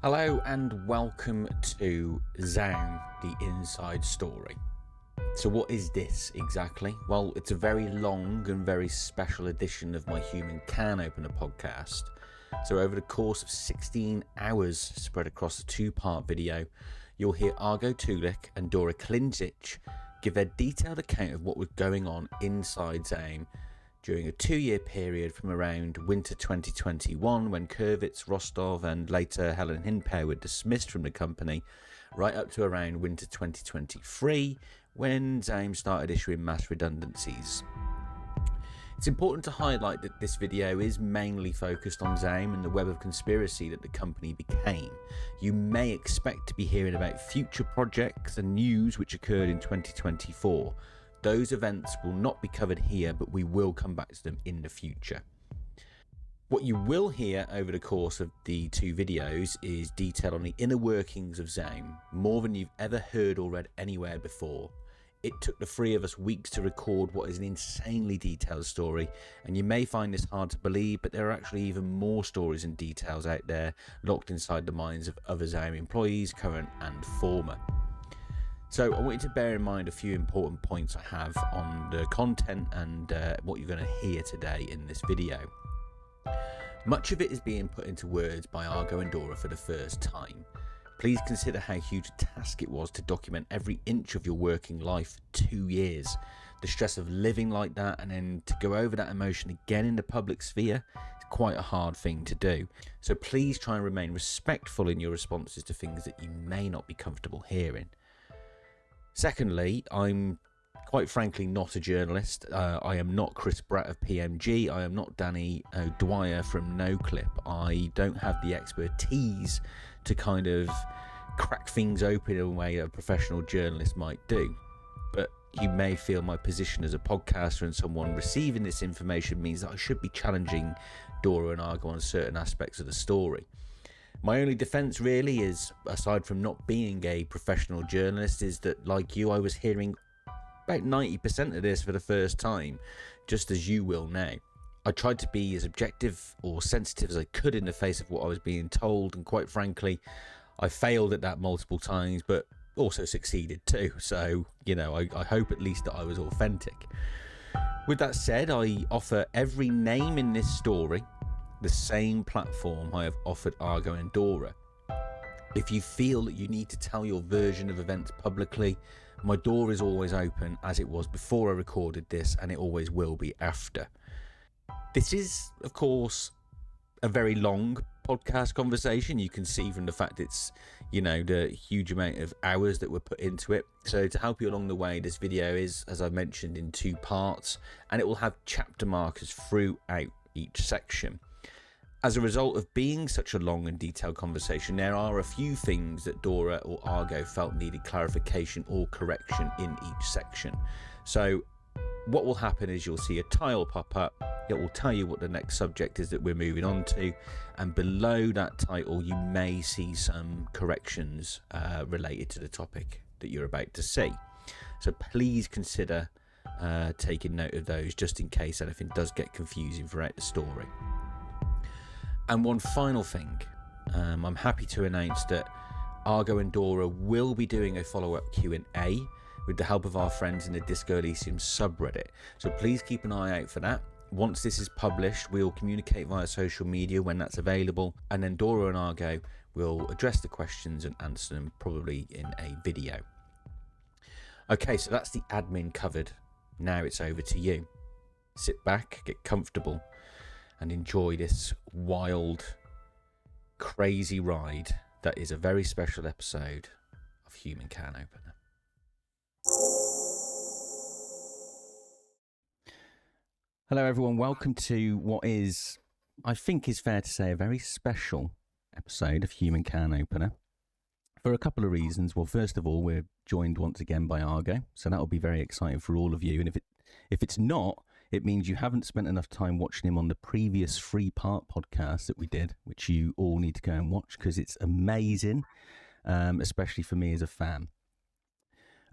Hello and welcome to ZAUM, the Inside Story. So what is this exactly? Well, it's a very long and very special edition of my Human Can Opener podcast. So over the course of 16 hours spread across a two-part video, you'll hear Argo Tuulik and Dora Klindžić give their detailed account of what was going on inside ZAUM during a 2-year period from around winter 2021 when Kurvitz, Rostov and later Helen Hindpere were dismissed from the company, right up to around winter 2023 when ZAUM started issuing mass redundancies. It's important to highlight that this video is mainly focused on ZAUM and the web of conspiracy that the company became. You may expect to be hearing about future projects and news which occurred in 2024. Those events will not be covered here, but we will come back to them in the future. What you will hear over the course of the two videos is detail on the inner workings of ZAUM, more than you've ever heard or read anywhere before. It took the three of us weeks to record what is an insanely detailed story, and you may find this hard to believe, but there are actually even more stories and details out there locked inside the minds of other ZAUM employees, current and former. So I want you to bear in mind a few important points I have on the content and what you're going to hear today in this video. Much of it is being put into words by Argo and Dora for the first time. Please consider how huge a task it was to document every inch of your working life for 2 years. The stress of living like that and then to go over that emotion again in the public sphere is quite a hard thing to do. So please try and remain respectful in your responses to things that you may not be comfortable hearing. Secondly, I'm quite frankly not a journalist. I am not Chris Bratt of PMG. I am not Danny O'Dwyer from NoClip. I don't have the expertise to kind of crack things open in a way a professional journalist might do. But you may feel my position as a podcaster and someone receiving this information means that I should be challenging Dora and Argo on certain aspects of the story. My only defence really is, aside from not being a professional journalist, is that like you, I was hearing about 90% of this for the first time, just as you will now. I tried to be as objective or sensitive as I could in the face of what I was being told, and quite frankly, I failed at that multiple times, but also succeeded too. So, I hope at least that I was authentic. With that said, I offer every name in this story the same platform I have offered Argo and Dora. If you feel that you need to tell your version of events publicly, my door is always open, as it was before I recorded this, and it always will be after. This is, of course, a very long podcast conversation. You can see from the fact it's, the huge amount of hours that were put into it. So to help you along the way, this video is, as I mentioned, in 2 parts, and it will have chapter markers throughout each section. As a result of being such a long and detailed conversation, there are a few things that Dora or Argo felt needed clarification or correction in each section. So what will happen is you'll see a tile pop up. It will tell you what the next subject is that we're moving on to, and below that title you may see some corrections related to the topic that you're about to see. So please consider taking note of those just in case anything does get confusing throughout the story. And one final thing, I'm happy to announce that Argo and Dora will be doing a follow-up Q&A with the help of our friends in the Disco Elysium subreddit. So please keep an eye out for that. Once this is published, we'll communicate via social media when that's available, and then Dora and Argo will address the questions and answer them probably in a video. Okay, so that's the admin covered. Now it's over to you. Sit back, get comfortable, and enjoy this wild, crazy ride that is a very special episode of Human Can Opener. Hello everyone, welcome to what is, I think is fair to say, a very special episode of Human Can Opener for a couple of reasons. Well, first of all, we're joined once again by Argo, so that'll be very exciting for all of you. And if it's not, it means you haven't spent enough time watching him on the previous 3-part podcast that we did, which you all need to go and watch because it's amazing, especially for me as a fan.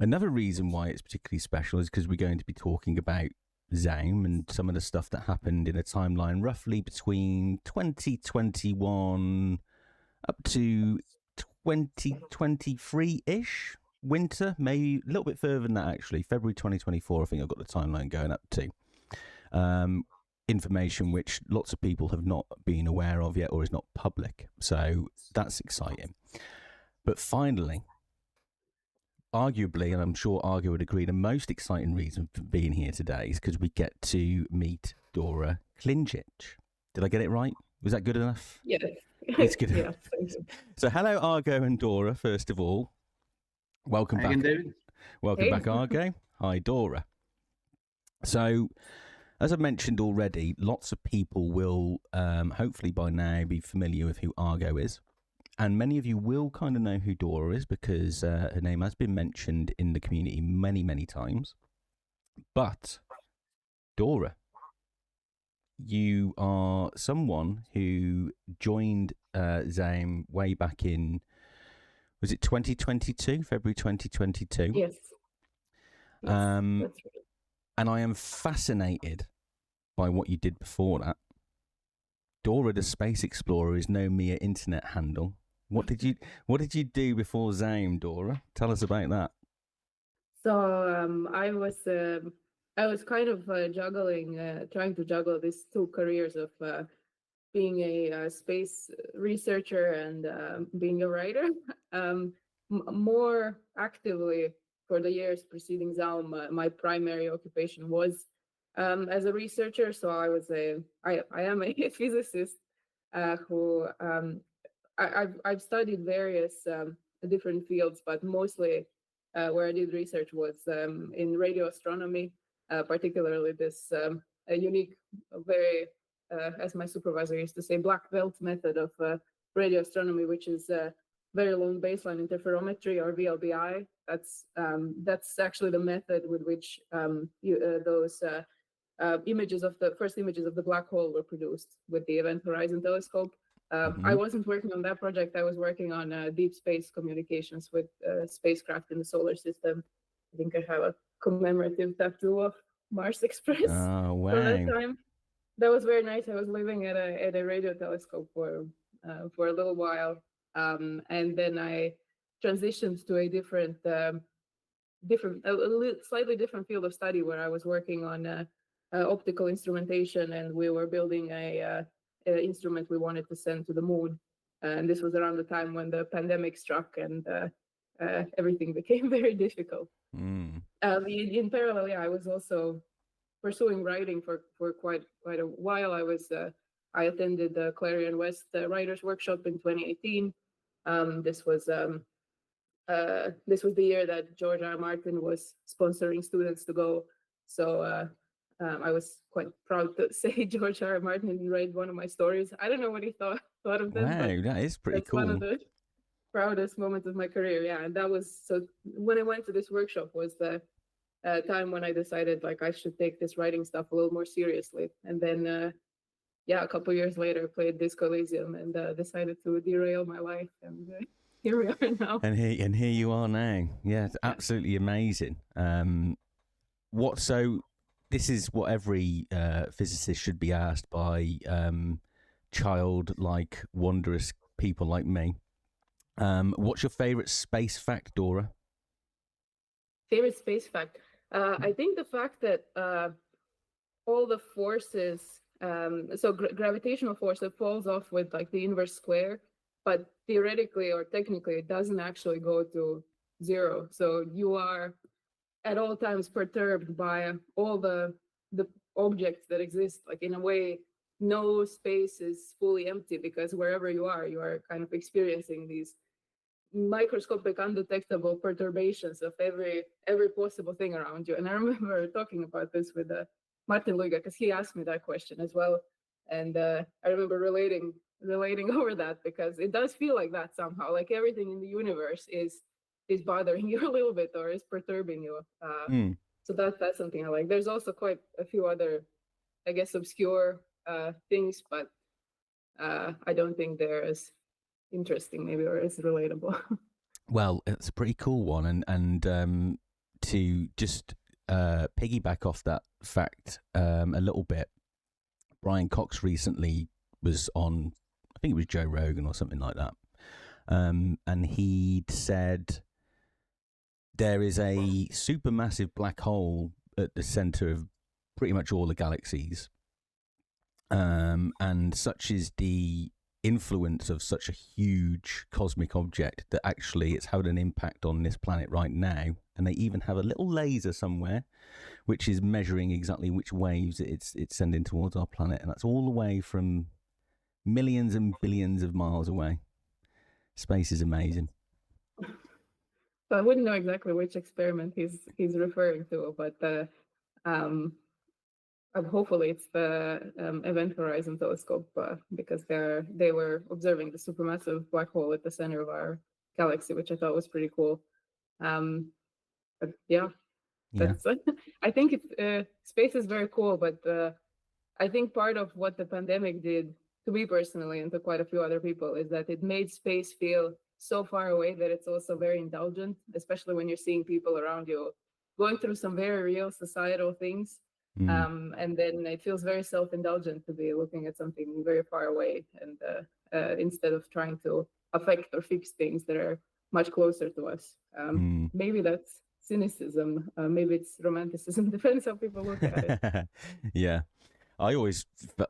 Another reason why it's particularly special is because we're going to be talking about ZAUM and some of the stuff that happened in a timeline roughly between 2021 up to 2023-ish, winter, maybe a little bit further than that actually. February 2024, I think I've got the timeline going up to. Information which lots of people have not been aware of yet or is not public. So that's exciting. But finally, arguably, and I'm sure Argo would agree, the most exciting reason for being here today is because we get to meet Dora Klindžić. Did I get it right? Was that good enough? Yeah. It's good Yeah, enough. thank you. So hello, Argo and Dora, first of all. Welcome back. David. Welcome back, Argo. Hi, Dora. So, as I mentioned already, lots of people will hopefully by now be familiar with who Argo is. And many of you will kind of know who Dora is because her name has been mentioned in the community many, many times. But, Dora, you are someone who joined ZAUM way back in, was it 2022, February 2022? Yes. That's right. And I am fascinated by what you did before that. Dora the Space Explorer is no mere internet handle. What did you do before ZAUM, Dora? Tell us about that. So I was kind of trying to juggle these two careers of being a space researcher and being a writer. More actively for the years preceding ZAUM, my primary occupation was as a researcher. So I am a physicist who I've studied various different fields, but mostly where I did research was in radio astronomy, particularly this unique, very, as my supervisor used to say, black belt method of radio astronomy, which is very long baseline interferometry, or VLBI. That's actually the method with which those images of the first images of the black hole were produced with the Event Horizon Telescope. I wasn't working on that project. I was working on deep space communications with spacecraft in the solar system. I think I have a commemorative tattoo of Mars Express wow. from that time. That was very nice. I was living at a radio telescope for a little while, and then I transitioned to a slightly different field of study where I was working on optical instrumentation, and we were building a instrument we wanted to send to the moon. And this was around the time when the pandemic struck and everything became very difficult. In parallel, I was also pursuing writing for quite a while. I attended the Clarion West Writers Workshop in 2018. This was the year that George R. R. Martin was sponsoring students to go. So I was quite proud to say George R. R. Martin read one of my stories. I don't know what he thought of them. Wow, that is pretty cool. One of the proudest moments of my career. Yeah, and that was so. When I went to this workshop was the time when I decided like I should take this writing stuff a little more seriously. And then a couple of years later, played Disco Elysium and decided to derail my life. And here we are now. And here you are now. Yeah, it's absolutely amazing. So this is what every physicist should be asked by childlike, wondrous people like me. What's your favorite space fact, Dora? Favorite space fact? I think the fact that all the forces, gravitational force that falls off with like the inverse square, but theoretically or technically it doesn't actually go to zero. So you are at all times perturbed by all the objects that exist. Like in a way, no space is fully empty because wherever you are kind of experiencing these microscopic, undetectable perturbations of every possible thing around you. And I remember talking about this with Martin Luiga because he asked me that question as well, and I remember relating over that because it does feel like that somehow, like everything in the universe is bothering you a little bit or is perturbing you. So that's something I like. There's also quite a few other, I guess, obscure things, but I don't think they're as interesting maybe or as relatable. Well, it's a pretty cool one, and to just piggyback off that fact a little bit, Brian Cox recently was on, I think it was Joe Rogan or something like that, and he'd said there is a supermassive black hole at the center of pretty much all the galaxies, and such is the influence of such a huge cosmic object that actually it's having an impact on this planet right now. And they even have a little laser somewhere which is measuring exactly which waves it's sending towards our planet, and that's all the way from millions and billions of miles away. Space is amazing. So I wouldn't know exactly which experiment he's referring to, but hopefully it's the Event Horizon Telescope, because they were observing the supermassive black hole at the center of our galaxy, which I thought was pretty cool. But yeah. That's I think space is very cool, but I think part of what the pandemic did to me personally and to quite a few other people is that it made space feel so far away that it's also very indulgent, especially when you're seeing people around you going through some very real societal things. And then it feels very self-indulgent to be looking at something very far away, and instead of trying to affect or fix things that are much closer to us. Maybe that's cynicism, maybe it's romanticism, depends how people look at it. Yeah, I always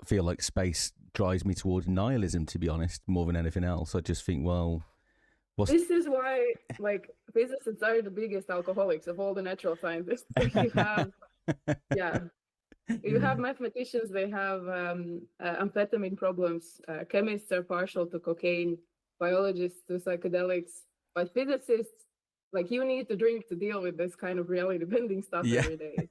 feel like space drives me towards nihilism, to be honest, more than anything else. I just think, well, this is why like physicists are the biggest alcoholics of all the natural scientists. You have you have mathematicians, they have amphetamine problems, chemists are partial to cocaine, biologists to psychedelics, but physicists, like, you need to drink to deal with this kind of reality-bending stuff every day.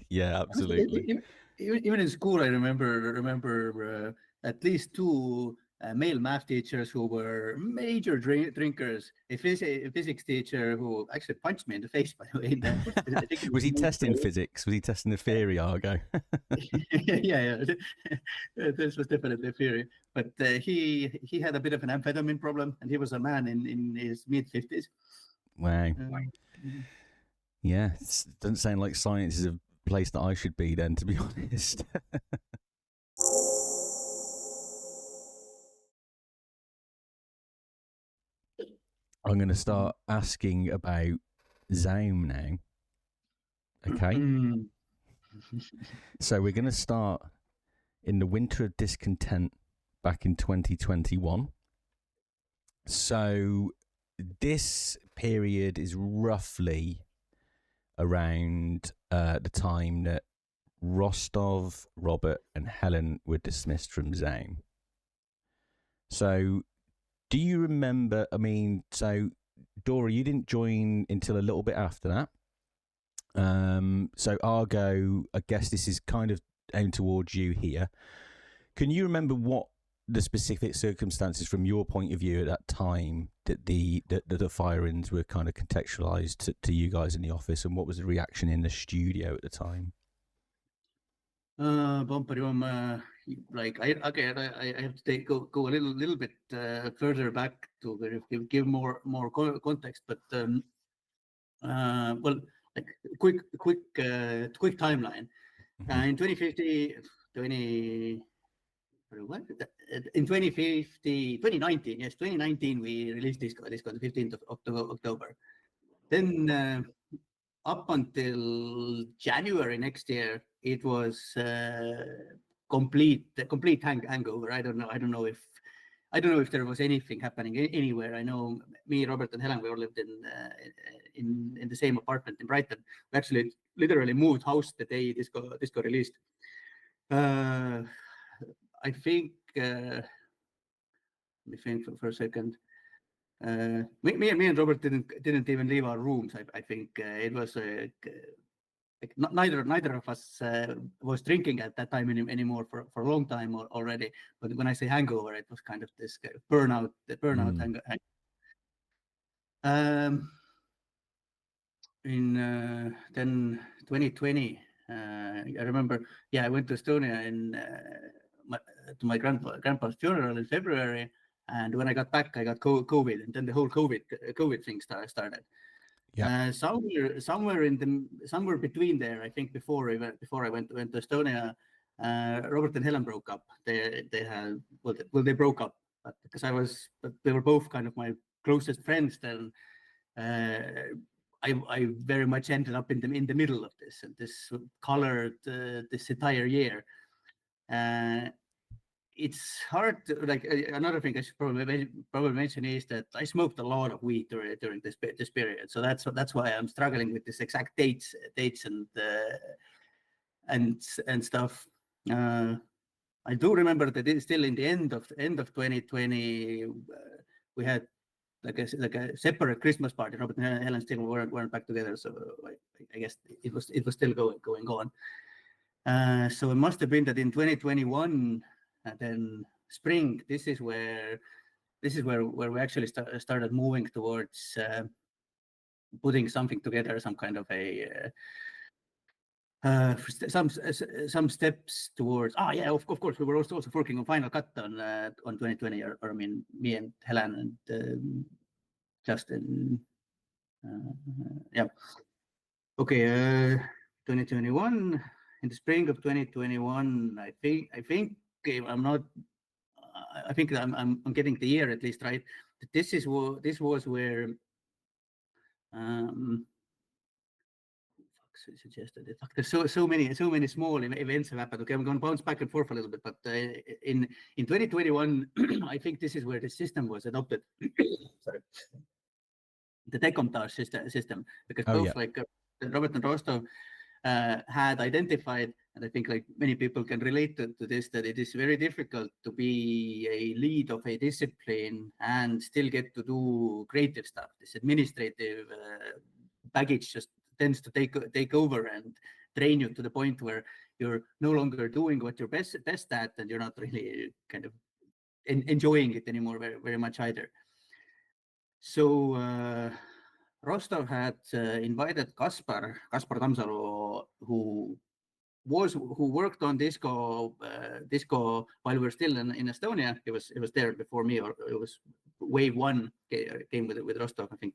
Yeah, absolutely. Even in school, I remember at least two male math teachers who were major drinkers. A physics teacher who actually punched me in the face, by the way. Was he testing physics? Was he testing the theory, Argo? yeah. This was definitely a theory. But he had a bit of an amphetamine problem, and he was a man in his mid-50s. Wow. Yeah, it doesn't sound like science is a place that I should be then, to be honest. I'm going to start asking about ZAUM now. Okay. So we're going to start in the winter of discontent back in 2021. So this period is roughly around the time that Rostov, Robert, and Helen were dismissed from ZAUM. So do you remember, I mean, so Dora, you didn't join until a little bit after that. So Argo, I guess this is kind of aimed towards you here. Can you remember what the specific circumstances from your point of view at that time that the firings were kind of contextualized to you guys in the office, and what was the reaction in the studio at the time? Like I have to go a little bit further back to give more context, but well, like quick timeline. In 2019, we released Disco on the 15th of October. Then up until January next year, it was complete hangover. I don't know if there was anything happening anywhere. I know me, Robert, and Helen, we all lived in the same apartment in Brighton. We actually literally moved house the day Disco released. I think, let me think for a second. Me and Robert didn't even leave our rooms. I think it was like neither of us was drinking at that time anymore for a long time already. But when I say hangover, it was kind of this kind of burnout hangover. In then 2020, I remember. Yeah, I went to Estonia to my grandpa's funeral in February, and when I got back, I got COVID, and then the whole COVID thing started. Yeah. Somewhere between there, I think before I went to Estonia, Robert and Helen broke up. They broke up but because they were both kind of my closest friends, then I very much ended up in the middle of this, and this colored this entire year. It's hard to, like, another thing I should probably mention is that I smoked a lot of weed during this period, so that's why I'm struggling with this exact dates and stuff. I do remember that it's still in the end of 2020 we had like a separate Christmas party. Robert and Helen still weren't back together, so I guess it was still going on. So it must have been that in 2021, and then spring, this is where we actually started moving towards putting something together, some kind of a some steps towards. Of course, we were also working on Final Cut on 2020, or I mean, me and Helen and Justin. Okay, 2021. In the spring of 2021, I think I'm not. I think I'm getting the year at least right. This was where suggested it. There's so many small events have happened. Okay, I'm going to bounce back and forth a little bit, but in 2021, I think this is where the system was adopted. Sorry, the decomptage system, because both like Robert and Rostov had identified, and I think like many people can relate to this, that it is very difficult to be a lead of a discipline and still get to do creative stuff. This administrative baggage just tends to take over and train you to the point where you're no longer doing what you're best at, and you're not really kind of enjoying it anymore very much either. So Rostov had invited Kaspar Tammsalu, who worked on Disco while we were still in Estonia. He was there before me, or it was wave one came with Rostov. I think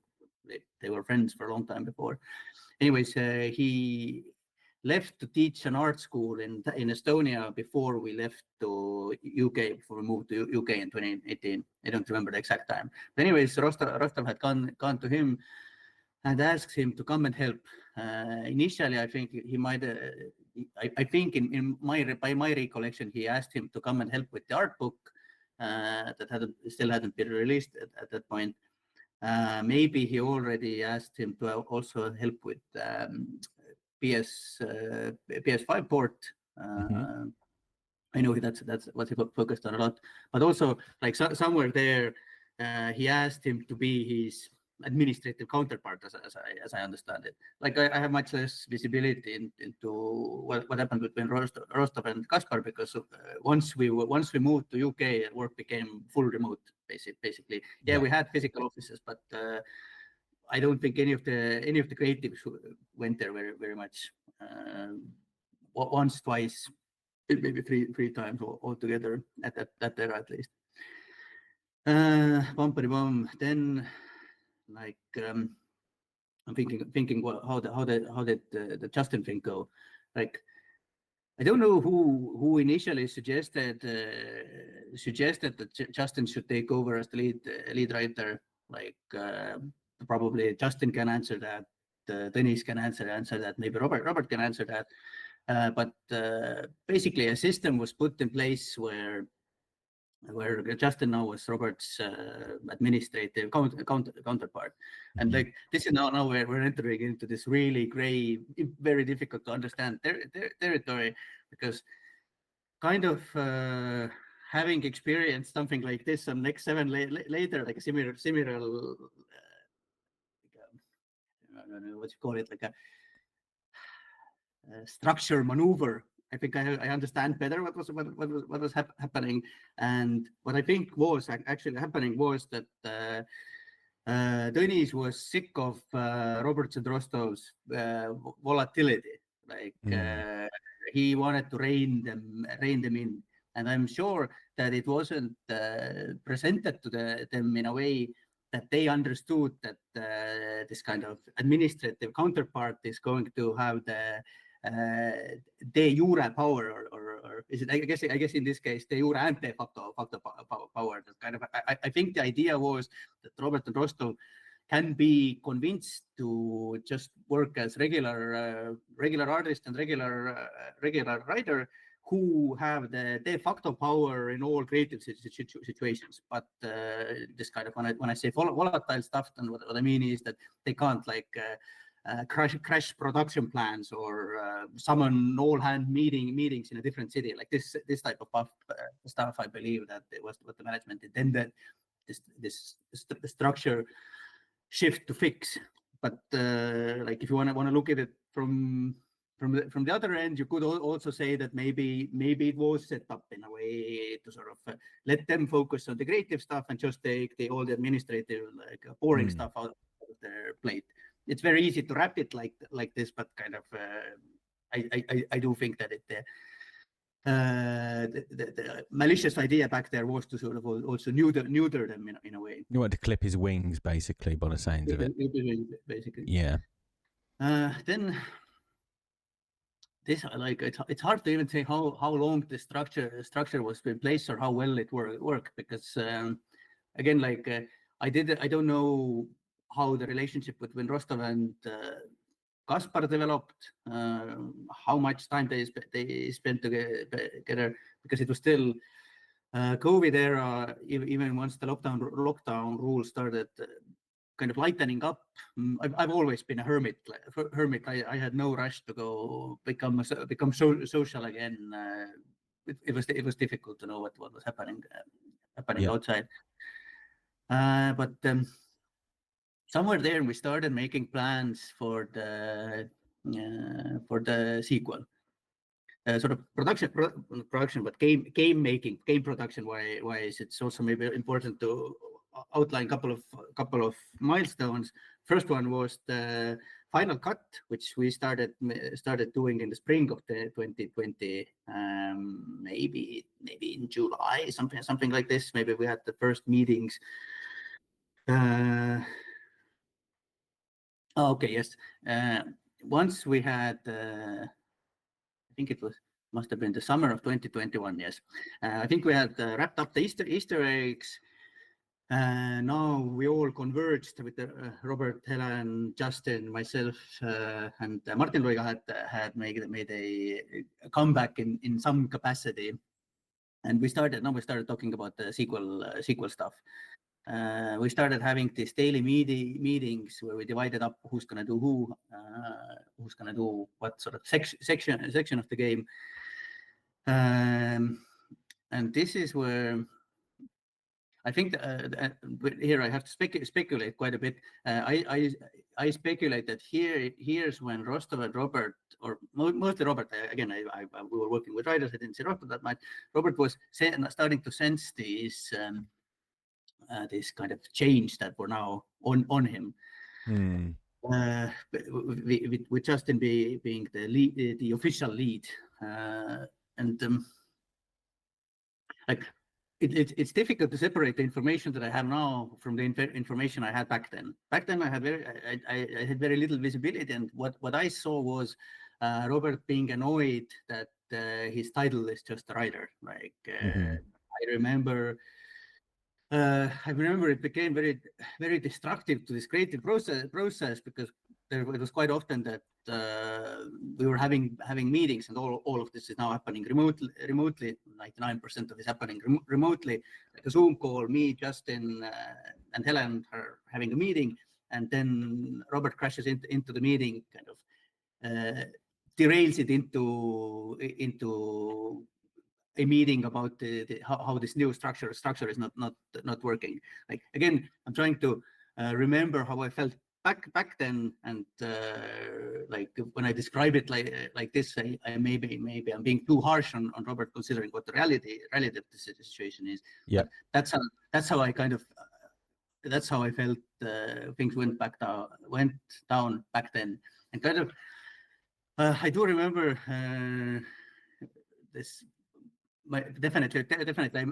they were friends for a long time before. Anyways, he left to teach an art school in Estonia before we left to UK, before we moved to UK in 2018. I don't remember the exact time. But anyways, Rostov had gone to him and asked him to come and help. Initially, I think he might. I think by my recollection, he asked him to come and help with the art book that still hadn't been released at that point. Maybe he already asked him to also help with PS5 port. I know that's what he focused on a lot, but also like somewhere there, he asked him to be his administrative counterpart, as I understand it. Like I have much less visibility into what happened between Rostov and Kaspar, because once we moved to UK, work became full remote. Basically, we had physical offices, but I don't think any of the creatives went there very much. Once, twice, maybe three times altogether at that era at least. Then, like I'm thinking how did the Justin thing go? Like I don't know who initially suggested that Justin should take over as the lead writer. Like probably Justin can answer that. Dennis can answer that. Maybe Robert can answer that. But basically, a system was put in place where Justin now was Robert's administrative counterpart. And like this is now where we're entering into this really gray, very difficult to understand territory, because kind of having experienced something like this on Next 7 later, like a similar I don't know what you call it, like a structure maneuver. I think I understand better what was happening, and what I think was actually happening was that Dennis was sick of Roberts and Rostov's volatility. Like he wanted to rein them in, and I'm sure that it wasn't presented to them in a way that they understood that this kind of administrative counterpart is going to have the de jure power, or is it? I guess in this case de jure and de facto power. That kind of. I think the idea was that Robert and Rostov can be convinced to just work as regular artist and regular writer who have the de facto power in all creative situations. But this kind of, when I say volatile stuff, then what I mean is that they can't like crash production plans or summon all hand meetings in a different city. Like this type of stuff, I believe that it was what the management did. Then that this structure shift to fix. But like if you want to look at it from the other end, you could also say that maybe it was set up in a way to sort of let them focus on the creative stuff and just take all the administrative, like boring stuff out of their plate. It's very easy to wrap it like this, but kind of I do think that the malicious idea back there was to sort of also neuter them in a way. You want to clip his wings, basically, by the sounds of it. Basically. Yeah. Then this, like, it's hard to even say how long the structure was in place or how well it worked, because again, like I don't know how the relationship between Rostov and Kaspar developed, how much time they spent together, because it was still COVID era. Even once the lockdown rules started kind of lightening up, I've always been a hermit. I had no rush to go become social again. It was difficult to know what was happening outside. But somewhere there we started making plans for the sequel. Sort of production, but game production wise, it's also maybe important to outline a couple of milestones. First one was the final cut, which we started doing in the spring of the 2020, maybe in July, something like this. Maybe we had the first meetings. Okay, yes. Once we had, I think it must have been the summer of 2021. Yes, I think we had wrapped up the Easter eggs. Now we all converged with Robert, Helen, Justin, myself, and Martin Luiga had made a comeback in some capacity, and we started talking about the sequel stuff. We started having these daily meetings where we divided up who's going to do who's going to do what sort of section of the game. And this is where I think here I have to speculate quite a bit. I speculate that here's when Rostov and Robert, or mostly Robert, again, we were working with writers, I didn't see Rostov that much. Robert was starting to sense these this kind of change that were now on him. With Justin being the lead, the official lead, and like it's difficult to separate the information that I have now from the information I had back then. Back then I had very little visibility, and what I saw was Robert being annoyed that his title is just a writer. Like I remember it became very, very destructive to this creative process because it was quite often that we were having meetings, and all of this is now happening remotely. 99% of it is happening remotely. Like a Zoom call, me, Justin, and Helen are having a meeting, and then Robert crashes into the meeting, kind of derails it into a meeting about how this new structure is not working. Like again, I'm trying to remember how I felt back then, and like when I describe it like this, I maybe I'm being too harsh on Robert, considering what the reality of the situation is. Yeah, but that's how I kind of that's how I felt things went down back then, and kind of I do remember this. Definitely.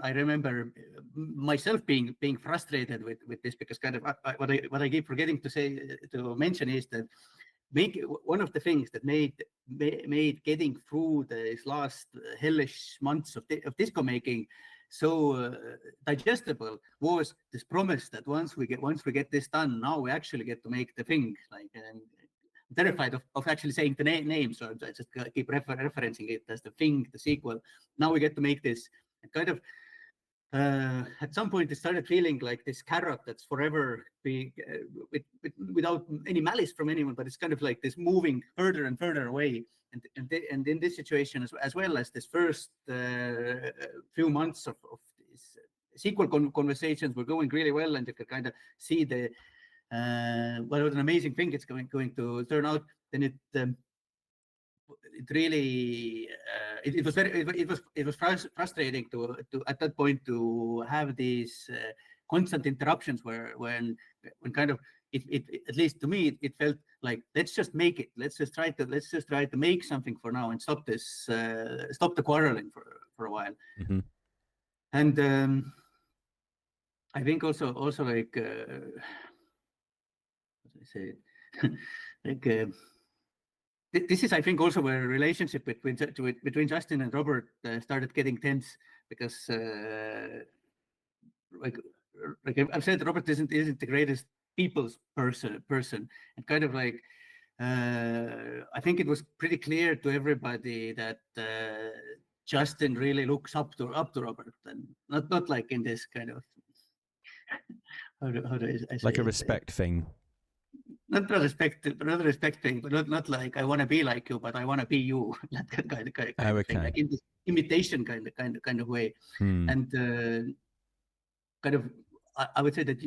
I remember myself being frustrated with this, because kind of what I keep forgetting to mention is that one of the things that made getting through these last hellish months of disco making so digestible was this promise that once we get this done, now we actually get to make the thing. Like, I'm terrified of actually saying the name, so I just keep referencing it as the thing, the sequel. Now we get to make this. And kind of at some point it started feeling like this carrot that's forever without any malice from anyone, but it's kind of like this moving further and further away. And in this situation, as well as this first few months of these sequel conversations were going really well, and you could kind of see the what an amazing thing it's going to turn out. Then it really it was frustrating to at that point to have these constant interruptions when kind of it at least to me it felt like, let's just make it, let's just try to make something for now and stop the quarreling for a while. Mm-hmm. And I think also like what did I say like this is, I think, also where a relationship between Justin and Robert started getting tense, because like I've said, Robert isn't the greatest people's person, and kind of like I think it was pretty clear to everybody that Justin really looks up to Robert, and not like in this kind of how do I say like a it? respect thing. Not a respect thing, but not like I want to be like you, but I want to be you. That kind of thing, like in this imitation kind of way. And kind of, I would say that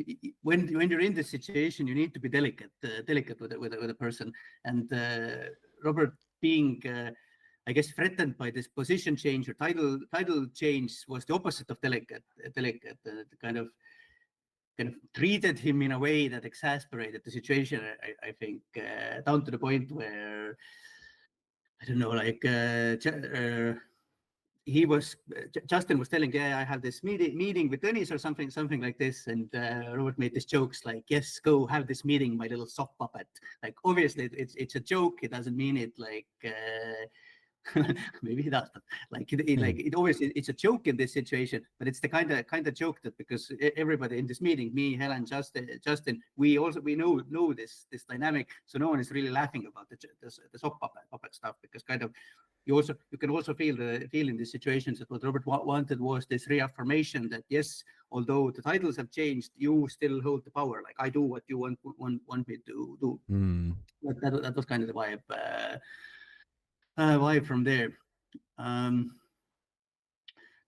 when you're in this situation, you need to be delicate with a person. And Robert being, I guess, threatened by this position change or title change was the opposite of delicate. Kind of treated him in a way that exasperated the situation, I think, down to the point where, I don't know, like Justin was telling, yeah, I have this meeting with Dennis or something like this, and Robert made these jokes like, yes, go have this meeting, my little sock puppet. Like, obviously it's a joke, it doesn't mean it like maybe he does, but like it always, it's a joke in this situation, but it's the kind of joke that, because everybody in this meeting, me, Helen, Justin, we know this dynamic, so no one is really laughing about the sock puppet stuff, because kind of you can also feel in these situations that what Robert wanted was this reaffirmation that, yes, although the titles have changed, you still hold the power. Like, I do what you want me to do. That was kind of the vibe from there.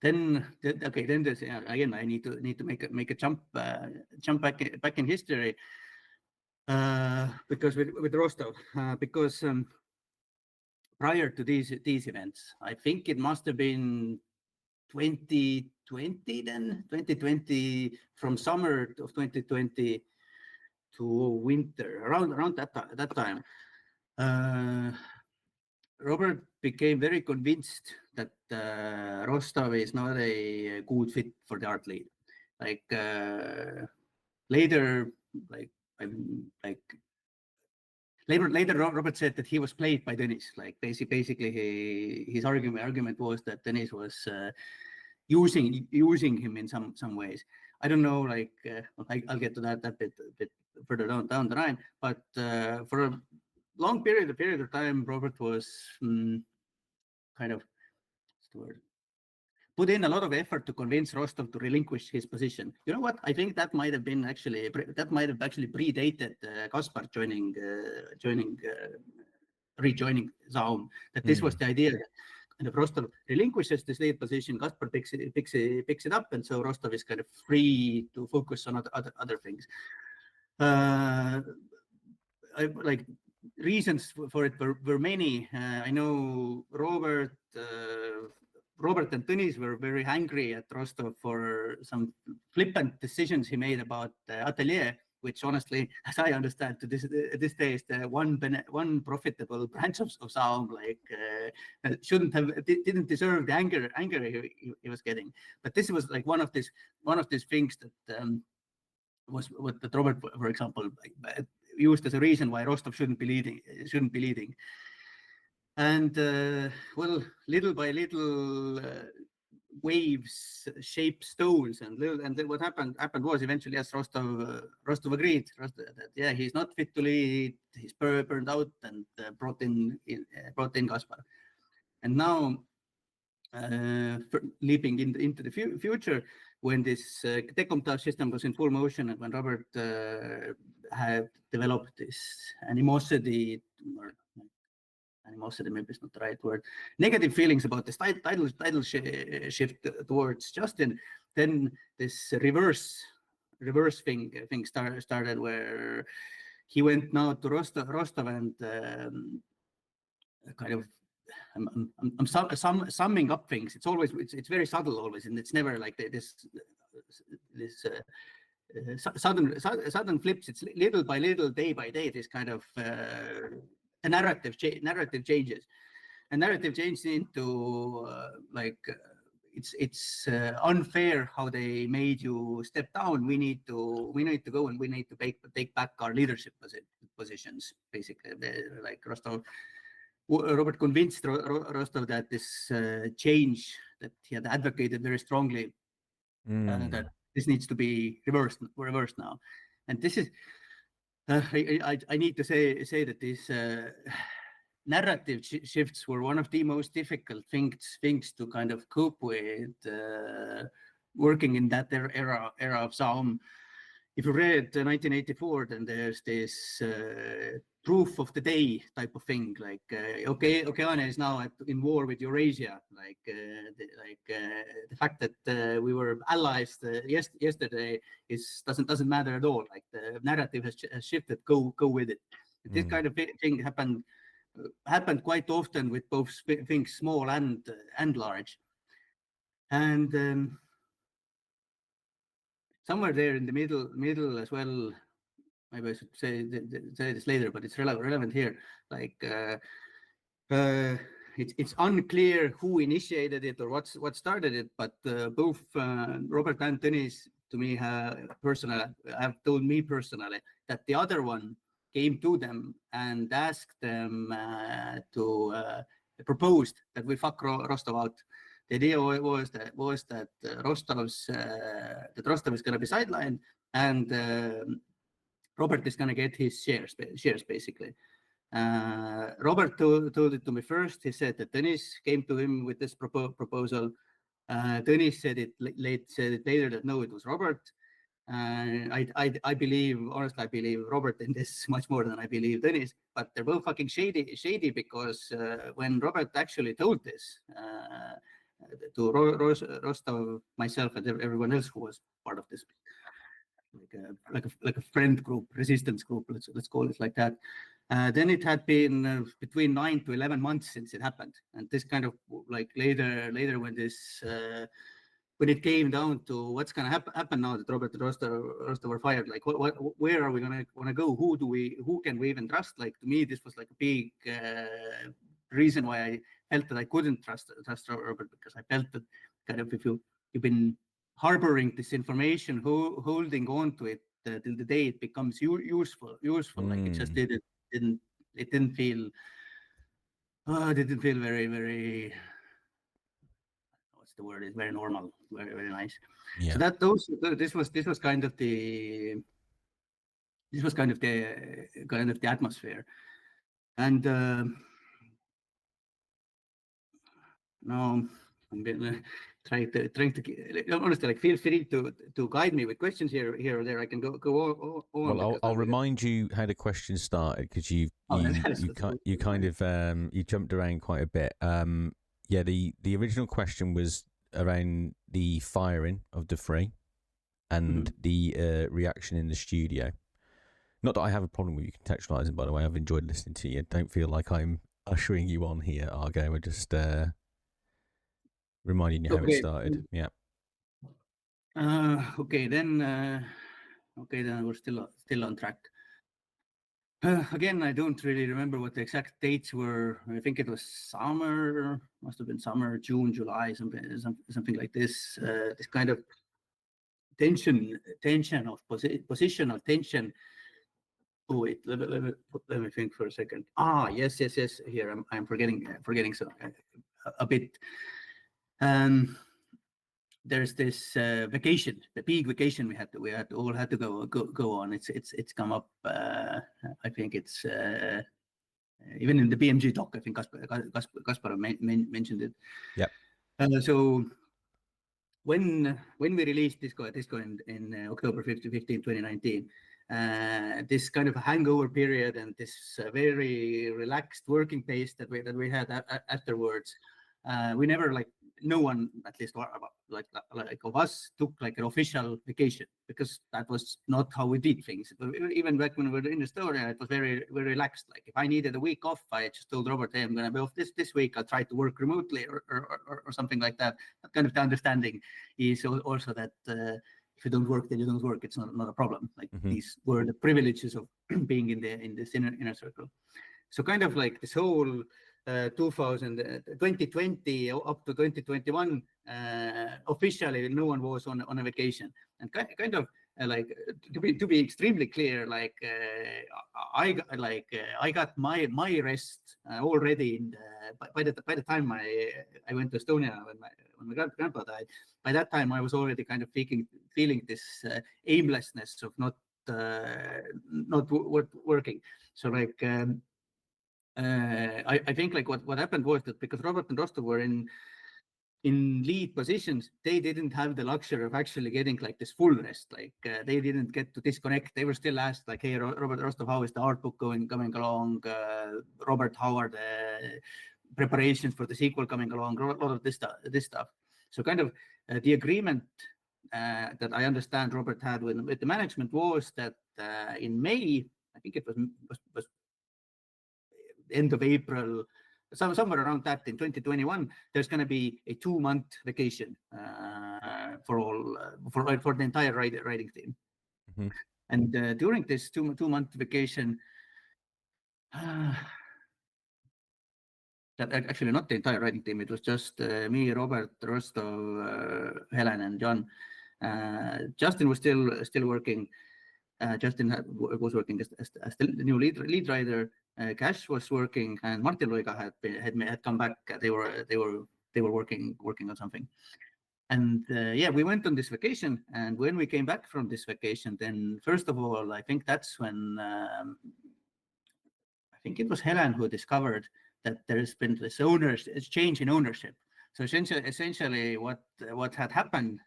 Then there's, again, I need to make a jump back in history, because with Rostov, because prior to these events, I think it must have been 2020, from summer of 2020 to winter, around that time. Robert became very convinced that Rostov is not a good fit for the art lead. Like later, Robert said that he was played by Dennis. Like basically, his argument was that Dennis was using him in some ways. I don't know. Like I'll get to that bit further down the line. But for a long period of time, Robert was kind of, what's the word? Put in a lot of effort to convince Rostov to relinquish his position. You know what? I think that might have actually predated Kaspar rejoining ZAUM. That this was the idea. And if Rostov relinquishes this lead position, Kaspar picks it up, and so Rostov is kind of free to focus on other things. Like reasons for it were many. I know Robert and Tõnis were very angry at Rostov for some flippant decisions he made about Atelier, which honestly, as I understand, to this day is the one profitable branch of ZAUM. Like didn't deserve the anger he was getting. But this was like one of these things that was what Robert, for example, used as a reason why Rostov shouldn't be leading. And well, little by little, waves shape stones, and then what happened was eventually, yes, Rostov agreed that he's not fit to lead, he's burned out, and brought in Kaspar. And now, leaping into the future, when this decomptage system was in full motion, and when Robert had developed this animosity, maybe is not the right word, negative feelings about this title shift towards Justin, then this reverse thing started, where he went now to Rostov and kind of, I'm summing up things. It's very subtle always, and it's never like this sudden flips. It's little by little, day by day, this kind of a narrative changes. And narrative changes into it's unfair how they made you step down. We need to go, and we need to take back our leadership positions, basically. Like Robert convinced Rostov that this change that he had advocated very strongly, that this needs to be reversed now. And this is, I need to say that these narrative shifts were one of the most difficult things to kind of cope with, working in that era of ZAUM. If you read 1984, then there's this proof of the day type of thing, like Okeana is now in war with Eurasia, like the fact that we were allies yesterday doesn't matter at all. Like the narrative has shifted. Go with it. This kind of thing happened quite often with both things, small and large, and somewhere there in the middle as well. Maybe I should say this later, but it's relevant here. Like it's unclear who initiated it or what started it, but both Robert and Tõnis, to me, have told me personally that the other one came to them and asked them to proposed that we fuck Rostov out. The idea was that Rostov is going to be sidelined, and Robert is going to get his shares basically. Robert told it to me first. He said that Tõnis came to him with this proposal. Tõnis said it later that no, it was Robert. I believe Robert in this much more than I believe Tõnis, but they're both fucking shady because when Robert actually told this to Rostov, myself, and everyone else who was part of this, like a friend group, resistance group, let's call it like that. Then it had been between 9 to 11 months since it happened, and this kind of like later when this when it came down to what's going to happen now that Robert and Rostov were fired, like where are we going to go? Who can we even trust? Like, to me, this was like a big reason why I felt that I couldn't trust Robert, because I felt that kind of if you've been harboring this information, holding on to it till the day it becomes useful. Like it just didn't feel very, very, what's the word? It's very normal, very, very nice. Yeah. So this was kind of the atmosphere, and now I'm trying to honestly, like, feel free to guide me with questions here or there. I can go on. Well, I'll remind you how the question started, because you kind of you jumped around quite a bit. Yeah, the original question was around the firing of De Vrij and the reaction in the studio. Not that I have a problem with you contextualizing, by the way. I've enjoyed listening to you. Don't feel like I'm ushering you on here, Argo. We're just reminding you how it started. Yeah. Okay, then we're still on track. Again, I don't really remember what the exact dates were. I think it was summer, must have been summer, June, July, something like this. This kind of tension of positional tension Oh wait, let me think for a second. Yes. Here I'm forgetting so a bit. There's this vacation, the big vacation we all had to go on. It's come up. I think it's even in the PMG doc. I think Kaspar mentioned it. Yep. So when we released Disco in October 15, 2019, this kind of hangover period and this very relaxed working pace that we had afterwards, we never no one, at least like of us, took like an official vacation, because that was not how we did things. Even back when we were in Estonia, it was very relaxed. Like if I needed a week off, I just told Robert, hey, I'm going to be off this week. I'll try to work remotely or something like that. That kind of the understanding is also that if you don't work, then you don't work. It's not a problem. Like these were the privileges of being in this inner circle. So kind of like this whole 2020 up to 2021, officially no one was on a vacation, and kind of like to be extremely clear, like I got my rest already in by the time I went to Estonia when my grandpa died. By that time I was already kind of feeling this aimlessness of not working. So like I think like what happened was that because Robert and Rostov were in lead positions, they didn't have the luxury of actually getting like this full rest. Like they didn't get to disconnect. They were still asked like, hey, Robert, Rostov, how is the art book coming along? Robert, how are the preparations for the sequel coming along? A lot of this stuff. So kind of the agreement that I understand Robert had with the management was that in May, I think it was end of April, somewhere around that in 2021, there's going to be a 2-month vacation for the entire writing team. And during this 2-month vacation, that actually not the entire writing team, it was just me, Robert, Rostov, Helen, and John. Justin was still working. Justin was working as the new lead writer. Cash was working, and Martin Luiga had come back. They were working on something. And we went on this vacation. And when we came back from this vacation, then first of all, I think that's when I think it was Helen who discovered that there's been this change in ownership. So essentially, what had happened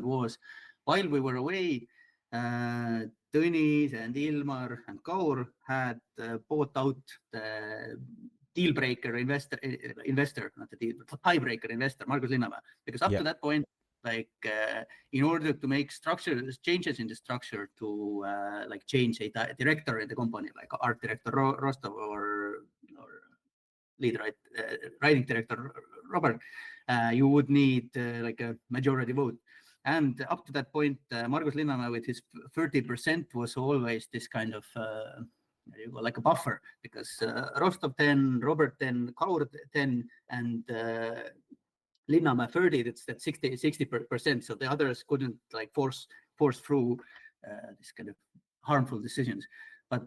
was while we were away, Tõnis and Ilmar and Kaur had bought out the deal-breaker investor, not the deal, but the tiebreaker investor, Margus Linnamäe, because up to that point, like in order to make changes in the structure to like change a director in the company, like art director Rostov or writing director Robert, you would need like a majority vote. And up to that point, Margus Linnamäe with his 30% was always this kind of like a buffer, because Rostov 10, Robert 10, Kaur 10, and Linnamäe 30. That's 60%. So the others couldn't like force through this kind of harmful decisions. But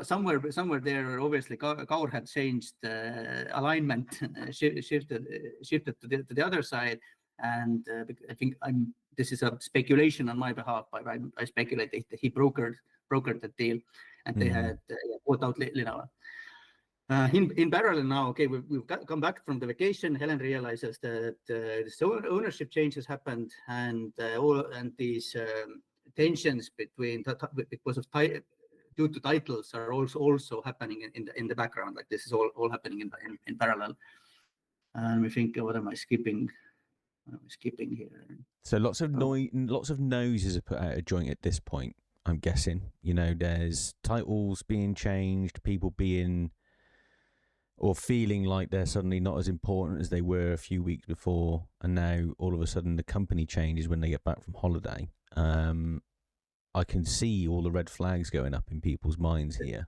somewhere there, obviously, Kaur had changed alignment, shifted to the other side. And I think this is a speculation on my behalf. I speculate that he brokered the deal, and they had bought out Linnamäe. In parallel now, okay, we've come back from the vacation. Helen realizes that the ownership changes happened, and these tensions because of due to titles are also happening in the background. Like this is all happening in parallel. And we think, what am I skipping? I'm skipping here. So lots of noses are put out of joint at this point, I'm guessing. You know, there's titles being changed, people being or feeling like they're suddenly not as important as they were a few weeks before, and now all of a sudden the company changes when they get back from holiday. I can see all the red flags going up in people's minds here.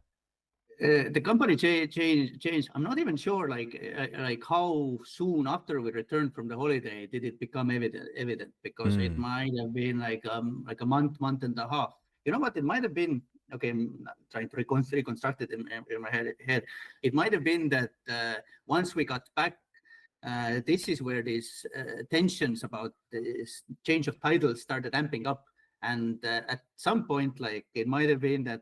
The company changed. I'm not even sure, like how soon after we returned from the holiday did it become evident? Because it might have been like a month and a half. You know what? It might have been okay, I'm trying to reconstruct it in my head. It might have been that once we got back, this is where these tensions about this change of titles started amping up. And at some point, like it might have been that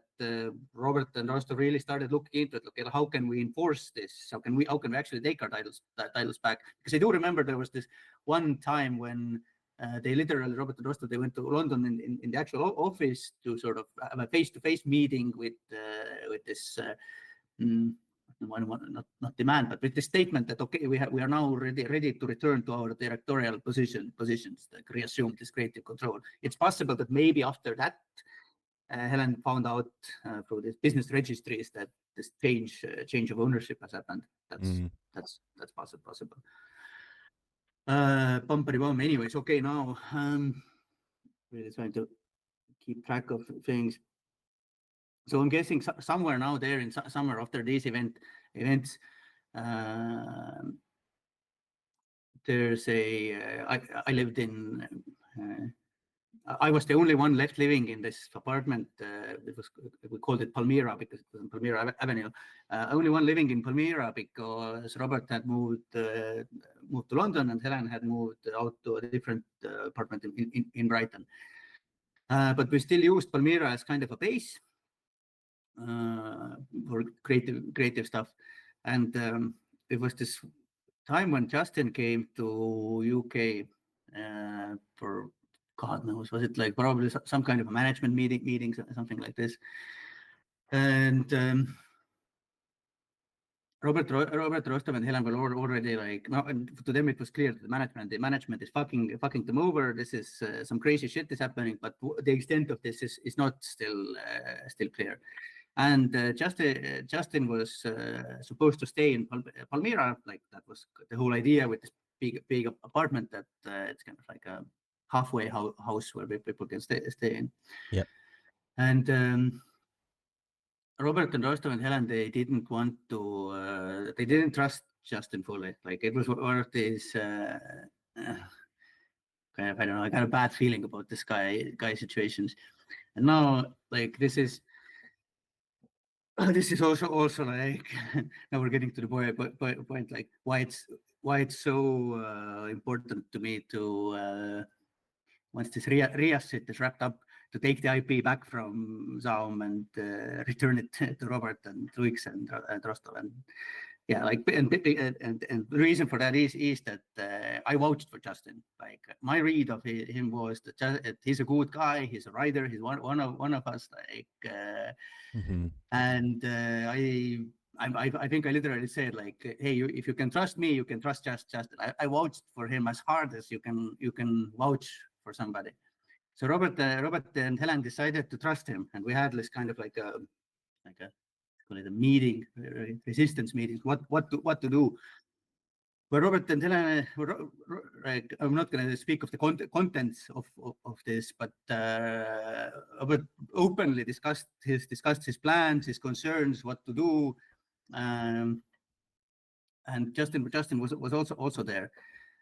Robert and Rostov really started looking into it. Okay, how can we enforce this? How can we actually take our titles back? Because I do remember there was this one time when they literally, Robert and Rostov, they went to London in the actual office to sort of have a face-to-face meeting with this. Not demand, but with the statement that okay, we are now ready to return to our directorial positions, like reassume this creative control. It's possible that maybe after that, Helen found out through these business registries that this change of ownership has happened. That's possible. Bumpity bum. Anyways, okay, now really trying to keep track of things. So I'm guessing somewhere now there in summer after these events, there's I lived in, I was the only one left living in this apartment. We called it Palmyra because it was on Palmyra Avenue. Only one living in Palmyra because Robert had moved to London and Helen had moved out to a different apartment in Brighton. But we still used Palmyra as kind of a base for creative stuff. And it was this time when Justin came to UK for God knows, was it like probably some kind of a management meeting, something like this. And Robert, Rostov and Helen were already like, no, and to them it was clear that the management is fucking them over. This is some crazy shit is happening, but the extent of this is not still clear. And Justin was supposed to stay in Palmyra, like that was the whole idea with this big apartment that it's kind of like a halfway house where people can stay in. Yeah. And Robert and Rostov and Helen, they didn't want to, they didn't trust Justin fully. Like it was one of these kind of, I don't know, I got a bad feeling about this guy situations. And now, like this is also like now we're getting to the point like why it's so important to me to once this RIA shit is wrapped up, to take the IP back from ZAUM and return it to Robert and Luiga and Rostov. And yeah, like and the reason for that is that I vouched for Justin. Like my read of him was that he's a good guy, he's a writer, he's one of us. Like and I think I literally said like, hey, if you can trust me, you can trust Justin. I vouched for him as hard as you can vouch for somebody. So Robert and Helen decided to trust him, and we had this kind of like a call it a meeting, resistance meetings. What to do? But Robert and Helen, like, I'm not going to speak of the contents of this, but Robert openly discussed his plans, his concerns, what to do, and Justin was also there.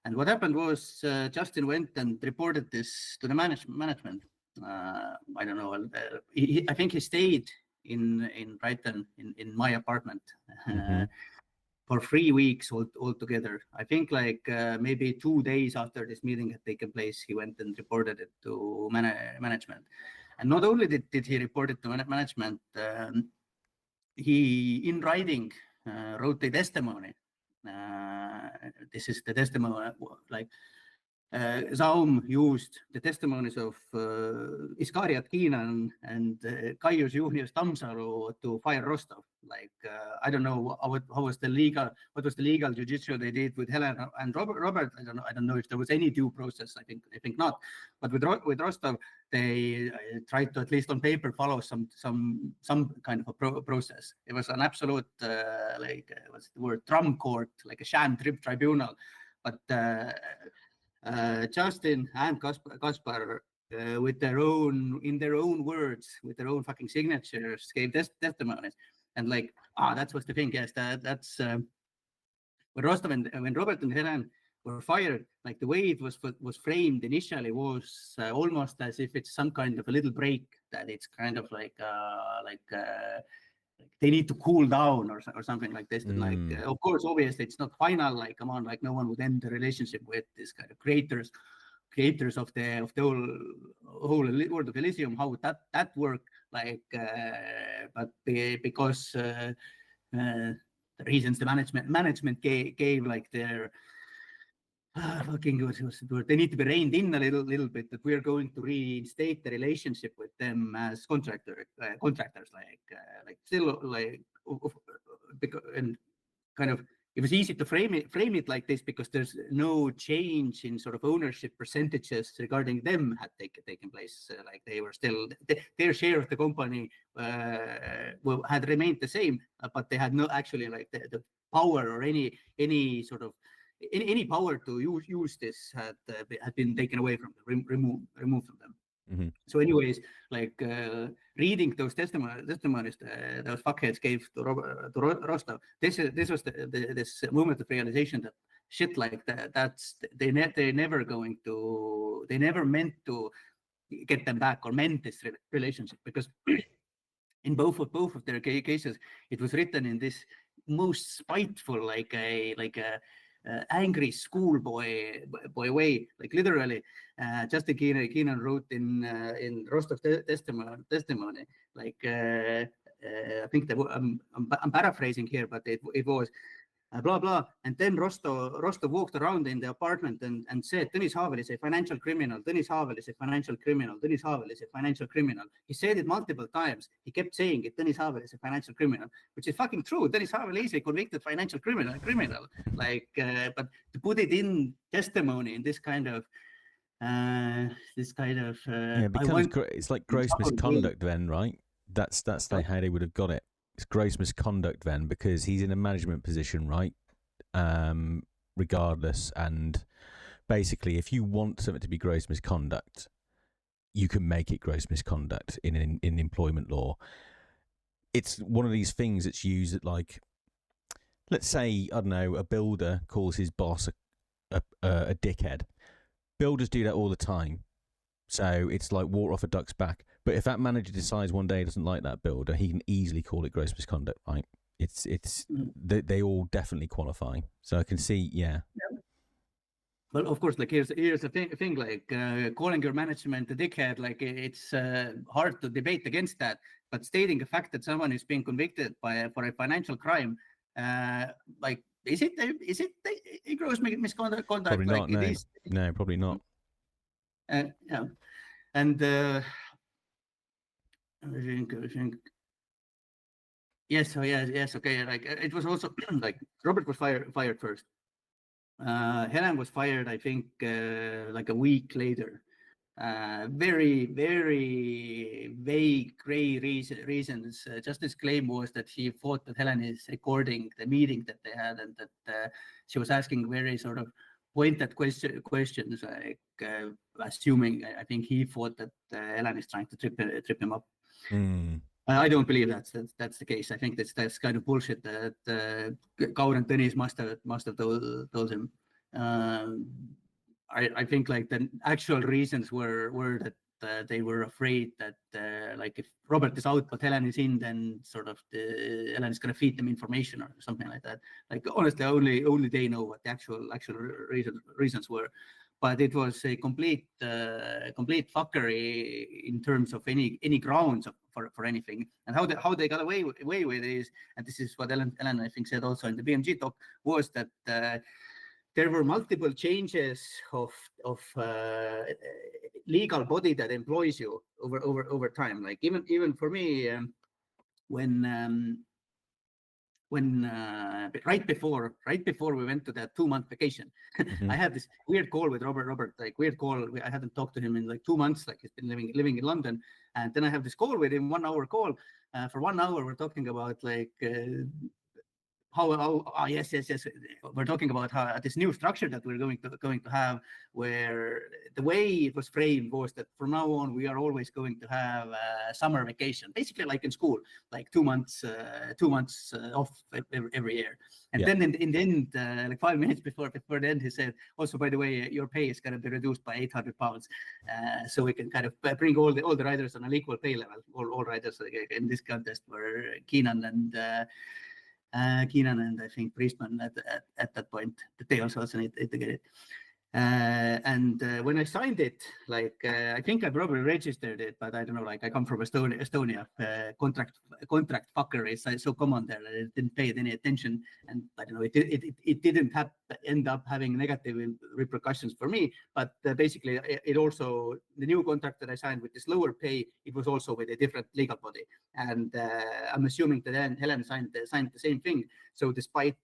And what happened was Justin went and reported this to the management. I don't know. I think he stayed in Brighton in my apartment for 3 weeks altogether. I think like maybe 2 days after this meeting had taken place, he went and reported it to management. And not only did he report it to management, he in writing wrote a testimony. This is the testimony, like ZAUM used the testimonies of Iskariat Keenan and Caius Julius Tammsalu to fire Rostov. Like I don't know what was the legal judicial they did with Helen and Robert. I don't know if there was any due process. I think not. But with Rostov, they tried to at least on paper follow some kind of a process. It was an absolute what's the word, drum court, like a sham tribunal. But Justin and Kaspar, in their own words, with their own fucking signatures, gave testimonies. And like, that was the thing. Yes, that's when Rostov and when Robert and Helen were fired, like the way it was framed initially was almost as if it's some kind of a little break, that it's kind of like they need to cool down or something like this. And like, of course, obviously it's not final, like, come on, like no one would end the relationship with this kind of creators of the whole world of Elysium. How would that work? Like, but because the reasons the management gave like their fucking they need to be reined in a little bit, that we're going to reinstate the relationship with them as contractors, like still like, and kind of, it was easy to frame it like this because there's no change in sort of ownership percentages regarding them had taken place. Like they were still, their share of the company had remained the same, but they had no actually like the power or any sort of any power to use this had been taken away from them, removed from them. Mm-hmm. So anyways, like reading those testimonies those fuckheads gave to Rostov, this was this moment of realization that shit like they never meant to get them back or mend this relationship, because in both of their cases it was written in this most spiteful, like a angry schoolboy way, like literally. Justin Keenan wrote in Rostov's testimony, like I think that I'm paraphrasing here, but it was blah blah, and then Rostov walked around in the apartment and said, Tõnis Haavel is a financial criminal, Tõnis Haavel is a financial criminal, Tõnis Haavel is a financial criminal. He said it multiple times. He kept saying it, Tõnis Haavel is a financial criminal, which is fucking true. Tõnis Haavel is a convicted financial criminal. Like, but to put it in testimony in this kind of yeah, it becomes it's like gross misconduct then, right? That's how they would have got it. It's gross misconduct then, because he's in a management position, right? Regardless, and basically, if you want something to be gross misconduct, you can make it gross misconduct in employment law. It's one of these things that's used at, like, let's say, I don't know, a builder calls his boss a dickhead. Builders do that all the time. So it's like water off a duck's back. But if that manager decides one day he doesn't like that builder, he can easily call it gross misconduct, right? They all definitely qualify. So I can see, yeah. Well, of course, like here's the thing, like calling your management a dickhead, like it's hard to debate against that. But stating the fact that someone is being convicted for a financial crime, like is it a gross misconduct? Probably like not. It is? No, probably not. Yeah, and I think yes, okay. Like it was also like Robert was fired first. Helen was fired, I think, like a week later. Very, very vague, gray reasons. Just his claim was that he thought that Helen is recording the meeting that they had, and that she was asking very sort of pointed questions, like assuming, I think he thought that Helen is trying to trip him up. I don't believe that's the case. I think that's kind of bullshit that Kaur and Tõnis must have told him. I think like the actual reasons were that they were afraid that like if Robert is out but Helen is in, then sort of Helen is going to feed them information or something like that. Like honestly, only they know what the actual reasons were. But it was a complete fuckery in terms of any grounds for anything. And how they got away with it is, and this is what Ellen I think said also in the PMG talk, was that there were multiple changes of legal body that employs you over time. Like even for me, when right before we went to that 2-month vacation, I had this weird call with Robert, like weird call. I hadn't talked to him in like 2 months, like he's been living in London. And then I have this call with him, 1 hour call. For 1 hour, we're talking about like yes, we're talking about how this new structure that we're going to have, where the way it was framed was that from now on we are always going to have summer vacation, basically like in school, like 2 months off every year. And then in the end, like 5 minutes before the end, he said, also, by the way, your pay is going to be reduced by £800, so we can kind of bring all the riders on an equal pay level. All riders in this contest were Keenan and I think Priestman at that point. They also need to get it. And when I signed it, like I think I probably registered it, but I don't know. Like I come from Estonia. Contract fucker is so common there that it didn't pay it any attention, and I don't know. It didn't end up having negative repercussions for me. But basically, it also, the new contract that I signed with this lower pay, it was also with a different legal body, and I'm assuming that then Helen signed the same thing. So despite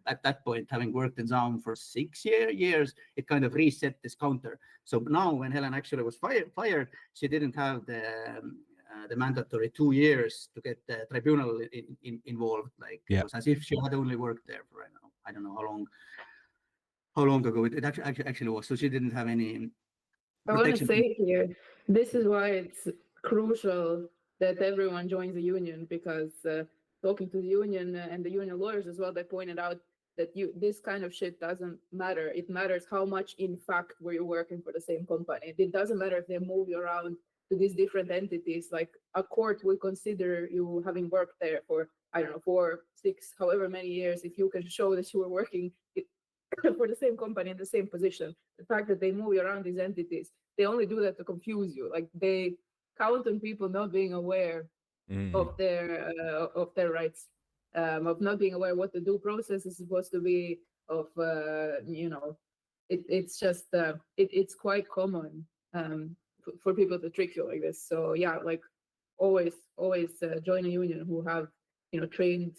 at that point, having worked in ZAUM for 6 years, it kind of reset this counter. So now when Helen actually was fired, she didn't have the mandatory 2 years to get the tribunal involved. Like it was as if she had only worked there for, I don't know how long ago it actually was. So she didn't have any protection. I want to say here, this is why it's crucial that everyone joins the union, because talking to the union and the union lawyers as well, they pointed out that this kind of shit doesn't matter. It matters how much, in fact, were you working for the same company. It doesn't matter if they move you around to these different entities. Like a court will consider you having worked there for, I don't know, 4, 6, however many years, if you can show that you were working for the same company in the same position. The fact that they move you around these entities, they only do that to confuse you. Like they count on people not being aware of their rights, of not being aware what the due process is supposed to be, of it's just it's quite common for people to trick you like this. So yeah, like always join a union who have trained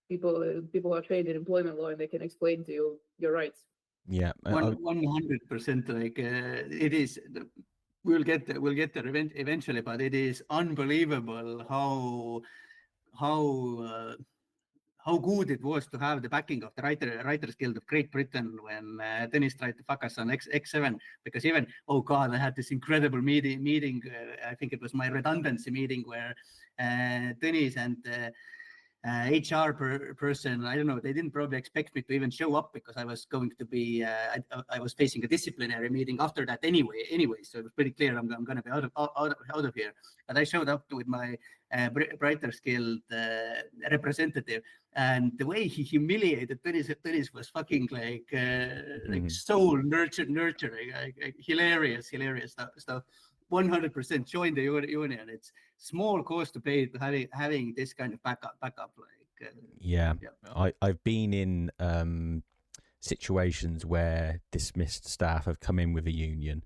people who are trained in employment law, and they can explain to you your rights. 100%. Like it is. We'll get there eventually, but it is unbelievable how good it was to have the backing of the Writers Guild of Great Britain when Dennis tried to fuck us on X7, because even, oh God, I had this incredible meeting. I think it was my redundancy meeting where Dennis and HR person, I don't know, they didn't probably expect me to even show up, because I was going to be, I was facing a disciplinary meeting after that anyway. So it was pretty clear I'm going to be out of here. But I showed up with my Writers Guild representative, and the way he humiliated Dennis was fucking like soul nurturing, like hilarious stuff. 100% join the union. It's small cost to pay to having this kind of backup. Like I've been in situations where dismissed staff have come in with a union,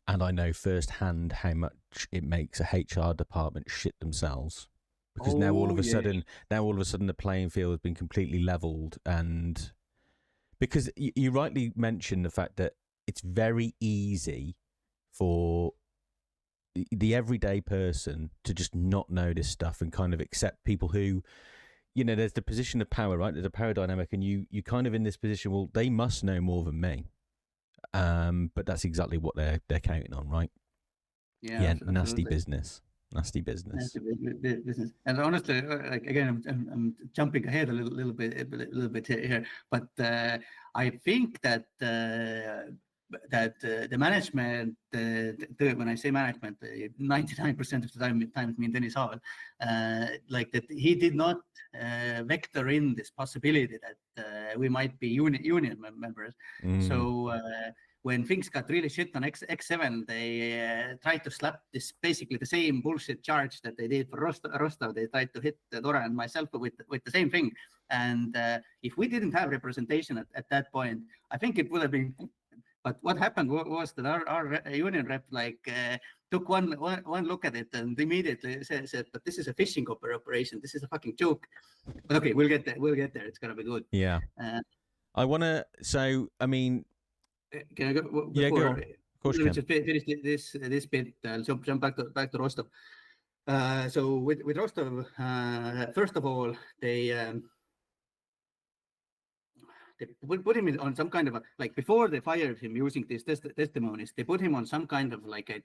and I know firsthand how much it makes a HR department shit themselves, because now all of a sudden the playing field has been completely leveled. And because you rightly mentioned the fact that it's very easy for the everyday person to just not know this stuff and kind of accept people who, there's the position of power, right? There's a power dynamic, and you kind of in this position, well, they must know more than me. But that's exactly what they're counting on, right? Yeah, nasty business. And honestly, like again, I'm jumping ahead a little bit here, but I think that the management, when I say management, 99% of the time mean Dennis Hall, like that he did not vector in this possibility that we might be union members. So when things got really shit on X7, they tried to slap this basically the same bullshit charge that they did for Rostov. They tried to hit Dora and myself with the same thing. And if we didn't have representation at that point, I think it would have been. But what happened was that our union rep took one look at it and immediately said, "But this is a phishing operation. This is a fucking joke." But okay, we'll get there. It's gonna be good. Yeah. I wanna. So I mean, can I go? Yeah, go on. Of course you can. Just finish this bit. Jump back to Rostov. So with Rostov, first of all, they they put him on some kind of like before they fired him using these testimonies, they put him on some kind of like a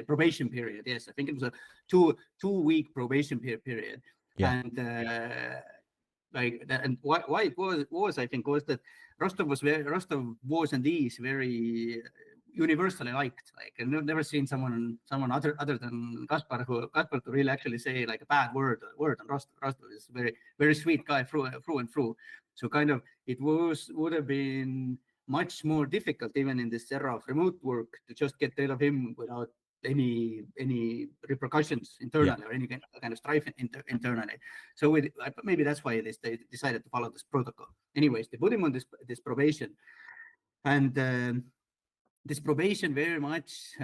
probation period. Yes, I think it was a two-week probation period. Yeah. And and why it was I think was that Rostov was and is very universally liked. Like I've never seen someone other than Kaspar to really actually say like a bad word on Rostov. Rostov is very sweet guy through and through. So kind of it would have been much more difficult even in this era of remote work to just get rid of him without any repercussions internally or any kind of strife internally. So maybe that's why they decided to follow this protocol. Anyways, they put him on this probation, and this probation very much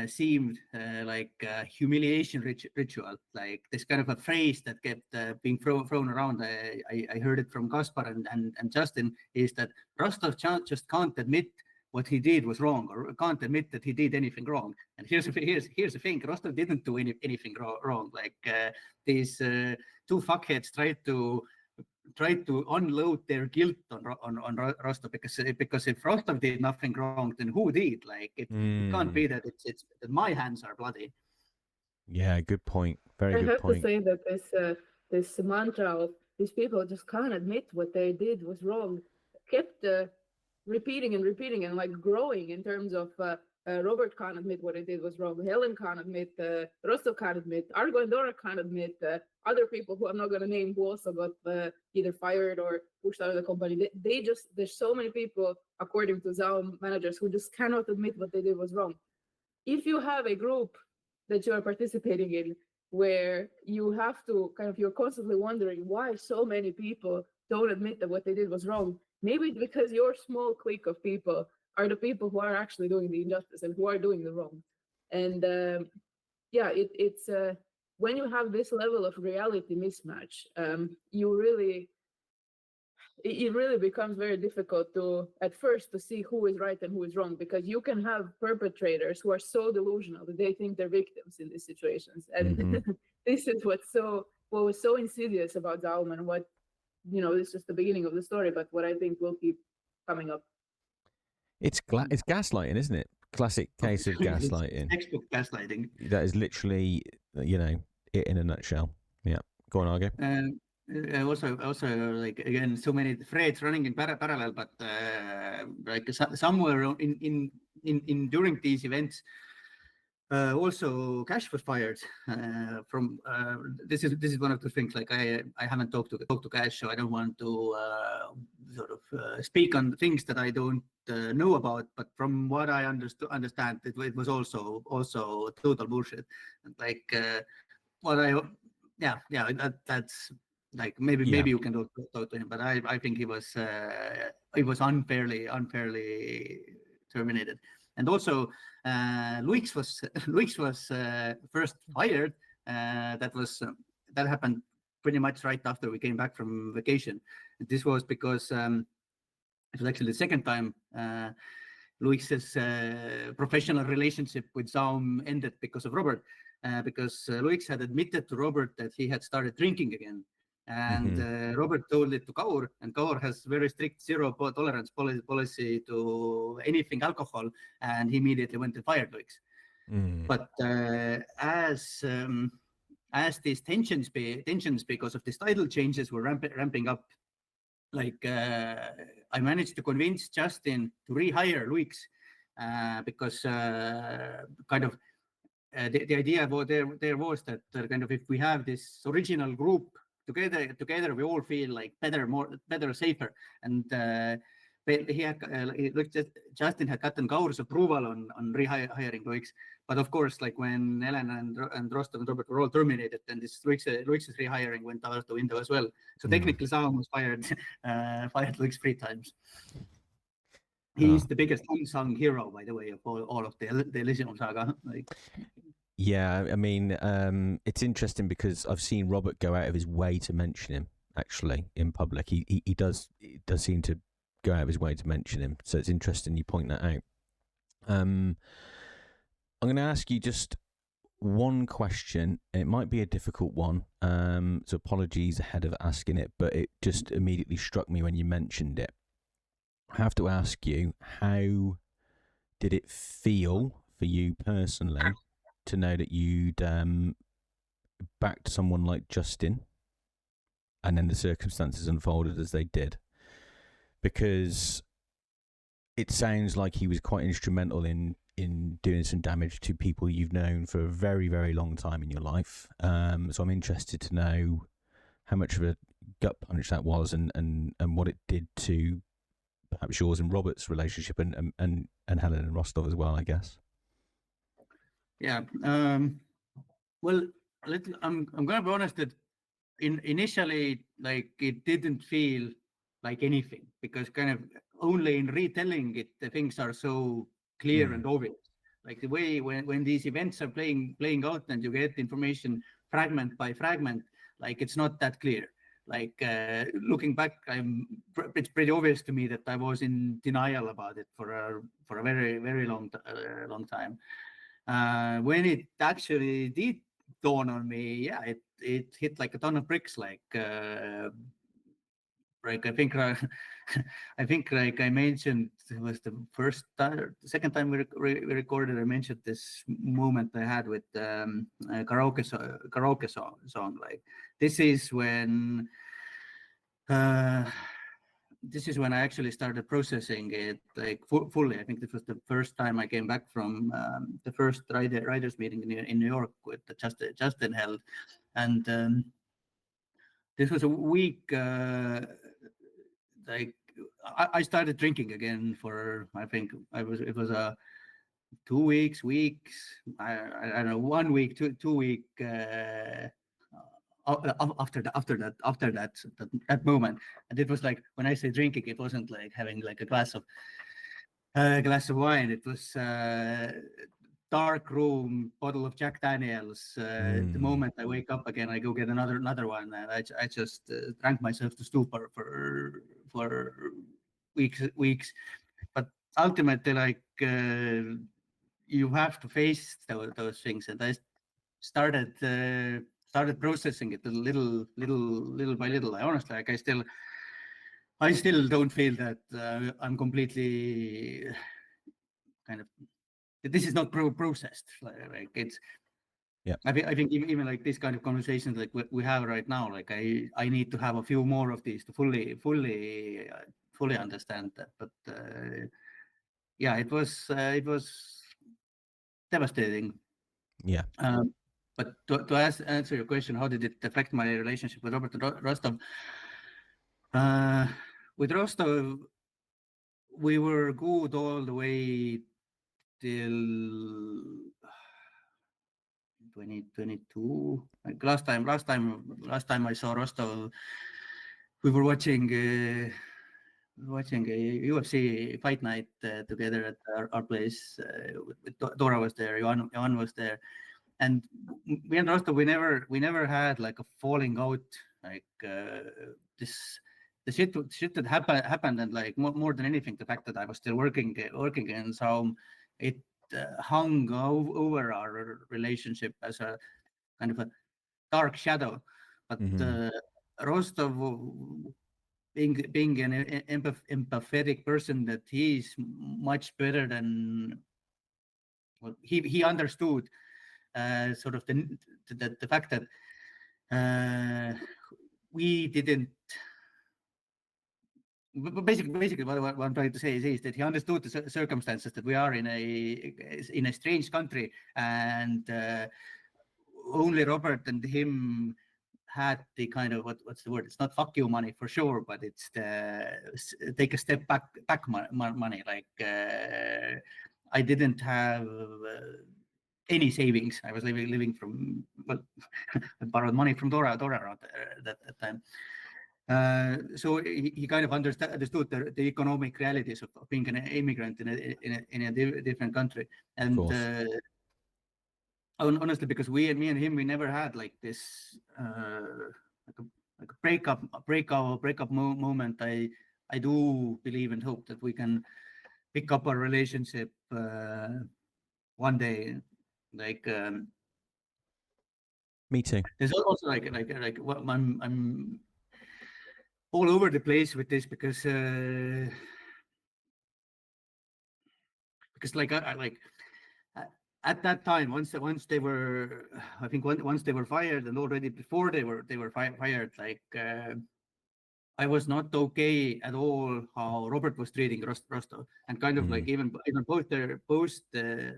seemed like a humiliation ritual, like this kind of a phrase that kept being thrown around. I heard it from Kaspar and Justin, is that Rostov just can't admit what he did was wrong, or can't admit that he did anything wrong. And here's the thing: Rostov didn't do anything wrong. Like these two fuckheads tried to unload their guilt on Rostov, because if Rostov did nothing wrong, then who did? Like it can't be that it's that my hands are bloody. Yeah, good point. Very good point. I have to say that this mantra of these people just can't admit what they did was wrong kept repeating and like growing in terms of Robert can't admit what he did was wrong. Helen can't admit. Rostov can't admit. Argo and Dora can't admit. Other people who I'm not going to name who also got either fired or pushed out of the company. There's so many people, according to ZAUM managers, who just cannot admit what they did was wrong. If you have a group that you are participating in where you have to you're constantly wondering why so many people don't admit that what they did was wrong, maybe it's because your small clique of people are the people who are actually doing the injustice and who are doing the wrong. And it's when you have this level of reality mismatch, it really becomes very difficult at first to see who is right and who is wrong, because you can have perpetrators who are so delusional that they think they're victims in these situations. And this is what was so insidious about ZAUM, and what, this is just the beginning of the story, but what I think will keep coming up. It's gaslighting, isn't it? Classic case of gaslighting. Textbook gaslighting. That is literally, it in a nutshell. Yeah. Go on, Argo. Also, like again, so many threads running in parallel, but like somewhere in during these events, also Cash was fired from. This is one of the things. Like I haven't talked to Cash, so I don't want to sort of speak on things that I don't know about. But from what I understand, it was also total bullshit. Like that's. Like maybe you can talk to him, but I think he was unfairly terminated. And also Luiga was first fired. That happened pretty much right after we came back from vacation. This was because it was actually the second time Luiga's professional relationship with ZAUM ended because of Robert, because Luiga had admitted to Robert that he had started drinking again. And Robert told it to Kaur, and Kaur has very strict zero tolerance policy to anything alcohol, and he immediately went and fired Luiga. But as these tensions because of these title changes were ramping up, like I managed to convince Justin to rehire Luiga because kind of the idea about there was that kind of if we have this original group together we all feel like better, safer. And Justin had gotten Kaur's approval on rehiring Luiga, but of course, like when Ellen and Rostov and Robert were all terminated, then this Luiga's rehiring went out the window as well. So technically, ZAUM was fired Luiga 3 times. He's the biggest unsung hero, by the way, of all of the Elysium saga. Like. Yeah, I mean, it's interesting because I've seen Robert go out of his way to mention him, actually, in public. He does seem to go out of his way to mention him, so it's interesting you point that out. I'm going to ask you just one question. It might be a difficult one, so apologies ahead of asking it, but it just immediately struck me when you mentioned it. have to ask you, how did it feel for you personally to know that you'd backed someone like Justin, and then the circumstances unfolded as they did? Because it sounds like he was quite instrumental in doing some damage to people you've known for a very, very long time in your life. So I'm interested to know how much of a gut punch that was, and what it did to perhaps yours and Robert's relationship, and Helen and Rostov as well, I guess. Yeah. Well, I'm gonna be honest that initially, like, it didn't feel like anything, because kind of only in retelling it, the things are so clear and obvious. Like the way when these events are playing out and you get information fragment by fragment, like it's not that clear. Like looking back, it's pretty obvious to me that I was in denial about it for a very, very long time. When it actually did dawn on me, yeah, it hit like a ton of bricks. Like I think I think like I mentioned, it was the second time we recorded. I mentioned this moment I had with karaoke song. Like this is when I actually started processing it like fully. I think this was the first time I came back from the first writers meeting in New York with Justin held, and this was a week. Like I started drinking again for, I think it was a 2 weeks. I don't know, 1 week, 2 week. After that moment, and it was like, when I say drinking, it wasn't like having like a glass of wine. It was dark room, bottle of Jack Daniels. The moment I wake up again, I go get another one, and I just drank myself to stupor for weeks. But ultimately, like you have to face those things, and I started processing it little by little. I honestly, like, I still don't feel that I'm completely kind of, this is not processed. Like it's, yeah. I think even like this kind of conversations like we have right now, like I need to have a few more of these to fully understand that. But yeah, it was devastating. Yeah. But to answer your question, how did it affect my relationship with Robert Rostov? With Rostov, we were good all the way till 2022. Like last time I saw Rostov, we were watching a UFC fight night together at our place. With Dora was there, Johan was there, and me and Rostov, we never had like a falling out. Like the shit that happened, and like more than anything, the fact that I was still working in ZAUM, it hung over our relationship as a kind of a dark shadow. But Rostov, being an empathetic person that he's, much better than, well, he understood sort of the fact that we didn't. Basically, what I'm trying to say is that he understood the circumstances that we are in a strange country, and only Robert and him had the kind of, what's the word? It's not fuck you money for sure, but it's the take a step back money. Like I didn't have any savings. I was living from, well, I borrowed money from Dora around that time. So he kind of understood the economic realities of being an immigrant in a different country. And honestly, because me and him, we never had like this like a breakup moment. I do believe and hope that we can pick up our relationship one day. Like me too. There's also like what I'm all over the place with this, because because like at that time, once they were, I think once they were fired, and already before they were fired, like I was not okay at all how Robert was treating Rostov, and kind of like even post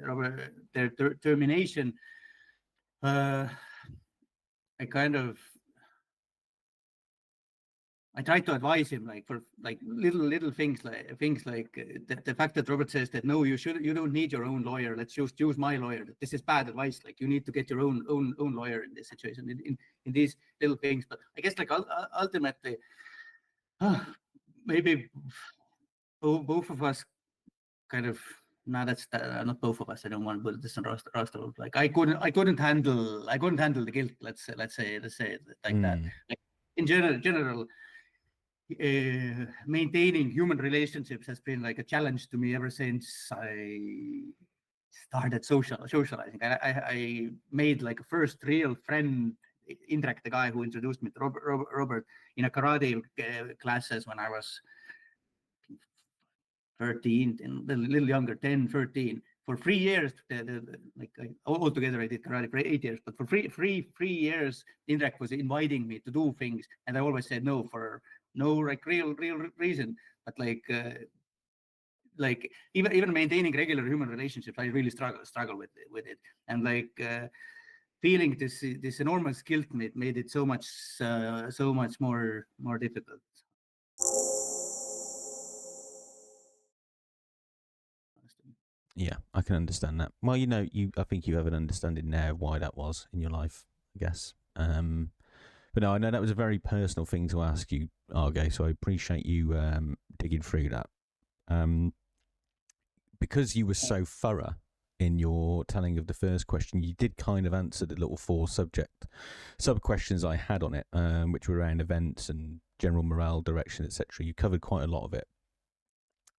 Robert their termination, I tried to advise him like for like little things like the fact that Robert says that no, you don't need your own lawyer. Let's just use my lawyer. This is bad advice. Like you need to get your own lawyer in this situation in these little things. But I guess like ultimately, maybe both of us kind of. No, that's not both of us. I don't want to put this on Rostov. Like I couldn't handle the guilt. Let's say it like that. Like in general. Maintaining human relationships has been like a challenge to me ever since I started socializing. I made like a first real friend, Indrek, the guy who introduced me to Robert in a karate classes when I was 13, and a little younger, 10, 13. For 3 years, like altogether I did karate for 8 years, but for three years, Indrek was inviting me to do things, and I always said no for no like real reason. But like even maintaining regular human relationships, I really struggle with it, and like feeling this enormous guilt made it so much more difficult. Yeah, I can understand that. Well, I think you have an understanding now of why that was in your life, I guess. But no, I know that was a very personal thing to ask you, Argo, so I appreciate you digging through that. Because you were so thorough in your telling of the first question, you did kind of answer the little 4 sub-questions I had on it, which were around events and general morale, direction, etc. You covered quite a lot of it,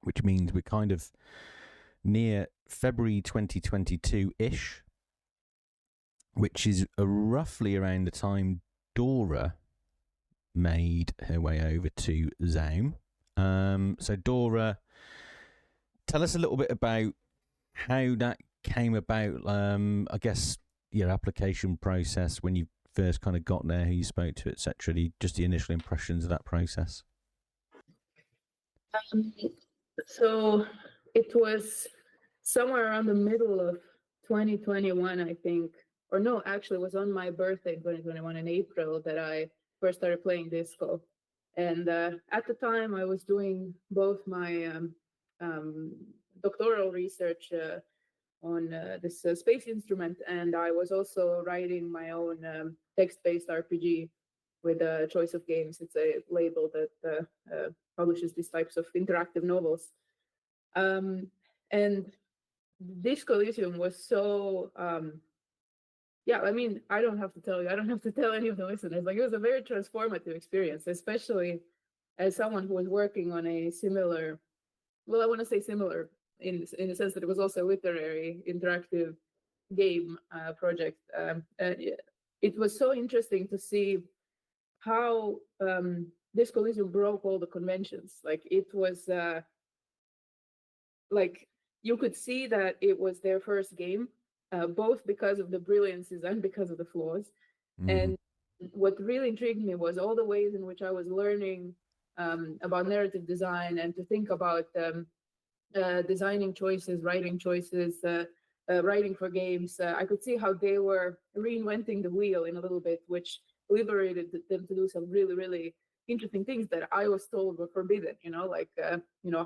which means we're kind of near February 2022-ish, which is roughly around the time Dora made her way over to ZAUM. So Dora, tell us a little bit about how that came about. I guess your application process when you first kind of got there, who you spoke to, etc. Just the initial impressions of that process. So it was somewhere around the middle of 2021, I think. Or no, actually, it was on my birthday, 2021, in April, that I first started playing disco. And at the time, I was doing both my doctoral research on this space instrument, and I was also writing my own text-based RPG with Choice of Games. It's a label that publishes these types of interactive novels. And Disco Elysium was so... yeah, I mean, I don't have to tell you, I don't have to tell any of the listeners. Like, it was a very transformative experience, especially as someone who was working on a similar, well, I want to say similar in the sense that it was also a literary interactive game project. It was so interesting to see how Disco Elysium broke all the conventions. Like, it was like, you could see that it was their first game, both because of the brilliances and because of the flaws. And what really intrigued me was all the ways in which I was learning about narrative design and to think about designing choices, writing choices, writing for games. I could see how they were reinventing the wheel in a little bit, which liberated them to do some really, really interesting things that I was told were forbidden, like,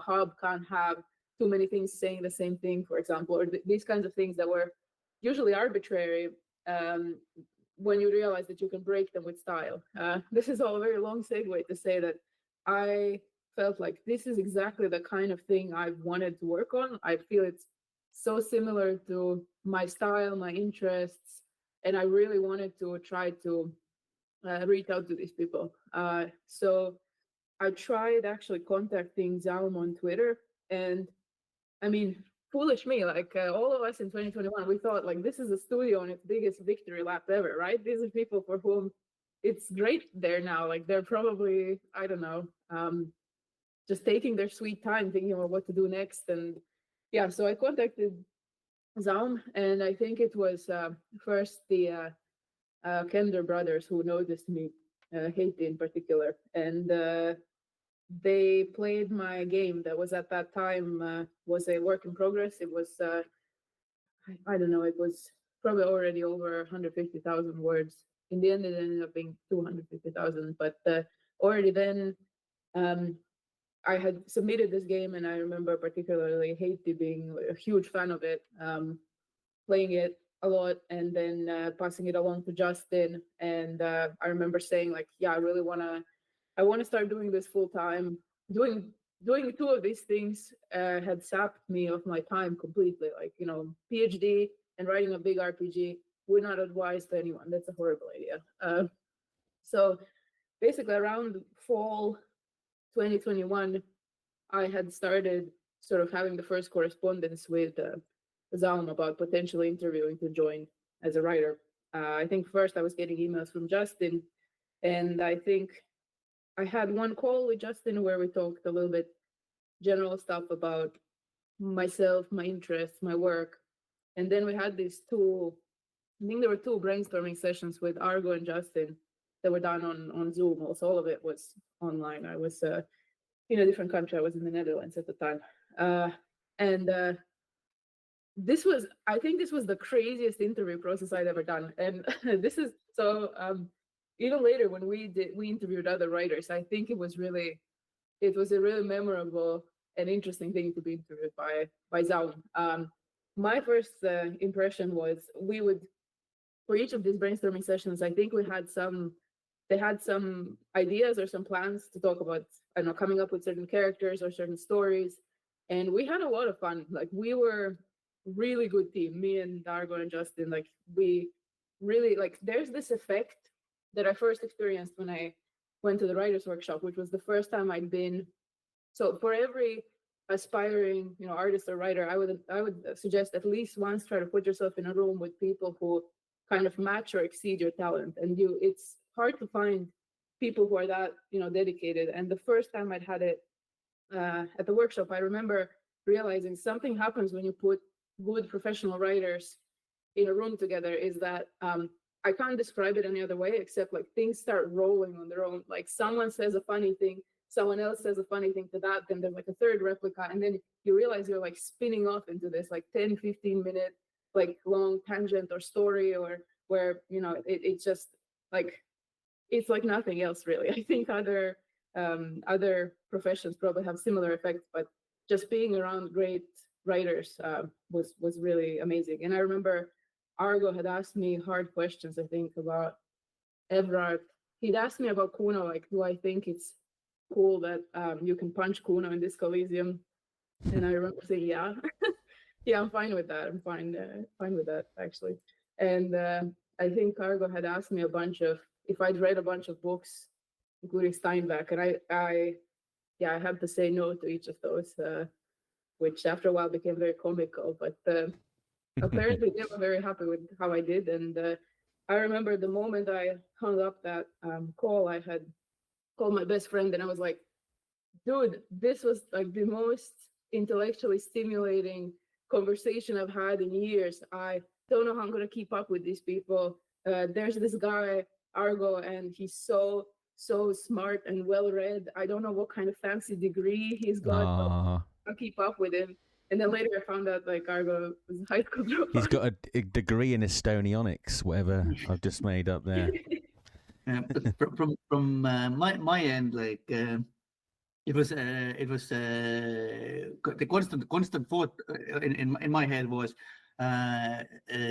Hub can't have too many things saying the same thing, for example, or these kinds of things that were usually arbitrary when you realize that you can break them with style. This is all a very long segue to say that I felt like this is exactly the kind of thing I wanted to work on. I feel it's so similar to my style, my interests, and I really wanted to try to reach out to these people. So I tried actually contacting ZAUM on Twitter, and I mean, foolish me, like all of us in 2021, we thought like this is a studio on its biggest victory lap ever, right? These are people for whom it's great there now. Like they're probably, I don't know, just taking their sweet time thinking about what to do next. And, yeah, so I contacted ZAUM, and I think it was first the Kender brothers who noticed me, Haiti in particular, and they played my game that was at that time was a work in progress. It was I don't know, it was probably already over 150,000 words. In the end, it ended up being 250,000, but already then I had submitted this game, and I remember particularly Haiti being a huge fan of it, playing it a lot, and then passing it along to Justin. And I remember saying like, yeah, I want to start doing this full time. Doing two of these things had sapped me of my time completely. Like, you know, PhD and writing a big RPG would not advise to anyone. That's a horrible idea. So basically around fall 2021, I had started sort of having the first correspondence with ZAUM about potentially interviewing to join as a writer. I think first I was getting emails from Justin, and I think I had one call with Justin where we talked a little bit general stuff about myself, my interests, my work. And then we had these I think there were two brainstorming sessions with Argo and Justin that were done on Zoom. Also, all of it was online. I was in a different country. I was in the Netherlands at the time. And I think this was the craziest interview process I'd ever done. And this is so, even later when we interviewed other writers, I think it was a really memorable and interesting thing to be interviewed by ZAUM. My first impression was for each of these brainstorming sessions, I think they had some ideas or some plans to talk about, I don't know, coming up with certain characters or certain stories. And we had a lot of fun. Like, we were really good team, me and Argo and Justin. Like, we really, like, there's this effect that I first experienced when I went to the writers workshop, which was the first time I'd been. So for every aspiring, you know, artist or writer, I would suggest at least once try to put yourself in a room with people who kind of match or exceed your talent. And it's hard to find people who are that, you know, dedicated. And the first time I'd had it at the workshop, I remember realizing something happens when you put good professional writers in a room together, is that I can't describe it any other way except like things start rolling on their own. Like, someone says a funny thing, someone else says a funny thing to that, then there's like a third replica, and then you realize you're like spinning off into this like 10-15 minute like long tangent or story, or where, you know, it's just like, it's like nothing else really. I think other professions probably have similar effects, but just being around great writers was really amazing. And I remember Argo had asked me hard questions, I think, about Evrart. He'd asked me about Kuno, like, do I think it's cool that you can punch Kuno in Disco Elysium? And I remember saying, yeah. Yeah, I'm fine with that. I'm fine with that, actually. And I think Argo had asked me if I'd read a bunch of books, including Steinbeck, and I had to say no to each of those, which after a while became very comical, but apparently they were very happy with how I did. And I remember the moment I hung up that call, I had called my best friend, and I was like, dude, this was like the most intellectually stimulating conversation I've had in years. I don't know how I'm going to keep up with these people. There's this guy, Argo, and he's so smart and well-read. I don't know what kind of fancy degree he's got, but I'll keep up with him. And then later I found out like Argo was a high school dropout. He's got a degree in Estonionics, whatever I've just made up there. From my end, like it was the constant thought in my head was,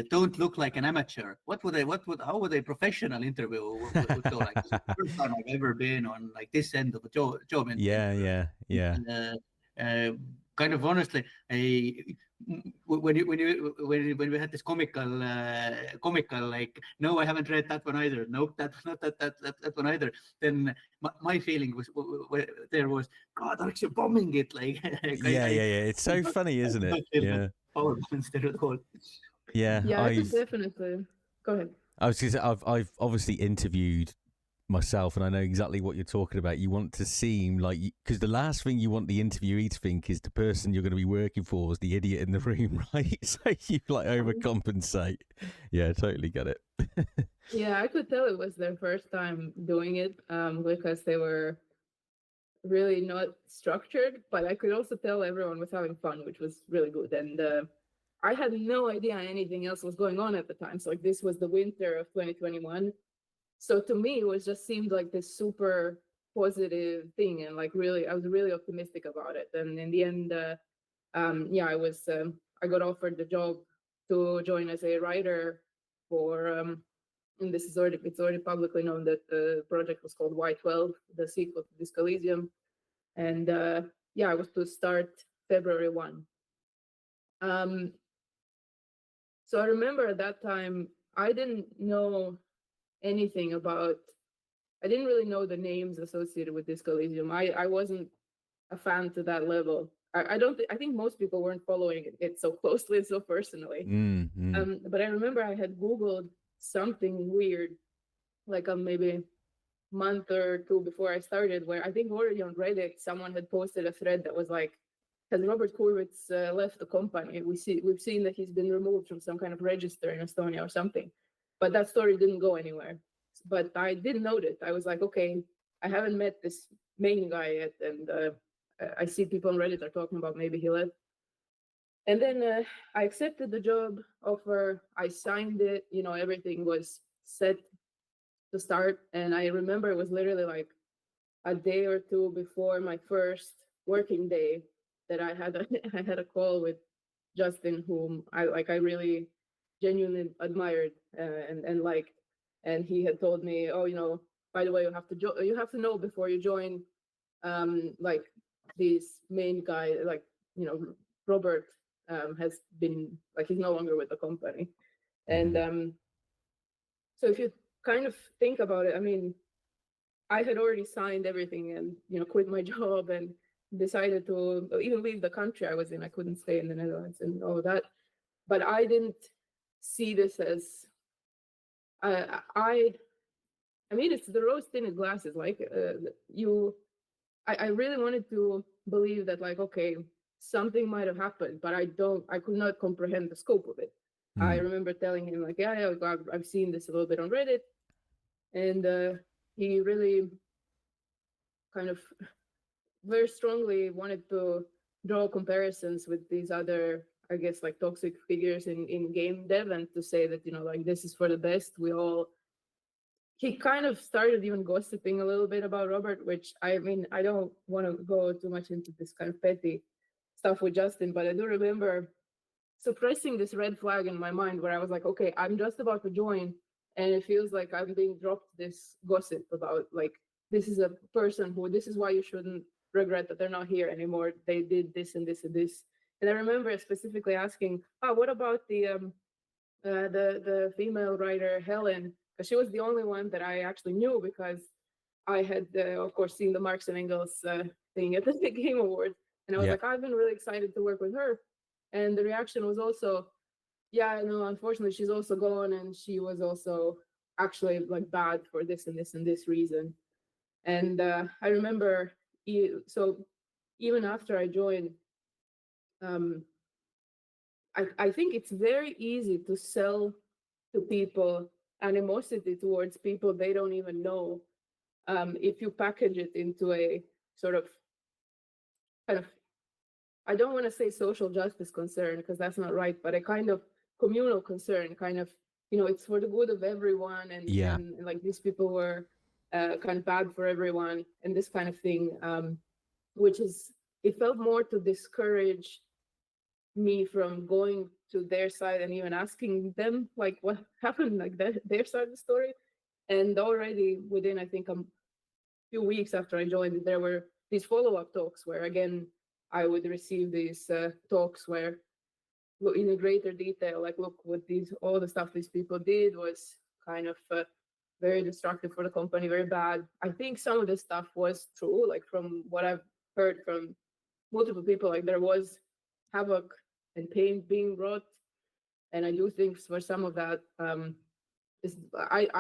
don't look like an amateur. How would a professional interview would go like? This is the first time I've ever been on like this end of a job. Yeah. Kind of honestly, when we had this comical like, no, I haven't read that one either. Nope, that's not that one either. Then my feeling was God, aren't you bombing it? Like, yeah. It's so funny, isn't it? Yeah. Power instead of all. Yeah. Yeah, I could definitely. Go ahead. I was going to say, I've obviously interviewed myself, and I know exactly what you're talking about. You want to seem like, because the last thing you want the interviewee to think is the person you're going to be working for is the idiot in the room, right? So you like overcompensate. Yeah, totally get it. Yeah, I could tell it was their first time doing it, because they were really not structured, but I could also tell everyone was having fun, which was really good. And I had no idea anything else was going on at the time. So like this was the winter of 2021. So to me, it was just seemed like this super positive thing, and like really, I was really optimistic about it. And in the end, yeah, I got offered the job to join as a writer for, and it's already publicly known that the project was called Y12, the sequel to Disco Elysium. And yeah, I was to start February 1. So I remember at that time, I didn't know anything about, I didn't really know the names associated with Disco Elysium. I wasn't a fan to that level. I think most people weren't following it so closely and so personally. But I remember I had Googled something weird, like maybe month or two before I started, where I think already on Reddit, someone had posted a thread that was like, has Robert Kurvitz left the company? We've seen that he's been removed from some kind of register in Estonia or something, but that story didn't go anywhere. But I did note it. I was like, okay, I haven't met this main guy yet, and I see people on Reddit are talking about maybe he left. And then I accepted the job offer. I signed it. You know, everything was set to start. And I remember it was literally like a day or two before my first working day that I had a call with Justin, whom I really genuinely admired and liked. And he had told me, oh, you know, by the way, you have to know before you join, like this main guy, like, you know, Robert has been, like, he's no longer with the company. And so if you kind of think about it, I mean, I had already signed everything and, you know, quit my job and decided to even leave the country I was in. I couldn't stay in the Netherlands and all of that. But I didn't see this as, I mean, it's the rose tinted glasses. Like I really wanted to believe that, like, okay, something might have happened, but I could not comprehend the scope of it. I remember telling him, like, yeah, I've seen this a little bit on Reddit. And he really kind of very strongly wanted to draw comparisons with these other, I guess, like toxic figures in game dev, and to say that, you know, like, this is for the best. He kind of started even gossiping a little bit about Robert, which, I mean, I don't want to go too much into this kind of petty stuff with Justin, but I do remember suppressing this red flag in my mind where I was like, okay, I'm just about to join, and it feels like I'm being dropped this gossip about, like, this is a person who, this is why you shouldn't regret that they're not here anymore. They did this and this and this. And I remember specifically asking, what about the female writer, Helen? Because she was the only one that I actually knew, because I had, of course, seen the Marx and Engels thing at the Game Awards. And I was like, I've been really excited to work with her. And the reaction was also, yeah, no, unfortunately, she's also gone. And she was also actually, like, bad for this and this and this reason. And I remember, so even after I joined, I think it's very easy to sell to people animosity towards people they don't even know, if you package it into a sort of kind of, I don't want to say social justice concern, because that's not right, but a kind of communal concern, kind of, you know, it's for the good of everyone, and like, these people were kind of bad for everyone, and this kind of thing, which is, it felt more to discourage me from going to their side and even asking them, like, what happened, like, their side of the story. And already within, I think, a few weeks after I joined, there were these follow-up talks where, again, I would receive these talks where, in a greater detail, like, look, what all the stuff these people did was kind of very destructive for the company, very bad. I think some of this stuff was true, like, from what I've heard from multiple people, like, there was havoc and pain being wrought. And I do think for some of that, I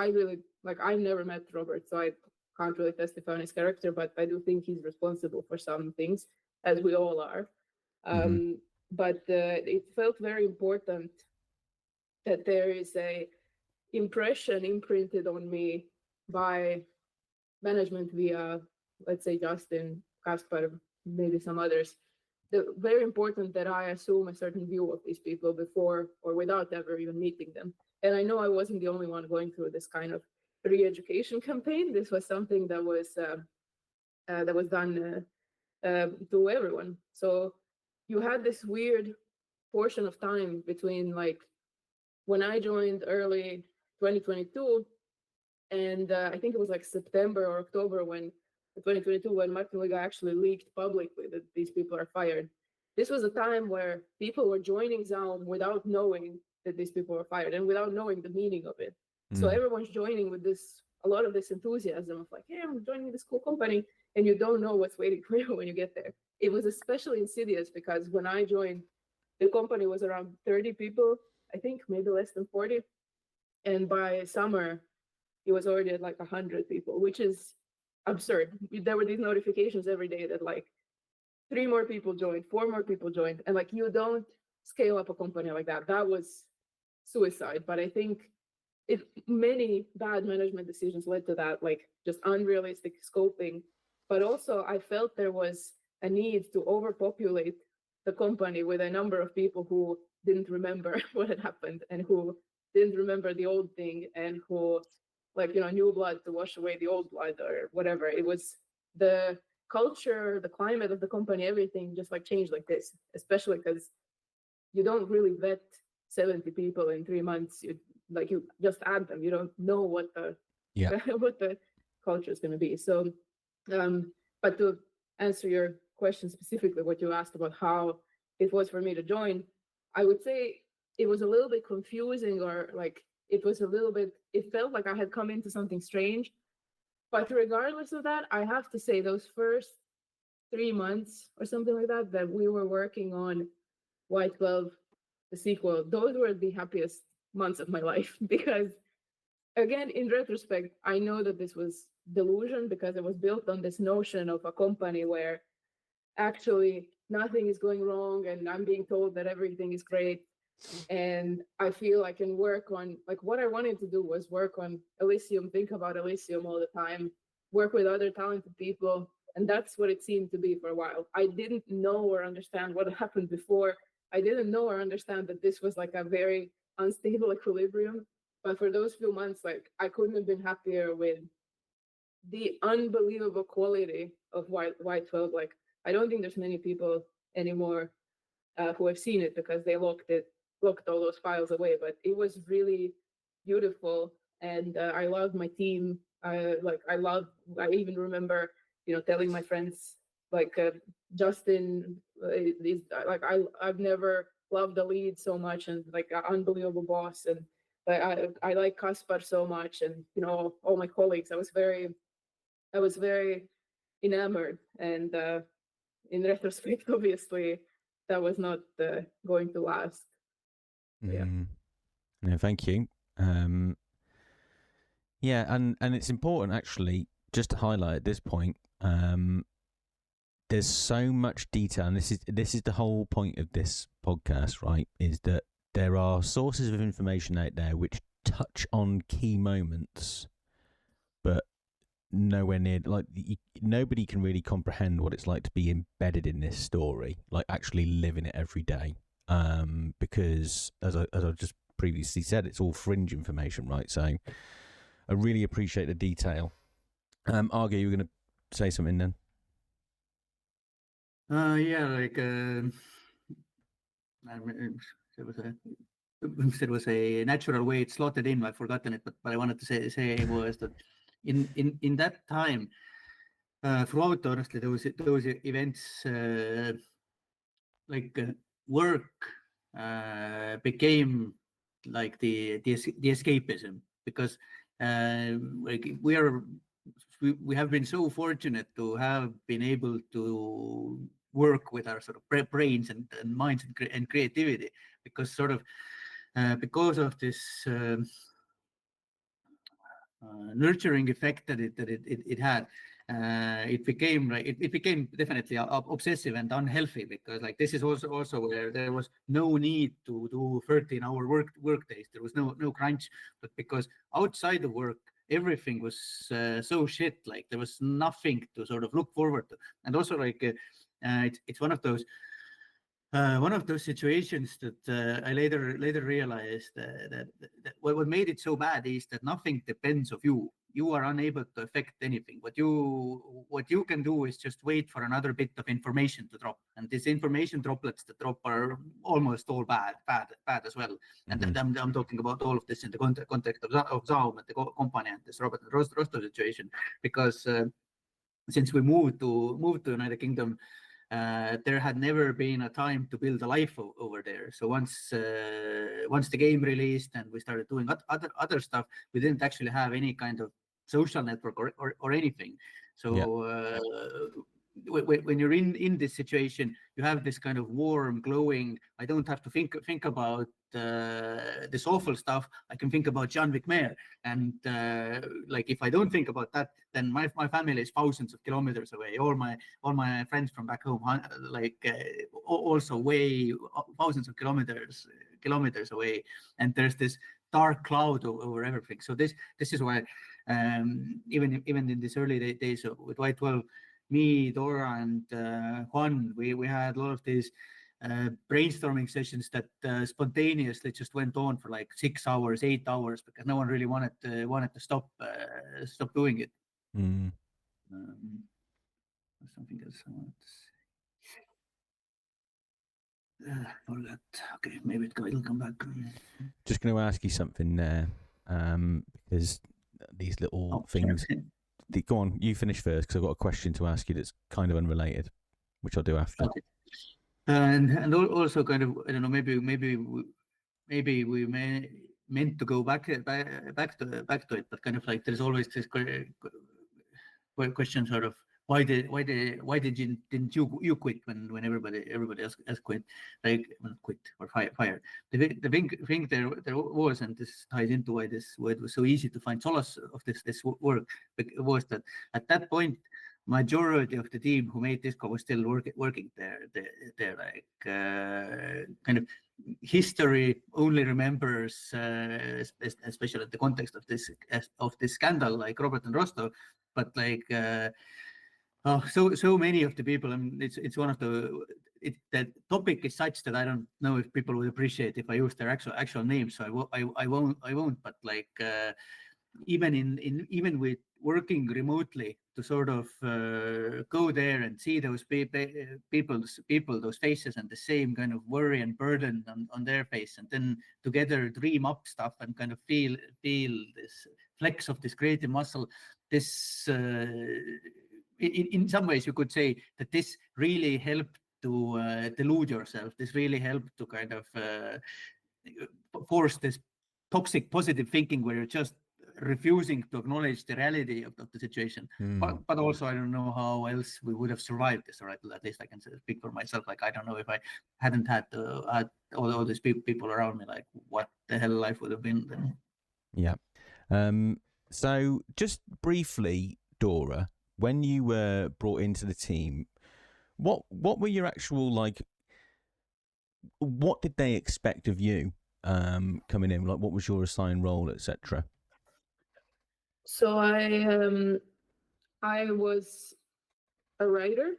really like I've never met Robert, so I can't really testify on his character, but I do think he's responsible for some things, as we all are. But it felt very important that there is a impression imprinted on me by management via, let's say, Justin, Kaspar, maybe some others. Very important that I assume a certain view of these people before or without ever even meeting them. And I know I wasn't the only one going through this kind of re-education campaign. This was something that was done to everyone. So you had this weird portion of time between like when I joined early 2022, and I think it was like September or October when 2022 when Martin Luiga actually leaked publicly that these people are fired. This was a time where people were joining ZAUM without knowing that these people were fired and without knowing the meaning of it. So everyone's joining with a lot of this enthusiasm of like, hey, I'm joining this cool company, and you don't know what's waiting for you when you get there. It was especially insidious because when I joined, the company was around 30 people, I think maybe less than 40. And by summer, it was already at like 100 people, which is absurd. There were these notifications every day that like 3 more people joined, 4 more people joined. And like, you don't scale up a company like that. That was suicide. But I think many bad management decisions led to that, like just unrealistic scoping. But also I felt there was a need to overpopulate the company with a number of people who didn't remember what had happened and who didn't remember the old thing and who like, new blood to wash away the old blood or whatever. It was the culture, the climate of the company, everything just like changed like this, especially because you don't really vet 70 people in 3 months. You just add them. You don't know what the what the culture is going to be. So, but to answer your question specifically, what you asked about how it was for me to join, I would say it was a little bit confusing, or like it felt like I had come into something strange. But regardless of that, I have to say those first 3 months or something like that we were working on Y12, the sequel, those were the happiest months of my life. Because again, in retrospect, I know that this was delusion because it was built on this notion of a company where actually nothing is going wrong and I'm being told that everything is great. And I feel I can work on, like, what I wanted to do was work on Elysium, think about Elysium all the time, work with other talented people. And that's what it seemed to be for a while. I didn't know or understand what happened before. I didn't know or understand that this was like a very unstable equilibrium. But for those few months, like, I couldn't have been happier with the unbelievable quality of Y12. Like, I don't think there's many people anymore who have seen it because they locked all those files away. But it was really beautiful, and I loved my team. I even remember, telling my friends, like, Justin is like, I've never loved the lead so much, and like an unbelievable boss, and I like Kaspar so much, and all my colleagues. I was very enamored, and in retrospect, obviously, that was not going to last. Yeah. No, thank you. Yeah, and it's important actually just to highlight at this point. There's so much detail, and this is the whole point of this podcast, right? Is that there are sources of information out there which touch on key moments, but nowhere near, like, nobody can really comprehend what it's like to be embedded in this story, like actually living it every day. Because as I just previously said, it's all fringe information, right? So I really appreciate the detail. Argo, you were going to say something then? There was a natural way it slotted in. I've forgotten it, but I wanted to say was that in that time, throughout, honestly, those events, work became like the escapism, because we have been so fortunate to have been able to work with our sort of brains and minds and creativity, because sort of because of this nurturing effect that it had. It became definitely obsessive and unhealthy, because like this is also where there was no need to do 13-hour work days. There was no crunch, but because outside of work everything was so shit, like there was nothing to sort of look forward to. And also like it's one of those situations that I later realized that what made it so bad is that nothing depends of you. You are unable to affect anything. What you can do is just wait for another bit of information to drop, and these information droplets that drop are almost all bad as well. And I'm talking about all of this in the context of ZAUM and the company and this Rostov situation, because since we moved to United Kingdom, there had never been a time to build a life over there. So once the game released and we started doing other stuff, we didn't actually have any kind of social network or anything. So when you're in this situation, you have this kind of warm, glowing, I don't have to think about this awful stuff. I can think about Jean-Luc Maire. And like if I don't think about that, then my family is thousands of kilometers away. All my friends from back home, also way thousands of kilometers away. And there's this dark cloud over everything. So this is why even in these early days with White 12, me, Dora, and Juan, we had a lot of these brainstorming sessions that spontaneously just went on for like 6 hours, 8 hours, because no one really wanted to stop doing it. Something else I wanted to say. Forgot. Okay, maybe it'll come back. Just going to ask you something there, because these little things. Sure. Go on, you finish first, because I've got a question to ask you that's kind of unrelated, which I'll do after. Okay. And also kind of, I don't know, maybe we meant to go back to it, but kind of like there's always this question sort of why didn't you quit when everybody else quit, like quit or fired. The thing there was, and this ties into why it was so easy to find solace of this work, was that at that point majority of the team who made Disco was still working there. Like kind of history only remembers, especially in the context of this scandal, like Robert and Rostov, but like so many of the people, and it's one of the that topic is such that I don't know if people would appreciate if I use their actual names, so I won't. But like even with working remotely, to sort of go there and see those people, those faces, and the same kind of worry and burden on their face, and then together dream up stuff and kind of feel this flex of this creative muscle. This in some ways you could say that this really helped to delude yourself. This really helped to kind of force this toxic positive thinking where you're just refusing to acknowledge the reality of the situation. But also I don't know how else we would have survived this, or at least I can speak for myself. Like I don't know if I hadn't had all these people around me, like what the hell life would have been then. Yeah. So just briefly, Dora, when you were brought into the team, what were your actual, like, what did they expect of you coming in? Like, what was your assigned role, etc.? So I was a writer,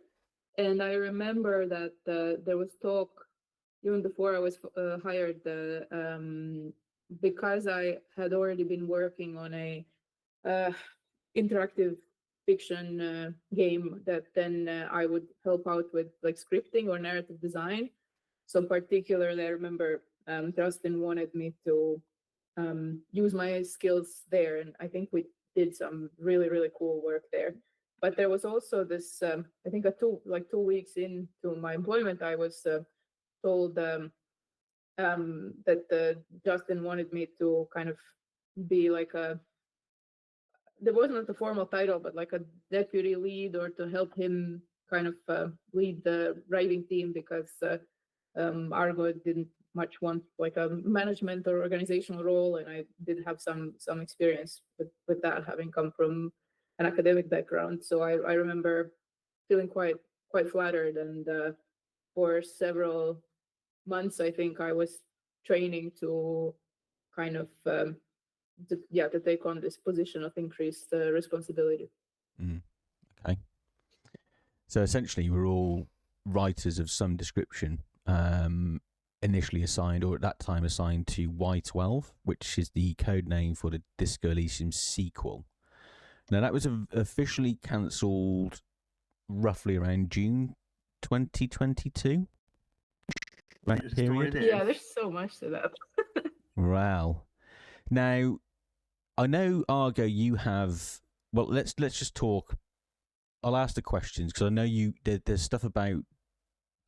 and I remember that there was talk even before I was hired, because I had already been working on a interactive fiction game, that then I would help out with like scripting or narrative design. So particularly I remember Justin wanted me to use my skills there, and I think we did some really, really cool work there. But there was also this, I think 2 weeks into my employment, I was told that Justin wanted me to kind of be like there wasn't a formal title, but like a deputy lead, or to help him kind of lead the writing team, because Argo didn't much want like a management or organizational role, and I did have some experience with that, having come from an academic background. So I remember feeling quite flattered, and for several months I think I was training to kind of to take on this position of increased responsibility. Okay. So essentially, we're all writers of some description, initially assigned, or at that time assigned, to Y12, which is the code name for the Disco Elysium sequel. Now, that was officially cancelled roughly around June 2022. That period. Yeah, there's so much to that. Wow. Now, I know, Argo, you have... Well, let's just talk. I'll ask the questions, because I know there's stuff about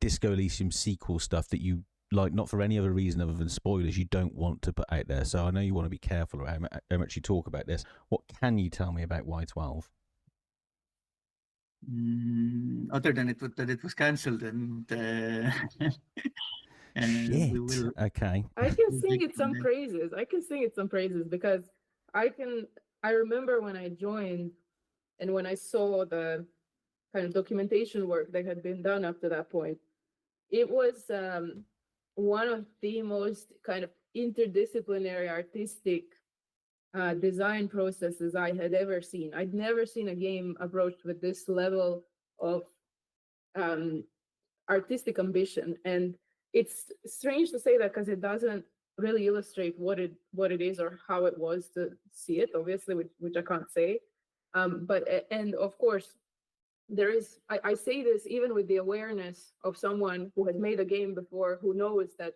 Disco Elysium sequel stuff that you, like, not for any other reason other than spoilers, you don't want to put out there. So I know you want to be careful about how much you talk about this. What can you tell me about Y12? Other than that it was cancelled, and Shit. we will. Okay. I can sing it some praises. Because I remember when I joined and when I saw the kind of documentation work that had been done up to that point, it was one of the most kind of interdisciplinary artistic design processes I had ever seen. I'd never seen a game approached with this level of artistic ambition. And it's strange to say that because it doesn't really illustrate what it is or how it was to see it, obviously, which I can't say. And of course, there is, I say this even with the awareness of someone who has made a game before, who knows that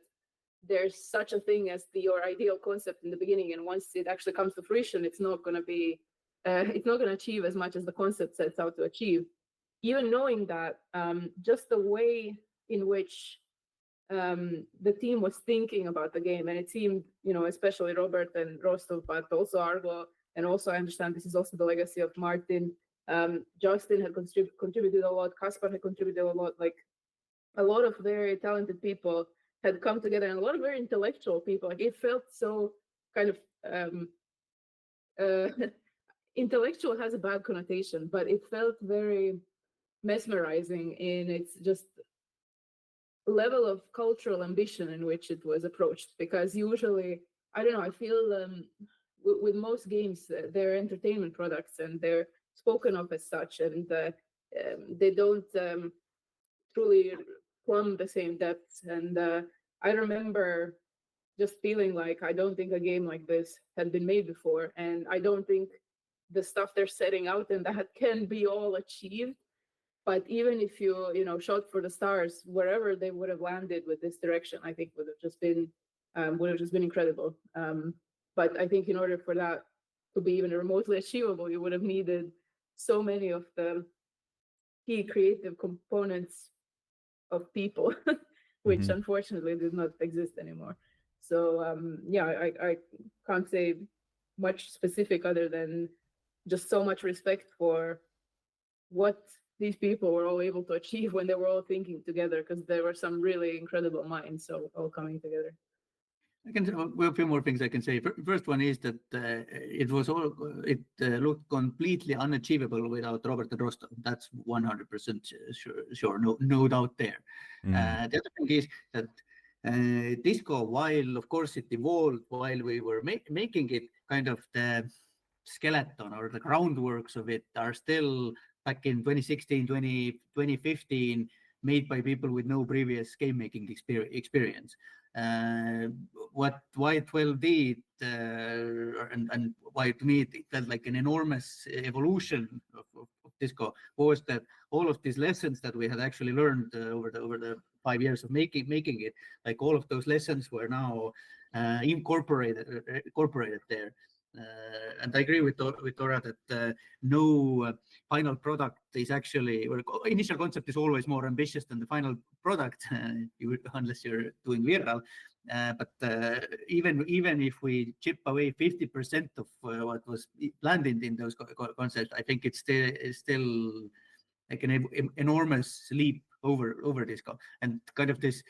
there's such a thing as your ideal concept in the beginning, and once it actually comes to fruition, it's not going to achieve as much as the concept sets out to achieve. Even knowing that, just the way in which the team was thinking about the game, and it seemed, especially Robert and Rostov, but also Argo, and also I understand this is also the legacy of Martin. Justin had contributed a lot. Kaspar had contributed a lot. Like, a lot of very talented people had come together, and a lot of very intellectual people. Like, it felt so kind of intellectual has a bad connotation, but it felt very mesmerizing in its just level of cultural ambition in which it was approached. Because usually, I don't know, I feel with most games, they're entertainment products and they're spoken of as such, and they don't truly plumb the same depths. And I remember just feeling like I don't think a game like this had been made before, and I don't think the stuff they're setting out in that can be all achieved. But even if you shot for the stars, wherever they would have landed with this direction, I think would have just been incredible. But I think in order for that to be even remotely achievable, you would have needed so many of the key creative components of people, which unfortunately did not exist anymore. So I can't say much specific other than just so much respect for what these people were all able to achieve when they were all thinking together, because there were some really incredible minds all coming together. I can say a few more things I can say. First one is that it looked completely unachievable without Robert and Rostov. That's 100% sure, no doubt there. The other thing is that Disco, while of course it evolved while we were making it, kind of the skeleton or the groundworks of it are still back in 2016, 2015, made by people with no previous game making experience. What Y12 did, and why to me it felt like an enormous evolution of Disco, was that all of these lessons that we had actually learned over the 5 years of making it, like all of those lessons were now incorporated there. And I agree with Dora that no final product is actually, or initial concept is always more ambitious than the final product, unless you're doing Virral. But even if we chip away 50% of what was planned in those concepts, I think it's still like an enormous leap over Disco, and kind of this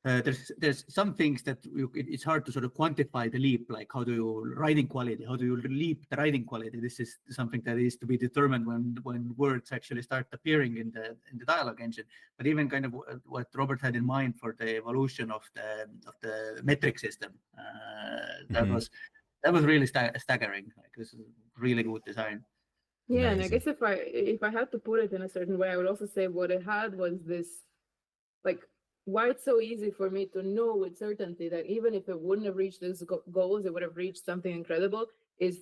there's some things that it's hard to sort of quantify the leap, like how do you writing quality, how do you leap the writing quality? This is something that is to be determined when words actually start appearing in the dialogue engine. But even kind of what Robert had in mind for the evolution of the metric system, that was really staggering. Like, this is really good design. Yeah, Amazing. and I guess if I had to put it in a certain way, I would also say what it had was this, like, why it's so easy for me to know with certainty that even if it wouldn't have reached those goals, it would have reached something incredible, is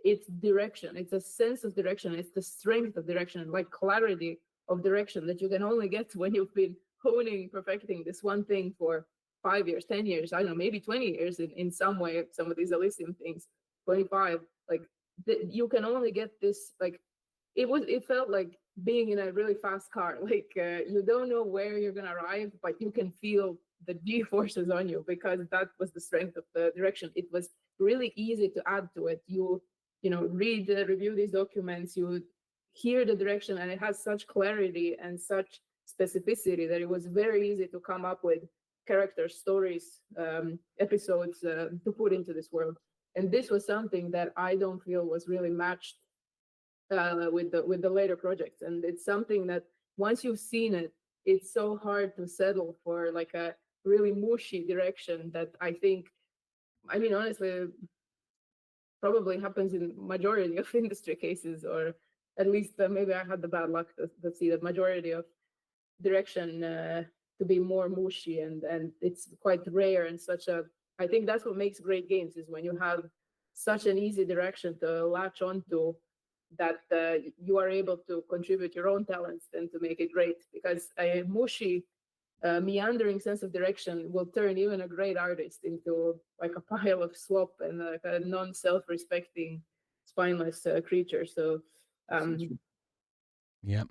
its direction. It's a sense of direction. It's the strength of direction, like clarity of direction that you can only get when you've been honing, perfecting this one thing for 5 years, 10 years, I don't know, maybe 20 years in some way, some of these Elysium things, 25, like you can only get this, like, it felt like being in a really fast car. Like you don't know where you're going to arrive, but you can feel the G-forces on you, because that was the strength of the direction. It was really easy to add to it. You know, review these documents, you hear the direction, and it has such clarity and such specificity that it was very easy to come up with characters, stories, episodes to put into this world. And this was something that I don't feel was really matched with the later projects. And it's something that once you've seen it, it's so hard to settle for like a really mushy direction that I think, I mean, honestly, probably happens in majority of industry cases, or at least maybe I had the bad luck to see the majority of direction to be more mushy, and it's quite rare. And I think that's what makes great games, is when you have such an easy direction to latch onto, that you are able to contribute your own talents and to make it great. Because a mushy, meandering sense of direction will turn even a great artist into like a pile of slop and like a non-self-respecting, spineless creature. So, yeah.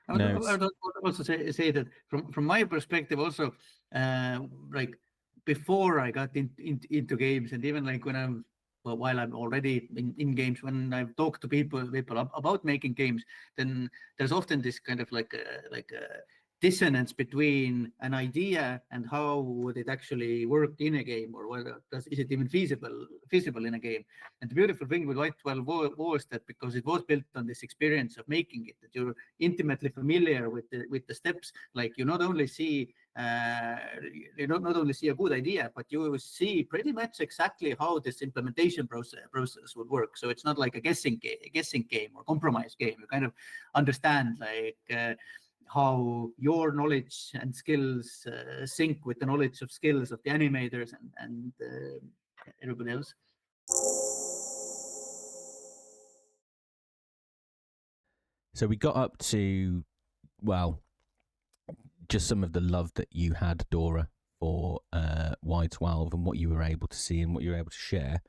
I would also say that from my perspective also, like before I got into games, and even like when while I'm already in games, when I've talked to people about making games, then there's often this kind of like a dissonance between an idea and how would it actually work in a game, or whether is it even feasible in a game. And the beautiful thing with White 12 was that because it was built on this experience of making it, that you're intimately familiar with the steps. Like you not only see not only see a good idea, but you see pretty much exactly how this implementation process would work. So it's not like a guessing game or compromise game. You kind of understand like how your knowledge and skills sync with the knowledge of skills of the animators and everybody else. So we got up to, well, just some of the love that you had, Dora, for Y12 and what you were able to see and what you were able to share.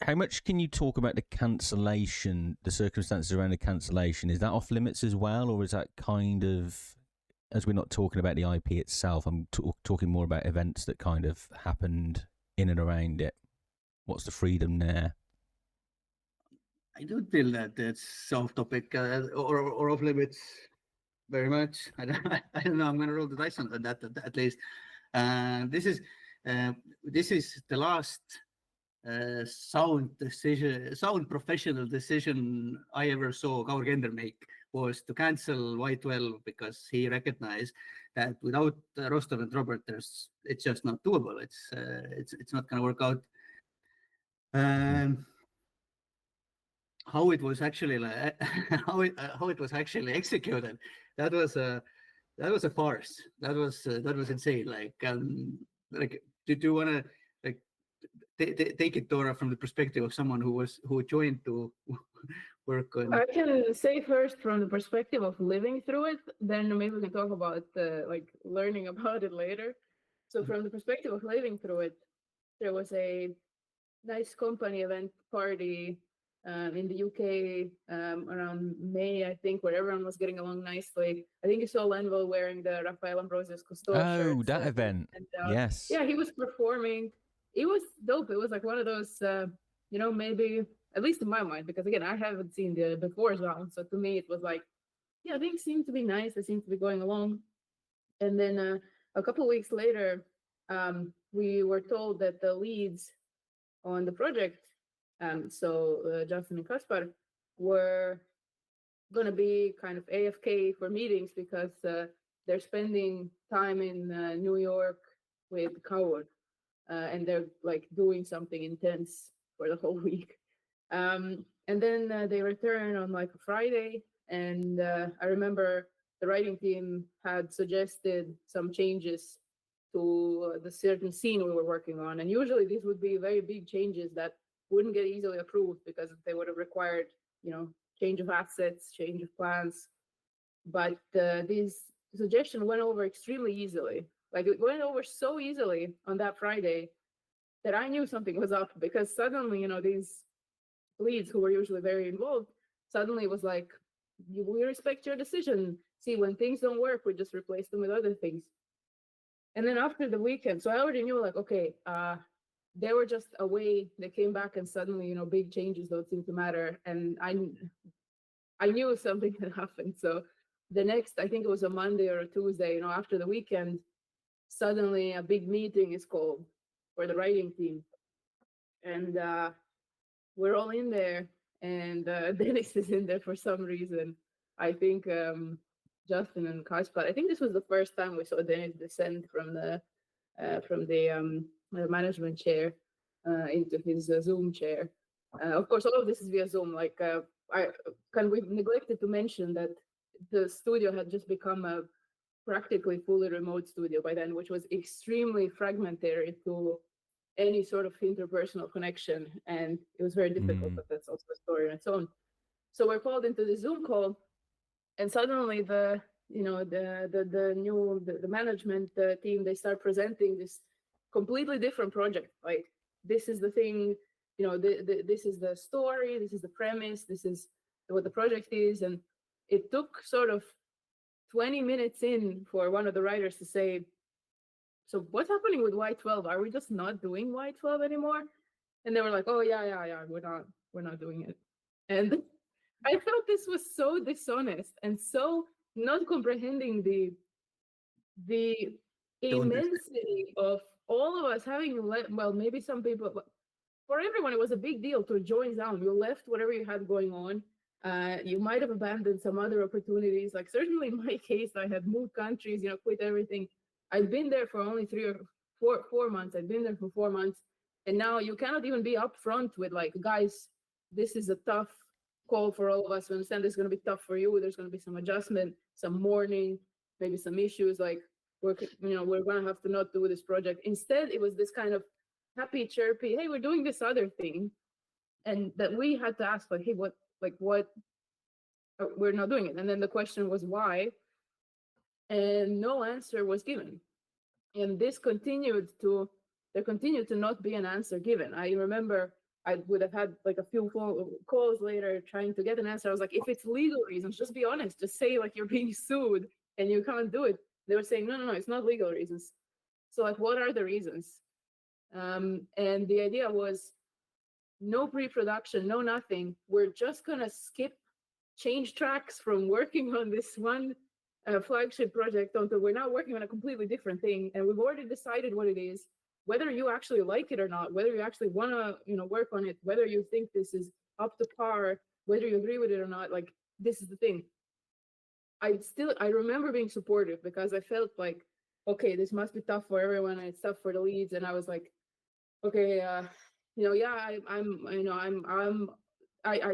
How much can you talk about the cancellation, the circumstances around the cancellation? Is that off limits as well, or is that kind of, as we're not talking about the IP itself, I'm talking more about events that kind of happened in and around it? What's the freedom there? I don't feel that that's off topic or off limits very much. I don't know. I'm going to roll the dice on that at least. This is the last sound professional decision I ever saw Kaur Kender make, was to cancel Y12 because he recognized that without Rostov and Robert, it's just not doable. It's not going to work out. How it was actually how it was actually executed, that was a farce. That was insane. Like did you want to like take it, Dora, from the perspective of someone who joined to work on? I can say first from the perspective of living through it, then maybe we can talk about like learning about it later. So from the perspective of living through it, there was a nice company event party in the UK around May, I think, where everyone was getting along nicely. I think you saw Lenville wearing the Raphael Ambrosius Cousteau shirt. Oh, that event. And, yes. Yeah, he was performing. It was dope. It was like one of those, maybe, at least in my mind, because again, I haven't seen the before round. So to me, it was like, yeah, things seem to be nice. They seem to be going along. And then a couple of weeks later, we were told that the leads on the project, Justin and Kaspar, were going to be kind of AFK for meetings because they're spending time in New York with Coward, and they're like doing something intense for the whole week. And then they return on like a Friday, and I remember the writing team had suggested some changes to the certain scene we were working on. And usually these would be very big changes that wouldn't get easily approved because they would have required, change of assets, change of plans. But these suggestions went over extremely easily. Like it went over so easily on that Friday that I knew something was up, because suddenly, these leads who were usually very involved, suddenly it was like, we respect your decision. See, when things don't work, we just replace them with other things. And then after the weekend, so I already knew, like, okay, they were just away. They came back, and suddenly, big changes don't seem to matter. And I knew something had happened. So the next, I think it was a Monday or a Tuesday, after the weekend, suddenly a big meeting is called for the writing team. And we're all in there, and Dennis is in there for some reason. I think Justin and Kaspar, I think this was the first time we saw Dennis descend from the management chair into his Zoom chair. Of course, all of this is via Zoom. Like, we neglected to mention that the studio had just become a practically fully remote studio by then, which was extremely fragmentary to any sort of interpersonal connection, and it was very difficult. But that's also a story on its own. So we're called into the Zoom call, and suddenly the management team, they start presenting this completely different project. Like, this is the thing, this is the story, this is the premise, this is what the project is. And it took sort of 20 minutes in for one of the writers to say, so what's happening with Y12? Are we just not doing Y12 anymore? And they were like, oh yeah, we're not doing it. And I felt this was so dishonest and so not comprehending the immensity of all of us having well, maybe some people, but for everyone, it was a big deal to join ZAUM. You left whatever you had going on. You might have abandoned some other opportunities. Like, certainly in my case, I had moved countries, quit everything. I'd been there for only 3 or 4 months. I'd been there for 4 months. And now you cannot even be upfront with, like, guys, this is a tough call for all of us. We understand this is going to be tough for you. There's going to be some adjustment, some mourning, maybe some issues. Like, we're going to have to not do this project. Instead, it was this kind of happy, chirpy, hey, we're doing this other thing. And that we had to ask, like, hey, what, we're not doing it. And then the question was why? And no answer was given. And there continued to not be an answer given. I remember I would have had like a few phone calls later trying to get an answer. I was like, if it's legal reasons, just be honest. Just say like you're being sued and you can't do it. They were saying, no, it's not legal reasons. So like, what are the reasons? And the idea was no pre-production, no nothing. We're just gonna change tracks from working on this one flagship project until we're now working on a completely different thing. And we've already decided what it is, whether you actually like it or not, whether you actually want to, work on it, whether you think this is up to par, whether you agree with it or not, like, this is the thing. I remember being supportive because I felt like, okay, this must be tough for everyone and it's tough for the leads. And I was like, okay, I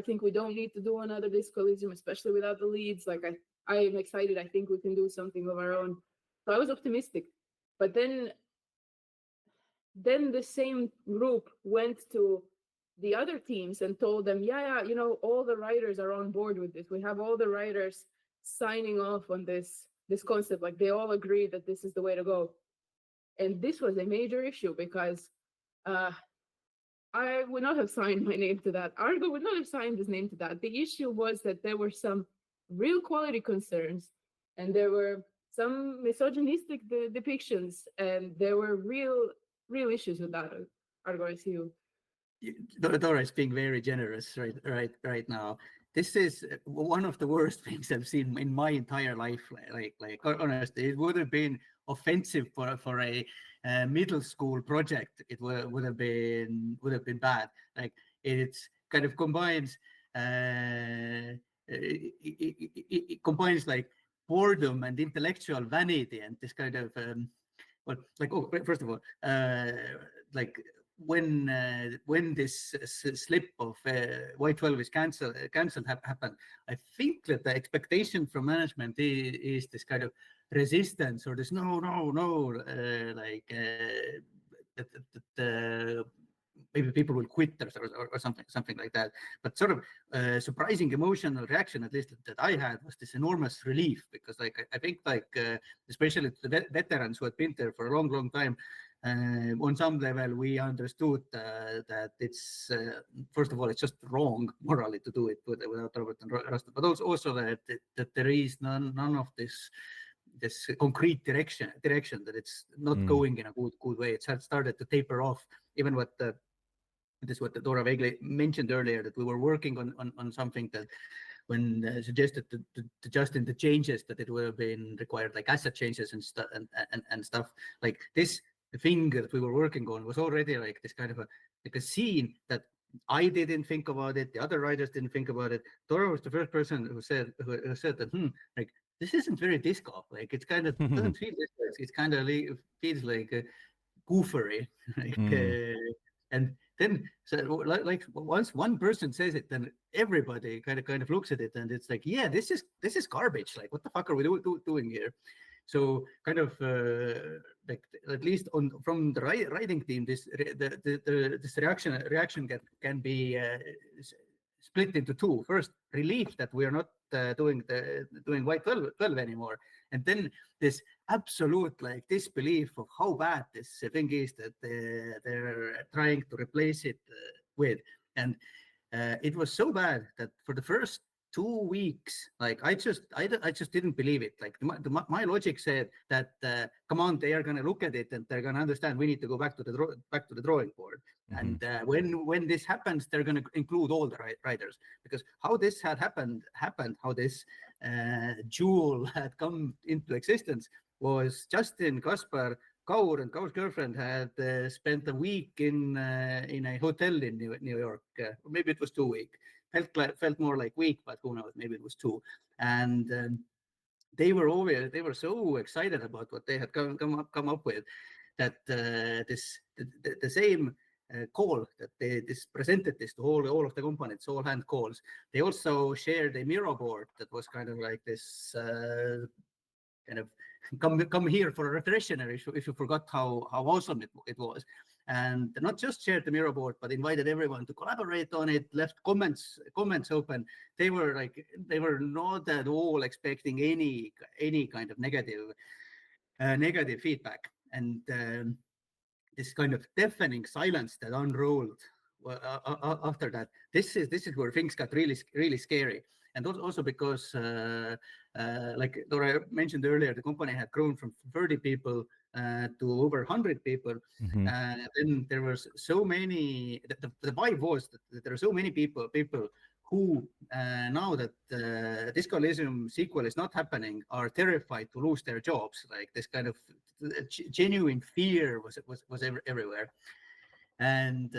think we don't need to do another Disco Elysium, especially without the leads. Like, I am excited. I think we can do something of our own. So I was optimistic. But then the same group went to the other teams and told them, all the writers are on board with this. We have all the writers signing off on this concept. Like, they all agree that this is the way to go. And this was a major issue because I would not have signed my name to that. Argo would not have signed his name to that. The issue was that there were some real quality concerns, and there were some misogynistic depictions, and there were real issues with that. Argo, I see you. Dora is being very generous right now. This is one of the worst things I've seen in my entire life. Like honestly, it would have been offensive for a middle school project. It would have been bad. Like it's kind of combines it combines like boredom and intellectual vanity and this kind of well, like, oh, first of all, like when this slip of Y12 is cancelled happened, I think that the expectation from management is this kind of resistance or this no, like that maybe people will quit or something like that. But sort of surprising emotional reaction, at least that I had, was this enormous relief, because like I think like especially the veterans who had been there for a long time, on some level we understood that it's first of all it's just wrong morally to do it without Robert and Rostov, but also that there is none of this concrete direction that it's not going in a good way. It had started to taper off. Even what Dora vaguely mentioned earlier, that we were working on something that when suggested to Justin the changes, that it would have been required like asset changes and stuff like this. The thing that we were working on was already like this kind of a scene that I didn't think about it. The other writers didn't think about it. Dora was the first person who said that like this isn't very disco. Like it's kind of doesn't feel this way. It's kind of feels like goofery. Like, and then so like once one person says it, then everybody kind of looks at it and it's like, yeah, this is garbage. Like what the fuck are we doing here? So kind of like at least from the writing team, this reaction can be split into two. First, relief that we are not doing Y12 anymore, and then this absolute like disbelief of how bad this thing is that they're trying to replace it with. And it was so bad that for the first 2 weeks, like I just didn't believe it. Like my logic said that come on, they are going to look at it and they're going to understand we need to go back to the drawing board. And when this happens, they're going to include all the writers, because how this had happened, how this jewel had come into existence was Justin, Kaspar, Kaur and Kaur's girlfriend had spent a week in a hotel in New York. Or maybe it was 2 weeks. Felt more like week, but who knows? Maybe it was 2. And they were so excited about what they had come up with that the same call that they presented this to all of the components, all hand calls. They also shared a Miro board that was kind of like this kind of come here for a refresher if you forgot how awesome it was. And not just shared the Miro board, but invited everyone to collaborate on it, left comments open. They were not at all expecting any kind of negative feedback. And this kind of deafening silence that unrolled after that, this is where things got really scary. And also because like Dora mentioned earlier, the company had grown from 30 people to over 100 people. Then there was so many, the vibe was that there are so many people who now that Disco Elysium sequel is not happening are terrified to lose their jobs. Like this kind of genuine fear was everywhere. And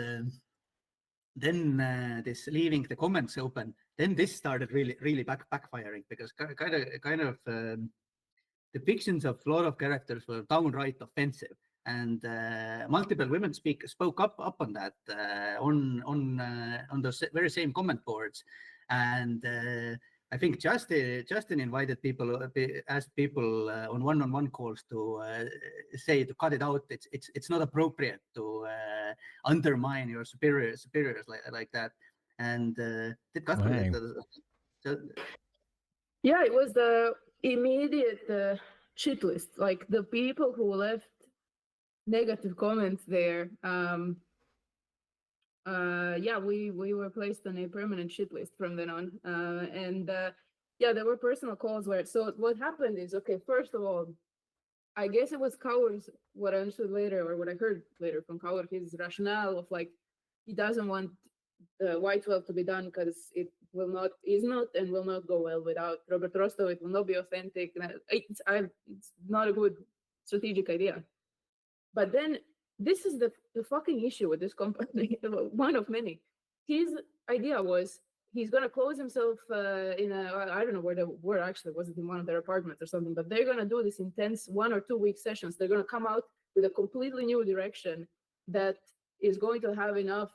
then this leaving the comments open, then this started really backfiring, because kind of depictions of a lot of characters were downright offensive, and multiple women spoke up on that on those very same comment boards. And I think Justin invited people, asked people on one-on-one calls to say to cut it out. It's not appropriate to undermine your superiors like that. And did Kasper get that? Yeah, it was the immediate cheat list. Like the people who left negative comments there. Yeah, we were placed on a permanent shit list from then on. And yeah, there were personal calls where, so what happened is, okay, first of all, I guess it was Kaur's, what I understood later, or what I heard later from Kaur, his rationale of like, he doesn't want Y12 to be done because it is not and will not go well without Robert Rostov. It will not be authentic. It's not a good strategic idea. But then this is the fucking issue with this company, one of many. His idea was he's going to close himself in a, I don't know where they were actually, was it in one of their apartments or something, but they're going to do this intense 1 or 2 week sessions. They're going to come out with a completely new direction that is going to have enough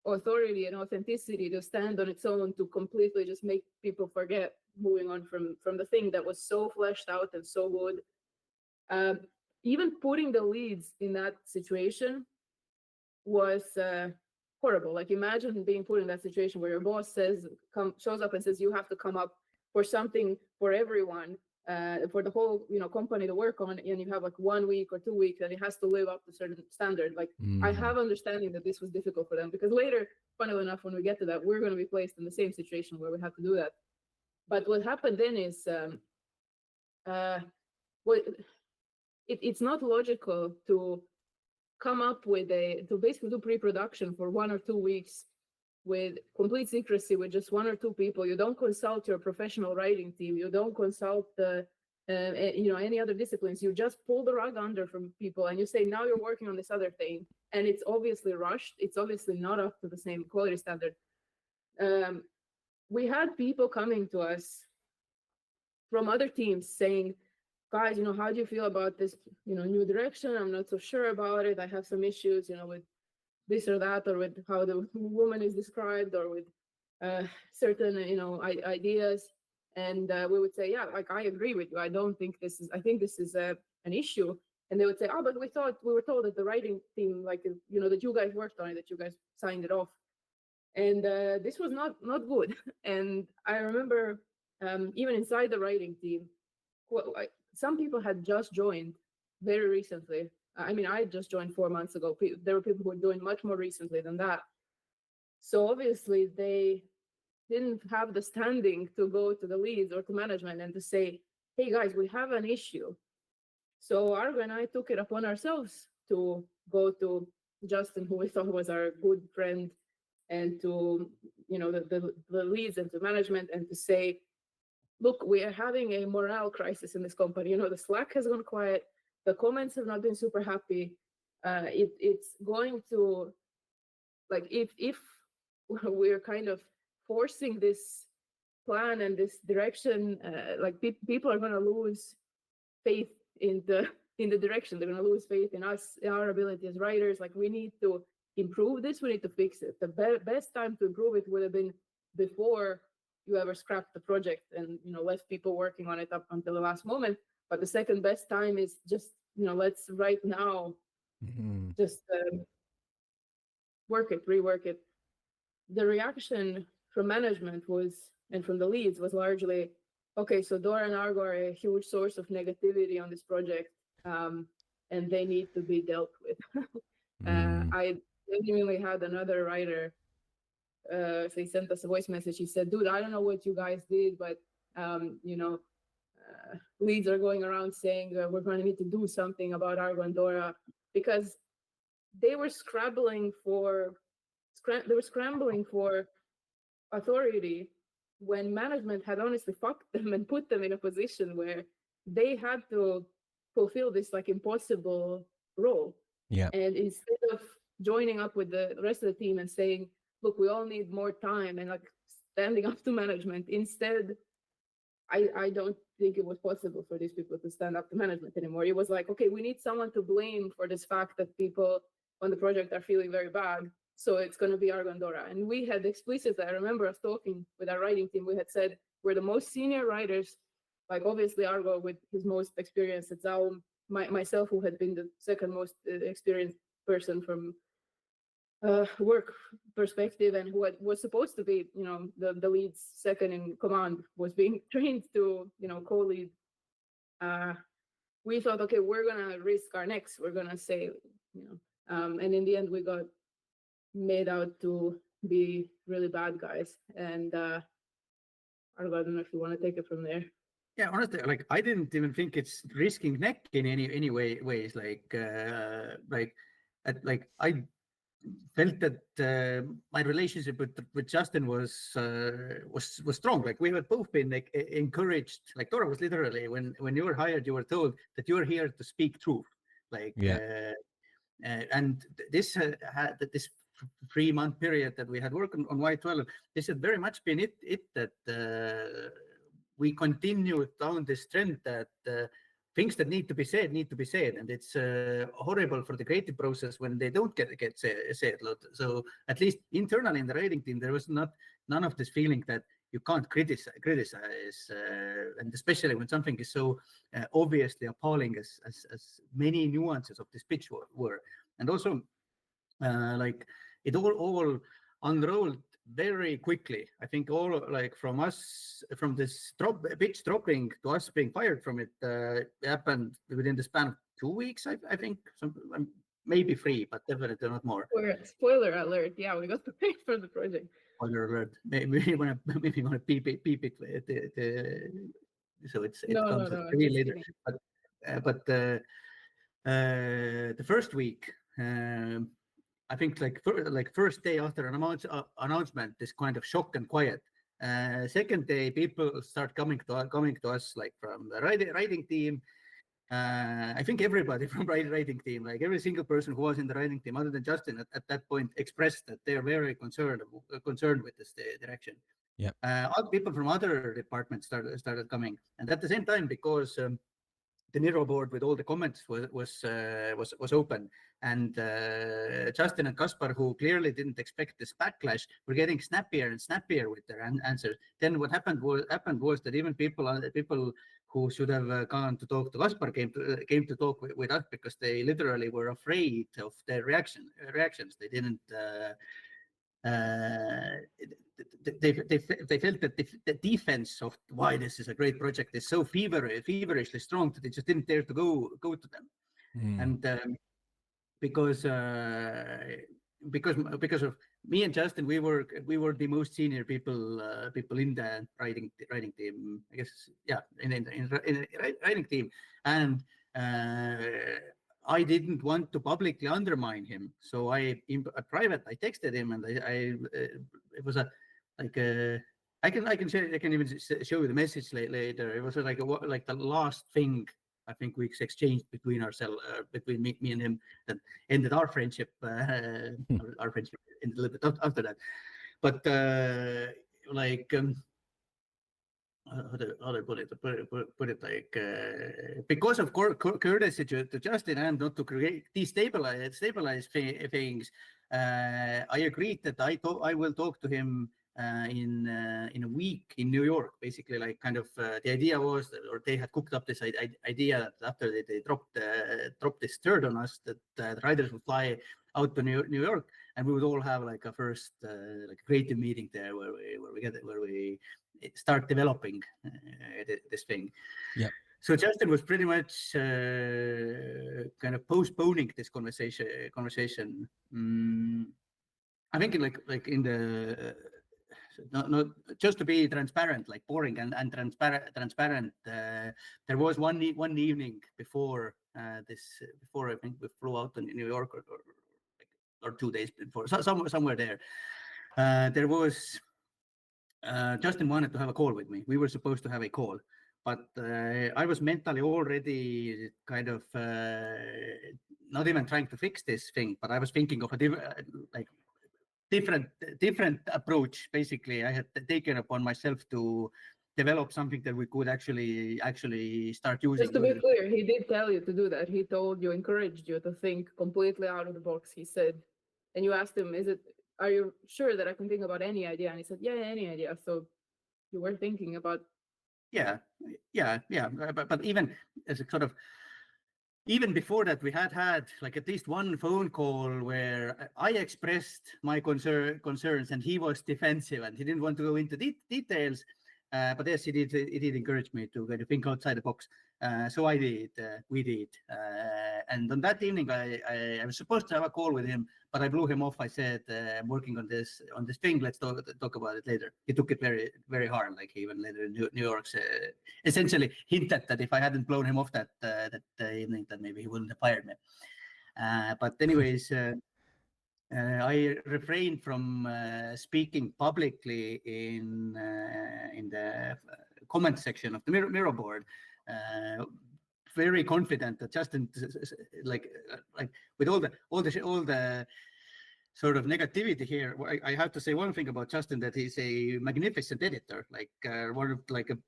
authority and authenticity to stand on its own to completely just make people forget, moving on from the thing that was so fleshed out and so good. Even putting the leads in that situation was horrible. Like, imagine being put in that situation where your boss shows up and says you have to come up for something for everyone, for the whole company to work on, and you have like 1 week or 2 weeks, and it has to live up to a certain standard. Like, I have understanding that this was difficult for them, because later, funnily enough, when we get to that, we're going to be placed in the same situation where we have to do that. But what happened then is, it's not logical to come up with to basically do pre-production for 1 or 2 weeks with complete secrecy with just 1 or 2 people. You don't consult your professional writing team. You don't consult any other disciplines. You just pull the rug under from people and you say, now you're working on this other thing. And it's obviously rushed. It's obviously not up to the same quality standard. We had people coming to us from other teams saying, guys, how do you feel about this, new direction? I'm not so sure about it. I have some issues, with this or that, or with how the woman is described, or with certain, ideas. And we would say, yeah, like, I agree with you. I think this is an issue. And they would say, oh, but we were told that the writing team, like, that you guys worked on it, that you guys signed it off. And this was not good. And I remember even inside the writing team, some people had just joined very recently. I mean, I just joined 4 months ago. There were people who were doing much more recently than that. So obviously they didn't have the standing to go to the leads or to management and to say, hey guys, we have an issue. So Argo and I took it upon ourselves to go to Justin, who we thought was our good friend, and to the leads and to management, and to say, look, we are having a morale crisis in this company. The Slack has gone quiet. The comments have not been super happy. It's going to, like, if we're kind of forcing this plan and this direction, like, people are going to lose faith in the direction. They're going to lose faith in us, in our ability as writers. Like, we need to improve this. We need to fix it. The best time to improve it would have been before you ever scrapped the project and left people working on it up until the last moment. But the second best time is just let's right now just rework it. The reaction from management and from the leads was largely, okay, so Dora and Argo are a huge source of negativity on this project, and they need to be dealt with. I genuinely had another writer, so he sent us a voice message. He said, dude, I don't know what you guys did, but leads are going around saying we're going to need to do something about Argo and Dora, because they were scrambling for authority when management had honestly fucked them and put them in a position where they had to fulfill this like impossible role. Yeah. And instead of joining up with the rest of the team and saying, look, we all need more time, and like standing up to management, instead, I don't think it was possible for these people to stand up to management anymore. It was like, okay, we need someone to blame for this fact that people on the project are feeling very bad. So it's going to be Argo and Dora. And we had explicitly, I remember us talking with our writing team, we had said, we're the most senior writers, like obviously Argo with his most experience at ZAUM, myself who had been the second most experienced person from work perspective, and who was supposed to be, the lead's second in command, was being trained to, co-lead. We thought, okay, we're gonna risk our necks. We're gonna say, and in the end, we got made out to be really bad guys. And Argo, I don't know if you want to take it from there. Yeah, honestly, like I didn't even think it's risking neck in any ways. felt that my relationship with Justin was strong. Like we had both been like encouraged. Like Dora was literally when you were hired, you were told that you are here to speak truth. Like and this had this 3-month period that we had worked on Y12. This had very much been it that we continued down this trend that things that need to be said, and it's horrible for the creative process when they don't get said. So at least internally in the writing team, there was none of this feeling that you can't criticize, and especially when something is so obviously appalling as many nuances of this pitch were, and also like it all unrolled very quickly. I think all like from this pitch dropping to us being fired from it happened within the span of 2 weeks. I think maybe 3, but definitely not more. Spoiler alert! Yeah, we got paid for the project. Spoiler alert! Maybe you want to beep it. So it comes later. But the first week. I think like first day after an announcement, this kind of shock and quiet. Second day, people start coming to us like from the writing team. I think everybody from writing team, like every single person who was in the writing team, other than Justin, at that point expressed that they're very concerned with this direction. Yeah. Other people from other departments started coming, and at the same time, because the Miro board with all the comments was open, and Justin and Kaspar, who clearly didn't expect this backlash, were getting snappier and snappier with their answers. Then what happened was that even people who should have gone to talk to Kaspar came to talk with us because they literally were afraid of their reactions. They didn't. They felt that the defense of why this is a great project is so feverishly strong that they just didn't dare to go to them. And because of me and Justin, we were the most senior people in the writing team, I guess. Yeah, in the writing team, and I didn't want to publicly undermine him, so in private I texted him, and it was I can even show you the message later. It was like the last thing I think we exchanged between ourselves, between me and him, that ended our friendship. Our friendship ended a little bit after that, but how do I put it like because of courtesy to Justin and not to destabilize things, I agreed that I will talk to him in a week in New York. Basically, like kind of the idea was, or they had cooked up this idea that after they dropped this third on us, that the riders would fly out to New York, and we would all have like a first like creative meeting there where we start developing this thing. Yeah. So Justin was pretty much kind of postponing this conversation. I think like in the not just to be transparent, like boring and transparent. There was one evening before I think we flew out to New York, or 2 days before, somewhere there. There was Justin wanted to have a call with me. We were supposed to have a call, but I was mentally already kind of not even trying to fix this thing, but I was thinking of a different approach. Basically, I had taken upon myself to develop something that we could actually start using. Just to be clear, he did tell you to do that. He told you, encouraged you to think completely out of the box. He said, and you asked him, are you sure that I can think about any idea? And he said, yeah, any idea. So you were thinking about. Yeah. But even as a sort of, even before that, we had like at least one phone call where I expressed my concerns, and he was defensive and he didn't want to go into details. But yes, he did encourage me to kind of think outside the box. So I did, we did. And on that evening, I was supposed to have a call with him, but I blew him off. I said, I'm working on this thing. Let's talk about it later. He took it very, very hard. Like he even later in New York essentially hinted that if I hadn't blown him off that evening, then maybe he wouldn't have fired me. But anyways, I refrained from speaking publicly in the comment section of the Miro board. Very confident that Justin, like with all the sort of negativity here, I have to say one thing about Justin, that he's a magnificent editor, like one of like a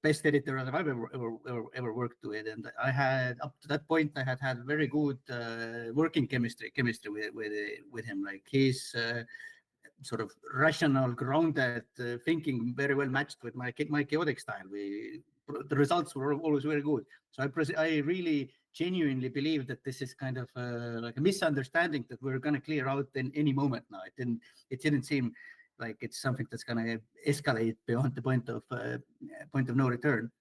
best editor that I've ever worked with. And I had, up to that point, I had very good working chemistry with him. Like he's sort of rational, grounded thinking very well matched with my chaotic style. The results were always very good. So I really genuinely believe that this is kind of like a misunderstanding that we're going to clear out in any moment now. It didn't seem like it's something that's going to escalate beyond the point of no return.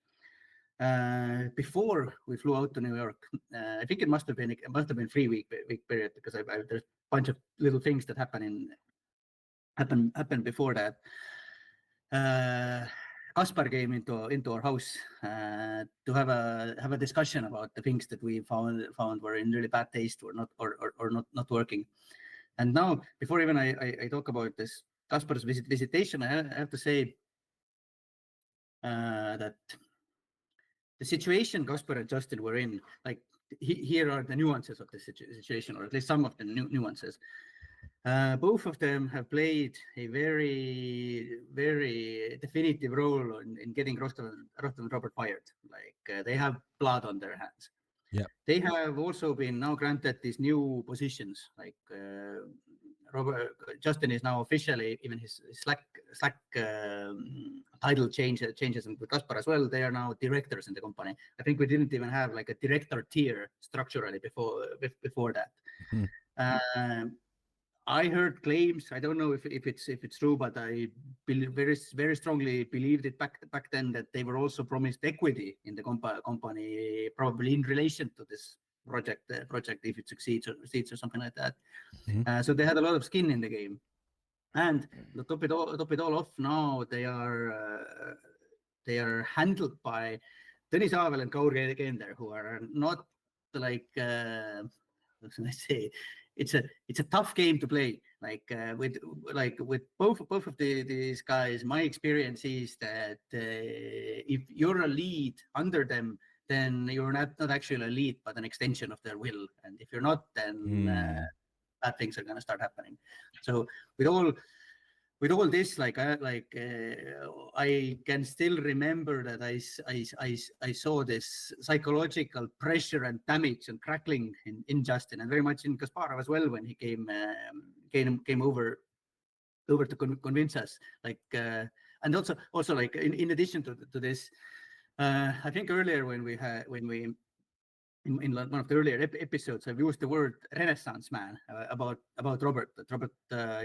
Before we flew out to New York, I think it must have been 3-week period, because there's a bunch of little things that happened before that. Kaspar came into our house to have a discussion about the things that we found were in really bad taste or not working. And now, before even I talk about this Kaspar's visitation, I have to say that the situation Kaspar and Justin were in, like here are the nuances of the situation, or at least some of the nuances. Both of them have played a very, very definitive role in getting Rostov and Robert fired. Like they have blood on their hands. Yeah. They have also been now granted these new positions. Like Justin is now officially, even his Slack title changes, and with Kaspar as well. They are now directors in the company. I think we didn't even have like a director tier structurally before that. Mm-hmm. I heard claims. I don't know if it's true, but I very, very strongly believed it back then, that they were also promised equity in the company, probably in relation to this project if it succeeds or something like that. Mm-hmm. So they had a lot of skin in the game. And to top it all off, now they are handled by Tõnis Aavel and Kaur Kender, who are not like what can I say? It's a tough game to play. With both of these guys, my experience is that if you're a lead under them, then you're not actually a lead, but an extension of their will. And if you're not, then bad things are going to start happening. So with all this, I can still remember that I saw this psychological pressure and damage and crackling in Justin, and very much in Kasparov as well, when he came over to convince us. And also like in addition to this, I think earlier when we in one of the earlier episodes, I've used the word Renaissance man about Robert. That Robert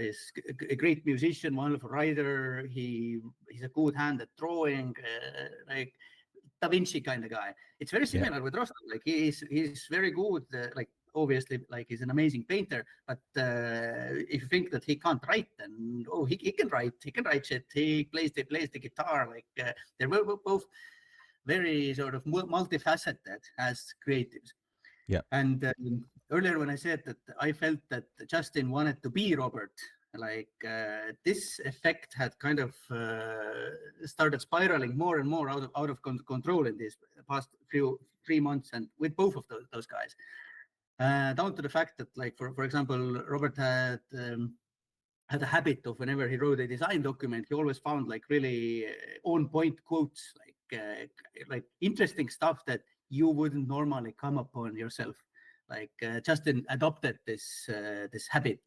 is a great musician, wonderful writer. He's a good hand at drawing, like Da Vinci kind of guy. It's very similar with Rostov. Like he's very good. Like obviously, like he's an amazing painter. But if you think that he can't write, then he can write. He can write shit. He plays the guitar. Like they were both very sort of multifaceted as creatives. Yeah. And earlier when I said that I felt that Justin wanted to be Robert, like this effect had kind of started spiraling more and more out of control in these past 3 months, and with both of those guys. Down to the fact that, like for example, Robert had a habit of, whenever he wrote a design document, he always found like really on point quotes, like interesting stuff that you wouldn't normally come upon yourself. Like Justin adopted this habit,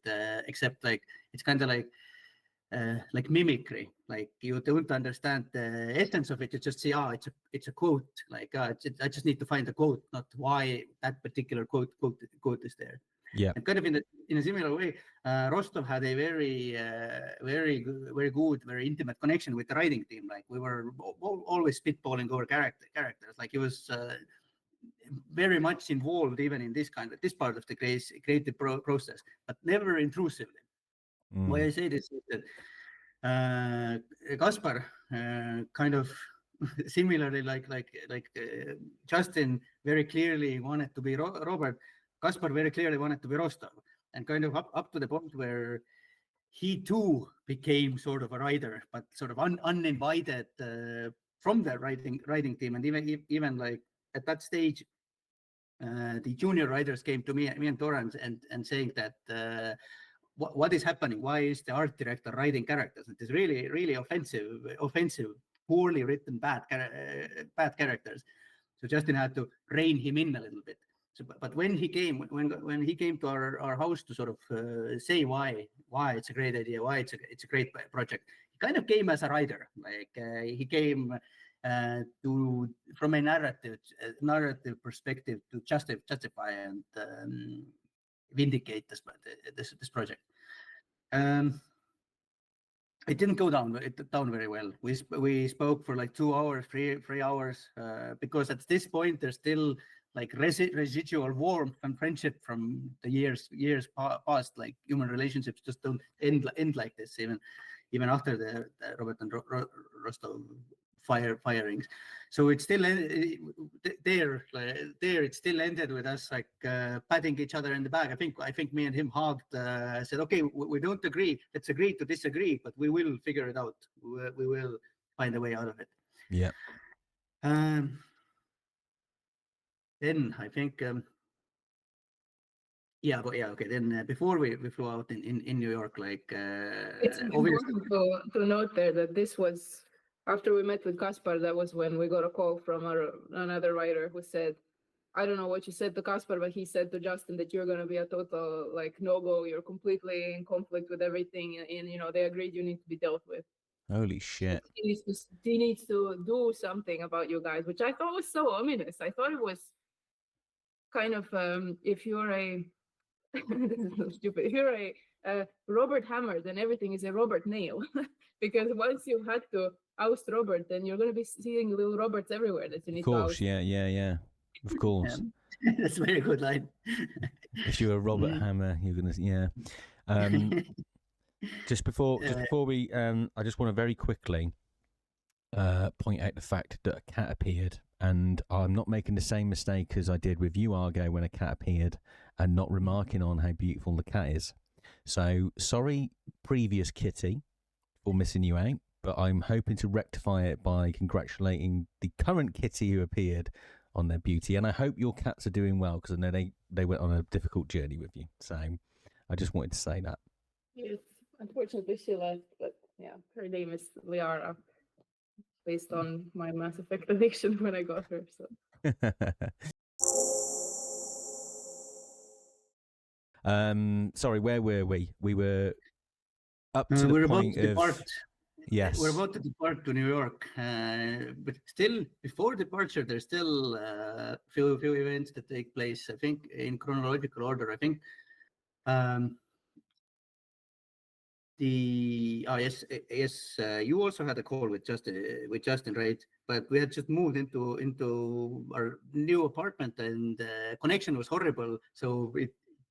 except like it's kind of like mimicry. Like you don't understand the essence of it. You just say, it's a quote. Like I just need to find a quote, not why that particular quote is there. Yeah. And kind of in a similar way, Rostov had a very good, very intimate connection with the writing team. Like we were always spitballing over characters. Like he was very much involved even in this part of the creative process, but never intrusively. Why I say this is that Kaspar kind of similarly, like Justin very clearly wanted to be Robert. Kaspar very clearly wanted to be Rostov. and kind of up to the point where he too became sort of a writer, but sort of uninvited from the writing team. And even like at that stage, the junior writers came to me and Dora and saying that what is happening? Why is the art director writing characters? It is really offensive, poorly written, bad characters. So Justin had to rein him in a little bit. So, but when he came to our house to sort of say why it's a great idea, why it's a great project, he kind of came as a writer. Like he came from a narrative perspective to justify and vindicate this project. It didn't go down very well. We spoke for like 2 hours, 3 hours, because at this point there's still like residual warmth and friendship from the years past. Like human relationships just don't end like this, even after the Robert and Rostov firings. So it's still there. It still ended with us like patting each other in the back. I think me and him hugged. Said, okay, we don't agree. Let's agree to disagree, but we will figure it out. We will find a way out of it. Yeah. Then I think. Okay. Then before we flew out in New York, like it's important to note there that this was after we met with Kaspar. That was when we got a call from another writer who said, I don't know what you said to Kaspar, but he said to Justin that you're going to be a total like no-go. You're completely in conflict with everything, and they agreed you need to be dealt with. Holy shit. He needs to do something about you guys, which I thought was so ominous. I thought it was kind of if you're a this is so stupid. If you're a Robert Hammer, then everything is a Robert Nail. Because once you had to oust Robert, then you're going to be seeing little Roberts everywhere that you need to oust. Yeah. Of course. That's a very good line. If you're a Robert Hammer, you're going to, Just before we, I just want to very quickly point out the fact that a cat appeared, and I'm not making the same mistake as I did with you, Argo, when a cat appeared and not remarking on how beautiful the cat is. So sorry, previous kitty, for missing you out, but I'm hoping to rectify it by congratulating the current kitty who appeared on their beauty. And I hope your cats are doing well, because I know they went on a difficult journey with you. So I just wanted to say that. Yes, unfortunately she left, but yeah, her name is Liara, based on my Mass Effect addiction when I got her. So. Sorry, where were we? We were up to the point of... Yes. We're about to depart to New York, but still, before departure, there's still a few events that take place, I think, in chronological order. I think you also had a call with Justin, right? But we had just moved into our new apartment, and connection was horrible, so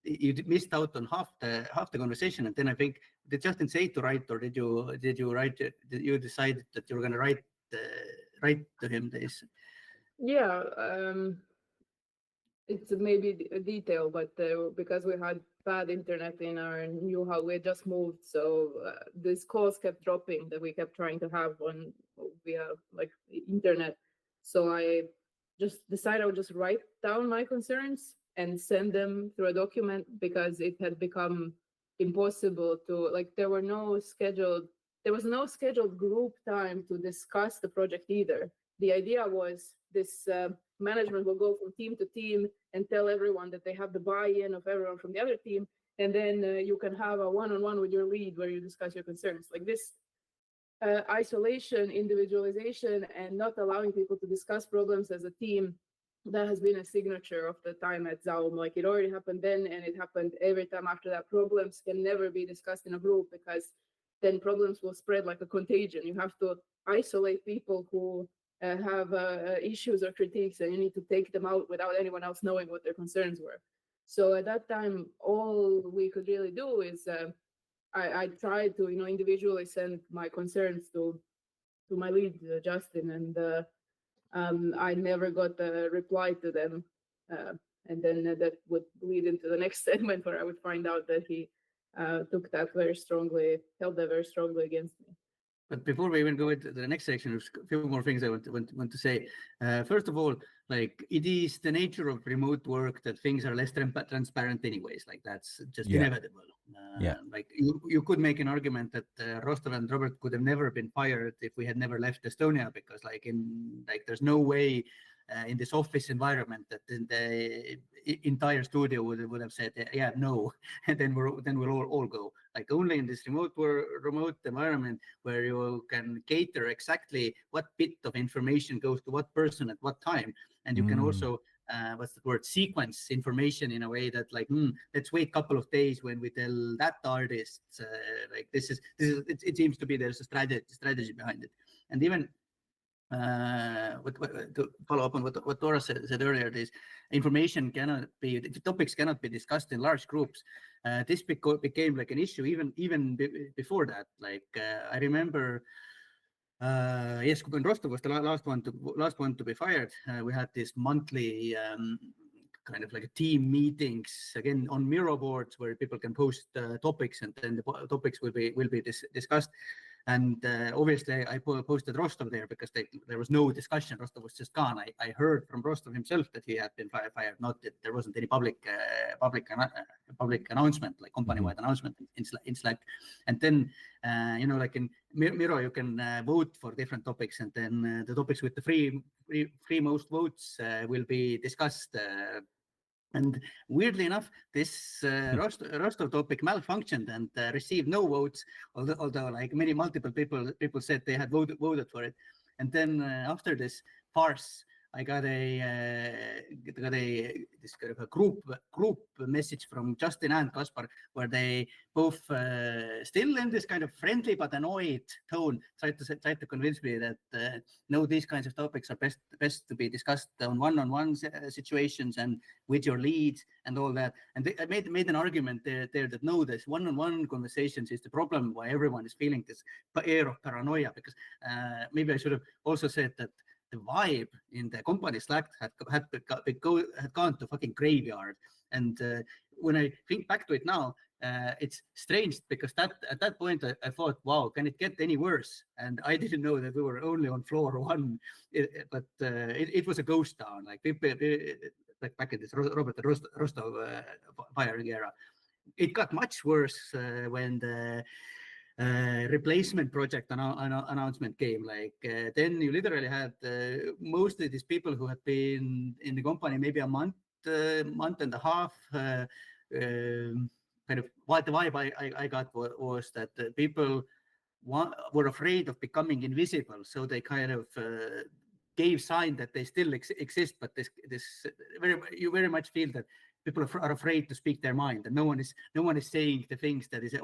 you missed out on half the conversation. And then I think, did Justin say to write, or did you write? Did you decide that you were going to write to him this? Yeah, it's maybe a detail, but because we had bad internet in our new house, we had just moved, so these calls kept dropping that we kept trying to have via like internet. So I just decided I would just write down my concerns and send them through a document, because it had become impossible to, like, there was no scheduled group time to discuss the project either. The idea was this management will go from team to team and tell everyone that they have the buy-in of everyone from the other team, and then you can have a one-on-one with your lead where you discuss your concerns. Like this isolation, individualization, and not allowing people to discuss problems as a team, that has been a signature of the time at ZAUM. Like, it already happened then, and it happened every time after that. Problems can never be discussed in a group, because then problems will spread like a contagion. You have to isolate people who have issues or critiques, and you need to take them out without anyone else knowing what their concerns were. So at that time, all we could really do is I tried to individually send my concerns to my lead, Justin, and I never got a reply to them. And then that would lead into the next segment where I would find out that he took that very strongly, held that very strongly against me. But before we even go into the next section, there's a few more things I want to say. First of all, like it is the nature of remote work that things are less transparent anyways. Like that's just inevitable. Like you could make an argument that Rostov and Robert could have never been fired if we had never left Estonia, because there's no way in this office environment that the entire studio would have said no, and then we'll all go. Like only in this remote environment where you can cater exactly what bit of information goes to what person at what time, and you can also sequence information in a way that let's wait a couple of days when we tell that artist it seems to be there's a strategy behind it. And even to follow up on what Dora said earlier, this topics cannot be discussed in large groups. This became like an issue even before that. I remember, when Rostov was the last one to be fired, we had this monthly kind of like team meetings again on Miro boards where people can post topics, and then the topics will be discussed. And obviously, I posted Rostov there because there was no discussion. Rostov was just gone. I heard from Rostov himself that he had been fired, not that there wasn't any public announcement, like company-wide announcement in Slack. And then, like in Miro, you can vote for different topics, and then the topics with the free most votes will be discussed. And weirdly enough, this Rostov topic malfunctioned and received no votes, although like multiple people said they had voted for it. And then after this farce, I got this kind of a group message from Justin and Kaspar, where they both still in this kind of friendly but annoyed tone tried to convince me that no, these kinds of topics are best to be discussed on one-on-one situations and with your leads and all that. And they made an argument there that no, this one-on-one conversations is the problem why everyone is feeling this air of paranoia. Because maybe I should have also said that the vibe in the company Slack had gone to fucking graveyard. And when I think back to it now, it's strange because at that point I thought, wow, can it get any worse? And I didn't know that we were only on floor 1, but it was a ghost town. Like people, like back in this Robert Rostov firing era. It got much worse when the replacement project announcement came. Then you literally had mostly these people who had been in the company maybe a month and a half. Kind of what the vibe I got was that people were afraid of becoming invisible, so they kind of gave sign that they still exist, but you very much feel that people are afraid to speak their mind, and no one is saying the things that is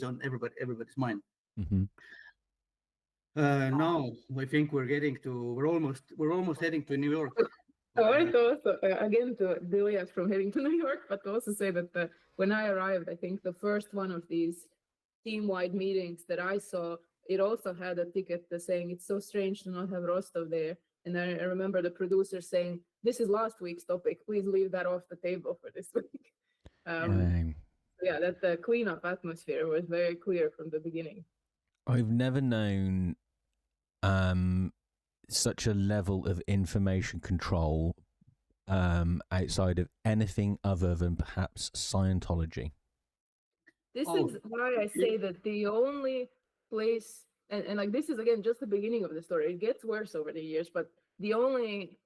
on everybody's mind. Mm-hmm. Now I think we're almost heading to New York. I wanted to also, again, to delay us from heading to New York, but to also say that when I arrived, I think the first one of these team-wide meetings that I saw, it also had a ticket saying it's so strange to not have Rostov there. And I remember the producer saying, "This is last week's topic. Please leave that off the table for this week." Yeah, that the cleanup atmosphere was very clear from the beginning. I've never known such a level of information control outside of anything other than perhaps Scientology. This is why I say that the only place, and like this is again just the beginning of the story. It gets worse over the years, but the only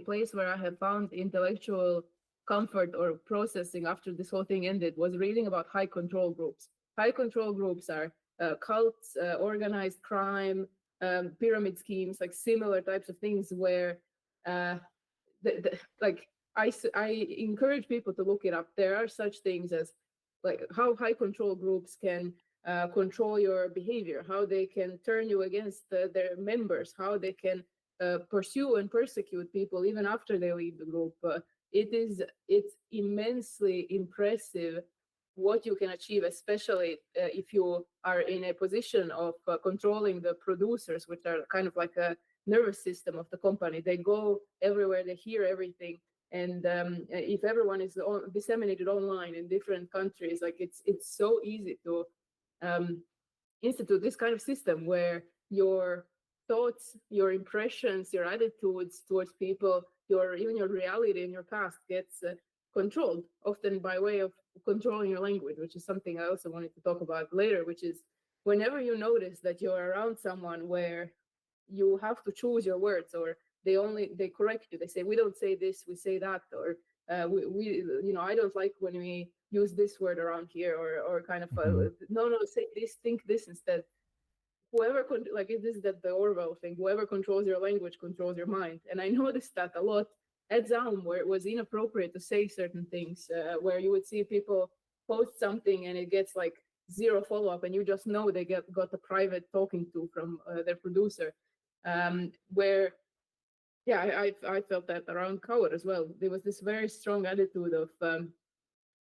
place where I have found intellectual comfort or processing after this whole thing ended was reading about high control groups. High control groups are cults, organized crime, pyramid schemes, like similar types of things where like I encourage people to look it up. There are such things as like how high control groups can control your behavior, how they can turn you against their members, how they can pursue and persecute people even after they leave the group. It's immensely impressive what you can achieve, especially if you are in a position of controlling the producers, which are kind of like a nervous system of the company. They go everywhere, they hear everything, And if everyone is disseminated online in different countries, like it's so easy to institute this kind of system where your thoughts, your impressions, your attitudes towards people, even your reality in your past gets controlled, often by way of controlling your language, which is something I also wanted to talk about later, which is whenever you notice that you're around someone where you have to choose your words, or they correct you, they say, we don't say this, we say that, or I don't like when we use this word around here, or kind of no, say this, think this instead. Whoever like it is that the Orwell thing, whoever controls your language controls your mind. And I noticed that a lot at ZAUM, where it was inappropriate to say certain things, where you would see people post something and it gets like 0 follow-up, and you just know they got a private talking to from their producer. Where I felt that around Coward as well. There was this very strong attitude of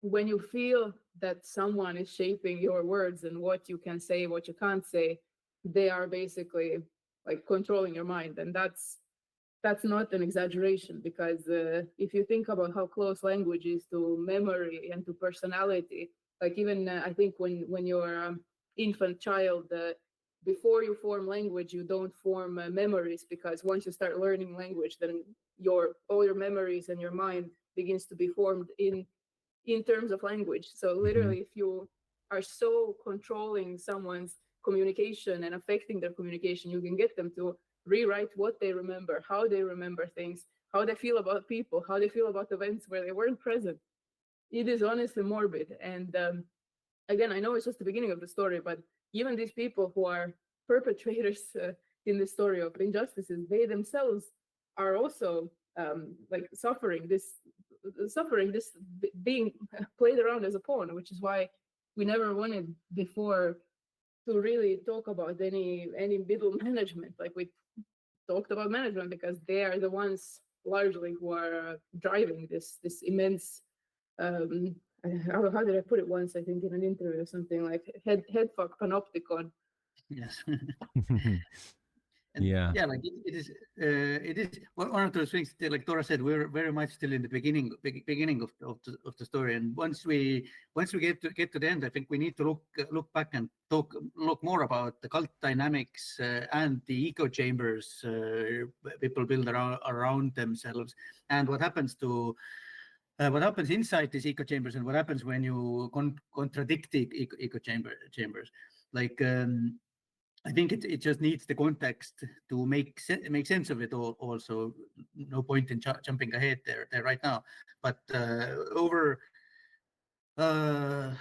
when you feel that someone is shaping your words and what you can say, what you can't say, they are basically like controlling your mind. And that's not an exaggeration, because if you think about how close language is to memory and to personality, like even I think when you're an infant child, before you form language, you don't form memories, because once you start learning language, then all your memories and your mind begins to be formed in terms of language. So literally, if you are so controlling someone's communication and affecting their communication, you can get them to rewrite what they remember, how they remember things, how they feel about people, how they feel about events where they weren't present. It is honestly morbid. And again, I know it's just the beginning of the story, but even these people who are perpetrators in the story of injustices, they themselves are also like suffering this being played around as a pawn, which is why we never wanted before to really talk about any middle management. Like we talked about management because they are the ones largely who are driving this immense how did I put it once, I think in an interview or something, like head fuck panopticon. Yes. Yeah, like it is one of those things that, like Dora said, we're very much still in the beginning of the story, and once we get to the end, I think we need to look back and look more about the cult dynamics and the echo chambers people build around themselves, and what happens inside these echo chambers, and what happens when you contradict the echo chambers. Like I think it just needs the context to make sense of it all. Also, no point in jumping ahead there right now. But over the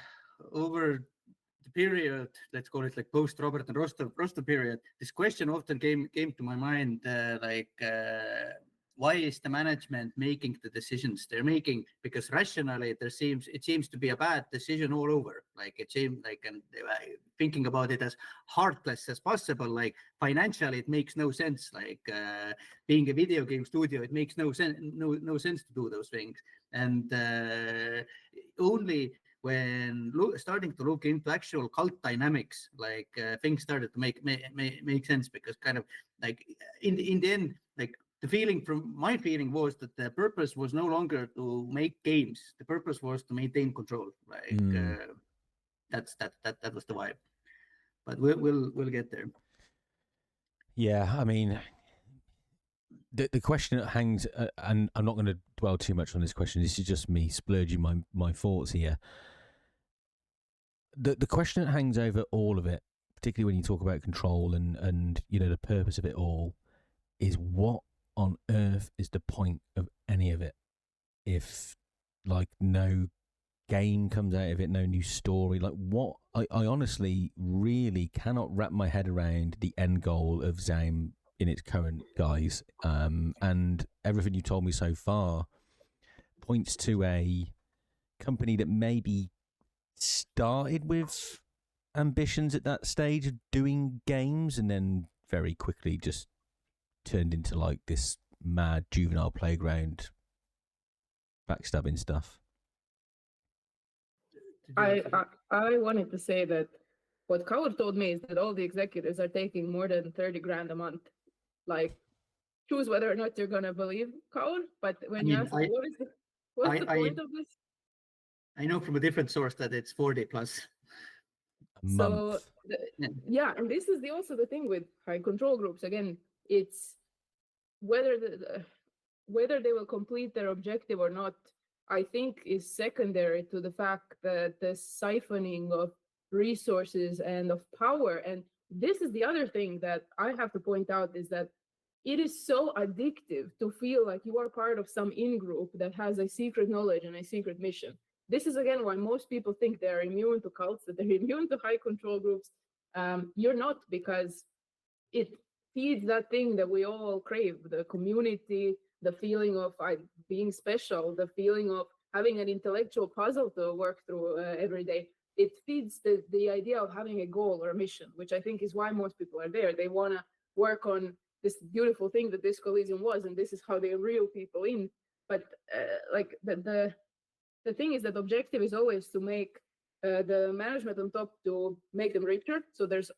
period, let's call it like post Robert and Rostov period, this question often came to my mind, why is the management making the decisions they're making? Because rationally, it seems to be a bad decision all over. Like it seems like, and thinking about it as heartless as possible. Like financially, it makes no sense. Like being a video game studio, it makes no sense to do those things. And only when starting to look into actual cult dynamics, like things started to make sense, because kind of like in the end, like my feeling was that the purpose was no longer to make games. The purpose was to maintain control. Like that was the vibe. But we'll get there. Yeah, I mean, the question that hangs, and I'm not going to dwell too much on this question. This is just me splurging my thoughts here. The question that hangs over all of it, particularly when you talk about control and the purpose of it all, is what on earth is the point of any of it if like no game comes out of it, no new story? Like what? I honestly really cannot wrap my head around the end goal of ZAUM in its current guise, and everything you told me so far points to a company that maybe started with ambitions at that stage of doing games and then very quickly just turned into like this mad juvenile playground backstabbing stuff. I wanted to say that what Coward told me is that all the executives are taking more than 30 grand a month. Like choose whether or not you're gonna believe Kaur. But when you ask what's the point of this? I know from a different source that it's 40 plus. A month. So yeah, and this is also the thing with high control groups. Again, it's whether whether they will complete their objective or not, I think is secondary to the fact that the siphoning of resources and of power. And this is the other thing that I have to point out, is that it is so addictive to feel like you are part of some in-group that has a secret knowledge and a secret mission. This is, again, why most people think they're immune to cults, that they're immune to high control groups. You're not, because it feeds that thing that we all crave, the community, the feeling of being special, the feeling of having an intellectual puzzle to work through every day. It feeds the idea of having a goal or a mission, which I think is why most people are there. They want to work on this beautiful thing that Disco Elysium was, and this is how they reel people in. But like the thing is that objective is always to make the management on top, to make them richer. So there's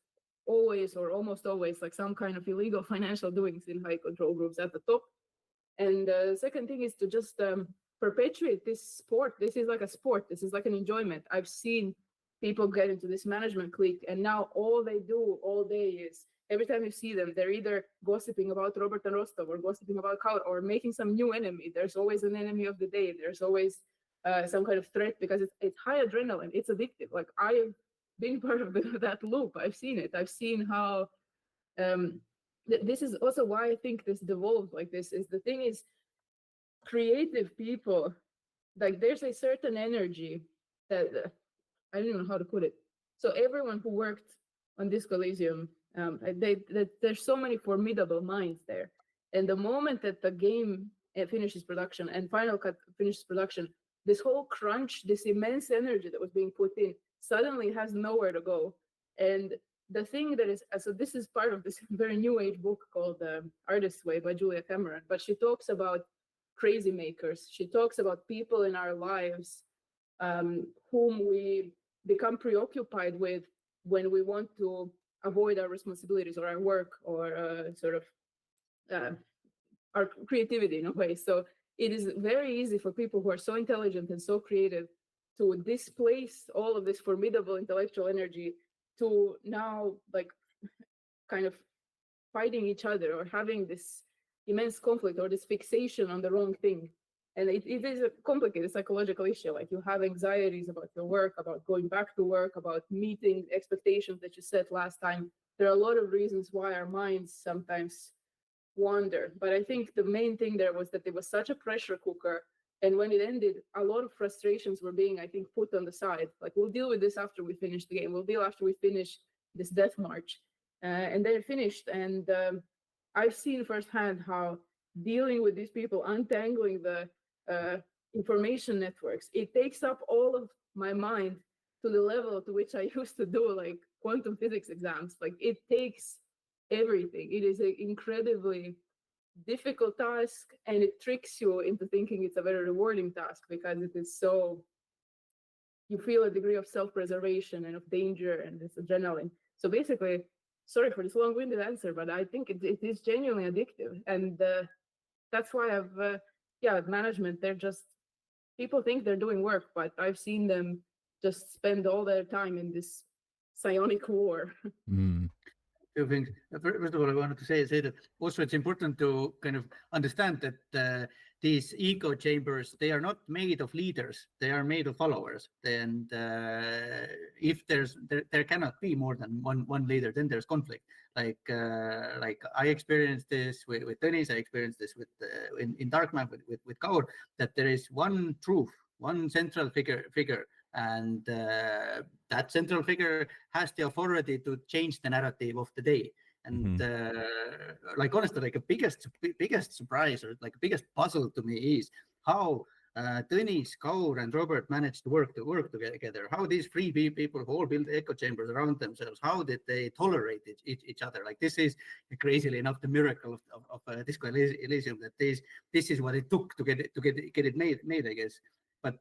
always, or almost always, like some kind of illegal financial doings in high control groups at the top. And the second thing is to just perpetuate this sport. This is like a sport. This is like an enjoyment. I've seen people get into this management clique, and now all they do all day is, every time you see them, they're either gossiping about Robert and Rostov, or gossiping about Kaur, or making some new enemy. There's always an enemy of the day. There's always some kind of threat, because it's high adrenaline. It's addictive. Like, I have been part of that loop. I've seen it. I've seen how this is also why I think this devolved like this. Is the thing is, creative people, like, there's a certain energy that I don't even know how to put it. So everyone who worked on Disco Elysium, there's so many formidable minds there. And the moment that the game finishes production and Final Cut finishes production, this whole crunch, this immense energy that was being put in, suddenly has nowhere to go. And the thing that is, so this is part of this very new age book called Artist's Way by Julia Cameron, but she talks about crazy makers. She talks about people in our lives whom we become preoccupied with when we want to avoid our responsibilities or our work, or sort of our creativity in a way. So it is very easy for people who are so intelligent and so creative to displace all of this formidable intellectual energy to now, like, kind of fighting each other, or having this immense conflict, or this fixation on the wrong thing. And it is a complicated psychological issue. Like, you have anxieties about your work, about going back to work, about meeting expectations that you set last time. There are a lot of reasons why our minds sometimes wander. But I think the main thing there was that it was such a pressure cooker. And when it ended, a lot of frustrations were being, I think, put on the side. Like, we'll deal with this after we finish the game. We'll deal after we finish this death march. And then it finished. And I've seen firsthand how dealing with these people, untangling the information networks, it takes up all of my mind to the level to which I used to do, like, quantum physics exams. Like, it takes everything. It is an incredibly difficult task, and it tricks you into thinking it's a very rewarding task, because it is so, you feel a degree of self-preservation and of danger and this adrenaline. So basically, sorry for this long-winded answer, but I think it is genuinely addictive. And that's why management, they're just, people think they're doing work, but I've seen them just spend all their time in this psionic war. Two things. First of all, I wanted to say that also it's important to kind of understand that these echo chambers, they are not made of leaders, they are made of followers. And if there cannot be more than one leader, then there's conflict. Like I experienced this with Tõnis, I experienced this with in Dark Map with Kaur, that there is one truth, one central figure, and that central figure has the authority to change the narrative of the day. And like, honestly, like, a biggest surprise, or like biggest puzzle to me is how Tõnis, Kaur, and Robert managed to work together. How these three people who all built echo chambers around themselves, how did they tolerate each other? Like, this is crazily enough the miracle of Disco Elysium, that this is what it took to get it made, I guess. But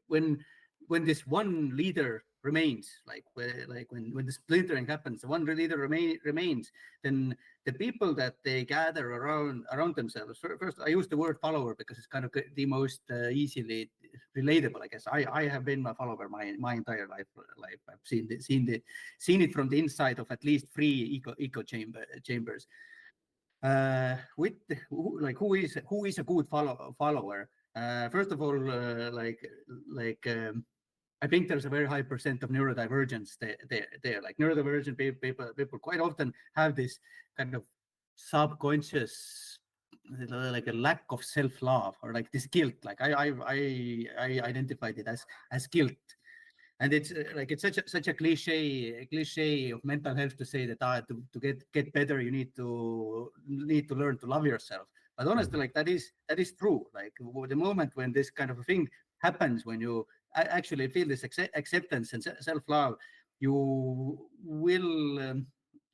when this one leader remains, like when the splintering happens, the one leader remains, then the people that they gather around themselves. First, I use the word follower because it's kind of the most easily relatable, I guess. I have been a follower my entire life. I've seen it from the inside of at least 3 echo chambers. Who is a good follower? First of all, I think there's a very high percent of neurodivergence there. Like neurodivergent people quite often have this kind of subconscious, like a lack of self-love, or like this guilt. Like I identified it as guilt. And it's it's such a cliche of mental health to say that to get better you need to learn to love yourself. But honestly, like that is true. Like the moment when this kind of a thing happens, when you actually feel this acceptance and self-love, you will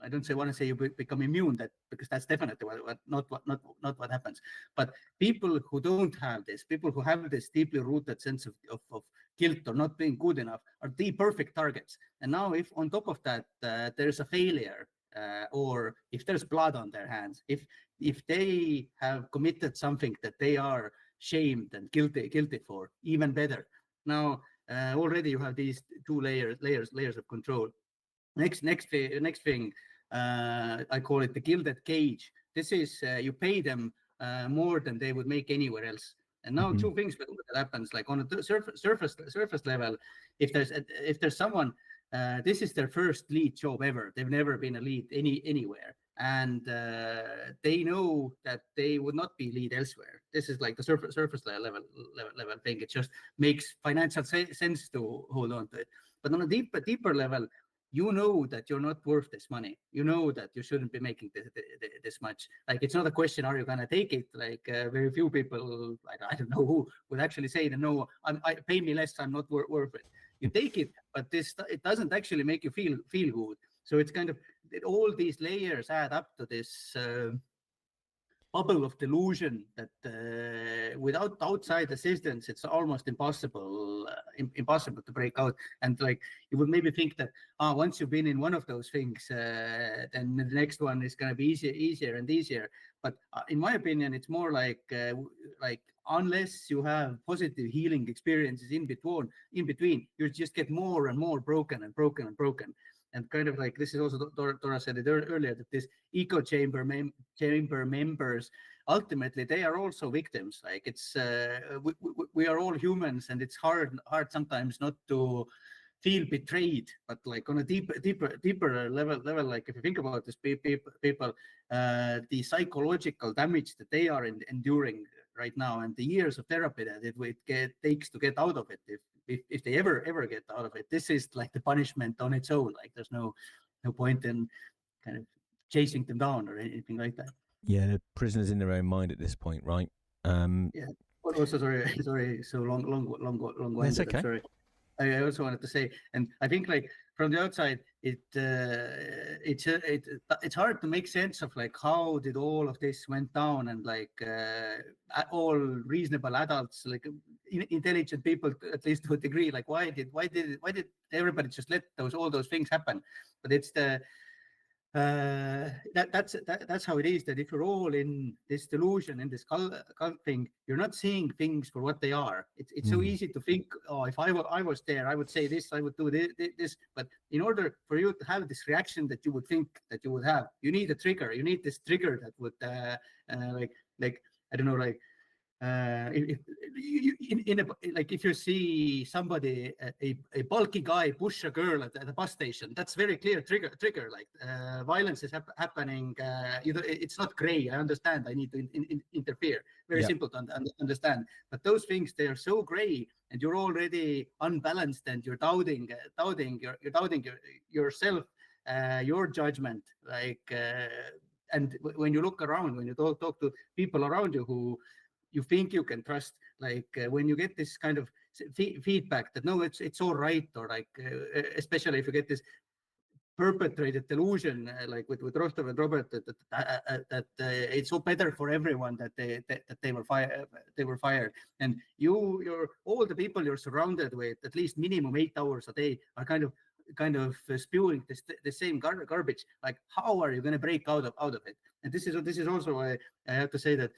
I don't want to say you become immune, because that's definitely not what happens. But people who don't have this, people who have this deeply rooted sense of guilt or not being good enough, are the perfect targets. And now, if on top of that there's a failure, or if there's blood on their hands, if they have committed something that they are shamed and guilty for, even better. Now already you have these 2 layers of control. Next thing, I call it the gilded cage. This is you pay them more than they would make anywhere else. And now 2 things that happens, like on a surface level, if there's someone, this is their first lead job ever. They've never been a lead anywhere, and they know that they would not be lead elsewhere. This is like the surface level thing. It just makes financial sense to hold on to it. But on a deeper level, you know that you're not worth this money. You know that you shouldn't be making this much. Like, it's not a question, are you going to take it? Like very few people, I don't know who, would actually say that, no, I pay me less, I'm not worth it. You take it, but it doesn't actually make you feel good. So it's kind of, all these layers add up to this bubble of delusion that without outside assistance, it's almost impossible to break out. And like, you would maybe think that once you've been in one of those things, then the next one is going to be easier and easier. But in my opinion, it's more like unless you have positive healing experiences in between, you just get more and more broken. And kind of like, this is also, Dora said it earlier, that this echo chamber members, ultimately, they are also victims. Like, it's we are all humans, and it's hard sometimes not to feel betrayed. But like on a deeper level, like if you think about this, people, the psychological damage that they are enduring right now, and the years of therapy that it takes to get out of it, if they ever get out of it, this is like the punishment on its own. Like, there's no point in kind of chasing them down or anything like that. Yeah, the prisoners in their own mind at this point, right? Yeah. But also, sorry, so long. That's okay. Sorry. I also wanted to say, and I think like from the outside, it's hard to make sense of like how did all of this went down, and like all reasonable adults, like intelligent people, at least to a degree, like why did everybody just let all those things happen? But it's the that's how it is, that if you're all in this delusion, in this cult thing, you're not seeing things for what they are. It's so easy to think, oh, if I was there, I would say this, I would do this. But in order for you to have this reaction that you would think that you would have, you need a trigger. You need this trigger that would like I don't know, like if you see somebody, a bulky guy push a girl at a bus station, that's very clear trigger. Like violence is happening. It's not gray. I understand. I need to interfere. Very simple to understand. But those things, they are so gray, and you're already unbalanced, and you're doubting yourself, your judgment. Like and when you look around, when you talk to people around you who you think you can trust, like when you get this kind of feedback that no, it's all right, or like especially if you get this perpetrated delusion, like with Rostov and Robert, that it's so better for everyone that they were fired. And you're all the people you're surrounded with, at least minimum 8 hours a day, are kind of spewing the same garbage. Like, how are you going to break out of it? And this is also why I have to say that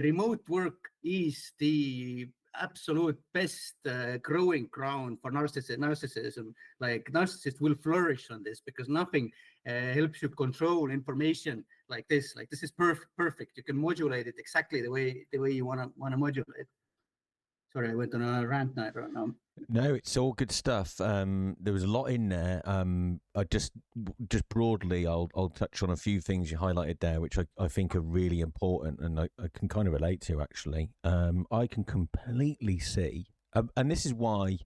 remote work is the absolute best growing ground for narcissism. Like, narcissists will flourish on this because nothing helps you control information like this. Like, this is perfect. You can modulate it exactly the way you want to modulate. Sorry, I went on a rant now. No, it's all good stuff. There was a lot in there. I just broadly, I'll touch on a few things you highlighted there, which I think are really important, and I can kind of relate to, actually. I can completely see, and this is why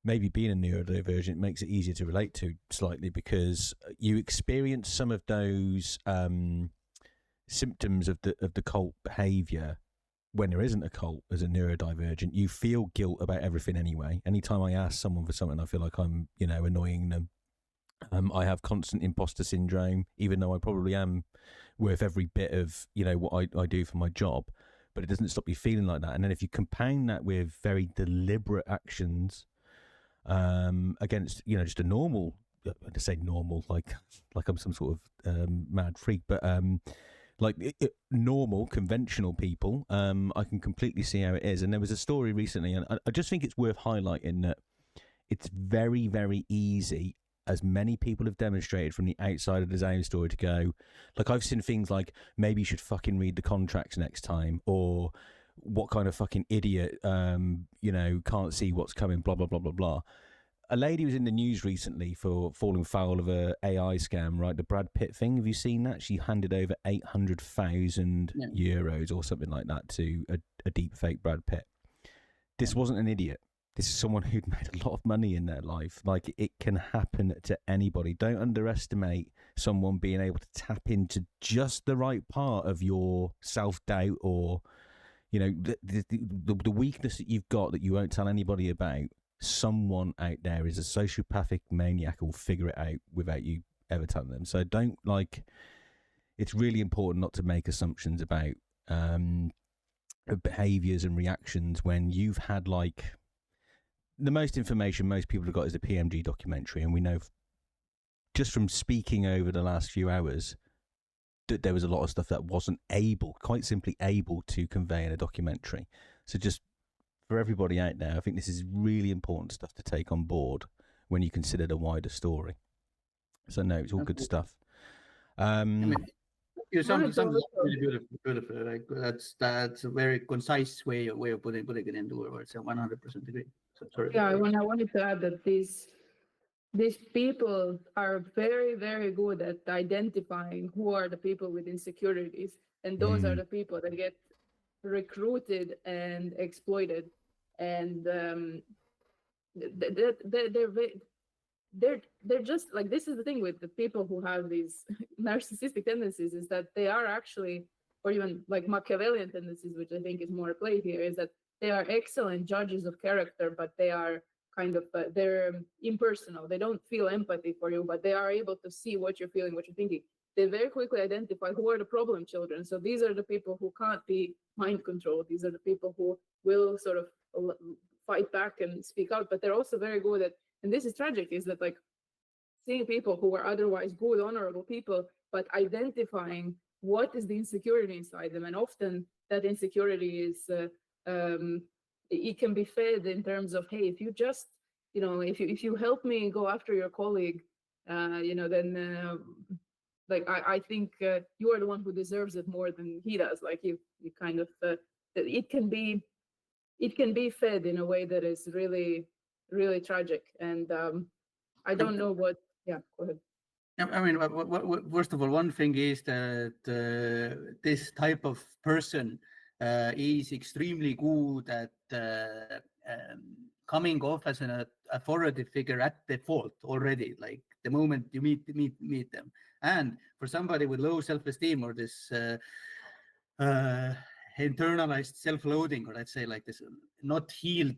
maybe being a neurodivergent makes it easier to relate to slightly, because you experience some of those symptoms of the cult behaviour when there isn't a cult. As a neurodivergent, you feel guilt about everything anyway. Anytime I ask someone for something, I feel like I'm, annoying them. I have constant imposter syndrome, even though I probably am worth every bit of, what I do for my job. But it doesn't stop you feeling like that. And then if you compound that with very deliberate actions against, just a normal, to say normal, like I'm some sort of mad freak, but normal, conventional people, I can completely see how it is. And there was a story recently, and I just think it's worth highlighting that it's very, very easy, as many people have demonstrated from the outside of the ZAUM story, to go, like, I've seen things like, maybe you should fucking read the contracts next time, or what kind of fucking idiot, can't see what's coming, blah, blah, blah, blah, blah. A lady was in the news recently for falling foul of a AI scam, right? The Brad Pitt thing. Have you seen that? She handed over 800,000 euros or something like that to a deep fake Brad Pitt. This wasn't an idiot. This is someone who'd made a lot of money in their life. Like, it can happen to anybody. Don't underestimate someone being able to tap into just the right part of your self-doubt, or, the weakness that you've got that you won't tell anybody about. Someone out there is a sociopathic maniac who will figure it out without you ever telling them. So it's really important not to make assumptions about behaviors and reactions when you've had, like, the most information most people have got is the PMG documentary. And we know just from speaking over the last few hours that there was a lot of stuff that wasn't quite simply able to convey in a documentary. So just for everybody out there, I think this is really important stuff to take on board when you consider the wider story. So no, it's all good stuff. You sound really beautiful. Like, that's a very concise way of putting it into words. I 100% agree. So, sorry. Yeah, I wanted to add that these people are very, very good at identifying who are the people with insecurities, and those are the people that get recruited and exploited. And they're just like, this is the thing with the people who have these narcissistic tendencies, is that they are actually, or even like Machiavellian tendencies, which I think is more played here, is that they are excellent judges of character, but they are kind of they're impersonal. They don't feel empathy for you, but they are able to see what you're feeling, what you're thinking. They very quickly identify who are the problem children. So these are the people who can't be mind controlled. These are the people who will sort of fight back and speak out, but they're also very good at, and this is tragic, is that, like, seeing people who are otherwise good, honorable people, but identifying what is the insecurity inside them. And often that insecurity is, it can be fed in terms of, hey, if you just, if you help me go after your colleague, then like, I think you are the one who deserves it more than he does. Like, you kind of, it can be fed in a way that is really, really tragic. And I don't know what. Yeah, go ahead. I mean, first of all, one thing is that this type of person is extremely good at coming off as an authority figure at default already. Like, the moment you meet them, and for somebody with low self-esteem, or this internalized self-loathing, or let's say like this not healed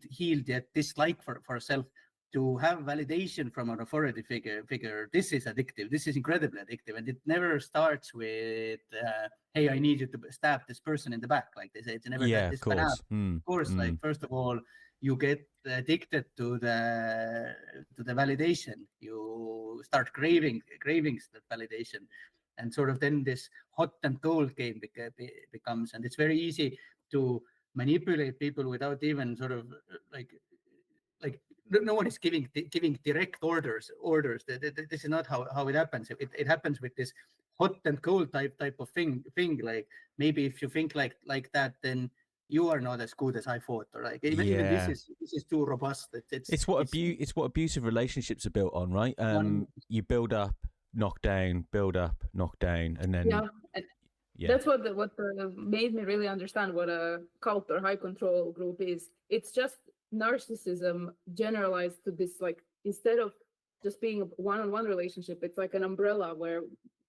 yet dislike for self, to have validation from an authority figure, this is addictive. This is incredibly addictive, and it never starts with, "Hey, I need you to stab this person in the back." Like they say, it's never Yeah, that. of course. Of course, like first of all, you get addicted to the validation. You start craving that validation, and sort of then this hot and cold game becomes, and it's very easy to manipulate people without even sort of like no one is giving direct orders. This is not how it happens. It happens with this hot and cold type of thing. Like maybe if you think like that, then you are not as good as I thought, or like even this is too robust. It's what abusive relationships are built on, right? You build up, knock down, build up, knock down, and then that's what made me really understand what a cult or high control group is. It's just narcissism generalized to this, like, instead of just being a one-on-one relationship, it's like an umbrella where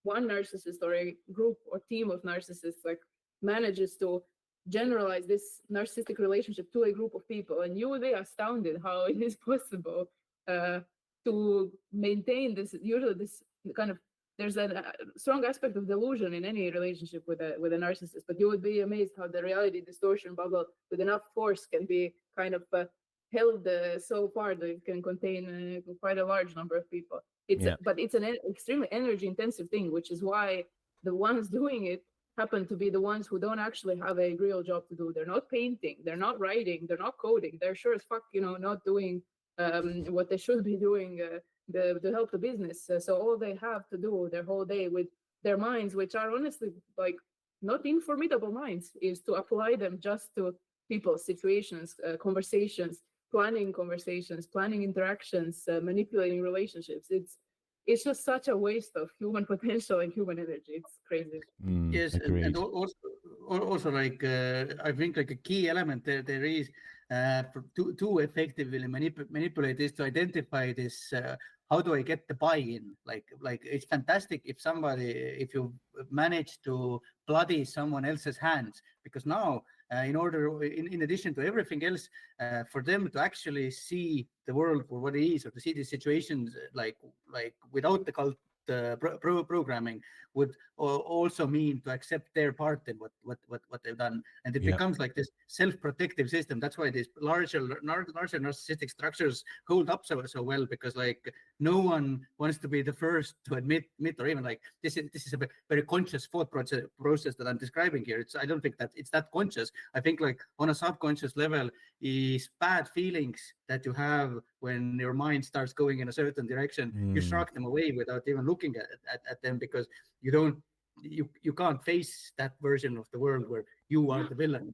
one narcissist or a group or team of narcissists like manages to generalize this narcissistic relationship to a group of people, and you would be astounded how it is possible to maintain this. Usually this kind of, there's a strong aspect of delusion in any relationship with a narcissist, but you would be amazed how the reality distortion bubble with enough force can be kind of held so far that it can contain quite a large number of people. But it's an extremely energy intensive thing, which is why the ones doing it happen to be the ones who don't actually have a real job to do. They're not painting, they're not writing, they're not coding. They're sure as fuck, not doing what they should be doing to help the business. So all they have to do their whole day with their minds, which are honestly like not informidable minds, is to apply them just to people, situations, conversations, planning interactions, manipulating relationships. It's just such a waste of human potential and human energy. It's crazy. Yes, and also like I think like a key element there is to effectively manipulate is to identify this. How do I get the buy-in? Like it's fantastic if you manage to bloody someone else's hands, because now in addition to everything else, for them to actually see the world for what it is, or to see these situations like without the cult programming would also mean to accept their part in what they've done, and it becomes like this self-protective system. That's why these larger narcissistic structures hold up so well, because like no one wants to be the first to admit or even like this is a very conscious thought process that I'm describing here. I don't think that it's that conscious. I think like on a subconscious level is bad feelings that you have when your mind starts going in a certain direction. You shrug them away without even looking at them, because you can't face that version of the world where you are the villain.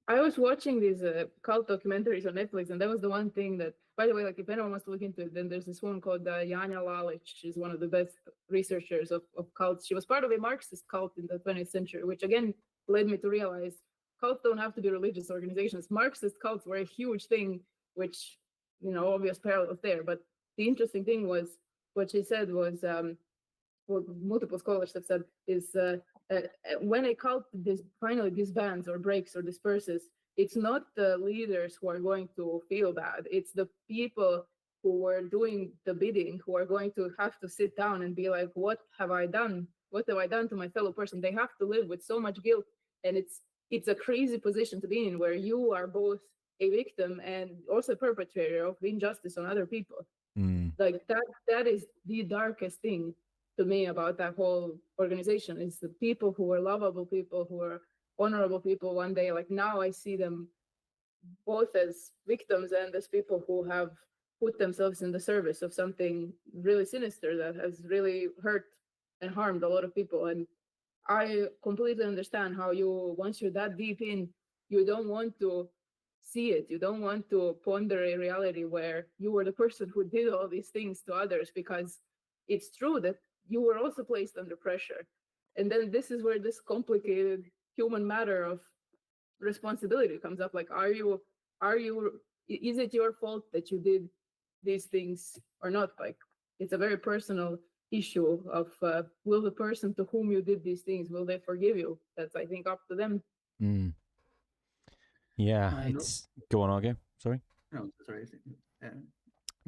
I was watching these cult documentaries on Netflix, and that was the one thing that, by the way, like if anyone wants to look into it, then there's this one called Janja Lalic. She's one of the best researchers of cults. She was part of a Marxist cult in the 20th century, which again led me to realize cults don't have to be religious organizations. Marxist cults were a huge thing, which, obvious parallels there. But the interesting thing was what she said was, what multiple scholars have said is when a cult finally disbands or breaks or disperses, it's not the leaders who are going to feel bad. It's the people who were doing the bidding who are going to have to sit down and be like, what have I done? What have I done to my fellow person? They have to live with so much guilt. And it's a crazy position to be in, where you are both a victim and also a perpetrator of injustice on other people. Like that is the darkest thing to me about that whole organization, is the people who were lovable people, who were honorable people one day. Like now I see them both as victims and as people who have put themselves in the service of something really sinister that has really hurt and harmed a lot of people. And I completely understand how once you're that deep in, you don't want to see it. You don't want to ponder a reality where you were the person who did all these things to others, because it's true that you were also placed under pressure. And then this is where this complicated human matter of responsibility comes up. Like, is it your fault that you did these things or not? Like, it's a very personal issue of will the person to whom you did these things, will they forgive you? That's, I think, up to them. Yeah, it's go on, Argo. Sorry. No, sorry.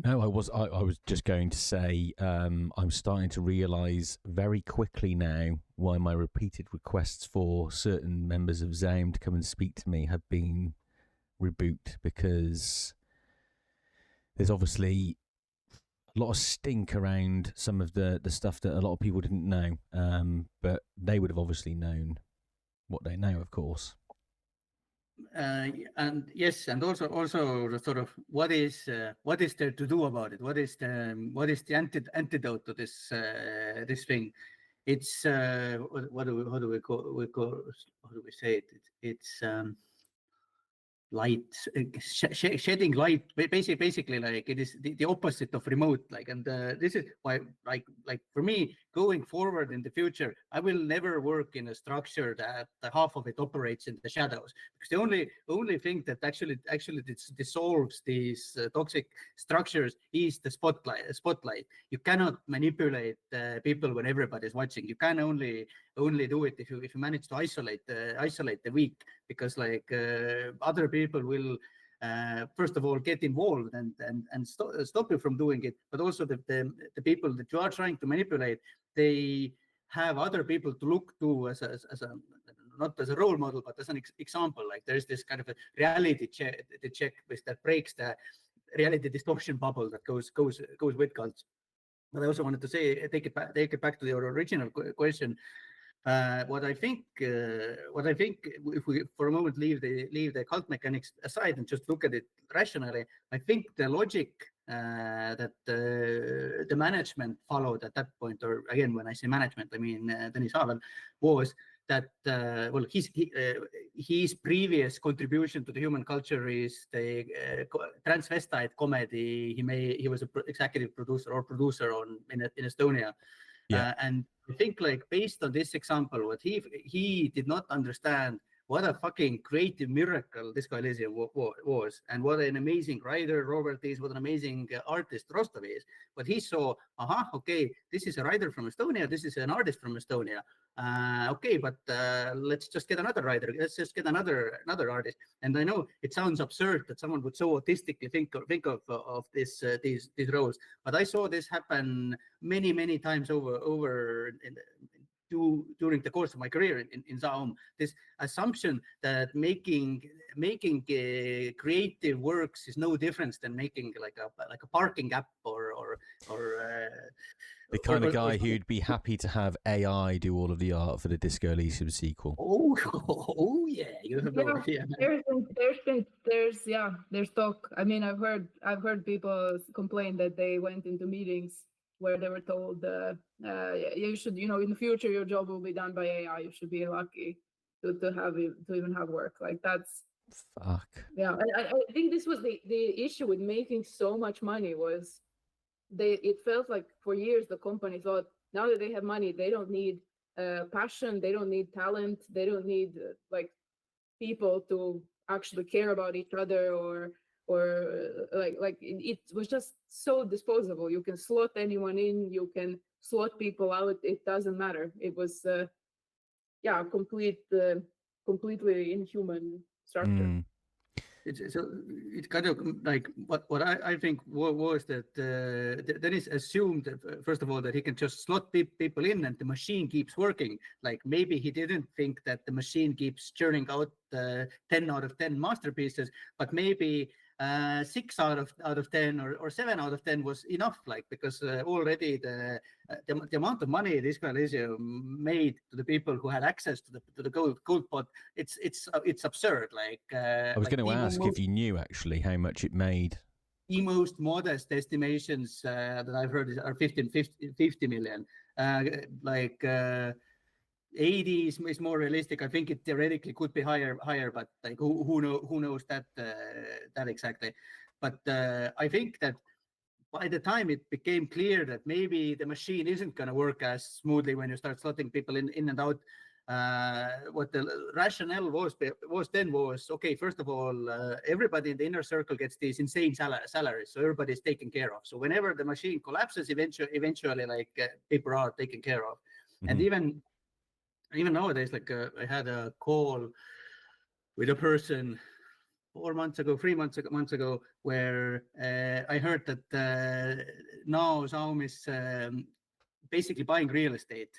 No, I was just going to say I'm starting to realise very quickly now why my repeated requests for certain members of ZAUM to come and speak to me have been rebuked, because there's obviously a lot of stink around some of the stuff that a lot of people didn't know, but they would have obviously known what they know, of course. And yes, and also the sort of what is there to do about it? What is the antidote to this this thing? It's how do we say it? It's light, shedding light, basically like it is the opposite of remote, like, and this is why, like for me, going forward in the future, I will never work in a structure that half of it operates in the shadows, because the only thing that actually dissolves these toxic structures is the spotlight. You cannot manipulate people when everybody's watching. You can only do it if you manage to isolate the weak, because like other people will first of all get involved and stop you from doing it, but also the people that you are trying to manipulate, they have other people to look to as a not as a role model, but as an example. Like there's this kind of a reality check that breaks the reality distortion bubble that goes with cults. But I also wanted to say, take it back to your original question. What I think, if we for a moment leave the cult mechanics aside and just look at it rationally, I think the logic that the management followed at that point, or again, when I say management, I mean Dennis Havel, was that well, his previous contribution to the human culture is the transvestite comedy. He was an executive producer in Estonia. Yeah. And I think, like, based on this example, what he did not understand what a fucking creative miracle Disco Elysium was, and what an amazing writer Robert is, what an amazing artist Rostov is. But he saw, okay, this is a writer from Estonia, this is an artist from Estonia. Okay, but let's just get another writer. Let's just get another artist. And I know it sounds absurd that someone would so autistically think of these roles, but I saw this happen many times over during the course of my career in ZAUM. This assumption that making creative works is no different than making like a parking app or the kind of guy who'd be happy to have AI do all of the art for the Disco Elysium sequel. Oh yeah, you have there's talk. I mean, I've heard people complain that they went into meetings where they were told, you should, in the future your job will be done by AI. You should be lucky to even have work. Like that's fuck. Yeah, I think this was the issue with making so much money was it felt like for years the company thought now that they have money, they don't need passion, they don't need talent, they don't need like people to actually care about each other or like it was just so disposable. You can slot anyone in, you can slot people out, it doesn't matter. It was completely inhuman structure. It's kind of like what I think was that Dennis assumed first of all that he can just slot people in and the machine keeps working. Like maybe he didn't think that the machine keeps churning out 10 out of 10 masterpieces, but maybe 6 out of 10 or 7 out of 10 was enough, like, because already the amount of money Disco Elysium made to the people who had access to the gold pot, it's absurd. Like I was going to ask if you knew actually how much it made. The most modest estimations that I've heard are 50 million. 80 is more realistic. I think it theoretically could be higher, but like who knows that exactly. But I think that by the time it became clear that maybe the machine isn't going to work as smoothly when you start slotting people in and out, what the rationale was okay, first of all, everybody in the inner circle gets these insane salaries, so everybody's taken care of. So whenever the machine collapses, eventually like people are taken care of. Mm-hmm. And even nowadays, like I had a call with a person months ago, where I heard that now ZAUM is basically buying real estate.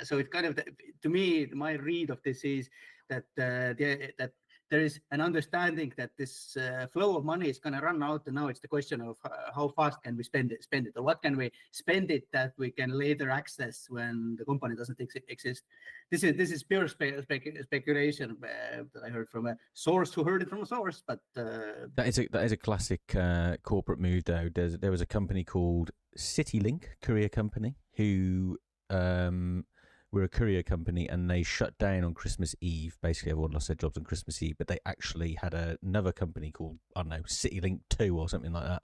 So it kind of, to me, my read of this is that that there is an understanding that this flow of money is going to run out, and now it's the question of how fast can we spend it, or what can we spend it that we can later access when the company doesn't exist. This is pure speculation that I heard from a source who heard it from a source. But that is a classic corporate move, though. There was a company called CityLink, courier company, who were a courier company, and they shut down on Christmas Eve. Basically, everyone lost their jobs on Christmas Eve, but they actually had another company called, I don't know, CityLink 2 or something like that,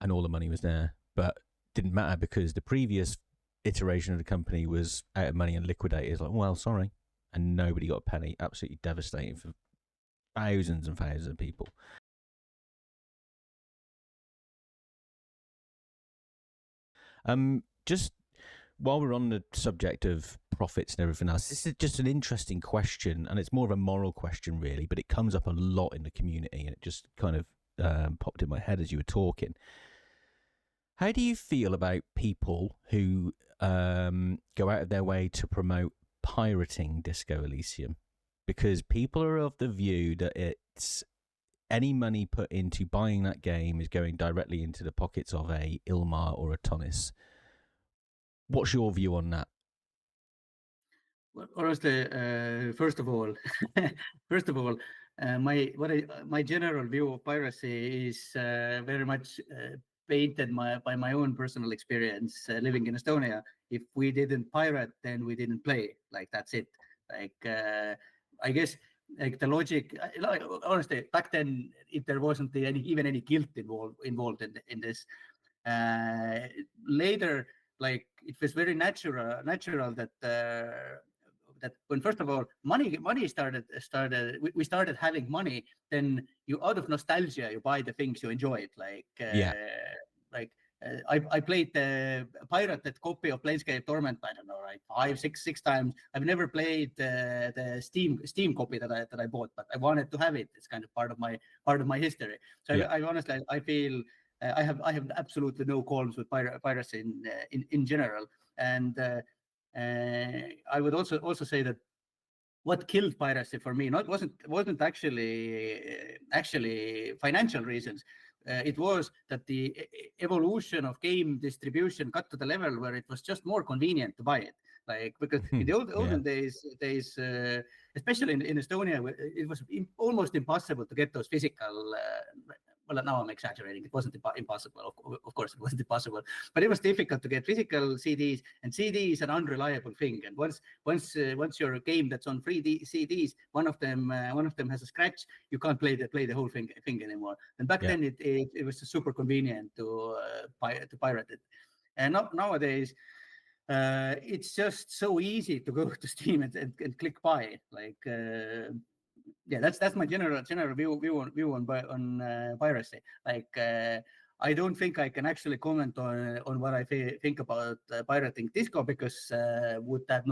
and all the money was there. But didn't matter because the previous iteration of the company was out of money and liquidated. It's like, well, sorry. And nobody got a penny. Absolutely devastating for thousands and thousands of people. Just while we're on the subject of profits and everything else, this is just an interesting question, and it's more of a moral question, really, but it comes up a lot in the community, and it just kind of popped in my head as you were talking. How do you feel about people who go out of their way to promote pirating Disco Elysium? Because people are of the view that it's any money put into buying that game is going directly into the pockets of a Ilmar or a Tonis. What's your view on that? Well, honestly, first of all, my general view of piracy is very much painted by my own personal experience living in Estonia. If we didn't pirate, then we didn't play. Like, that's it. Like, I guess, like, the logic. Like, honestly, back then, if there wasn't even any guilt involved in this, later, like, it was very natural that that when, first of all, money started we started having money, then you, out of nostalgia, you buy the things you enjoyed. Like, I played the pirated copy of Planescape Torment, I don't know, like 5-6 times. I've never played the Steam copy that I bought, but I wanted to have it. It's kind of part of my history. So yeah. I honestly, I feel I have absolutely no qualms with piracy in general. And I would also say that what killed piracy for me wasn't actually financial reasons. It was that the evolution of game distribution got to the level where it was just more convenient to buy it. Like, because in the olden days, especially in Estonia, it was almost impossible to get those physical. Well, now I'm exaggerating. It wasn't impossible. Of course, it wasn't impossible, but it was difficult to get physical CDs, and CD is an unreliable thing. And once your game that's on free CDs, one of them has a scratch, you can't play the whole thing anymore. And back then, it was super convenient to pirate it. And nowadays, it's just so easy to go to Steam and click buy. Like, that's my general view on piracy. Like, I don't think I can actually comment on what I think about pirating Disco, because would that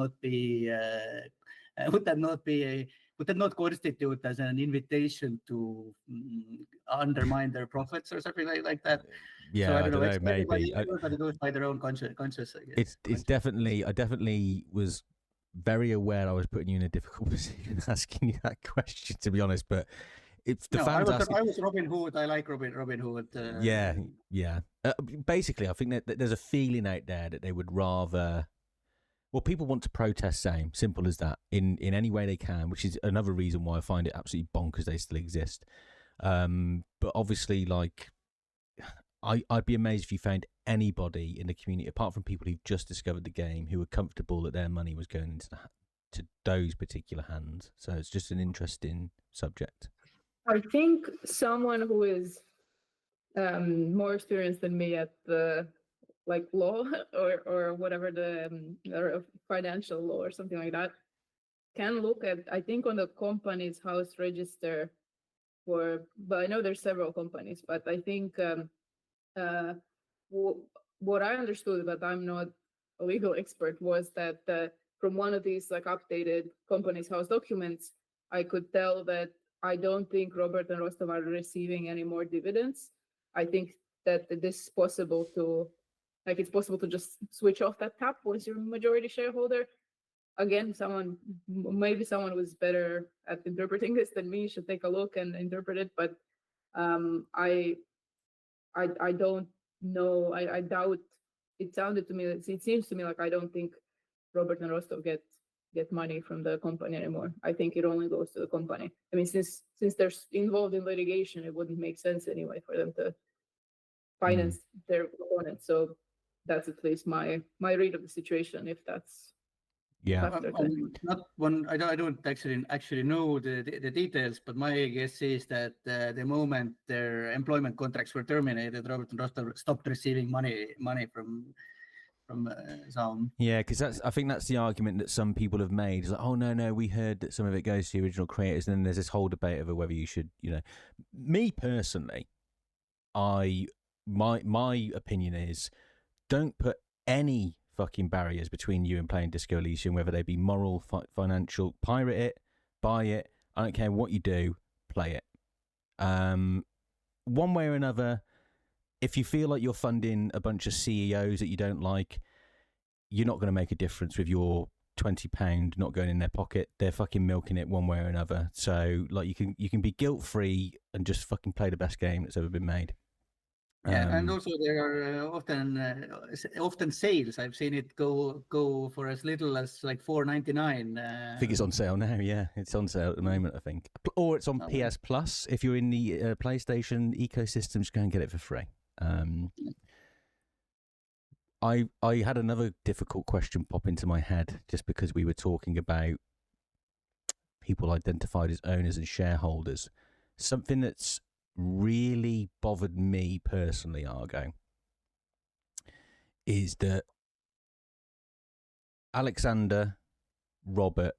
not constitute as an invitation to undermine their profits or something like that? Yeah, so I don't know. Maybe everybody goes by their own conscience. It's definitely. I definitely was very aware I was putting you in a difficult position asking you that question, to be honest. But if the fans I was Robin Hood. I like Robin Hood. Yeah. Basically, I think that there's a feeling out there that they would rather. Well, people want to protest ZAUM, simple as that, in any way they can, which is another reason why I find it absolutely bonkers they still exist. But obviously, like, I'd be amazed if you found anybody in the community, apart from people who've just discovered the game, who were comfortable that their money was going to those particular hands. So it's just an interesting subject. I think someone who is more experienced than me at the law or whatever, the financial law or something like that, can look at, I think, on the company's house register but I know there's several companies, but I think what I understood, but I'm not a legal expert, was that from one of these updated company's house documents, I could tell that I don't think Robert and Rostov are receiving any more dividends. I think that this is possible to, like, it's possible to just switch off that tap once you're a majority shareholder. Again, maybe someone who's better at interpreting this than me should take a look and interpret it. But I don't know. I doubt. It sounded to me. It seems to me like I don't think Robert and Rostov get money from the company anymore. I think it only goes to the company. I mean, since they're involved in litigation, it wouldn't make sense anyway for them to finance their opponents. So that's at least my read of the situation. If that's not one. I don't actually know the details, but my guess is that the moment their employment contracts were terminated, Robert and Rostov stopped receiving money from ZAUM. Yeah, because I think that's the argument that some people have made. It's like, oh no, we heard that some of it goes to the original creators, and then there's this whole debate over whether you should, Me personally, my opinion is, don't put any fucking barriers between you and playing Disco Elysium, whether they be moral, financial. Pirate it, buy it. I don't care what you do, play it. One way or another. If you feel like you're funding a bunch of CEOs that you don't like, you're not going to make a difference with your £20 not going in their pocket. They're fucking milking it one way or another. So, like, you can be guilt-free and just fucking play the best game that's ever been made. Yeah, and also there are often sales. I've seen it go for as little as like $4.99. I think it's on sale now. Yeah, it's on sale at the moment, I think, or it's on PS Plus. If you're in the PlayStation ecosystem, just go and get it for free. I had another difficult question pop into my head just because we were talking about people identified as owners and shareholders. Something that's really bothered me personally, Argo, is that Alexander, Robert,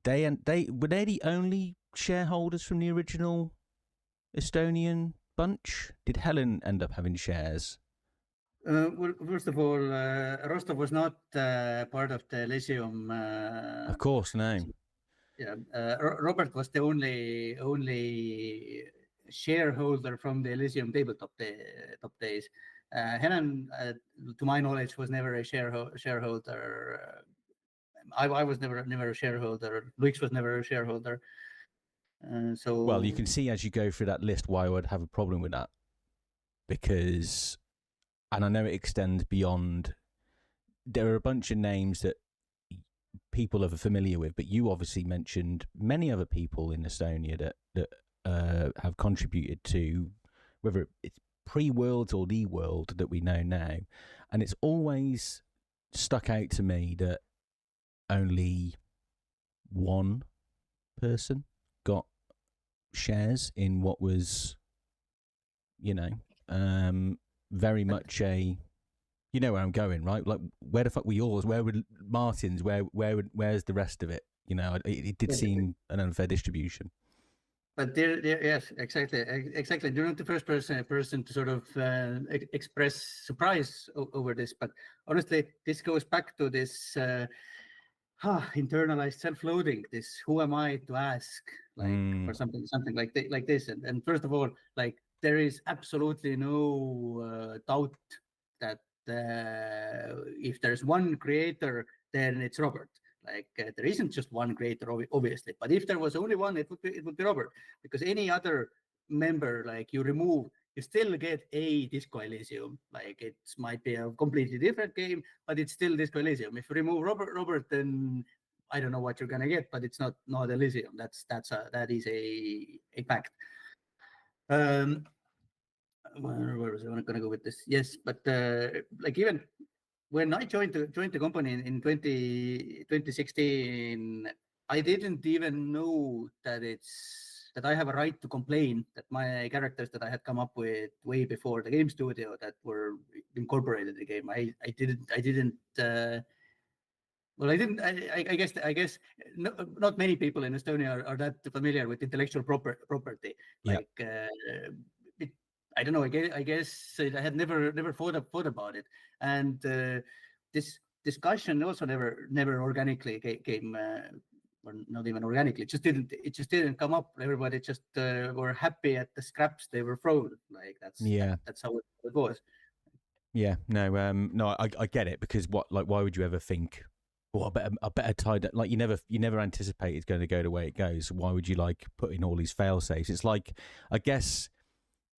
they were they the only shareholders from the original Estonian bunch? Did Helen end up having shares? Well, first of all, Rostov was not part of the Elysium. Of course, no. Yeah, Robert was the only shareholder from the Elysium tabletop days. Helen, to my knowledge, was never a shareholder. I was never a shareholder. Luiga was never a shareholder. So well, you can see as you go through that list why I would have a problem with that, because, and I know it extends beyond. There are a bunch of names that people are familiar with, but you obviously mentioned many other people in Estonia that have contributed to, whether it's pre-Worlds or the world that we know now, and it's always stuck out to me that only one person got shares in what was, very much a, you know where I'm going, right? Like, where the fuck were yours? Where would Martin's? Where's the rest of it? It did seem an unfair distribution. But there, yes, exactly. You're not the first person to sort of express surprise over this. But honestly, this goes back to this internalized self-loathing. This, who am I to ask, or something like this. And first of all, like, there is absolutely no doubt that if there's one creator, then it's Robert. Like, there isn't just one creator, obviously, but if there was only one, it would be Robert, because any other member, like, you remove, you still get a Disco Elysium. Like, it might be a completely different game, but it's still Disco Elysium. If you remove Robert, then I don't know what you're gonna get, but it's not Elysium. That is a fact. Where was I gonna go with this? Yes, but like, even when I joined the company in 2016, I didn't even know that I have a right to complain that my characters that I had come up with way before the game studio that were incorporated in the game. I guess not many people in Estonia are that familiar with intellectual property. Like, I don't know. I guess I had never thought about it, and this discussion also never organically came or not even organically. It just didn't come up. Everybody just were happy at the scraps they were thrown. Like that's how it was. Yeah, no, I get it, because why would you ever think, well, I better tie that, like you never anticipate it's going to go the way it goes. Why would you like put in all these fail safes? It's like, I guess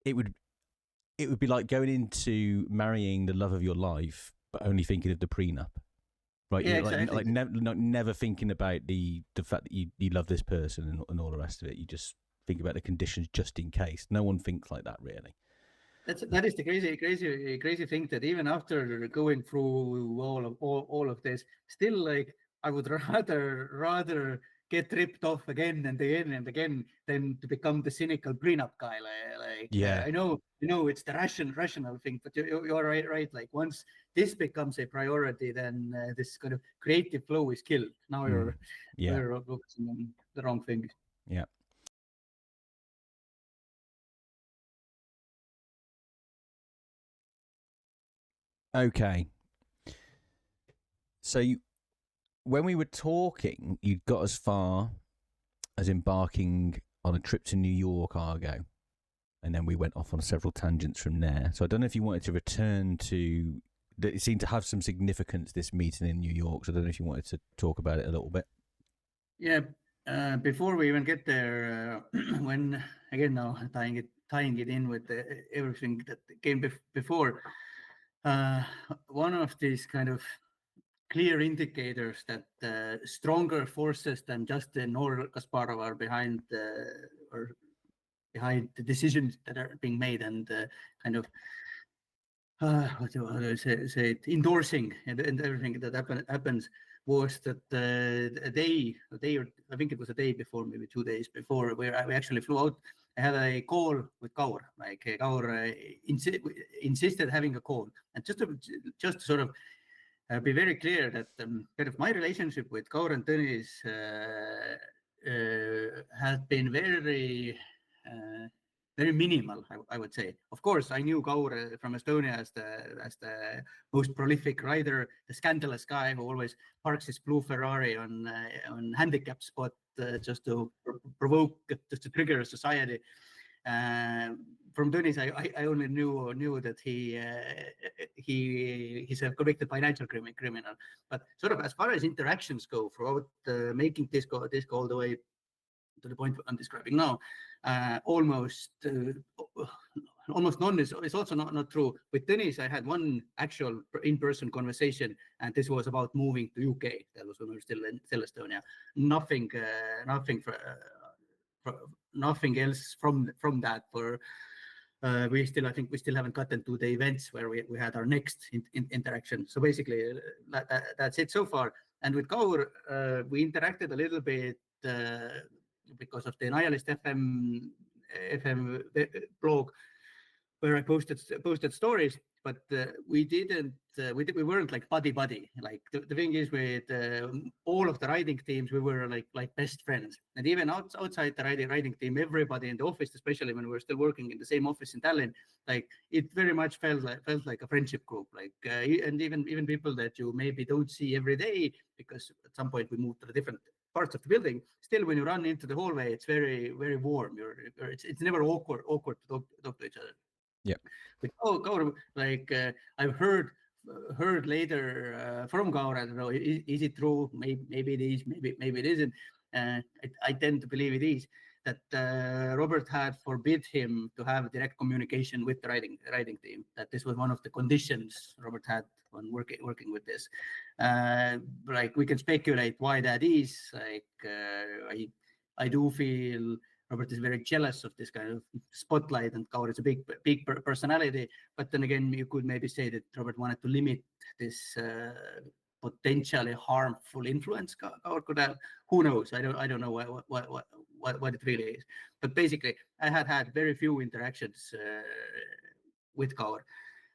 it would be like going into marrying the love of your life, but only thinking of the prenup, right? Yeah, exactly. exactly. Never thinking about the fact that you love this person and all the rest of it. You just think about the conditions just in case. No one thinks like that, really. That is the crazy thing, that even after going through all of this, still, like, I would rather get ripped off again and again than to become the cynical prenup guy. I know it's the rational thing, but you're right. Like, once this becomes a priority, then this kind of creative flow is killed. Now you're focusing on the wrong thing. Yeah. Okay. So when we were talking, you'd got as far as embarking on a trip to New York, Argo, and then we went off on several tangents from there. So I don't know if you wanted to return to. It seemed to have some significance, this meeting in New York. So I don't know if you wanted to talk about it a little bit. Yeah. Before we even get there, when again now tying it in with everything that came before, one of these kind of clear indicators that stronger forces than just the Nor Kasparov are behind the decisions that are being made, and kind of how do I say it, endorsing and everything that happens, was that I think it was a day before, maybe 2 days before, where we actually flew out. I had a call with Kaur. Like, Kaur insisted having a call, and just to sort of be very clear that kind of my relationship with Kaur and Tõnis has been very minimal, I would say. Of course, I knew Kaur from Estonia as the most prolific rider, the scandalous guy who always parks his blue Ferrari on handicap spot just to provoke, just to trigger society. From Tõnis, I only knew that he's a convicted financial criminal. But sort of as far as interactions go, throughout making Disco all the way to the point I'm describing now, almost none is also not true. With Tõnis, I had one actual in-person conversation, and this was about moving to UK. That was when we were still Estonia. Nothing else from that. For I think we still haven't gotten to the events where we had our next interaction. So basically, that's it so far. And with Kaur, we interacted a little bit because of the Nihilist FM blog, where I posted stories, but we weren't like buddy. Like the thing is, with all of the riding teams, we were like best friends. And even outside the riding team, everybody in the office, especially when we were still working in the same office in Tallinn, like it very much felt like a friendship group. Like and even people that you maybe don't see every day, because at some point we moved to the different parts of the building. Still, when you run into the hallway, it's very, very warm. It's never awkward to talk to each other. Yeah. But Kaur, like I've heard later from Kaur, I don't know, is it true? Maybe it is, maybe it isn't. I tend to believe it is, that Robert had forbid him to have direct communication with the riding team. That this was one of the conditions Robert had when working with this. Like, we can speculate why that is. Like, I do feel Robert is very jealous of this kind of spotlight, and Kaur is a big personality. But then again, you could maybe say that Robert wanted to limit this potentially harmful influence Kaur could have. Who knows? I don't know what it really is. But basically, I had very few interactions with Kaur.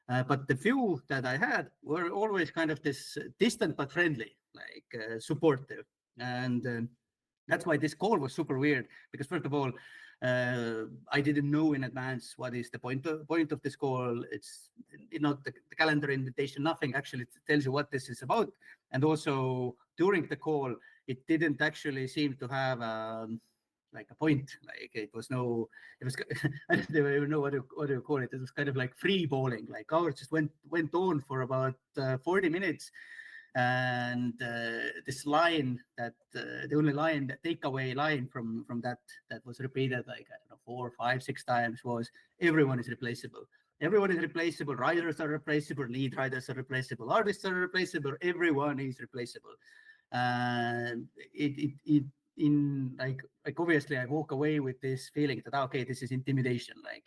But the few that I had were always kind of this distant but friendly, like supportive. And that's why this call was super weird, because first of all, I didn't know in advance what is the point of this call. It's not the calendar invitation, nothing actually tells you what this is about. And also, during the call, it didn't actually seem to have like a point. Like it was, I don't even know what do you call it. It was kind of like free balling. Like ours just went on for about 40 minutes. And this line that the only line, the takeaway line from that was repeated like, I don't know, 4, 5, 6 times was everyone is replaceable. Everyone is replaceable. Riders are replaceable. Lead riders are replaceable. Artists are replaceable. Everyone is replaceable. And in like obviously I walk away with this feeling that okay, this is intimidation. Like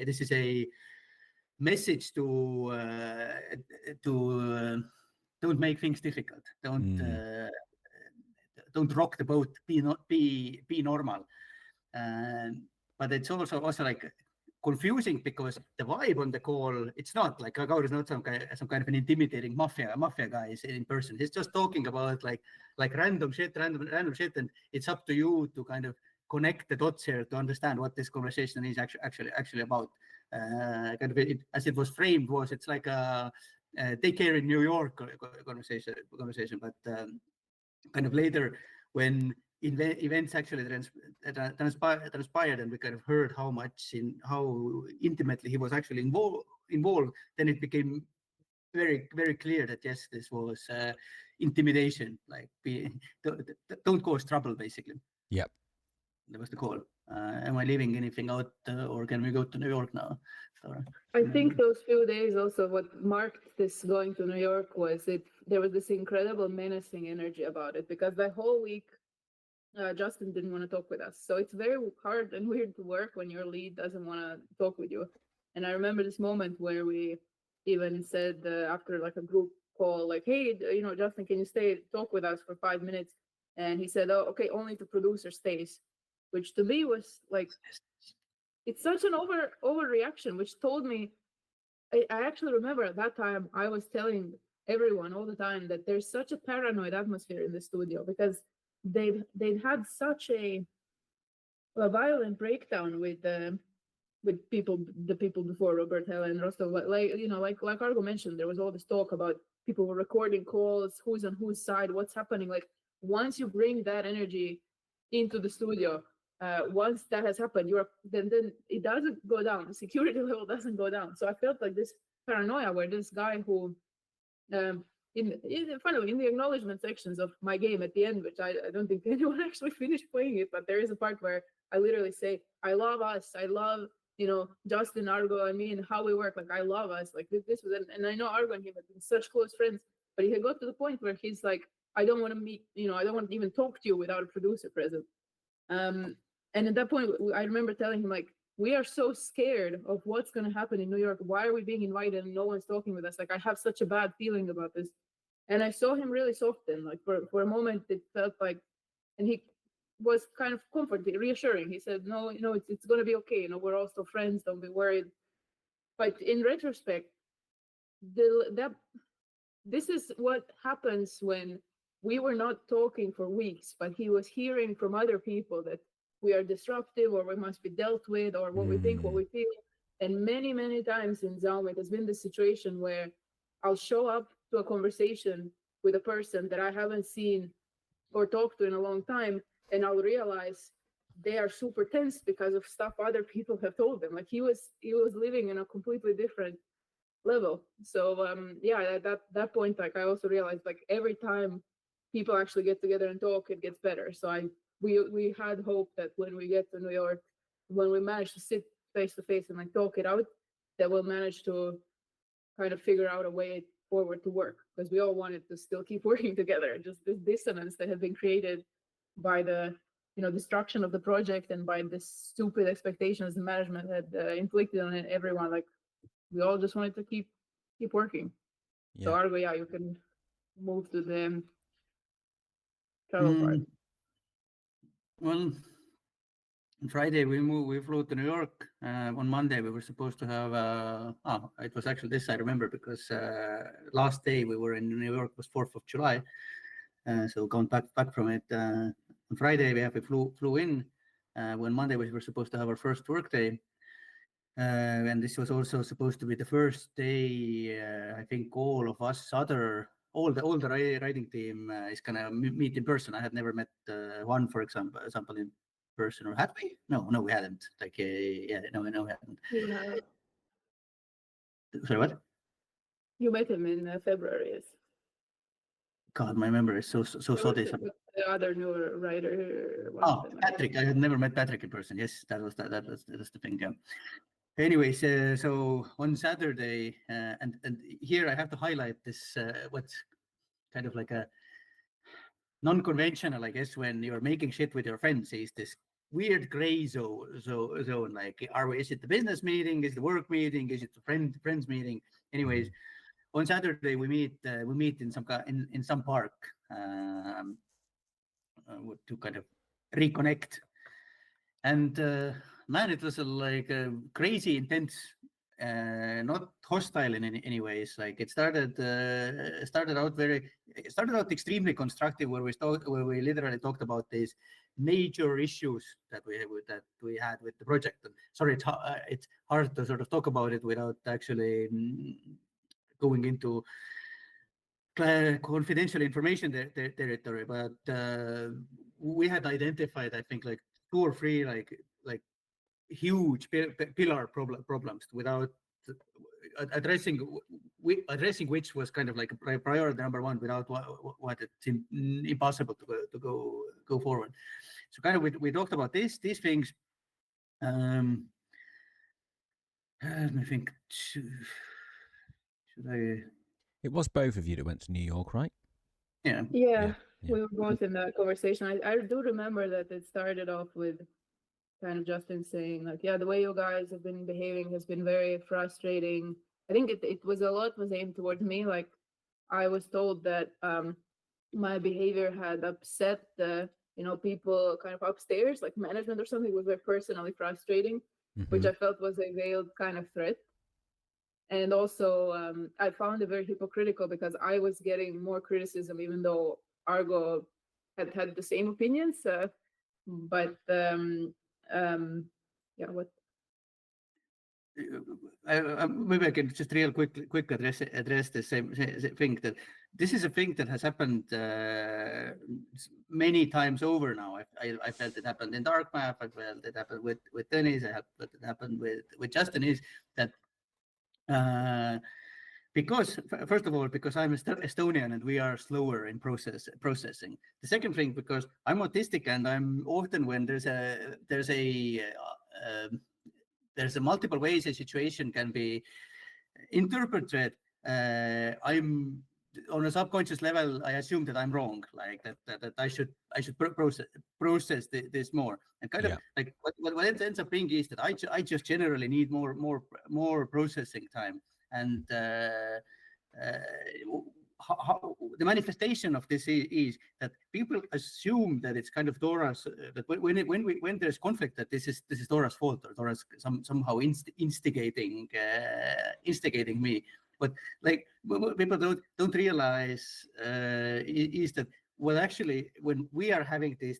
this is a message to don't make things difficult. Don't rock the boat. Be normal. But it's also like confusing because the vibe on the call, it's not like Gaur is not some kind of an intimidating mafia guy in person. He's just talking about like random shit, and it's up to you to kind of connect the dots here to understand what this conversation is actually about. Kind of as it was framed it's like a daycare in New York conversation, but kind of later when events actually transpired and we kind of heard how intimately he was actually involved, then it became very, very clear that yes, this was intimidation, like don't cause trouble, basically. Yep. That was the call. Am I leaving anything out, or can we go to New York now? I think those few days also what marked this going to New York was there was this incredible menacing energy about it, because the whole week Justin didn't want to talk with us. So it's very hard and weird to work when your lead doesn't want to talk with you. And I remember this moment where we even said after like a group call, like, hey, Justin, can you stay talk with us for 5 minutes? And he said, oh, okay, only if the producer stays, which to me was like, it's such an overreaction, which told me, I actually remember at that time, I was telling everyone all the time that there's such a paranoid atmosphere in the studio because they'd had such a violent breakdown with the people before, Robert, Helen, and Rostov. Like Argo mentioned, there was all this talk about people were recording calls, who's on whose side, what's happening. Like once you bring that energy into the studio, once that has happened, then it doesn't go down. The security level doesn't go down. So I felt like this paranoia where this guy who in the acknowledgement sections of my game at the end, which I don't think anyone actually finished playing it, but there is a part where I literally say, I love us, I love Justin, Argo, and me, and how we work. Like I love us. Like this was, and I know Argo and him have been such close friends, but he had got to the point where he's like, I don't want to meet, I don't want to even talk to you without a producer present. And at that point, I remember telling him, like, we are so scared of what's going to happen in New York. Why are we being invited and no one's talking with us? Like, I have such a bad feeling about this. And I saw him really soften. Like, for a moment, it felt like, and he was kind of comforting, reassuring. He said, no, it's going to be okay. We're all still friends. Don't be worried. But in retrospect, this is what happens when we were not talking for weeks, but he was hearing from other people that we are disruptive, or we must be dealt with, or what we think, what we feel. And many, many times in ZAUM, it has been the situation where I'll show up to a conversation with a person that I haven't seen or talked to in a long time, and I'll realize they are super tense because of stuff other people have told them. Like he was living in a completely different level. So at that point, like I also realized, like every time people actually get together and talk, it gets better. So we had hope that when we get to New York, when we manage to sit face to face and like talk it out, that we'll manage to kind of figure out a way forward to work, because we all wanted to still keep working together. Just this dissonance that had been created by the destruction of the project and by this stupid expectations the management had inflicted on everyone. Like we all just wanted to keep working. Yeah. So Argo, you can move to the travel part. Well, on Friday we flew to New York. On Monday we were supposed to have it was actually this I remember, because last day we were in New York was 4th of July. So going back from it, on Friday we flew in. When Monday we were supposed to have our first work day. And this was also supposed to be the first day, I think all of us other all the writing team is gonna meet in person. I had never met one, for example, in person, or had we? No, we hadn't. Like, yeah, no, we hadn't. Yeah. Sorry, what? You met him in February. Yes. God, my memory is so shoddy. The other newer writer. Patrick. I had never met Patrick in person. Yes, that was the thing. Yeah. Anyways, so on Saturday, and here I have to highlight this, what's kind of like a non-conventional, I guess, when you're making shit with your friends, is this weird gray zone. Like, is it the business meeting? Is it the work meeting? Is it the friends meeting? Anyways, on Saturday we meet in some park to kind of reconnect. And man, it was like a crazy intense, not hostile in any ways. Like, it started out extremely constructive, where we literally talked about these major issues that we had with the project. And sorry, it's hard to sort of talk about it without actually going into confidential information territory, but we had identified, I think, like 2 or 3 like huge pillar problems without addressing which was kind of like a priority number 1, without what it's impossible to go forward. So kind of we talked about these things. Let me think. Should I? It was both of you that went to New York, right? Yeah. We were both in that conversation. I do remember that it started off with kind of Justin saying, like, yeah, the way you guys have been behaving has been very frustrating. I think it was a lot was aimed towards me. Like, I was told that my behavior had upset the people kind of upstairs, like management or something. It was very personally frustrating, which I felt was a veiled kind of threat. And also, I found it very hypocritical, because I was getting more criticism, even though Argo had the same opinions. But yeah, what? Maybe I can just real quick address the same thing, that this is a thing that has happened many times over now. I felt it happened in Dark Map. I felt it happened with Dennis. I felt it happened with Justin. Is that because, first of all, because I'm Estonian and we are slower in processing. The second thing, because I'm autistic, and I'm often, when there's a multiple ways a situation can be interpreted, I'm on a subconscious level, I assume that I'm wrong, like that I should process this more, and kind of like what it ends up being is that I just generally need more processing time. And how the manifestation of this is that people assume that it's kind of Dora's, that when there's conflict, that this is Dora's fault, or Dora's somehow instigating me. But like, what people don't realize is that, well, actually, when we are having these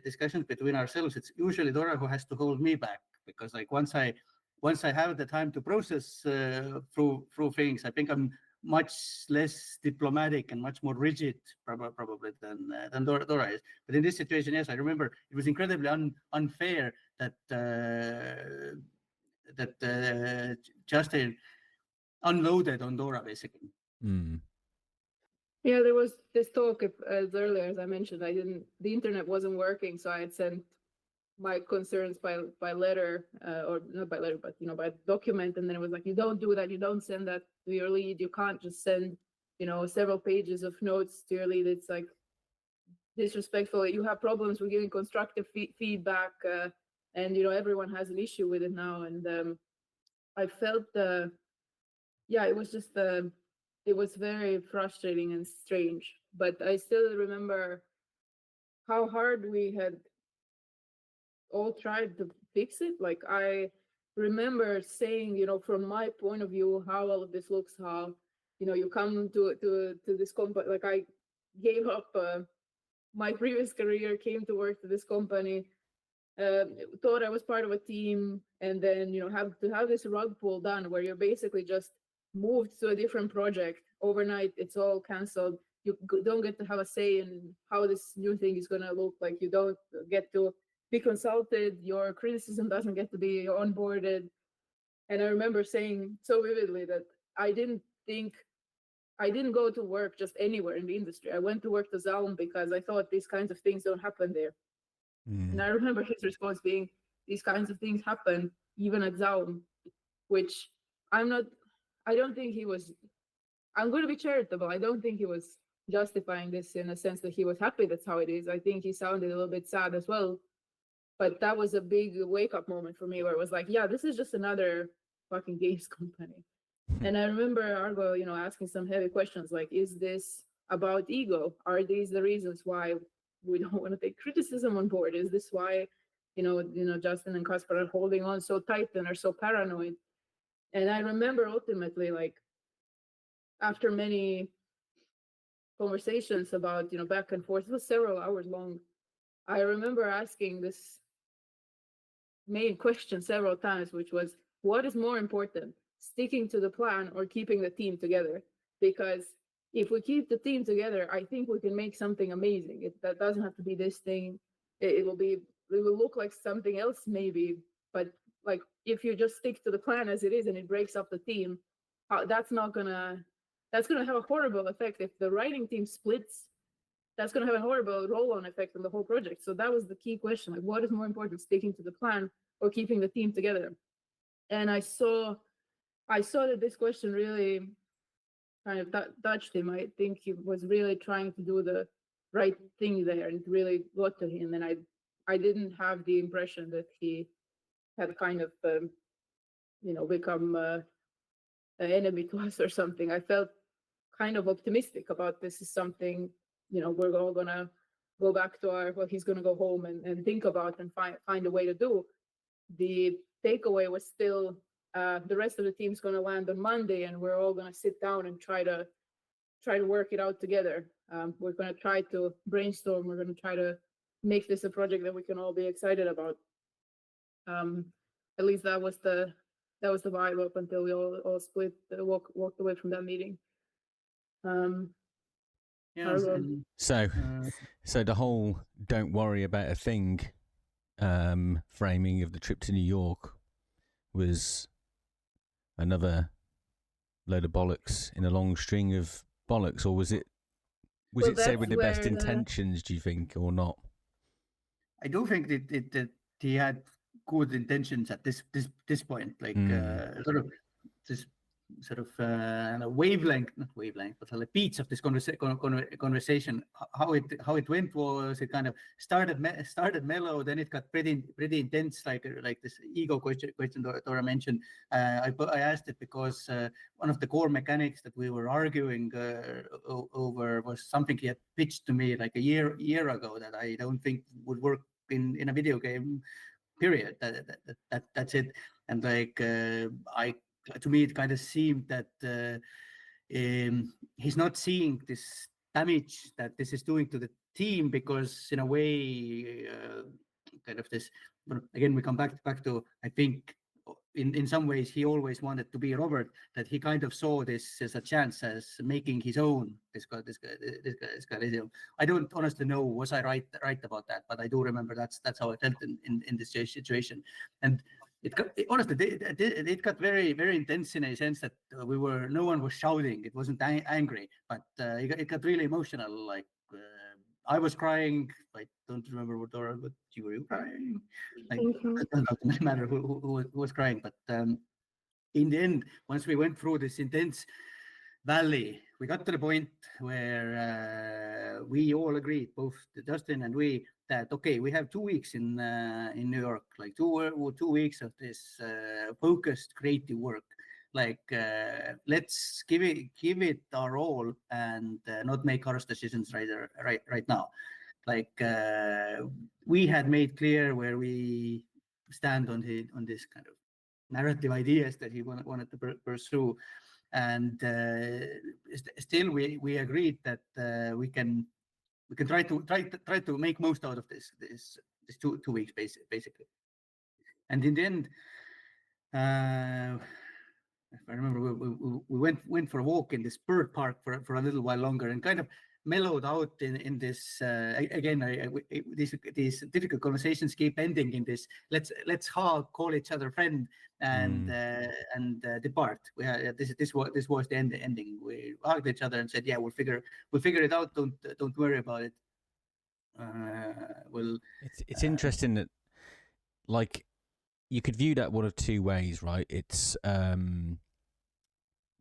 discussions between ourselves, it's usually Dora who has to hold me back, because like once I have the time to process through things, I think I'm much less diplomatic and much more rigid, probably than Dora is. But in this situation, yes, I remember it was incredibly unfair that Justin unloaded on Dora, basically. Yeah, there was this talk, as earlier as I mentioned, the internet wasn't working, so I had sent my concerns by letter, or not by letter, but by document. And then it was like, you don't do that, you don't send that to your lead, you can't just send several pages of notes to your lead. It's like disrespectful. You have problems with giving constructive feedback, and everyone has an issue with it now. And I felt it was just it was very frustrating and strange. But I still remember how hard we had all tried to fix it. Like, I remember saying, from my point of view, how all of this looks, how you come to this company. Like, I gave up my previous career, came to work to this company, thought I was part of a team, and then have this rug pull done, where you're basically just moved to a different project overnight. It's all canceled. You don't get to have a say in how this new thing is going to look. Like, you don't get to be consulted. Your criticism doesn't get to be onboarded. And I remember saying so vividly that I didn't go to work just anywhere in the industry. I went to work to ZAUM because I thought these kinds of things don't happen there. And I remember his response being, these kinds of things happen even at ZAUM, which I don't think he was, I'm going to be charitable. I don't think he was justifying this in a sense that he was happy that's how it is. I think he sounded a little bit sad as well. But that was a big wake-up moment for me where it was like, yeah, this is just another fucking games company. And I remember Argo, asking some heavy questions like, is this about ego? Are these the reasons why we don't want to take criticism on board? Is this why, Justin and Kasper are holding on so tight and are so paranoid? And I remember ultimately, like, after many conversations about, back and forth, it was several hours long. I remember asking this main question several times, which was, what is more important, sticking to the plan or keeping the team together? Because if we keep the team together, I think we can make something amazing. That doesn't have to be this thing. It will look like something else maybe, but like, if you just stick to the plan as it is and it breaks up the team, that's gonna have a horrible effect. If the writing team splits, that's gonna have a horrible roll-on effect on the whole project. So that was the key question, like, what is more important, sticking to the plan or keeping the team together? And I saw that this question really kind of touched him. I think he was really trying to do the right thing there, and it really got to him. And I didn't have the impression that he had kind of, become an enemy to us or something. I felt kind of optimistic about this is something, we're all gonna go back to he's gonna go home and think about and find a way to do. The takeaway was still, the rest of the team's gonna land on Monday, and we're all gonna sit down and try to work it out together. We're gonna try to brainstorm. We're gonna try to make this a project that we can all be excited about. At least that was the vibe up until we all split, walked away from that meeting. So the whole "don't worry about a thing" framing of the trip to New York was another load of bollocks in a long string of bollocks, or was it said with the best intentions, do you think, or not? I do think that he had good intentions at this point, like sort of wavelength, not wavelength, but the beats of this conversation. How it went was, it kind of started mellow, then it got pretty intense, like this ego question Dora mentioned. I asked it because one of the core mechanics that we were arguing over was something he had pitched to me like a year ago that I don't think would work in a video game. Period. That's it. And like to me, it kind of seemed that he's not seeing this damage that this is doing to the team, because in a way, kind of this. Again, we come back to, I think, in some ways he always wanted to be Robert, that he kind of saw this as a chance as making his own Disco Elysium. I don't honestly know, was I right about that, but I do remember that's how I felt in this situation. And it got very, very intense in a sense that no one was shouting. It wasn't angry, but it got really emotional. Like I was crying. I don't remember what Dora, but were you crying? Like, it doesn't matter who was crying, but in the end, once we went through this intense valley, we got to the point where we all agreed, both Justin and we, that okay, we have 2 weeks in New York, like 2 weeks of this focused creative work. Like let's give it our all and not make harsh decisions right now. Like we had made clear where we stand on this kind of narrative ideas that he wanted to pursue, and still we agreed that we can try to make most out of this 2 weeks basically. And in the end, if I remember, we went for a walk in this bird park for a little while longer and kind of mellowed out in this again. These difficult conversations keep ending in this. Let's call each other friend and depart. This was the ending. We hugged each other and said, yeah, we'll figure it out. Don't worry about it. It's interesting that, like, you could view that one of two ways, right? It's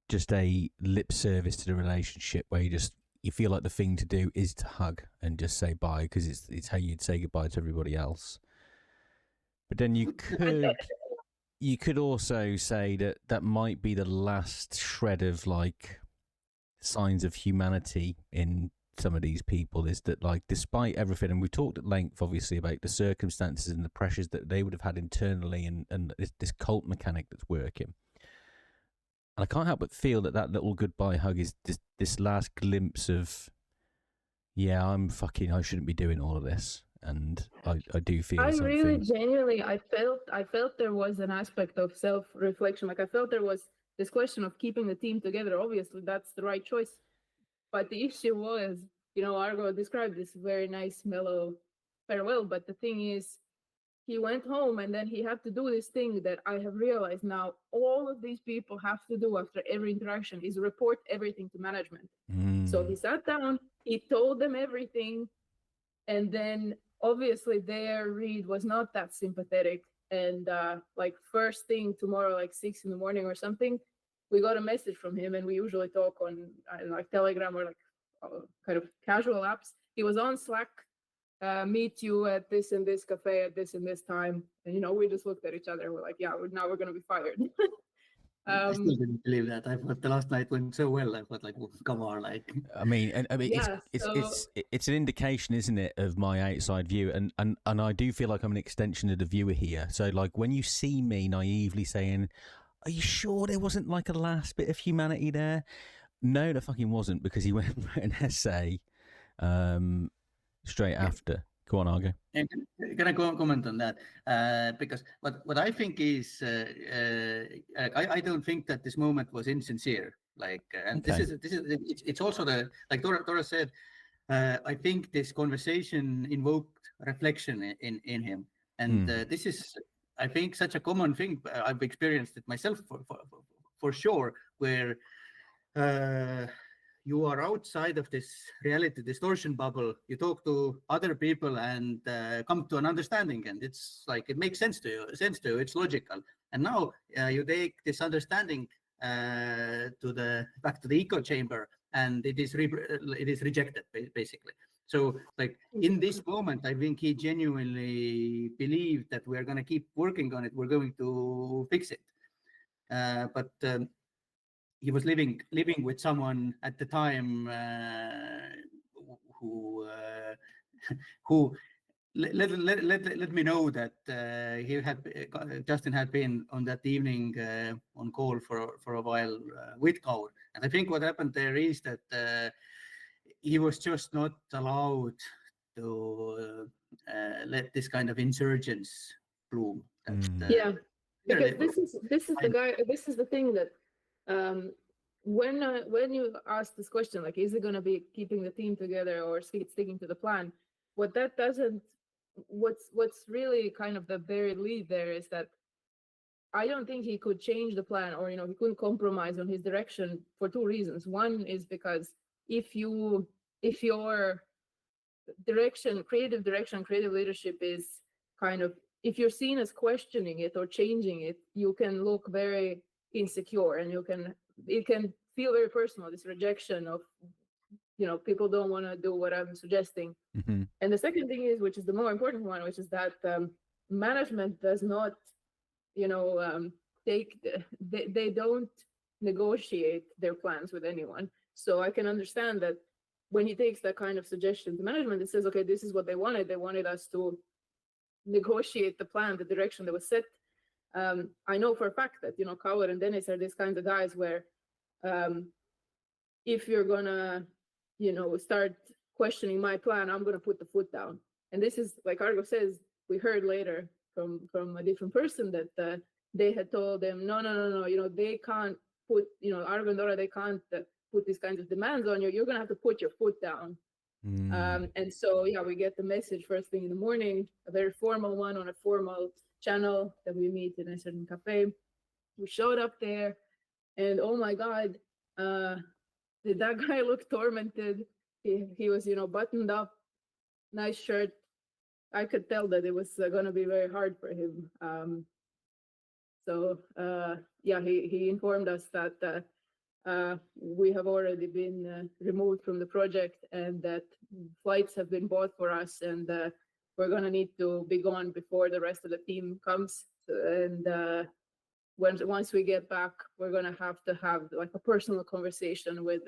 just a lip service to the relationship where you feel like the thing to do is to hug and just say bye because it's how you'd say goodbye to everybody else. But then you could also say that might be the last shred of like signs of humanity in some of these people, is that, like, despite everything, and we talked at length obviously about the circumstances and the pressures that they would have had internally and this cult mechanic that's working. And I can't help but feel that little goodbye hug is this last glimpse of, yeah, I shouldn't be doing all of this. And I do feel something. Really genuinely, I felt there was an aspect of self-reflection. Like, I felt there was this question of keeping the team together. Obviously, that's the right choice. But the issue was, Argo described this very nice, mellow farewell. But the thing is, he went home and then he had to do this thing that I have realized now all of these people have to do after every interaction is report everything to management. So he sat down, he told them everything, and then obviously their read was not that sympathetic. And like first thing tomorrow, like 6 a.m. or something, we got a message from him, and we usually talk on like Telegram or like kind of casual apps. He was on Slack. Meet you at this and this cafe at this and this time, and we just looked at each other. We're like, yeah, now we're gonna be fired. I still didn't believe that. I thought the last night went so well. I thought, like, well, come on, like. I mean, it's an indication, isn't it, of my outside view, and I do feel like I'm an extension of the viewer here. So, like, when you see me naively saying, "Are you sure there wasn't like a last bit of humanity there?" No, there fucking wasn't, because he went and wrote an essay. Straight after. Go on, Argo. Can I comment on that? Because what I think is, I don't think that this moment was insincere. Like, and okay. It's also like Dora said. I think this conversation invoked reflection in him, and this is, I think, such a common thing. I've experienced it myself for sure, where. You are outside of this reality distortion bubble. You talk to other people and come to an understanding, and it's like it makes sense to you. It's logical. And now you take this understanding back to the echo chamber, and it is rejected basically. So, like, in this moment, I think he genuinely believed that we are going to keep working on it. We're going to fix it, but. He was living with someone at the time who let me know that Justin had been on that evening on call for a while with Kaur. And I think what happened there is that he was just not allowed to let this kind of insurgence bloom. Yeah, because this is the thing that. When you ask this question, like, is it going to be keeping the team together or sticking to the plan? What's really kind of the buried lead there is that I don't think he could change the plan, or he couldn't compromise on his direction for two reasons. One is because if your creative leadership is kind of, if you're seen as questioning it or changing it, you can look very insecure, and it can feel very personal, this rejection of people don't want to do what I'm suggesting. And the second thing is, which is the more important one, which is that management does not they don't negotiate their plans with anyone. So I can understand that when he takes that kind of suggestion to management, it says, okay, this is what they wanted us to negotiate the plan, the direction that was set. I know for a fact that Kaur and Dennis are these kinds of guys where if you're gonna start questioning my plan, I'm gonna put the foot down. And this is, like Argo says, we heard later from a different person that they had told them, no, they can't put, Argo and Dora, they can't put these kinds of demands on you. You're going to have to put your foot down. And so, we get the message first thing in the morning, a very formal one on a formal channel that we meet in a certain cafe. We showed up there, and oh my God, did that guy look tormented? He was, buttoned up, nice shirt. I could tell that it was going to be very hard for him. He informed us that we have already been removed from the project, and that flights have been bought for us, and we're going to need to be gone before the rest of the team comes. And once we get back, we're going to have like a personal conversation with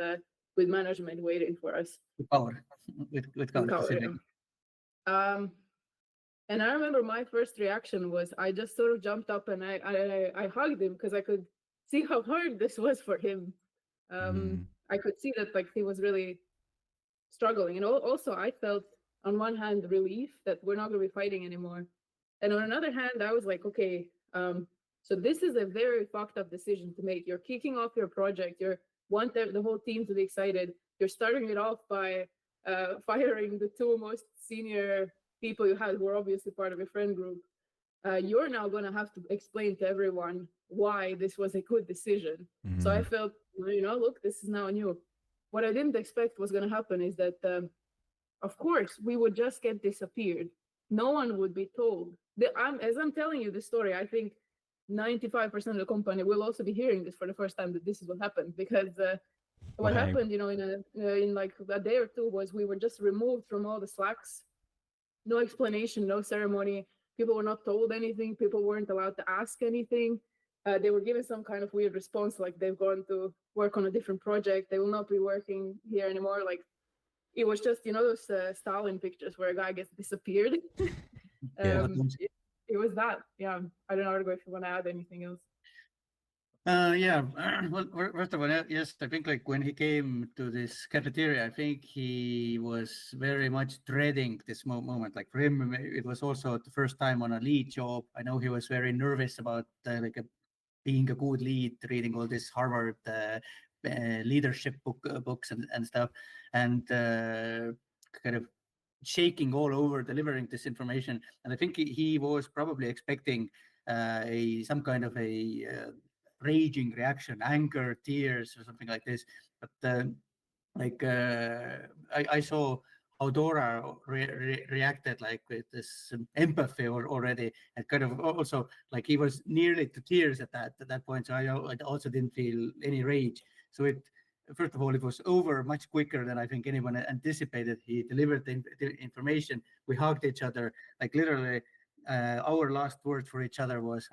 management waiting for us. With power. And I remember my first reaction was I just sort of jumped up and I hugged him, because I could see how hard this was for him. I could see that like he was really struggling. And also I felt on one hand relief that we're not going to be fighting anymore. And on another hand, I was like, okay, so this is a very fucked up decision to make. You're kicking off your project. You want the whole team to be excited. You're starting it off by firing the two most senior people you had, who are obviously part of your friend group. You're now going to have to explain to everyone why this was a good decision. So I felt, look, this is now new. What I didn't expect was going to happen is that, of course, we would just get disappeared. No one would be told. As I'm telling you the story, I think 95% of the company will also be hearing this for the first time, that this is what happened. Because what happened, in like a day or two, was we were just removed from all the Slacks. No explanation, no ceremony. People were not told anything. People weren't allowed to ask anything. They were given some kind of weird response, like they've gone to work on a different project. They will not be working here anymore. Like it was just, those Stalin pictures where a guy gets disappeared. It was that. Yeah. I don't know, Argo, if you want to add anything else. Well, first of all, yes, I think like when he came to this cafeteria, I think he was very much dreading this moment. Like for him, it was also the first time on a lead job. I know he was very nervous about being a good lead, reading all this Harvard leadership books and stuff, and kind of shaking all over delivering this information. And I think he was probably expecting some kind of a raging reaction, anger, tears, or something like this. But I saw how Dora reacted, like with this empathy already, and kind of also like he was nearly to tears at that point. So I also didn't feel any rage. So first of all, it was over much quicker than I think anyone anticipated. He delivered the information. We hugged each other, like literally. Our last words for each other was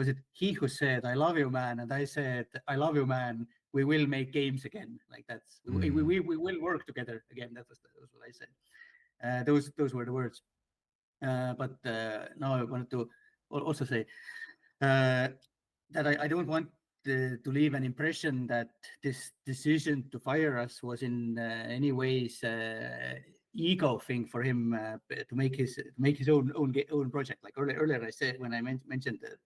it he who said, "I love you, man," and I said, "I love you, man. We will make games again." Like that's we will work together again. That was what I said. Those were the words. But now I wanted to also say that I don't want to leave an impression that this decision to fire us was in any ways ego thing for him to make his own project. Like earlier I said, when I mentioned that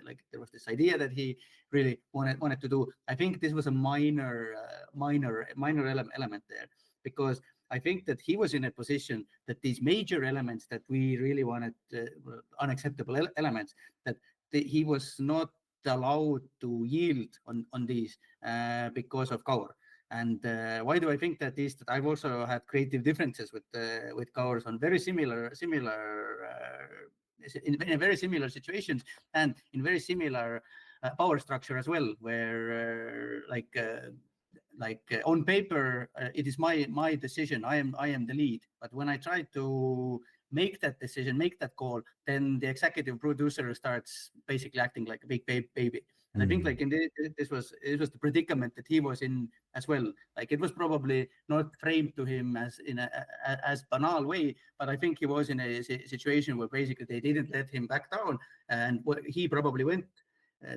like there was this idea that he really wanted to do. I think this was a minor element there, because I think that he was in a position that these major elements that we really wanted, unacceptable elements, that he was not allowed to yield on these because of Kaur. And why do I think that is? That I've also had creative differences with Kaurs on very similar in very similar situations and in very similar power structure as well, where on paper it is my decision. I am the lead, but when I try to make that decision, make that call, then the executive producer starts basically acting like a big baby. And I think like it was the predicament that he was in as well. Like it was probably not framed to him as in as banal way, but I think he was in a situation where basically they didn't let him back down, and he probably went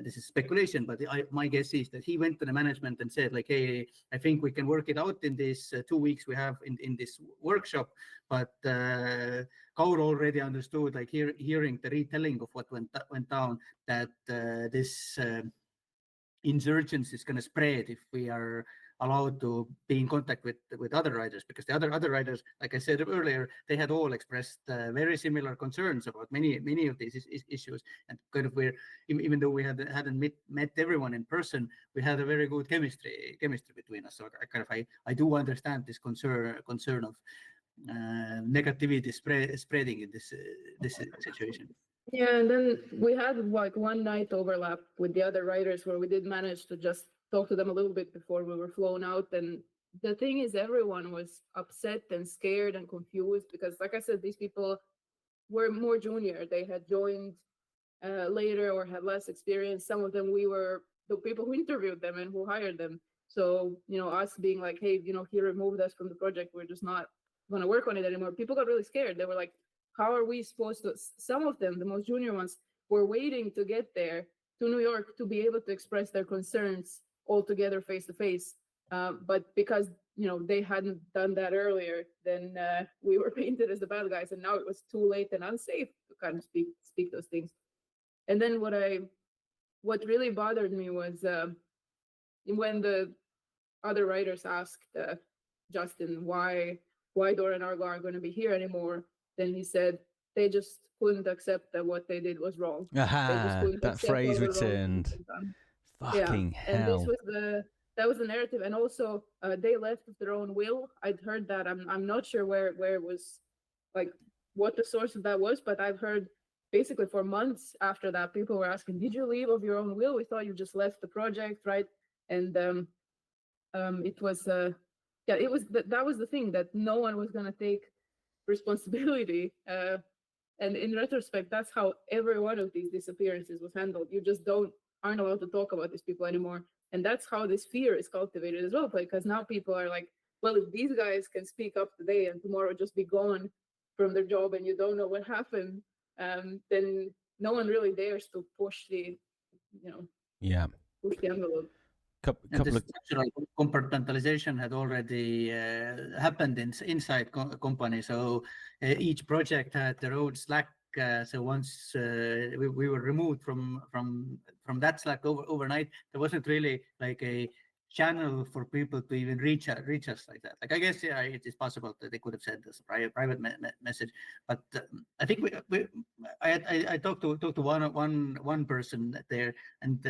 this is speculation, but my guess is that he went to the management and said, like, hey, I think we can work it out in these 2 weeks we have in this workshop. But Kaur already understood, like hearing the retelling of what went down, that this insurgence is going to spread if we are allowed to be in contact with other riders, because the other riders, like I said earlier, they had all expressed very similar concerns about many of these issues, and kind of even though we hadn't met everyone in person, we had a very good chemistry between us. So I do understand this concern of negativity spreading in this situation. Yeah, and then we had like one night overlap with the other writers where we did manage to just talk to them a little bit before we were flown out. And the thing is, everyone was upset and scared and confused because, like I said, these people were more junior. They had joined later or had less experience. Some of them, we were the people who interviewed them and who hired them. So, us being like, hey, he removed us from the project, we're just not going to work on it anymore. People got really scared. They were like, how are we supposed to? Some of them, the most junior ones, were waiting to get there to New York to be able to express their concerns all together face to face. But because they hadn't done that earlier, then we were painted as the bad guys, and now it was too late and unsafe to kind of speak those things. And then what really bothered me was when the other writers asked Justin why Dora and Argo aren't going to be here anymore. Then he said they just couldn't accept that what they did was wrong. Aha, that phrase returned. Fucking hell. And that was the narrative. And also they left of their own will. I'd heard that. I'm not sure where it was, like what the source of that was, but I've heard basically for months after that, people were asking, did you leave of your own will? We thought you just left the project, right? And it was it was that was the thing, that no one was going to take responsibility, and in retrospect, that's how every one of these disappearances was handled. You just aren't allowed to talk about these people anymore, and that's how this fear is cultivated as well. Because now people are like, well, if these guys can speak up today and tomorrow just be gone from their job, and you don't know what happened, then no one really dares to push the push the envelope. And this structural compartmentalization had already happened inside company. So each project had their own Slack. So once we were removed from that Slack overnight, there wasn't really like a channel for people to even reach us like that. Like, I guess it is possible that they could have said this private message, but I think I talked to one person there, and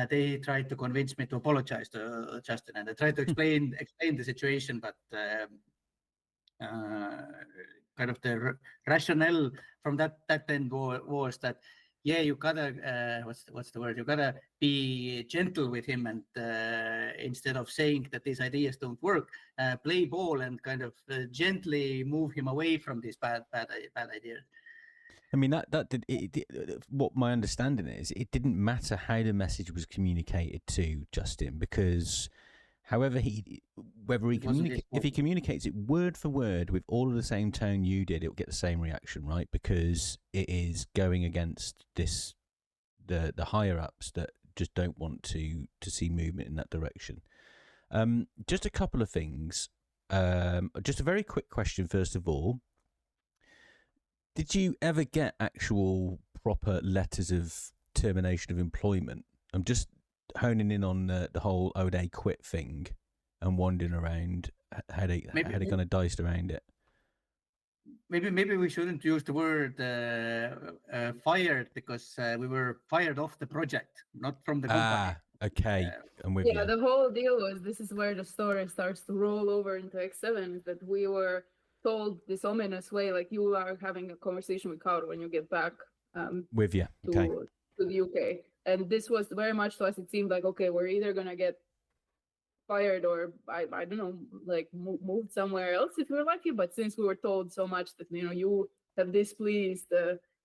they tried to convince me to apologize to Justin, and I tried to explain the situation, but kind of the rationale from that end was that, yeah, you gotta what's the word? You gotta be gentle with him, and instead of saying that these ideas don't work, play ball and kind of gently move him away from these bad ideas. I mean, that did what my understanding is. It didn't matter how the message was communicated to Justin, because if he communicates it word for word with all of the same tone you did, it'll get the same reaction, right? Because it is going against the higher ups that just don't want to see movement in that direction. Just a couple of things. Just a very quick question, first of all. Did you ever get actual proper letters of termination of employment? I'm just honing in on the whole O'Day quit thing and wondering around how they kind of diced around it. Maybe we shouldn't use the word fired, because we were fired off the project, not from the company. Okay. I'm with you. The whole deal was, this is where the story starts to roll over into X7, that we were told this ominous way, like, you are having a conversation with Kaur when you get back with you to the UK. And this was very much to us, it seemed like, okay, we're either going to get fired or I don't know, like moved somewhere else if we're lucky. But since we were told so much that, you have displeased,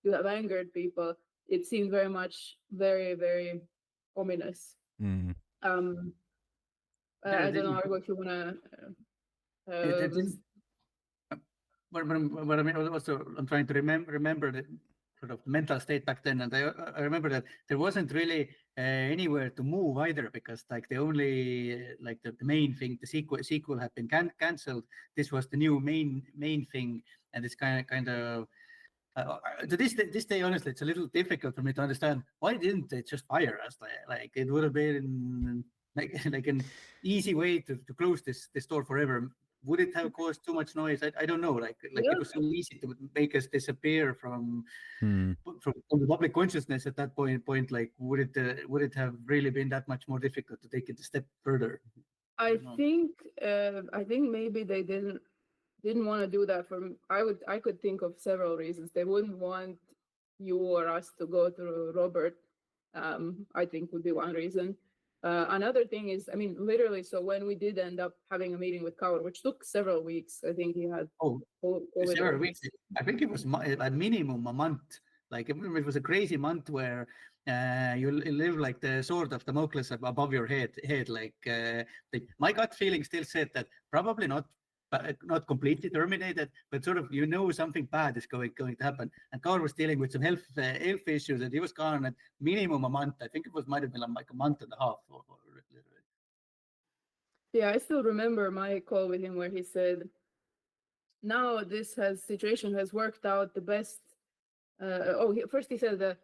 you have angered people, it seemed very much very, very ominous. Mm. I don't know, Argo, if you want to... But I mean, also, I'm trying to remember that sort of mental state back then, and I remember that there wasn't really anywhere to move either, because like the only like the main thing, the sequel had been cancelled. This was the new main thing, and it's kind of to this day, honestly, it's a little difficult for me to understand why didn't they just fire us? Like it would have been like an easy way to close this store forever. Would it have caused too much noise? I don't know. Like Yeah. it was so easy to make us disappear from Hmm. from the public consciousness at that point. Like would it have really been that much more difficult to take it a step further? I think maybe they didn't want to do that. I could think of several reasons. They wouldn't want you or us to go through Robert. I think would be one reason. Another thing is, I mean, literally. So when we did end up having a meeting with Kaur, which took several weeks, I think he had Several weeks. I think it was at minimum a month. Like it was a crazy month where you live like the sword of Damocles above your head. Like my gut feeling still said that probably not completely terminated, but sort of something bad is going to happen. And Kaur was dealing with some health issues, and he was gone at minimum a month. I think it might have been like a month and a half. Yeah, I still remember my call with him where he said, now this situation has worked out the best. First he said that,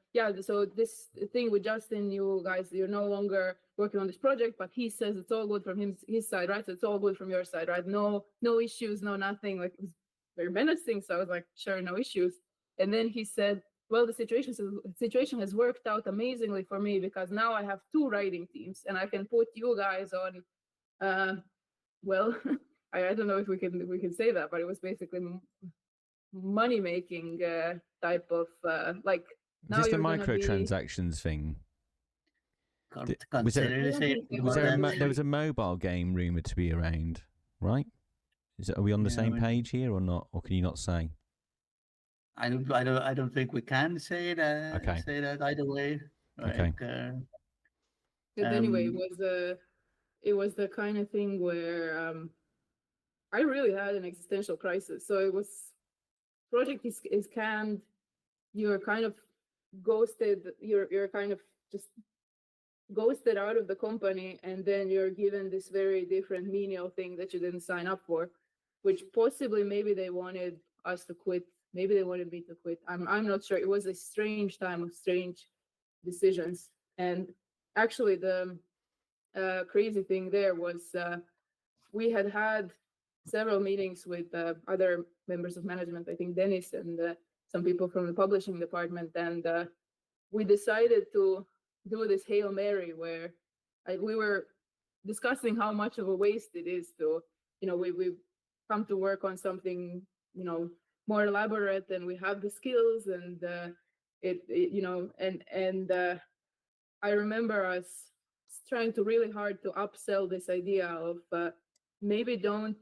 so this thing with Justin, you guys, you're no longer working on this project, but he says it's all good from his side, right? So it's all good from your side, right? No issues, no nothing. Like, it was very menacing. So I was like, sure, no issues. And then he said, well, the situation has worked out amazingly for me, because now I have 2 writing teams, and I can put you guys on. Well, I don't know if we can say that, but it was basically money making type of like. Is this the microtransactions thing? There was a mobile game rumored to be around, right? Are we on the same page here or not? Or can you not say? I don't think we can say that. Okay. Say that either way. Okay. But anyway, it was the kind of thing where I really had an existential crisis. So it was, project is canned. You're kind of ghosted. You're kind of just ghosted out of the company, and then you're given this very different menial thing that you didn't sign up for, which possibly maybe they wanted us to quit. Maybe they wanted me to quit. I'm not sure. It was a strange time of strange decisions. And actually the crazy thing there was we had several meetings with other members of management, I think Dennis and some people from the publishing department, and we decided to do this Hail Mary where we were discussing how much of a waste it is to, we come to work on something, more elaborate, and we have the skills, and I remember us trying to really hard to upsell this idea of maybe don't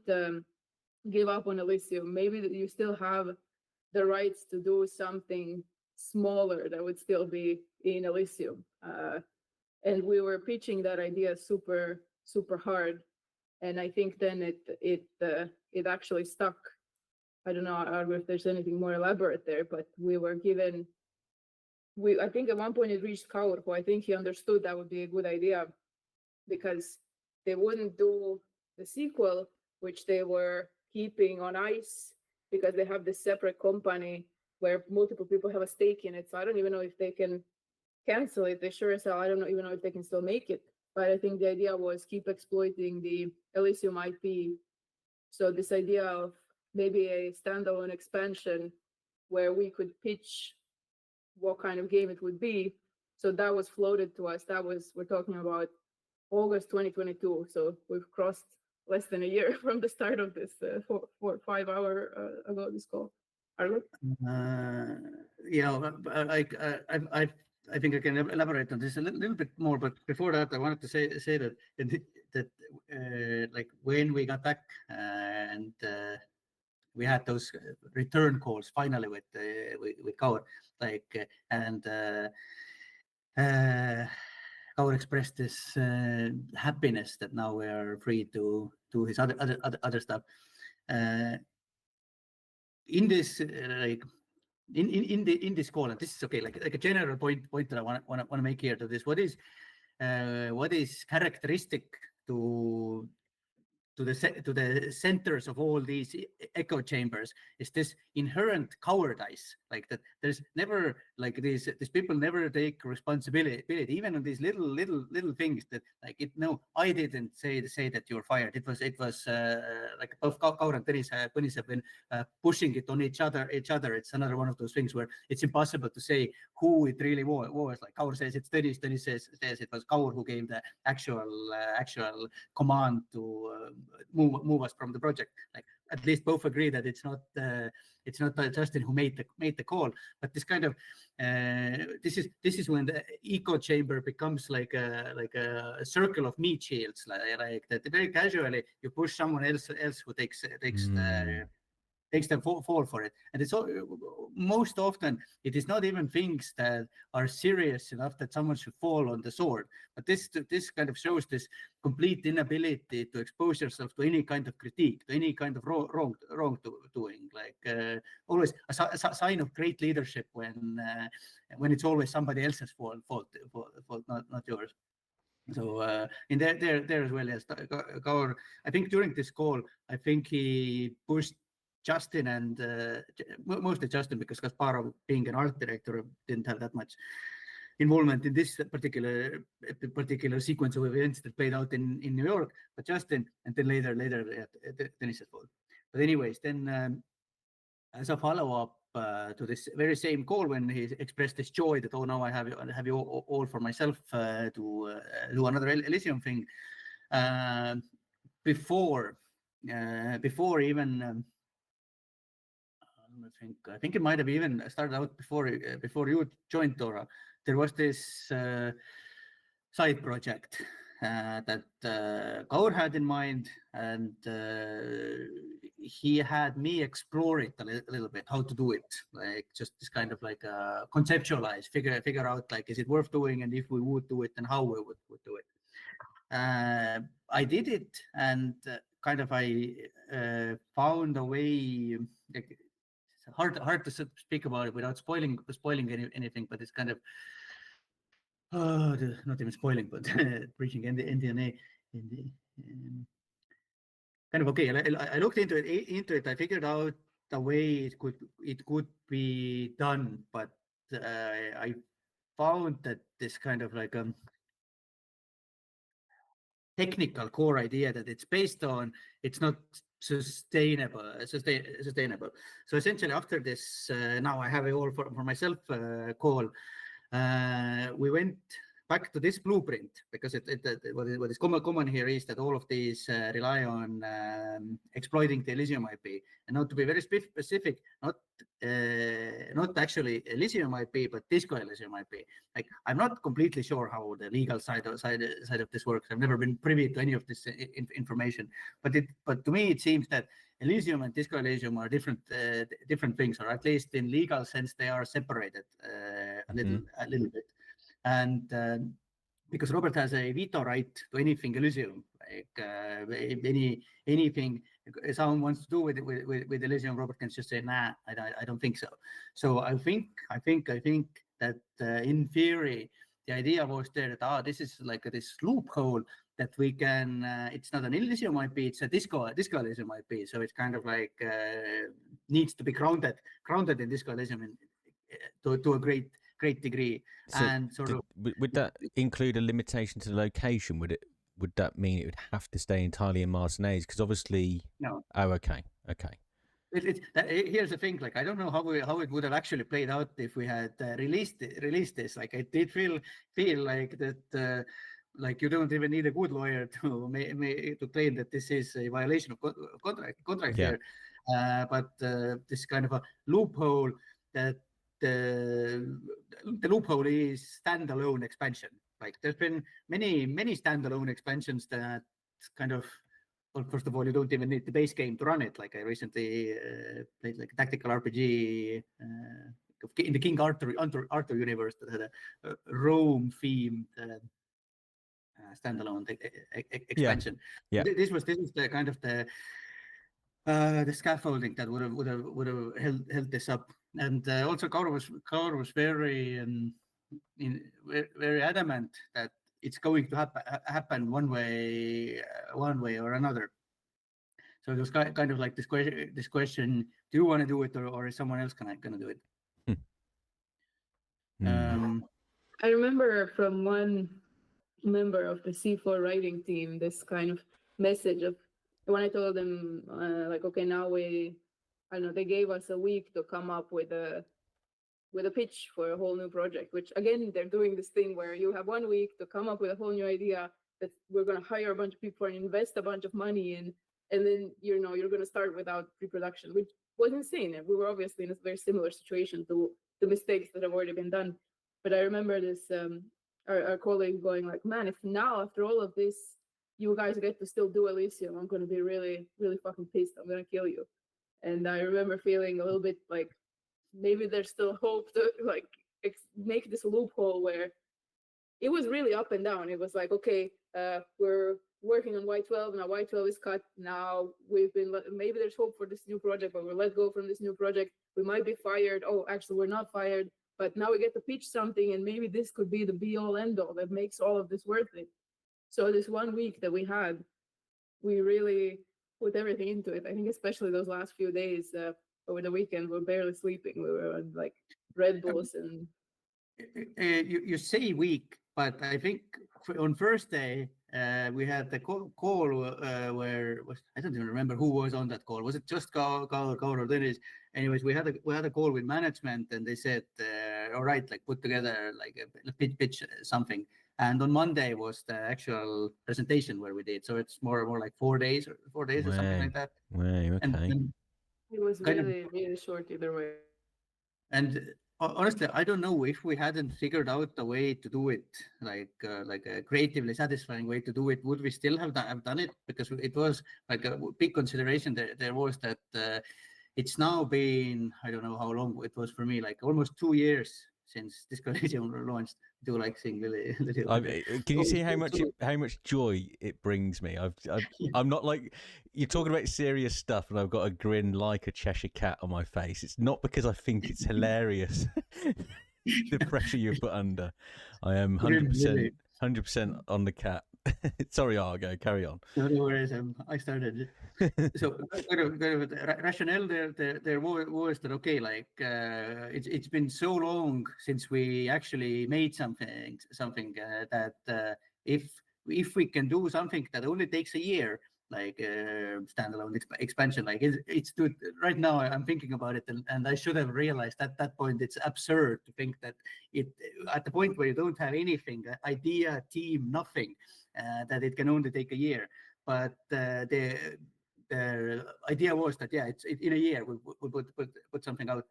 give up on Elysium. Maybe that you still have the rights to do something smaller that would still be in Elysium. And we were pitching that idea super, super hard. And I think then it actually stuck. I don't know, Argo, if there's anything more elaborate there, but we were given, I think at one point it reached Kaur, who I think he understood that would be a good idea, because they wouldn't do the sequel, which they were keeping on ice because they have this separate company where multiple people have a stake in it. So I don't even know if they can cancel it. They sure as hell, I don't even know if they can still make it. But I think the idea was keep exploiting the Elysium IP. So this idea of maybe a standalone expansion where we could pitch what kind of game it would be. So that was floated to us. We're talking about August 2022. So we've crossed less than a year from the start of this 5 hour ago this call. Argo? I think I can elaborate on this a little bit more, but before that, I wanted to say that like when we got back and we had those return calls finally with Kaur, like and Kaur expressed this happiness that now we are free to do his other stuff. In this, like in this call, and this is okay, like a general point that I want to make here to this. What is characteristic to the centers of all these echo chambers is this inherent cowardice, like that there's never like these people never take responsibility even on these little things that like no, I didn't say that you were fired. It was like both Kaur and Tõnis have been pushing it on each other. It's another one of those things where it's impossible to say who it really was. Like Kaur says it's Tõnis says it was Kaur who gave the actual command to move us from the project. Like at least both agree that it's not Justin who made the call, but this kind of this is when the echo chamber becomes like a circle of meat shields, like that very casually you push someone else who takes them fall for it. And it's all, most often it is not even things that are serious enough that someone should fall on the sword, but this kind of shows this complete inability to expose yourself to any kind of critique, to any kind of wrongdoing. Like always a sign of great leadership when it's always somebody else's fault, not yours. So in there as well, yes, Kaur, I think during this call, I think he pushed Justin and mostly Justin, because Kasparov, being an art director, didn't have that much involvement in this particular sequence of events that played out in New York, but Justin, and then later Tõnis's fault. But anyways, then as a follow-up to this very same call, when he expressed this joy that, oh, now I have you all for myself to do another Elysium thing, before even I think it might have even started out before you joined, Dora. There was this side project that Kaur had in mind, and he had me explore it a little bit, how to do it, like just this kind of like conceptualize, figure out like, is it worth doing, and if we would do it, then how we would do it. I did it, and kind of I found a way. Like, it's hard to speak about it without spoiling anything, but it's kind of not even spoiling, but breaching NDA. Kind of okay. I looked into it. I figured out the way it could be done, but I found that this kind of like technical core idea that it's based on, it's not sustainable. So essentially, after this, now I have it all for myself call, we went back to this blueprint, because what is common here is that all of these rely on exploiting the Elysium IP. And now, to be very specific, not actually Elysium IP, but Disco Elysium IP. Like, I'm not completely sure how the legal side of this works. I've never been privy to any of this information, but to me it seems that Elysium and Disco Elysium are different things, or at least in legal sense they are separated a little bit. And because Robert has a veto right to anything Elysium, like anything someone wants to do with Elysium, Robert can just say, nah, I don't think so. So I think that in theory the idea was there that this is like this loophole that we can. It's not an Elysium IP, it's a Disco Elysium IP. So it's kind of like needs to be grounded in Disco Elysium to a great degree. So and would that include a limitation to the location? Would that mean it would have to stay entirely in Martinez? Because obviously, no. Oh, okay. Here's the thing. Like, I don't know how it would have actually played out if we had released this. Like, I did feel like that. Like, you don't even need a good lawyer to claim that this is a violation of contract here. But this kind of a loophole that. The loophole is standalone expansion. Like, there's been many standalone expansions that kind of, well, first of all, you don't even need the base game to run it. Like, I recently played like a tactical RPG in the King Arthur universe that had a Rome themed standalone expansion. Yeah. This was the kind of the scaffolding that would have held this up. And also Kaur was very very adamant that it's going to happen one way or another. So it was kind of like this question: do you want to do it, or is someone else gonna do it? I remember from one member of the C4 writing team this kind of message of when I told them like, okay, now I don't know, they gave us a week to come up with a pitch for a whole new project, which again, they're doing this thing where you have 1 week to come up with a whole new idea that we're going to hire a bunch of people and invest a bunch of money in. And then, you're going to start without pre-production, which was insane. And we were obviously in a very similar situation to the mistakes that have already been done. But I remember this, our colleague going like, man, if now after all of this, you guys get to still do Elysium, I'm going to be really, really fucking pissed. I'm going to kill you. And I remember feeling a little bit like, maybe there's still hope to like make this loophole where it was really up and down. It was like, okay, we're working on Y12 now. Y12 is cut now. Maybe there's hope for this new project, but we're let go from this new project. We might be fired. Oh, actually, we're not fired. But now we get to pitch something, and maybe this could be the be-all, end-all that makes all of this worth it. So this 1 week that we had, we really put everything into it. I think especially those last few days over the weekend, we were barely sleeping. We were on like Red Bulls and. You say week, but I think on first day we had the call where I don't even remember who was on that call. Was it just Kaur or Dennis? Anyways, we had a call with management, and they said, all right, like put together like a pitch something. And on Monday was the actual presentation where we did. So it's more like 4 days or something like that. Okay. And it was really, really short either way. And honestly, I don't know if we hadn't figured out a way to do it, like a creatively satisfying way to do it, would we still have done it? Because it was like a big consideration. There was that it's now been, I don't know how long it was for me, like almost 2 years since Disco Elysium launched. Do like sing really. Can you see how much joy it brings me? I'm not like, you're talking about serious stuff, and I've got a grin like a Cheshire cat on my face. It's not because I think it's hilarious. The pressure you've put under. I am 100% on the cat. Sorry, Argo, carry on. No worries. I started. So rationale there was that, okay, like it's been so long since we actually made something that if we can do something that only takes a year, like standalone expansion, like it's good. Right now I'm thinking about it, and I should have realized at that point it's absurd to think that it at the point where you don't have anything, idea, team, nothing, that it can only take a year. But the idea was that it's in a year we'll put something out.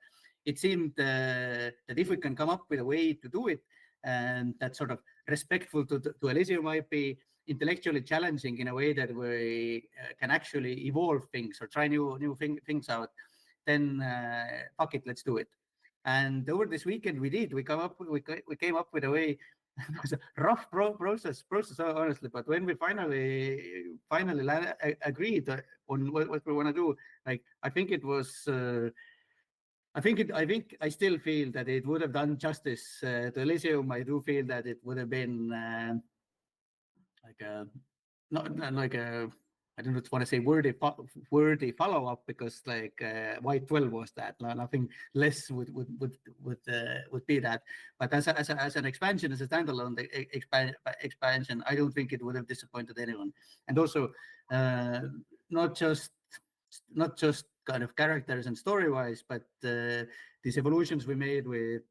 It seemed that if we can come up with a way to do it, and that's sort of respectful to Elysium IP, intellectually challenging in a way that we can actually evolve things or try new things out, then fuck it, let's do it. And over this weekend we came up with a way. It was a rough process honestly, but when we finally agreed on what we want to do, like I think it was I still feel that it would have done justice to Elysium. I do feel that it would have been not like a, I don't want to say worthy follow-up, because like Y12 was that. Nothing less would be that. But as an expansion, as a standalone expansion, I don't think it would have disappointed anyone. And also, not just kind of characters and story-wise, but these evolutions we made with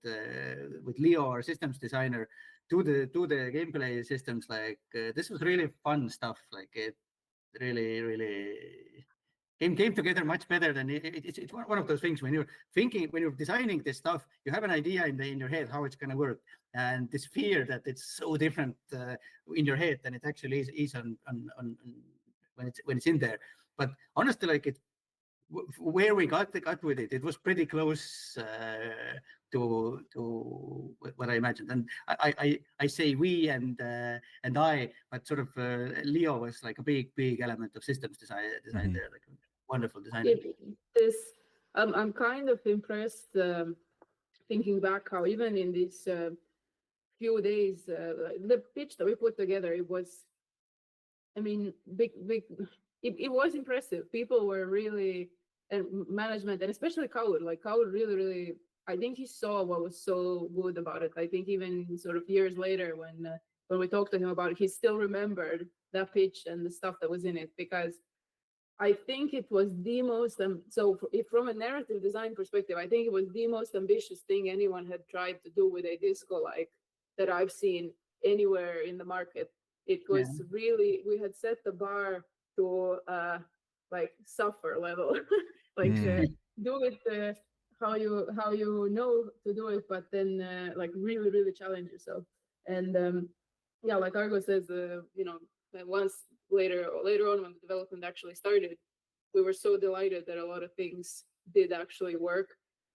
Leo, our systems designer, to the gameplay systems, like this was really fun stuff. Like it really came together much better than it's one of those things when you're designing this stuff, you have an idea in your head how it's going to work, and this fear that it's so different in your head than it actually is on when it's in there. But honestly, like where we got with it was pretty close to what I imagined. And I say we and I, but sort of Leo was like a big element of systems design there, like a wonderful designer. I'm kind of impressed thinking back how even in these few days, the pitch that we put together, it was, I mean, big. It was impressive. People were really, and management, and especially Kaur, like Kaur really, really, I think he saw what was so good about it. I think even sort of years later when we talked to him about it, he still remembered that pitch and the stuff that was in it, because I think it was the most, if from a narrative design perspective, I think it was the most ambitious thing anyone had tried to do with a disco like that I've seen anywhere in the market. It was really, we had set the bar to like suffer level, like do it how you know to do it, but then like really, really challenge yourself. And yeah, like Argo says, you know, that once later on when the development actually started, we were so delighted that a lot of things did actually work.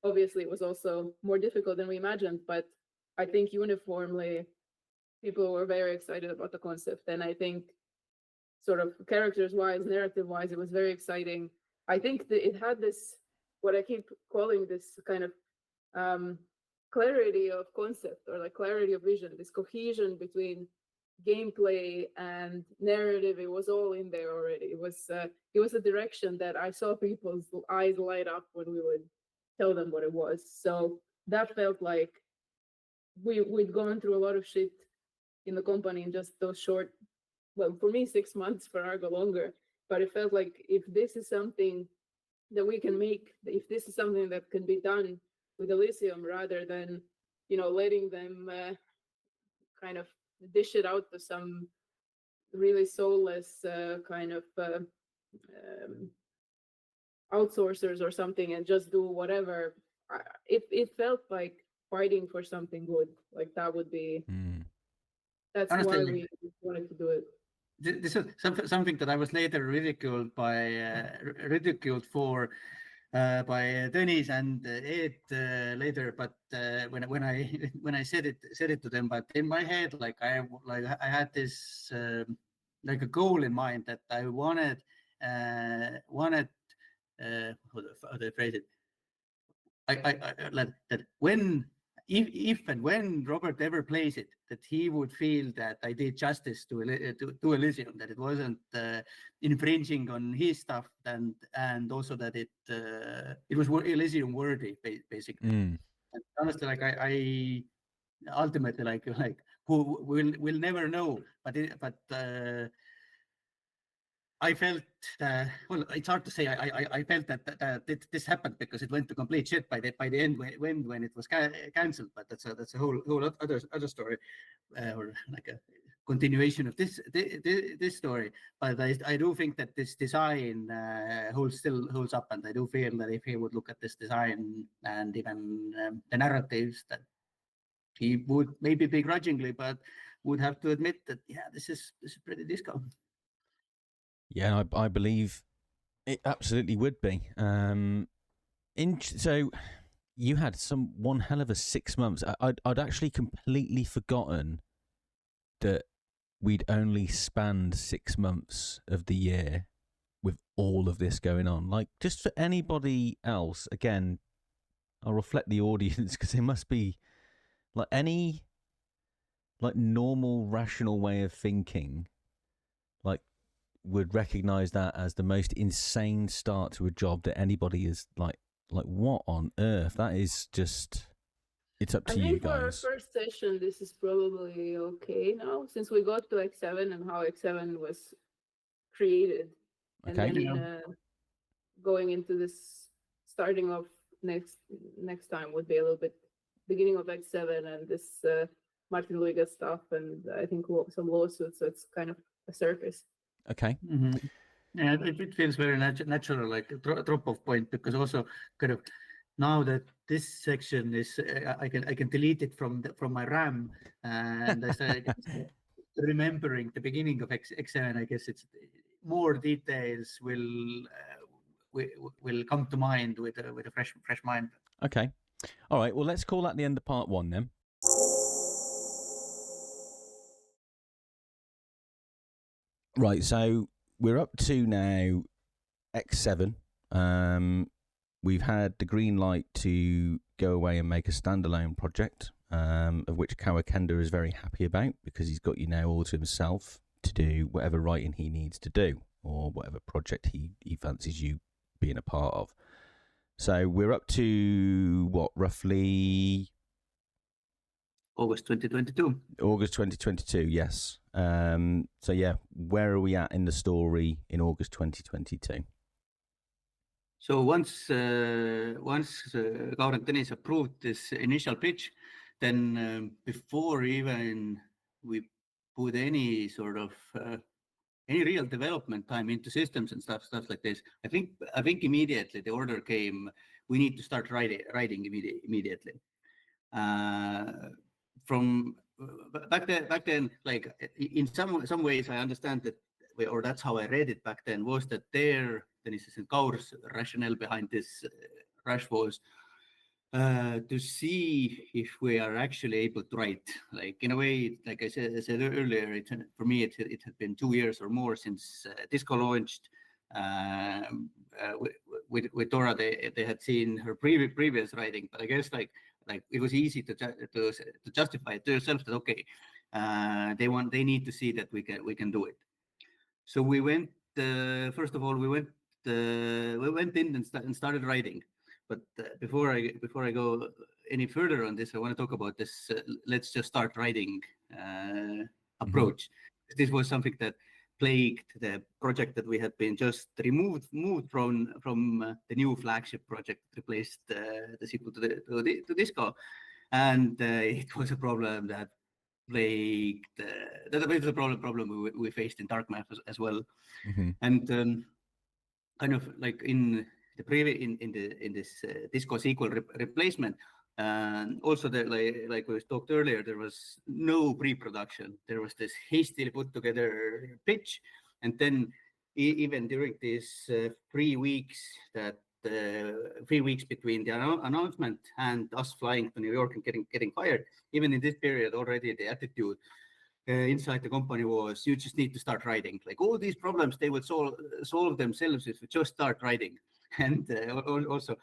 Obviously, it was also more difficult than we imagined, but I think uniformly people were very excited about the concept. And I think sort of characters wise, narrative wise, it was very exciting. I think that it had this, what I keep calling this kind of clarity of concept, or like clarity of vision, this cohesion between gameplay and narrative. It was all in there already. It was a direction that I saw people's eyes light up when we would tell them what it was. So that felt like we'd gone through a lot of shit in the company in just those short, well, for me 6 months, for Argo longer, but it felt like if this is something that we can make, if this is something that can be done with Elysium, rather than, you know, letting them kind of dish it out to some really soulless kind of outsourcers or something and just do whatever. It felt like fighting for something good. Like that would be. That's honestly why we wanted to do it. This is something that I was later ridiculed for by Dennis and Ed later, but when I said it to them, but in my head, like I had this like a goal in mind that I wanted how do I phrase it? I that when if and when Robert ever plays it, that he would feel that I did justice to Elysium, that it wasn't infringing on his stuff, and also that it was Elysium worthy, basically. And honestly, like I ultimately like who will never know, but I felt well. It's hard to say. I felt that this happened because it went to complete shit by the end when it was cancelled. But that's a whole other story, or like a continuation of this story. But I do think that this design still holds up, and I do feel that if he would look at this design and even the narratives, that he would maybe begrudgingly, but would have to admit that this is pretty disco. Yeah, I believe it absolutely would be. So you had one hell of a 6 months. I'd actually completely forgotten that we'd only spanned 6 months of the year with all of this going on. Like, just for anybody else, again, I'll reflect the audience, because it must be like any like normal, rational way of thinking, like, would recognize that as the most insane start to a job that anybody is like what on earth? That is just, it's up to you guys. For our first session, this is probably okay now, since we got to X7 and how X7 was created. Okay. And then going into this, starting off next time would be a little bit beginning of X7 and this Martin Luiga stuff, and I think some lawsuits, so it's kind of a circus. Okay. Mm-hmm. Yeah, it feels very natural, like a drop-off point, because also kind of now that this section is, I can delete it from my RAM, and I started remembering the beginning of X7. I guess it's more details will come to mind with a fresh mind. Okay. All right. Well, let's call that the end of part 1 then. Right. So we're up to now X7. we've had the green light to go away and make a standalone project, of which Kawakenda is very happy about, because he's got you now all to himself to do whatever writing he needs to do, or whatever project he fancies you being a part of. So we're up to what, roughly August 2022. August 2022, yes. So yeah, where are we at in the story in August 2022? So once Kaur and Tõnis approved this initial pitch, then before even we put any sort of any real development time into systems and stuff like this, I think immediately the order came. We need to start writing immediately. From back then, like in some ways, I understand that, or that's how I read it back then, was that Tõnis and Kaur's rationale behind this rush was to see if we are actually able to write. Like in a way, like I said earlier, for me it had been 2 years or more since Disco launched. With Dora, they had seen her previous writing, but I guess like it was easy to justify it to yourself that okay, they need to see that we can do it. So we went. First of all, we went in and started writing. But before I go any further on this, I want to talk about this. Let's just start writing approach. This was something that plagued the project that we had been just moved from the new flagship project, replaced the sequel to Disco, and it was a problem that plagued that was the problem we faced in Dark Math as well, and kind of like in the previous in this Disco sequel replacement. And also, like we talked earlier, there was no pre-production. There was this hastily put together pitch, and then even during these 3 weeks between the announcement and us flying to New York and getting fired, even in this period already, the attitude inside the company was, you just need to start writing. Like all these problems, they would solve themselves if we just start writing. And also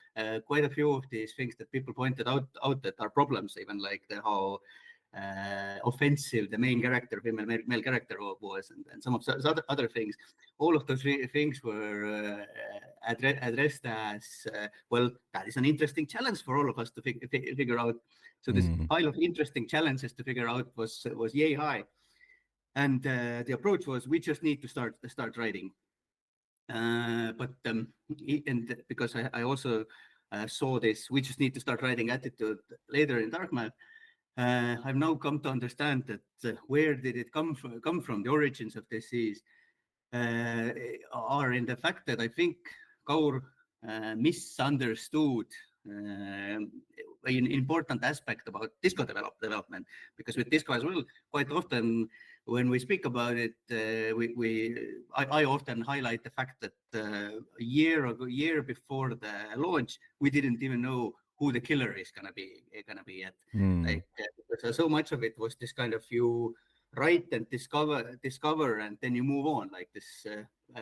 quite a few of these things that people pointed out that are problems, even like how offensive the main character, male character was, and some of those other things. All of those things were addressed as, well, that is an interesting challenge for all of us to figure out. So this pile of interesting challenges to figure out was yay high. And the approach was, we just need to start writing. But and because I also saw this, we just need to start writing attitude later in Dark Math, I've now come to understand that where did it come from? The origins of this are in the fact that I think Kaur misunderstood an important aspect about Disco development, because with Disco as well, quite often when we speak about it, I often highlight the fact that a year before the launch, we didn't even know who the killer is gonna be yet. Like so much of it was this kind of, you write and discover, and then you move on, like this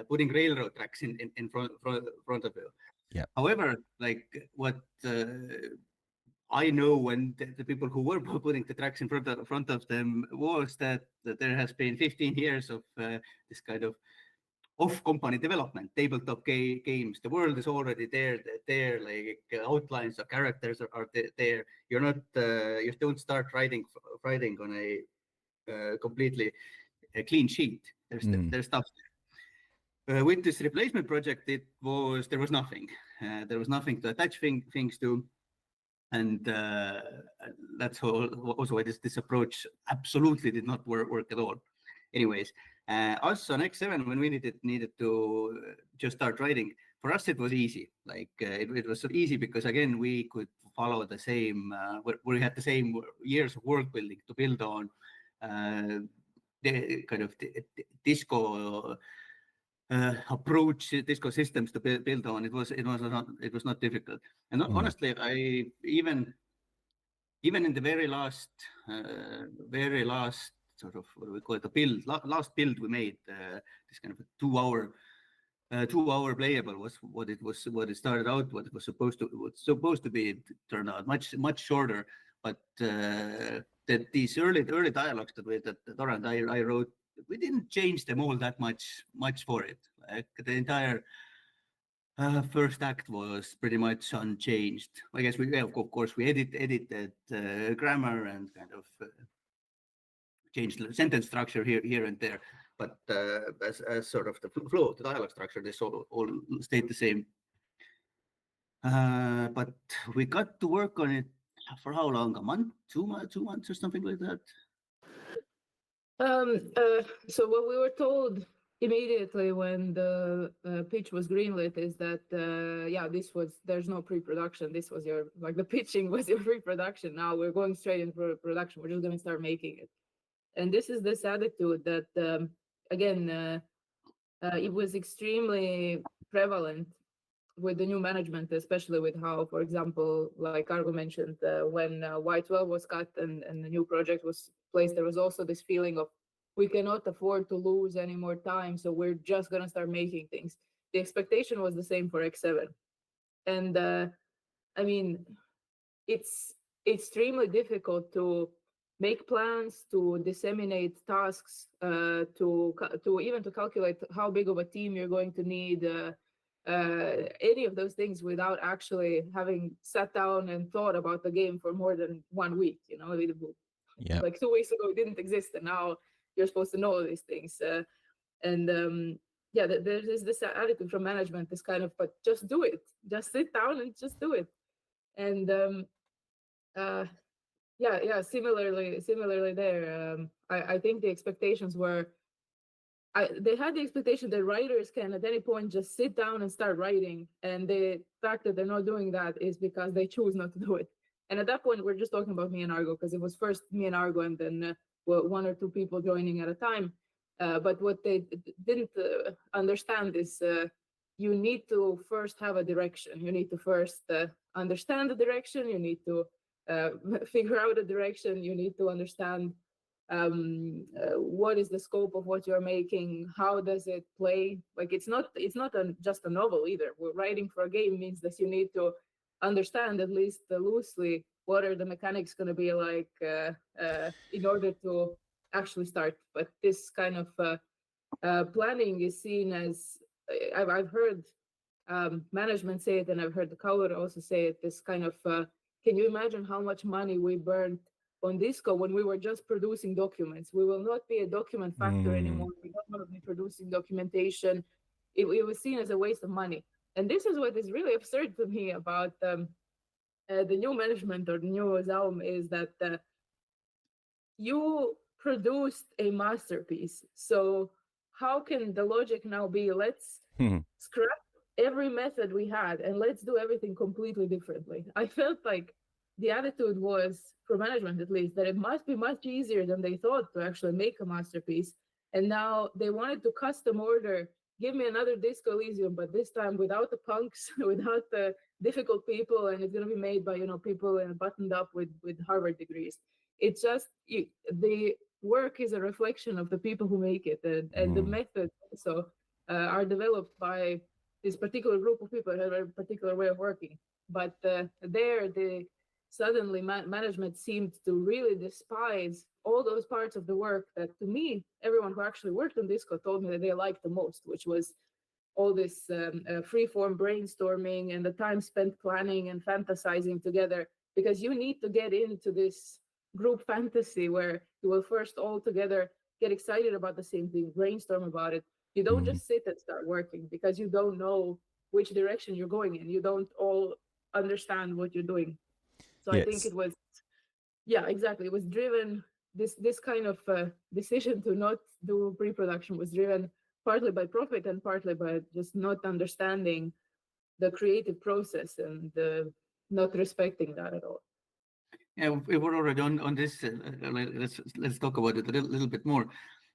putting railroad tracks in front of you. Yeah. However, like what I know, when the people who were putting the tracks in front of them, was that there has been 15 years of this kind of off-company development, tabletop games. The world is already there. Like outlines of characters are there. You're not, you don't start writing on a completely clean sheet. There's stuff there. With this replacement project, there was nothing. There was nothing to attach things to. And that's also why this approach absolutely did not work at all. Anyways, us on X7, when we needed to just start writing, for us it was easy. Like it was so easy because, again, we could follow the same, we had the same years of world building to build on. The kind of the Disco approach, Disco systems to build on. It was not difficult. And honestly, I even in the very last sort of, what do we call it, the last build we made, this kind of a 2-hour 2-hour playable was what it started out, what it was supposed to be. It turned out much shorter. But that these early dialogues that Dora and I wrote, we didn't change them all that much for it. Like the entire first act was pretty much unchanged. I guess of course we edited grammar and kind of changed the sentence structure here and there, but as sort of the flow of the dialogue structure, this all stayed the same. But we got to work on it for how long? A month, 2 months, or something like that. So what we were told immediately when the pitch was greenlit is that there's no pre-production. This was the pitching was your pre-production. Now we're going straight into production. We're just going to start making it. And this is this attitude that it was extremely prevalent with the new management, especially with how, for example, like Argo mentioned, when Y12 was cut and the new project was placed, there was also this feeling of we cannot afford to lose any more time, so we're just going to start making things. The expectation was the same for X7. And I mean, it's extremely difficult to make plans, to disseminate tasks, to even to calculate how big of a team you're going to need, any of those things without actually having sat down and thought about the game for more than 1 week. You know, like 2 weeks ago it didn't exist, and now you're supposed to know these things. There's this attitude from management, this kind of, but just do it, just sit down and just do it. And similarly there, I think the expectations were, they had the expectation that writers can at any point just sit down and start writing, and the fact that they're not doing that is because they choose not to do it. And at that point, we're just talking about me and Argo, because it was first me and Argo, and then 1 or 2 people joining at a time. But what they didn't understand is you need to first have a direction. You need to first understand the direction. You need to figure out a direction. You need to understand what is the scope of what you're making. How does it play? Like it's not just a novel either. We're writing for a game means that you need to understand at least loosely what are the mechanics going to be like in order to actually start. But this kind of planning is seen as, I've heard management say it, and I've heard the Kaur also say it, this kind of, can you imagine how much money we burned on Disco when we were just producing documents? We will not be a document factory anymore. We don't want to be producing documentation. It was seen as a waste of money. And this is what is really absurd to me about the new management or the new ZAUM, is that you produced a masterpiece. So how can the logic now be, let's scrap every method we had and let's do everything completely differently? I felt like the attitude was, for management at least, that it must be much easier than they thought to actually make a masterpiece. And now they wanted to custom order, give me another Disco Elysium, but this time without the punks, without the difficult people, and it's going to be made by, people buttoned up with Harvard degrees. It's just, the work is a reflection of the people who make it, and the methods also are developed by this particular group of people who have a particular way of working. But suddenly management seemed to really despise all those parts of the work that, to me, everyone who actually worked on Disco told me that they liked the most, which was all this free-form brainstorming and the time spent planning and fantasizing together, because you need to get into this group fantasy where you will first all together get excited about the same thing, brainstorm about it. You don't just sit and start working because you don't know which direction you're going in. You don't all understand what you're doing. So I think it was, exactly. It was driven, this kind of decision to not do pre-production was driven partly by profit and partly by just not understanding the creative process and not respecting that at all. Yeah, we were already on this. Let's talk about it a little bit more.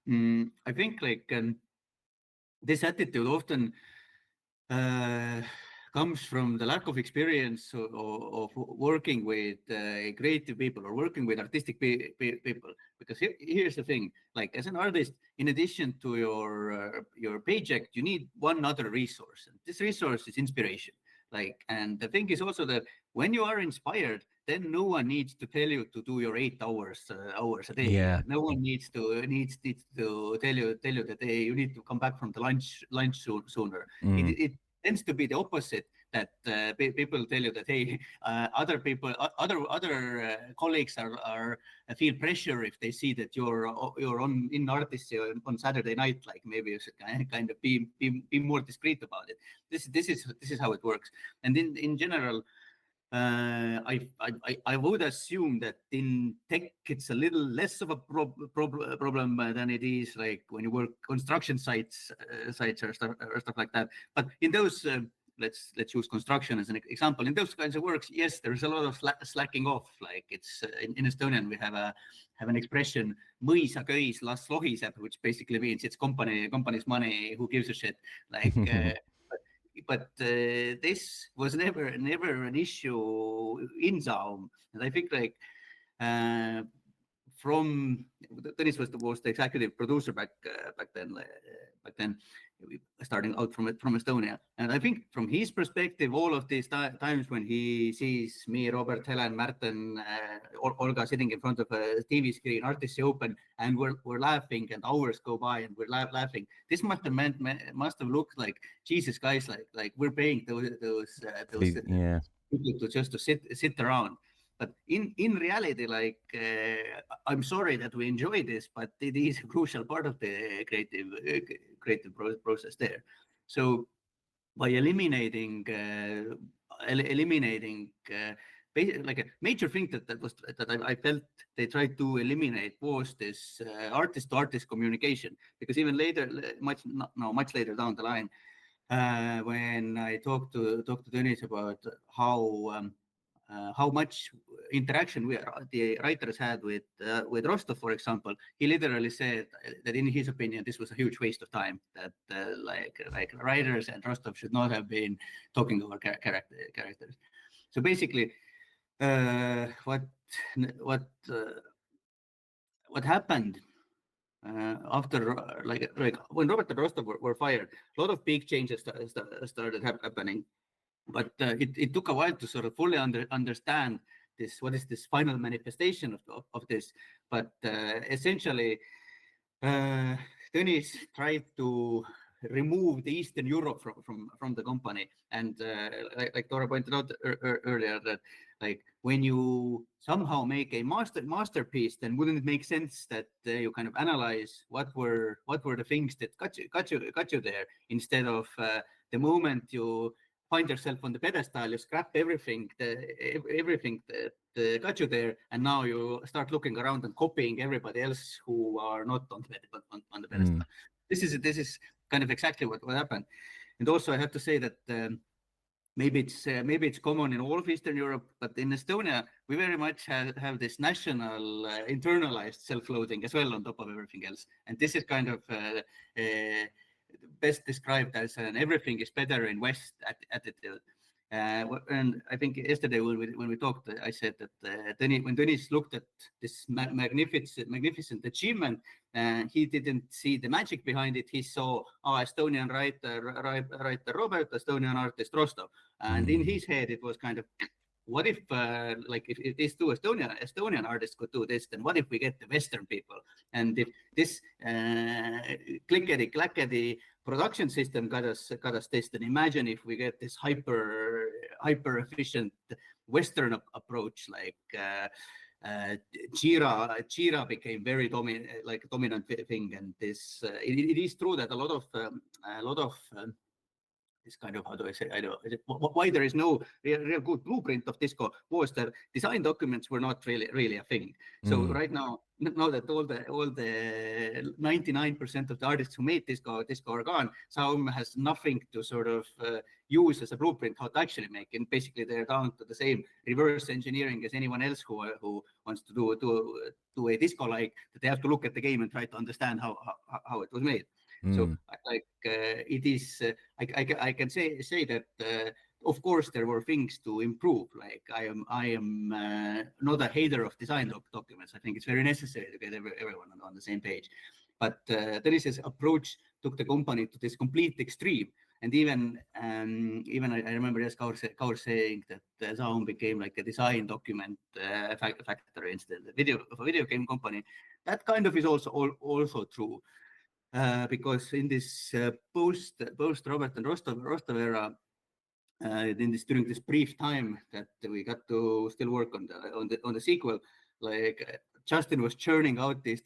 I think this attitude often comes from the lack of experience of working with creative people or working with artistic people. Because here's the thing: like as an artist, in addition to your paycheck, you need one other resource. And this resource is inspiration. Like, and the thing is also that when you are inspired, then no one needs to tell you to do your 8 hours a day. Yeah. No one needs to tell you that you need to come back from the lunch sooner. It tends to be the opposite, that people tell you that, hey, other people, other colleagues are feel pressure if they see that you're in artists on Saturday night. Like maybe you should kind of be more discreet about it. This is how it works. And in general, I would assume that in tech it's a little less of a problem than it is like when you work construction sites or stuff like that. But in those let's use construction as an example. In those kinds of works, yes, there's a lot of slacking off. Like it's in Estonian we have an expression "mõisa köis las lohiseb," which basically means it's company's money, who gives a shit. Like. But this was never an issue in ZAUM, and I think like from Tõnis was the executive producer back then, starting out from Estonia, and I think from his perspective, all of these times when he sees me, Robert, Helen, Martin, Olga sitting in front of a TV screen, Artists Open, and we're laughing, and hours go by, and we're laughing. This must have looked like, Jesus, guys, like we're paying those people to sit around. But in reality, like I'm sorry that we enjoy this, but it is a crucial part of the creative process there. So by eliminating like a major thing that I felt they tried to eliminate was this artist-to-artist communication. Because even later, much later down the line, when I talked to Tõnis about how much interaction the writers had with Rostov, for example, he literally said that in his opinion this was a huge waste of time. That like writers and Rostov should not have been talking over characters. So basically, what happened after like when Robert and Rostov were fired, a lot of big changes started happening. But it took a while to sort of fully understand this. What is this final manifestation of this? But essentially, Tõnis tried to remove the Eastern Europe from the company, and like Dora pointed out earlier, that like when you somehow make a masterpiece, then wouldn't it make sense that you kind of analyze what were the things that got you there, instead of the moment you find yourself on the pedestal, you scrap everything that got you there, and now you start looking around and copying everybody else who are not on the pedestal. This is kind of exactly what happened. And also I have to say that maybe it's common in all of Eastern Europe, but in Estonia we very much have this national internalized self-loathing as well on top of everything else. And this is kind of best described as an everything is better in West attitude. And I think yesterday when we talked, I said that when Tõnis looked at this magnificent achievement, he didn't see the magic behind it. He saw Estonian writer Robert, Estonian artist Rostov, and in his head it was kind of, what if like if these two Estonian artists could do this, then what if we get the Western people? And if this clickety clackety production system got us this, then imagine if we get this hyper efficient Western approach. Like Jira became very dominant thing, and this it is true that a lot of this kind of, how do I say, why there is no real good blueprint of Disco was that design documents were not really a thing. So right now that all the 99% of the artists who made Disco are gone, ZAUM has nothing to sort of use as a blueprint how to actually make it. And basically they're down to the same reverse engineering as anyone else who wants to do a disco, like that they have to look at the game and try to understand how it was made. So like it is, I can say that of course, there were things to improve. Like I am not a hater of design documents. I think it's very necessary to get everyone on the same page. But Denise's approach took the company to this complete extreme. And even I remember Kaur saying that ZAUM became like a design document factory instead of a video game company. That kind of is also true. Because in this post Robert and Rostov era, during this brief time that we got to still work on the sequel, like Justin was churning out these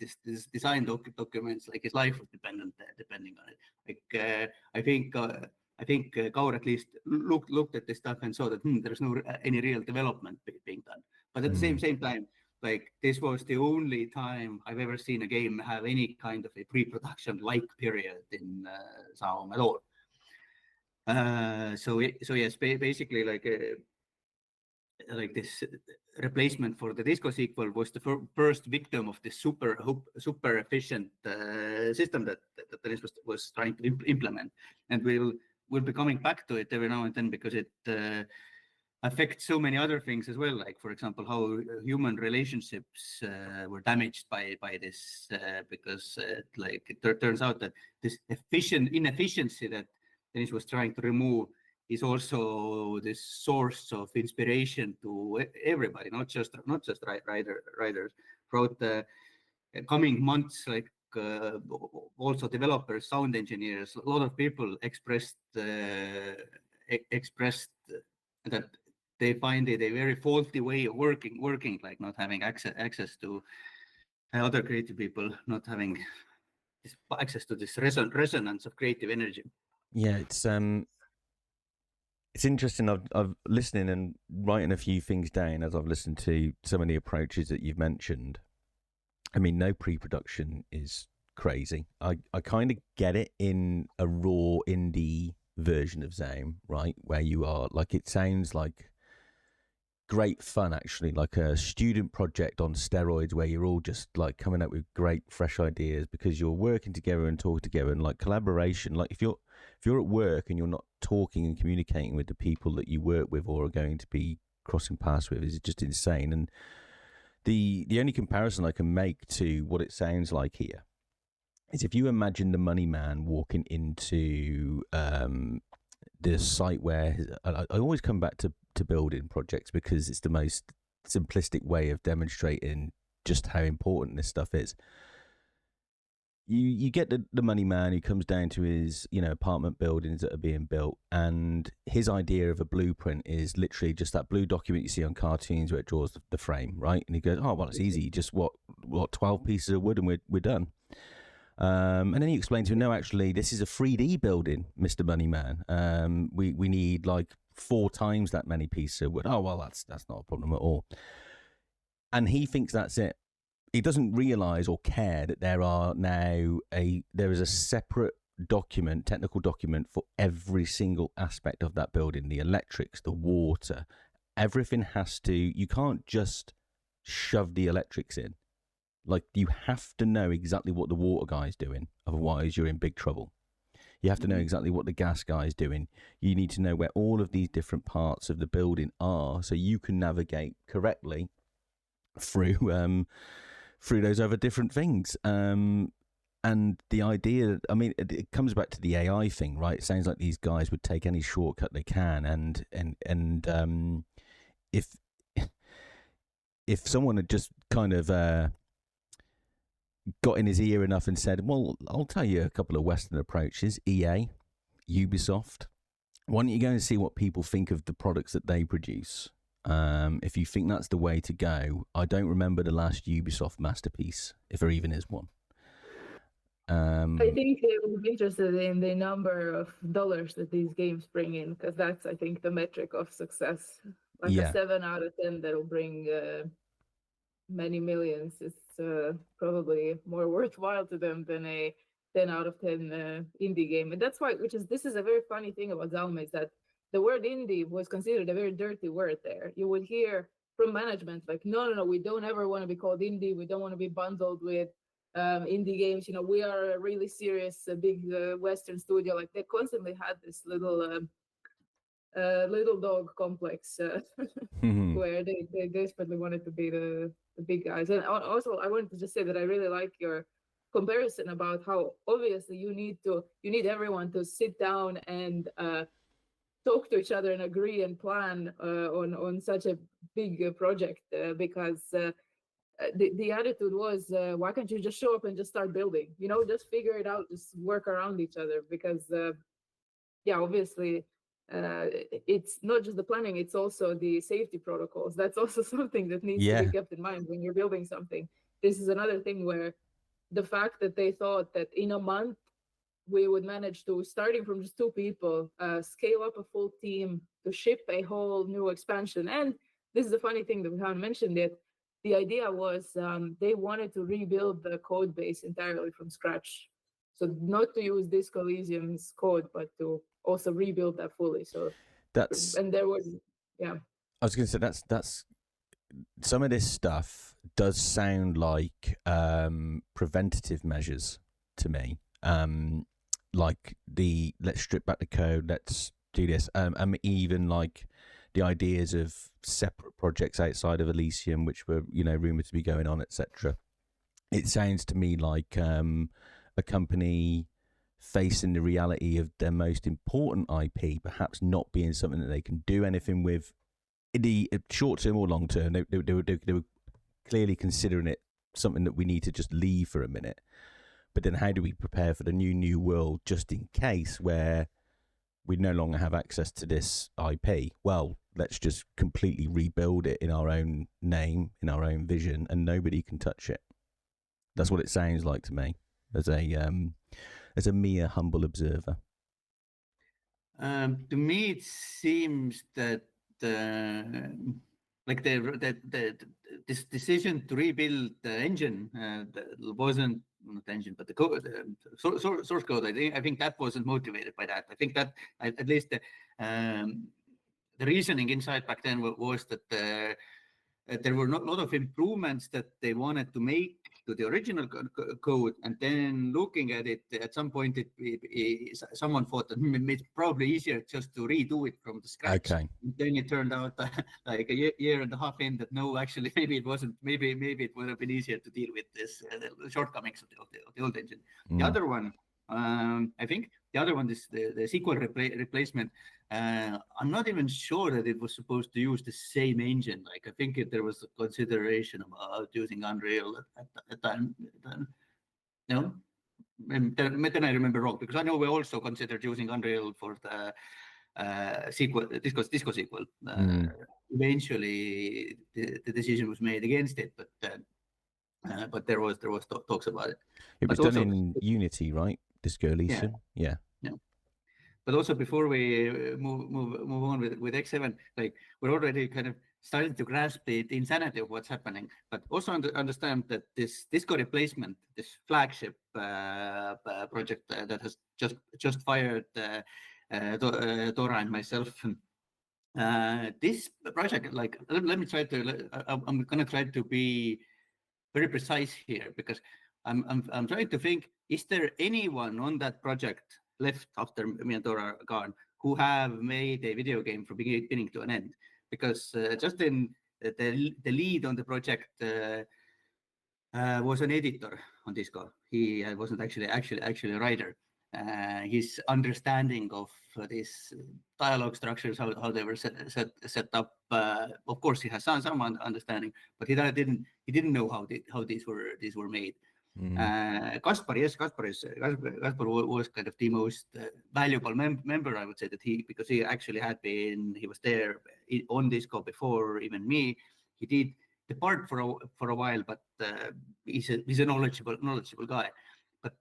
design documents, like his life was depending on it. Like I think Kaur at least looked at this stuff and saw that there's no any real development being done. But at the same time, like this was the only time I've ever seen a game have any kind of a pre-production like period in ZAUM at all. So yes, basically like this replacement for the Disco sequel was the first victim of this super efficient system that Dennis was trying to implement, and we'll be coming back to it every now and then because it affects so many other things as well. Like for example, how human relationships were damaged by this because like it turns out that this inefficiency that Dennis was trying to remove is also this source of inspiration to everybody, not just writers. Throughout the coming months, like also developers, sound engineers, a lot of people expressed that they find it a very faulty way of working, like not having access to other creative people, not having access to this resonance of creative energy. Yeah, it's interesting. I've listening and writing a few things down as I've listened to some of the approaches that you've mentioned. I mean, no pre-production is crazy. I kind of get it in a raw indie version of ZAUM, right? Where you are like, it sounds like great fun, actually, like a student project on steroids where you're all just like coming up with great fresh ideas because you're working together and talking together, and like collaboration. Like if you're at work and you're not talking and communicating with the people that you work with or are going to be crossing paths with, is just insane. And the only comparison I can make to what it sounds like here is if you imagine the money man walking into the site where I always come back to building projects because it's the most simplistic way of demonstrating just how important this stuff is. You get the money man who comes down to his apartment buildings that are being built, and his idea of a blueprint is literally just that blue document you see on cartoons where it draws the frame, right? And he goes, oh well, it's easy, just what 12 pieces of wood and we're done. And then you explain to him, no, actually, this is a 3D building, Mr. Moneyman. We need like 4 times that many pieces of wood. Oh, well, that's not a problem at all. And he thinks that's it. He doesn't realize or care that there is a separate document, technical document for every single aspect of that building, the electrics, the water, everything you can't just shove the electrics in. Like, you have to know exactly what the water guy's doing, otherwise you're in big trouble. You have to know exactly what the gas guy's doing. You need to know where all of these different parts of the building are so you can navigate correctly through those other different things. And the idea, I mean, it comes back to the AI thing, right? It sounds like these guys would take any shortcut they can, and if someone had just kind of got in his ear enough and said, well, I'll tell you a couple of Western approaches, EA, Ubisoft, why don't you go and see what people think of the products that they produce? If you think that's the way to go, I don't remember the last Ubisoft masterpiece, if there even is one. I think they will be interested in the number of dollars that these games bring in, because that's, I think, the metric of success. Like a 7 out of 10 that will bring many millions is probably more worthwhile to them than a 10 out of 10 indie game. And that's why, this is a very funny thing about ZAUM, is that the word indie was considered a very dirty word there. You would hear from management like, no, we don't ever want to be called indie. We don't want to be bundled with indie games. We are a really serious, big Western studio. Like, they constantly had this little little dog complex Mhm. where they desperately wanted to be the big guys. And also, I wanted to just say that I really like your comparison about how obviously you need everyone to sit down and talk to each other and agree and plan on such a big project because the attitude was why can't you just show up and just start building, just figure it out, just work around each other because yeah, obviously it's not just the planning, it's also the safety protocols. That's also something that needs to be Yeah. kept in mind when you're building something. This is another thing where the fact that they thought that in a month we would manage to, starting from just 2 people, scale up a full team to ship a whole new expansion. And this is the funny thing that we haven't mentioned yet. The idea was they wanted to rebuild the code base entirely from scratch. So not to use Disco Elysium's code, but to also rebuild that fully. So, That's. and there was, yeah. I was going to say that's some of this stuff does sound like preventative measures to me. Like the let's strip back the code, let's do this. Even like the ideas of separate projects outside of Elysium, which were rumored to be going on, etc. It sounds to me like a company facing the reality of their most important IP perhaps not being something that they can do anything with in the short term or long term. They were clearly considering it something that we need to just leave for a minute. But then how do we prepare for the new world just in case where we no longer have access to this IP? Well, let's just completely rebuild it in our own name, in our own vision, and nobody can touch it. That's what it sounds like to me as a mere humble observer. To me, it seems that like this decision to rebuild the engine wasn't not the engine, but the code, source code. I think that wasn't motivated by that. I think that at least the reasoning inside back then was that there were not a lot of improvements that they wanted to make to the original code, and then looking at it, at some point, someone thought that it's probably easier just to redo it from the scratch. Okay. And then it turned out like a year and a half in that no, actually, maybe it wasn't. Maybe it would have been easier to deal with this the shortcomings of the old engine. The other one, I think, the other one is the SQL replacement. I'm not even sure that it was supposed to use the same engine. Like I think there was a consideration about using Unreal at the time. No, then I remember wrong because I know we also considered using Unreal for the Disco sequel. Eventually, the decision was made against it, but there was talks about it. It was done in Unity, right? Disco Elysium. Yeah. But also before we move on with X7, like we're already kind of starting to grasp the insanity of what's happening, but also understand that this Disco replacement, this flagship project that has just fired Dora and myself. This project, like, let me try to. I'm gonna try to be very precise here because I'm trying to think: is there anyone on that project left after me and Dora are gone who have made a video game from beginning to an end? Because Justin, the lead on the project, was an editor on Disco. He wasn't actually a writer. His understanding of these dialogue structures, how they were set up, of course, he has some understanding, but he didn't know how these were made. Kaspar was kind of the most valuable member, I would say, because he actually he was there on Disco before even me. He did depart for a while, but he's a knowledgeable guy. But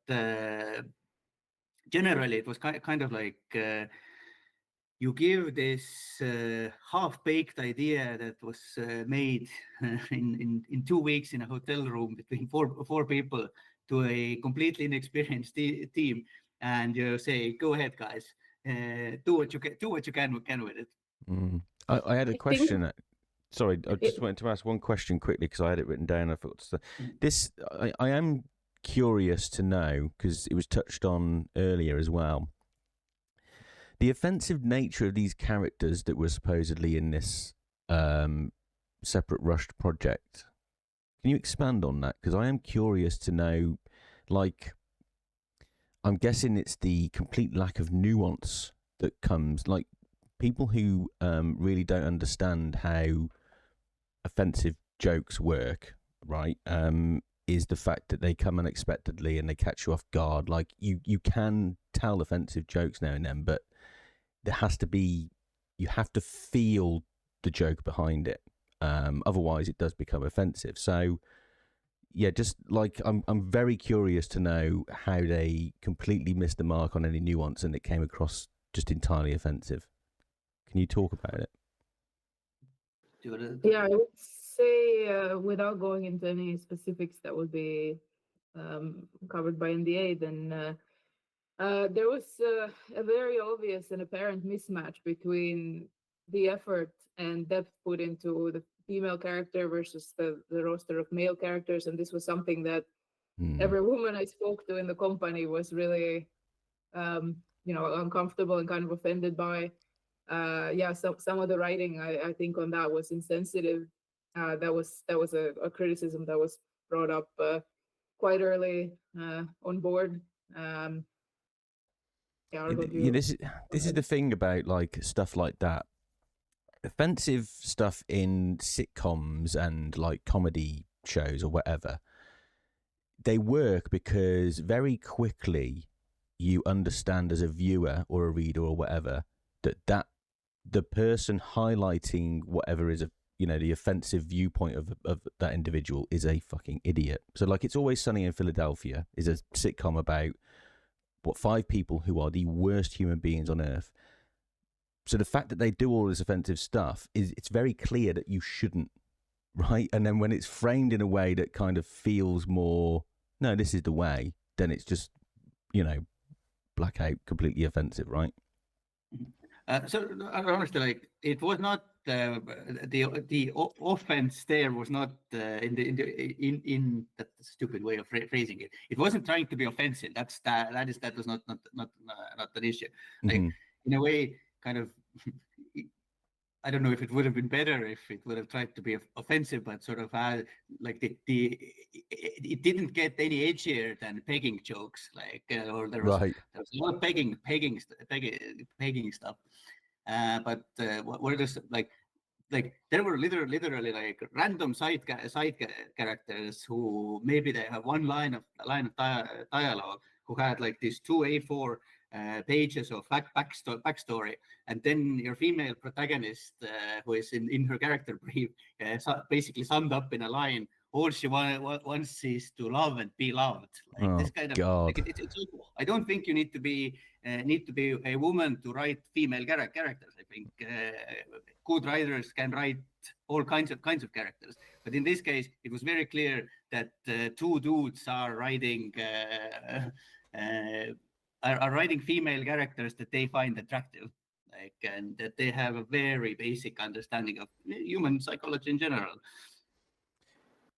generally, it was kind of like you give this half-baked idea that was made in 2 weeks in a hotel room between four people to a completely inexperienced team, and you say, "Go ahead, guys, do what you can with it." I had a question. Sorry, I just wanted to ask one question quickly because I had it written down. I thought this. I am curious to know because it was touched on earlier as well. The offensive nature of these characters that were supposedly in this separate rushed project. Can you expand on that? Because I am curious to know, like, I'm guessing it's the complete lack of nuance that comes, like, people who really don't understand how offensive jokes work, right? Is the fact that they come unexpectedly and they catch you off guard. Like, you can tell offensive jokes now and then, but there has to be, you have to feel the joke behind it. Otherwise, it does become offensive. So, yeah, just like I'm very curious to know how they completely missed the mark on any nuance and it came across just entirely offensive. Can you talk about it? Yeah, I would say without going into any specifics that would be covered by NDA, then there was a very obvious and apparent mismatch between the effort and depth put into the female character versus the roster of male characters. And this was something that every woman I spoke to in the company was really, uncomfortable and kind of offended by. Some of the writing I think on that was insensitive. That was a criticism that was brought up quite early on board. Argo, this is the thing about like stuff like that. Offensive stuff in sitcoms and like comedy shows or whatever, they work because very quickly you understand as a viewer or a reader or whatever that the person highlighting whatever is the offensive viewpoint of that individual is a fucking idiot. So like It's Always Sunny in Philadelphia is a sitcom about 5 people who are the worst human beings on earth. So the fact that they do all this offensive stuff it's very clear that you shouldn't, right? And then when it's framed in a way that kind of feels more, no, this is the way, then it's just, blackout, completely offensive, right? So honestly, like it was not the offense there was not in that stupid way of phrasing it. It wasn't trying to be offensive. That was not an issue. Like in a way, kind of. I don't know if it would have been better if it would have tried to be offensive, but sort of like it didn't get any edgier than pegging jokes, like or there was a lot of pegging stuff. But where there's like there were literally like random side characters who maybe they have one line of dialogue who had like these 2 A4 pages of backstory, and then your female protagonist who is in her character brief basically summed up in a line: all she wants is to love and be loved. Like this kind of like it's I don't think you need to be a woman to write female characters. I think good writers can write all kinds of characters, but in this case it was very clear that 2 dudes are writing female characters that they find attractive, like, and that they have a very basic understanding of human psychology in general.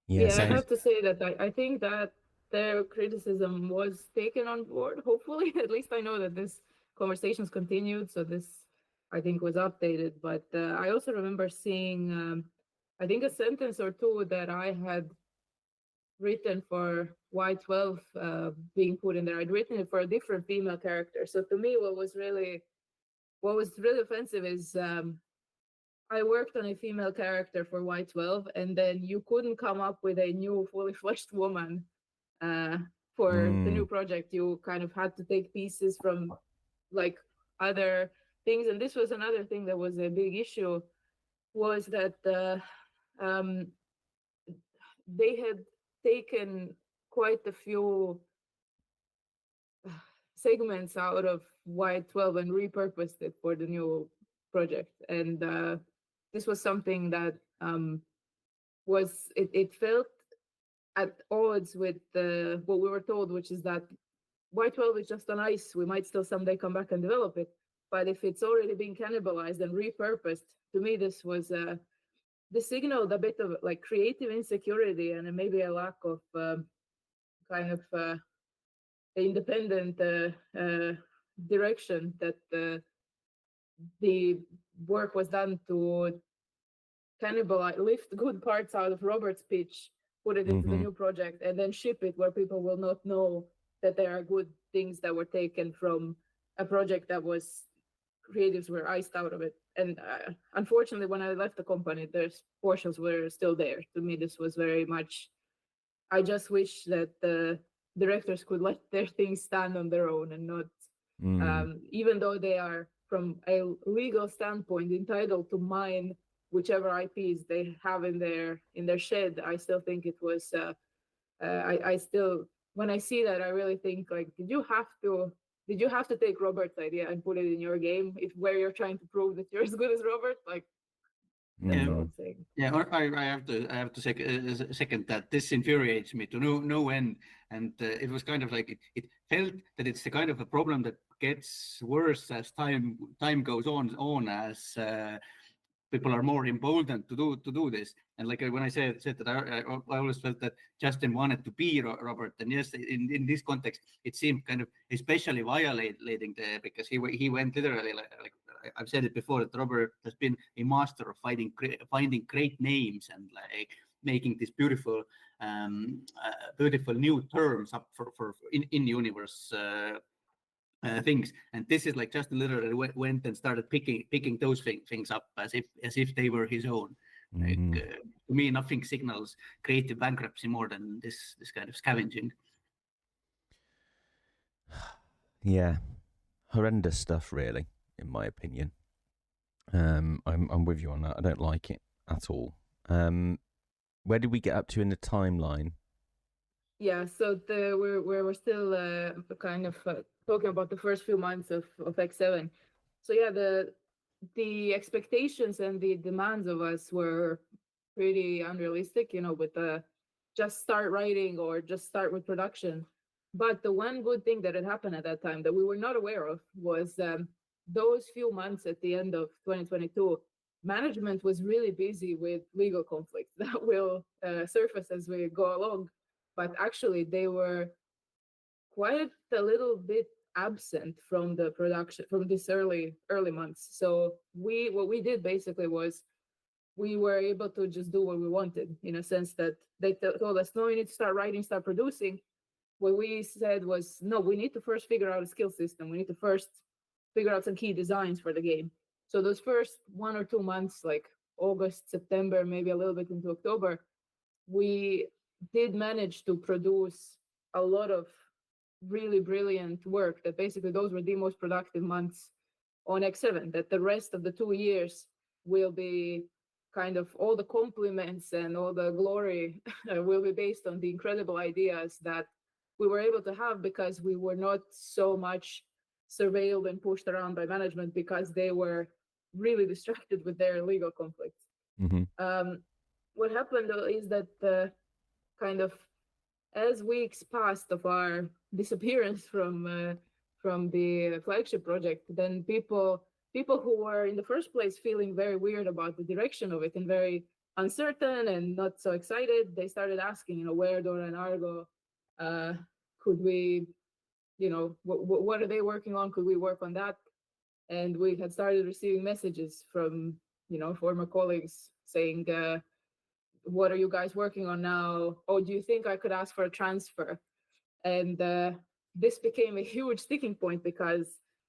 Yeah, I have to say that I think that their criticism was taken on board, hopefully. At least I know that this conversation's continued, so this, I think, was updated. But I also remember seeing, I think, a sentence or two that I had written for Y12 being put in there. I'd written it for a different female character. So to me, what was really offensive is I worked on a female character for Y12, and then you couldn't come up with a new fully fleshed woman for the new project. You kind of had to take pieces from like other things. And this was another thing that was a big issue, was that they had taken quite a few segments out of Y12 and repurposed it for the new project. And this was something that it felt at odds with what we were told, which is that Y12 is just on ice. We might still someday come back and develop it. But if it's already been cannibalized and repurposed, to me, this was this signaled a bit of like creative insecurity and maybe a lack of kind of independent direction that the work was done to cannibalize, lift good parts out of Robert's pitch, put it into the new project, and then ship it where people will not know that there are good things that were taken from a project that was creatives were iced out of it. And unfortunately, when I left the company, there's portions were still there. To me, this was very much, I just wish that the directors could let their things stand on their own and not, even though they are from a legal standpoint entitled to mine whichever IPs they have in their shed. I still think it was, I still, when I see that, I really think like, did you have to take Robert's idea and put it in your game where you're trying to prove that you're as good as Robert? Like, that's all I'm saying. Yeah, I have to second that. This infuriates me to no end, and it was kind of like it felt that it's the kind of a problem that gets worse as time goes on as people are more emboldened to do this. And like when I said that, I always felt that Justin wanted to be Robert, and yes, in this context, it seemed kind of especially violating because he went literally like I've said it before, that Robert has been a master of finding great names and like making these beautiful new terms up for in universe. Things, and this is like Justin literally went and started picking those things up as if they were his own. Like, to me, nothing signals creative bankruptcy more than this kind of scavenging. Yeah, horrendous stuff, really, in my opinion. I'm with you on that. I don't like it at all. Where did we get up to in the timeline? Yeah, so we're still kind of talking about the first few months of X7. So yeah, the expectations and the demands of us were pretty unrealistic, with just start writing or just start with production. But the one good thing that had happened at that time that we were not aware of was those few months at the end of 2022, management was really busy with legal conflicts that will surface as we go along. But actually, they were quite a little bit absent from the production from this early months. So what we did basically was we were able to just do what we wanted, in a sense that they told us, no, you need to start writing, start producing. What we said was, no, we need to first figure out a skill system. We need to first figure out some key designs for the game. So those first 1 or 2 months, like August, September, maybe a little bit into October, we did manage to produce a lot of really brilliant work that basically those were the most productive months on X7, that the rest of the 2 years will be kind of all the compliments and all the glory will be based on the incredible ideas that we were able to have because we were not so much surveilled and pushed around by management because they were really distracted with their legal conflicts. What happened though is that kind of as weeks passed of our disappearance from the flagship project, then people who were in the first place feeling very weird about the direction of it and very uncertain and not so excited, they started asking, where Dora and Argo could we, what are they working on? Could we work on that? And we had started receiving messages from, former colleagues saying, what are you guys working on now? Oh, do you think I could ask for a transfer? And this became a huge sticking point because,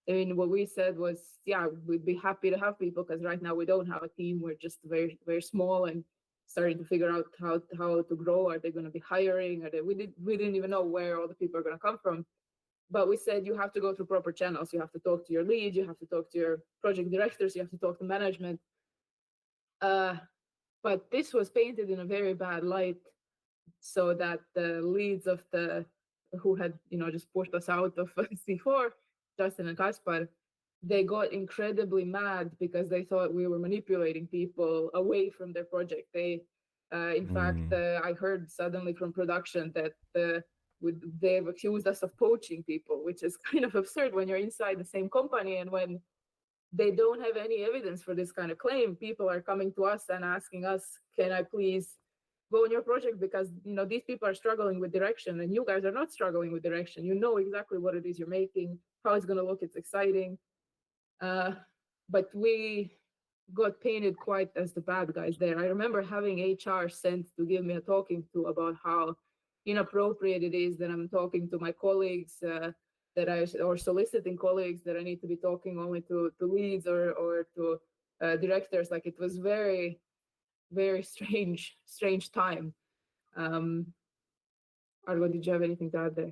what we said was, yeah, we'd be happy to have people because right now we don't have a team. We're just very, very small and starting to figure out how to grow. Are they going to be hiring? We didn't even know where all the people are going to come from. But we said you have to go through proper channels. You have to talk to your lead. You have to talk to your project directors. You have to talk to management. But this was painted in a very bad light, so that the leads of who had just pushed us out of C4, Justin and Kaspar, they got incredibly mad because they thought we were manipulating people away from their project. They, in fact, I heard suddenly from production that they've accused us of poaching people, which is kind of absurd when you're inside the same company and when they don't have any evidence for this kind of claim. People are coming to us and asking us, can I please go on your project? Because, these people are struggling with direction and you guys are not struggling with direction. You know exactly what it is you're making, how it's going to look, it's exciting. but we got painted quite as the bad guys there. I remember having HR sent to give me a talking to about how inappropriate it is that I'm talking to my colleagues, or soliciting colleagues, that I need to be talking only to leads or to directors. Like, it was very, very strange time. Argo, did you have anything to add there?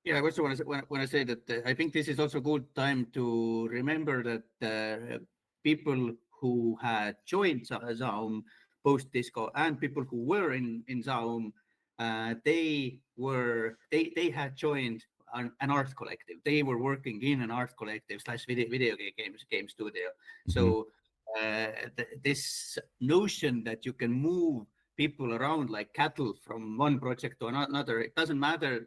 Yeah, I also want to say that I think this is also a good time to remember that people who had joined ZAUM post Disco and people who were in ZAUM, they had joined an art collective. They were working in an art collective / video game studio. Mm-hmm. So this notion that you can move people around like cattle from one project to another, it doesn't matter.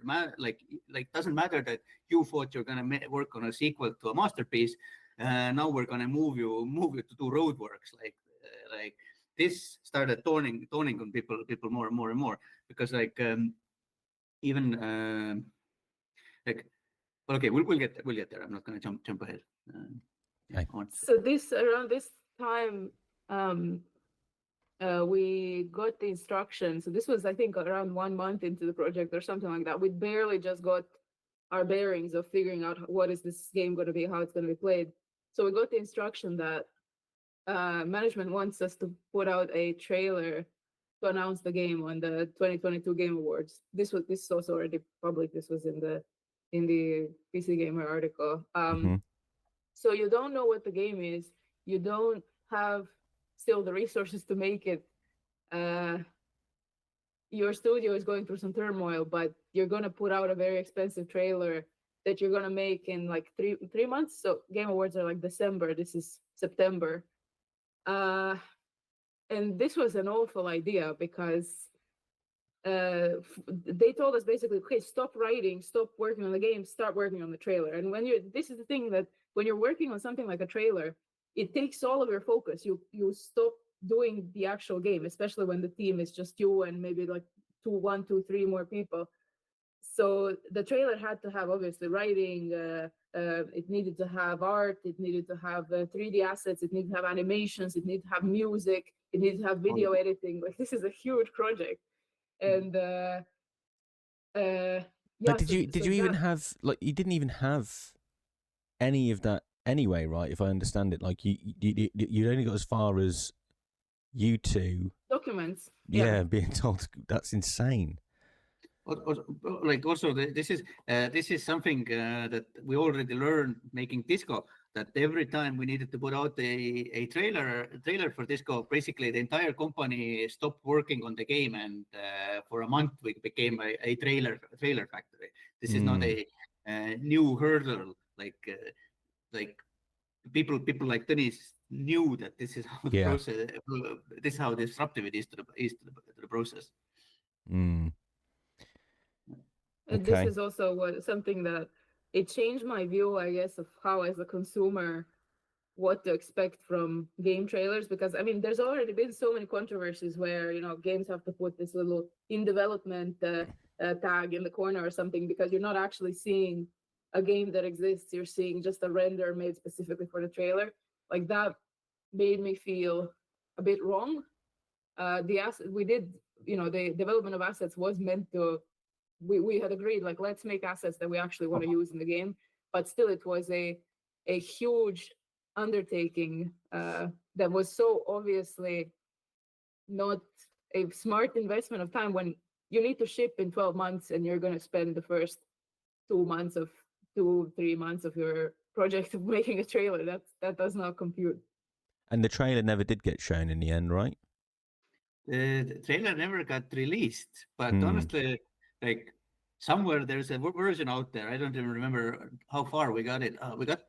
Doesn't matter that you thought you're gonna work on a sequel to a masterpiece. Now we're gonna move you to do roadworks. Like this started toning on people more and more, because even like, okay, we'll get there. I'm not gonna jump ahead. Okay. So around this time, we got the instructions. So this was, I think, around 1 month into the project or something like that. We barely just got our bearings of figuring out what is this game going to be, how it's going to be played. So we got the instruction that management wants us to put out a trailer to announce the game on the 2022 Game Awards. This is also already public. This was in the PC Gamer article. So you don't know what the game is. You don't have still the resources to make it. Your studio is going through some turmoil, but you're going to put out a very expensive trailer that you're going to make in like three months. So Game Awards are like December. This is September. And this was an awful idea because they told us basically, okay, stop writing, stop working on the game, start working on the trailer. And this is the thing, that when you're working on something like a trailer, it takes all of your focus. You stop doing the actual game, especially when the team is just you and maybe like 1, 2, 3 more people. So the trailer had to have obviously writing, it needed to have art, it needed to have 3D assets, it needed to have animations, it needed to have music, it needed to have video editing. Like, this is a huge project. And but did you even have, like, you didn't even have any of that anyway, right? If I understand it, like you only got as far as you two documents. Yeah, being told. That's insane. Also, this is something that we already learned making Disco, that every time we needed to put out a trailer for Disco, basically the entire company stopped working on the game, and for a month we became a trailer factory. This is not a new hurdle. Like people like Tõnis knew that this is how the process, this is how disruptive it is to the process. Okay. This is also something that it changed my view, I guess, of how, as a consumer, what to expect from game trailers. Because I mean, there's already been so many controversies where games have to put this little in development tag in the corner or something, because you're not actually seeing a game that exists. You're seeing just a render made specifically for the trailer. Like, that made me feel a bit wrong. The development of assets was meant to. We had agreed, like, let's make assets that we actually want to use in the game, but still it was a huge undertaking that was so obviously not a smart investment of time, when you need to ship in 12 months and you're going to spend the first 3 months of your project of making a trailer. That does not compute. And the trailer never did get shown in the end, right? The trailer never got released, but honestly, like, somewhere there's a version out there. I don't even remember how far we got it. We got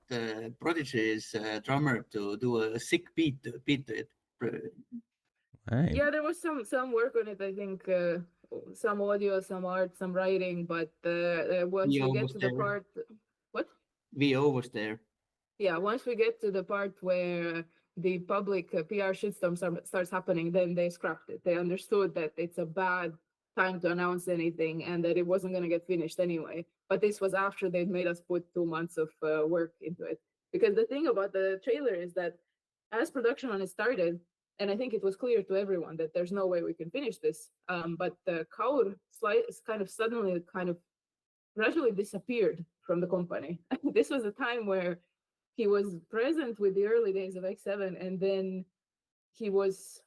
Prodigy's drummer to do a sick beat to it. Right. Yeah, there was some work on it. I think some audio, some art, some writing. But once we get to the part, what? VO was there. Yeah, once we get to the part where the public PR shitstorm starts happening, then they scrapped it. They understood that it's a bad time to announce anything and that it wasn't going to get finished anyway. But this was after they'd made us put 2 months of work into it. Because the thing about the trailer is that as production on it started, and I think it was clear to everyone that there's no way we can finish this. But the Kaur kind of suddenly gradually disappeared from the company. This was a time where he was present with the early days of X7, and then he was,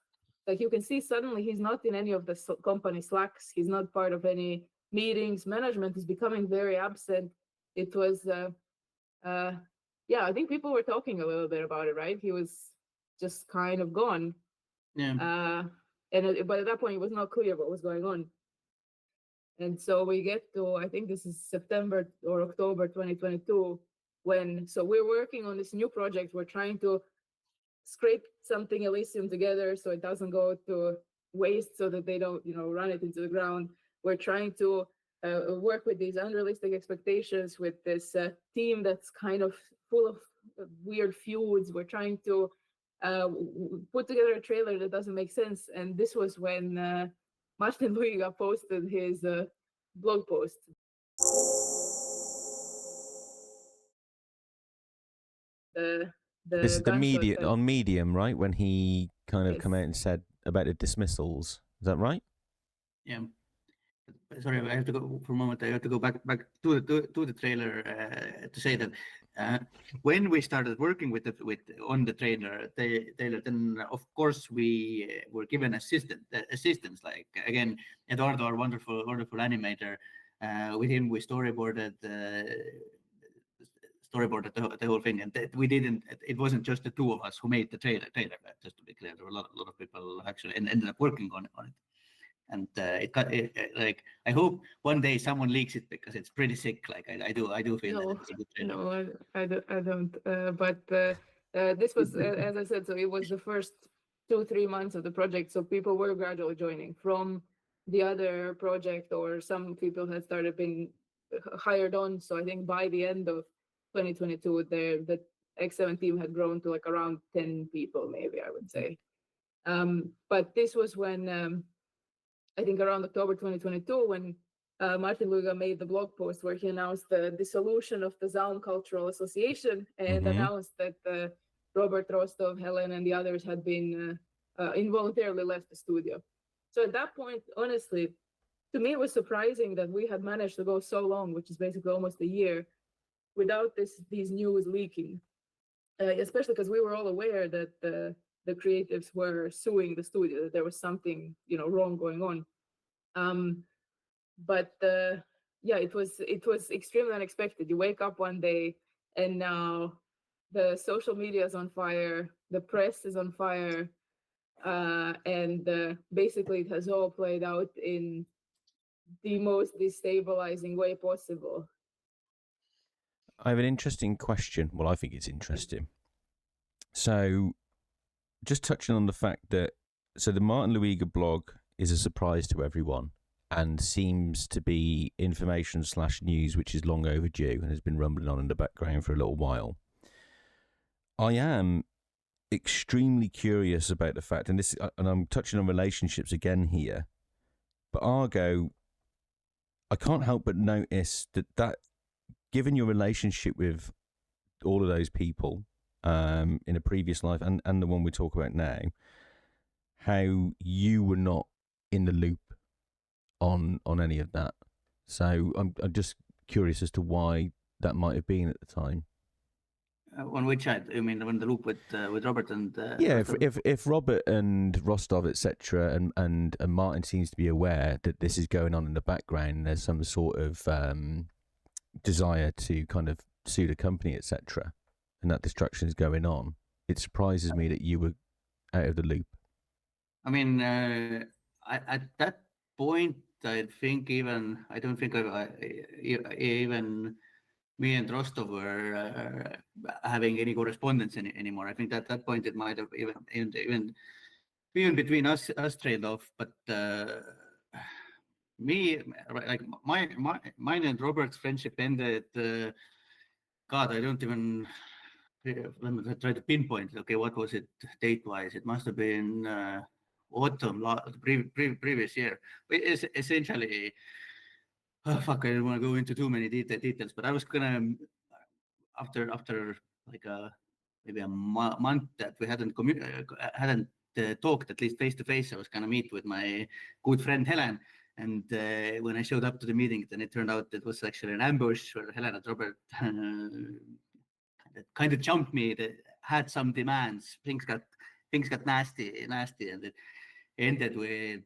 like, you can see suddenly he's not in any of the company slacks. He's not part of any meetings. Management is becoming very absent. It was, yeah, I think people were talking a little bit about it, right? He was just kind of gone. Yeah. But at that point, it was not clear what was going on. And so we get to, I think this is September or October 2022, so we're working on this new project. We're trying to scrape something Elysium together so it doesn't go to waste, so that they don't, run it into the ground. We're trying to work with these unrealistic expectations with this team that's kind of full of weird feuds. We're trying to put together a trailer that doesn't make sense. And this was when Martin Luiga posted his blog post. This is on Medium, right? When he kind of come out and said about the dismissals. Is that right? Yeah. Sorry, I have to go for a moment. I have to go back to the trailer to say that when we started working on the trailer, then of course we were given assistance. Like, again, Eduardo, our wonderful animator, with him we storyboarded the whole thing, and it wasn't just the two of us who made the trailer. Just to be clear, there were a lot of people actually ended up working on it. And like, I hope one day someone leaks it, because it's pretty sick. Like, I do feel that it's a good trailer. No, I don't. But this was, as I said, so it was the first 2-3 months of the project. So people were gradually joining from the other project, or some people had started being hired on. So I think by the end of 2022, the X7 team had grown to like around 10 people, maybe, I would say. But this was when, I think around October 2022, when Martin Luiga made the blog post where he announced the dissolution of the ZAUM Cultural Association, and announced that Robert, Rostov, Helen, and the others had been involuntarily left the studio. So at that point, honestly, to me, it was surprising that we had managed to go so long, which is basically almost a year, without these news leaking, especially because we were all aware that the creatives were suing the studio, that there was something, wrong going on. But yeah, it was extremely unexpected. You wake up one day and now the social media is on fire, the press is on fire, and basically it has all played out in the most destabilizing way possible. I have an interesting question. Well, I think it's interesting. So, just touching on the fact that, so the Martin Luiga blog is a surprise to everyone and seems to be information/news which is long overdue and has been rumbling on in the background for a little while. I am extremely curious about the fact, and I'm touching on relationships again here, but Argo, I can't help but notice that given your relationship with all of those people in a previous life and the one we talk about now, how you were not in the loop on any of that. So I'm just curious as to why that might have been at the time. On which side? I mean, when the loop with Robert and yeah, if Robert and Rostov, etc., and Martin seems to be aware that this is going on in the background, there's some sort of desire to kind of sue the company, etc., and that distraction is going on. It surprises me that you were out of the loop. I mean, at that point, I don't think even me and Rostov were having any correspondence anymore. I think at that point it might have even between us trailed off. But me, like mine and Robert's friendship ended. God, I don't even. Let me try to pinpoint. Okay, what was it date-wise? It must have been autumn previous year. It's essentially. Oh, fuck, I don't want to go into too many details, but I was gonna, after maybe a month that we hadn't talked, at least face to face. I was gonna meet with my good friend Helen, and when I showed up to the meeting, then it turned out it was actually an ambush where Helen and Robert kind of jumped me. They had some demands. Things got nasty, and it ended with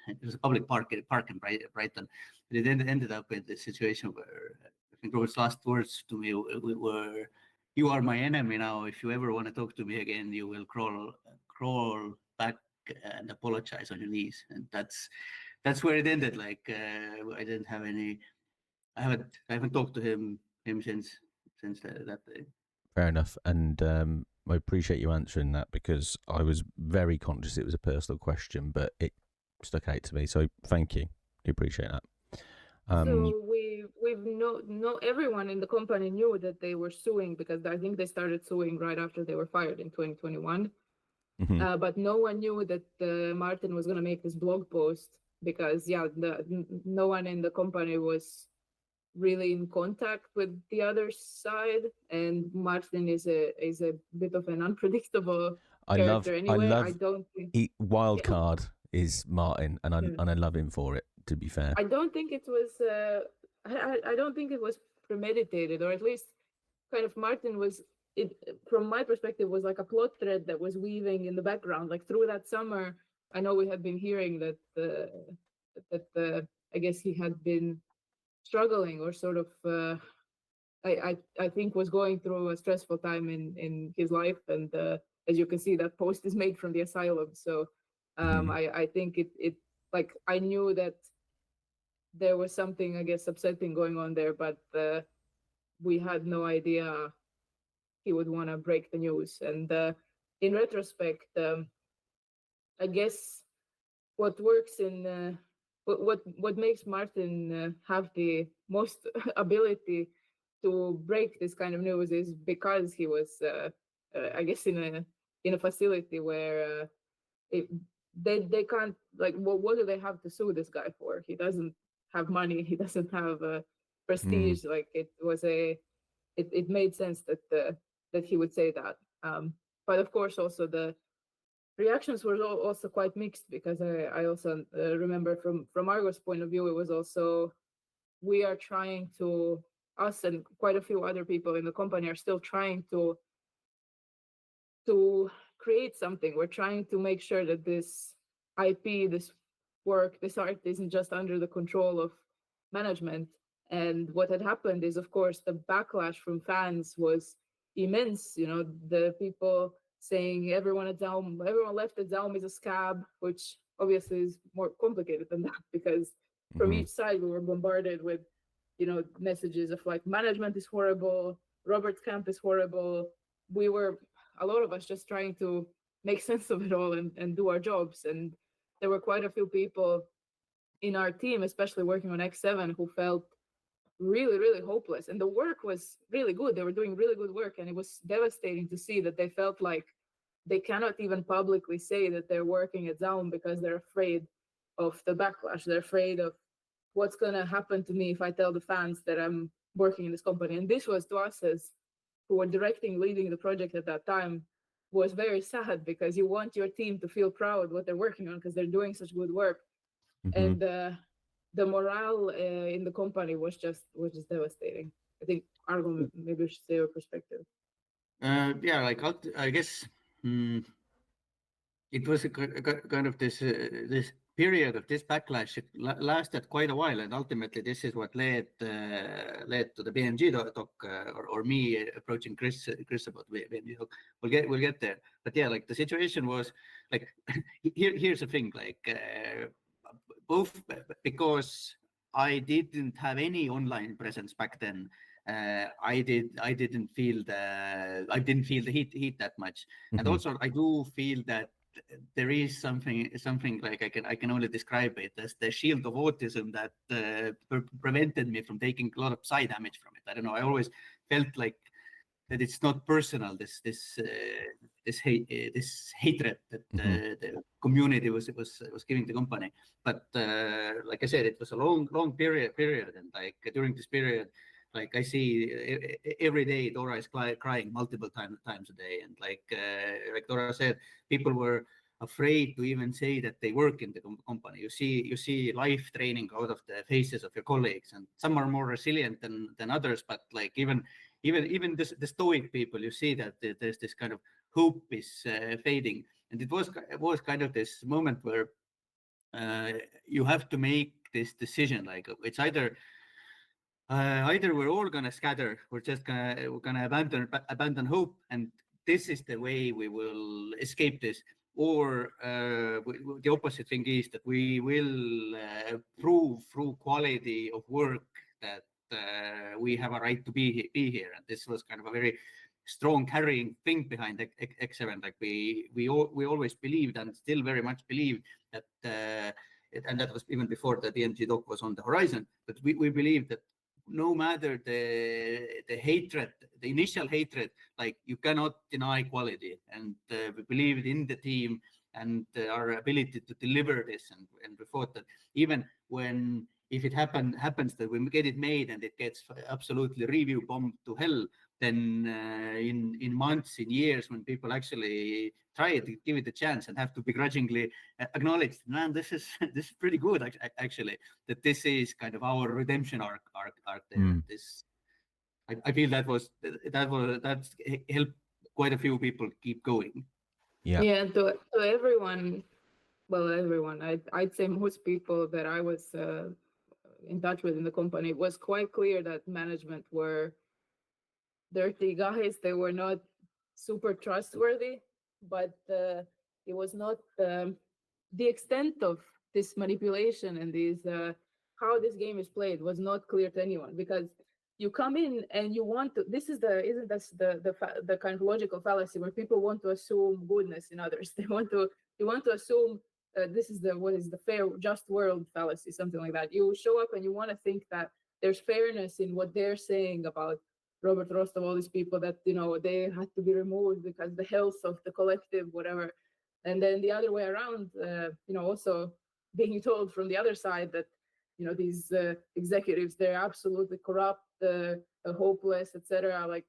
it was a public park in Brighton. It ended up with the situation where I think Robert's last words to me were, "You are my enemy now. If you ever want to talk to me again, you will crawl back and apologize on your knees." And that's where it ended. Like I didn't have any. I haven't talked to him since that day. Fair enough, and I appreciate you answering that, because I was very conscious it was a personal question, but it stuck out to me. So thank you. I appreciate that. So we've no everyone in the company knew that they were suing, because I think they started suing right after they were fired in 2021. Mhm. But no one knew that Martin was going to make this blog post, because no one in the company was really in contact with the other side, and Martin is a bit of an unpredictable character anyway. I don't think wild card is Martin, and I love him for it, to be fair. I don't think it was I don't think it was premeditated, or at least kind of Martin was, it from my perspective was like a plot thread that was weaving in the background. Like through that summer, I know we had been hearing that I guess he had been struggling, or sort of I think was going through a stressful time in his life, and as you can see, that post is made from the asylum. So I think it like I knew that there was something, I guess, upsetting going on there, but we had no idea he would want to break the news. And in retrospect, I guess what works in what makes Martin have the most ability to break this kind of news is because he was, I guess, in a facility where they can't, like, what do they have to sue this guy for? He doesn't have money. He doesn't have prestige. Like it made sense that he would say that. But of course, also the reactions were also quite mixed, because I also remember from Argo's point of view, it was also, we are trying to, us and quite a few other people in the company are still trying to create something. We're trying to make sure that this IP, this work, this art isn't just under the control of management. And what had happened is, of course, the backlash from fans was immense. You know, the people saying everyone left at ZAUM is a scab, which obviously is more complicated than that, because from each side we were bombarded with, you know, messages of like, management is horrible, Robert's camp is horrible. We were, a lot of us, just trying to make sense of it all and do our jobs. And there were quite a few people in our team, especially working on X7, who felt really, really hopeless. And the work was really good. They were doing really good work. And it was devastating to see that they felt like they cannot even publicly say that they're working at ZAUM, because they're afraid of the backlash. They're afraid of what's going to happen to me if I tell the fans that I'm working in this company. And this was, to us as who were leading the project at that time, was very sad, because you want your team to feel proud what they're working on, because they're doing such good work. And the morale in the company was just devastating. I think, Argo, maybe you should say your perspective. Yeah, like I guess it was a kind of this period of this backlash. It lasted quite a while, and ultimately this is what led to the PMG doc, or me approaching Chris about PMG doc. We'll get there. But yeah, like the situation was like here's the thing, like both because I didn't have any online presence back then. I didn't feel the heat that much, and also I do feel that there is something like I can only describe it as the shield of autism that prevented me from taking a lot of side damage from it. I don't know. I always felt like that it's not personal. This hatred that the community was giving the company. But like I said, it was a long period, and like during this period, Like I see every day Dora is crying multiple times a day, and like Dora said, people were afraid to even say that they work in the company. You see life training out of the faces of your colleagues, and some are more resilient than others. But like even the stoic people, you see that there's this kind of hope is fading, and it was kind of this moment where you have to make this decision. Like it's either we're all gonna scatter, we're gonna abandon hope, and this is the way we will escape this, or the opposite thing is that we will prove through quality of work that we have a right to be here. And this was kind of a very strong carrying thing behind X7. Like we always believed, and still very much believe, that and that was even before the PMG doc was on the horizon, but we believe that no matter the hatred, the initial hatred, like you cannot deny quality, and we believed in the team and our ability to deliver this, and we thought that even when, if it happens that we get it made and it gets absolutely review bombed to hell, then in months, in years, when people actually try it, give it a chance, and have to begrudgingly acknowledge, man, this is pretty good actually, that this is kind of our redemption arc there. This, I feel that helped quite a few people keep going. Yeah, to everyone, well, everyone, I'd say most people that I was in touch with in the company, it was quite clear that management were dirty guys. They were not super trustworthy, but it was not the extent of this manipulation and these how this game is played was not clear to anyone, because you come in and you want to, this is the kind of logical fallacy where people want to assume goodness in others. They want to assume this is what is the fair, just world fallacy, something like that. You show up and you want to think that there's fairness in what they're saying about Robert Rostov, all these people, that, you know, they had to be removed because the health of the collective, whatever. And then the other way around, you know, also being told from the other side that, you know, these executives, they're absolutely corrupt, hopeless, etc. Like,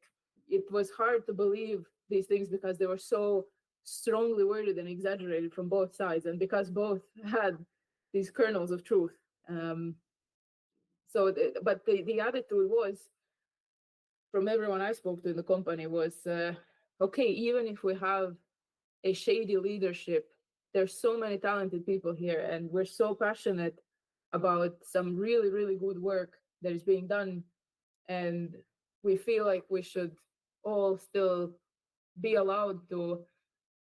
it was hard to believe these things because they were so strongly worded and exaggerated from both sides, and because both had these kernels of truth. But the attitude was, from everyone I spoke to in the company, was, okay, even if we have a shady leadership, there's so many talented people here, and we're so passionate about some really, really good work that is being done, and we feel like we should all still be allowed to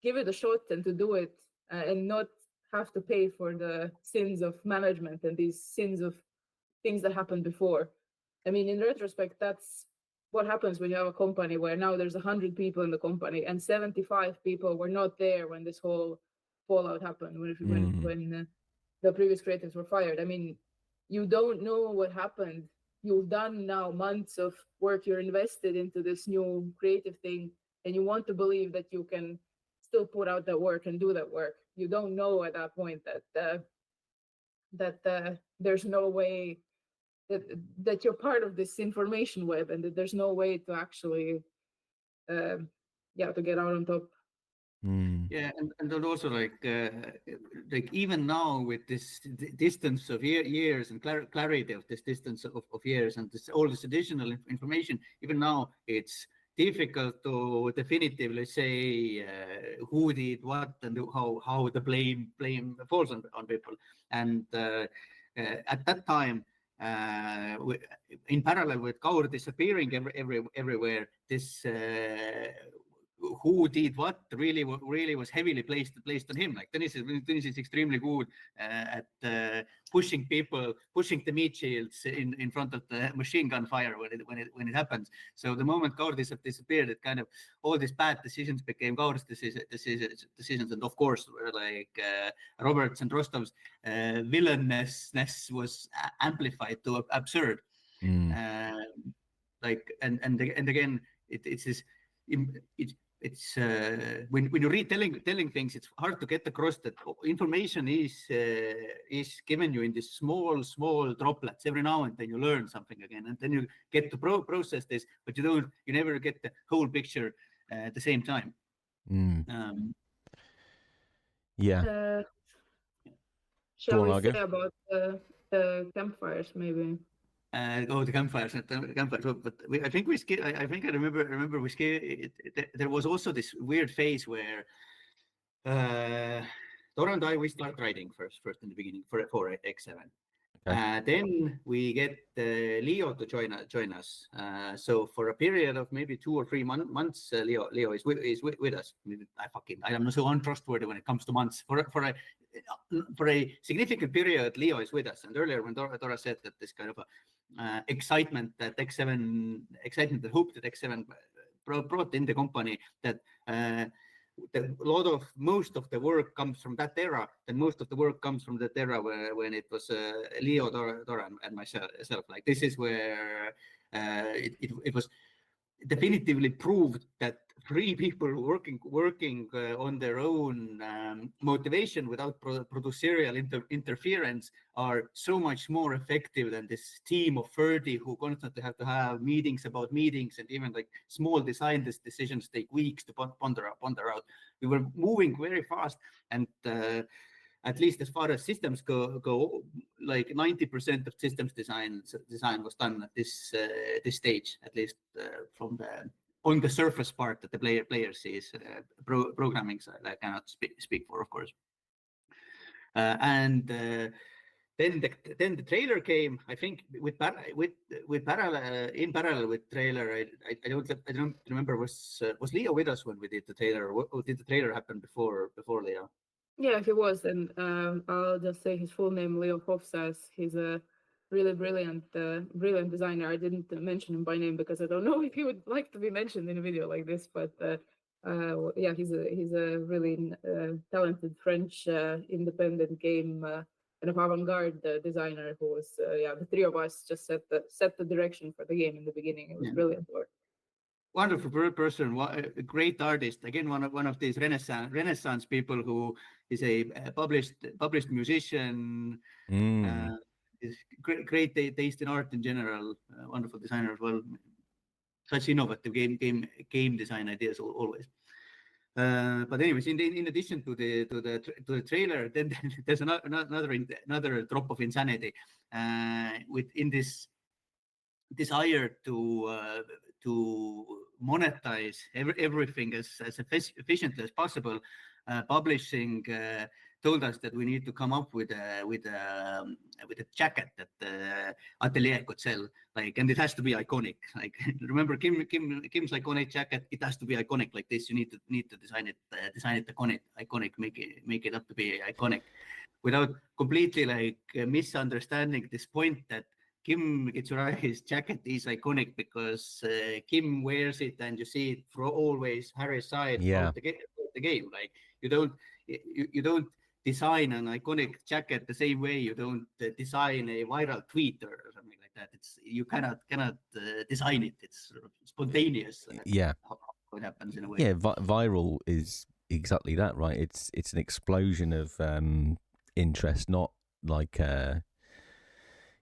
give it a shot and to do it, and not have to pay for the sins of management and these sins of things that happened before. I mean, in retrospect, that's what happens when you have a company where now there's 100 people in the company and 75 people were not there when this whole fallout happened, when the previous creatives were fired. I mean, you don't know what happened. You've done now months of work, you're invested into this new creative thing, and you want to believe that you can still put out that work and do that work. You don't know at that point that there's no way that you're part of this information web, and that there's no way to actually to get out on top. Yeah, and then also like even now with this distance of years and clarity of this distance of years and all this additional information, even now it's difficult to definitively say who did what and how the blame falls on people. And at that time, in parallel with Kaur disappearing everywhere, this who did what really was heavily placed on him. Like Dennis is extremely good at pushing the meat shields in front of the machine gun fire when it happens. So the moment Kaur disappeared, it kind of all these bad decisions became Kaur's decisions, and of course like Roberts and Rostov's villainousness was amplified to absurd. Like and again it's this. it's when you read telling things, it's hard to get across that information is given you in these small droplets. Every now and then you learn something again, and then you get to process this, but you never get the whole picture at the same time. Yeah. Shall we Argo. say about the campfires maybe? The campfires. But I think I remember we skipped. There was also this weird phase where Dora and we start riding first in the beginning for X7. Okay. Then we get Leo to join us. So for a period of maybe 2 or 3 months, Leo is with us. I'm so untrustworthy when it comes to months. For a significant period, Leo is with us. And earlier when Dora said that this kind of excitement that hope that X7 brought in the company, that most of the work comes from that era, and most of the work comes from that era when it was Leo, Dora, and myself. Like, this is where it was definitively proved that 3 people working on their own motivation without producerial interference are so much more effective than this team of 30 who constantly have to have meetings about meetings, and even like small design decisions take weeks to ponder out. We were moving very fast, and at least as far as systems go, like 90% of systems design was done at this stage, at least on the surface part that the player sees. Programming side, I cannot speak for, of course. And then the trailer came. I think in parallel with trailer. I don't remember. Was Leo with us when we did the trailer? Or did the trailer happen before Leo? Yeah, he was, and I'll just say his full name, Leo Hofsas. He's a really brilliant designer. I didn't mention him by name because I don't know if he would like to be mentioned in a video like this, but yeah, he's a really talented French independent game kind of avant-garde designer who was the 3 of us just set the direction for the game in the beginning. It was brilliant work. Wonderful person, a great artist. Again, one of these Renaissance people who is a published musician. Is great taste in art in general. Wonderful designer as well. Such innovative game design ideas always. But anyways, in addition to the trailer, then there's another drop of insanity within this desire to monetize everything as efficiently as possible. Publishing told us that we need to come up with a jacket that Atelier could sell, and it has to be iconic. Like, remember Kim's iconic jacket? It has to be iconic like this. You need to design it iconic, make it up to be iconic, without completely misunderstanding this point that Kim Kitsurai's jacket is iconic because Kim wears it and you see it for always Harry's side of the game. Like, you don't design an iconic jacket the same way you don't design a viral tweet or something like that. You cannot design it. It's sort of spontaneous. How it happens in a way. Yeah, viral is exactly that, right? It's an explosion of interest, not like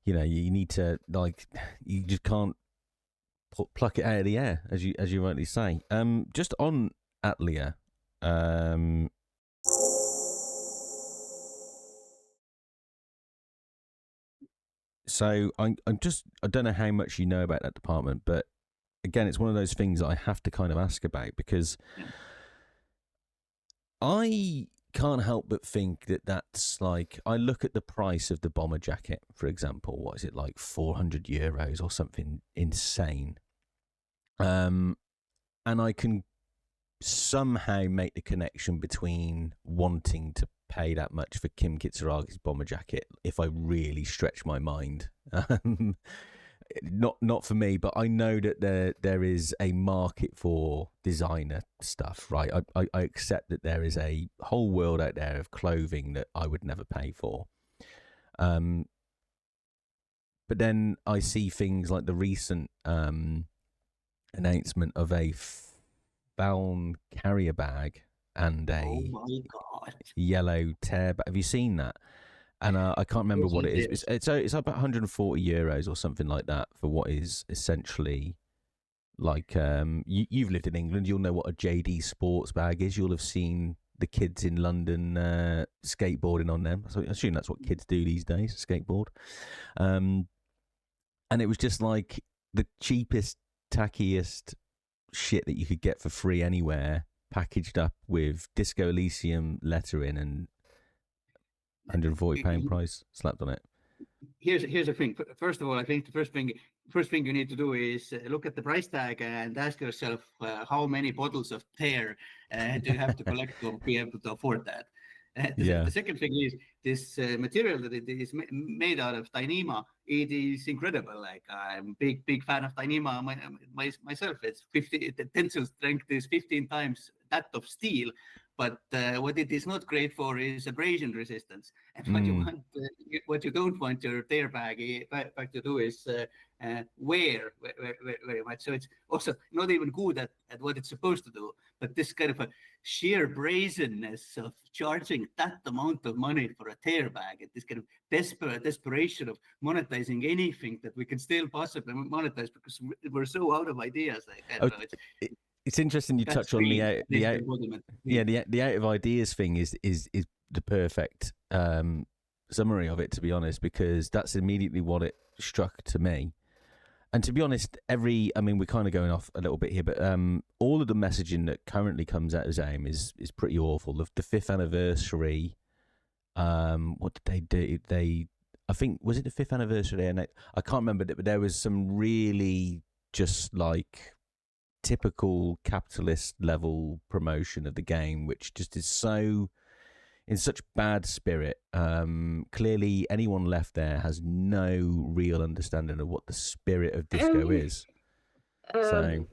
you need to, you just can't pluck it out of the air, as you rightly say. Just on Atelier, so I don't know how much you know about that department, but again, it's one of those things that I have to kind of ask about, because I can't help but think that that's like, I look at the price of the bomber jacket, for example. What is it, like €400 or something insane? And I can somehow make the connection between wanting to pay that much for Kim Kitsuragi's bomber jacket if I really stretch my mind. Not for me, but I know that there is a market for designer stuff, right? I accept that there is a whole world out there of clothing that I would never pay for. But then I see things like the recent announcement of a brown carrier bag and Oh a my God. yellow tear bag. Have you seen that? And I can't remember what it is. It's about 140 euros or something like that for what is essentially like you've lived in England. You'll know what a JD Sports bag is. You'll have seen the kids in London skateboarding on them. So I assume that's what kids do these days, skateboard. And it was just like the cheapest, tackiest shit that you could get for free anywhere, packaged up with Disco Elysium lettering and £140 price slapped on it. Here's the thing. First of all, I think the first thing you need to do is look at the price tag and ask yourself how many bottles of tear do you have to collect to be able to afford that. The second thing is this material that it is made out of Dyneema. It is incredible. Like I'm big fan of Dyneema myself. It's the tensile strength is 15 times that of steel. But what it is not great for is abrasion resistance. And what you don't want your tear bag to do is wear very much. So it's also not even good at what it's supposed to do. But this kind of a sheer brazenness of charging that amount of money for a tear bag, and this kind of desperation of monetizing anything that we can still possibly monetize because we're so out of ideas. It's interesting you touch on the out of ideas thing is the perfect summary of it, to be honest, because that's immediately what it struck to me. And to be honest, we're kind of going off a little bit here, but all of the messaging that currently comes out of ZAUM is pretty awful. The 5th anniversary, what did they do? I think, was it the 5th anniversary? And I can't remember, but there was some really just like typical capitalist level promotion of the game, which just is so in such bad spirit. Clearly anyone left there has no real understanding of what the spirit of disco is. So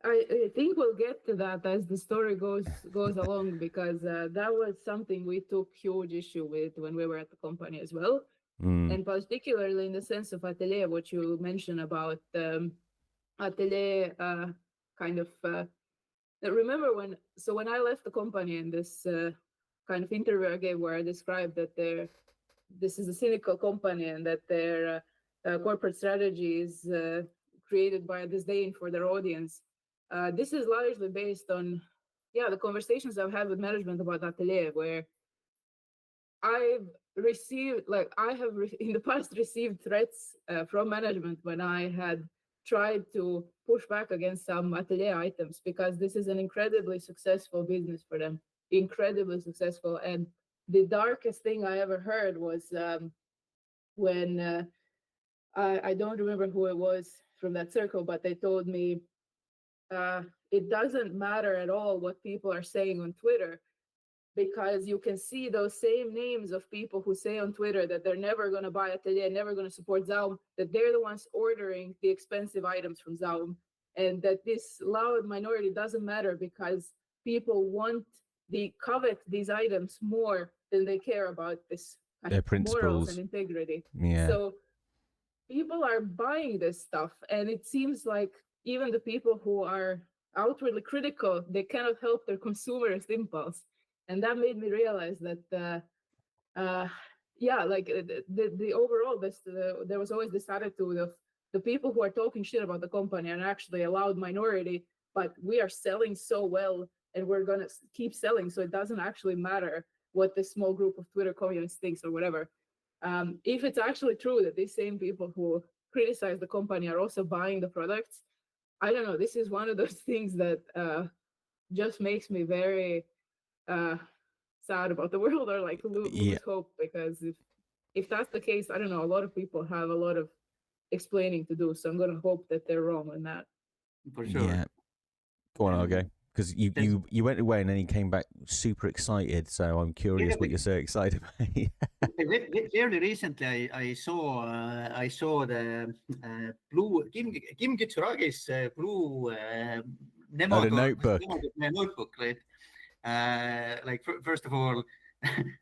I think we'll get to that as the story goes along, because that was something we took huge issue with when we were at the company as well. And particularly in the sense of Atelier, what you mentioned about Atelier kind of remember when I left the company, in this kind of interview I gave where I described that this is a cynical company and that their corporate strategy is created by disdain for their audience. This is largely based on the conversations I've had with management about Atelier, where I have in the past received threats from management when I had tried to push back against some Atelier items, because this is an incredibly successful business for them, incredibly successful. And the darkest thing I ever heard was when I don't remember who it was from that circle, but they told me it doesn't matter at all what people are saying on Twitter, because you can see those same names of people who say on Twitter that they're never going to buy Atelier, never going to support ZAUM, that they're the ones ordering the expensive items from ZAUM, and that this loud minority doesn't matter because people covet these items more than they care about this their principles, morals and integrity. Yeah. So people are buying this stuff, and it seems like even the people who are outwardly critical, they cannot help their consumerist impulse. And that made me realize that, the overall, there was always this attitude of the people who are talking shit about the company are actually a loud minority, but we are selling so well and we're going to keep selling. So it doesn't actually matter what this small group of Twitter communists thinks or whatever. If it's actually true that these same people who criticize the company are also buying the products, I don't know. This is one of those things that just makes me very sad about the world, or like lose hope, because if that's the case, I don't know, a lot of people have a lot of explaining to do, so I'm gonna hope that they're wrong on that. For sure. Yeah. Go on, Argo, because you went away and then you came back super excited, so I'm curious what you're so excited about. Fairly recently I saw the blue Kim Kitsuragi's blue notebook, right? First of all,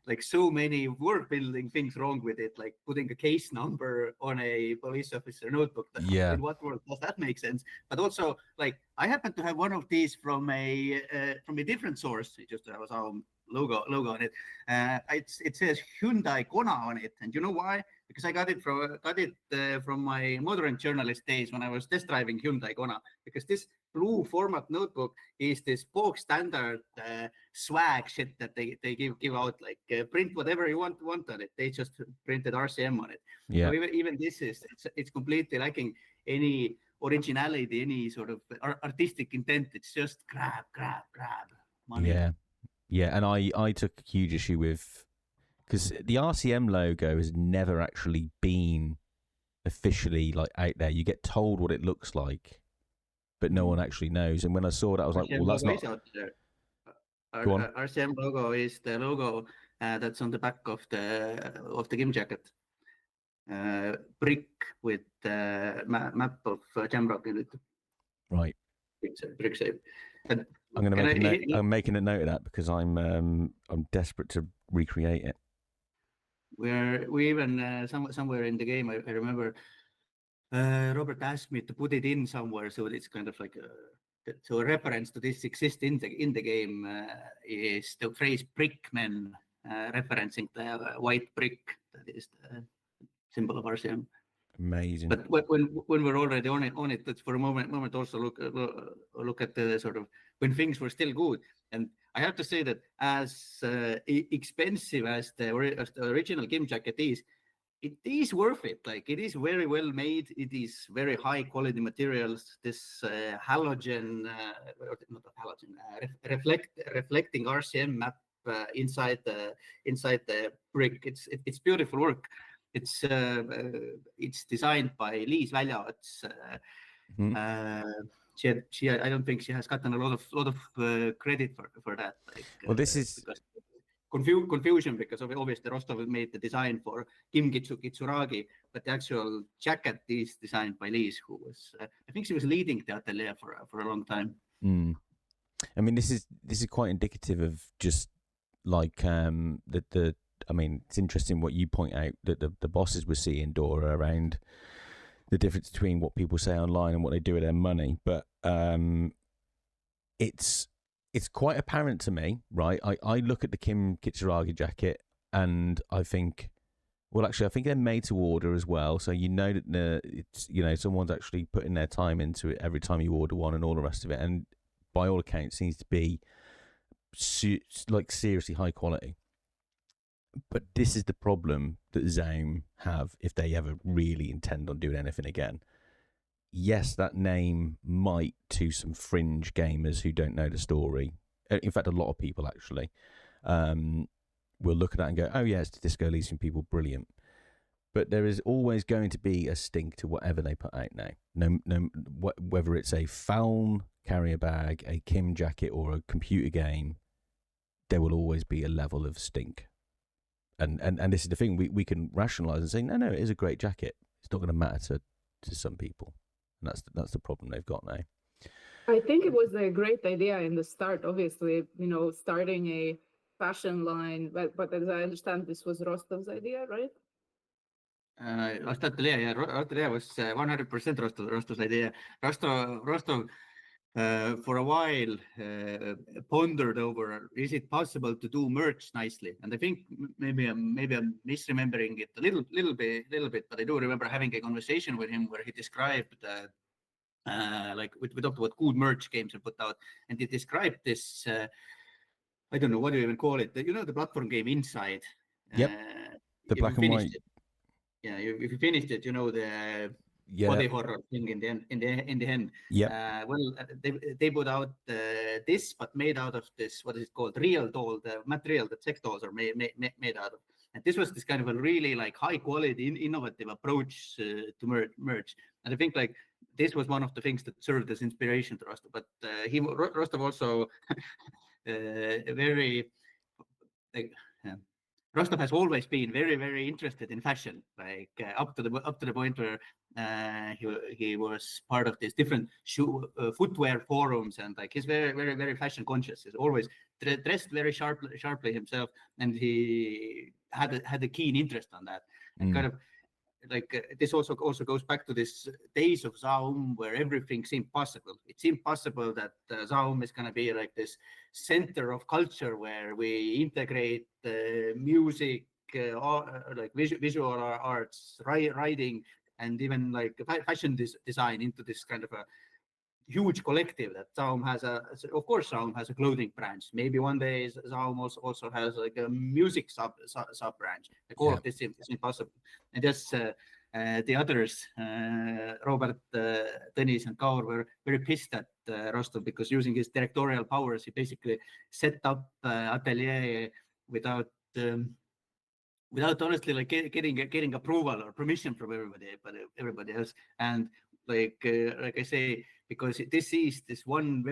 like so many world building things wrong with it, like putting a case number on a police officer notebook. Yeah. In what world does that make sense? But also, like, I happen to have one of these from a different source. It just has our logo on it. It says Hyundai Kona on it, and you know why? Because I got it from my modern journalist days when I was test driving Hyundai Kona. Because this blue format notebook is this bog standard swag shit that they give out, like print whatever you want on it. They just printed RCM on it. Yeah. So even this it's completely lacking any originality, any sort of artistic intent. It's just grab money. Yeah, and I took huge issue with, because the RCM logo has never actually been officially like out there. You get told what it looks like, but no one actually knows. And when I saw that, I was like, well, that's not. Go on. RCM logo is the logo that's on the back of the game jacket. Brick with map of Jamrock in it. Right. Brick shape. And I'm making a note of that because I'm desperate to recreate it. We even somewhere in the game, I remember Robert asked me to put it in somewhere, so it's kind of like a reference to this exists in the game is the phrase brickmen, referencing the white brick that is the symbol of RCM. Amazing. But when we're already on it, let's for a moment also look at the sort of when things were still good. And I have to say that as expensive as the original game jacket is, it is worth it. Like, it is very well made. It is very high quality materials. This halogen, not halogen, reflecting RCM map inside the brick. It's beautiful work. It's designed by Liis Välja. She I don't think she has gotten a lot of credit for that. Like, well, this is confusion because obviously Rostov made the design for Klindzic Kitsuragi, but the actual jacket is designed by Liis, who was I think she was leading the atelier for a long time. I mean, this is quite indicative of just like the I mean, it's interesting what you point out that the bosses were seeing, Dora, around the difference between what people say online and what they do with their money. But it's quite apparent to me, right? I look at the Kim Kitsuragi jacket and I think, well, actually, I think they're made to order as well. So you know that it's someone's actually putting their time into it every time you order one and all the rest of it. And by all accounts, seems to be like seriously high quality. But this is the problem that ZAUM have if they ever really intend on doing anything again. Yes, that name might, to some fringe gamers who don't know the story, in fact, a lot of people actually, will look at that and go, oh yeah, it's the Disco Elysium people, brilliant. But there is always going to be a stink to whatever they put out now. No, whether it's a Falm carrier bag, a Kim jacket, or a computer game, there will always be a level of stink. And this is the thing, we can rationalise and say, no, it is a great jacket. It's not going to matter to some people. And that's the problem they've got now. I think it was a great idea in the start, obviously, starting a fashion line, but as I understand, this was Rostov's idea, right? Rostov Atelier was 100% Rostov's idea. Rostov for a while pondered over, is it possible to do merch nicely? And I think maybe I'm misremembering it a little bit, but I do remember having a conversation with him where he described like we talked about good merch games and put out, and he described this I don't know what do you even call it, the platform game Inside. Yep. The black and white. Yeah, if you finished it, the body horror thing in the end. Yeah. Well, they put out this, but made out of this, what is it called? Real doll, the material that sex dolls are made out of. And this was this kind of a really like high quality, innovative approach to merch. And I think like this was one of the things that served as inspiration to Rostov. But Rostov also very like Rostov has always been very, very interested in fashion, like up to the point where he was part of these different footwear forums, and like he's very, very, very fashion conscious. He's always dressed very sharply himself, and he had a keen interest on that. And kind of like this also goes back to this days of ZAUM where everything seemed possible. It seemed possible that ZAUM is going to be like this center of culture where we integrate music, like visual arts, writing, and even like fashion design into this kind of a huge collective that ZAUM has. Of course, ZAUM has a clothing branch. Maybe one day ZAUM also has like a music sub branch. Like all of this is impossible. And just the others, Robert, Tõnis, and Kaur, were very pissed at Rostov because using his directorial powers, he basically set up Atelier without honestly like getting approval or permission from everybody else. And like I say, because this is this one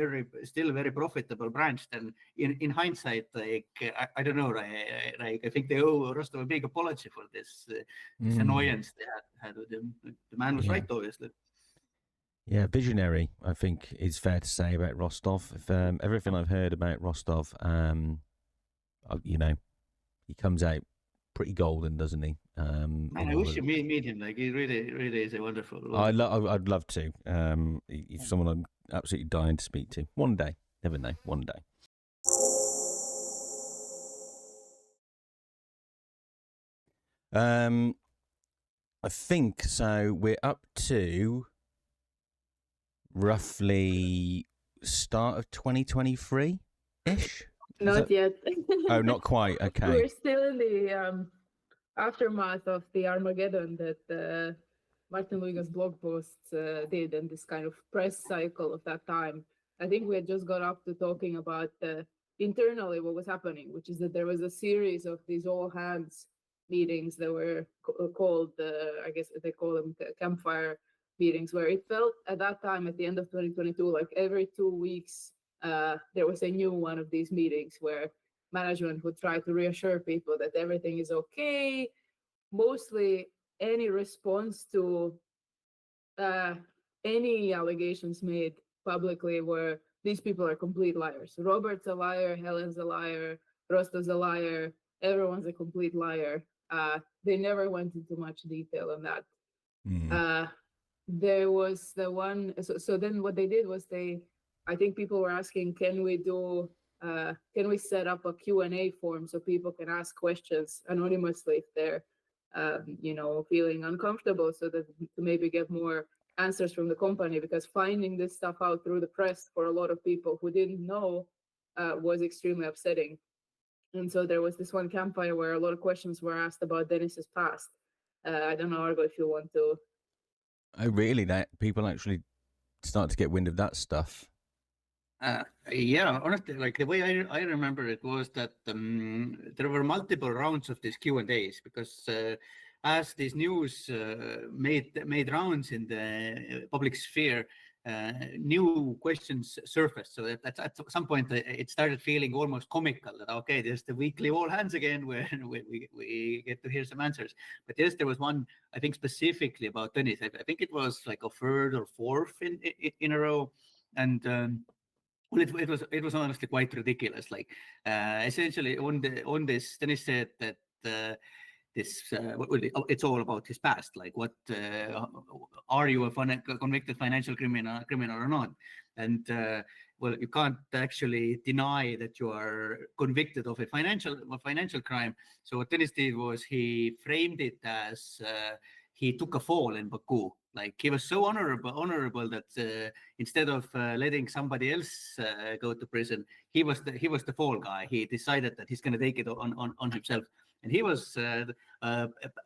still very profitable branch, then in hindsight, like I don't know, like I think they owe Rostov a big apology for this annoyance they had with him. The man was right, obviously. Yeah, visionary, I think is fair to say about Rostov. If, everything I've heard about Rostov, you know, he comes out pretty golden, doesn't he? Man, I wish you meet him. Like he really is a wonderful. I'd love to. He's someone I'm absolutely dying to speak to one day. Never know. One day. I think so. We're up to roughly start of 2023 ish. Not yet. Oh, not quite. Okay. We're still in the aftermath of the Armageddon that Martin Luiga's blog posts did, and this kind of press cycle of that time. I think we had just got up to talking about internally what was happening, which is that there was a series of these all hands meetings that were called, I guess they call them campfire meetings, where it felt at that time at the end of 2022 like every 2 weeks there was a new one of these meetings where management would try to reassure people that everything is okay. Mostly any response to any allegations made publicly were these people are complete liars. Robert's a liar, Helen's a liar, Rostov's a liar, everyone's a complete liar. They never went into much detail on that. There was the one, so then what they did was I think people were asking, can we set up a Q&A form so people can ask questions anonymously if they're, feeling uncomfortable, so that to maybe get more answers from the company, because finding this stuff out through the press for a lot of people who didn't know was extremely upsetting. And so there was this one campfire where a lot of questions were asked about Dennis's past. I don't know, Argo, if you want to. Oh, really? That people actually start to get wind of that stuff? Yeah, honestly, like the way I remember it was that there were multiple rounds of these Q&As, because as this news made rounds in the public sphere, new questions surfaced. So that at some point it started feeling almost comical that, okay, there's the weekly all hands again where we get to hear some answers. But yes, there was one, I think, specifically about Tõnis. I think it was like a third or fourth in a row. And well, it was honestly quite ridiculous. Like essentially on this, Tõnis said that it's all about his past. Like, what are you a convicted financial criminal or not? And well, you can't actually deny that you are convicted of a financial crime. So what Tõnis did was he framed it as he took a fall in Baku. Like, he was so honorable that instead of letting somebody else go to prison, he was the fall guy. He decided that he's going to take it on himself. And he was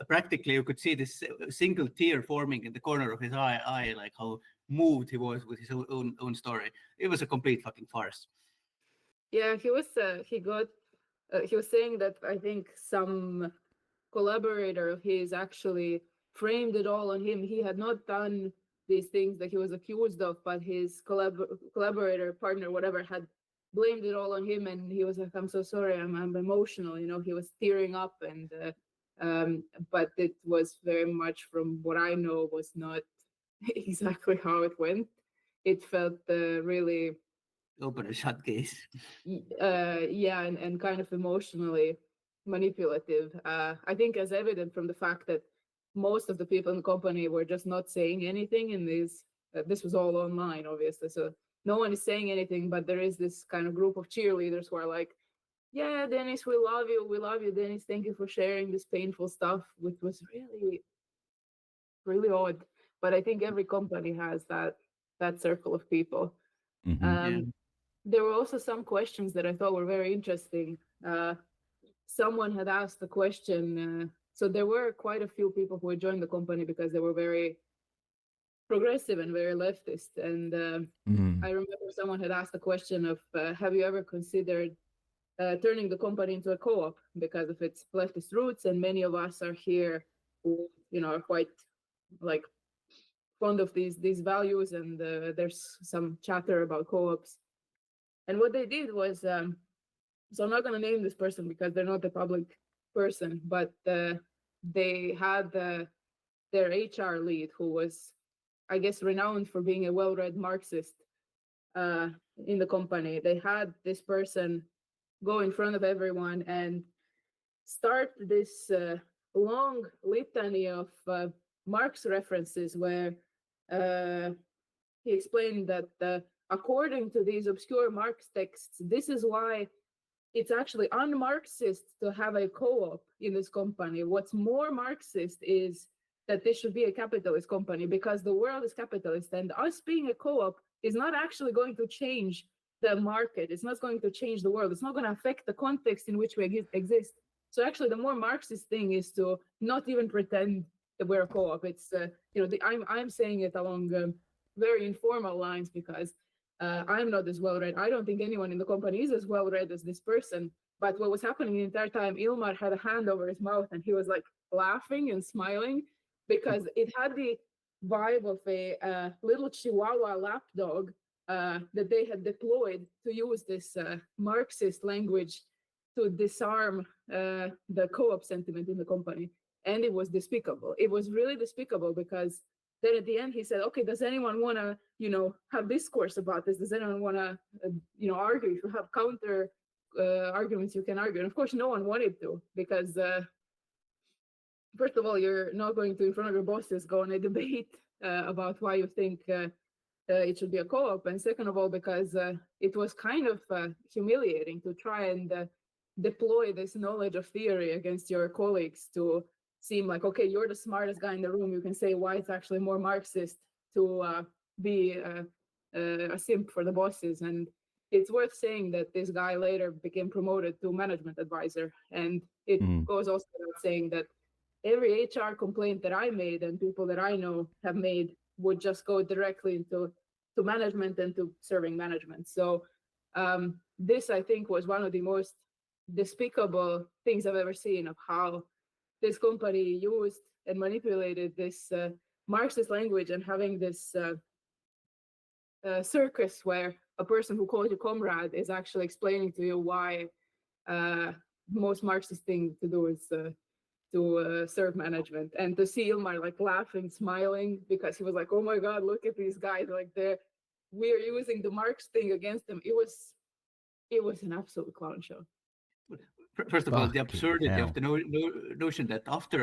practically, you could see this single tear forming in the corner of his eye, like how moved he was with his own story. It was a complete fucking farce. Yeah, he was saying that I think some collaborator of his actually framed it all on him. He had not done these things that he was accused of, but his collaborator, partner, whatever, had blamed it all on him, and he was like, "I'm so sorry, I'm emotional." You know, he was tearing up, and but it was very much, from what I know, was not exactly how it went. It felt really Open a shut case. yeah, and kind of emotionally manipulative. I think as evident from the fact that most of the people in the company were just not saying anything in this. This was all online, obviously, so no one is saying anything, but there is this kind of group of cheerleaders who are like, "Yeah, Dennis, we love you, Dennis. Thank you for sharing this painful stuff," which was really, really odd. But I think every company has that circle of people. Yeah. There were also some questions that I thought were very interesting. Someone had asked the question. So there were quite a few people who had joined the company because they were very progressive and very leftist. And I remember someone had asked the question of, have you ever considered turning the company into a co-op because of its leftist roots? And many of us are here who, you know, are quite like fond of these values, and there's some chatter about co-ops. And what they did was, so I'm not going to name this person because they're not a public person, but they had their HR lead, who was, I guess, renowned for being a well-read Marxist in the company. They had this person go in front of everyone and start this long litany of Marx references where he explained that according to these obscure Marx texts, this is why it's actually un-Marxist to have a co-op in this company. What's more Marxist is that this should be a capitalist company because the world is capitalist, and us being a co-op is not actually going to change the market. It's not going to change the world. It's not going to affect the context in which we exist. So actually, the more Marxist thing is to not even pretend that we're a co-op. It's you know, I'm saying it along very informal lines because I'm not as well read. I don't think anyone in the company is as well read as this person. But what was happening the entire time, Ilmar had a hand over his mouth and he was like laughing and smiling because it had the vibe of a little Chihuahua lapdog that they had deployed to use this Marxist language to disarm the co-op sentiment in the company. And it was despicable. It was really despicable because then at the end he said, "Okay, does anyone want to, you know, have discourse about this? Does anyone want to, you know, argue? If you have counter arguments, you can argue." And of course, no one wanted to because, first of all, you're not going to, in front of your bosses, go on a debate about why you think it should be a co-op. And second of all, because it was kind of humiliating to try and deploy this knowledge of theory against your colleagues to seem like, okay, you're the smartest guy in the room. You can say why it's actually more Marxist to be a simp for the bosses. And it's worth saying that this guy later became promoted to management advisor. And it goes also without saying that every HR complaint that I made and people that I know have made would just go directly into management and to serving management. So this, I think, was one of the most despicable things I've ever seen of how this company used and manipulated this Marxist language and having this circus where a person who calls you comrade is actually explaining to you why the most Marxist thing to do is to serve management. And to see Ilmar like laughing, smiling, because he was like, "Oh my God, look at these guys, like we're using the Marx thing against them." It was an absolute clown show. First of all, the absurdity of the notion that after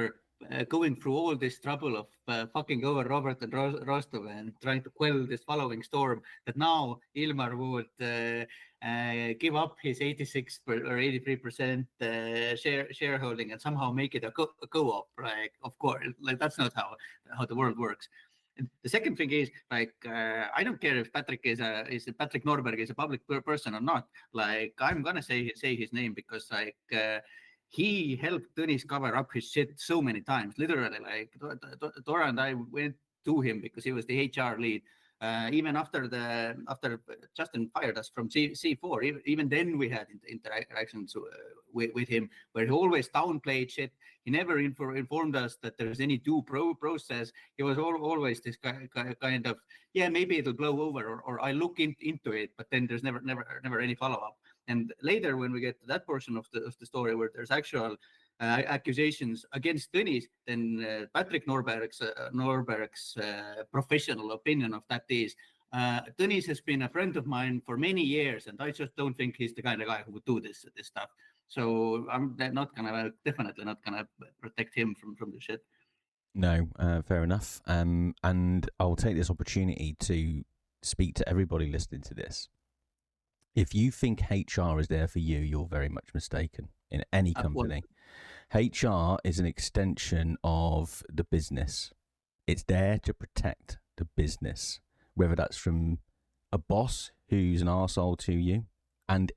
going through all this trouble of fucking over Robert and Rostov and trying to quell this following storm, that now Ilmar would give up his 86 or 83% shareholding and somehow make it a co-op. Like, of course, like that's not how the world works. And the second thing is, like, I don't care if Patrick Patrick Norberg is a public person or not. Like, I'm gonna say his name because, like, he helped Tõnis cover up his shit so many times. Literally, like, Dora and I went to him because he was the HR lead. Even after Justin fired us from C4, even then we had interactions with him where he always downplayed shit. He never informed us that there's any due process. He was always this kind of, yeah, maybe it'll blow over, or I look into it, but then there's never any follow up. And later, when we get to that portion of the story where there's actual accusations against Tõnis, then Patrick Norberg's professional opinion of that is, Tõnis has been a friend of mine for many years, and I just don't think he's the kind of guy who would do this stuff. So I'm definitely not gonna protect him from the shit. No, fair enough. And I'll take this opportunity to speak to everybody listening to this. If you think HR is there for you, you're very much mistaken in any company. HR is an extension of the business. It's there to protect the business, whether that's from a boss who's an arsehole to you, and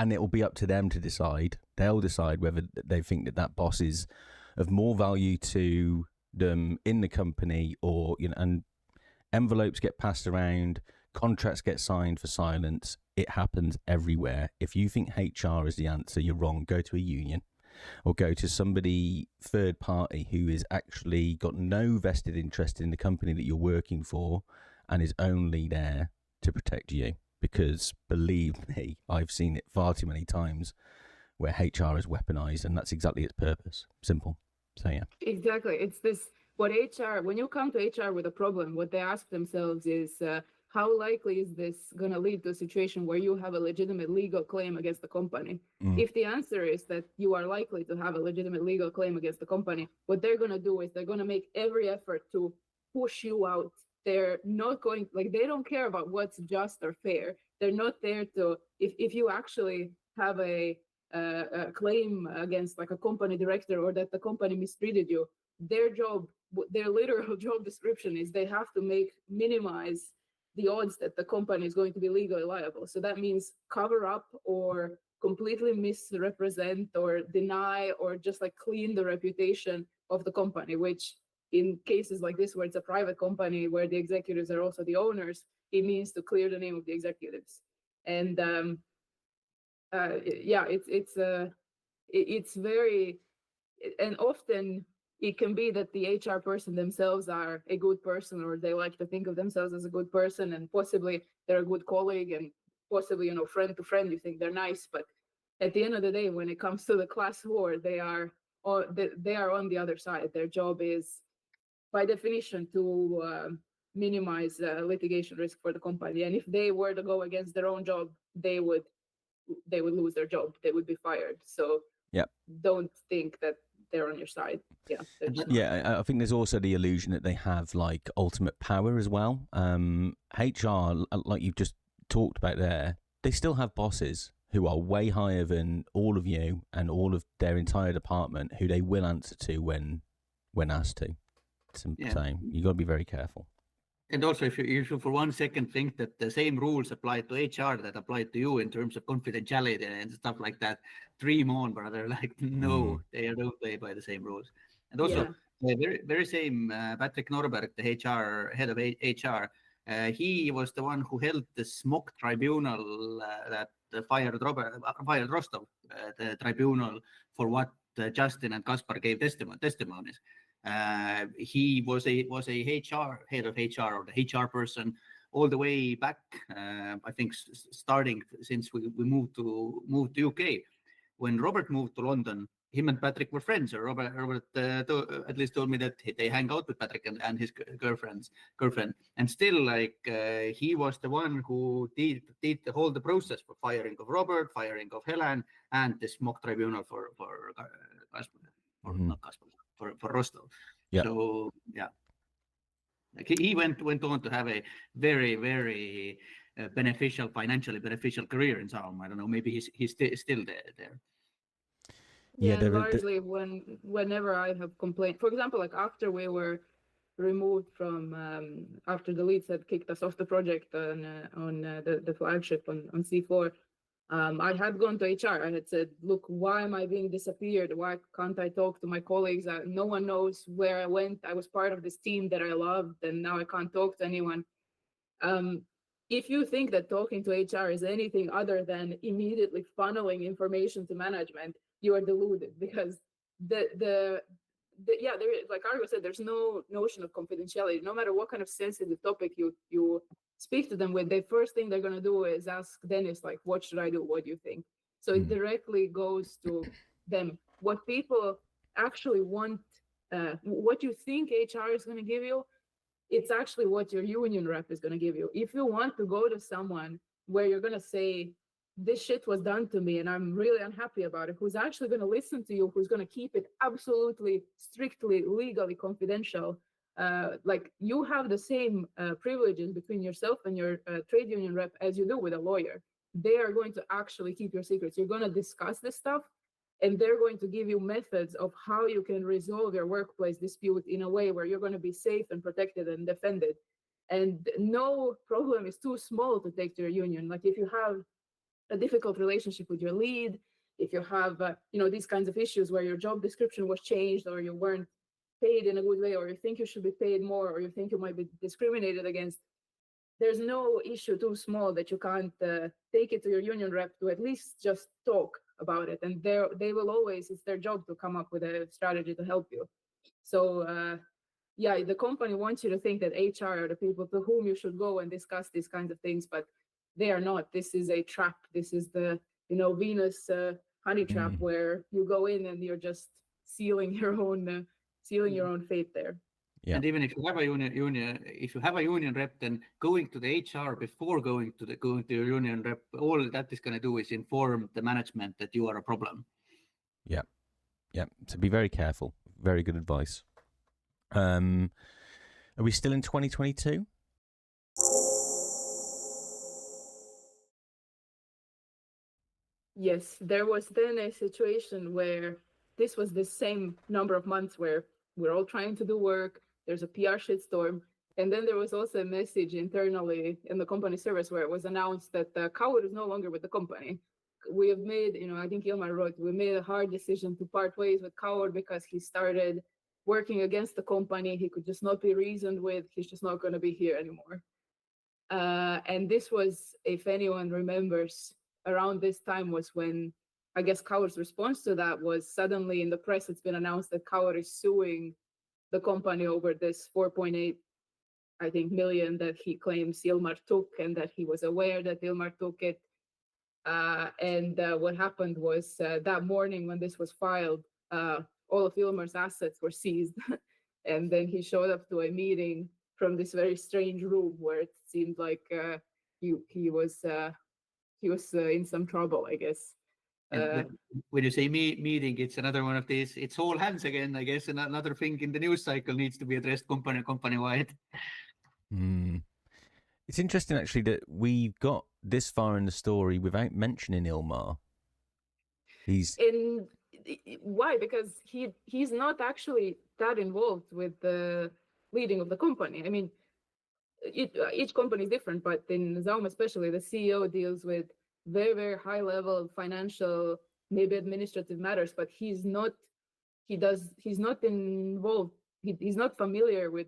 it will be up to them to decide. They'll decide whether they think that boss is of more value to them in the company, or, you know, and envelopes get passed around, contracts get signed for silence. It happens everywhere. If you think HR is the answer, you're wrong. Go to a union, or go to somebody third party who is actually got no vested interest in the company that you're working for and is only there to protect you. Because believe me, I've seen it far too many times where HR is weaponized, and that's exactly its purpose. Simple. So yeah. Exactly. It's this, what HR, when you come to HR with a problem, what they ask themselves is, how likely is this going to lead to a situation where you have a legitimate legal claim against the company? If the answer is that you are likely to have a legitimate legal claim against the company, what they're going to do is they're going to make every effort to push you out. They're not going, like, they don't care about what's just or fair. They're not there to, if you actually have a claim against like a company director, or that the company mistreated you, their job, their literal job description is they have to minimize the odds that the company is going to be legally liable. So that means cover up or completely misrepresent or deny or just like clean the reputation of the company, which in cases like this, where it's a private company, where the executives are also the owners, it means to clear the name of the executives. And yeah, it's very, and often it can be that the HR person themselves are a good person, or they like to think of themselves as a good person, and possibly they're a good colleague, and possibly, you know, friend to friend, you think they're nice. But at the end of the day, when it comes to the class war, they are on the other side. Their job is, by definition, to minimize litigation risk for the company. And if they were to go against their own job, they would lose their job. They would be fired. So don't think that they're on your side. Yeah. I think there's also the illusion that they have like ultimate power as well. HR, like you've just talked about there, they still have bosses who are way higher than all of you and all of their entire department, who they will answer to when asked to. So you got to be very careful. And also, if you for 1 second think that the same rules apply to HR that apply to you in terms of confidentiality and stuff like that, dream on, brother. Like, no, they don't play by the same rules. And also, the very same Patrick Norberg, the head of HR, he was the one who held the smoke tribunal that fired Rostov, the tribunal for what Justin and Kaspar gave testimonies. He was a head of HR, or the HR person, all the way back. I think starting since we moved to UK. When Robert moved to London, him and Patrick were friends. Or Robert at least told me that they hang out with Patrick and his girlfriend. And still, like, he was the one who did the whole process for firing of Robert, firing of Helen, and the smoke tribunal for not Kaspar. For Rostov. So like he went on to have a very, very financially beneficial career in ZAUM. I don't know, maybe he's still there. Largely whenever I have complained, for example, like after we were removed from after the leads had kicked us off the project on the flagship on C4, I had gone to HR. I had said, look, why am I being disappeared? Why can't I talk to my colleagues? No one knows where I went. I was part of this team that I loved, and now I can't talk to anyone. If you think that talking to HR is anything other than immediately funneling information to management, you are deluded, because there is, like Argo said, there's no notion of confidentiality. No matter what kind of sensitive topic you speak to them with, the first thing they're going to do is ask Dennis, like, what should I do? What do you think? So it directly goes to them. What people actually want, what you think HR is going to give you, it's actually what your union rep is going to give you. If you want to go to someone where you're going to say, this shit was done to me and I'm really unhappy about it, who's actually going to listen to you, who's going to keep it absolutely, strictly, legally confidential, like you have the same privileges between yourself and your trade union rep as you do with a lawyer. They are going to actually keep your secrets. You're going to discuss this stuff, and they're going to give you methods of how you can resolve your workplace dispute in a way where you're going to be safe and protected and defended. And no problem is too small to take to your union. Like if you have a difficult relationship with your lead, if you have, these kinds of issues where your job description was changed, or you weren't paid in a good way, or you think you should be paid more, or you think you might be discriminated against, there's no issue too small that you can't take it to your union rep to at least just talk about it. And they will always, it's their job to come up with a strategy to help you. So the company wants you to think that HR are the people to whom you should go and discuss these kinds of things, but they are not. This is a trap. This is the, Venus honey trap, where you go in and you're just sealing your own fate there. Yeah. And even if you have a union rep, then going to the HR before going to your union rep, all that is going to do is inform the management that you are a problem. Yeah. So be very careful. Very good advice. Are we still in 2022? Yes, there was then a situation where this was the same number of months where we're all trying to do work. There's a PR shitstorm. And then there was also a message internally in the company service where it was announced that Coward is no longer with the company. We have made, I think Ilmar wrote, we made a hard decision to part ways with Coward because he started working against the company. He could just not be reasoned with. He's just not going to be here anymore. And this was, if anyone remembers, around this time was when, I guess, Coward's response to that was suddenly in the press, it's been announced that Coward is suing the company over this 4.8, I think, million that he claims Ilmar took, and that he was aware that Ilmar took it. And what happened was that morning when this was filed, all of Ilmar's assets were seized. And then he showed up to a meeting from this very strange room where it seemed like he was in some trouble, I guess. When you say meeting, it's another one of these, it's all hands again, I guess, and another thing in the news cycle needs to be addressed company-wide. It's interesting, actually, that we got this far in the story without mentioning Ilmar. Why? Because he's not actually that involved with the leading of the company. I mean, each company is different, but in ZAUM especially, the CEO deals with very, very high level financial, maybe administrative matters, but he's not involved. He's not familiar with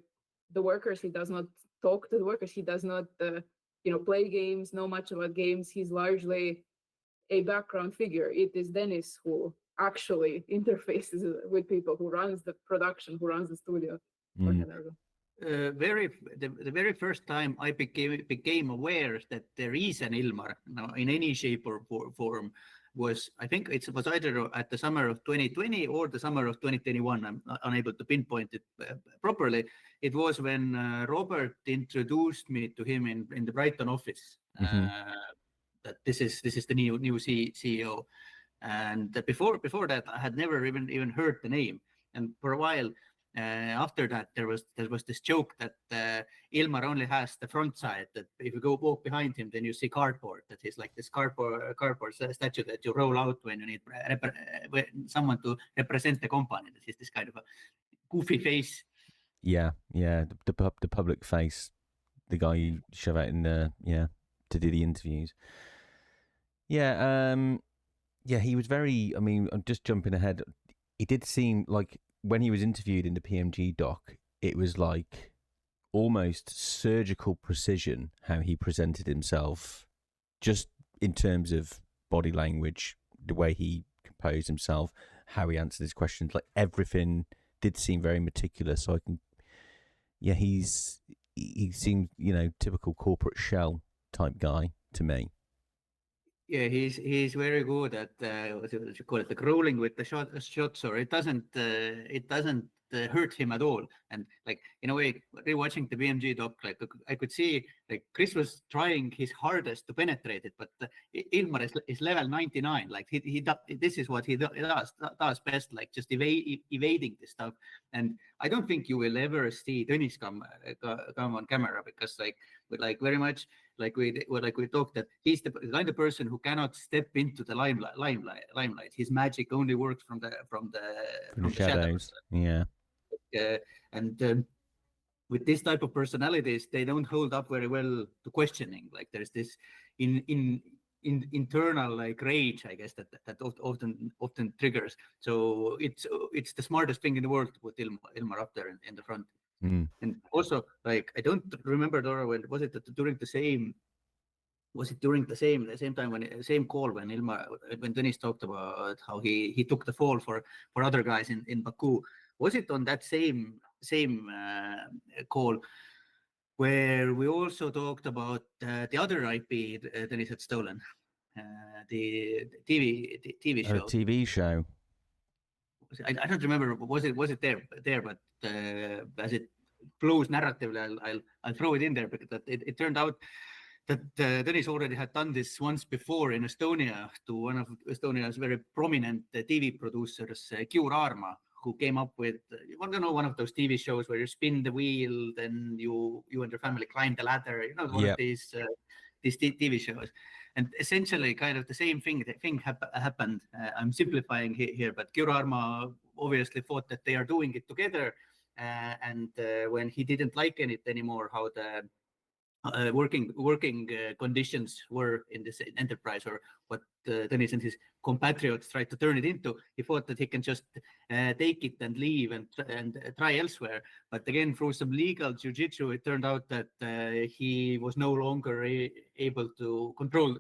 the workers. He does not talk to the workers. He does not, play games, know much about games. He's largely a background figure. It is Dennis who actually interfaces with people, who runs the production, who runs the studio. The very first time I became aware that there is an Ilmar in any shape or form was, I think it was either at the summer of 2020 or the summer of 2021. I'm unable to pinpoint it properly. It was when Robert introduced me to him in the Brighton office. That this is the new CEO, and before that I had never even heard the name. And for a while after that, there was this joke that Ilmar only has the front side, that if you walk behind him, then you see cardboard, that he's like this cardboard statue that you roll out when you need someone to represent the company. That is this kind of a goofy face. Yeah, the public face, the guy you shove out in the to do the interviews. He was very, I mean, I'm just jumping ahead. It did seem like when he was interviewed in the PMG doc, it was like almost surgical precision how he presented himself, just in terms of body language, the way he composed himself, how he answered his questions, like everything did seem very meticulous. So he seemed, typical corporate shell type guy to me. Yeah, he's very good at what you call it, like rolling with the shots, or it doesn't hurt him at all. And like in a way, rewatching the PMG doc, like I could see like Chris was trying his hardest to penetrate it, but Ilmar is level 99. Like this is what he does best, like just evading this stuff. And I don't think you will ever see Tõnis come on camera, because like very much. Like we talked, that he's the kind of person who cannot step into the limelight. His magic only works from the shadows. Yeah. And with this type of personalities, they don't hold up very well to questioning. Like there's this internal like rage, I guess, that often triggers. So it's the smartest thing in the world to put Ilmar up there in the front. Mm. And also, like, I don't remember, Dora, when was it during the same time, when same call when Tõnis talked about how he took the fall for other guys in Baku. Was it on that same call where we also talked about the other IP Tõnis had stolen, the TV show? TV show. I don't remember. Was it there? But as it flows narratively, I'll throw it in there, because it turned out that Tõnis already had done this once before in Estonia to one of Estonia's very prominent TV producers, Gyur Aarma, who came up with one of those TV shows where you spin the wheel, then you and your family climb the ladder. One of these TV shows. And essentially, kind of the same thing happened. I'm simplifying here, but Gyur Aarma obviously thought that they are doing it together. And when he didn't like it anymore, how the working conditions were in this enterprise, or what Tõnis and his compatriots tried to turn it into, he thought that he can just take it and leave and try elsewhere. But again, through some legal jiu-jitsu, it turned out that he was no longer able to control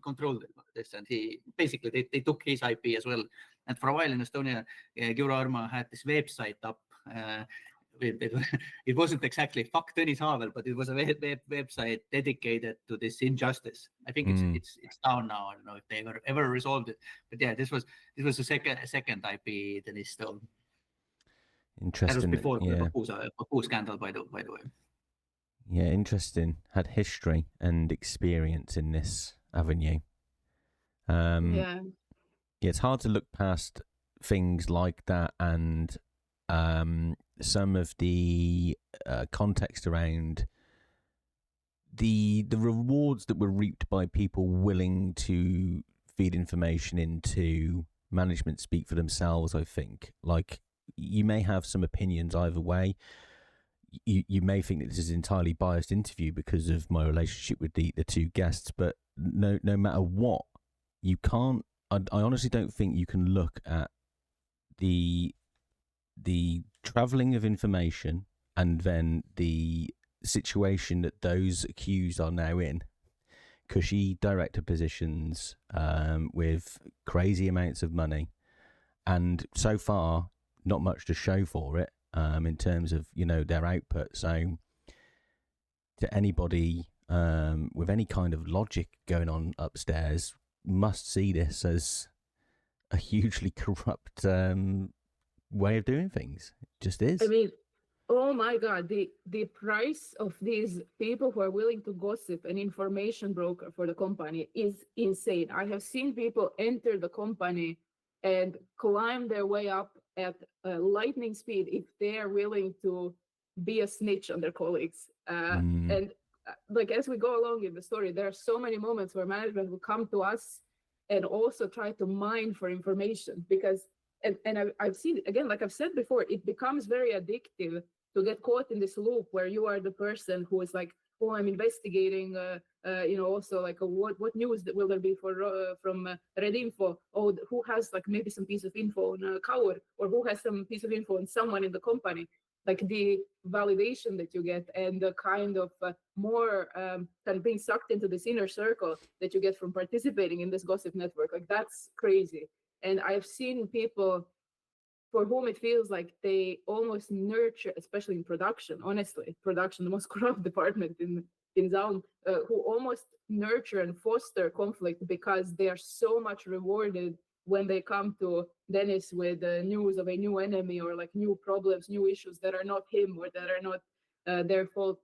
this, and he basically they took his IP as well. And for a while in Estonia, Gyur Aarma had this website up. It wasn't exactly "fuck Tõnis Haavel," but it was a website dedicated to this injustice. I think it's down now. I don't know if they ever resolved it, but yeah, this was a second IP Tõnis stole. Interesting. That was before the Baku scandal, by the way. Yeah, interesting. Had history and experience in this avenue. It's hard to look past things like that, and some of the context around the rewards that were reaped by people willing to feed information into management speak for themselves. I think, like, you may have some opinions either way. You may think that this is an entirely biased interview because of my relationship with the two guests, but no matter what, you can't. I honestly don't think you can look at the travelling of information and then the situation that those accused are now in, cushy director positions with crazy amounts of money, and so far not much to show for it in terms of their output. So to anybody with any kind of logic going on upstairs must see this as a hugely corrupt way of doing things. It just is. I mean, oh my God, the price of these people who are willing to gossip an information broker for the company is insane. I have seen people enter the company and climb their way up at lightning speed if they are willing to be a snitch on their colleagues. And like, as we go along in the story, there are so many moments where management will come to us and also try to mine for information, because and I've seen it again, like I've said before, it becomes very addictive to get caught in this loop where you are the person who is like, oh, I'm investigating, also like what news will there be from Red Info? Oh, who has like maybe some piece of info on Kaur, or who has some piece of info on someone in the company? like the validation that you get and the kind of more kind of being sucked into this inner circle that you get from participating in this gossip network. Like that's crazy. And I've seen people for whom it feels like they almost nurture, especially in production, honestly, production, the most corrupt department in ZAUM, who almost nurture and foster conflict because they are so much rewarded when they come to Dennis with news of a new enemy or like new problems, new issues that are not him or that are not their fault.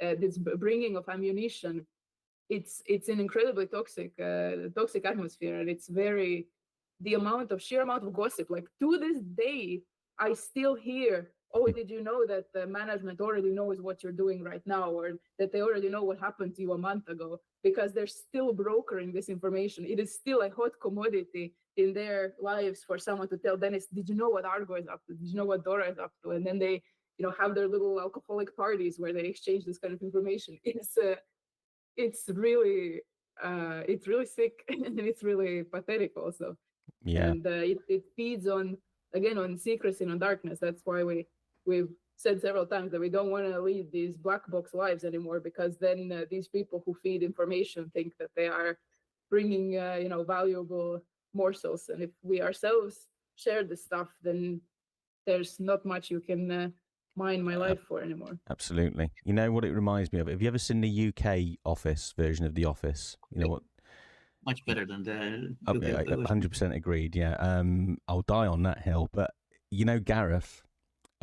This bringing of ammunition, it's an incredibly toxic atmosphere, and it's very the sheer amount of gossip. Like to this day, I still hear, "Oh, did you know that the management already knows what you're doing right now, or that they already know what happened to you a month ago?" Because they're still brokering this information. It is still a hot commodity in their lives for someone to tell Dennis, "Did you know what Argo is up to? Did you know what Dora is up to?" And then they, have their little alcoholic parties where they exchange this kind of information. It's really sick and it's really pathetic also. Yeah. And it feeds on secrecy and on darkness. That's why we've said several times that we don't want to lead these black box lives anymore, because then these people who feed information think that they are bringing valuable morsels, and if we ourselves share this stuff, then there's not much you can mine my life for anymore. Absolutely. You know what it reminds me of? Have you ever seen the UK Office version of The Office? You know what? Much better than the. 100% agreed. Yeah. I'll die on that hill. But you know Gareth.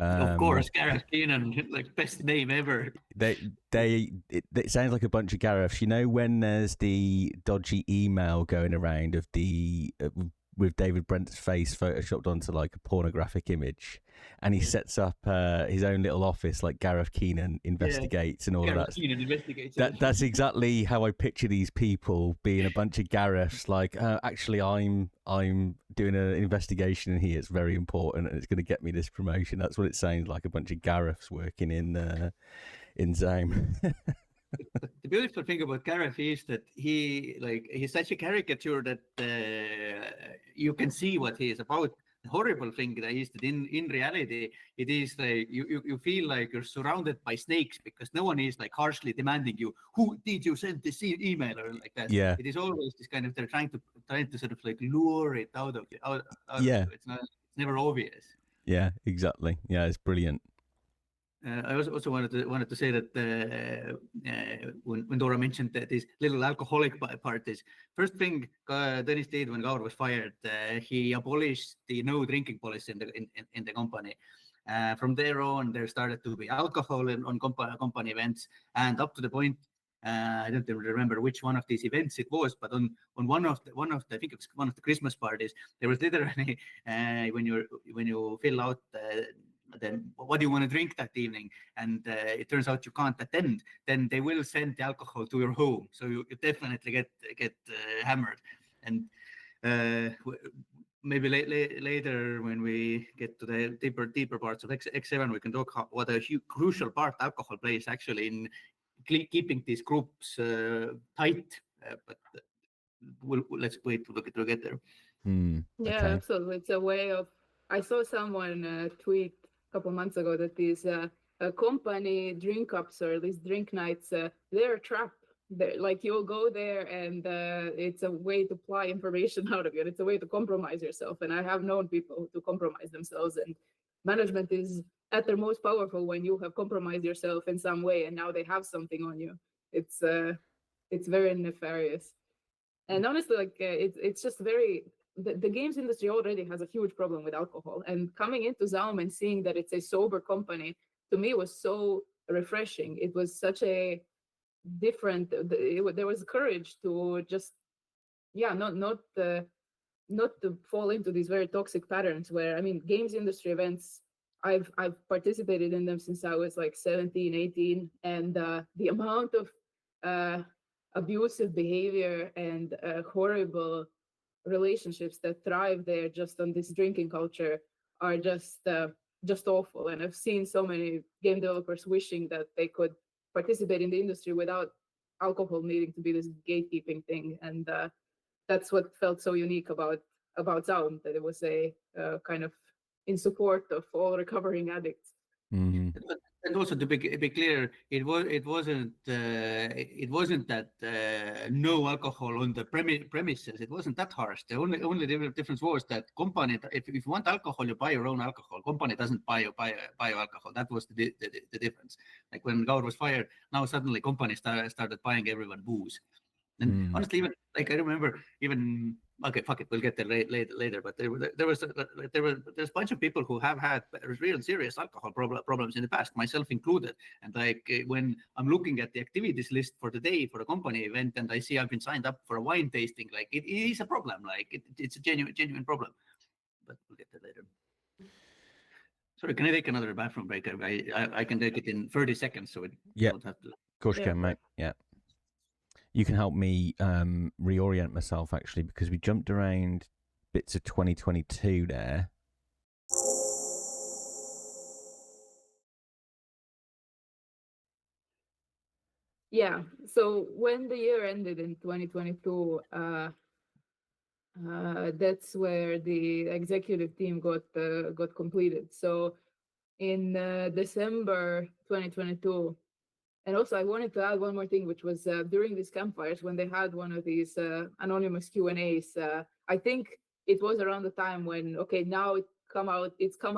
Of course, Gareth Keenan, like best name ever. It sounds like a bunch of Gareths. You know when there's the dodgy email going around of with David Brent's face photoshopped onto like a pornographic image, and he sets up his own little office like Gareth Keenan investigates and all Gareth of that. Keenan investigates. That's exactly how I picture these people being a bunch of Gareths. Like, actually, I'm doing an investigation in here. It's very important, and it's going to get me this promotion. That's what it sounds like. A bunch of Gareths working in ZAUM. The beautiful thing about Gareth is that he's such a caricature that you can see what he is about. The horrible thing that is that in reality, it is like you feel like you're surrounded by snakes, because no one is like harshly demanding you, "Who did you send this email?" or like that. Yeah. It is always this kind of, they're trying to sort of like lure it out of you. Yeah. It's never obvious. Yeah, exactly. Yeah, it's brilliant. I also wanted to say that when Dora mentioned that these little alcoholic parties, first thing Dennis did when Gaur was fired, he abolished the no drinking policy in the company. From there on, there started to be alcohol on company events, and up to the point, I don't remember which one of these events it was, but on one of the I think it was one of the Christmas parties, there was literally when you fill out then what do you want to drink that evening, and it turns out you can't attend, then they will send the alcohol to your home, so you definitely get hammered. And maybe later when we get to the deeper parts of X7, we can talk what a crucial part alcohol plays actually in keeping these groups tight, but let's wait to get there. Yeah, okay. Absolutely. It's a way of, I saw someone tweet couple months ago that these company drink ups or these drink nights, they're a trap. They're, like, you'll go there and it's a way to pry information out of you. It's a way to compromise yourself. And I have known people to compromise themselves, and management is at their most powerful when you have compromised yourself in some way and now they have something on you. It's very nefarious. And honestly, like it's just very, the games industry already has a huge problem with alcohol, and coming into ZAUM and seeing that it's a sober company, to me was so refreshing. It was such a different, there was courage to just, not to fall into these very toxic patterns where, I mean, games industry events, I've participated in them since I was like 17, 18, and the amount of abusive behavior and horrible relationships that thrive there just on this drinking culture are just awful. And I've seen so many game developers wishing that they could participate in the industry without alcohol needing to be this gatekeeping thing. And that's what felt so unique about ZAUM, that it was a kind of in support of all recovering addicts. And also to be clear, it wasn't that no alcohol on the premises. It wasn't that harsh. The only difference was that company, if you want alcohol, you buy your own alcohol. Company doesn't buy alcohol. That was the difference. Like when Kaur was fired, now suddenly company started buying everyone booze. And honestly, even like I remember, even okay, fuck it, we'll get there later. But there's a bunch of people who have had real serious alcohol problems in the past, myself included. And like when I'm looking at the activities list for the day for a company event, and I see I've been signed up for a wine tasting, like it is a problem. Like it's a genuine problem. But we'll get there later. Sorry, can I take another bathroom break? I can take it in 30 seconds, so it don't have to. Of course you can, mate. Yeah. You can help me reorient myself, actually, because we jumped around bits of 2022 there. Yeah. So when the year ended in 2022, that's where the executive team got completed. So in December 2022. And also, I wanted to add one more thing, which was during these campfires, when they had one of these anonymous Q&As, I think it was around the time when, okay, now it's come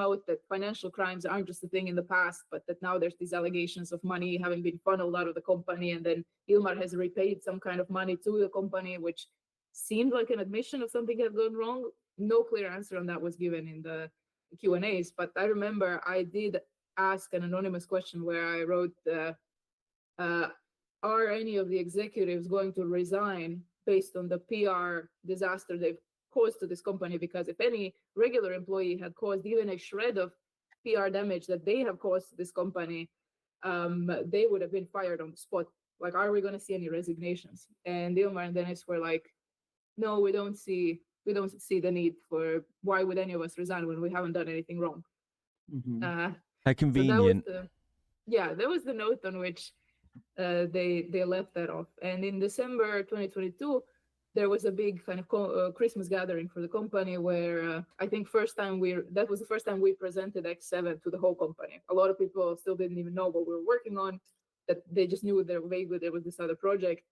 out that financial crimes aren't just a thing in the past, but that now there's these allegations of money having been funneled out of the company. And then Ilmar has repaid some kind of money to the company, which seemed like an admission of something had gone wrong. No clear answer on that was given in the Q&As, but I remember I did ask an anonymous question where I wrote, are any of the executives going to resign based on the PR disaster they've caused to this company? Because if any regular employee had caused even a shred of PR damage that they have caused to this company, they would have been fired on the spot. Like, are we going to see any resignations? And Ilmar and Dennis were like, no, we don't see the need for, why would any of us resign when we haven't done anything wrong? How convenient. So that was the note on which they left that off. And in December 2022, there was a big kind of Christmas gathering for the company where I think that was the first time we presented X7 to the whole company. A lot of people still didn't even know what we were working on, that they just knew that vaguely there was this other project.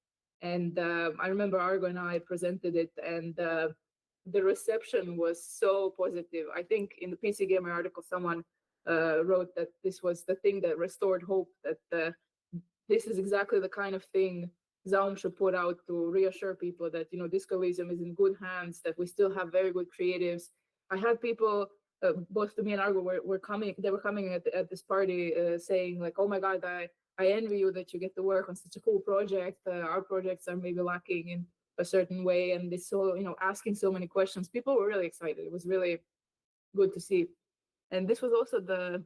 And I remember Argo and I presented it, and the reception was so positive. I think in the PC Gamer article, someone wrote that this was the thing that restored hope, that this is exactly the kind of thing ZAUM should put out to reassure people that, Disco Elysium is in good hands, that we still have very good creatives. I had people, both to me and Argo, were coming at this party saying like, oh my God, I envy you that you get to work on such a cool project. Our projects are maybe lacking in a certain way. And this so, asking so many questions. People were really excited. It was really good to see. And this was also the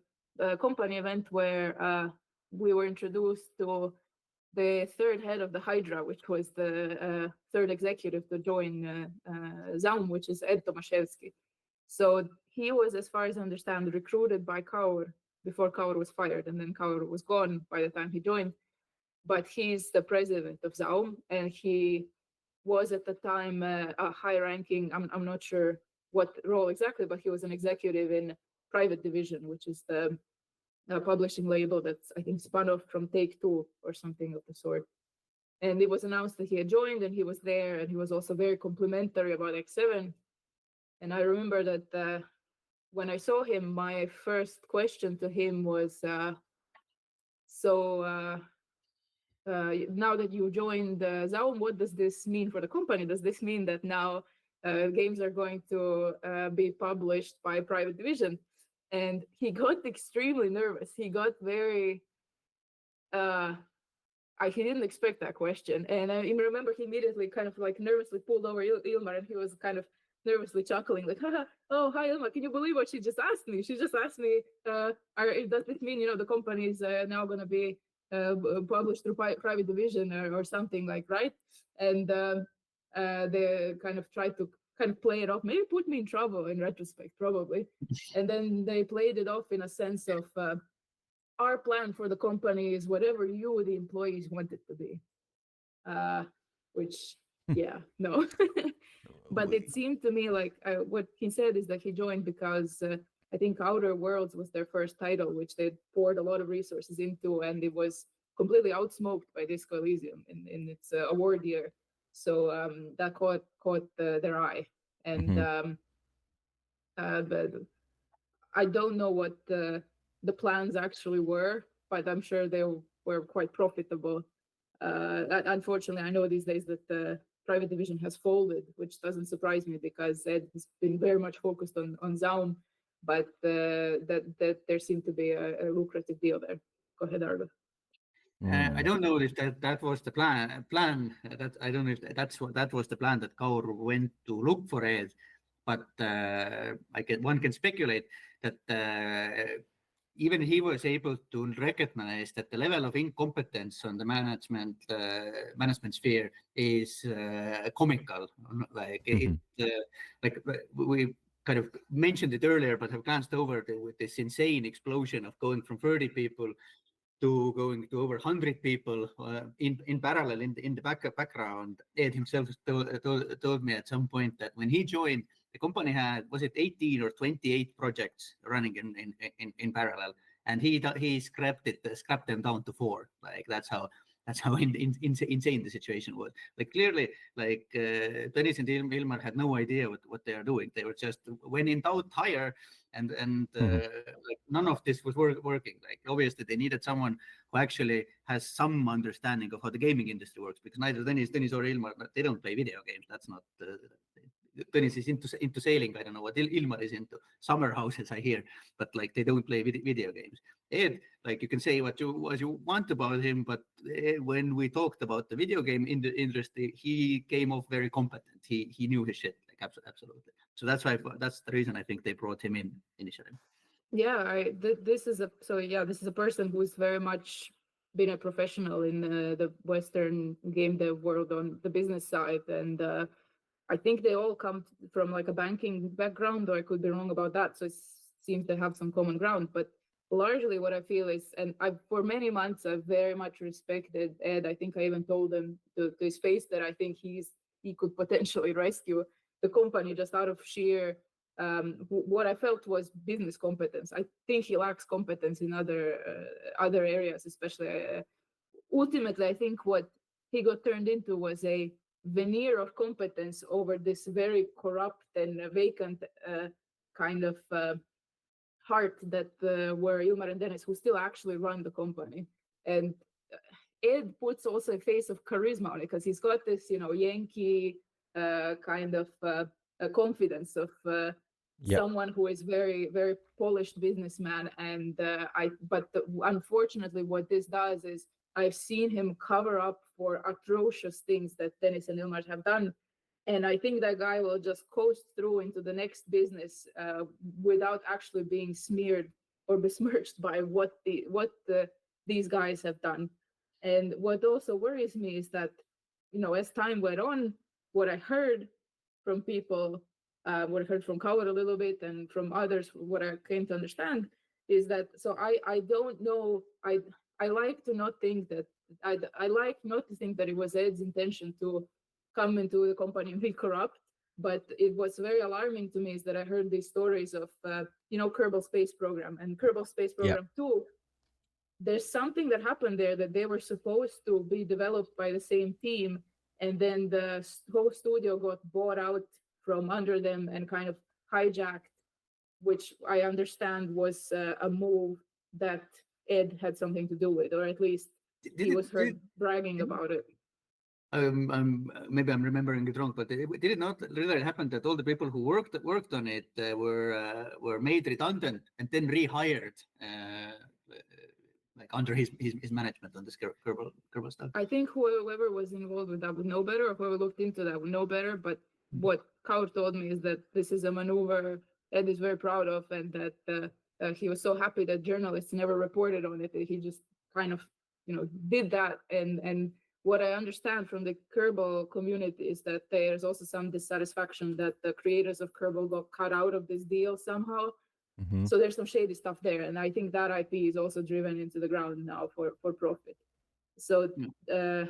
company event where we were introduced to the third head of the Hydra, which was the third executive to join ZAUM, which is Ed Tomaszewski. So he was, as far as I understand, recruited by Kaur before Kaur was fired, and then Kaur was gone by the time he joined. But he's the president of ZAUM, and he was at the time a high-ranking, I'm not sure what role exactly, but he was an executive in Private Division, which is the publishing label that's, I think, spun off from Take-Two or something of the sort. And it was announced that he had joined, and he was there, and he was also very complimentary about X7. And I remember that when I saw him, my first question to him was, now that you joined ZAUM, what does this mean for the company? Does this mean that now games are going to be published by Private Division? And he got extremely nervous. He got very, he didn't expect that question. And I remember he immediately kind of like nervously pulled over Ilmar, and he was kind of nervously chuckling, like, oh, hi, Ilmar, can you believe what she just asked me? She just asked me, does this mean, the company is now going to be published through Private Division or something, like, right? And they kind of tried to play it off, maybe put me in trouble in retrospect, probably. And then they played it off in a sense of our plan for the company is whatever you, the employees, want it to be. Which, yeah, no. But it seemed to me like what he said is that he joined because I think Outer Worlds was their first title, which they poured a lot of resources into, and it was completely outsmoked by Disco Elysium in its award year. So that caught their eye. And but I don't know what the plans actually were, but I'm sure they were quite profitable. Unfortunately, I know these days that the private division has folded, which doesn't surprise me because it's been very much focused on ZAUM, but that there seemed to be a lucrative deal there. Go ahead, Argo. I don't know if that was the plan. That I don't know if that was the plan that Kaur went to look for Ed, but one can speculate that even he was able to recognize that the level of incompetence on the management sphere is comical. Like like we kind of mentioned it earlier, but have glanced over with this insane explosion of going from 30 people to going to over 100 people in parallel in the background. Ed himself told me at some point that when he joined, the company had, was it 18 or 28 projects running in parallel, and he scrapped them down to 4. Like that's how insane the situation was. Like clearly, like Tõnis and Ilmar had no idea what they are doing. They were just, when in doubt, hire, and like none of this was working. Like obviously they needed someone who actually has some understanding of how the gaming industry works, because neither Tõnis or Ilmar, they don't play video games. That's not Tõnis is into sailing. I don't know what Ilmar is into. Summer houses, I hear, but like they don't play video games. Ed, like you can say what you want about him, but when we talked about the video game industry, he came off very competent. He knew his shit, like absolutely. So that's the reason I think they brought him in initially. Yeah, this is a person who's very much been a professional in the Western game dev world on the business side, and I think they all come from like a banking background, or I could be wrong about that. So it seems they have some common ground, but largely what I feel is, and for many months I've very much respected Ed. I think I even told him to his face that I think he could potentially rescue the company just out of sheer what I felt was business competence. I think he lacks competence in other areas, especially. Ultimately, I think what he got turned into was a veneer of competence over this very corrupt and vacant kind of heart that were Ilmar and Dennis, who still actually run the company. And Ed puts also a face of charisma on it, because he's got this, Yankee kind of confidence of someone who is very, very polished businessman. And unfortunately, what this does is I've seen him cover up for atrocious things that Dennis and Ilmar have done. And I think that guy will just coast through into the next business without actually being smeared or besmirched by what these guys have done. And what also worries me is that, as time went on, what I heard from people, what I heard from Kaur a little bit and from others, what I came to understand is that, so I don't know, I like to not think that, I like not to think that it was Ed's intention to come into the company and be corrupt, but it was very alarming to me is that I heard these stories of, Kerbal Space Program and Kerbal Space Program 2. There's something that happened there that they were supposed to be developed by the same team, and then the whole studio got bought out from under them and kind of hijacked, which I understand was a move that Ed had something to do with, or at least he was heard bragging about it. Maybe I'm remembering it wrong, but did it not really happen that all the people who worked on it were made redundant and then rehired, like under his management on this Kerbal stuff? I think whoever was involved with that would know better, or whoever looked into that would know better. But what Kaur told me is that this is a maneuver Ed is very proud of, and that he was so happy that journalists never reported on it, that he just kind of, did that. And what I understand from the Kerbal community is that there's also some dissatisfaction that the creators of Kerbal got cut out of this deal somehow. Mm-hmm. So there's some shady stuff there. And I think that IP is also driven into the ground now for profit. So that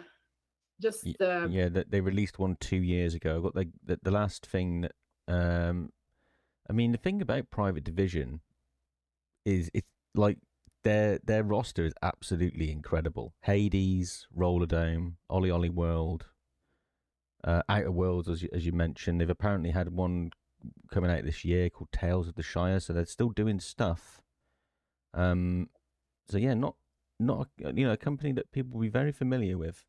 they released one 2 years ago. I got the last thing that, I mean, the thing about Private Division, it's like their roster is absolutely incredible. Hades, Roller Dome, Ollie Ollie World, Outer Worlds, as you mentioned. They've apparently had one coming out this year called Tales of the Shire, so they're still doing stuff. So yeah, not a company that people will be very familiar with.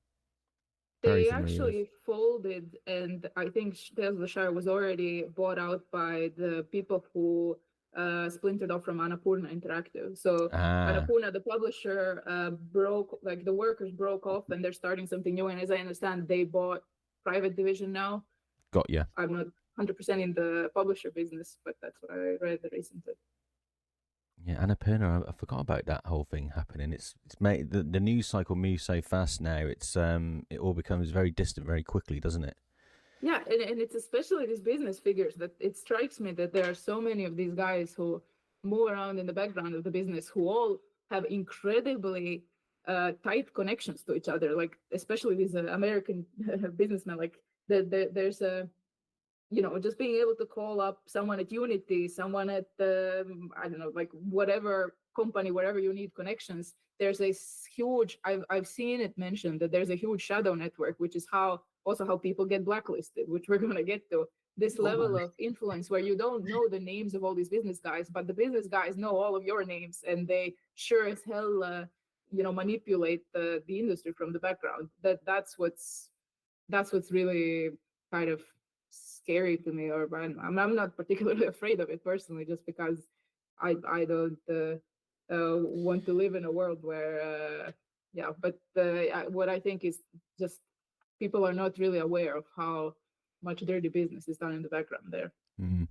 They actually folded, and I think Tales of the Shire was already bought out by the people who splintered off from Annapurna Interactive. So Annapurna, the publisher, broke, like the workers broke off, and they're starting something new. And as I understand, they bought Private Division now. Got you. I'm not 100% in the publisher business, but that's what I read recently. Yeah, Annapurna, I forgot about that whole thing happening. It's made the news cycle moves so fast now. It all becomes very distant very quickly, doesn't it? Yeah, and it's especially these business figures that it strikes me that there are so many of these guys who move around in the background of the business who all have incredibly tight connections to each other. Like especially these American businessmen. Like there's a just being able to call up someone at Unity, someone at I don't know, like whatever company, wherever you need connections. There's a huge. I've seen it mentioned that there's a huge shadow network, which is how people get blacklisted, which we're going to get to. This level of influence where you don't know the names of all these business guys, but the business guys know all of your names, and they sure as hell, manipulate the industry from the background. That's what's really kind of scary to me, or I'm not particularly afraid of it personally, just because I don't want to live in a world where what I think is just people are not really aware of how much dirty business is done in the background there. Mm.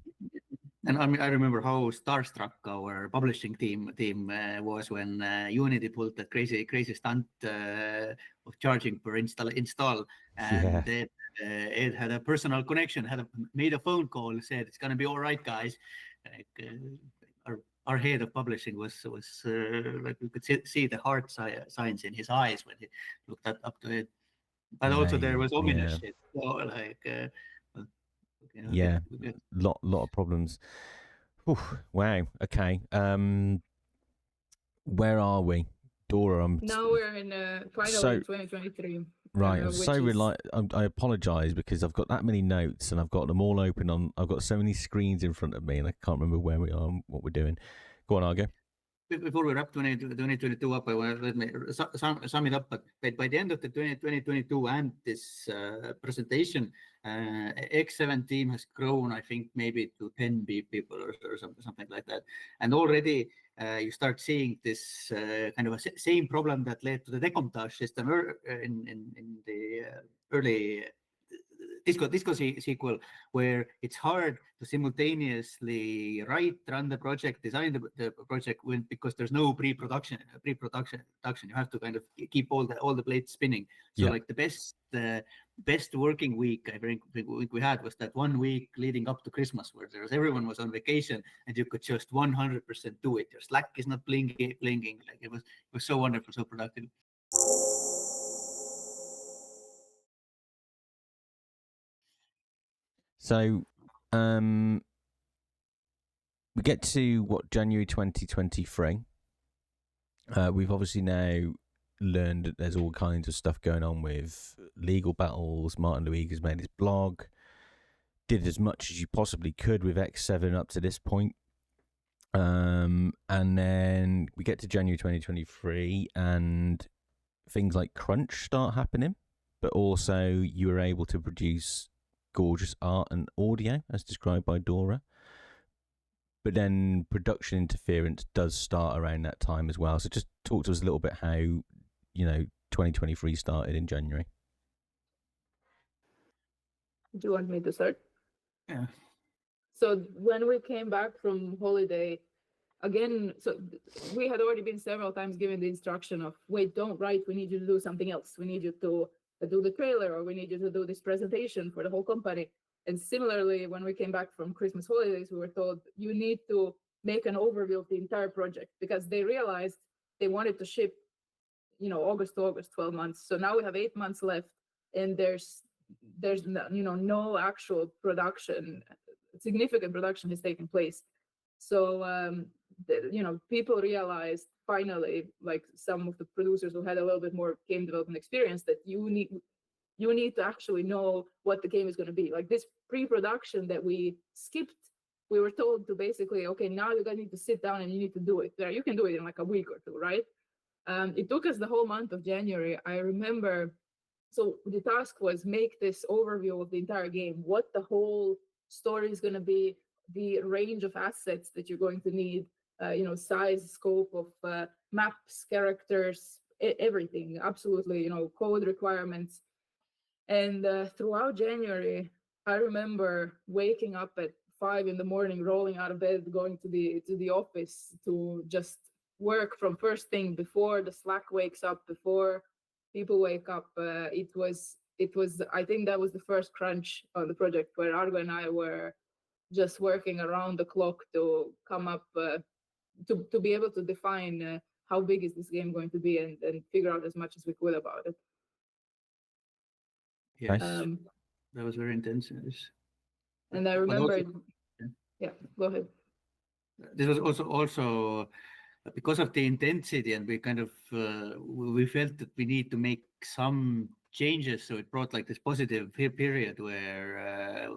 And I remember how starstruck our publishing team was when Unity pulled that crazy stunt of charging per install, and it had a personal connection, made a phone call, said it's gonna be all right, guys. Like, our head of publishing was like we could see the hard signs in his eyes when he looked up to it. But also there was ominous shit. So like, lot of problems. Oof, wow. Okay. Where are we, Dora? Now we're in finally 2023. Right. I apologize because I've got that many notes and I've got them all open I've got so many screens in front of me and I can't remember where we are and what we're doing. Go on, Argo. Before we wrap 2022 up, I want to let me sum it up. But by the end of the 2022 and this presentation, X7 team has grown, I think, maybe to 10 people or something like that. And already you start seeing this kind of a same problem that led to the decomptage system in the early Disco sequel, where it's hard to simultaneously run the project, design the project because there's no pre-production. You have to kind of keep all the plates spinning. So like the best working week I think we had was that 1 week leading up to Christmas, where everyone was on vacation and you could just 100% do it. Your Slack is not blinging. Like it was so wonderful, so productive. So, we get to January 2023. We've obviously now learned that there's all kinds of stuff going on with legal battles. Martin Luiga's made his blog, did as much as you possibly could with X7 up to this point. And then we get to January 2023 and things like crunch start happening, but also you were able to produce gorgeous art and audio as described by Dora. But then production interference does start around that time as well. So just talk to us a little bit how, 2023 started in January. Do you want me to start? Yeah. So when we came back from holiday, again, so we had already been several times given the instruction of, wait, don't write, we need you to do something else. We need you to do the trailer, or we need you to do this presentation for the whole company. And similarly, when we came back from Christmas holidays, we were told you need to make an overview of the entire project, because they realized they wanted to ship, August to August, 12 months. So now we have 8 months left, and there's no actual production, significant production has taken place. So people realized finally, like some of the producers who had a little bit more game development experience, that you need to actually know what the game is going to be. Like this pre-production that we skipped, we were told to basically, okay, now you guys need to sit down and you need to do it. You can do it in like a week or two, right? It took us the whole month of January. I remember, so the task was make this overview of the entire game, what the whole story is going to be, the range of assets that you're going to need, size, scope of maps, characters, everything, absolutely, code requirements. And throughout January, I remember waking up at 5 a.m, rolling out of bed, going to the office to just work from first thing before the Slack wakes up, before people wake up. It was. I think that was the first crunch on the project where Argo and I were just working around the clock to come up to be able to define how big is this game going to be, and figure out as much as we could about it. Yes, Nice. that was very intense. And I remember, yeah, go ahead. This was also because of the intensity, and we kind of we felt that we need to make some changes. So it brought like this positive period where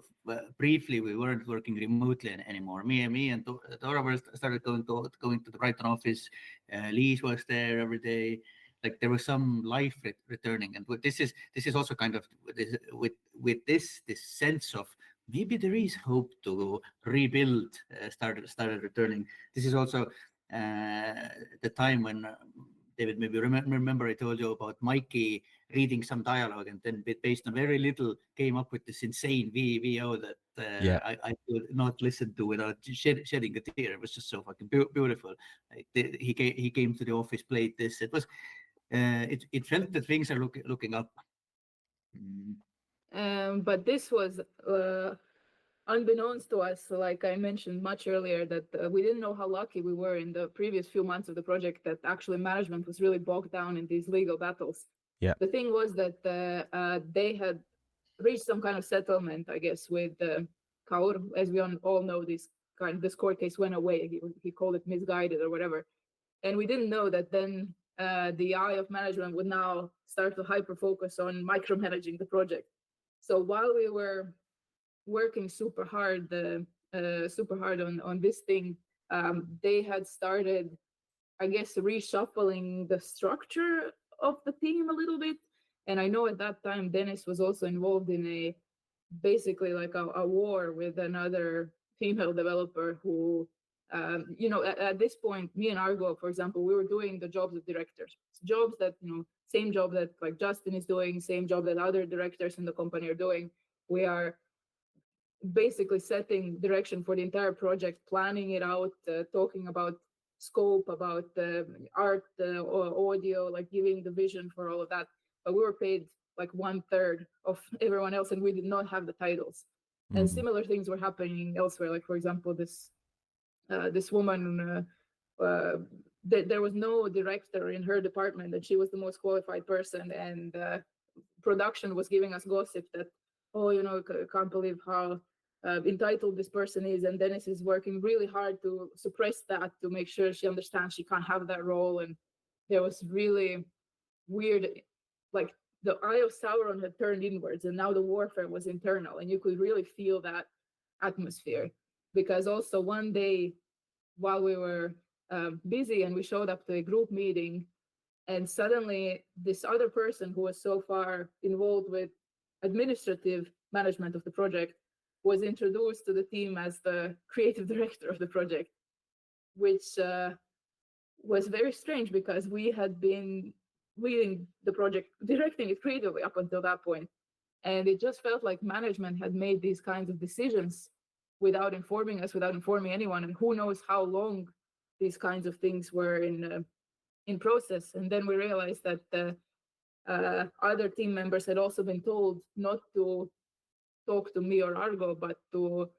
briefly we weren't working remotely anymore. Me and Dora started going to the Brighton office. Liis was there every day. Like there was some life returning, and this is also kind of with this sense of maybe there is hope to rebuild started returning. This is also the time when David, maybe remember I told you about Mikey reading some dialogue, and then based on very little came up with this insane VO that I could not listen to without shedding a tear. It was just so fucking beautiful. Like he came to the office, played this. It was it felt that things are looking up. But this was unbeknownst to us, like I mentioned much earlier, that we didn't know how lucky we were in the previous few months of the project, that actually management was really bogged down in these legal battles. Yeah. The thing was that they had reached some kind of settlement, I guess, with Kaur. As we all know, this court case went away. He called it misguided or whatever. And we didn't know that then the eye of management would now start to hyper-focus on micromanaging the project. So while we were working super hard on this thing, they had started, I guess, reshuffling the structure of the team a little bit. And I know at that time Dennis was also involved in basically like a war with another female developer who at this point, me and Argo, for example, we were doing the jobs of directors, jobs that same job that like Justin is doing, same job that other directors in the company are doing. We are basically setting direction for the entire project, planning it out, talking about scope, about art, audio, like giving the vision for all of that. But we were paid like 1/3 of everyone else, and we did not have the titles. And similar things were happening elsewhere. Like, for example, this woman, there was no director in her department, and she was the most qualified person. And production was giving us gossip that, can't believe how entitled this person is, and Dennis is working really hard to suppress that, to make sure she understands she can't have that role. And there was really weird, like the eye of Sauron had turned inwards, and now the warfare was internal, and you could really feel that atmosphere. Because also one day while we were busy and we showed up to a group meeting, and suddenly this other person who was so far involved with administrative management of the project was introduced to the team as the creative director of the project, which was very strange because we had been leading the project, directing it creatively up until that point. And it just felt like management had made these kinds of decisions without informing us, without informing anyone. And who knows how long these kinds of things were in process. And then we realized that other team members had also been told not to talk to me or Argo, but to,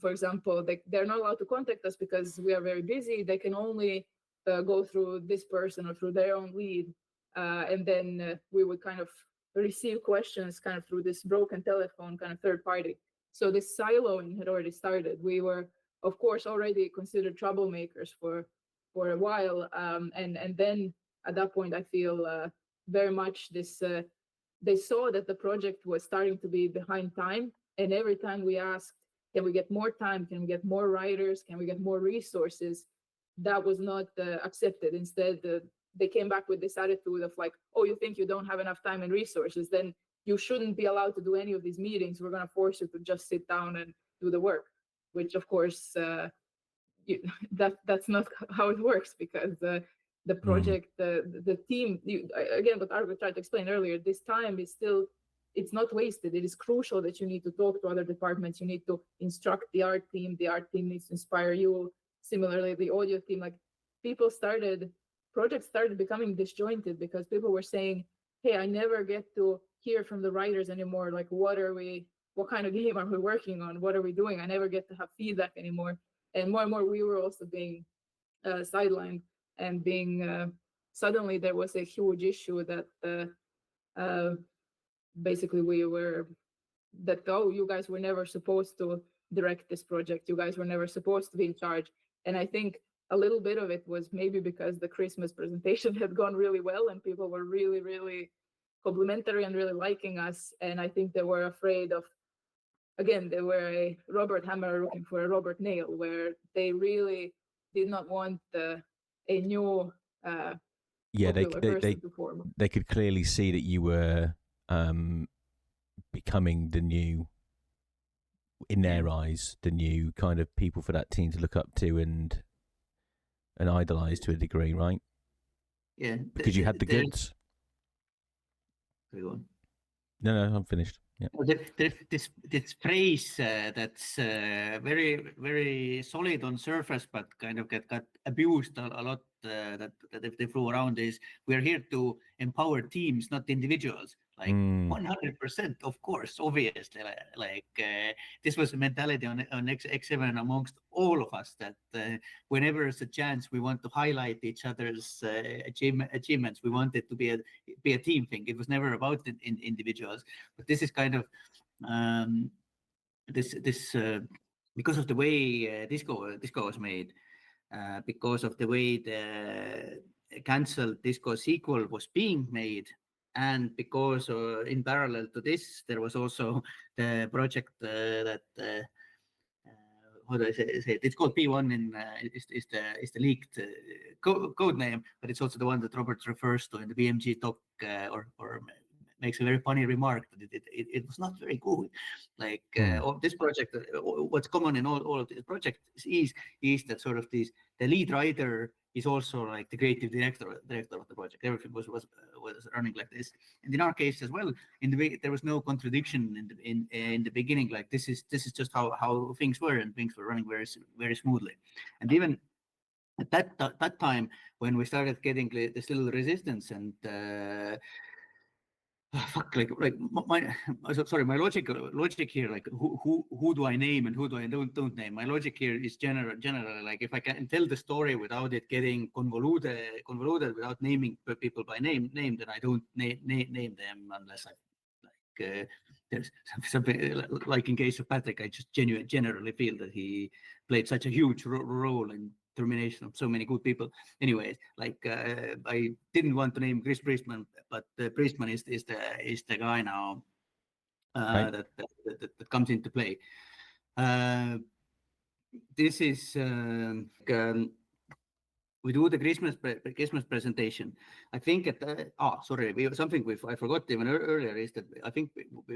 for example, they're not allowed to contact us because we are very busy. They can only go through this person or through their own lead. And then we would kind of receive questions kind of through this broken telephone, kind of third party. So this siloing had already started. We were of course, already considered troublemakers for a while. And then at that point, I feel very much this, they saw that the project was starting to be behind time. And every time we asked, can we get more time? Can we get more writers? Can we get more resources? That was not accepted. Instead, they came back with this attitude of like, oh, you think you don't have enough time and resources, then you shouldn't be allowed to do any of these meetings. We're going to force you to just sit down and do the work, which of course, that's not how it works, because the project, the team, again, what Argo tried to explain earlier, this time is still, it's not wasted. It is crucial that you need to talk to other departments. You need to instruct the art team. The art team needs to inspire you. Similarly, the audio team, like projects started becoming disjointed because people were saying, hey, I never get to hear from the writers anymore. Like, what kind of game are we working on? What are we doing? I never get to have feedback anymore. And more, we were also being sidelined and being, suddenly there was a huge issue that basically oh, you guys were never supposed to direct this project. You guys were never supposed to be in charge. And I think a little bit of it was maybe because the Christmas presentation had gone really well and people were really, really complimentary and really liking us. And I think they were afraid of, again, they were a Robert Hammer looking for a Robert Nail, where they really did not want a new person to form. They could clearly see that you were becoming the new, in their eyes, the new kind of people for that team to look up to and idolize to a degree, right? Yeah, because you had the goods. Go on. No, I'm finished. Yeah. There's this phrase that's very, very solid on surface, but kind of got abused a lot. That they throw around is, we're here to empower teams, not individuals. Like 100%, of course, obviously. Like this was a mentality on X7 amongst all of us, that whenever there's a chance, we want to highlight each other's achievements. We want it to be a team thing. It was never about individuals. But this is kind of this because of the way Disco was made. Because of the way the cancelled Disco sequel was being made, and because in parallel to this, there was also the project that how do I say it? It's called P1 is the leaked code name, but it's also the one that Robert refers to in the PMG doc, or makes a very funny remark that it was not very good. Like this project, what's common in all of these projects is that sort of the lead writer is also like the creative director of the project. Everything was running like this, and in our case as well, in the way there was no contradiction in the beginning. Like this is just how things were, and things were running very, very smoothly. And even at that time, when we started getting this little resistance and my logic here, like who do I name and who do I don't name? My logic here is generally like, if I can tell the story without it getting convoluted without naming people by name, then I don't name them unless I there's something like in case of Patrick. I just generally feel that he played such a huge role in termination of so many good people. Anyways, like I didn't want to name Chris Priestman, but Priestman is the guy now that comes into play. This is we do the Christmas presentation. I think something I forgot even earlier is that I think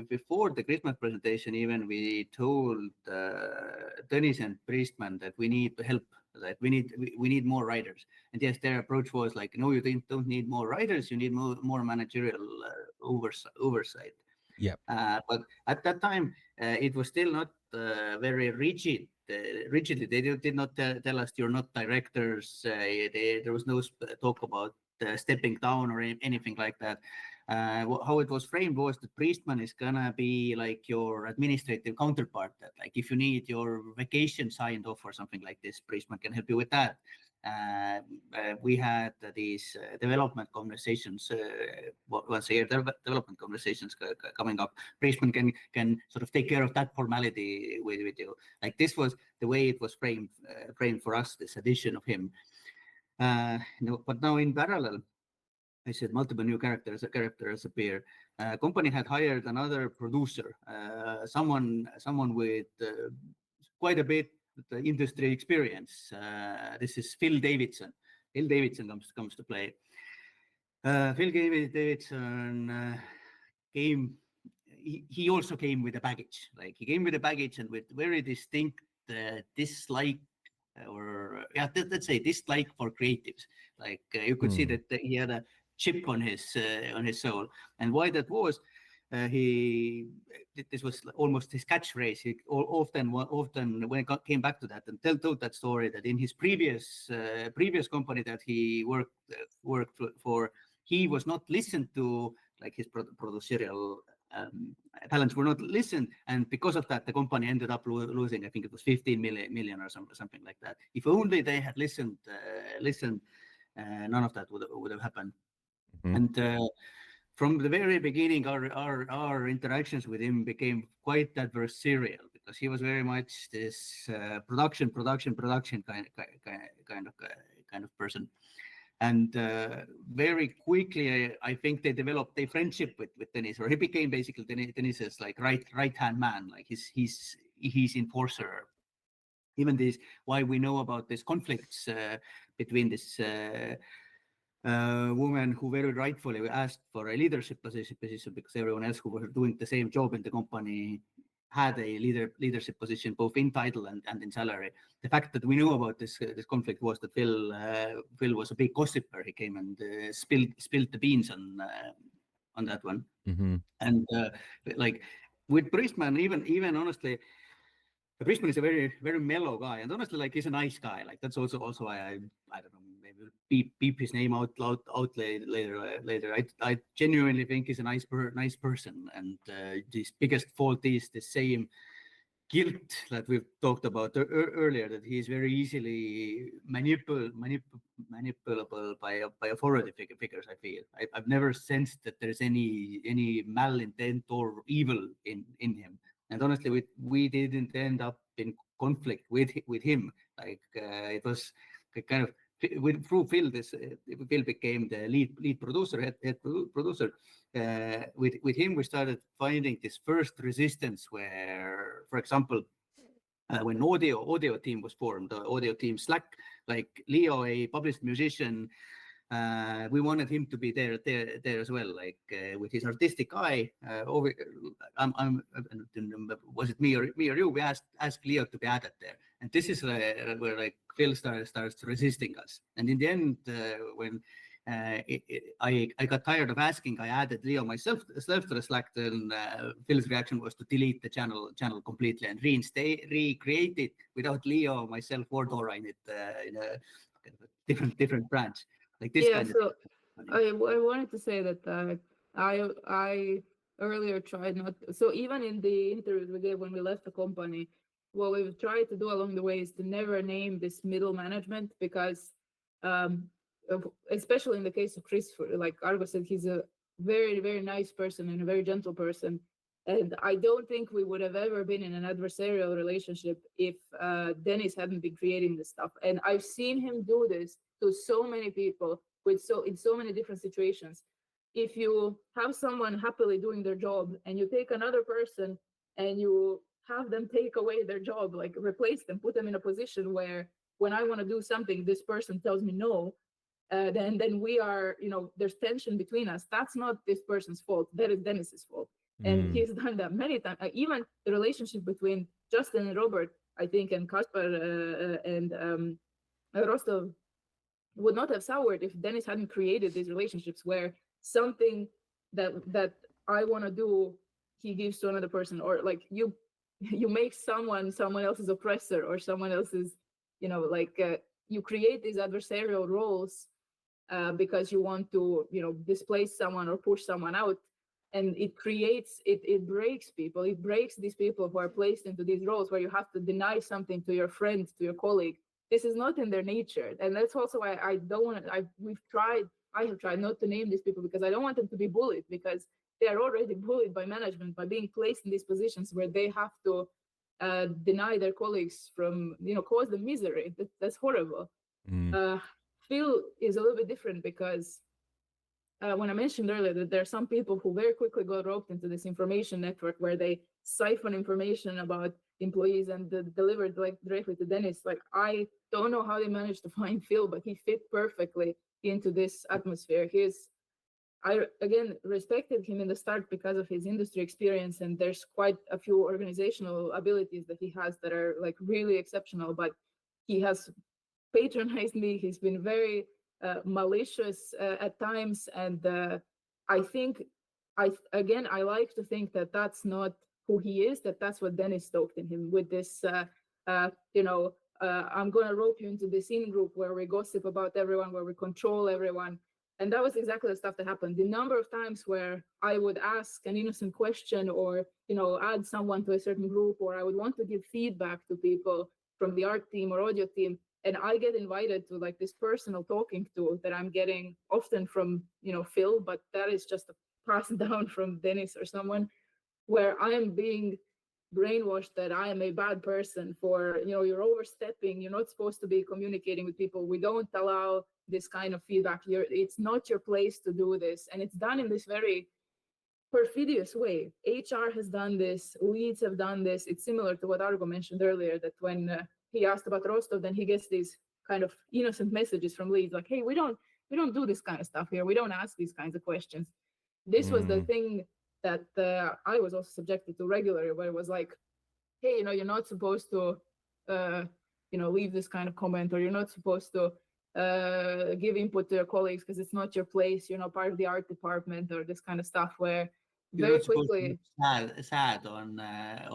before the Christmas presentation, even we told Tõnis and Priestman that we need help, that we need more writers. And yes, their approach was like, no, you don't need more writers, you need more managerial oversight. Yeah. But at that time, it was still not very rigidly. They did not tell us you're not directors. There was no talk about stepping down or anything like that. How it was framed was that Priestman is gonna be like your administrative counterpart. That like if you need your vacation signed off or something like this, Priestman can help you with that. We had these development conversations once a year. Development conversations coming up. Brisbane can sort of take care of that formality with you. Like this was the way it was framed for us. This addition of him. But now in parallel, I said multiple new characters appear. Company had hired another producer, someone with quite a bit of industry experience. This is Phil Davidson. Phil Davidson comes to play. Phil Davidson came. He also came with a baggage. Like he came with a baggage and with very distinct dislike, or let's say dislike for creatives. Like you could see that he had a chip on his soul, and why that was. This was almost his catchphrase. He often when it came back to that and told that story that in his previous company that he worked for, he was not listened to, like his producerial talents were not listened, and because of that the company ended up losing, I think it was 15 million or something like that. If only they had listened, none of that would have happened. And from the very beginning, our interactions with him became quite adversarial because he was very much this production kind of person. And very quickly, I think they developed a friendship with Dennis, or he became basically Dennis's like right hand man, like he's enforcer. Even this, why we know about these conflicts between this. Woman who very rightfully asked for a leadership position because everyone else who were doing the same job in the company had a leadership position both in title and in salary. The fact that we knew about this conflict was that Phil was a big gossiper. He came and spilled the beans on that one. And like with Brisbane, even honestly. Brisbane is a very, very mellow guy, and honestly, like he's a nice guy. Like that's also why I don't know, maybe beep his name out later. I genuinely think he's a nice person, and his biggest fault is the same guilt that we've talked about earlier, that he's very easily manipulable by authority figures. I feel I've never sensed that there's any malintent or evil in him. And honestly, we didn't end up in conflict with him. Like it was kind of through Phil. Phil became the lead producer, head producer. With him, we started finding this first resistance where, for example, when audio team was formed, the audio team Slack, like Leo, a published musician. We wanted him to be there as well, like with his artistic eye. Was it me or you? We asked Leo to be added there, and this is where like Phil starts resisting us. And in the end, when I got tired of asking, I added Leo myself to the Slack. Then Phil's reaction was to delete the channel completely and recreate it without Leo, myself, or Dora in it in a different branch. Like this kind so I wanted to say that I earlier tried not to, so even in the interviews we gave when we left the company, what we've tried to do along the way is to never name this middle management, because especially in the case of Chris, like Argo said, he's a very, very nice person and a very gentle person, and I don't think we would have ever been in an adversarial relationship if Dennis hadn't been creating this stuff. And I've seen him do this to so many people in so many different situations. If you have someone happily doing their job and you take another person and you have them take away their job, like replace them, put them in a position where when I want to do something, this person tells me no, then we are, there's tension between us. That's not this person's fault. That is Dennis's fault. And he's done that many times. Even the relationship between Justin and Robert, I think, and Kasper and Rostov would not have soured if Dennis hadn't created these relationships where something that I want to do, he gives to another person, or like you make someone else's oppressor or someone else's, you create these adversarial roles because you want to, displace someone or push someone out. And it breaks people. It breaks these people who are placed into these roles where you have to deny something to your friend, to your colleague, this is not in their nature. And that's also why I don't want to, I have tried not to name these people because I don't want them to be bullied, because they are already bullied by management by being placed in these positions where they have to deny their colleagues from, cause them misery. That's horrible. Phil is a little bit different because when I mentioned earlier that there are some people who very quickly got roped into this information network where they siphon information about employees and delivered directly to Dennis. Like, I don't know how they managed to find Phil, but he fit perfectly into this atmosphere. I again respected him in the start because of his industry experience, and there's quite a few organizational abilities that he has that are like really exceptional, but he has patronized me. He's been very malicious at times, and I think I like to think that that's not who he is, that's what Dennis stoked in him with this I'm going to rope you into this in-group where we gossip about everyone, where we control everyone. And that was exactly the stuff that happened. The number of times where I would ask an innocent question or, add someone to a certain group, or I would want to give feedback to people from the art team or audio team, and I get invited to like this personal talking to that I'm getting often from, Phil, but that is just passed down from Dennis or someone, where I am being brainwashed that I am a bad person for, you're overstepping, you're not supposed to be communicating with people. We don't allow this kind of feedback. It's not your place to do this. And it's done in this very perfidious way. HR has done this, leads have done this. It's similar to what Argo mentioned earlier, that when he asked about Rostov, then he gets these kind of innocent messages from leads like, hey, we don't do this kind of stuff here. We don't ask these kinds of questions. This was the thing that I was also subjected to regularly, where it was like, hey, you're not supposed to, leave this kind of comment, or you're not supposed to give input to your colleagues because it's not your place. You're not part of the art department, or this kind of stuff, where very quickly sad on a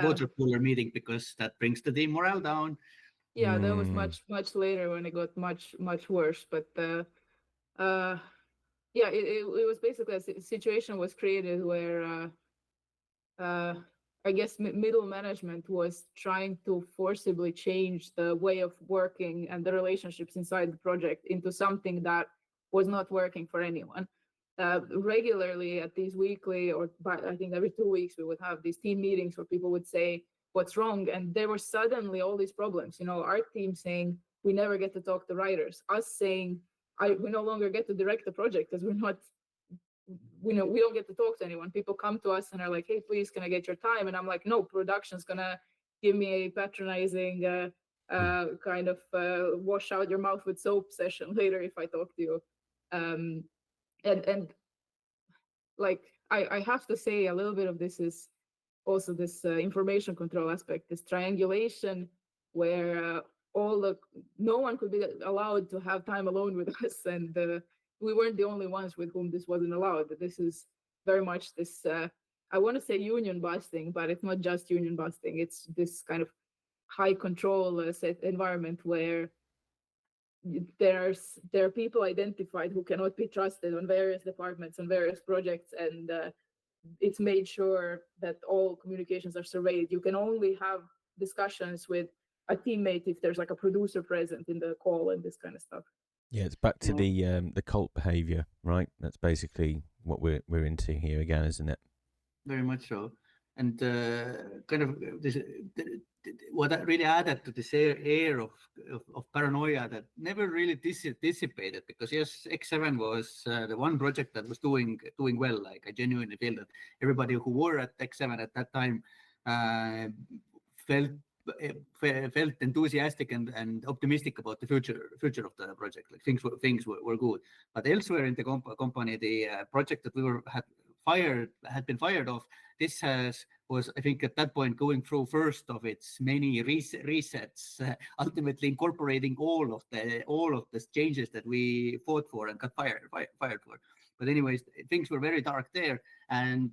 water cooler meeting because that brings the team morale down. Yeah, that was much later when it got much worse. But it was basically a situation was created where I guess middle management was trying to forcibly change the way of working and the relationships inside the project into something that was not working for anyone. Regularly at these weekly, or I think every 2 weeks, we would have these team meetings where people would say what's wrong, and there were suddenly all these problems. Our team saying we never get to talk to writers, us saying we no longer get to direct the project because we don't get to talk to anyone. People come to us and are like, hey, please, can I get your time? And I'm like, no, production's gonna give me a patronizing kind of wash out your mouth with soap session later if I talk to you. And like I have to say, a little bit of this is also this information control aspect, this triangulation where no one could be allowed to have time alone with us, and we weren't the only ones with whom this wasn't allowed. This is very much this I want to say union busting, but it's not just union busting. It's this kind of high control set environment where there are people identified who cannot be trusted on various departments and various projects, and it's made sure that all communications are surveyed. You can only have discussions with a teammate if there's like a producer present in the call and this kind of stuff. Yeah, it's back to the cult behavior, right? That's basically what we're into here again, isn't it? Very much so. And kind of this, what really added to this air of paranoia that never really dissipated, because yes, X7 was the one project that was doing well. Like, I genuinely feel that everybody who were at X7 at that time felt enthusiastic and optimistic about the future of the project. Like, things were good. But elsewhere in the company, the project that we had been fired off. This was, I think, at that point going through first of its many resets, ultimately incorporating all of the changes that we fought for and got fired for. But anyways, things were very dark there, and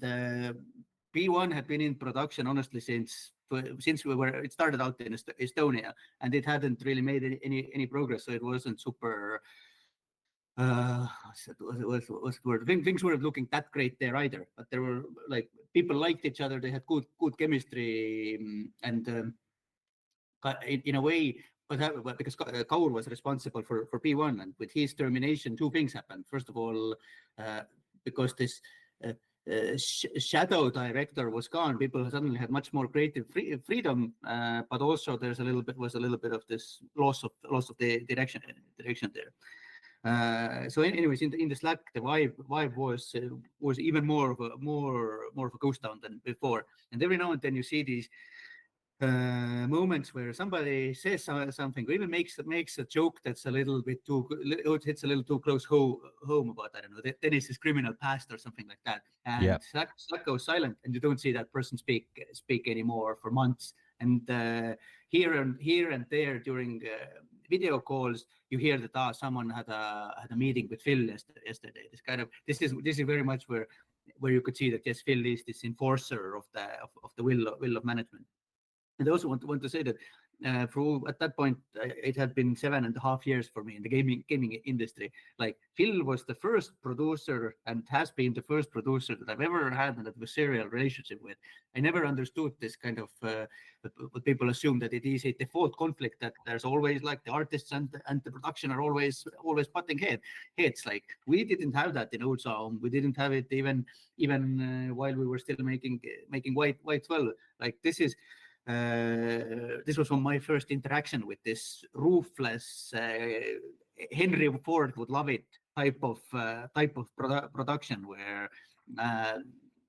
P1 had been in production honestly since it started out in Estonia, and it hadn't really made any progress. So it wasn't super. Things weren't looking that great there either, but there were like people liked each other, they had good chemistry, and in a way, but because Kaur was responsible for P1, and with his termination, two things happened. First of all, because this shadow director was gone, people suddenly had much more creative freedom, but also there's a little bit of this loss of the direction there. So anyways, in the Slack, the vibe was even more of a ghost town than before. And every now and then you see these moments where somebody says something, or even makes a joke that's a little bit hits a little too close home about, I don't know, Dennis's criminal past or something like that. And Slack goes silent, and you don't see that person speak anymore for months. And here and there during video calls, you hear that someone had a meeting with Phil yesterday. This is very much where you could see that, yes, Phil is this enforcer of the will of management. And I also want to say that at that point, it had been 7.5 years for me in the gaming industry. Like, Phil was the first producer and has been the first producer that I've ever had an adversarial relationship with. I never understood this kind of what people assume, that it is a default conflict, that there's always, like, the artists and the production are always butting heads. Like, we didn't have that in old ZAUM. We didn't have it even while we were still making White 12. Like, this was my first interaction with this ruthless, Henry Ford would love it type of production, where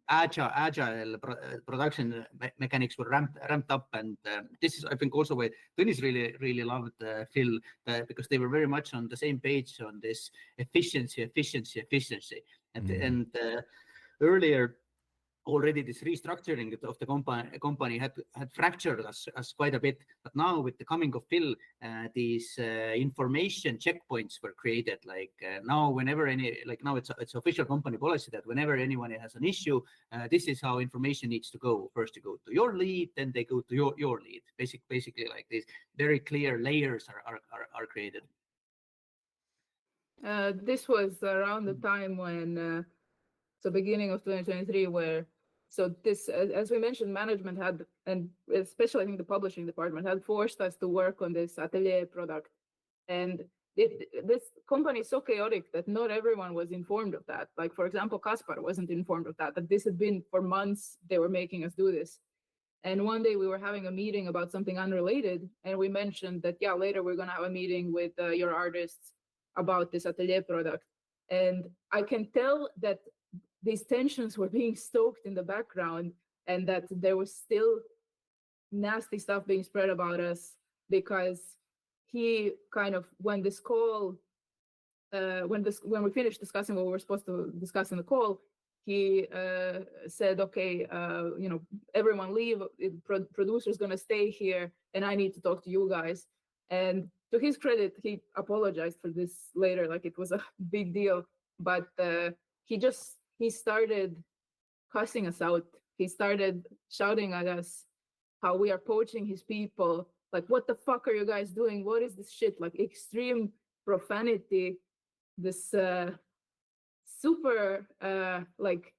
agile production mechanics were ramped up. And this is, I think, also why Tõnis really loved Phil, because they were very much on the same page on this efficiency. And earlier, already this restructuring of the company had fractured us quite a bit. But now, with the coming of Phil, these information checkpoints were created. Like, now, now it's official company policy that whenever anyone has an issue, this is how information needs to go. First, you go to your lead, then they go to your lead. Basically, like, these very clear layers are created. This was around the time when, so beginning of 2023, where, so this, as we mentioned, management had, and especially I think the publishing department, had forced us to work on this Atelier product. And this company is so chaotic that not everyone was informed of that. Like, for example, Kaspar wasn't informed of that this had been for months, they were making us do this. And one day we were having a meeting about something unrelated, and we mentioned that, yeah, later we're going to have a meeting with your artists about this Atelier product. And I can tell that these tensions were being stoked in the background, and that there was still nasty stuff being spread about us, because he kind of, when this call, when we finished discussing what we were supposed to discuss in the call, he said, okay, everyone leave, producer's gonna stay here, and I need to talk to you guys. And to his credit, he apologized for this later, like it was a big deal, but he started cussing us out. He started shouting at us how we are poaching his people. Like, what the fuck are you guys doing? What is this shit? Like, extreme profanity, this super, like,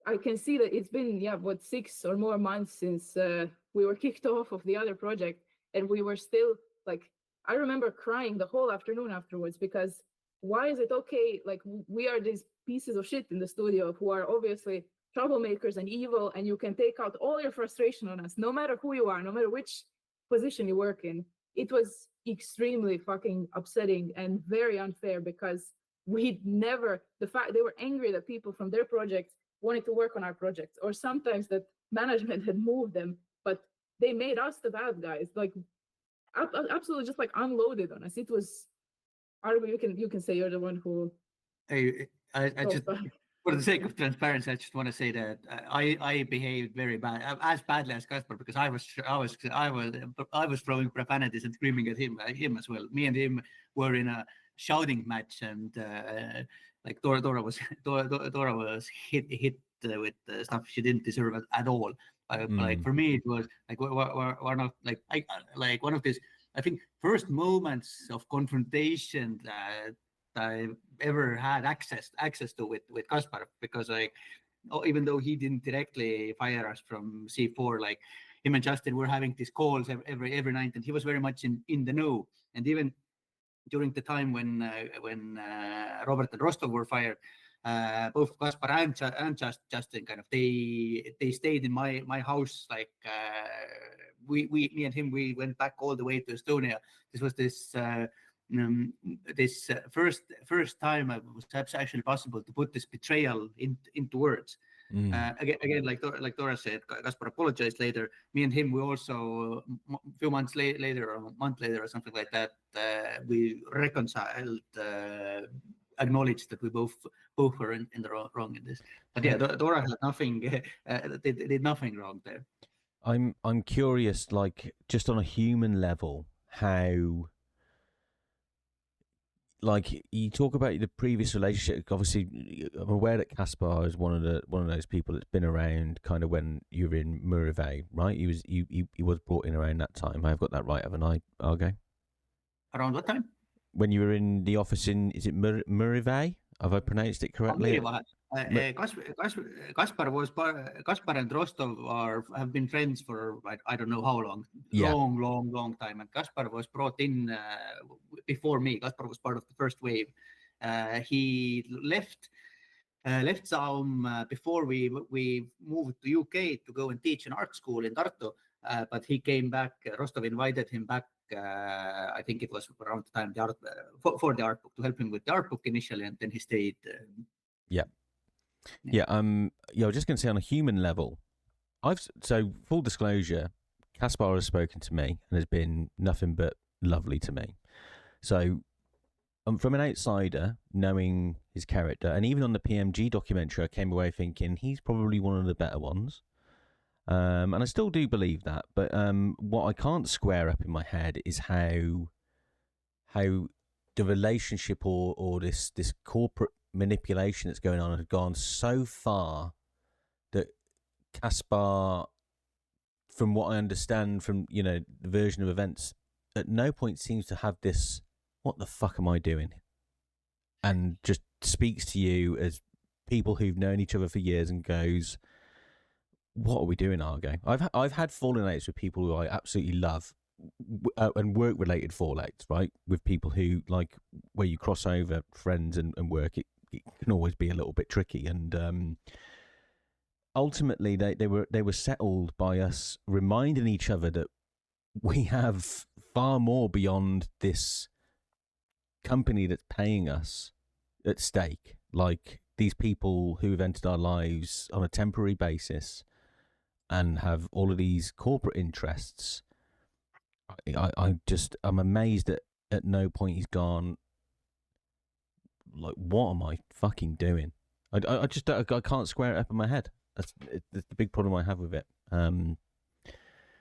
I can see that it's been, 6 or more months since we were kicked off of the other project. And we were still, like, I remember crying the whole afternoon afterwards, because why is it okay? Like, we are these pieces of shit in the studio who are obviously troublemakers and evil, and you can take out all your frustration on us, no matter who you are, no matter which position you work in. It was extremely fucking upsetting and very unfair, because they were angry that people from their projects wanted to work on our projects, or sometimes that management had moved them, but they made us the bad guys, like absolutely just like unloaded on us. It was, Argo, you can say you're the one who. I just, for the sake of transparency, I just want to say that I behaved very bad, as badly as Kaspar, because I was throwing profanities and screaming at him as well. Me and him were in a shouting match, and like Dora was hit with stuff she didn't deserve at all. Like, for me, it was like one of one of these, I think, first moments of confrontation that I ever had access to with Kaspar, because even though he didn't directly fire us from C4, like, him and Justin were having these calls every night, and he was very much in the know. And even during the time when Robert and Rostov were fired, both Kaspar and Justin kind of they stayed in my house. Like me and him, we went back all the way to Estonia. This was this first time it was actually possible to put this betrayal into words. Again, like Dora said, Kaspar apologized later. Me and him, we also a few months later, or a month later, or something like that, we reconciled, acknowledged that we both were in the wrong in this. But yeah, Dora had nothing, did nothing wrong there. I'm curious, like just on a human level, how. Like you talk about the previous relationship. Obviously, I'm aware that Kaspar is one of those people that's been around kind of when you were in Murive, right? He was brought in around that time. I've got that right, haven't I, Argo? Around what time? When you were in the office in, is it Murive? Have I pronounced it correctly? Kaspar and Rostov have been friends for I don't know how long, long time. And Kaspar was brought in before me. Kaspar was part of the first wave. He left ZAUM before we moved to UK to go and teach an art school in Tartu. But he came back. Rostov invited him back. I think it was around the time for the art book, to help him with the art book initially, and then he stayed. Yeah. I was just going to say, on a human level, so full disclosure, Kaspar has spoken to me and has been nothing but lovely to me. So from an outsider, knowing his character, and even on the PMG documentary, I came away thinking he's probably one of the better ones. And I still do believe that. But what I can't square up in my head is how the relationship or this corporate manipulation that's going on has gone so far that Kaspar, from what I understand from the version of events, at no point seems to have this "what the fuck am I doing?" and just speaks to you as people who've known each other for years and goes, "What are we doing, Argo?" I've had falling outs with people who I absolutely love, and work related fallouts, right? With people who, like, where you cross over friends and work, it can always be a little bit tricky. And ultimately, they were settled by us reminding each other that we have far more beyond this company that's paying us at stake. Like, these people who have entered our lives on a temporary basis and have all of these corporate interests. I'm amazed that at no point he's gone, like, what am I fucking doing? I can't square it up in my head. That's the big problem I have with it.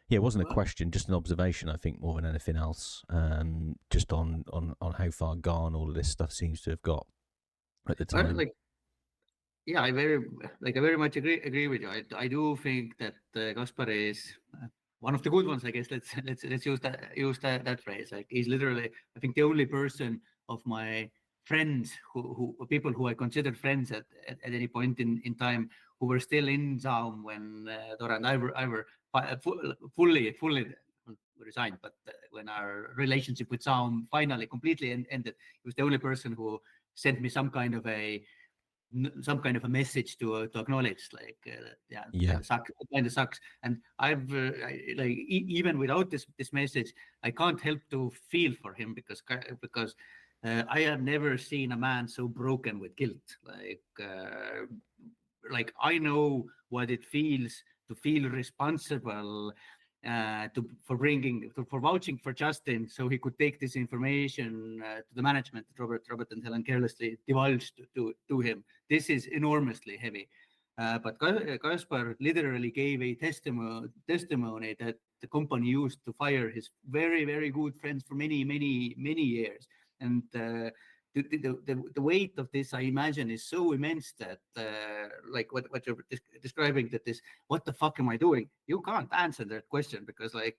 It wasn't a question, just an observation, I think, more than anything else. Just on how far gone all of this stuff seems to have got at the time. I very much agree with you. I do think that Kaspar is one of the good ones, I guess. Let's use that phrase. Like, he's literally, I think, the only person of my friends who people who I considered friends at any point in time, who were still in ZAUM when Dora and I were fully resigned. But when our relationship with ZAUM finally completely ended, he was the only person who sent me some kind of a message to acknowledge, like, kind of sucks. And I've even without this message, I can't help to feel for him, because I have never seen a man so broken with guilt. Like I know what it feels to feel responsible for vouching for Justin, so he could take this information to the management that Robert and Helen carelessly divulged to him. This is enormously heavy. But Kaspar literally gave a testimony that the company used to fire his very, very good friends for many, many, many years. And the weight of this, I imagine, is so immense that, like what you're describing, that this, what the fuck am I doing? You can't answer that question, because like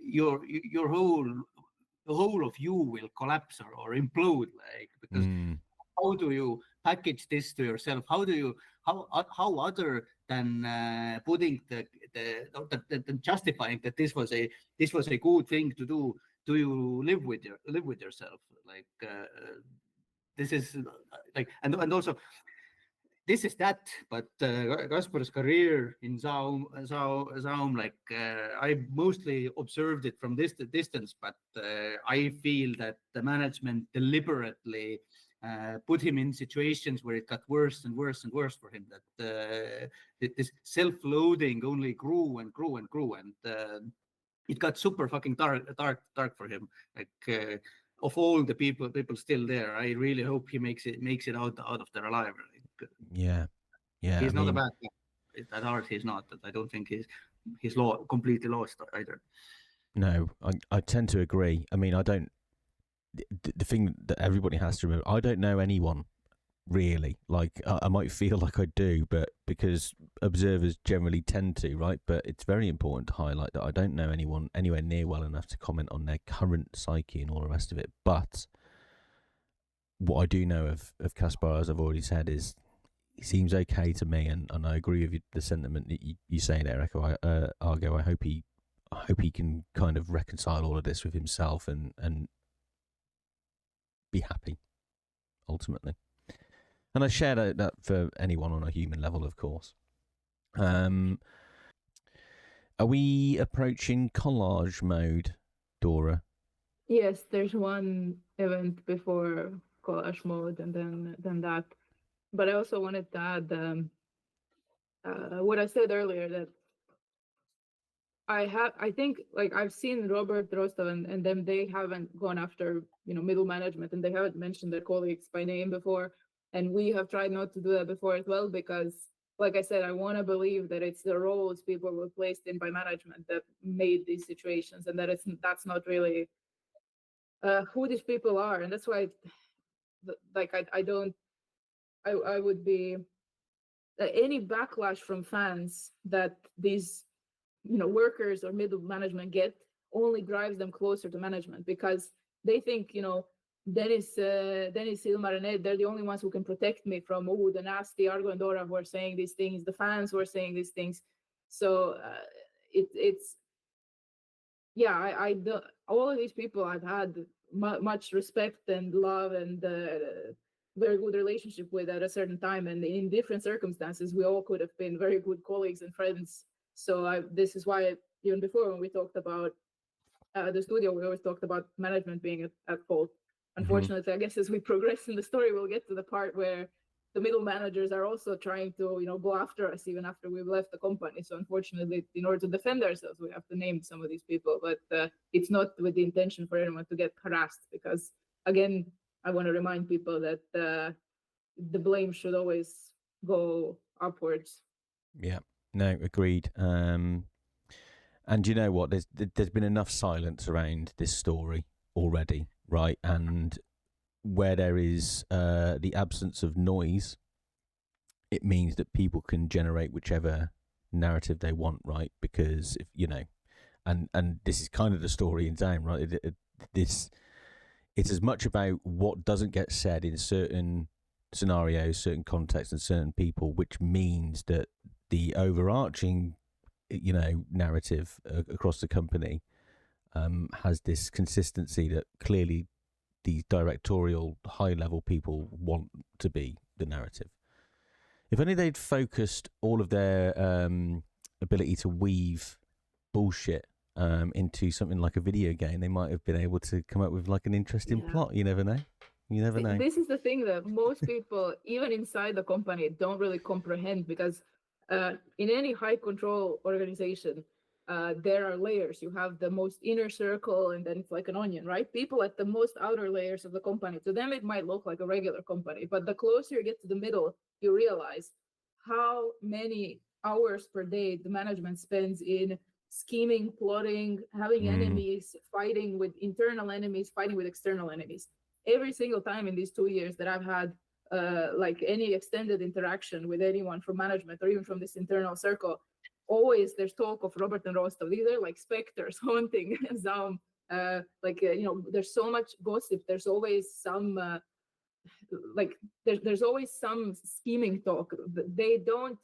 your whole of you will collapse or implode, like, because how do you package this to yourself? How other than putting the justifying that this was a good thing to do. Do you live with yourself? Like this is like, and also this is that. But Kaspar's career in ZAUM, like I mostly observed it from this distance, but I feel that the management deliberately put him in situations where it got worse and worse and worse for him. That this self-loathing only grew and grew and grew, and it got super fucking dark for him. Like of all the people still there, I really hope he makes it out of there alive. Like, yeah. He's not a bad guy. At heart, he's not. I don't think he's completely lost either. No, I tend to agree. I mean, I don't. The thing that everybody has to remember, I don't know anyone really. Like I might feel like I do, but because observers generally tend to, right? But it's very important to highlight that I don't know anyone anywhere near well enough to comment on their current psyche and all the rest of it. But what I do know of Kaspar, as I've already said, is he seems okay to me, and I agree with the sentiment that you say there, Argo. I hope he can kind of reconcile all of this with himself and be happy ultimately. And I share that for anyone on a human level, of course. Are we approaching Collage Mode, Dora? Yes, there's one event before Collage Mode, and then that. But I also wanted to add what I said earlier, that I think like I've seen Robert, Rostov, and them, they haven't gone after middle management, and they haven't mentioned their colleagues by name before, and we have tried not to do that before as well, because like I said, I want to believe that it's the roles people were placed in by management that made these situations, and that's not really who these people are, and that's why like I would be any backlash from fans that these workers or middle management get only drives them closer to management, because they think Dennis, Ilmar, and Ed, they're the only ones who can protect me from the nasty Argo and Dora who are saying these things, the fans who are saying these things. So it's I all of these people I've had much respect and love and very good relationship with at a certain time, and in different circumstances we all could have been very good colleagues and friends. So this is why even before, when we talked about the studio, we always talked about management being at fault. Unfortunately, I guess as we progress in the story, we'll get to the part where the middle managers are also trying to go after us even after we've left the company. So unfortunately, in order to defend ourselves, we have to name some of these people, but it's not with the intention for anyone to get harassed, because again, I want to remind people that the blame should always go upwards. Yeah, no, agreed. And you know what? There's been enough silence around this story already, right? And where there is the absence of noise, it means that people can generate whichever narrative they want, right? Because if and this is kind of the story in ZAUM, right? It's as much about what doesn't get said in certain scenarios, certain contexts, and certain people, which means that the overarching, narrative across the company has this consistency that clearly the directorial high-level people want to be the narrative. If only they'd focused all of their ability to weave bullshit into something like a video game, they might have been able to come up with like an interesting plot. You never know. This is the thing that most people, even inside the company, don't really comprehend, because in any high control organization, there are layers. You have the most inner circle, and then it's like an onion, right? People at the most outer layers of the company, to them it might look like a regular company, but the closer you get to the middle, you realize how many hours per day the management spends in scheming, plotting, having enemies, fighting with internal enemies, fighting with external enemies. Every single time in these 2 years that I've had like any extended interaction with anyone from management or even from this internal circle, always there's talk of Robert and Rostov. These are like specters haunting ZAUM. There's so much gossip. There's always some there's always some scheming talk. They don't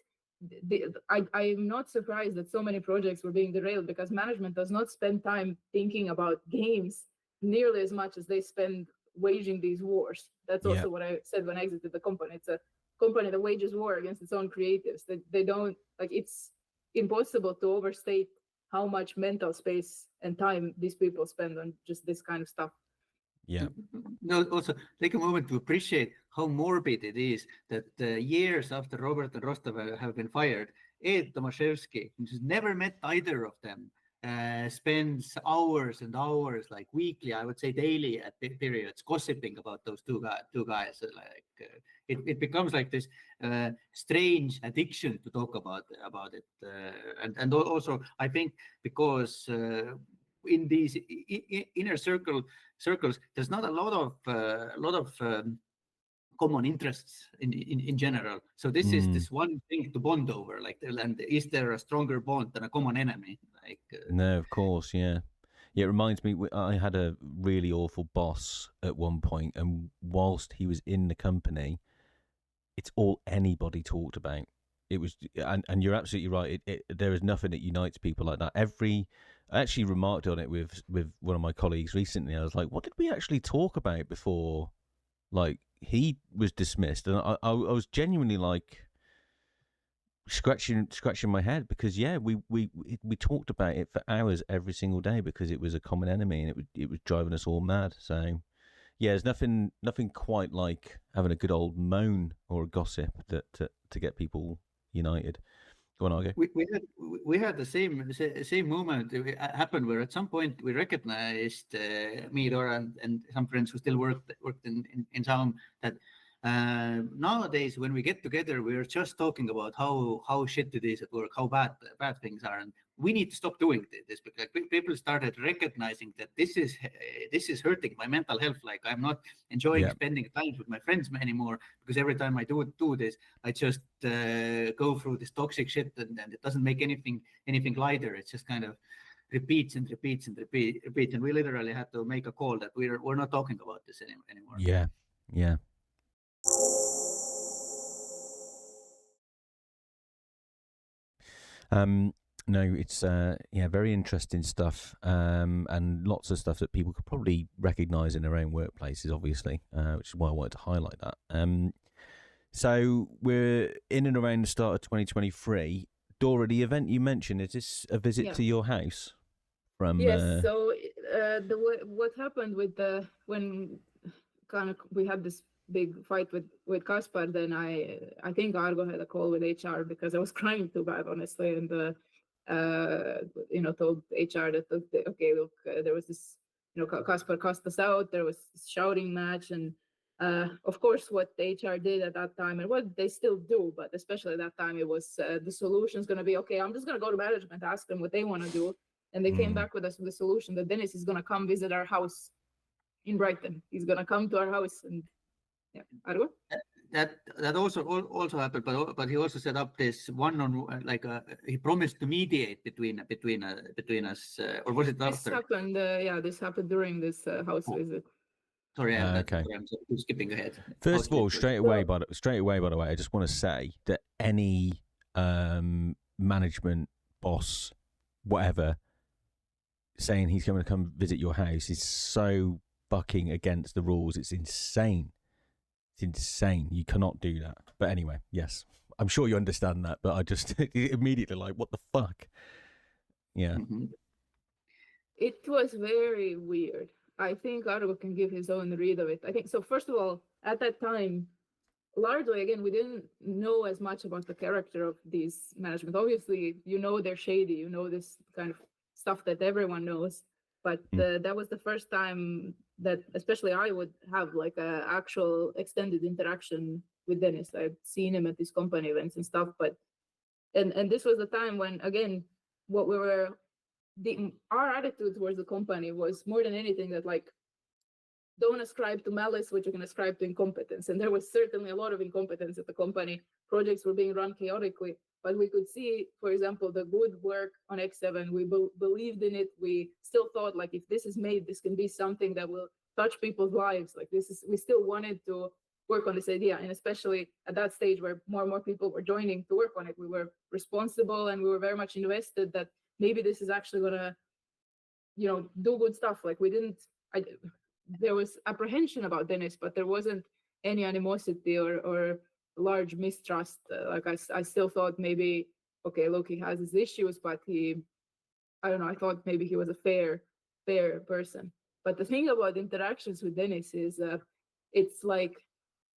I'm not surprised that so many projects were being derailed, because management does not spend time thinking about games nearly as much as they spend waging these wars. That's also what I said when I exited the company. It's a company that wages war against its own creatives. They don't, like, it's impossible to overstate how much mental space and time these people spend on just this kind of stuff. Yeah. No, also take a moment to appreciate how morbid it is that years after Robert and Rostov have been fired, Ed Tomaszewski, who's never met either of them, spends hours and hours, like weekly, I would say daily at periods, gossiping about those two guys. It becomes like this strange addiction to talk about it, and also I think because in these inner circles, there's not a lot of common interests in general. So this is this one thing to bond over. Like, and is there a stronger bond than a common enemy? Like, no, of course, yeah. Yeah, it reminds me, I had a really awful boss at one point, and whilst he was in the company, it's all anybody talked about. It was, and you're absolutely right. There is nothing that unites people like that. I actually remarked on it with one of my colleagues recently. I was like, what did we actually talk about before, like, he was dismissed? And I was genuinely like scratching my head, because we talked about it for hours every single day, because it was a common enemy, and it was driving us all mad. So yeah, there's nothing quite like having a good old moan or a gossip to get people united. Go on, Argo. We had the same moment happen, where at some point we recognized, me, Dora, and some friends who still worked in ZAUM, that nowadays when we get together, we're just talking about how shit it is at work, how bad things are, and we need to stop doing this, because people started recognizing that this is hurting my mental health. Like, I'm not enjoying spending time with my friends anymore, because every time I do this, I just go through this toxic shit, and it doesn't make anything lighter. It's just kind of repeats, and we literally had to make a call that we're not talking about this anymore. Yeah. No, it's very interesting stuff, and lots of stuff that people could probably recognise in their own workplaces, obviously, which is why I wanted to highlight that. So we're in and around the start of 2023. Dora, the event you mentioned, is this a visit to your house? Yes. So what happened with when kind of we had this big fight with Kaspar, then I think Argo had a call with HR, because I was crying too bad, honestly, and told HR that, okay, look, there was this, Kaspar cussed us out, there was this shouting match, and of course what the HR did at that time, and what they still do, but especially at that time, it was the solution's going to be, okay, I'm just going to go to management, ask them what they want to do, and they came back with us with the solution that Dennis is going to come visit our house in Brighton. He's going to come to our house, and Argo? That also happened, but he also set up this one-on-one, like he promised to mediate between us, or was it after? This happened during this house visit. Sorry, okay. I'm skipping ahead. First of all, straight away, by the way, I just want to say that any management boss, whatever, saying he's going to come visit your house is so fucking against the rules. It's insane. You cannot do that. But anyway, yes, I'm sure you understand that, but I just immediately like, what the fuck? Yeah. Mm-hmm. It was very weird. I think Argo can give his own read of it. I think so. First of all, at that time, largely, again, we didn't know as much about the character of these management. Obviously, they're shady, this kind of stuff that everyone knows. But that was the first time that especially I would have like a actual extended interaction with Dennis. I've seen him at these company events and stuff, but and this was the time when, again, what we were, our attitude towards the company was more than anything that, like, don't ascribe to malice what you can ascribe to incompetence. And there was certainly a lot of incompetence at the company. Projects were being run chaotically, but we could see, for example, the good work on X7. We believed in it. We still thought, like, if this is made, this can be something that will touch people's lives. Like, we still wanted to work on this idea. And especially at that stage where more and more people were joining to work on it, we were responsible and we were very much invested that maybe this is actually gonna, do good stuff. Like there was apprehension about Dennis, but there wasn't any animosity or large mistrust. Like I still thought maybe, okay, look, he has his issues, but I don't know, I thought maybe he was a fair person. But the thing about interactions with Dennis is it's like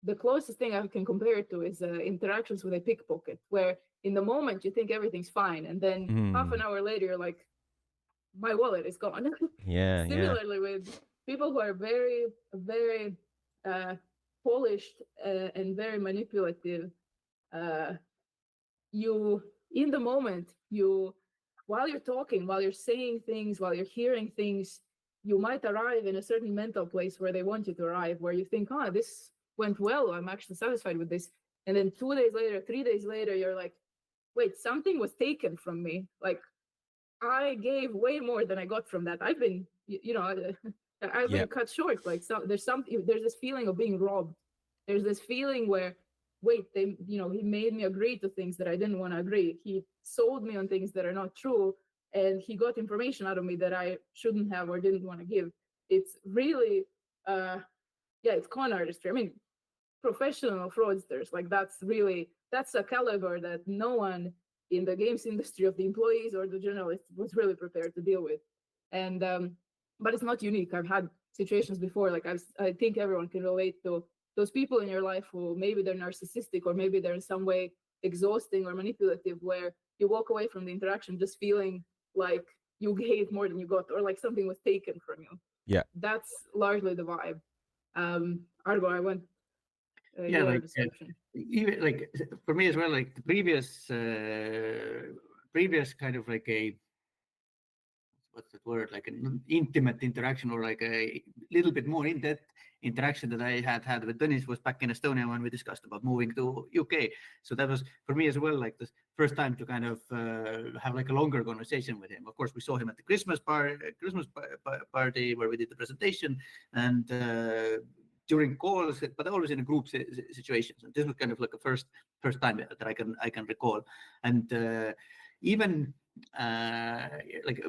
the closest thing I can compare it to is interactions with a pickpocket, where in the moment you think everything's fine, and then half an hour later you're like, my wallet is gone. Yeah. Similarly with people who are very, very polished and very manipulative, you in the moment, while you're talking, while you're saying things, while you're hearing things, you might arrive in a certain mental place where they want you to arrive, where you think, this went well, I'm actually satisfied with this. And then 2 days later, 3 days later, you're like, wait, something was taken from me. Like, I gave way more than I got from that. I've been, I've been cut short. Like, there's this feeling of being robbed. There's this feeling where, wait, he made me agree to things that I didn't want to agree. He sold me on things that are not true, and he got information out of me that I shouldn't have or didn't want to give. It's really, it's con artistry. I mean, professional fraudsters, like that's a caliber that no one in the games industry of the employees or the journalists was really prepared to deal with. And but it's not unique. I've had situations before, like I think everyone can relate to those people in your life who maybe they're narcissistic or maybe they're in some way exhausting or manipulative, where you walk away from the interaction just feeling like you gave more than you got, or like something was taken from you. Yeah. That's largely the vibe. Argo, I went description. Even like for me as well, like the previous kind of like a, what's that word, like an intimate interaction or like a little bit more in-depth interaction that I had with Dennis was back in Estonia when we discussed about moving to UK. So that was for me as well, like the first time to kind of have like a longer conversation with him. Of course, we saw him at the Christmas party where we did the presentation, and during calls, but always in a group situations. And this was kind of like a first time that I can recall. And even like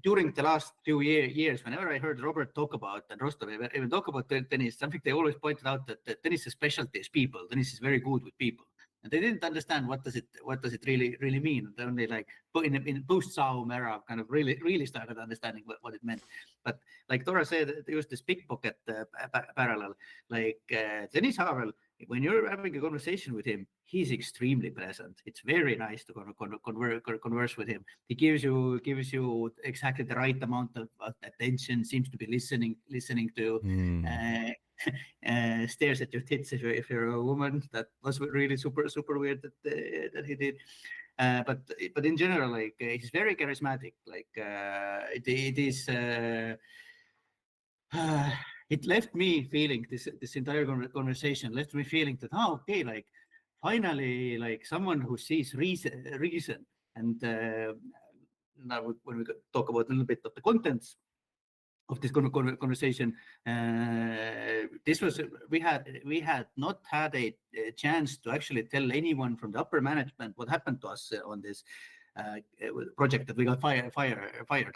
during the last few years, whenever I heard Robert talk about and Rostov even talk about Dennis, something they always pointed out that Dennis's specialty is people. Dennis is very good with people, and they didn't understand what does it really mean. They only like in post ZAUM era kind of really started understanding what it meant. But like Dora said, there was this pickpocket parallel. Like Dennis Havel, when you're having a conversation with him, he's extremely present. It's very nice to converse with him. He gives you exactly the right amount of attention. Seems to be listening to. Stares at your tits if you're a woman. That was really super weird that he did. But in general, like he's very charismatic. Like it is. It left me feeling this entire conversation left me feeling that okay, like finally, like someone who sees reason. And now when we talk about a little bit of the contents of this conversation, this was we had not had a chance to actually tell anyone from the upper management what happened to us on this project that we got fired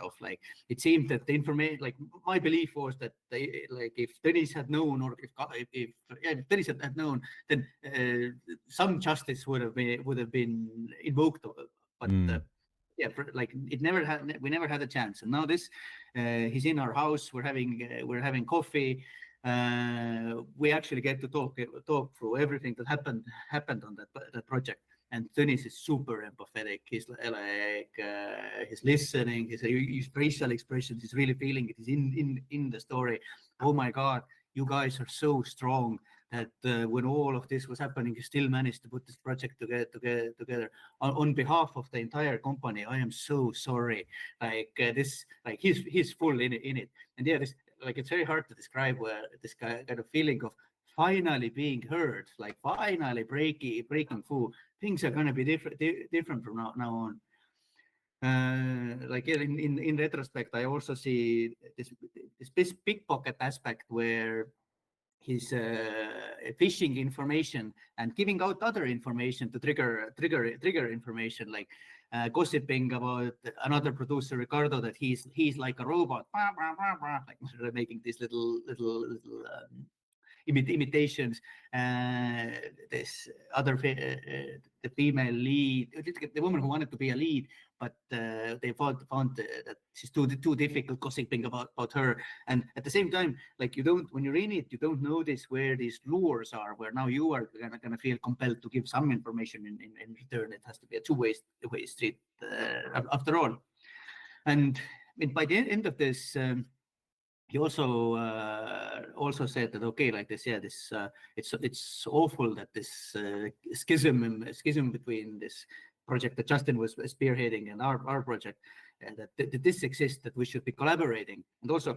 off. Like it seemed that the information, like my belief was that they, like if Dennis had known, or if Dennis had known, then some justice would have been invoked. But like it never had. We never had a chance. And now this, he's in our house. We're having coffee. We actually get to talk through everything that happened on that project. And Dennis is super empathetic. He's like he's listening. His facial expressions. He's really feeling it. He's in the story. Oh my God, you guys are so strong that when all of this was happening, you still managed to put this project together. On behalf of the entire company, I am so sorry. Like this, like he's full in it. And yeah, this, like it's very hard to describe where this kind of feeling of finally being heard, like finally breaking through. Things are going to be different from now on. Like in retrospect, I also see this pickpocket aspect where his phishing information and giving out other information to trigger information, like gossiping about another producer, Ricardo, that he's like a robot, like making these little imitations. This other the female lead, the woman who wanted to be a lead, but they found that she's too difficult, gossiping about her. And at the same time, like when you're in it, you don't notice where these lures are, where now you are gonna feel compelled to give some information in return. It has to be a two-way street after all. And I mean, by the end of this, he also said that, okay, like this, yeah, this it's awful that this schism between this project that Justin was spearheading and our project, and that this exists, that we should be collaborating. And also,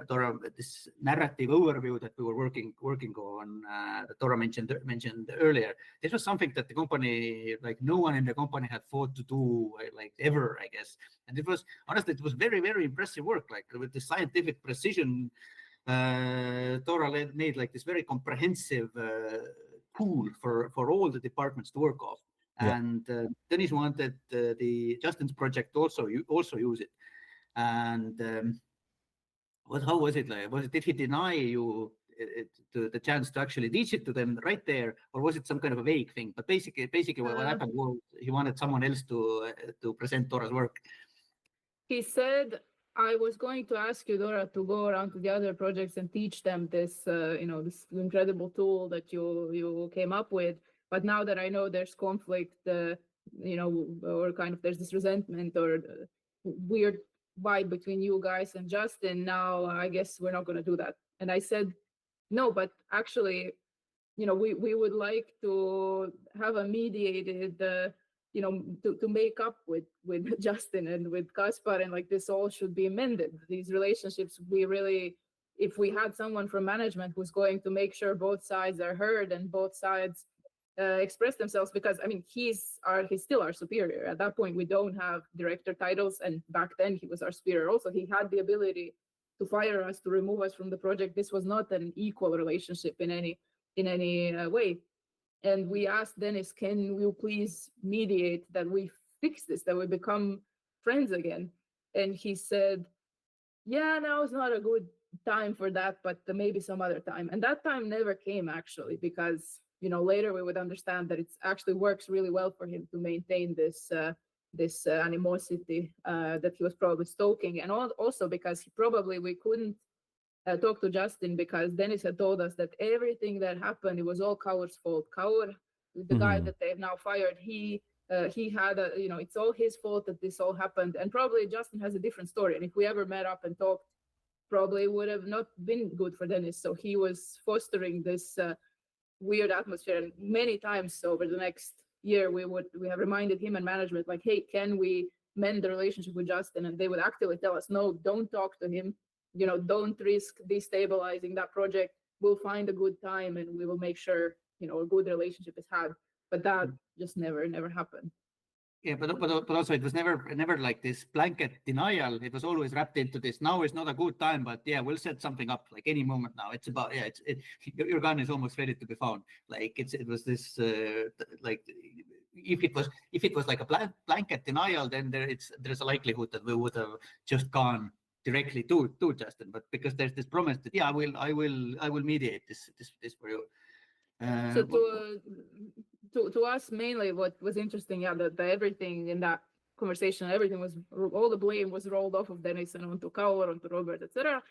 Dora, this narrative overview that we were working on, that Dora mentioned earlier, this was something that the company, like no one in the company had thought to do, like ever, I guess. And it was, honestly, it was very, very impressive work, like with the scientific precision. Dora made like this very comprehensive tool for all the departments to work off. Yeah. And Dennis wanted the Justin's project also use it. And how was it like? Did he deny you the chance to actually teach it to them right there, or was it some kind of a vague thing? But basically what happened was he wanted someone else to present Dora's work. He said, I was going to ask you, Dora, to go around to the other projects and teach them this, this incredible tool that you came up with. But now that I know there's conflict, or kind of there's this resentment or weird vibe between you guys and Justin, now I guess we're not going to do that. And I said, no, but actually, we would like to have a mediated, to make up with Justin and with Kaspar, and like this all should be amended. These relationships, if we had someone from management who's going to make sure both sides are heard and both sides express themselves, because I mean he's still our superior. At that point we don't have director titles, and back then he was our superior also. He had the ability to fire us, to remove us from the project. This was not an equal relationship in any way. And we asked Dennis, can you please mediate that we fix this, that we become friends again? And he said, yeah, now is not a good time for that, but maybe some other time. And that time never came, actually, because later we would understand that it actually works really well for him to maintain this animosity that he was probably stoking. And also because we couldn't talk to Justin, because Dennis had told us that everything that happened, it was all Kaur's fault. Kaur, the guy that they've now fired, he had it's all his fault that this all happened. And probably Justin has a different story. And if we ever met up and talked, probably would have not been good for Dennis. So he was fostering this weird atmosphere. And many times over the next year, we have reminded him and management, like, hey, can we mend the relationship with Justin? And they would actively tell us, no, don't talk to him. Don't risk destabilizing that project. We'll find a good time and we will make sure, a good relationship is had. But that just never happened. Yeah, but also it was never like this blanket denial. It was always wrapped into this. Now is not a good time, but yeah, we'll set something up like any moment now. It's about your gun is almost ready to be found. Like it was this like if it was like a blanket denial, then there's a likelihood that we would have just gone directly to Justin. But because there's this promise that I will mediate this for you. So to us mainly, what was interesting, that everything in that conversation, all the blame was rolled off of Dennis and onto Kaur, onto Robert, etc.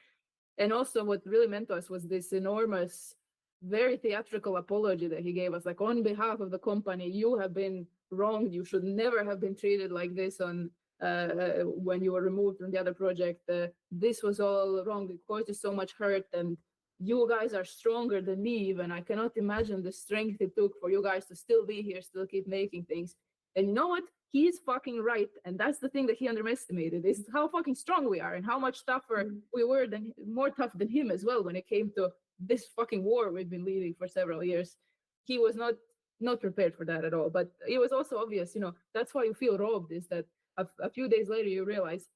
And also what really meant to us was this enormous, very theatrical apology that he gave us, like, on behalf of the company, you have been wronged. You should never have been treated like this when you were removed from the other project. This was all wrong. It caused you so much hurt, and you guys are stronger than me even. I cannot imagine the strength it took for you guys to still be here, still keep making things. And you know what? He's fucking right. And that's the thing that he underestimated, is how fucking strong we are and how much tougher we were, more tough than him as well when it came to this fucking war we've been leading for several years. He was not prepared for that at all. But it was also obvious, that's why you feel robbed, is that a few days later you realize,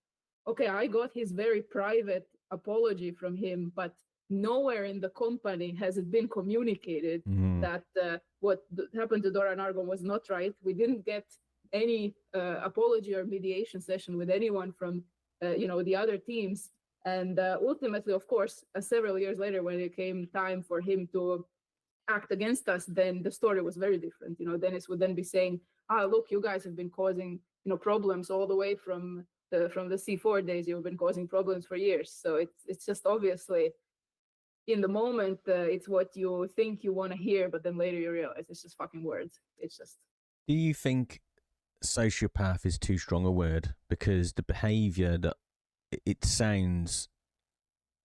okay, I got his very private apology from him, but nowhere in the company has it been communicated that what happened to Dora and Argo was not right. We didn't get any apology or mediation session with anyone from the other teams. And ultimately, of course, several years later, when it came time for him to act against us, then the story was very different. Dennis would then be saying, look, you guys have been causing problems all the way from the C4 days. You've been causing problems for years. So it's just obviously in the moment, it's what you think you want to hear, but then later you realize it's just fucking words. It's just. Do you think sociopath is too strong a word? Because the behavior that it sounds,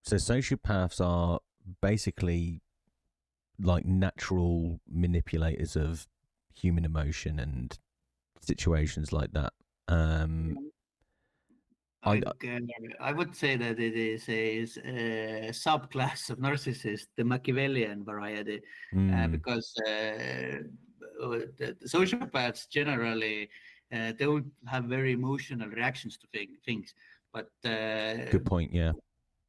so sociopaths are basically like natural manipulators of human emotion and situations like that. I would say that it is a subclass of narcissist, the Machiavellian variety, because the sociopaths generally don't have very emotional reactions to things. But good point. Yeah,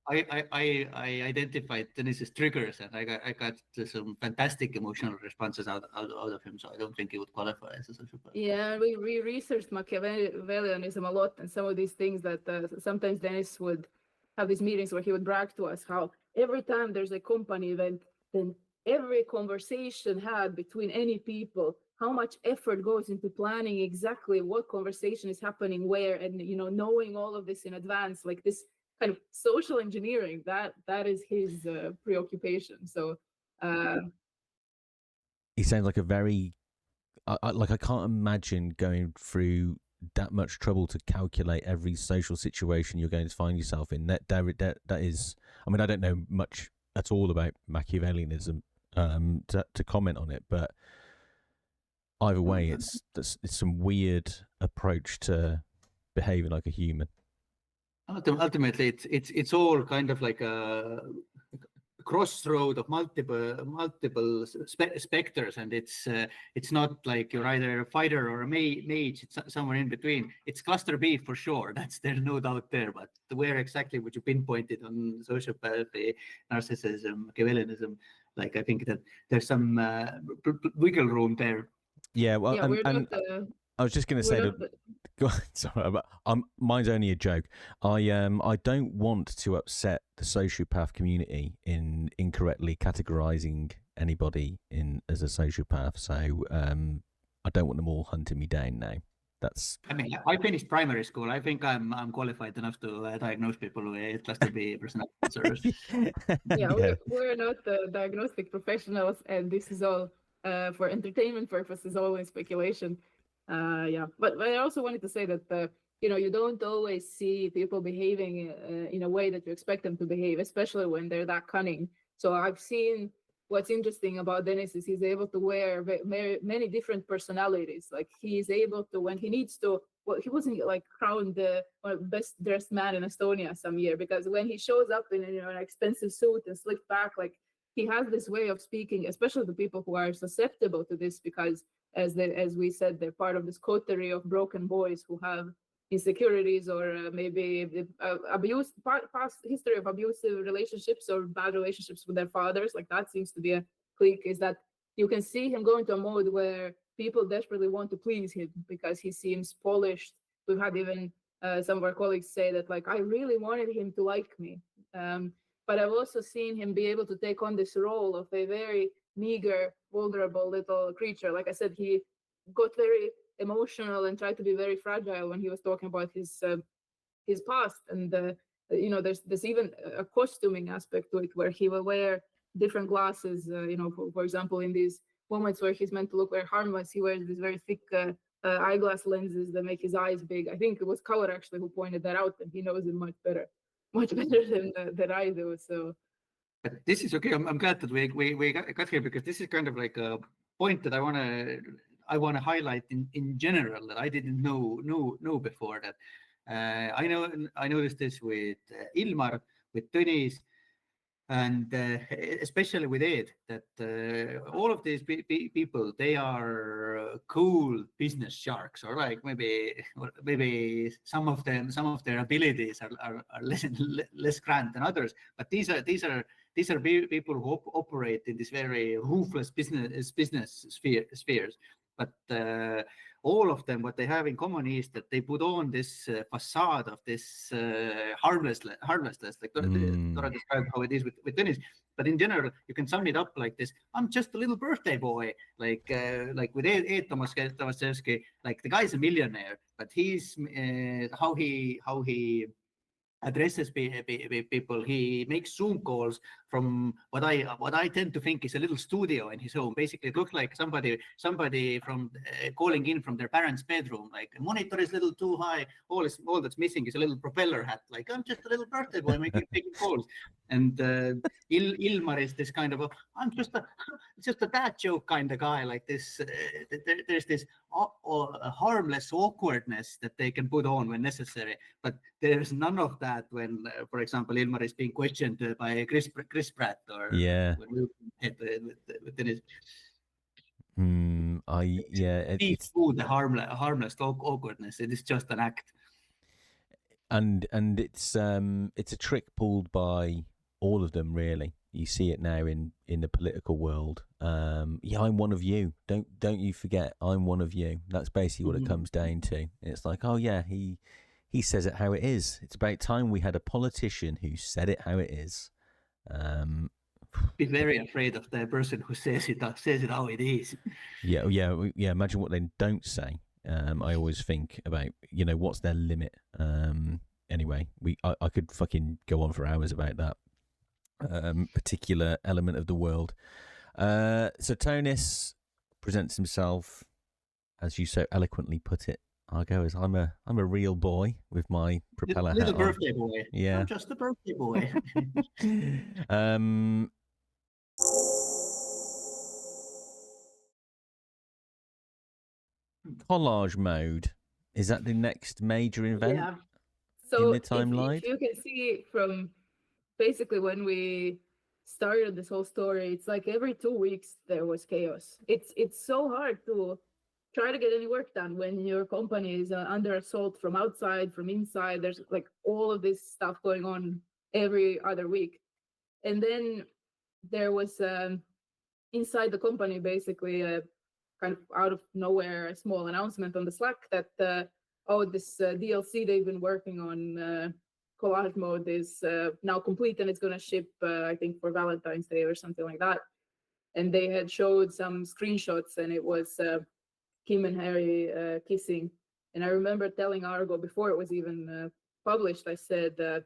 I identified Dennis's triggers, and I got some fantastic emotional responses out of him. So I don't think he would qualify as a sociopath. Yeah, we researched Machiavellianism a lot, and some of these things that sometimes Dennis would have these meetings where he would brag to us how every time there's a company event, then every conversation had between any people, how much effort goes into planning exactly what conversation is happening where, and knowing all of this in advance, like this kind of social engineering. That is his preoccupation. So he sounds like a very I can't imagine going through that much trouble to calculate every social situation you're going to find yourself in. That is, I mean, I don't know much at all about Machiavellianism to comment on it, but either way, it's some weird approach to behaving like a human. Ultimately, it's all kind of like a crossroad of multiple specters, and it's not like you're either a fighter or a mage. It's somewhere in between. It's cluster B for sure. There's no doubt there. But where exactly would you pinpoint it on sociopathy, narcissism, Machiavellianism? Like, I think that there's some wiggle room there. Yeah, well, I was just going to say that. Sorry, but mine's only a joke. I don't want to upset the sociopath community in incorrectly categorizing anybody as a sociopath. So I don't want them all hunting me down now. I mean, I finished primary school. I think I'm qualified enough to diagnose people with cluster B personality disorders. Yeah, we're not the diagnostic professionals, and this is all for entertainment purposes, only speculation. But I also wanted to say that you don't always see people behaving in a way that you expect them to behave, especially when they're that cunning. So I've seen what's interesting about Dennis is he's able to wear many different personalities. Like he's able to, when he needs to, well, he wasn't like crowned the best dressed man in Estonia some year, because when he shows up in an expensive suit and slicked back, like he has this way of speaking, especially the people who are susceptible to this, because as we said, they're part of this coterie of broken boys who have insecurities or maybe past history of abusive relationships or bad relationships with their fathers. Like that seems to be a clique, is that you can see him go into a mode where people desperately want to please him because he seems polished. We've had even some of our colleagues say that, like, I really wanted him to like me. But I've also seen him be able to take on this role of a very meager, vulnerable little creature. Like I said, he got very emotional and tried to be very fragile when he was talking about his past. And there's even a costuming aspect to it, where he will wear different glasses. For example, in these moments where he's meant to look very harmless, he wears these very thick eyeglass lenses that make his eyes big. I think it was Color actually who pointed that out, and he knows it much better than I do. So. But this is okay. I'm glad that we got here, because this is kind of like a point that I want to highlight in general that I didn't know before. That I noticed this with Ilmar, with Tõnis, and especially with Ed, that all of these people, they are cool business sharks, or like maybe some of their abilities are less grand than others, but these are these are people who operate in this very ruthless business spheres. But all of them, what they have in common is that they put on this facade of this harmlessness, like Dora described how it is with tennis. But in general, you can sum it up like this: I'm just a little birthday boy, like with Ed Tomaszewski, like the guy's a millionaire, but he's how he addresses people. He makes Zoom calls from what I tend to think is a little studio in his home. Basically, it looks like somebody from calling in from their parents' bedroom. Like the monitor is a little too high. All that's missing is a little propeller hat. Like I'm just a little birthday boy making calls. And Ilmar is this kind of I'm just a dad joke kind of guy. Like this, there's this harmless awkwardness that they can put on when necessary, but there's none of that when, for example, Ilmar is being questioned by Chris Pratt or with Dennis. It's the harmless awkwardness. It is just an act, and it's a trick pulled by all of them, really. You see it now in the political world. I'm one of you. Don't you forget, I'm one of you. That's basically what it comes down to. It's like, oh yeah, he says it how it is. It's about time we had a politician who said it how it is. Be very afraid of the person who says it how it is. Yeah. Imagine what they don't say. I always think about, what's their limit. Anyway, I could fucking go on for hours about that particular element of the world. So Tonis presents himself, as you so eloquently put it, Argo, as I'm a real boy with my propeller hat little on. Birthday boy. Yeah, I'm just a birthday boy. Collage Mode, is that the next major event? Yeah. So in the timeline? if you can see from basically when we started this whole story, it's like every 2 weeks there was chaos. It's so hard to try to get any work done when your company is under assault from outside, from inside. There's like all of this stuff going on every other week. And then there was inside the company basically a kind of out of nowhere a small announcement on the Slack that this DLC they've been working on, Collage Mode, is now complete and it's going to ship I think for Valentine's Day or something like that. And they had showed some screenshots and it was Kim and Harry kissing. And I remember telling Argo before it was even published, I said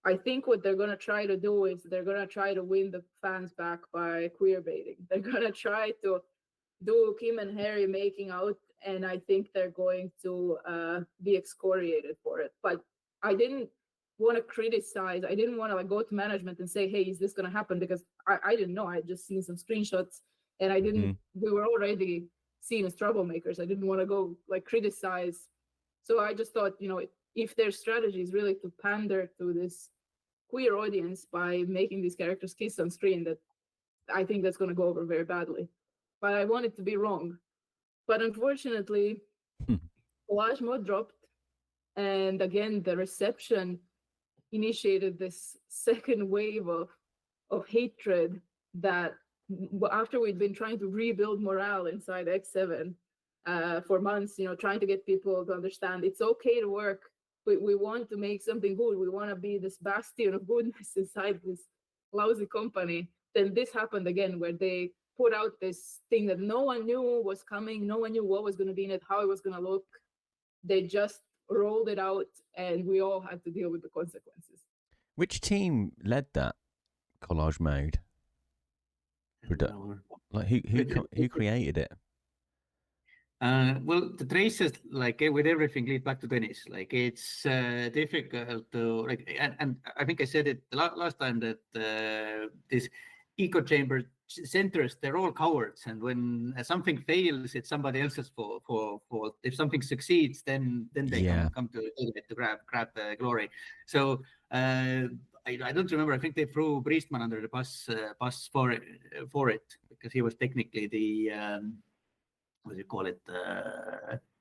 I think what they're going to try to do is they're going to try to win the fans back by queer baiting. They're going to try to do Kim and Harry making out, and I think they're going to be excoriated for it. But I didn't want to criticize. I didn't want to go to management and say, hey, is this going to happen? Because I didn't know. I had just seen some screenshots and I didn't, we were already seen as troublemakers. I didn't want to go criticize. So I just thought, if their strategy is really to pander to this queer audience by making these characters kiss on screen, that I think that's going to go over very badly. But I wanted to be wrong. But unfortunately, Collage Mode dropped. And again, the reception initiated this second wave of hatred that after we'd been trying to rebuild morale inside X7 for months, trying to get people to understand it's okay to work. We want to make something good. We want to be this bastion of goodness inside this lousy company. Then this happened again, where they put out this thing that no one knew was coming. No one knew what was going to be in it, how it was going to look. They just rolled it out and we all had to deal with the consequences. Which team led that Collage Mode? Like who created it? Well, the traces, with everything, lead back to Dennis. It's difficult to and I think I said it last time that this echo chamber centers, they're all cowards, and when something fails, it's somebody else's fault. If something succeeds, then they come to grab the glory. So I don't remember. I think they threw Priestman under the bus for it because he was technically the what do you call it,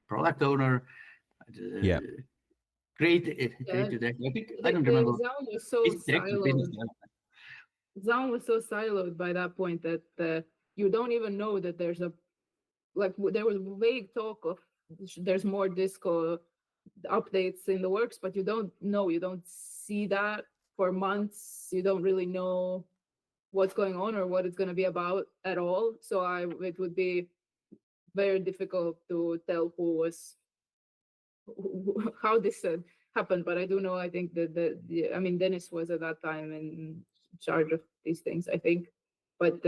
product owner. Created. I don't remember. ZAUM was so siloed. ZAUM was so siloed by that point that you don't even know that there's there was vague talk of there's more disco updates in the works, but you don't know, you don't see that for months. You don't really know what's going on or what it's going to be about at all. So it would be very difficult to tell how this happened. But I do know, I think I mean, Dennis was at that time in charge of these things, I think. But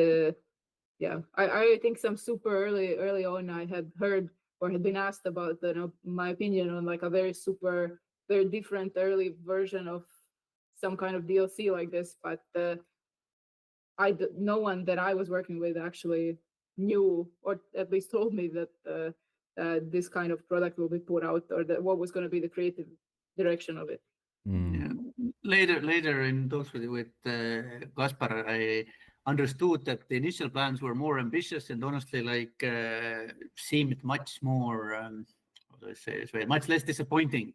yeah, I think some super early on, I had heard or had been asked about my opinion on like a very different early version of some kind of DLC like this, but no one that I was working with actually knew, or at least told me that this kind of product will be put out, or that what was going to be the creative direction of it. Yeah. Later in talks with Kaspar, I understood that the initial plans were more ambitious and honestly seemed much more much less disappointing,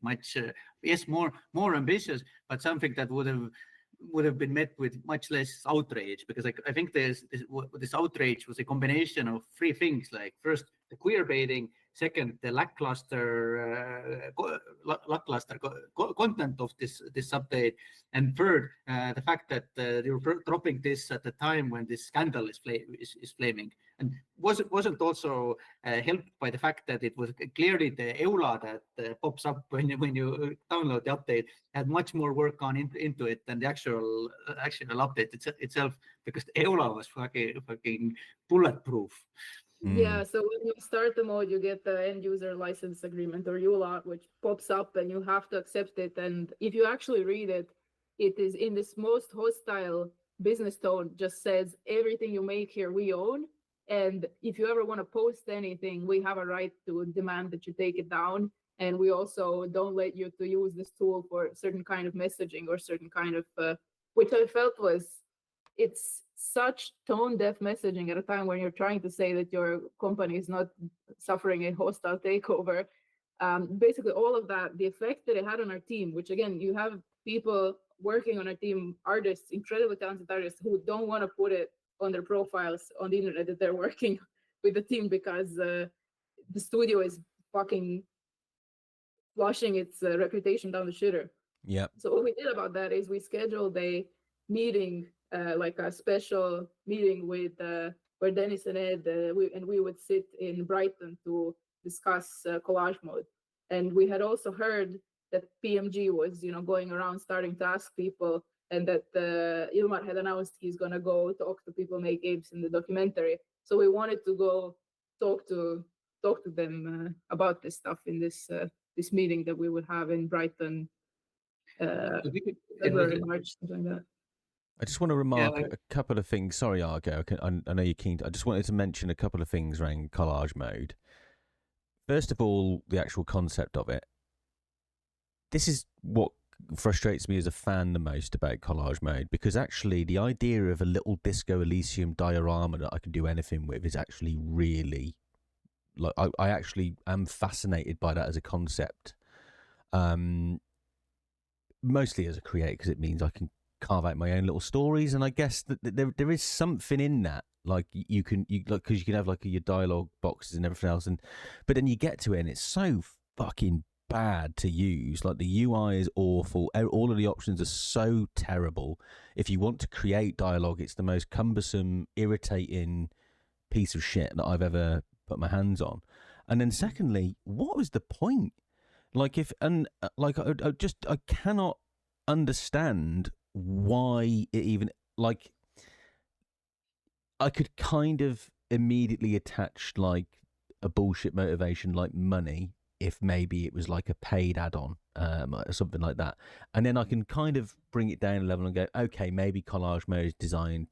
more ambitious, but something that would have been met with much less outrage, because I think this outrage was a combination of three things. Like, first, the queer baiting; second, the lackluster content of this update; and third, the fact that they were dropping this at the time when this scandal is flaming. And wasn't also helped by the fact that it was clearly the EULA that pops up when you download the update had much more work on into it than the actual update itself, because the EULA was fucking bulletproof. Yeah, so when you start the mode, you get the end user license agreement, or EULA, which pops up and you have to accept it. And if you actually read it, it is in this most hostile business tone, just says everything you make here we own. And if you ever want to post anything, we have a right to demand that you take it down. And we also don't let you to use this tool for certain kind of messaging or certain kind of, which I felt it's such tone deaf messaging at a time when you're trying to say that your company is not suffering a hostile takeover. Basically, all of that, the effect that it had on our team, which again, you have people working on our team, artists, incredibly talented artists, who don't want to put it on their profiles on the internet that they're working with the team because the studio is fucking flushing its reputation down the shitter. Yeah. So what we did about that is we scheduled a meeting, like a special meeting with where Dennis and Ed we would sit in Brighton to discuss Collage Mode. And we had also heard that PMG was going around starting to ask people, and that Ilmar had announced he's going to go talk to people, make games in the documentary. So we wanted to go talk to them about this stuff in this meeting that we would have in Brighton, February, March, something like that. I just want to remark a couple of things. Sorry, Argo, I know you're keen. I just wanted to mention a couple of things around Collage Mode. First of all, the actual concept of it. This is what frustrates me as a fan the most about Collage Mode, because actually the idea of a little Disco Elysium diorama that I can do anything with is actually really, like, I actually am fascinated by that as a concept. Mostly as a creator, because it means I can carve out my own little stories, and I guess that there is something in that. Like you can have like your dialogue boxes and everything else, but then you get to it and it's so fucking bad to use. Like, the UI is awful. All of the options are so terrible. If you want to create dialogue, it's the most cumbersome, irritating piece of shit that I've ever put my hands on. And then secondly, what was the point? Like, I cannot understand why it even, like, I could kind of immediately attach like a bullshit motivation like money if maybe it was like a paid add-on or something like that. And then I can kind of bring it down a level and go, okay, maybe Collage Mode is designed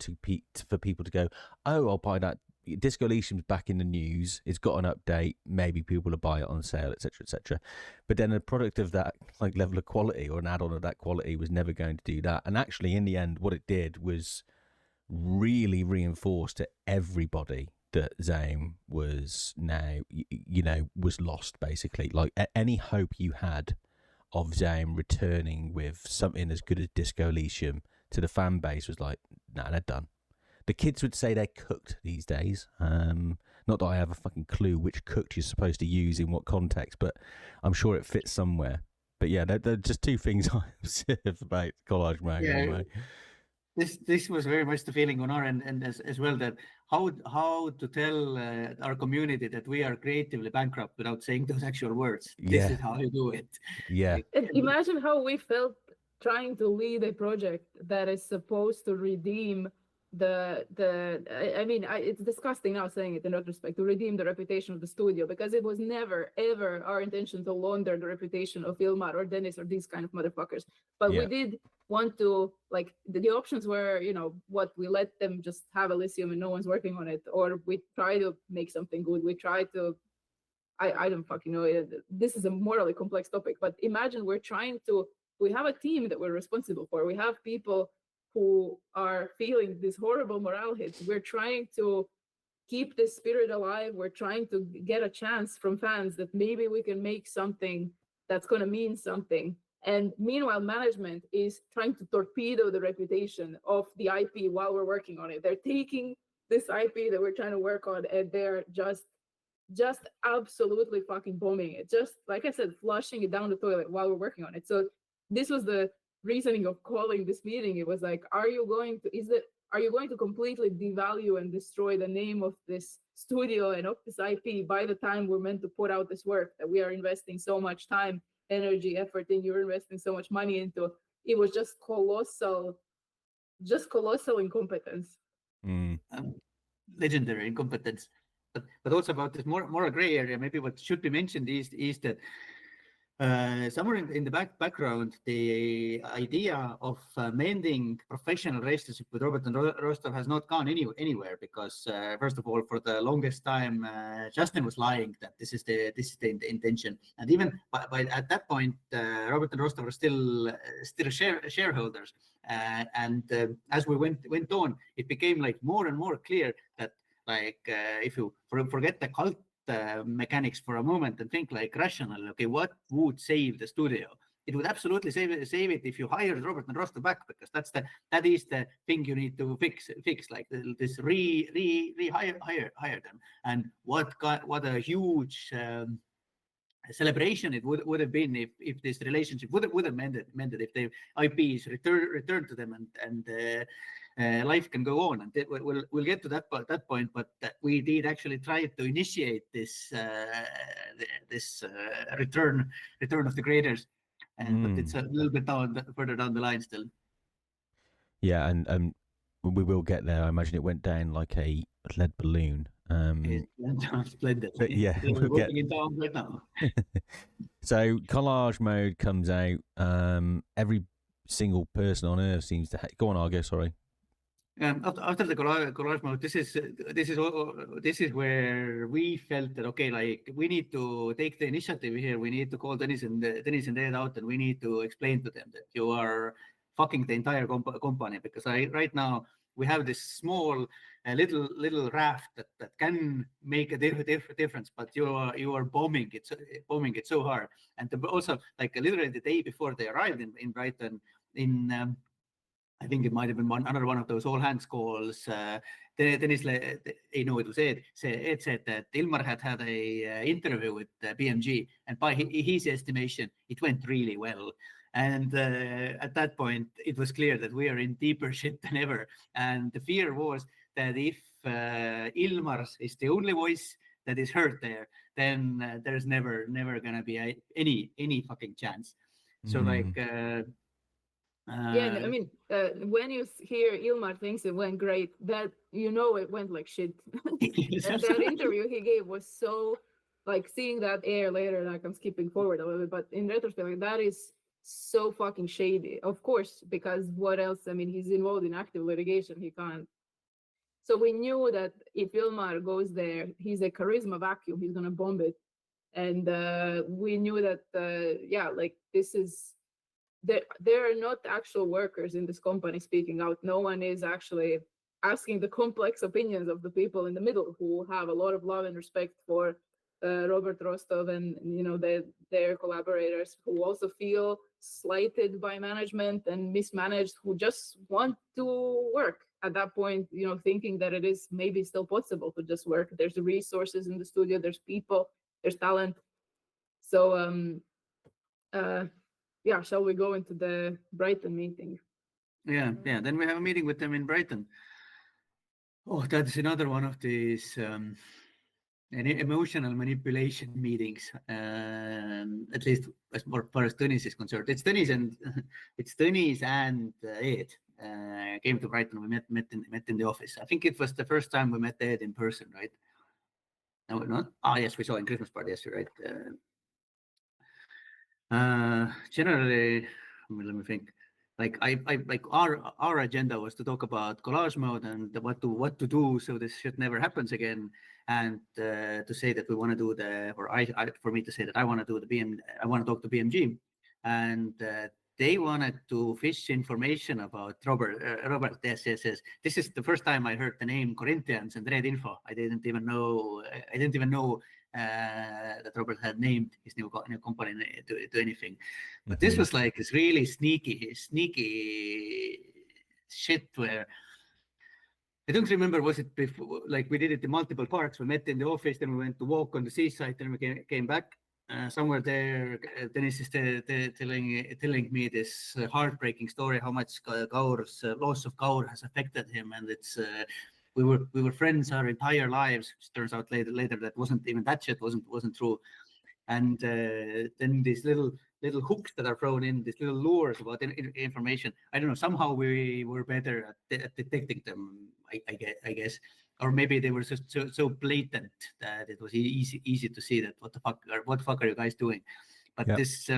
for people to go, oh, I'll buy that. Disco Elysium's back in the news. It's got an update. Maybe people will buy it on sale, etc., etc. But then a product of that like level of quality, or an add-on of that quality, was never going to do that. And actually, in the end, what it did was really reinforce to everybody that ZAUM was now, was lost, basically. Like, any hope you had of ZAUM returning with something as good as Disco Elysium to the fan base was like, Nah, they're done. The kids would say they're cooked these days. Not that I have a fucking clue which cooked you're supposed to use in what context, but I'm sure it fits somewhere. But yeah, they're just two things I observe about Collage Mode anyway. This was very much the feeling on our end, and as well, that how to tell our community that we are creatively bankrupt without saying those actual words. This is how you do it. Yeah. And imagine how we felt trying to lead a project that is supposed to redeem it's disgusting now saying it in retrospect, to redeem the reputation of the studio, because it was never ever our intention to launder the reputation of Ilmar or Dennis or these kind of motherfuckers. But we did want to, like, the options were, what, we let them just have Elysium and no one's working on it, or we try to make something good. We try to, I don't fucking know. This is a morally complex topic, but imagine we have a team that we're responsible for. We have people who are feeling this horrible morale hit. We're trying to keep this spirit alive. We're trying to get a chance from fans that maybe we can make something that's going to mean something. And meanwhile, management is trying to torpedo the reputation of the IP while we're working on it. They're taking this IP that we're trying to work on, and they're just absolutely fucking bombing it. Just, like I said, flushing it down the toilet while we're working on it. So this was the reasoning of calling this meeting. It was like, are you going to completely devalue and destroy the name of this studio and of this IP by the time we're meant to put out this work that we are investing so much time, energy, effort in, you're investing so much money into? It was just colossal incompetence. Legendary incompetence. But also about this more gray area, maybe what should be mentioned is that somewhere in the background, the idea of mending professional relationship with Robert and Rostov has not gone anywhere, because first of all, for the longest time, Justin was lying that this is the intention, and even by at that point, Robert and Rostov were still shareholders, and as we went on, it became like more and more clear that, like, if you forget the cult mechanics for a moment and think like rationally, okay, what would save the studio? It would absolutely save it if you hired Robert and Rostov back, because that is the thing you need to fix, like this hire them. And what a huge celebration it would have been if this relationship would have mended if the IPs returned to them, and life can go on. And we'll get to that point, but we did actually try to initiate this return of the creators, but it's a little bit further down the line still. Yeah, and we will get there. I imagine it went down like a lead balloon. Splendid. Yeah, we'll get it down right now. So Collage Mode comes out. Every single person on Earth seems to go on, Argo. Sorry. After the collage mode, this is where we felt that, okay, like, we need to take the initiative here. We need to call Dennis and Ed out, and we need to explain to them that you are fucking the entire company, because right now we have this small little raft that can make a difference, but you are bombing it so hard. And also, like, literally the day before they arrived in Brighton, I think it might have been another one of those all hands calls. Dennis, it was Ed said that Ilmar had a interview with PMG, and by his estimation, it went really well. And at that point, it was clear that we are in deeper shit than ever. And the fear was that if Ilmar is the only voice that is heard there, then there's never gonna be any fucking chance. So like. Yeah, I mean, when you hear Ilmar thinks it went great, that it went like shit. And that interview he gave was so, like, seeing that air later, like, I'm skipping forward a little bit, but in retrospect, like, that is so fucking shady. Of course, because what else? I mean, he's involved in active litigation. He can't. So we knew that if Ilmar goes there, he's a charisma vacuum. He's gonna bomb it, and we knew that, like, this is. There are not actual workers in this company speaking out. No one is actually asking the complex opinions of the people in the middle who have a lot of love and respect for Robert Rostov and their collaborators, who also feel slighted by management and mismanaged, who just want to work. at that point, thinking that it is maybe still possible to just work. There's resources in the studio, there's people, there's talent. So shall we go into the Brighton meeting? Yeah. Then we have a meeting with them in Brighton. Oh, that's another one of these emotional manipulation meetings. At least as far as Tõnis is concerned, it's Tõnis and Ed came to Brighton. We met in the office. I think it was the first time we met Ed in person, right? No, not. Yes, we saw in Christmas party yesterday, right? Generally, let me think. Like our agenda was to talk about Collage Mode and what to do so this shit never happens again, and to say that we want to do for me to say that I want to do I want to talk to PMG, and they wanted to fish information about Robert. Yes. This is the first time I heard the name Corinthians and Red Info. I didn't even know that Robert had named his new company to anything. But this was like this really sneaky shit where I don't remember, was it before, like we did it in multiple parks. We met in the office, then we went to walk on the seaside, then we came back. Somewhere there, Dennis is telling me this heartbreaking story, how much Kaur's loss of Kaur has affected him, and it's we were friends our entire lives. It turns out later that wasn't even that shit wasn't true. And then these little hooks that are thrown in, these little lures about information. I don't know. Somehow we were better at detecting them. I guess, or maybe they were just so blatant that it was easy to see that what the fuck are you guys doing? But this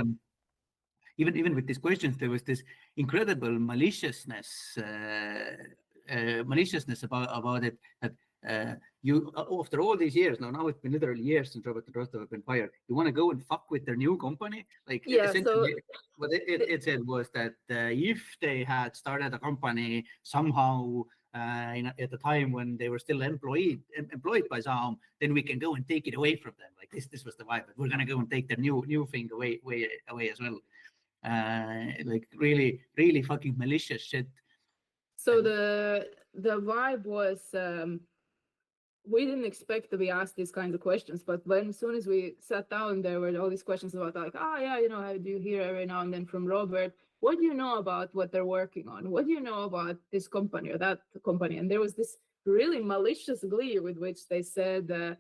even with these questions, there was this incredible maliciousness about it, that you after all these years now it's been literally years since Robert and Rostov have been fired. You want to go and fuck with their new company? Like essentially, what it said was that if they had started a company somehow at the time when they were still employed by ZAUM, then we can go and take it away from them. Like this was the vibe. We're gonna go and take their new thing away as well. Like really fucking malicious shit. So the vibe was we didn't expect to be asked these kinds of questions, but as soon as we sat down, there were all these questions about like, how do you hear every now and then from Robert? What do you know about what they're working on? What do you know about this company or that company? And there was this really malicious glee with which they said,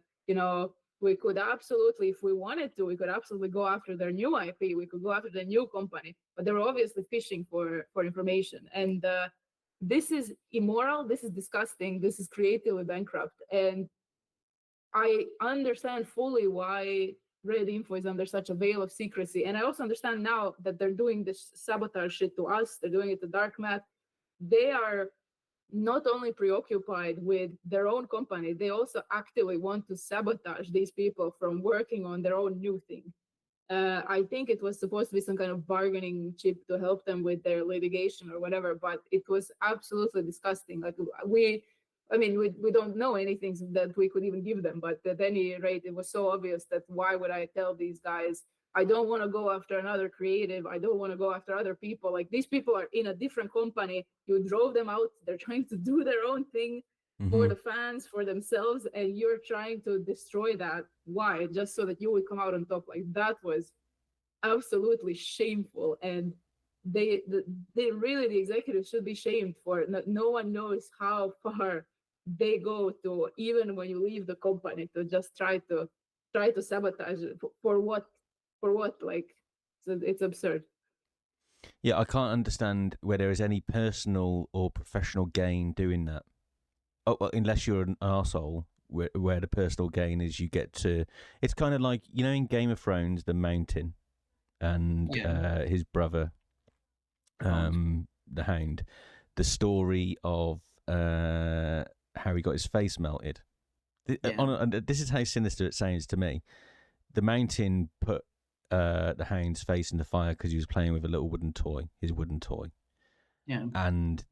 we could absolutely, if we wanted to, we could absolutely go after their new IP. We could go after their new company, but they were obviously fishing for information. And this is immoral. This is disgusting. This is creatively bankrupt. And I understand fully why Red Info is under such a veil of secrecy. And I also understand now that they're doing this sabotage shit to us. They're doing it to Dark Math. They are not only preoccupied with their own company, they also actively want to sabotage these people from working on their own new thing. I think it was supposed to be some kind of bargaining chip to help them with their litigation or whatever, but it was absolutely disgusting. Like we don't know anything that we could even give them, but at any rate, it was so obvious that why would I tell these guys, I don't want to go after another creative, I don't want to go after other people. Like these people are in a different company, you drove them out, they're trying to do their own thing for the fans, for themselves, and you're trying to destroy that. Why? Just so that you would come out on top. Like that was absolutely shameful, and they really, the executives should be shamed for it. No one knows how far they go to, even when you leave the company, to just try to sabotage it. For what? Like it's absurd. Yeah, I can't understand where there is any personal or professional gain doing that. Oh, well, unless you're an arsehole, where the personal gain is you get to... It's kind of like, in Game of Thrones, the Mountain and his brother, the Hound. The story of how he got his face melted. This is how sinister it sounds to me. The Mountain put the Hound's face in the fire because he was playing with a little his wooden toy. Yeah. And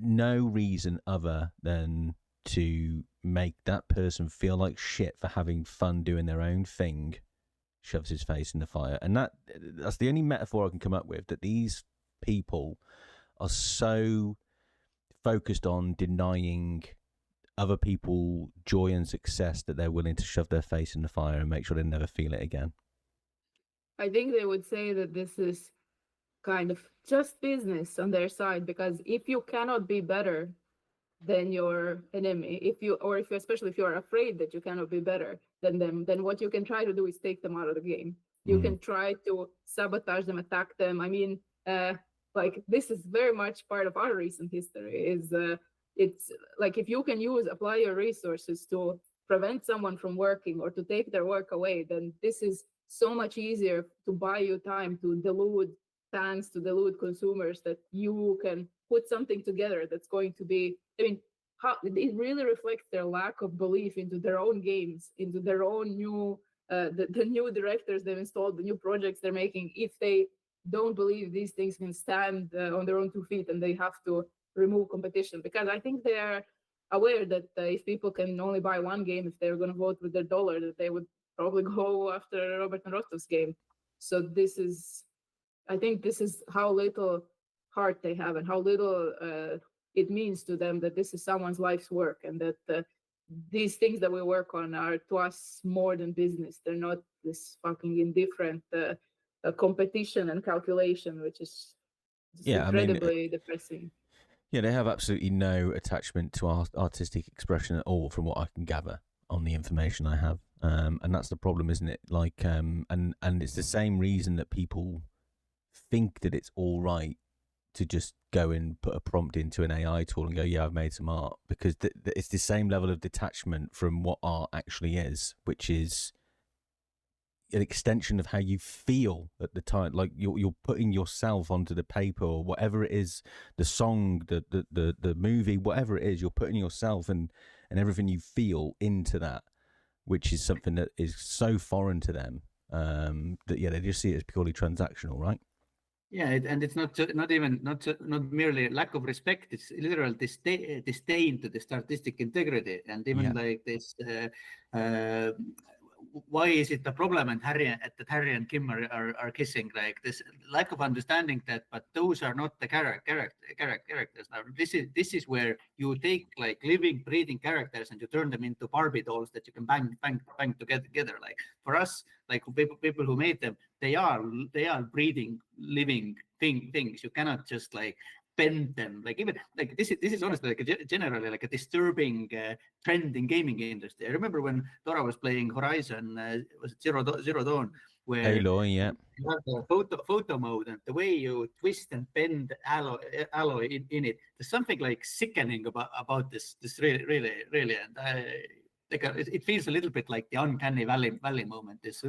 no reason other than to make that person feel like shit for having fun doing their own thing, shoves his face in the fire. And that's the only metaphor I can come up with, that these people are so focused on denying other people joy and success that they're willing to shove their face in the fire and make sure they never feel it again? I think they would say that this is kind of just business on their side, because if you cannot be better than your enemy, especially if you're afraid that you cannot be better than them, then what you can try to do is take them out of the game. You can try to sabotage them, attack them. I mean, like this is very much part of our recent history. It's like if you can apply your resources to prevent someone from working or to take their work away, then this is so much easier to buy you time, to delude fans, to delude consumers, that you can put something together that's going to be, I mean, it really reflects their lack of belief into their own games, into their own new, the new directors they've installed, the new projects they're making. If they don't believe these things can stand on their own 2 feet, and they have to remove competition, because I think they are aware that if people can only buy one game, if they're going to vote with their dollar, that they would probably go after Robert and Rostov's game. So I think this is how little heart they have, and how little it means to them that this is someone's life's work, and that these things that we work on are to us more than business. They're not this fucking indifferent competition and calculation, which is incredibly depressing. Yeah, they have absolutely no attachment to artistic expression at all, from what I can gather on the information I have. And that's the problem, isn't it? Like, and it's the same reason that people think that it's all right to just go and put a prompt into an AI tool and go, yeah, I've made some art, because it's the same level of detachment from what art actually is, which is an extension of how you feel at the time. Like you're putting yourself onto the paper, or whatever it is, the song, the movie, whatever it is, you're putting yourself and everything you feel into that, which is something that is so foreign to them that they just see it as purely transactional, right? Yeah, and it's not merely lack of respect. It's literal disdain to this artistic integrity, and even like this. Why is it a problem? And Harry and Kim are kissing, like this lack of understanding that, but those are not the characters. Now this is where you take like living, breathing characters and you turn them into Barbie dolls that you can bang together. Like for us, like people who made them, they are breathing, living things. You cannot just like bend them. Like even like this is honestly like generally like a disturbing trend in gaming industry. I remember when Dora was playing Horizon, was it Zero Dawn, where Aloy, yeah, you have the photo mode, and the way you twist and bend alloy in it. There's something like sickening about this really, and it feels a little bit like the uncanny valley moment. This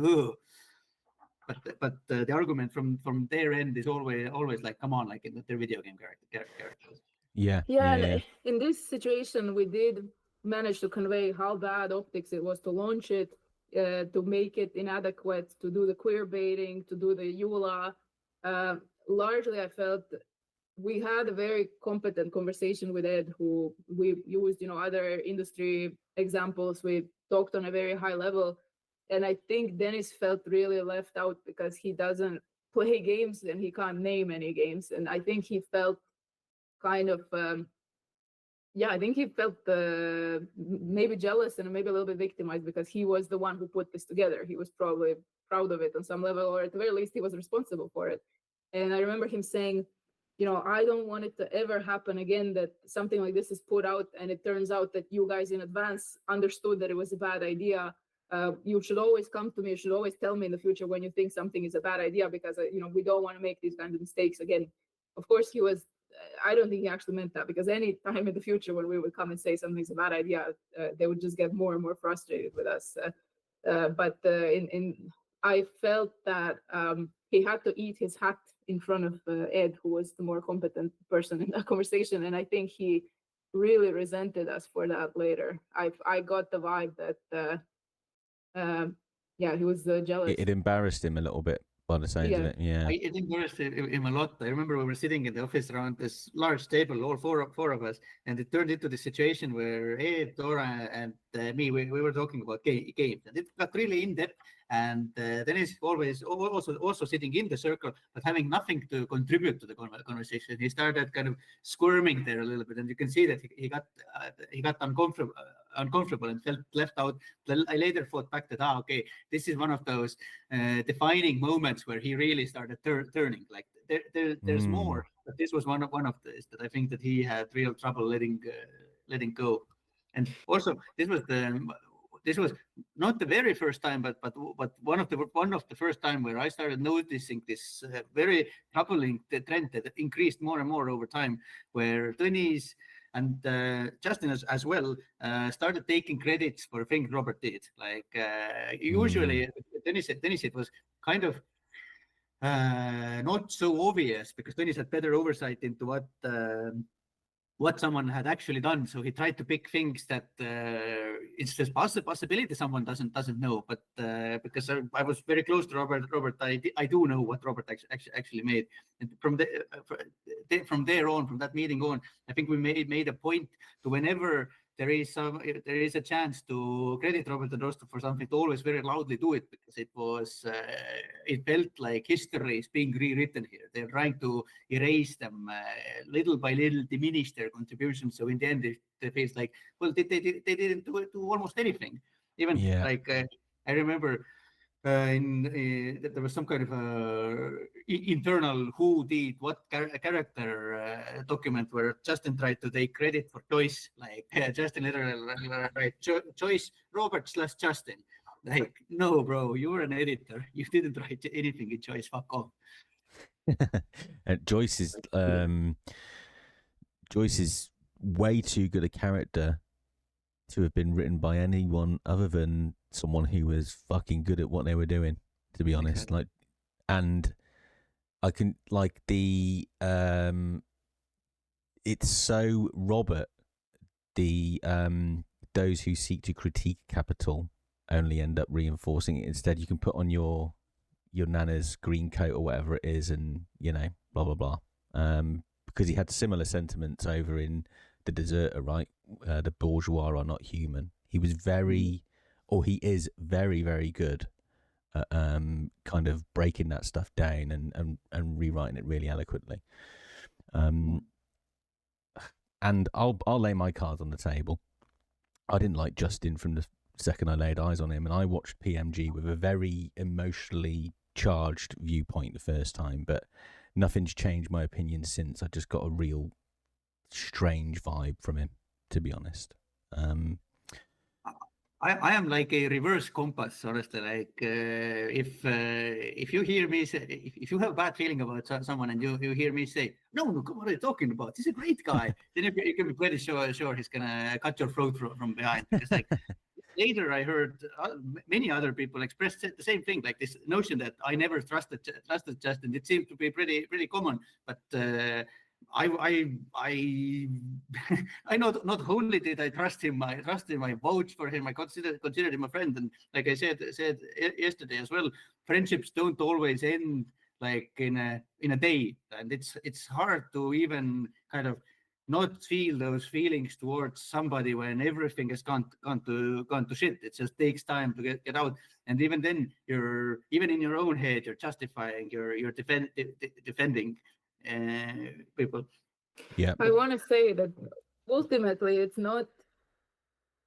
But the argument from their end is always like, come on, like in their video game characters. Yeah. In this situation, we did manage to convey how bad optics it was to launch it, to make it inadequate, to do the queer baiting, to do the EULA. Largely, I felt we had a very competent conversation with Ed, who we used, other industry examples. We talked on a very high level. And I think Dennis felt really left out because he doesn't play games and he can't name any games. And I think he felt kind of, maybe jealous and maybe a little bit victimized, because he was the one who put this together. He was probably proud of it on some level, or at the very least, he was responsible for it. And I remember him saying, I don't want it to ever happen again, that something like this is put out and it turns out that you guys in advance understood that it was a bad idea. You should always come to me. You should always tell me in the future when you think something is a bad idea, because we don't want to make these kinds of mistakes again. Of course, he was. I don't think he actually meant that, because any time in the future when we would come and say something's a bad idea, they would just get more and more frustrated with us. But I felt that he had to eat his hat in front of Ed, who was the more competent person in that conversation, and I think he really resented us for that later. I got the vibe that. He was jealous. It embarrassed him a little bit by the sounds of it. Yeah, it embarrassed him a lot. I remember we were sitting in the office around this large table, all four of us, and it turned into the situation where Dora and me, we were talking about games, and it got really in depth. and Dennis always also sitting in the circle, but having nothing to contribute to the conversation. He started kind of squirming there a little bit, and you can see that he got uncomfortable and felt left out. I later thought back that okay, this is one of those defining moments where he really started turning. Like there's more, but this was one of those that I think that he had real trouble letting go. And also, this was not the very first time, but one of the first time where I started noticing this very troubling trend that increased more and more over time, where Dennis and Justin as well started taking credits for things Robert did. Like usually, Dennis it was kind of not so obvious because Dennis had better oversight into what someone had actually done. So he tried to pick things that it's just possibility someone doesn't know. But because I was very close to Robert, I do know what Robert actually made. And from there on, from that meeting on, I think we made a point to whenever there is a chance to credit Robert and Rostov for something, to always very loudly do it, because it felt like history is being rewritten here. They're trying to erase them little by little, diminish their contributions. So in the end, they feel like, well, they didn't do almost anything. Even like I remember there was some kind of internal who did what character document where Justin tried to take credit for choice, like Justin literally right choice Robert / Justin. Like, no, bro, you were an editor. You didn't write anything in choice. Fuck off. Joyce is way too good a character to have been written by anyone other than someone who was fucking good at what they were doing, to be honest. Exactly. Like, and I can like the it's so Robert, the those who seek to critique capital only end up reinforcing it. Instead, you can put on your nana's green coat or whatever it is, and blah blah blah. Because he had similar sentiments over in The Deserter, right? The bourgeois are not human. He was he is very, very good at kind of breaking that stuff down and rewriting it really eloquently. And I'll lay my cards on the table. I didn't like Justin from the second I laid eyes on him, and I watched PMG with a very emotionally charged viewpoint the first time, but nothing's changed my opinion since. I just got a real strange vibe from him, to be honest. I am like a reverse Kompus, honestly. Like if you hear me say, if you have a bad feeling about someone and you hear me say, no, what are you talking about? He's a great guy. Then you can be pretty sure he's gonna cut your throat from behind. Because like later I heard many other people express the same thing, like this notion that I never trusted Justin. It seemed to be pretty common, but I not only did I trust him, I vouched for him, I considered him a friend, and like I said yesterday as well, friendships don't always end like in a day, and it's hard to even kind of not feel those feelings towards somebody when everything has gone to shit. It just takes time to get out, and even then, even in your own head, you're justifying, you're defending people. Yeah, I want to say that ultimately it's not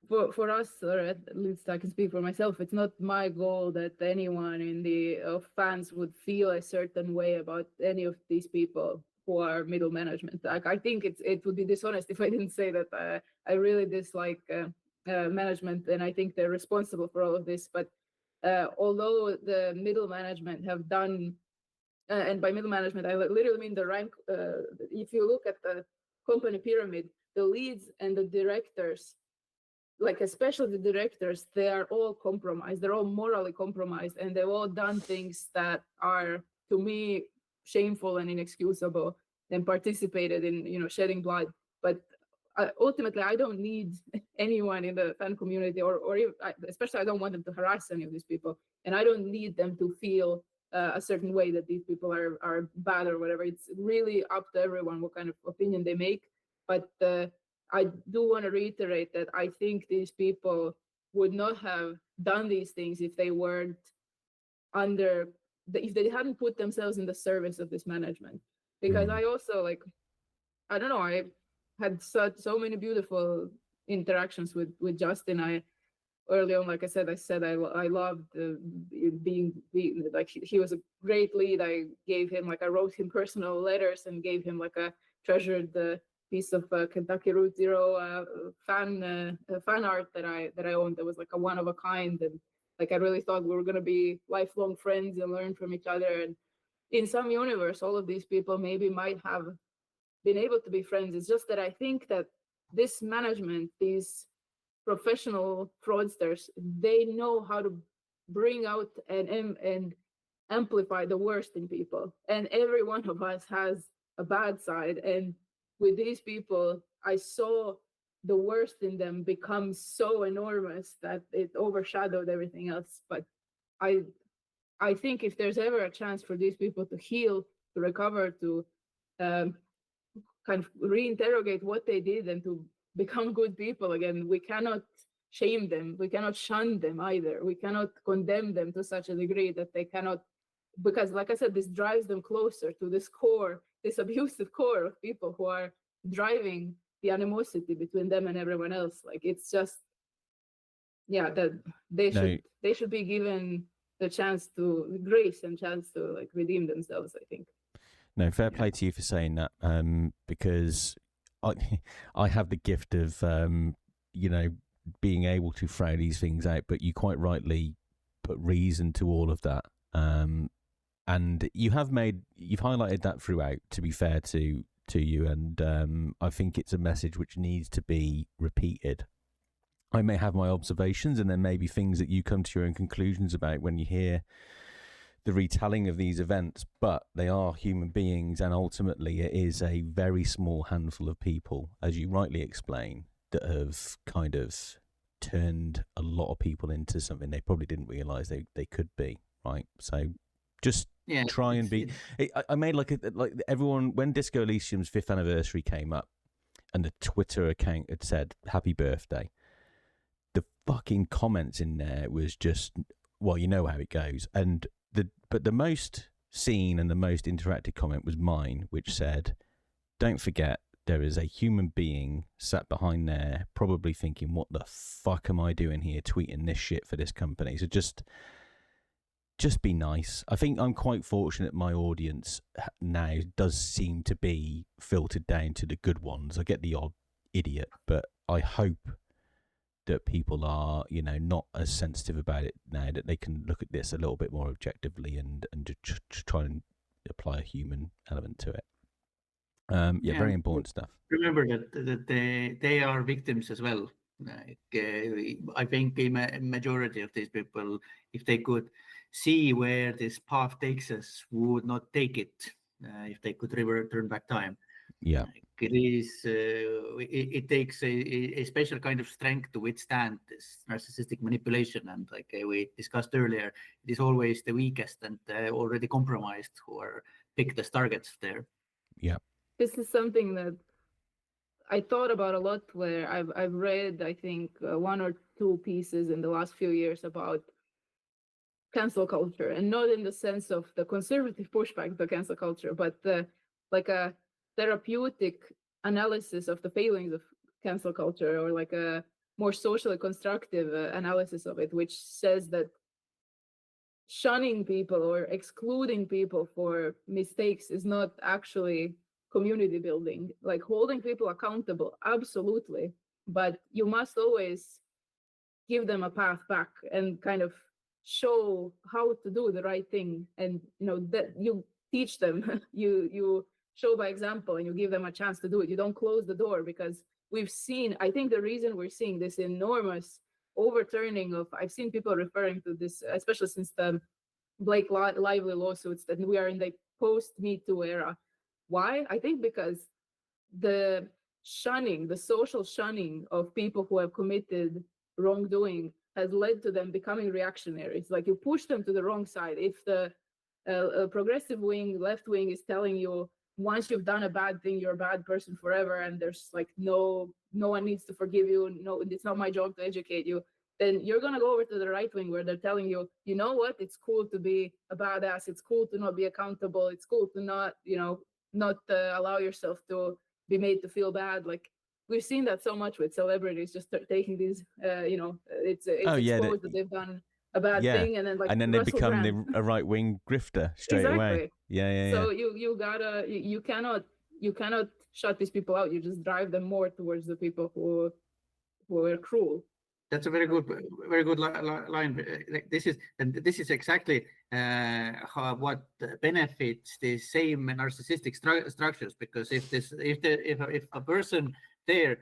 for us, or at least I can speak for myself, it's not my goal that anyone in the fans would feel a certain way about any of these people who are middle management. Like, I think it would be dishonest if I didn't say that I really dislike management, and I think they're responsible for all of this. But although the middle management have done, and by middle management, I literally mean the rank. If you look at the company pyramid, the leads and the directors, like especially the directors, they are all compromised. They're all morally compromised, and they've all done things that are, to me, shameful and inexcusable, and participated in shedding blood. But ultimately, I don't need anyone in the fan community, or even, especially I don't want them to harass any of these people, and I don't need them to feel a certain way that these people are bad or whatever. It's really up to everyone what kind of opinion they make. But I do want to reiterate that I think these people would not have done these things if they weren't under if they hadn't put themselves in the service of this management. Because I also I don't know, I had so many beautiful interactions with Justin. I early on, like I said I loved being like he was a great lead. I gave him I wrote him personal letters and gave him a treasured piece of Kentucky Route Zero fan art that I owned. That was a one of a kind, and I really thought we were gonna be lifelong friends and learn from each other. And in some universe, all of these people maybe might have been able to be friends. It's just that I think that this management, these professional fraudsters, they know how to bring out and amplify the worst in people. And every one of us has a bad side. And with these people, I saw the worst in them become so enormous that it overshadowed everything else. But I think if there's ever a chance for these people to heal, to recover, to kind of reinterrogate what they did and to become good people again, we cannot shame them. We cannot shun them either. We cannot condemn them to such a degree that they cannot, because like I said, this drives them closer to this core, this abusive core of people who are driving the animosity between them and everyone else. It's just, yeah, that they should be given the chance to grace and chance to redeem themselves, I think. No, fair play to you for saying that, because I have the gift of being able to throw these things out, but you quite rightly put reason to all of that, and you've highlighted that throughout, to be fair to you, and I think it's a message which needs to be repeated. I may have my observations, and there may be things that you come to your own conclusions about when you hear the retelling of these events, but they are human beings, and ultimately it is a very small handful of people, as you rightly explain, that have kind of turned a lot of people into something they probably didn't realize they could be, right? So just try and be. I made like everyone, when Disco Elysium's 5th anniversary came up and the Twitter account had said happy birthday, the fucking comments in there was just, well, you know how it goes. But the most seen and the most interactive comment was mine, which said, don't forget, there is a human being sat behind there probably thinking, what the fuck am I doing here tweeting this shit for this company? So just be nice. I think I'm quite fortunate my audience now does seem to be filtered down to the good ones. I get the odd idiot, but I hope that people are, not as sensitive about it now, that they can look at this a little bit more objectively and just try and apply a human element to it. Very important stuff. Remember that they are victims as well. I think a majority of these people, if they could see where this path takes us, would not take it if they could turn back time. Yeah, it takes a special kind of strength to withstand this narcissistic manipulation, and we discussed earlier, it is always the weakest and already compromised who are picked as targets there. Yeah, this is something that I thought about a lot, where I've read, I think, 1 or 2 pieces in the last few years about cancel culture, and not in the sense of the conservative pushback to cancel culture, but like a therapeutic analysis of the failings of cancel culture, or a more socially constructive analysis of it, which says that shunning people or excluding people for mistakes is not actually community building. Holding people accountable, absolutely, but you must always give them a path back and kind of show how to do the right thing, and that you teach them, you show by example, and you give them a chance to do it. You don't close the door, because we've seen, I think the reason we're seeing this enormous overturning of, I've seen people referring to this, especially since the Blake Lively lawsuits, that we are in the post-Me Too era. Why? I think because the shunning, the social shunning of people who have committed wrongdoing has led to them becoming reactionaries. You push them to the wrong side. If the progressive wing, left wing, is telling you, once you've done a bad thing, you're a bad person forever, and there's no one needs to forgive you. No, it's not my job to educate you. then you're going to go over to the right wing where they're telling you, you know what, it's cool to be a badass, it's cool to not be accountable, it's cool to not, not allow yourself to be made to feel bad. Like, we've seen that so much with celebrities just taking these, it's exposed that they've done a bad thing, and then they become a right-wing grifter straight away. So you cannot shut these people out. You just drive them more towards the people who are cruel. That's a very good line. This is exactly what benefits the same narcissistic structures, because if a person there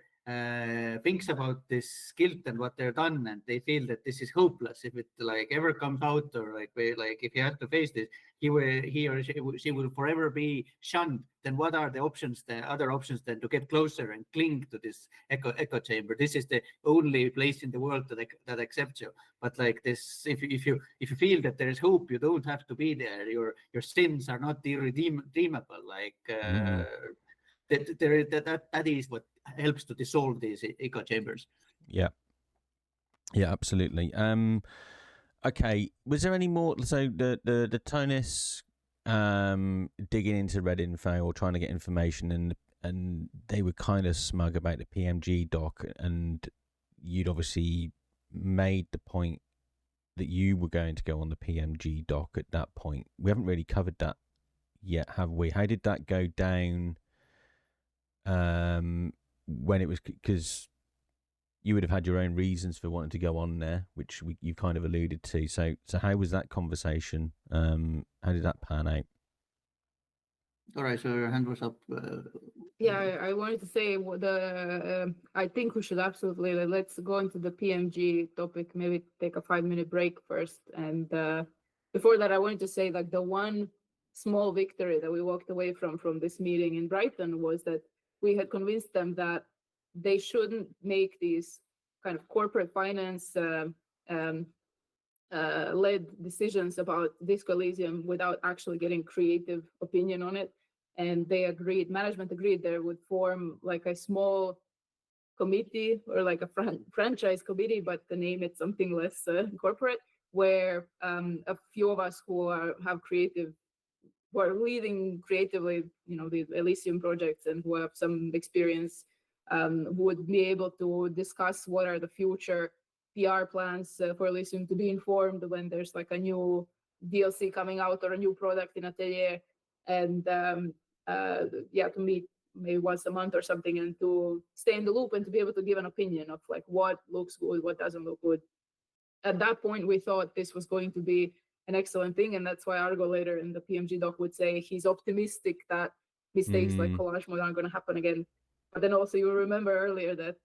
thinks about this guilt and what they're done, and they feel that this is hopeless, if it ever comes out, or if he has to face this, he or she will forever be shunned. Then what are the other options then to get closer and cling to this echo chamber? This is the only place in the world that accepts you. But this, if you feel that there is hope, you don't have to be there. Your sins are not irredeemable. That is what helps to dissolve these echo chambers. Yeah, absolutely. Okay, was there any more? So the Tonus digging into Red Info or trying to get information, and they were kind of smug about the PMG doc, and you'd obviously made the point that you were going to go on the PMG doc at that point. We haven't really covered that yet, have we? How did that go down? When it was, because you would have had your own reasons for wanting to go on there, which you kind of alluded to. So how was that conversation? How did that pan out? All right, so your hand was up. I wanted to say I think we should absolutely let's go into the PMG topic. Maybe take a 5-minute break first, and before that, I wanted to say the one small victory that we walked away from this meeting in Brighton was that we had convinced them that they shouldn't make these kind of corporate finance led decisions about Disco Elysium without actually getting creative opinion on it. And they agreed, management agreed, they would form a small committee or a franchise committee, but to name it something less corporate, where a few of us who are leading creatively, the Elysium projects, and who have some experience, would be able to discuss what are the future PR plans for Elysium, to be informed when there's a new DLC coming out or a new product in Atelier, and to meet maybe once a month or something, and to stay in the loop and to be able to give an opinion of what looks good, what doesn't look good. At that point, we thought this was going to be an excellent thing, and that's why Argo later in the PMG doc would say he's optimistic that mistakes like Collage Mode aren't going to happen again. But then also you remember earlier that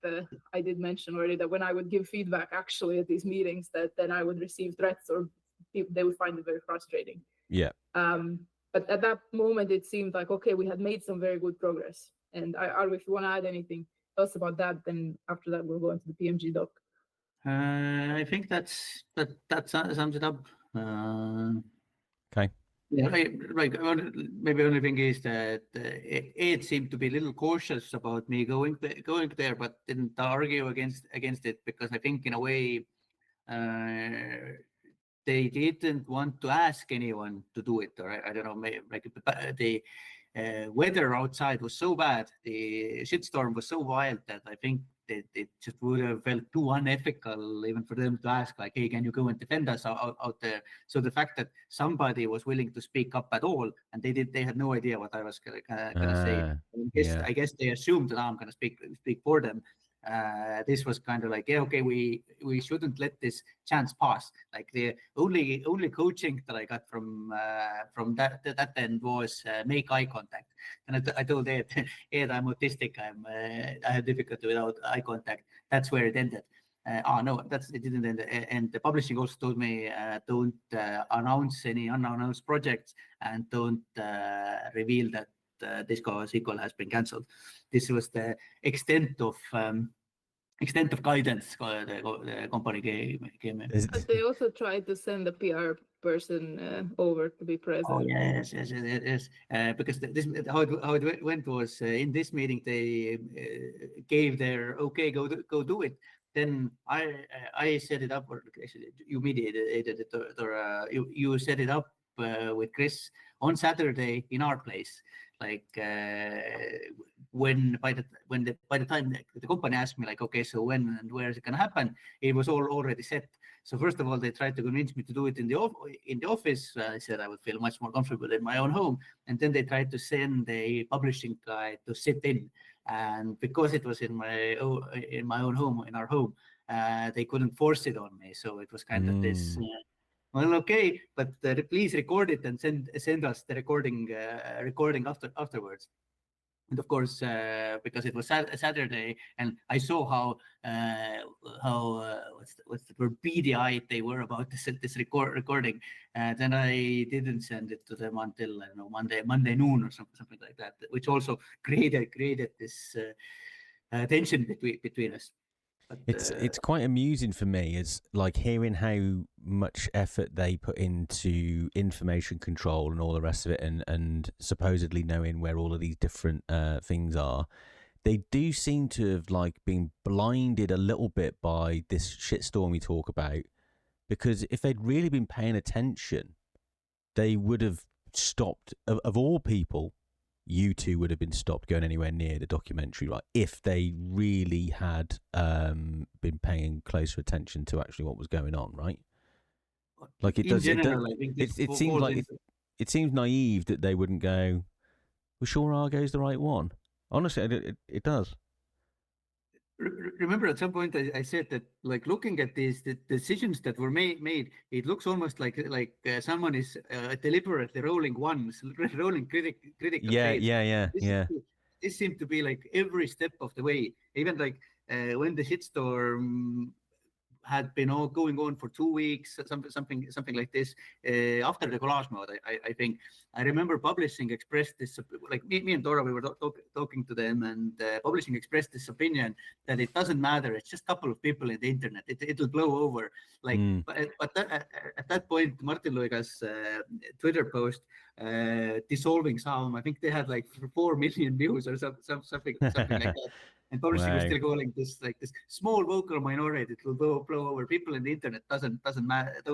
I did mention already that when I would give feedback actually at these meetings, that then I would receive threats, or they would find it very frustrating. Yeah. But at that moment, it seemed like, okay, we had made some very good progress. And Argo, if you want to add anything else about that, then after that we'll go into the PMG doc. I think that sums it up. Okay. Yeah, maybe only thing is that it seemed to be a little cautious about me going there, but didn't argue against it, because I think in a way they didn't want to ask anyone to do it, or I don't know, maybe the weather outside was so bad, the shitstorm was so wild, that I think it just would have felt too unethical even for them to ask, hey, can you go and defend us out there? So the fact that somebody was willing to speak up at all, and they had no idea what I was gonna say. I guess they assumed that I'm gonna speak for them. This was kind of okay, we shouldn't let this chance pass. The only coaching that I got from that end was make eye contact. And I told Ed, I'm autistic. I have difficulty without eye contact. That's where it ended. No, it didn't end. And the publishing also told me don't announce any unannounced projects, and don't reveal that Disco sequel has been cancelled. This was the extent of guidance the company gave me. But they also tried to send a PR person over to be present. Oh yes. Because how it went was in this meeting they gave their okay, go do it, then I set it up, or actually you mediated it, or you set it up with Chris on Saturday in our place. Like by the time the company asked me, like, okay, so when and where is it gonna happen? It was all already set. So first of all, they tried to convince me to do it in the office. I said I would feel much more comfortable in my own home, and then they tried to send a publishing guy to sit in. And because it was in my own home, in our home, they couldn't force it on me. So it was kind of this. Well, okay, but please record it and send us the recording afterwards. And of course, because it was Saturday, and I saw how what's the word, beady-eyed they were about to set this recording, then I didn't send it to them until, I don't know, Monday noon or something like that, which also created this tension between us. But, it's quite amusing for me, is like hearing how much effort they put into information control and all the rest of it, and supposedly knowing where all of these different things are. They do seem to have like been blinded a little bit by this shitstorm we talk about, because if they'd really been paying attention, they would have stopped. Of all people, you two would have been stopped going anywhere near the documentary, right? If they really had been paying closer attention to actually what was going on, right? Like it does. It seems like it seems naive that they wouldn't go, "Well, sure, Argo's the right one." Honestly, it does. Remember, at some point I said that, like, looking at the decisions that were made, it looks almost like someone is deliberately rolling critical Yeah. This seemed to be like every step of the way, even like when the shitstorm had been all going on for 2 weeks, something like this. After the Collage Mode, I think I remember Publishing expressed this, like me and Dora, we were talking to them, and Publishing expressed this opinion that it doesn't matter. It's just a couple of people in the internet. It'll blow over. Like, but at that point, Martin Luiga's Twitter post dissolving ZAUM, I think they had like 4 million views or something like that. And Publishing was still calling this like this small vocal minority. It will blow over. People in the internet don't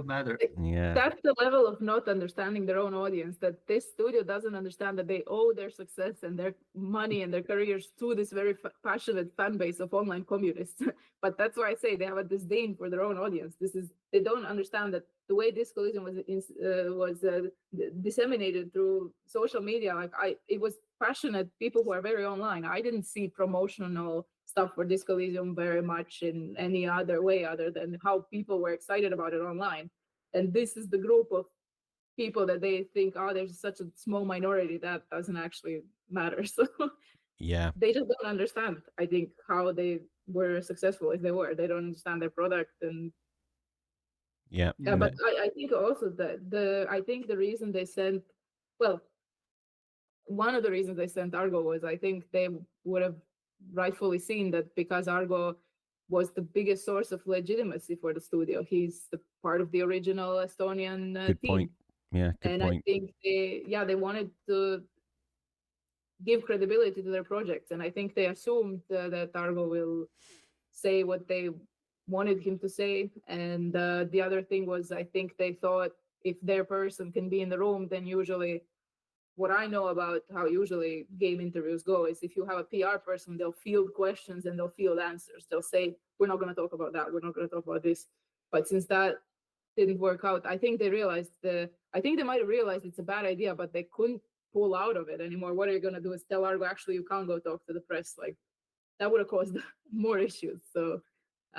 matter. Yeah, that's the level of not understanding their own audience, that this studio doesn't understand that they owe their success and their money and their careers to this very passionate fan base of online communists. But that's why I say they have a disdain for their own audience. They don't understand that the way Disco Elysium was disseminated through social media, it was passionate people who are very online. I didn't see promotional stuff for Disco Elysium very much in any other way other than how people were excited about it online. And this is the group of people that they think, oh, there's such a small minority that doesn't actually matter. So yeah, they just don't understand, I think, how they were successful. If they were, they don't understand their product. And yeah. But I think also that I think the reason they sent, well, one of the reasons they sent Argo was, I think they would have rightfully seen that because Argo was the biggest source of legitimacy for the studio. He's the part of the original Estonian good team. point. Yeah, good and point. I think they wanted to give credibility to their projects, and I think they assumed that Argo will say what they wanted him to say. And the other thing was, I think they thought if their person can be in the room, then usually what I know about how usually game interviews go is if you have a PR person, they'll field questions and they'll field answers. They'll say, we're not going to talk about that. We're not going to talk about this. But since that didn't work out, I think they realized I think they might have realized it's a bad idea, but they couldn't pull out of it anymore. What are you going to do is tell Argo, actually, you can't go talk to the press. Like, that would have caused more issues. So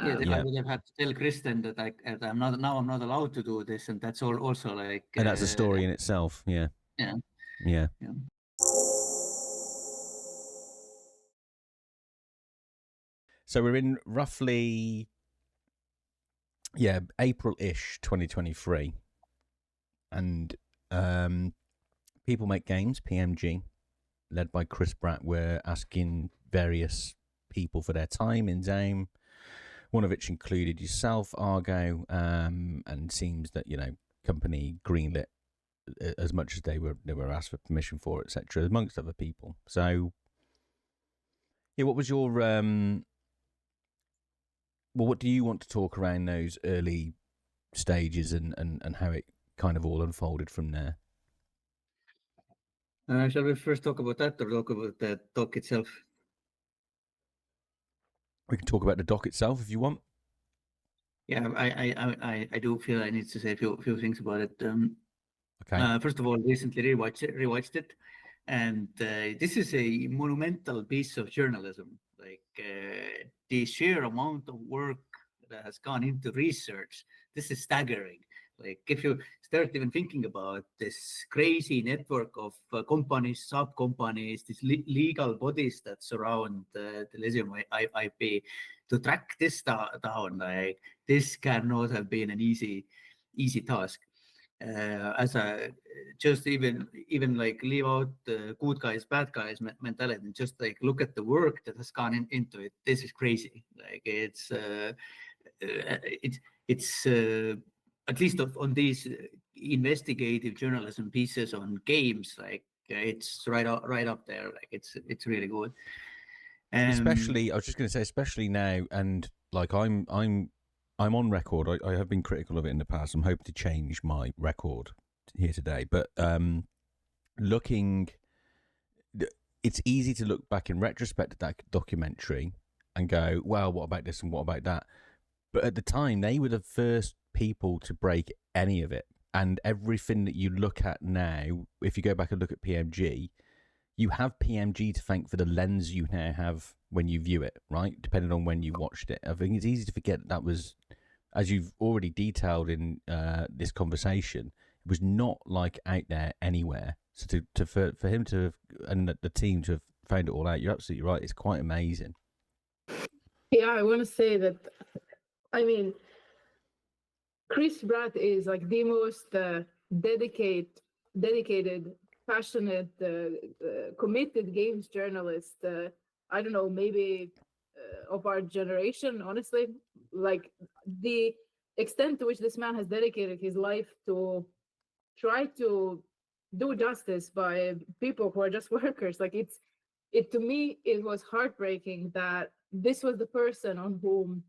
they would have had to tell Kristen that I'm not allowed to do this, and that's all also like. And that's a story in itself. Yeah. Yeah. So we're in roughly, April-ish 2023, and People Make Games, PMG, led by Chris Bratt, were asking various people for their time in ZAUM, one of which included yourself, Argo, and seems that, company greenlit as much as they were asked for permission for, etc., amongst other people. So, what was your well, what do you want to talk around those early stages and how it kind of all unfolded from there? Shall we first talk about that or talk about the doc itself? We can talk about the doc itself if you want. Yeah, I do feel I need to say a few things about it. Okay. First of all, recently rewatched it, and this is a monumental piece of journalism. Like the sheer amount of work that has gone into research, this is staggering. Like if you start even thinking about this crazy network of companies, sub-companies, these legal bodies that surround the Elysium IP, to track this down, like this cannot have been an easy task. As a just even like leave out the good guys, bad guys mentality, and just like look at the work that has gone into it. This is crazy. Like it's at least on these investigative journalism pieces on games, like it's right up there. Like it's really good. Especially, I was just going to say, especially now, and like I'm on record. I have been critical of it in the past. I'm hoping to change my record here today. But it's easy to look back in retrospect at that documentary and go, well, what about this and what about that? But at the time, they were the first people to break any of it. And everything that you look at now, if you go back and look at PMG, you have PMG to thank for the lens you now have when you view it, right? Depending on when you watched it. I think it's easy to forget that was, as you've already detailed in this conversation, it was not like out there anywhere. So for him to have, and the team to have found it all out, you're absolutely right. It's quite amazing. Yeah, I want to say that, I mean, Chris Pratt is like the most dedicated, passionate, committed games journalist. I don't know, maybe of our generation, honestly. Like the extent to which this man has dedicated his life to try to do justice by people who are just workers. Like to me, it was heartbreaking that this was the person on whom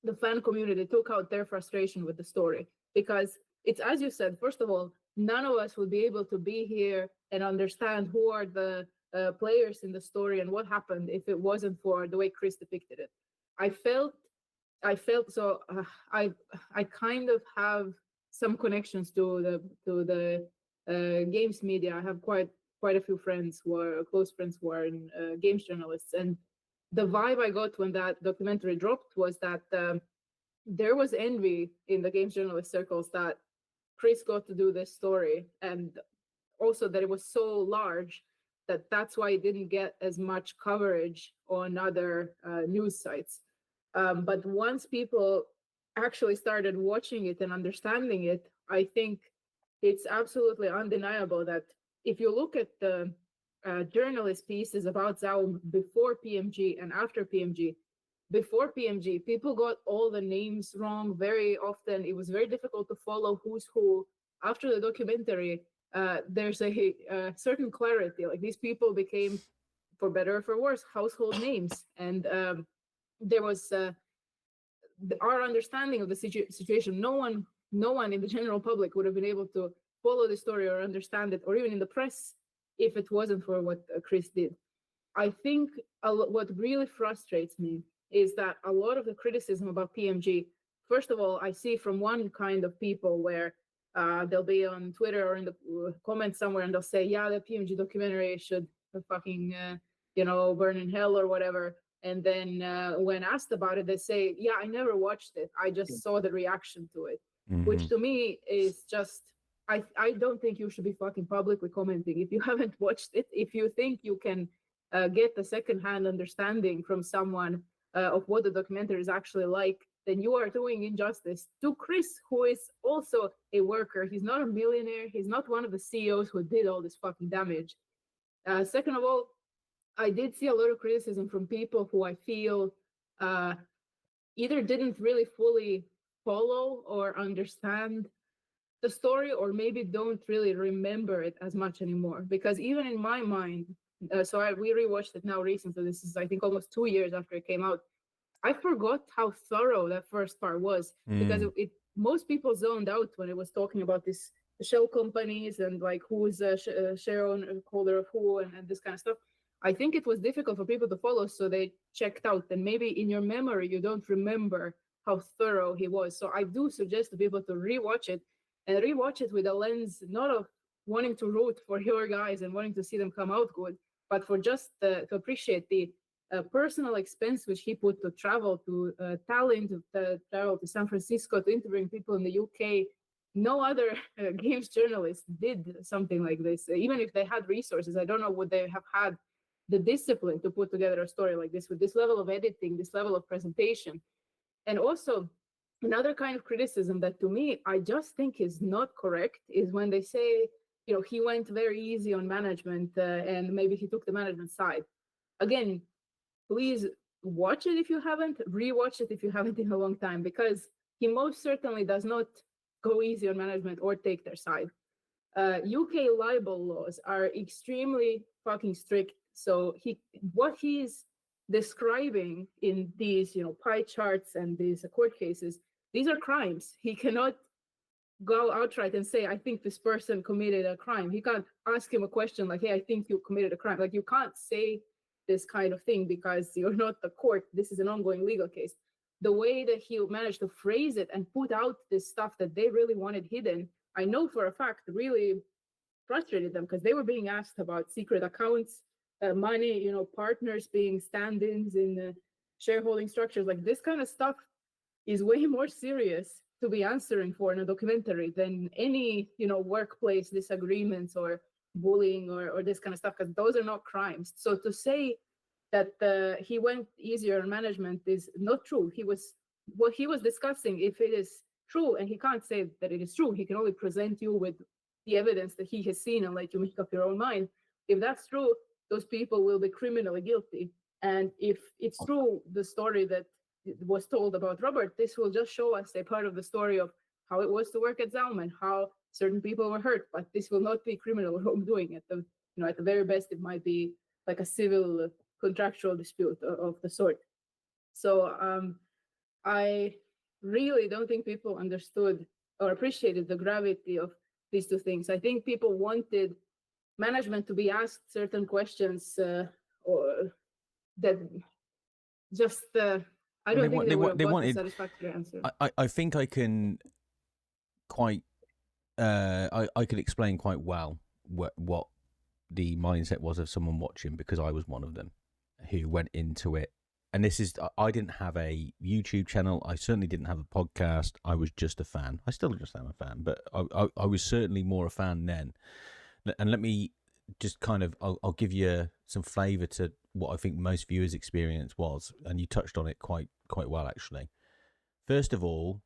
the fan community took out their frustration with the story, because it's, as you said, first of all, none of us would be able to be here and understand who are the players in the story and what happened if it wasn't for the way Chris depicted it. I felt so. I kind of have some connections to the games media. I have quite a few friends who are close friends who are in games journalists, and the vibe I got when that documentary dropped was that there was envy in the games journalist circles that Chris got to do this story, and also that it was so large that that's why it didn't get as much coverage on other news sites. But once people actually started watching it and understanding it, I think it's absolutely undeniable that if you look at the journalist pieces about ZAUM before PMG and after PMG. Before PMG, people got all the names wrong very often. It was very difficult to follow who's who. After the documentary, there's a certain clarity. Like these people became, for better or for worse, household names. And there was our understanding of the situation. No one in the general public would have been able to follow the story or understand it, or even in the press, if it wasn't for what Chris did. I think what really frustrates me is that a lot of the criticism about PMG, first of all, I see from one kind of people where they'll be on Twitter or in the comments somewhere and they'll say, yeah, the PMG documentary should fucking, burn in hell or whatever. And then when asked about it, they say, yeah, I never watched it. I just saw the reaction to it, which to me is just, I don't think you should be fucking publicly commenting if you haven't watched it. If you think you can get the secondhand understanding from someone of what the documentary is actually like, then you are doing injustice to Chris, who is also a worker. He's not a millionaire. He's not one of the CEOs who did all this fucking damage. Second of all, I did see a lot of criticism from people who I feel either didn't really fully follow or understand the story, or maybe don't really remember it as much anymore. Because even in my mind, we rewatched it now recently. This is, I think, almost 2 years after it came out. I forgot how thorough that first part was because it most people zoned out when it was talking about this shell companies and like who's a shareholder of who and this kind of stuff. I think it was difficult for people to follow, so they checked out. And maybe in your memory you don't remember how thorough he was. So I do suggest to people to rewatch it and rewatch it with a lens not of wanting to root for your guys and wanting to see them come out good, but for just to appreciate the personal expense which he put to travel to Tallinn, to travel to San Francisco, to interviewing people in the UK. No other games journalist did something like this. Even if they had resources, I don't know would they have had the discipline to put together a story like this with this level of editing, this level of presentation. And also, another kind of criticism that to me, I just think is not correct is when they say, you know, he went very easy on management and maybe he took the management side. Again, please watch it if you haven't, rewatch it if you haven't in a long time, because he most certainly does not go easy on management or take their side. UK libel laws are extremely fucking strict. So what he's describing in these, you know, pie charts and these court cases, these are crimes. He cannot go outright and say, I think this person committed a crime. He can't ask him a question like, hey, I think you committed a crime. Like, you can't say this kind of thing because you're not the court. This is an ongoing legal case. The way that he managed to phrase it and put out this stuff that they really wanted hidden, I know for a fact really frustrated them because they were being asked about secret accounts, money, you know, partners being stand-ins in shareholding structures. Like, this kind of stuff is way more serious to be answering for in a documentary than any, you know, workplace disagreements or bullying or this kind of stuff, because those are not crimes. So to say that he went easier on management is not true. What he was discussing, if it is true, and he can't say that it is true, he can only present you with the evidence that he has seen and let you make up your own mind. If that's true, those people will be criminally guilty. And if it's true, the story that was told about Robert, this will just show us a part of the story of how it was to work at ZAUM and how certain people were hurt. But this will not be criminal wrongdoing. At the very best, it might be like a civil contractual dispute of the sort. So I really don't think people understood or appreciated the gravity of these two things. I think people wanted management to be asked certain questions or that just I don't think they wanted a satisfactory answer. I think I can quite I could explain quite well what the mindset was of someone watching, because I was one of them who went into it. And this is, I didn't have a YouTube channel. I certainly didn't have a podcast. I was just a fan. I still just am a fan, but I was certainly more a fan then. And let me just kind of, I'll give you some flavour to what I think most viewers' experience was. And you touched on it quite well, actually. First of all,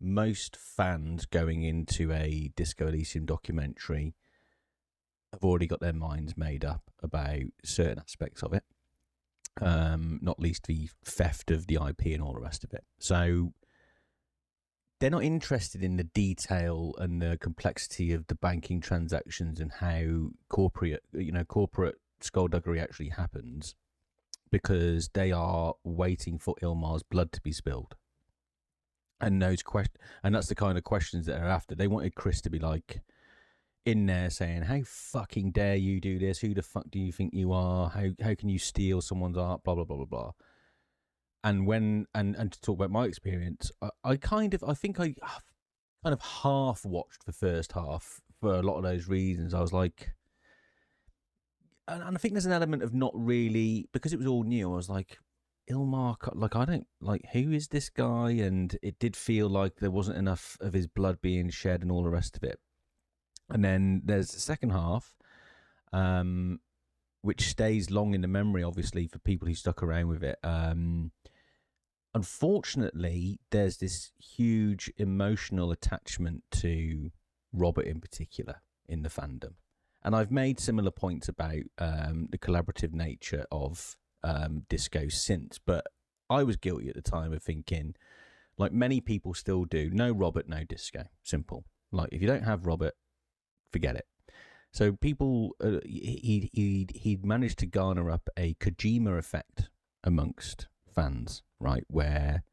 most fans going into a Disco Elysium documentary have already got their minds made up about certain aspects of it. Not least the theft of the IP and all the rest of it. So they're not interested in the detail and the complexity of the banking transactions and how corporate skullduggery actually happens, because they are waiting for Ilmar's blood to be spilled. And that's the kind of questions that are after. They wanted Chris to be like in there saying, how fucking dare you do this? Who the fuck do you think you are? How can you steal someone's art? Blah, blah, blah, blah, blah. And to talk about my experience, I kind of half watched the first half for a lot of those reasons. I was like, and I think there's an element of not really, because it was all new, I was like, Ilmar, like, I don't, like, who is this guy? And it did feel like there wasn't enough of his blood being shed and all the rest of it. And then there's the second half, which stays long in the memory, obviously, for people who stuck around with it. Unfortunately, there's this huge emotional attachment to Robert in particular in the fandom. And I've made similar points about the collaborative nature of Disco since, but I was guilty at the time of thinking, like many people still do, no Robert, no Disco. Simple. Like, if you don't have Robert, forget it. So people, he'd managed to garner up a Kojima effect amongst fans, right? Where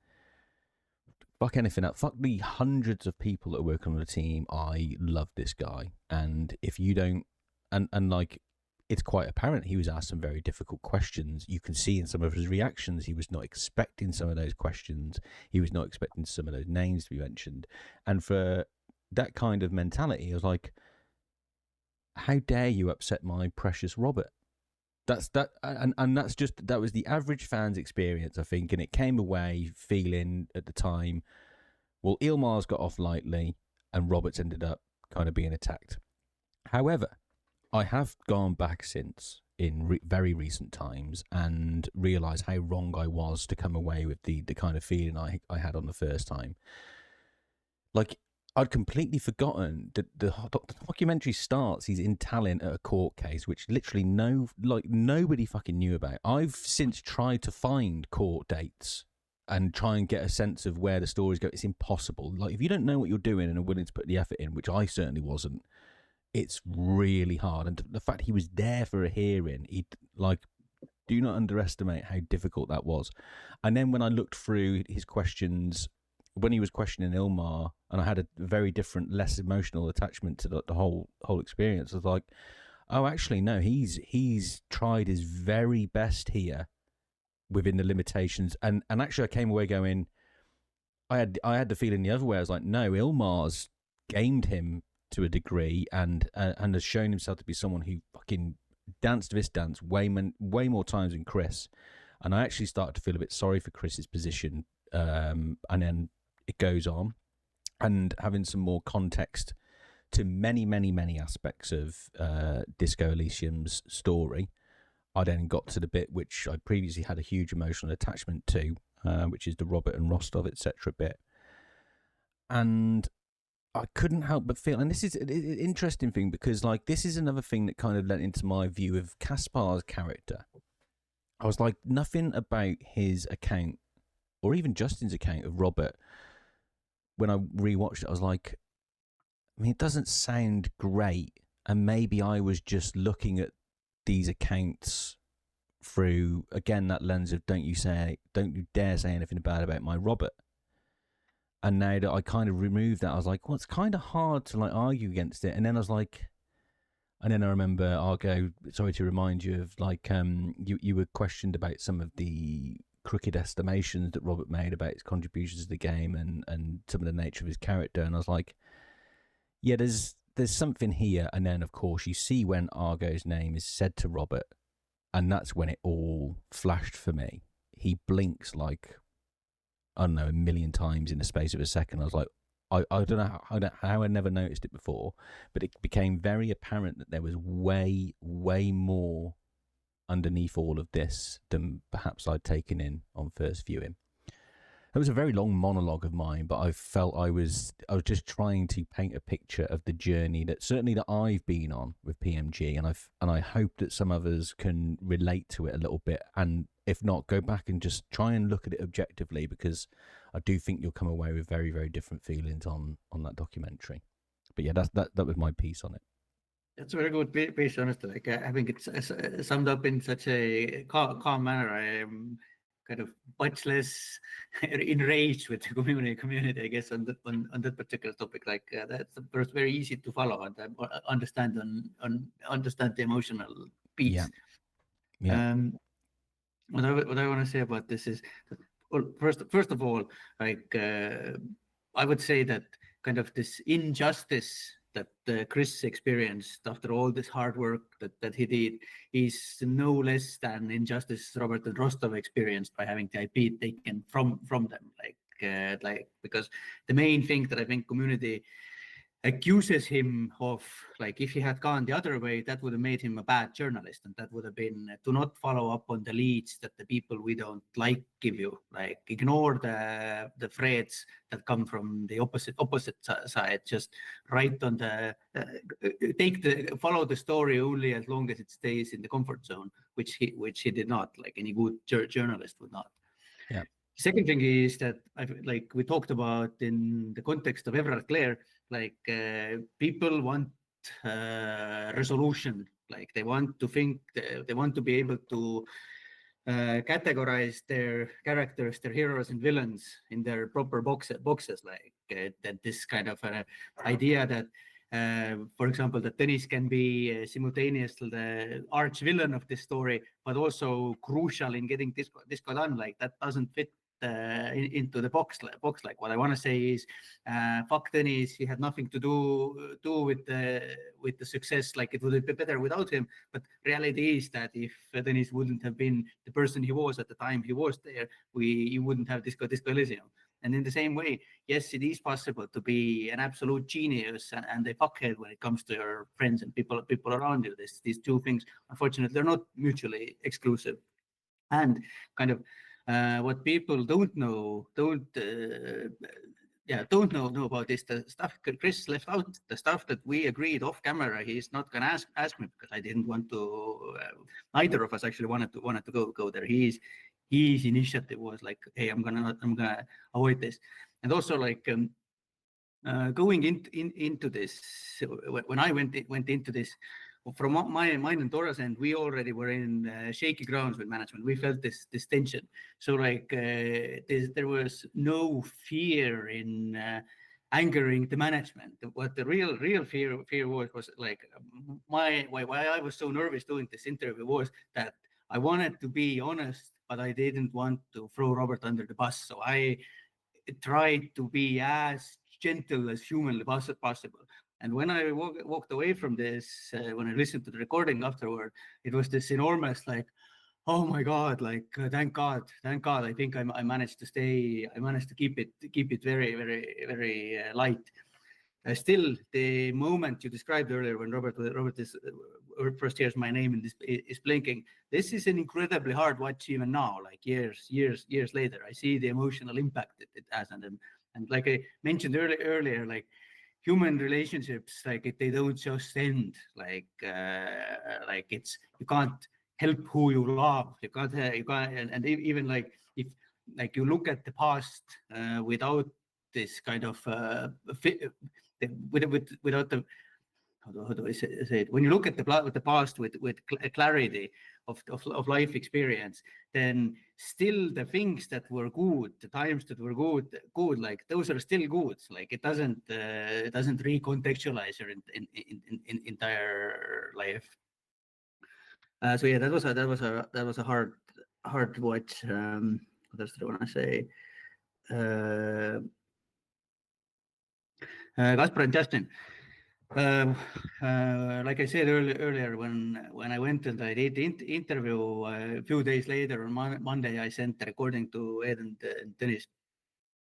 fuck anything else, fuck the hundreds of people that work on the team. I love this guy, and if you don't, and like, it's quite apparent he was asked some very difficult questions. You can see in some of his reactions he was not expecting some of those questions. He was not expecting some of those names to be mentioned, and for that kind of mentality, I was like, how dare you upset my precious Robert? That's that, and that's just, that was the average fan's experience, I think, and it came away feeling at the time, well, Ilmar's got off lightly, and Roberts ended up kind of being attacked. However, I have gone back since in very recent times and realised how wrong I was to come away with the kind of feeling I had on the first time. Like, I'd completely forgotten that the documentary starts, he's in Tallinn at a court case, which literally nobody fucking knew about. I've since tried to find court dates and try and get a sense of where the stories go. It's impossible. Like, if you don't know what you're doing and are willing to put the effort in, which I certainly wasn't, it's really hard. And the fact he was there for a hearing, do not underestimate how difficult that was. And then when I looked through his questions, when he was questioning Ilmar, and I had a very different, less emotional attachment to the whole experience, I was like, oh, actually, no, he's tried his very best here within the limitations. And actually, I came away going, I had the feeling the other way. I was like, no, Ilmar's gamed him to a degree and has shown himself to be someone who fucking danced this dance way more times than Chris. And I actually started to feel a bit sorry for Chris's position. And then it goes on, and having some more context to many, many, many aspects of Disco Elysium's story, I then got to the bit which I previously had a huge emotional attachment to, which is the Robert and Rostov, etc. bit. And I couldn't help but feel, and this is an interesting thing, because like, this is another thing that kind of led into my view of Kaspar's character. I was like, nothing about his account, or even Justin's account of Robert, when I rewatched it, I was like, I mean, it doesn't sound great, and maybe I was just looking at these accounts through, again, that lens of don't you dare say anything bad about my Robert. And now that I kind of removed that, I was like, well, it's kind of hard to like argue against it. And then I was like, and then I remember, Argo, sorry to remind you of, like, you were questioned about some of the crooked estimations that Robert made about his contributions to the game and some of the nature of his character. And I was like, yeah, there's something here. And then, of course, you see when Argo's name is said to Robert, and that's when it all flashed for me. He blinks like, I don't know, 1 million times in the space of a second. I was like, I don't know how I never noticed it before, but it became very apparent that there was way, way more underneath all of this than perhaps I'd taken in on first viewing. It was a very long monologue of mine, but I felt I was just trying to paint a picture of the journey that certainly that I've been on with PMG, and I hope that some others can relate to it a little bit, and if not, go back and just try and look at it objectively, because I do think you'll come away with very, very different feelings on that documentary. But yeah, that was my piece on it. That's a very good piece, honestly. Like, I think it's summed up in such a calm manner. I am kind of much less enraged with the community, I guess, on that particular topic. Like, that's very easy to follow and understand the emotional piece. Yeah. What I want to say about this is, well, first of all, like, I would say that kind of this injustice that Chris experienced after all this hard work that he did is no less than injustice Robert and Rostov experienced by having the IP taken from them. Like, because the main thing that I think community accuses him of, like, if he had gone the other way, that would have made him a bad journalist, and that would have been to not follow up on the leads that the people we don't like give you, like ignore the threads that come from the opposite side, just write on the follow the story only as long as it stays in the comfort zone, which he did not, like any good journalist would not. Yeah. Second thing is that, like we talked about in the context of Everard Clare, like, people want resolution. Like, they want to think, they want to be able to categorize their characters, their heroes and villains in their proper boxes, like that this kind of idea that, for example, that Tõnis can be simultaneously the arch villain of this story, but also crucial in getting Disco done. Like that doesn't fit into the box. Like what I want to say is, fuck Tõnis, he had nothing to do with the success. Like it would be better without him. But reality is that if Tõnis wouldn't have been the person he was at the time he was there, you wouldn't have Disco Elysium. And in the same way, yes, it is possible to be an absolute genius and a fuckhead when it comes to your friends and people around you. These two things, unfortunately, they're not mutually exclusive. And kind of what people don't know about this, the stuff Chris left out, the stuff that we agreed off camera. He's not gonna ask me because I didn't want to. Neither of us actually wanted to go there. His initiative was like, hey, I'm gonna avoid this. And also like going into this, when I went into this, from mine and Dora's end, we already were in shaky grounds with management. We felt this tension. So like there was no fear in angering the management. What the real fear was like why I was so nervous doing this interview was that I wanted to be honest, but I didn't want to throw Robert under the bus. So I tried to be as gentle as humanly possible. And when I walked away from this, when I listened to the recording afterward, it was this enormous like, oh my God, like thank God. I think I managed to keep it very, very, very light. Still, the moment you described earlier when Robert first hears my name and is blinking, this is an incredibly hard watch even now, like years later. I see the emotional impact it has on them. And like I mentioned earlier, like human relationships, like they don't just end. Like it's, you can't help who you love. You can't, and even like if like you look at the past without this kind of without the how do I say it? When you look at the past with clarity of life experience, then still the things that were good, the times that were good, like those are still good. Like it doesn't recontextualize your entire life. So yeah, that was a hard watch. What else do I want to say? Kaspar and Justin. Like I said earlier, when I went and I did the interview, a few days later on Monday, I sent the recording to Ed and Tõnis.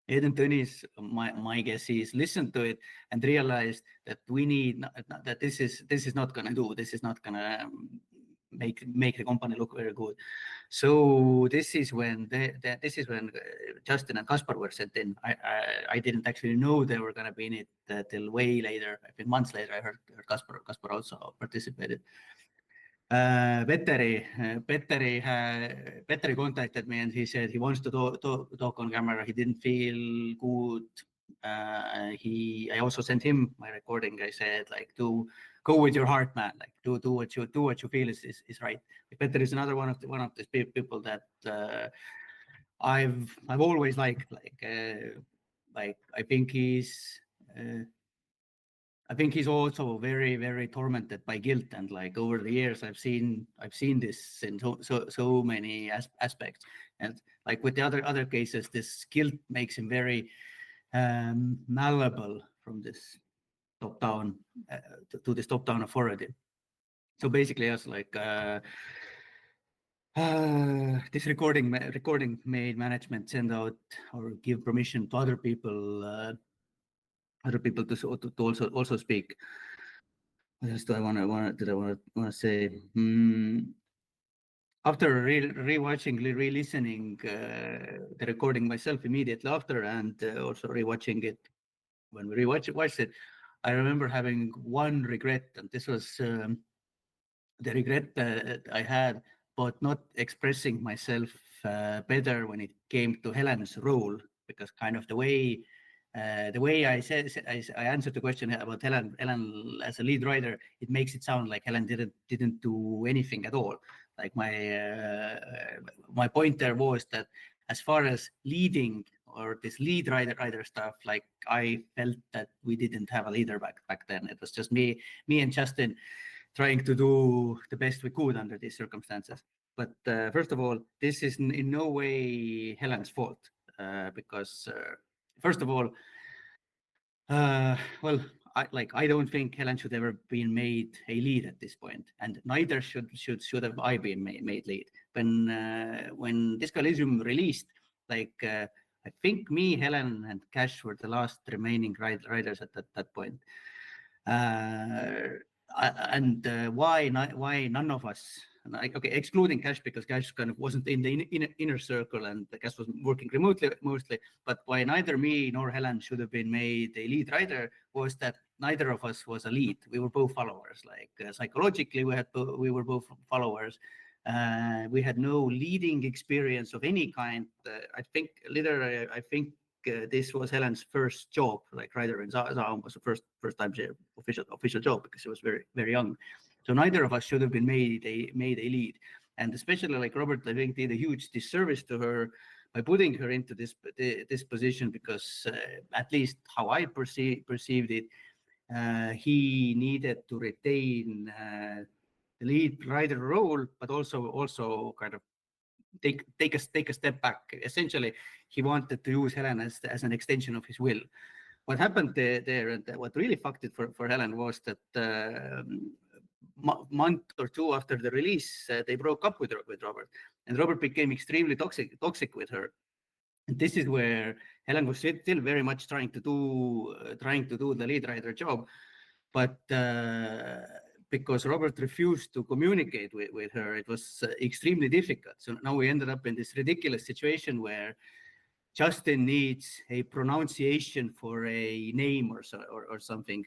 Ed and Tõnis, my guess is, listened to it and realized that we need that this is not gonna do. This is not gonna make the company look very good. So this is when Justin and Kaspar were sent in. I didn't actually know they were going to be in it till way later. I think months later, I heard Kaspar also participated. Petteri contacted me and he said he wants to talk on camera. He didn't feel good. I also sent him my recording. I said like, go with your heart, man. Like do what you feel is right. Petteri is another one of these people that I've always liked. Like I think he's also very, very tormented by guilt, and like over the years, I've seen this in so many aspects. And like with the other cases, this guilt makes him very malleable from this top down to this top down authority. So basically, it's like this recording made management send out or give permission to other people to also speak. What else do I want to say? After re-watching, re-listening the recording myself immediately after, and also re-watching it when we watched it, I remember having one regret, and this was the regret that I had about not expressing myself better when it came to Helen's role, because kind of the way I said I answered the question about Helen as a lead writer, it makes it sound like Helen didn't do anything at all. Like my point there was that as far as leading or this lead rider stuff, like I felt that we didn't have a leader back then. It was just me and Justin trying to do the best we could under these circumstances. But first of all, this is in no way Helen's fault because first of all, well, I don't think Helen should ever been made a lead at this point, and neither should have I been made lead. When Disco Elysium released, like I think me, Helen, and Cash were the last remaining riders at that point. And why none of us, like, okay, excluding Cash, because Cash kind of wasn't in the inner circle and Cash was working remotely mostly, but why neither me nor Helen should have been made a lead rider was that neither of us was a lead. We were both followers. Like psychologically, we were both followers. We had no leading experience of any kind. I think this was Helen's first job, like rider in ZAUM was the first time she official job, because she was very, very young. So neither of us should have been made a lead. And especially like Robert, I think, did a huge disservice to her by putting her into this position, because at least how I perceived it, he needed to retain the lead rider role, but also kind of take a step back. Essentially, he wanted to use Helen as an extension of his will. What happened there, and what really fucked it for Helen, was that month or two after the release, they broke up with Robert, and Robert became extremely toxic with her. And this is where Helen was still very much trying to do the lead rider job, but because Robert refused to communicate with her, it was extremely difficult. So now we ended up in this ridiculous situation where Justin needs a pronunciation for a name or something.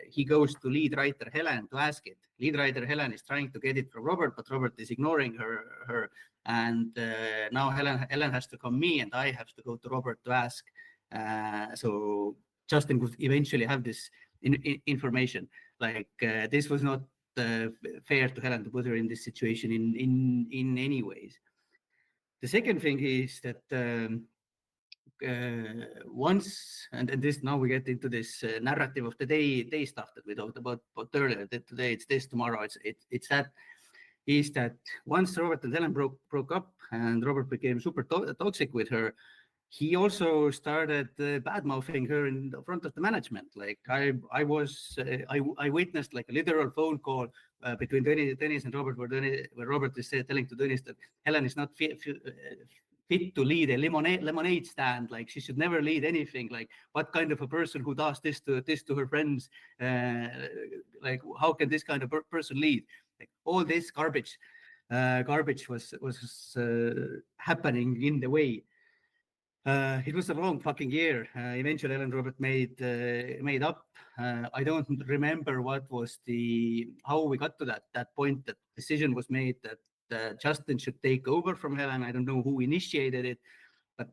He goes to lead writer Helen to ask it. Lead writer Helen is trying to get it from Robert, but Robert is ignoring her. And now Helen has to come me, and I have to go to Robert to ask. So Justin would eventually have this information. Like this was not fair to Helen to put her in this situation in any ways. The second thing is that once, and this, now we get into this narrative of the day stuff that we talked about earlier. That today it's this, tomorrow it's that. Is that once Robert and Helen broke up and Robert became super toxic with her, he also started bad mouthing her in front of the management. Like I witnessed like a literal phone call between Dennis and Robert, where Robert is telling to Dennis that Helen is not fit to lead a lemonade stand. Like she should never lead anything. Like what kind of a person who does this to her friends? Like how can this kind of person lead? Like all this garbage was happening in the way. It was a long fucking year. Eventually, Ellen Robert made up. I don't remember what was how we got to that point. That decision was made that Justin should take over from Helen. I don't know who initiated it, but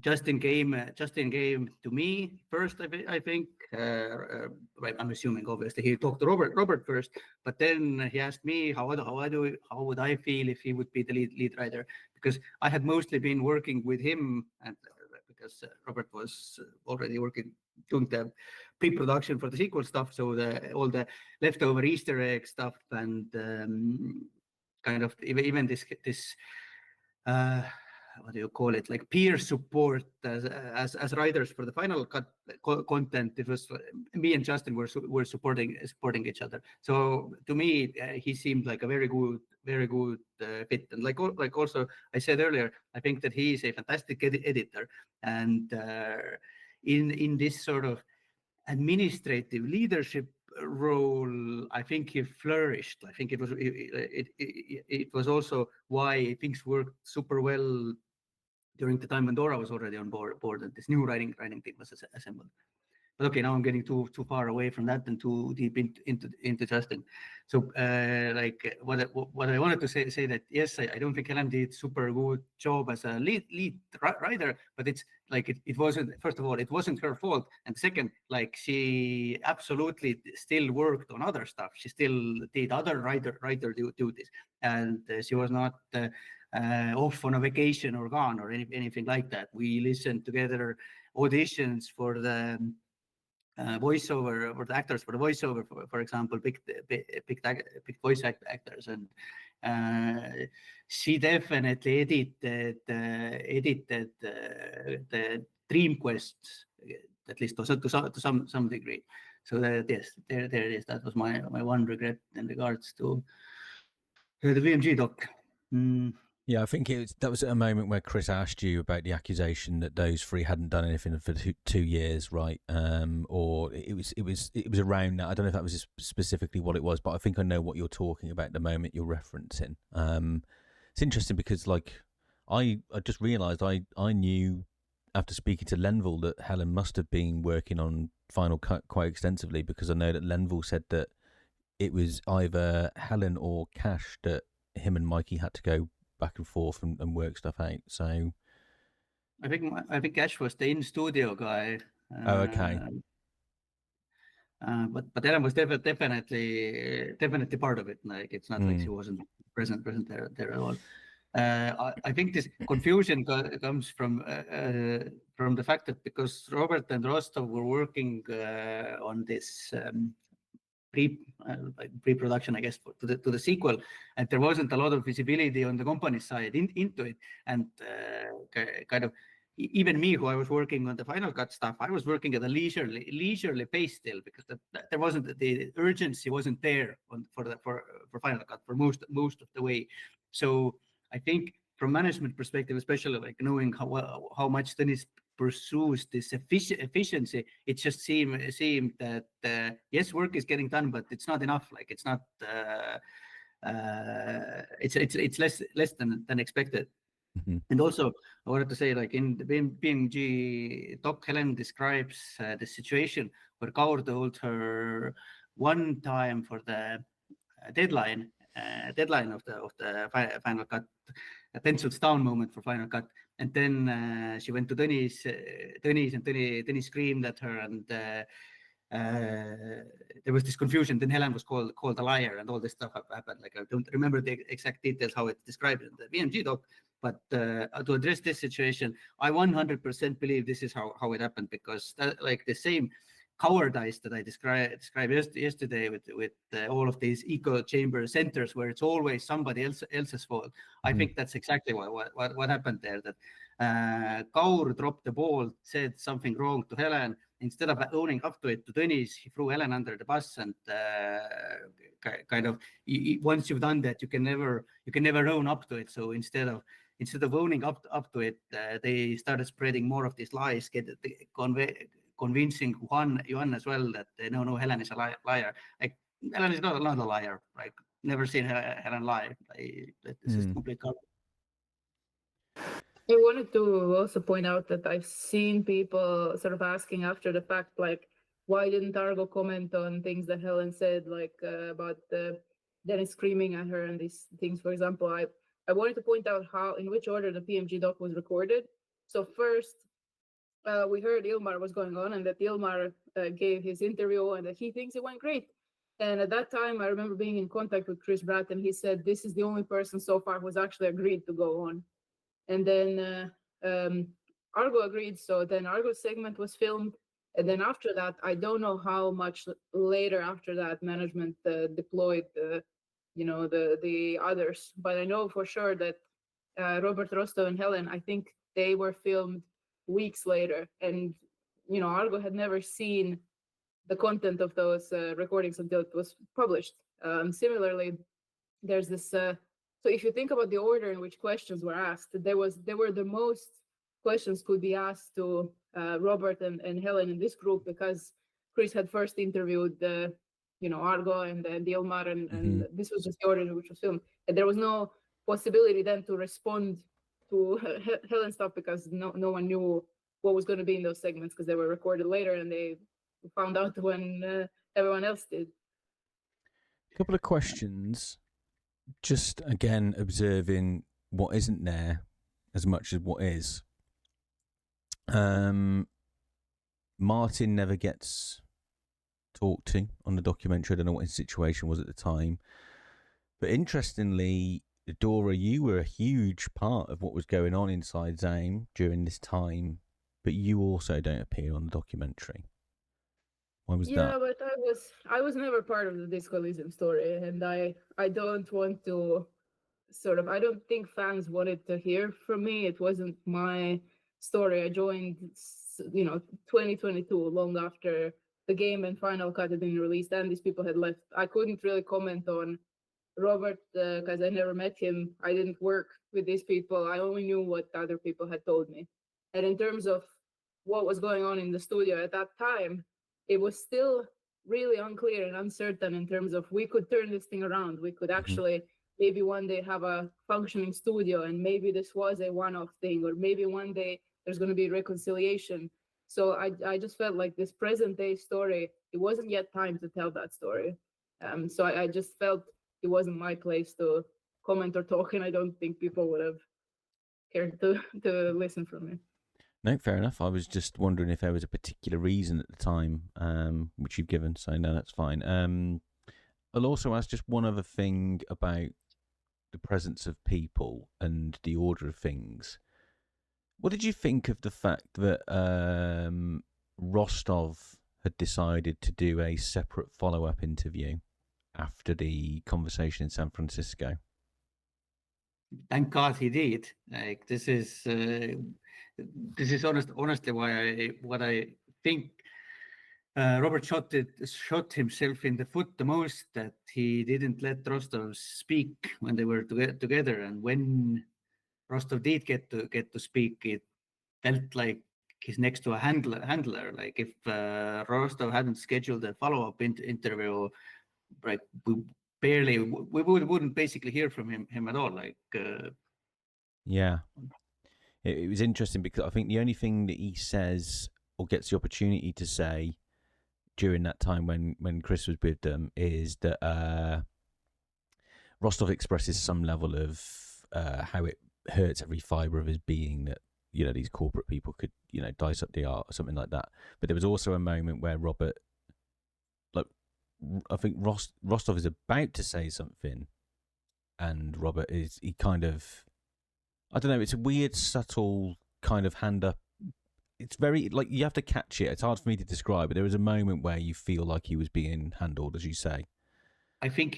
Justin came to me first. I think. I'm assuming obviously he talked to Robert first, but then he asked me how would I feel if he would be the lead writer, because I had mostly been working with him, and because Robert was already doing the pre-production for the sequel stuff, so all the leftover Easter egg stuff and kind of even this what do you call it, like peer support as writers for the final cut content. It was me and Justin were supporting each other. So to me, he seemed like a very good fit. And like also I said earlier, I think that he is a fantastic editor, and in this sort of administrative leadership role, I think he flourished. I think it was also why things worked super well during the time when Dora was already on board and this new writing team was assembled. But okay, now I'm getting too far away from that and too deep into testing. So like what I wanted to say that yes, I don't think Helen did super good job as a lead writer, but it's like it wasn't, first of all, it wasn't her fault, and second, like she absolutely still worked on other stuff. She still did other writer duties, and she was not off on a vacation or gone or anything like that. We listened together auditions for the voiceover, or the actors for the voiceover, for example, picked voice actors, and she definitely edited the Dream Quests, at least to some degree. So that yes, there it is. That was my one regret in regards to the PMG doc. Yeah, I think that was at a moment where Chris asked you about the accusation that those three hadn't done anything for 2 years, right? Or it was around that. I don't know if that was specifically what it was, but I think I know what you're talking about at the moment you're referencing. It's interesting because like I just realised I knew after speaking to Lenville that Helen must have been working on Final Cut quite extensively, because I know that Lenville said that it was either Helen or Cash that him and Mikey had to go back and forth and work stuff out. So I think Cash was the in-studio guy. Okay. But Ellen was definitely part of it. Like it's not like she wasn't present there at all. I think this confusion comes from the fact that because Robert and Rostov were working on this pre-production, I guess, to the sequel, and there wasn't a lot of visibility on the company side into it, and kind of even me, who I was working on the Final Cut stuff, I was working at a leisurely pace still, because there wasn't the urgency wasn't there for Final Cut for most of the way. So I think from management perspective, especially like knowing how much Dennis pursues this efficiency, it just seemed that yes, work is getting done, but it's not enough. Like it's not it's less than expected. Mm-hmm. And also, I wanted to say, like in the PMG doc, Helen describes the situation where Kaur told her one time for the deadline of the Final Cut, a pencils down moment for Final Cut, and then she went to Dennis, and Dennis screamed at her, and there was this confusion. Then Helen was called a liar, and all this stuff happened. Like I don't remember the exact details how it's described in the PMG doc, but to address this situation, I 100% believe this is how it happened, because like the same cowardice that I described yesterday with all of these echo chamber centers where it's always somebody else's fault. I think that's exactly what happened there. That Kaur dropped the ball, said something wrong to Helen. Instead of owning up to it to Dennis, he threw Helen under the bus, and kind of once you've done that, you can never own up to it. So instead of owning up to it, they started spreading more of these lies, convincing Juan as well that no, Helen is a liar. Like Helen is not a liar. Like never seen Helen lie. This is complete garbage. I wanted to also point out that I've seen people sort of asking after the fact, like, why didn't Argo comment on things that Helen said, like about Dennis screaming at her and these things? For example, I wanted to point out in which order the PMG doc was recorded. So first, we heard Ilmar was going on, and that Ilmar gave his interview and that he thinks it went great. And at that time, I remember being in contact with Chris Bratt, and he said, this is the only person so far who's actually agreed to go on. And then Argo agreed. So then Argo's segment was filmed. And then after that, I don't know how much later after that management deployed the others. But I know for sure that Robert, Rostov, and Helen, I think they were filmed weeks later. And, Argo had never seen the content of those recordings until it was published. Similarly, there's this... So if you think about the order in which questions were asked, there were the most questions could be asked to Robert and Helen in this group, because Chris had first interviewed Argo and Ilmar, and this was just the order in which was filmed. And there was no possibility then to respond to Helen's stuff, because no one knew what was going to be in those segments, because they were recorded later and they found out when everyone else did. A couple of questions. Just again observing what isn't there as much as what is. Martin never gets talked to on the documentary. I don't know what his situation was at the time. But interestingly, Dora, you were a huge part of what was going on inside ZAUM during this time, but you also don't appear on the documentary. Why was that? Yeah, but I was never part of the Disco Elysium story, and I don't want to I don't think fans wanted to hear from me. It wasn't my story. I joined 2022, long after the game and Final Cut had been released and these people had left. I couldn't really comment on Robert because I never met him. I didn't work with these people. I only knew what other people had told me. And in terms of what was going on in the studio at that time, it was still really unclear and uncertain in terms of we could turn this thing around. We could actually maybe one day have a functioning studio, and maybe this was a one-off thing, or maybe one day there's going to be reconciliation. So I just felt like this present day story, it wasn't yet time to tell that story. So I just felt it wasn't my place to comment or talk, and I don't think people would have cared to listen from me. No, fair enough. I was just wondering if there was a particular reason at the time, which you've given, so no, that's fine. I'll also ask just one other thing about the presence of people and the order of things. What did you think of the fact that Rostov had decided to do a separate follow-up interview after the conversation in San Francisco? Thank God he did. Like this is honestly what I think Robert shot himself in the foot the most, that he didn't let Rostov speak when they were together, and when Rostov did get to speak, it felt like he's next to a handler. Like if Rostov hadn't scheduled a follow-up interview, like we wouldn't basically hear from him at all. Like yeah, it was interesting because I think the only thing that he says or gets the opportunity to say during that time when Chris was with them is that Rostov expresses some level of how it hurts every fibre of his being that these corporate people could dice up the art or something like that. But there was also a moment where Robert, like I think Rostov is about to say something, and Robert he kind of, I don't know, it's a weird subtle kind of hand up. It's very, like, you have to catch it. It's hard for me to describe, but there was a moment where you feel like he was being handled, as you say. I think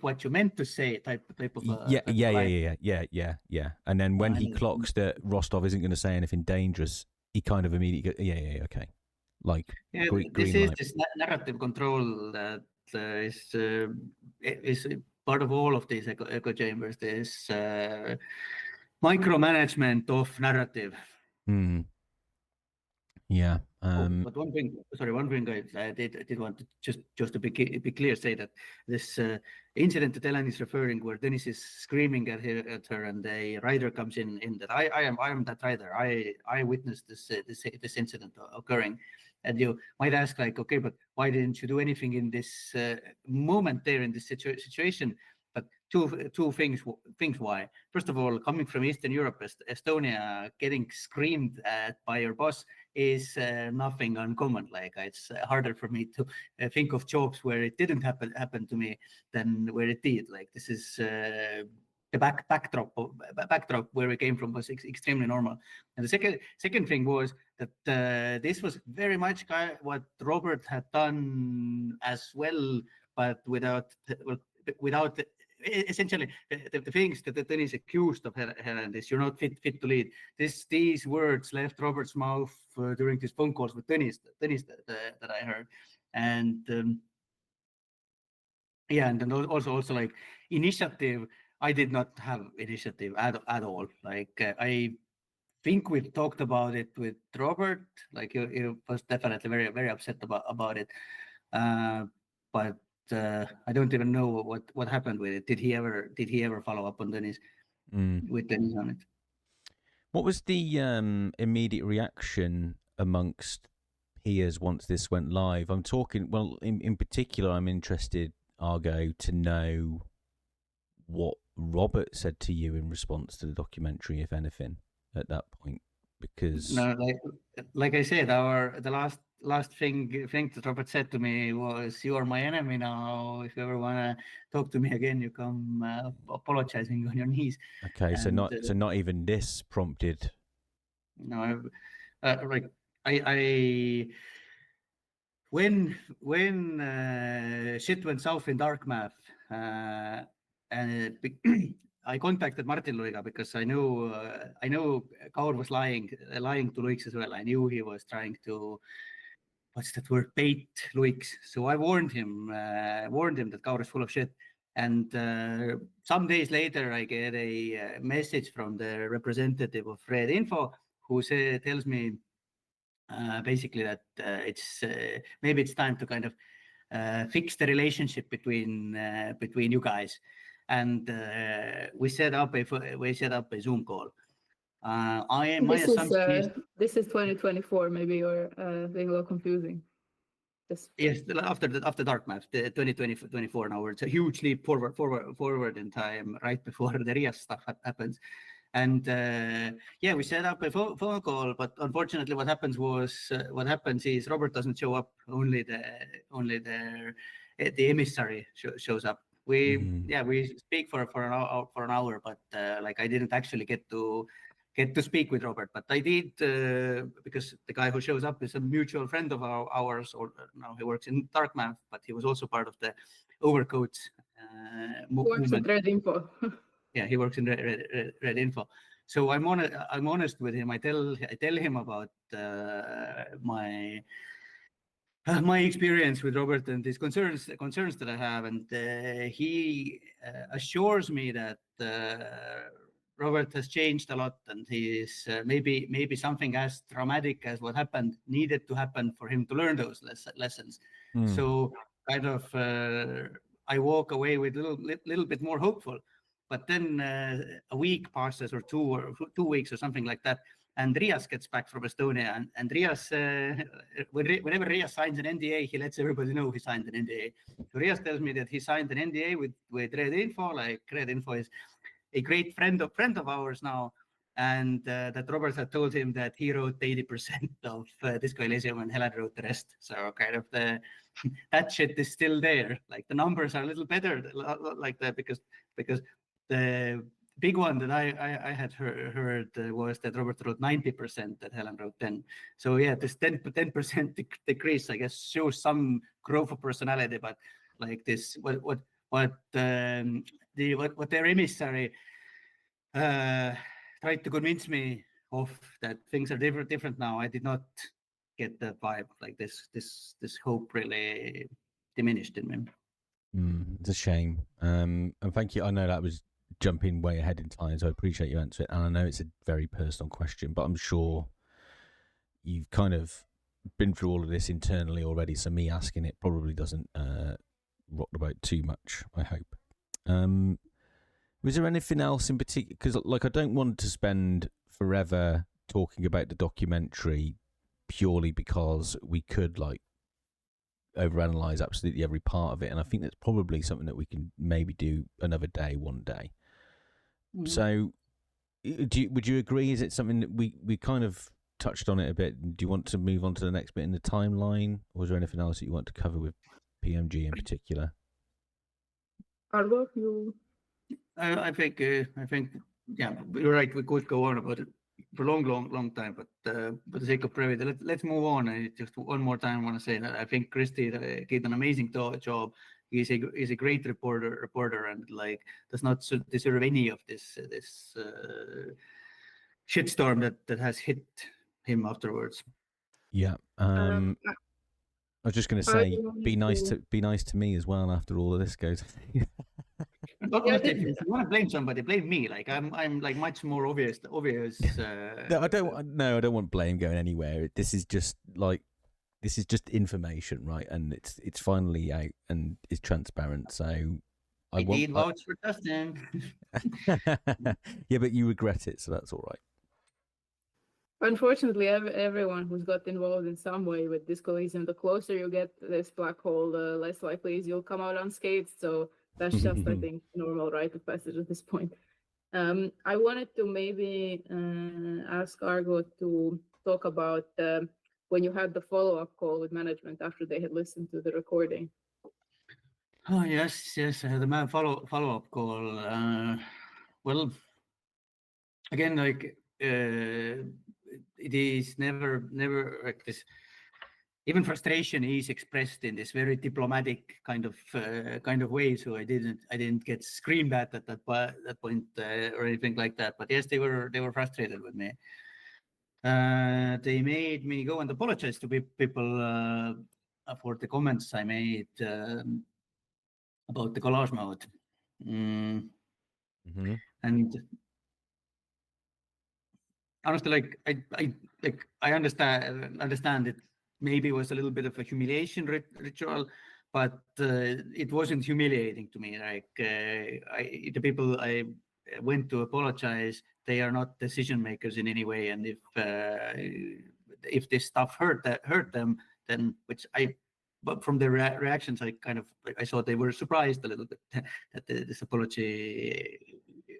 what you meant to say type of yeah. And then when he clocks that Rostov isn't going to say anything dangerous, he kind of immediately goes, yeah, okay. Like, this is this narrative control that is part of all of these echo chambers. This micromanagement of narrative. Yeah. But one thing I did want to just to be clear, say that this incident that Ellen is referring, where Dennis is screaming at her, and a rider comes in that I am that rider. I witnessed this incident occurring, and you might ask, like, okay, but why didn't you do anything in this moment there in this situation? But two things why. First of all, coming from Eastern Europe, Estonia, getting screamed at by your boss is nothing uncommon. Like, it's harder for me to think of jobs where it didn't happen to me than where it did. Like, this is the backdrop where we came from was extremely normal. And the second thing was that this was very much what Robert had done as well, but without essentially the things that Dennis accused of her and this, you're not fit to lead. These words left Robert's mouth during these phone calls with Dennis that I heard, and and then also like initiative. I did not have initiative at all. Like I think we talked about it with Robert. Like he was definitely very, very upset about it, but. I don't even know what happened with it. Did he ever follow up on Dennis with Dennis on it? What was the immediate reaction amongst hears once this went live? I'm talking, well, in particular, I'm interested, Argo, to know what Robert said to you in response to the documentary, if anything, at that point, because No, like I said, the last thing that Robert said to me was, "You are my enemy now. If you ever want to talk to me again, you come apologizing on your knees." okay, so not even this prompted. No, like I when shit went south in dark math, and I contacted Martin Luiga because I knew Kaur was lying to Luiks as well. I knew he was trying to, what's that word, bait Luiks. So I warned him that Kaur is full of shit. And some days later, I get a message from the representative of Red Info who tells me basically that maybe it's time to kind of fix the relationship between you guys, and we set up a Zoom call. My assumption is this is 2024. Maybe you're being a little confusing. Yes, after dark math, the 2024 now, it's a huge leap forward in time, right before the RIAS stuff happens. And we set up a phone call, but unfortunately, what happens is Robert doesn't show up. Only the emissary shows up. We speak for an hour, but like I didn't actually get to speak with Robert, but I did because the guy who shows up is a mutual friend of ours, or now he works in dark math, but he was also part of the overcoats movement. Red Info. Yeah, he works in Red Info. So I'm honest with him. I tell him about my experience with Robert and his concerns that I have, and he assures me that Robert has changed a lot, and he is maybe something as traumatic as what happened needed to happen for him to learn those lessons. So kind of I walk away with little bit more hopeful. But then a week passes, or 2 weeks or something like that, and Rias gets back from Estonia, and Rias, whenever Rias signs an NDA, he lets everybody know he signed an NDA. So Rias tells me that he signed an NDA with Red Info. Like Red Info is a great friend of ours now, and that Robert had told him that he wrote 80% of Disco Elysium and Helen wrote the rest. So kind of that shit is still there. Like the numbers are a little better like that because the big one that I had heard was that Robert wrote 90%, that Helen wrote 10. So yeah, this 10% decrease, I guess, shows some growth of personality, but like this, what their emissary tried to convince me of, that things are different now. I did not get that vibe. Like this hope really diminished in me. It's a shame. And thank you. I know that was jumping way ahead in time, so I appreciate you answering it. And I know it's a very personal question, but I'm sure you've kind of been through all of this internally already, so me asking it probably doesn't rock the boat too much, I hope. Was there anything else in particular? Because like I don't want to spend forever talking about the documentary purely because we could like overanalyze absolutely every part of it, and I think that's probably something that we can maybe do another day, one day. So would you agree? Is it something that we kind of touched on it a bit? Do you want to move on to the next bit in the timeline, or is there anything else that you want to cover with PMG in particular? Argo, you... I think yeah, you're right. We could go on about it for a long time, but for the sake of brevity, let's move on. I just one more time want to say that I think Christy did an amazing job. He's a great reporter, and like does not deserve any of this shitstorm that has hit him afterwards. Yeah. I was just going to say, be nice to me as well after all of this goes. If you want to blame somebody, blame me. Like I'm like much more obvious. No, I don't want blame going anywhere. This is just information, right? And it's finally out and is transparent. So I did vouch for Justin. Yeah, but you regret it, so that's all right. Unfortunately, everyone who's got involved in some way with Disco Elysium, the closer you get to this black hole, the less likely is you'll come out unscathed. So that's just, I think, normal rite of passage at this point. I wanted to maybe ask Argo to talk about when you had the follow-up call with management after they had listened to the recording. Oh yes, I had a follow-up call. Well, again, like it is never like this. Even frustration is expressed in this very diplomatic kind of way. So I didn't get screamed at that point or anything like that. But yes, they were frustrated with me. They made me go and apologize to people for the comments I made about the collage mode. And honestly, I understand it. Maybe it was a little bit of a humiliation ritual, but it wasn't humiliating to me. Like the people I went to apologize, they are not decision makers in any way, and if this stuff hurt them, then but from the reactions, I saw they were surprised a little bit that this apology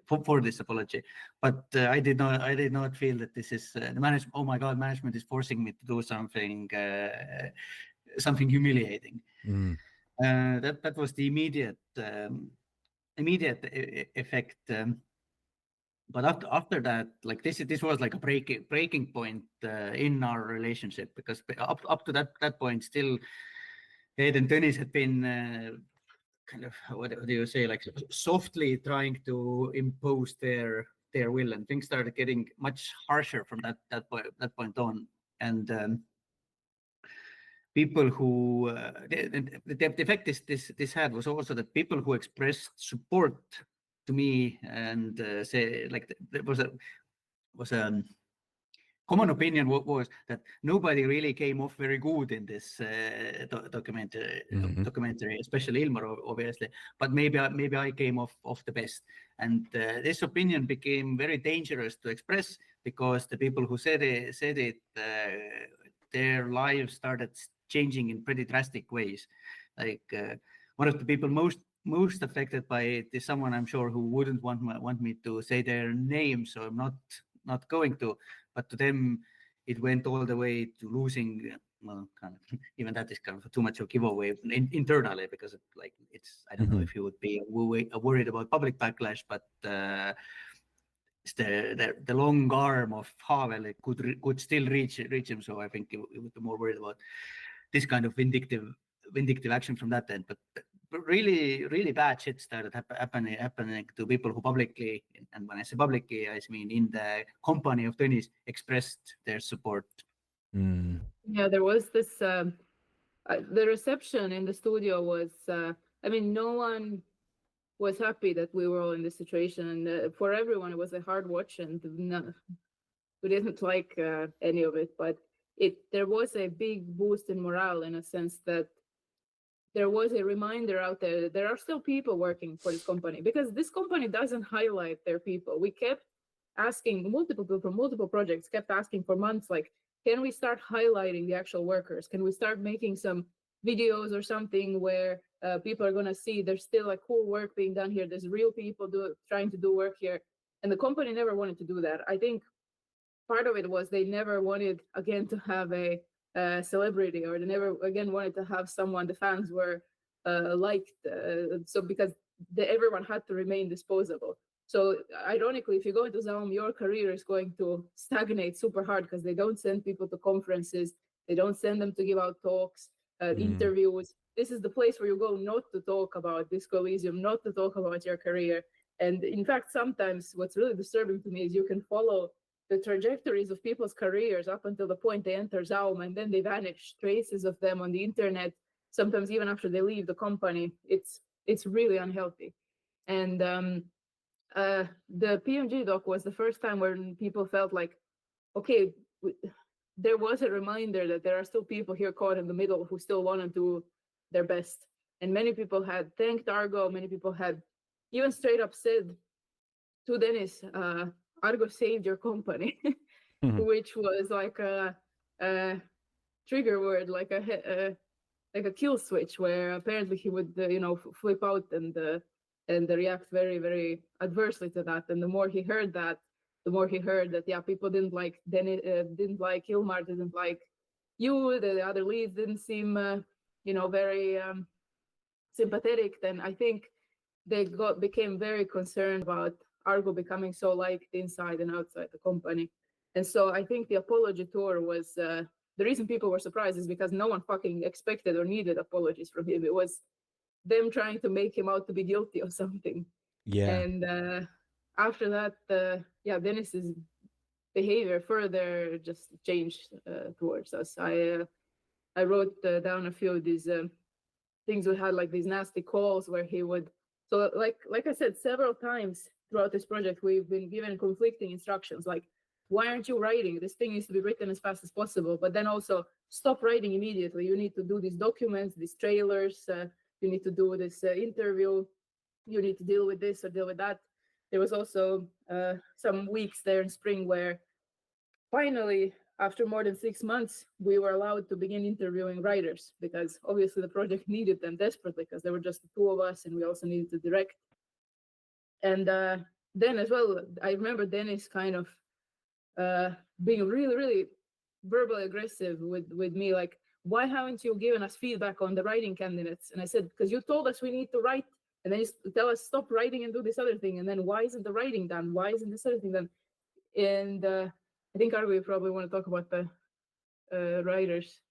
for this apology, but I did not feel that this is the management. Oh my God, management is forcing me to do something humiliating. That was the immediate effect. But after that, like this was like a breaking point in our relationship, because up to that point, still Ed and Tõnis had been kind of, what do you say, like softly trying to impose their will, and things started getting much harsher from that point on. And people who the effect this had was also that people who expressed support to me and say, like, there was a common opinion was that nobody really came off very good in this documentary, especially Ilmar, obviously, but maybe I came off the best. And this opinion became very dangerous to express, because the people who said it, their lives started changing in pretty drastic ways. Like one of the people most affected by it is someone I'm sure who wouldn't want me to say their name, so I'm not going to. But to them, it went all the way to losing. Well, kind of, even that is kind of too much of a giveaway internally, because it's I don't know if you would be worried about public backlash, but the long arm of Havel could still reach him. So I think it would be more worried about this kind of vindictive action from that end. But really bad shit started happening to people who publicly, and when I say publicly, I mean in the company of Tõnis, expressed their support. Yeah, there was this the reception in the studio was I mean, no one was happy that we were all in this situation, and for everyone it was a hard watch, and we didn't like any of it, but there was a big boost in morale, in a sense that there was a reminder out there that there are still people working for this company, because this company doesn't highlight their people. We kept asking, multiple people from multiple projects kept asking for months, like, can we start highlighting the actual workers? Can we start making some videos or something where people are going to see there's still like cool work being done here. There's real people trying to do work here. And the company never wanted to do that. I think part of it was they never wanted, again, to have a celebrity, or they never again wanted to have someone the fans were liked, so because everyone had to remain disposable. So ironically, if you go into ZAUM, your career is going to stagnate super hard, because they don't send people to conferences, they don't send them to give out talks, interviews. This is the place where you go not to talk about Disco Elysium, not to talk about your career. And in fact, sometimes what's really disturbing to me is you can follow the trajectories of people's careers up until the point they enter ZAUM, and then they vanish, traces of them on the internet, sometimes even after they leave the company. It's really unhealthy. And the PMG doc was the first time when people felt like, okay, there was a reminder that there are still people here caught in the middle who still want to do their best. And many people had thanked Argo, many people had even straight up said to Dennis, Argo saved your company. which was like a trigger word, like a kill switch, where apparently he would flip out and react very, very adversely to that. And the more he heard that, the more he heard that people didn't like didn't like Ilmar, didn't like you, the other leads didn't seem very sympathetic. Then I think they became very concerned about Argo becoming so liked inside and outside the company. And so I think the apology tour was the reason people were surprised is because no one fucking expected or needed apologies from him. It was them trying to make him out to be guilty of something. Yeah. And after that, Dennis's behavior further just changed towards us. I wrote down a few of these things. We had like these nasty calls where he would. So like I said, several times throughout this project, we've been given conflicting instructions, like, why aren't you writing? This thing needs to be written as fast as possible. But then also stop writing immediately. You need to do these documents, these trailers. You need to do this interview. You need to deal with this or deal with that. There was also some weeks there in spring where finally, after more than 6 months, we were allowed to begin interviewing writers, because obviously the project needed them desperately, because there were just the two of us and we also needed to direct. And then as well, I remember Dennis kind of being really, really verbally aggressive with me, like, why haven't you given us feedback on the writing candidates? And I said, because you told us we need to write, and then you tell us stop writing and do this other thing. And then why isn't the writing done? Why isn't this other thing done? And I think Argo, you probably want to talk about the writers.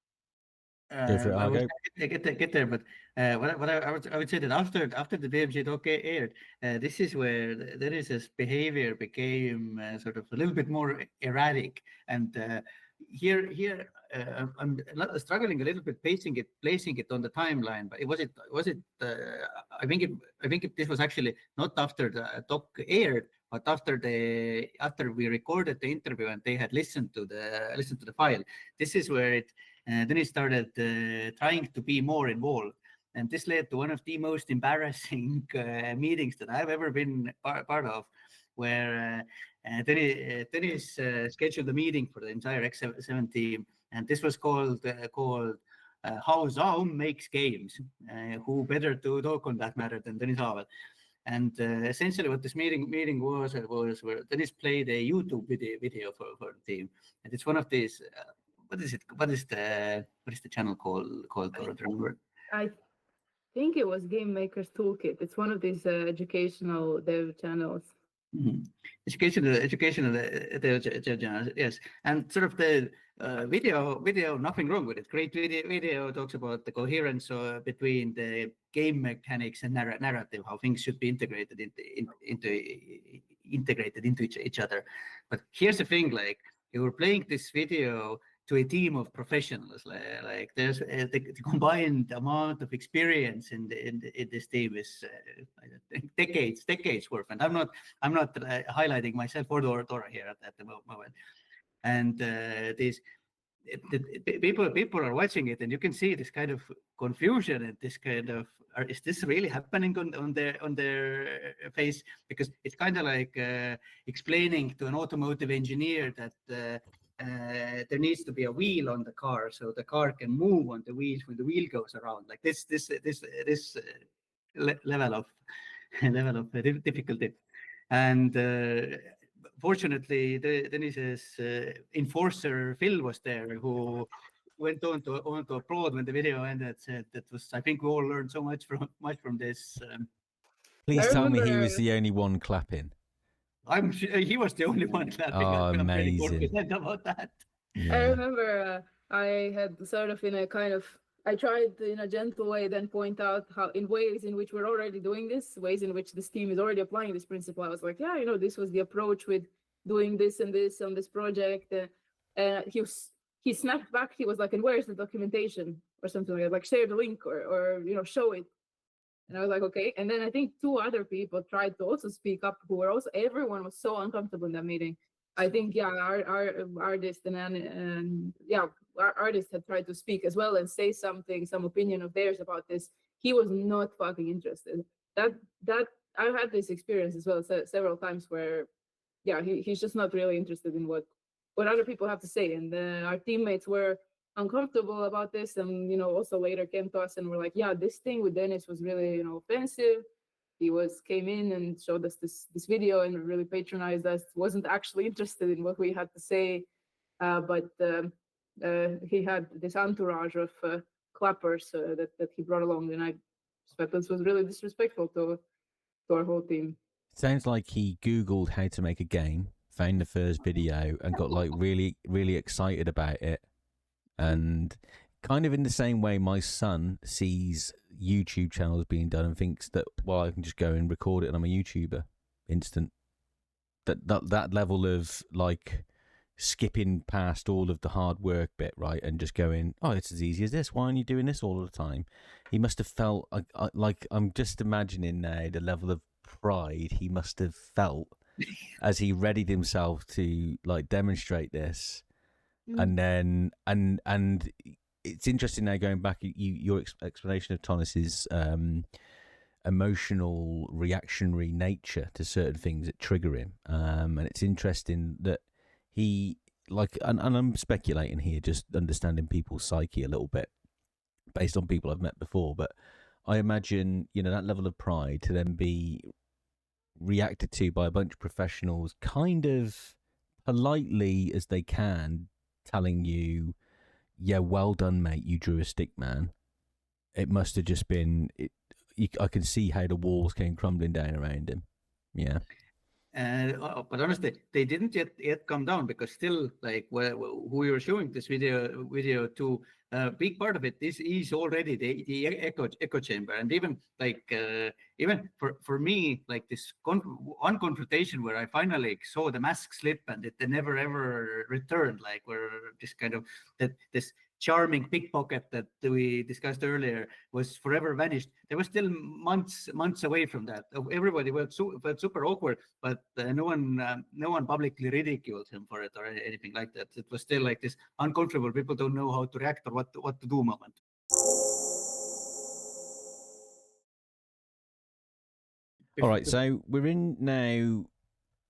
I was get there, but what I would say that after the PMG doc aired, this is where Dennis's behavior became sort of a little bit more erratic, and here I'm struggling a little bit placing it on the timeline. But was it? I think this was actually not after the doc aired, but after we recorded the interview and they had listened to the file. This is where then he started trying to be more involved. And this led to one of the most embarrassing meetings that I've ever been part of, where Dennis scheduled a meeting for the entire X7 team. And this was called How ZAUM Makes Games. Who better to talk on that matter than Dennis Havel? And essentially what this meeting was where Dennis played a YouTube video for the team. And it's one of these... What is it? What is the channel called? Remember? I think it was Game Maker's Toolkit. It's one of these educational dev channels. Mm-hmm. Educational dev channels, yes. And sort of the video, nothing wrong with it. Great video talks about the coherence between the game mechanics and narrative, how things should be integrated into each other. But here's the thing: like, you were playing this video to a team of professionals. Like there's the combined amount of experience in this team is decades worth. And I'm not highlighting myself or Dora here at the moment. And these people are watching it, and you can see this kind of confusion and this kind of, is this really happening on their face? Because it's kind of like explaining to an automotive engineer that there needs to be a wheel on the car so the car can move on the wheels when the wheel goes around. Like this level of difficulty. And fortunately, Dennis's enforcer Phil was there, who went on to applaud when the video ended. Said that was, I think we all learned so much from this. Please tell me he was the only one clapping. I'm sure he was the only one clapping. Oh, I'm amazing. pretty confident about that. Yeah. I remember I had sort of in a kind of, I tried in a gentle way then point out how in ways in which we're already doing this, ways in which this team is already applying this principle. I was like, yeah, this was the approach with doing this and this on this project. And he snapped back. He was like, and where's the documentation or something like that? Like, share the link or show it. And I was like, okay. And then I think two other people tried to also speak up, who were also, everyone was so uncomfortable in that meeting. I think, yeah, our artist our artist had tried to speak as well and say something, some opinion of theirs about this. He was not fucking interested. That I've had this experience as well several times where, yeah, he's just not really interested in what what other people have to say. And our teammates were uncomfortable about this, and also later came to us and were like, yeah, this thing with Dennis was really offensive. He came in and showed us this video and really patronized us, wasn't actually interested in what we had to say, but he had this entourage of clappers that he brought along, and I suspect this was really disrespectful to our whole team. Sounds like he Googled how to make a game, found the first video, and got like really, really excited about it. And kind of in the same way my son sees YouTube channels being done and thinks that, well, I can just go and record it and I'm a YouTuber instant. That level of like skipping past all of the hard work bit, right, and just going, oh, it's as easy as this. Why aren't you doing this all the time? He must have felt like I'm just imagining now the level of pride he must have felt as he readied himself to like demonstrate this. And then and it's interesting now going back your explanation of Thomas's emotional reactionary nature to certain things that trigger him, and it's interesting that he and I'm speculating here, just understanding people's psyche a little bit based on people I've met before, but I imagine that level of pride to then be reacted to by a bunch of professionals kind of politely as they can, telling you, yeah, well done, mate, you drew a stick man. It must have just been, I can see how the walls came crumbling down around him. Yeah. But honestly, they didn't yet come down, because still, like, who you're showing this video to, a big part of it is already the echo chamber. And even even for me, like this one confrontation where I finally saw the mask slip and they never ever returned, like where this kind of this charming pickpocket that we discussed earlier was forever vanished. There was still months away from that. Everybody felt super awkward, but no one publicly ridiculed him for it or anything like that. It was still like this uncomfortable, people don't know how to react or what to do moment. All right, so we're in now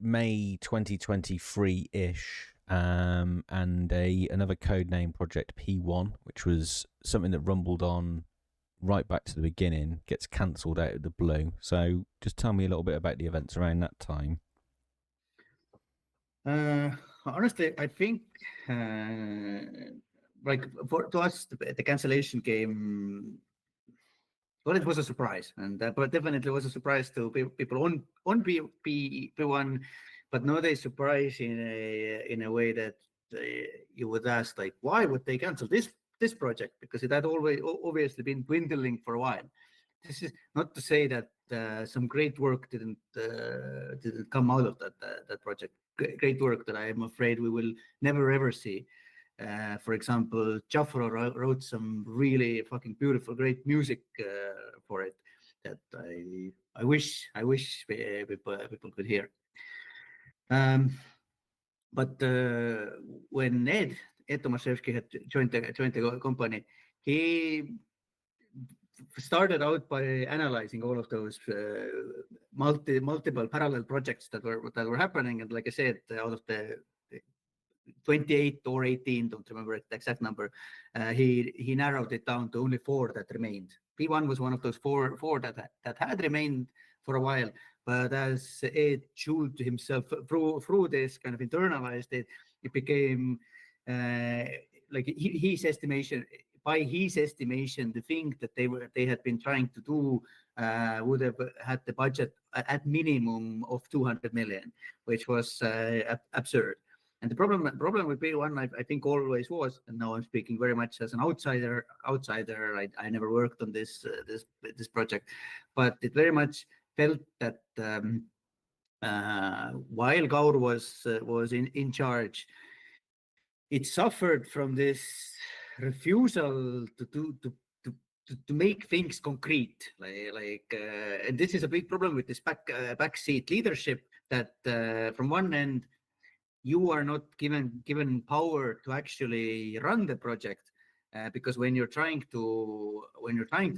May 2023-ish. And another codename project P1, which was something that rumbled on right back to the beginning, gets cancelled out of the blue. So just tell me a little bit about the events around that time. Honestly, I think to us the cancellation game, well, it was a surprise, and but definitely was a surprise to people on P1. But not a surprise in a way that you would ask, like, why would they cancel this project? Because it had always obviously been dwindling for a while. This is not to say that some great work didn't come out of that project. Great work that I am afraid we will never ever see. For example, Jafro wrote some really fucking beautiful, great music for it that I wish people could hear. But when Ed Tomaszewski had joined the company, he started out by analyzing all of those multiple parallel projects that were happening, and like I said, out of the 28 or 18, don't remember the exact number, he narrowed it down to only 4 that remained. P1 was one of those four that had remained for a while. But as Ed chewed himself through this, kind of internalized it, it became like his estimation. By his estimation, the thing that they had been trying to do would have had the budget at minimum of 200 million, which was absurd. And the problem with P1, I think, always was, and now I'm speaking very much as an outsider. I never worked on this project, but it very much felt that while Kaur was in charge, it suffered from this refusal to make things concrete. And this is a big problem with this backseat leadership. That from one end, you are not given power to actually run the project, because when you're trying to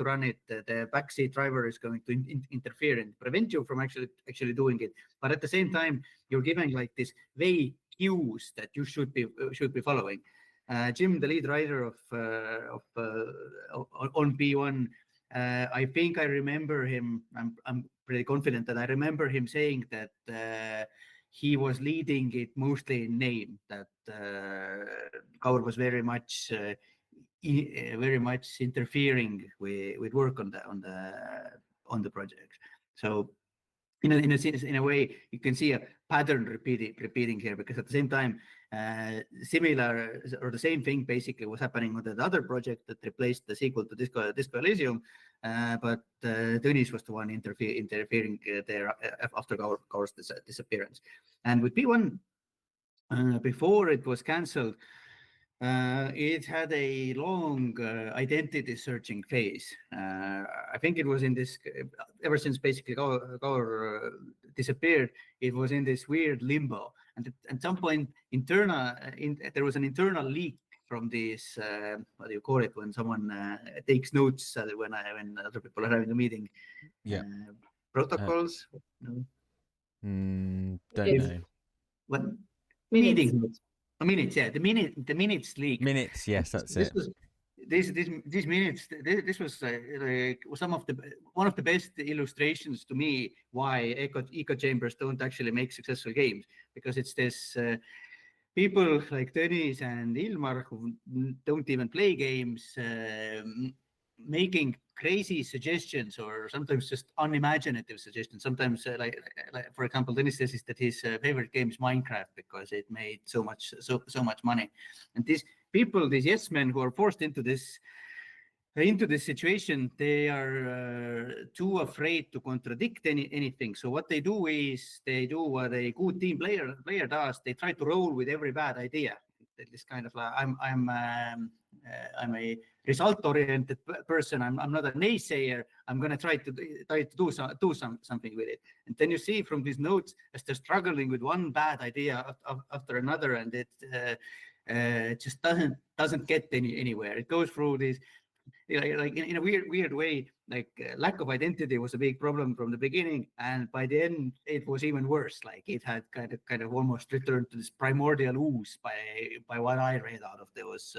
run it, the backseat driver is going to interfere and prevent you from actually doing it. But at the same time, you're giving like this vague cues that you should be following. Jim, the lead writer on P1, I think I remember him. I'm pretty confident that I remember him saying that he was leading it mostly in name. That Kaur was very much interfering with work on the project. So in a way, you can see a pattern repeating here, because at the same time, similar or the same thing basically was happening with the other project that replaced the sequel to Disco Elysium, but Tõnis was the one interfering there after Kaur's disappearance. And with P1, before it was cancelled, it had a long identity searching phase. I think it was in this, ever since basically Kaur disappeared, it was in this weird limbo. And at some point, there was an internal leak from this, what do you call it, when someone takes notes when other people are having a meeting. Yeah. Protocols? Don't know. What? Minutes. Meeting notes. Minutes, yeah, the minutes leak. Minutes, yes, that's it. These minutes. This was one of the best illustrations to me why echo chambers don't actually make successful games, because it's this people like Tõnis and Ilmar who don't even play games, making crazy suggestions, or sometimes just unimaginative suggestions. Sometimes, like for example, Tõnis says that his favorite game is Minecraft because it made so much money. And these people, these yes men who are forced into this situation, they are too afraid to contradict anything. So what they do is they do what a good team player does. They try to roll with every bad idea. This kind of like, I'm a result-oriented person. I'm not a naysayer. I'm going to try to do something with it. And then you see from these notes as they're struggling with one bad idea after another, and it just doesn't get anywhere. It goes through these, like in a weird way, like lack of identity was a big problem from the beginning, and by the end it was even worse. Like it had kind of almost returned to this primordial ooze by what I read out of those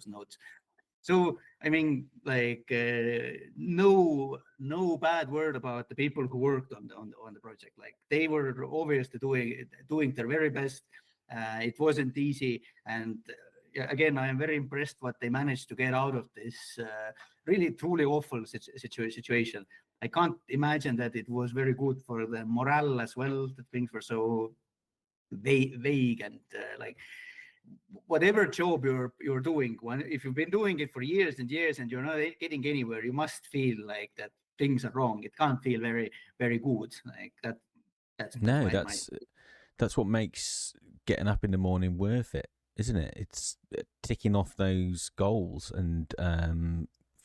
notes. So I mean, like no bad word about the people who worked on the project. Like they were obviously doing their very best. It wasn't easy, and again, I am very impressed what they managed to get out of this really truly awful situation. I can't imagine that it was very good for the morale as well. That things were so vague and like whatever job you're doing, if you've been doing it for years and years and you're not getting anywhere, you must feel like that things are wrong. It can't feel very, very good. Like that. That's what makes getting up in the morning worth it, isn't it? It's ticking off those goals and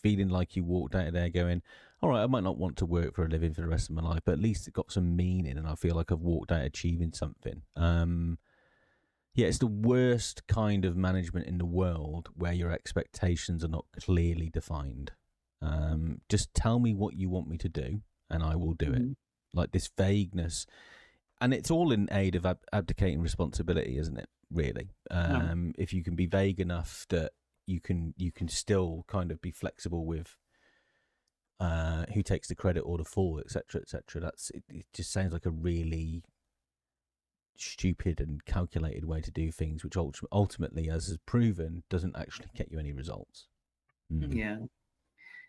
feeling like you walked out of there going, all right, I might not want to work for a living for the rest of my life, but at least it got some meaning and I feel like I've walked out achieving something. Yeah, it's the worst kind of management in the world where your expectations are not clearly defined. Just tell me what you want me to do and I will do it. Like this vagueness. And it's all in aid of abdicating responsibility, isn't it? Really, if you can be vague enough that you can still kind of be flexible with who takes the credit or the fall, etc., etc. It just sounds like a really stupid and calculated way to do things, which ultimately, as is proven, doesn't actually get you any results. Yeah.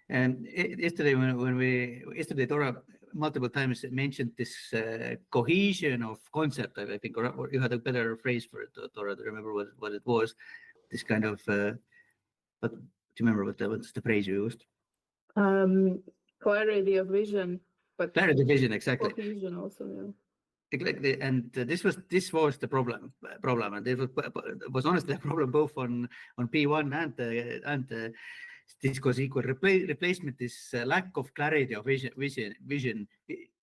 And yesterday, yesterday Dora multiple times mentioned this cohesion of concept. I think, or you had a better phrase for it, Dora, to remember what it was. This kind of, but do you remember what's the phrase you used? Clarity of vision. But clarity of vision, exactly. Cohesion also, yeah. Exactly, and this was the problem, and it was honestly a problem both on P1 and Disco sequel replacement. This lack of clarity of vision,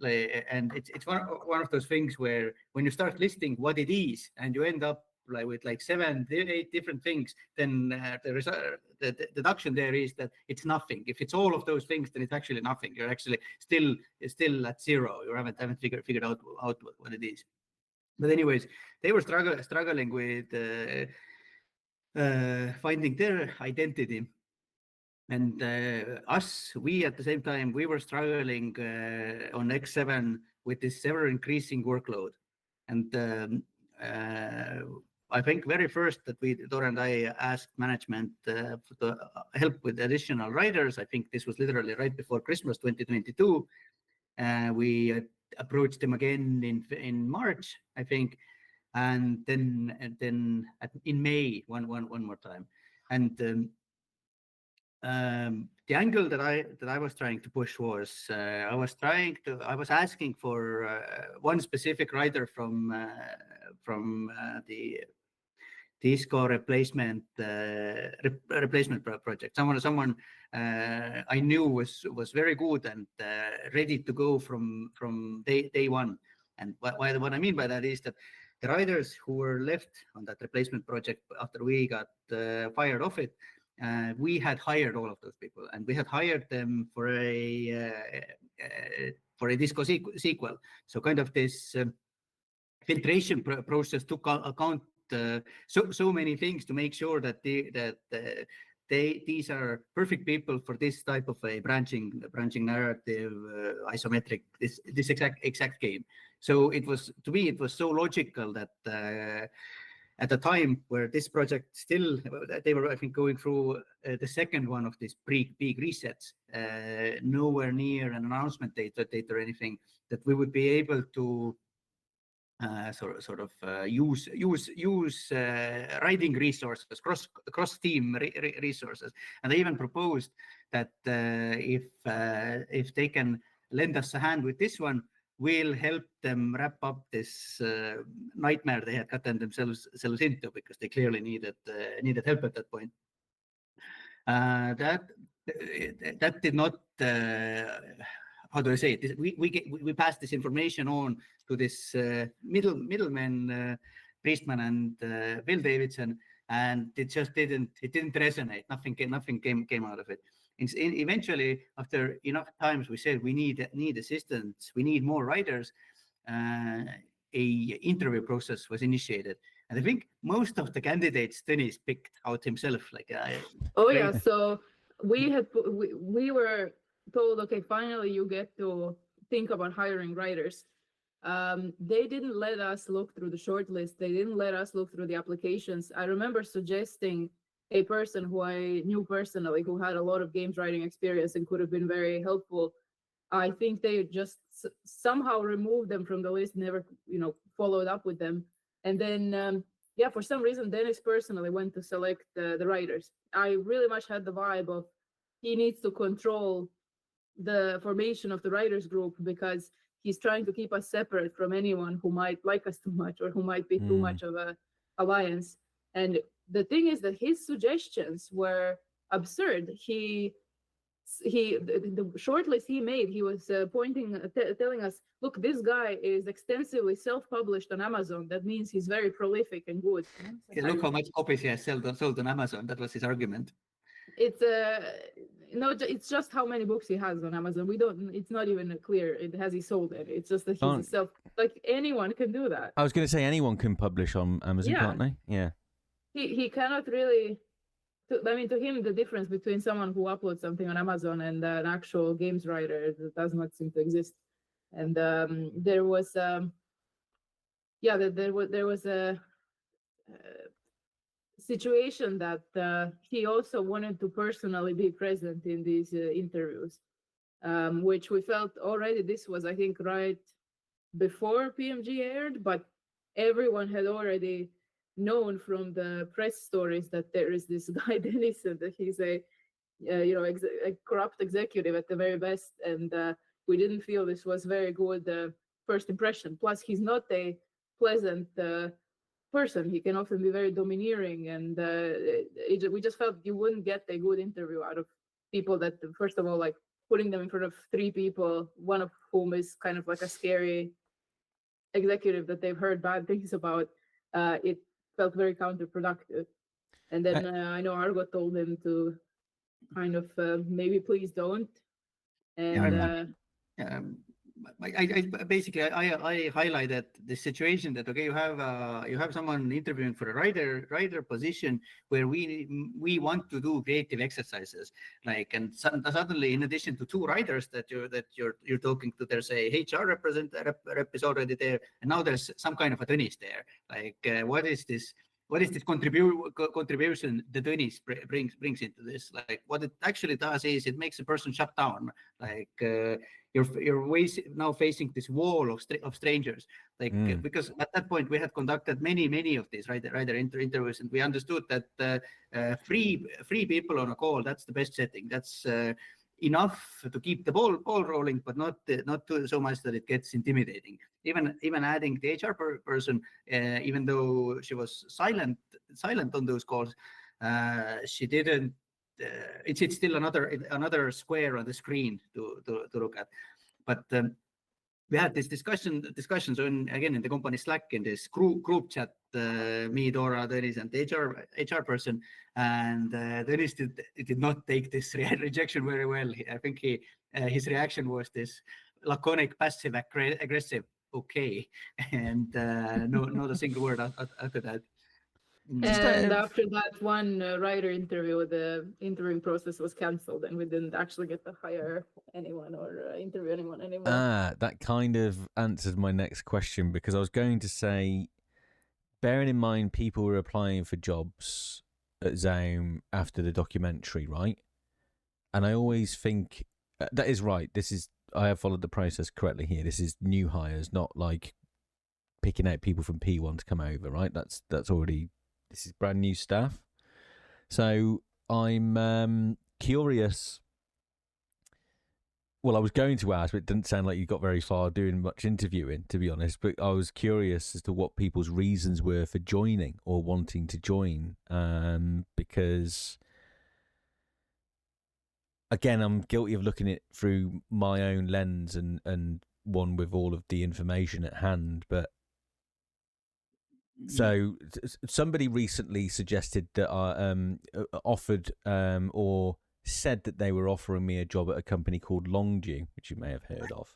and it's one of those things where when you start listing what it is and you end up with like 7, 8 different things, then the deduction there is that it's nothing. If it's all of those things, then it's actually nothing. You're actually still at zero. You haven't figured out what it is. But anyways, they were struggling with finding their identity. And we at the same time, we were struggling on X7 with this ever increasing workload. And I think very first that Dora and I asked management for the help with additional writers. I think this was literally right before Christmas 2022. We approached them again in March, I think, and then in May one more time. And the angle that I was trying to push was I was asking for one specific writer from the Disco replacement project. Someone I knew was very good and ready to go from day one. And what I mean by that is that the writers who were left on that replacement project after we got fired off it, we had hired all of those people, and we had hired them for a Disco sequel. So kind of this filtration process took account so many things to make sure that these are perfect people for this type of a branching narrative, isometric, this exact game. So to me it was so logical that at the time where this project still, they were, I think, going through the second one of these big resets, nowhere near an announcement date or anything, that we would be able to use writing resources, cross team resources. And they even proposed that if they can lend us a hand with this one, we'll help them wrap up this nightmare they had gotten themselves into, because they clearly needed help at that point. That did not. How do I say it? We passed this information on to this middleman, Priestman and Bill Davidson, and it just didn't resonate. Nothing came out of it. Eventually, after enough times, we said we need assistance, we need more writers. A interview process was initiated, and I think most of the candidates Tõnis picked out himself. So we were told, okay, finally you get to think about hiring writers. They didn't let us look through the shortlist. They didn't let us look through the applications. I remember suggesting a person who I knew personally, who had a lot of games writing experience and could have been very helpful. I think they just somehow removed them from the list, never, followed up with them. And then, for some reason, Dennis personally went to select the writers. I really much had the vibe of he needs to control the formation of the writers group, because he's trying to keep us separate from anyone who might like us too much or who might be too much of a alliance. And the thing is that his suggestions were absurd. The shortlist he made, he was telling us, look, this guy is extensively self-published on Amazon. That means he's very prolific and good. Look how much copies he has sold on Amazon. That was his argument. It's just how many books he has on Amazon. It's not even clear it has he sold it. It's just that he's like anyone can do that. I was going to say anyone can publish on Amazon, can't they? Yeah. He cannot really. To him, the difference between someone who uploads something on Amazon and an actual games writer does not seem to exist. And there was a situation that he also wanted to personally be present in these interviews, which we felt already. This was, I think, right before PMG aired, but everyone had already known from the press stories that there is this guy Dennis, and that he's a corrupt executive at the very best, and we didn't feel this was very good first impression. Plus, he's not a pleasant person. He can often be very domineering, and we just felt you wouldn't get a good interview out of people that, first of all, like putting them in front of 3 people, one of whom is kind of like a scary executive that they've heard bad things about. It felt very counterproductive. And then I know Argo told him to kind of maybe please don't. And I basically highlighted the situation that okay, you have someone interviewing for a writer position where we want to do creative exercises, like, and suddenly in addition to 2 writers that you're talking to, there's a HR rep is already there, and now there's some kind of a Tõnis there. Like, what is this contribution the Tõnis brings into this? Like, what it actually does is it makes a person shut down. Like, you're now facing this wall of strangers. Like, because at that point we had conducted many of these writer interviews, and we understood that free people on a call, that's the best setting. That's enough to keep the ball rolling, but not so much that it gets intimidating. Even adding the HR person, even though she was silent on those calls, she didn't. It's still another square on the screen to look at. But we had this discussions again in the company Slack, in this group chat, me, Dora, Tõnis, and the HR person, and Tõnis did not take this rejection very well. I think his reaction was this laconic, passive aggressive, okay, and not a single word after that. And after that one writer interview, the interviewing process was cancelled, and we didn't actually get to hire anyone or interview anyone anymore. That kind of answered my next question, because I was going to say, bearing in mind people were applying for jobs at ZAUM after the documentary, right? And I always think that is right. I have followed the process correctly here. This is new hires, not like picking out people from P1 to come over, right? That's already. This is brand new staff. So I'm curious. Well, I was going to ask, but it didn't sound like you got very far doing much interviewing, to be honest. But I was curious as to what people's reasons were for joining or wanting to join. Because, again, I'm guilty of looking at it through my own lens and one with all of the information at hand. But so somebody recently suggested that I offered or said that they were offering me a job at a company called Longdew, which you may have heard of.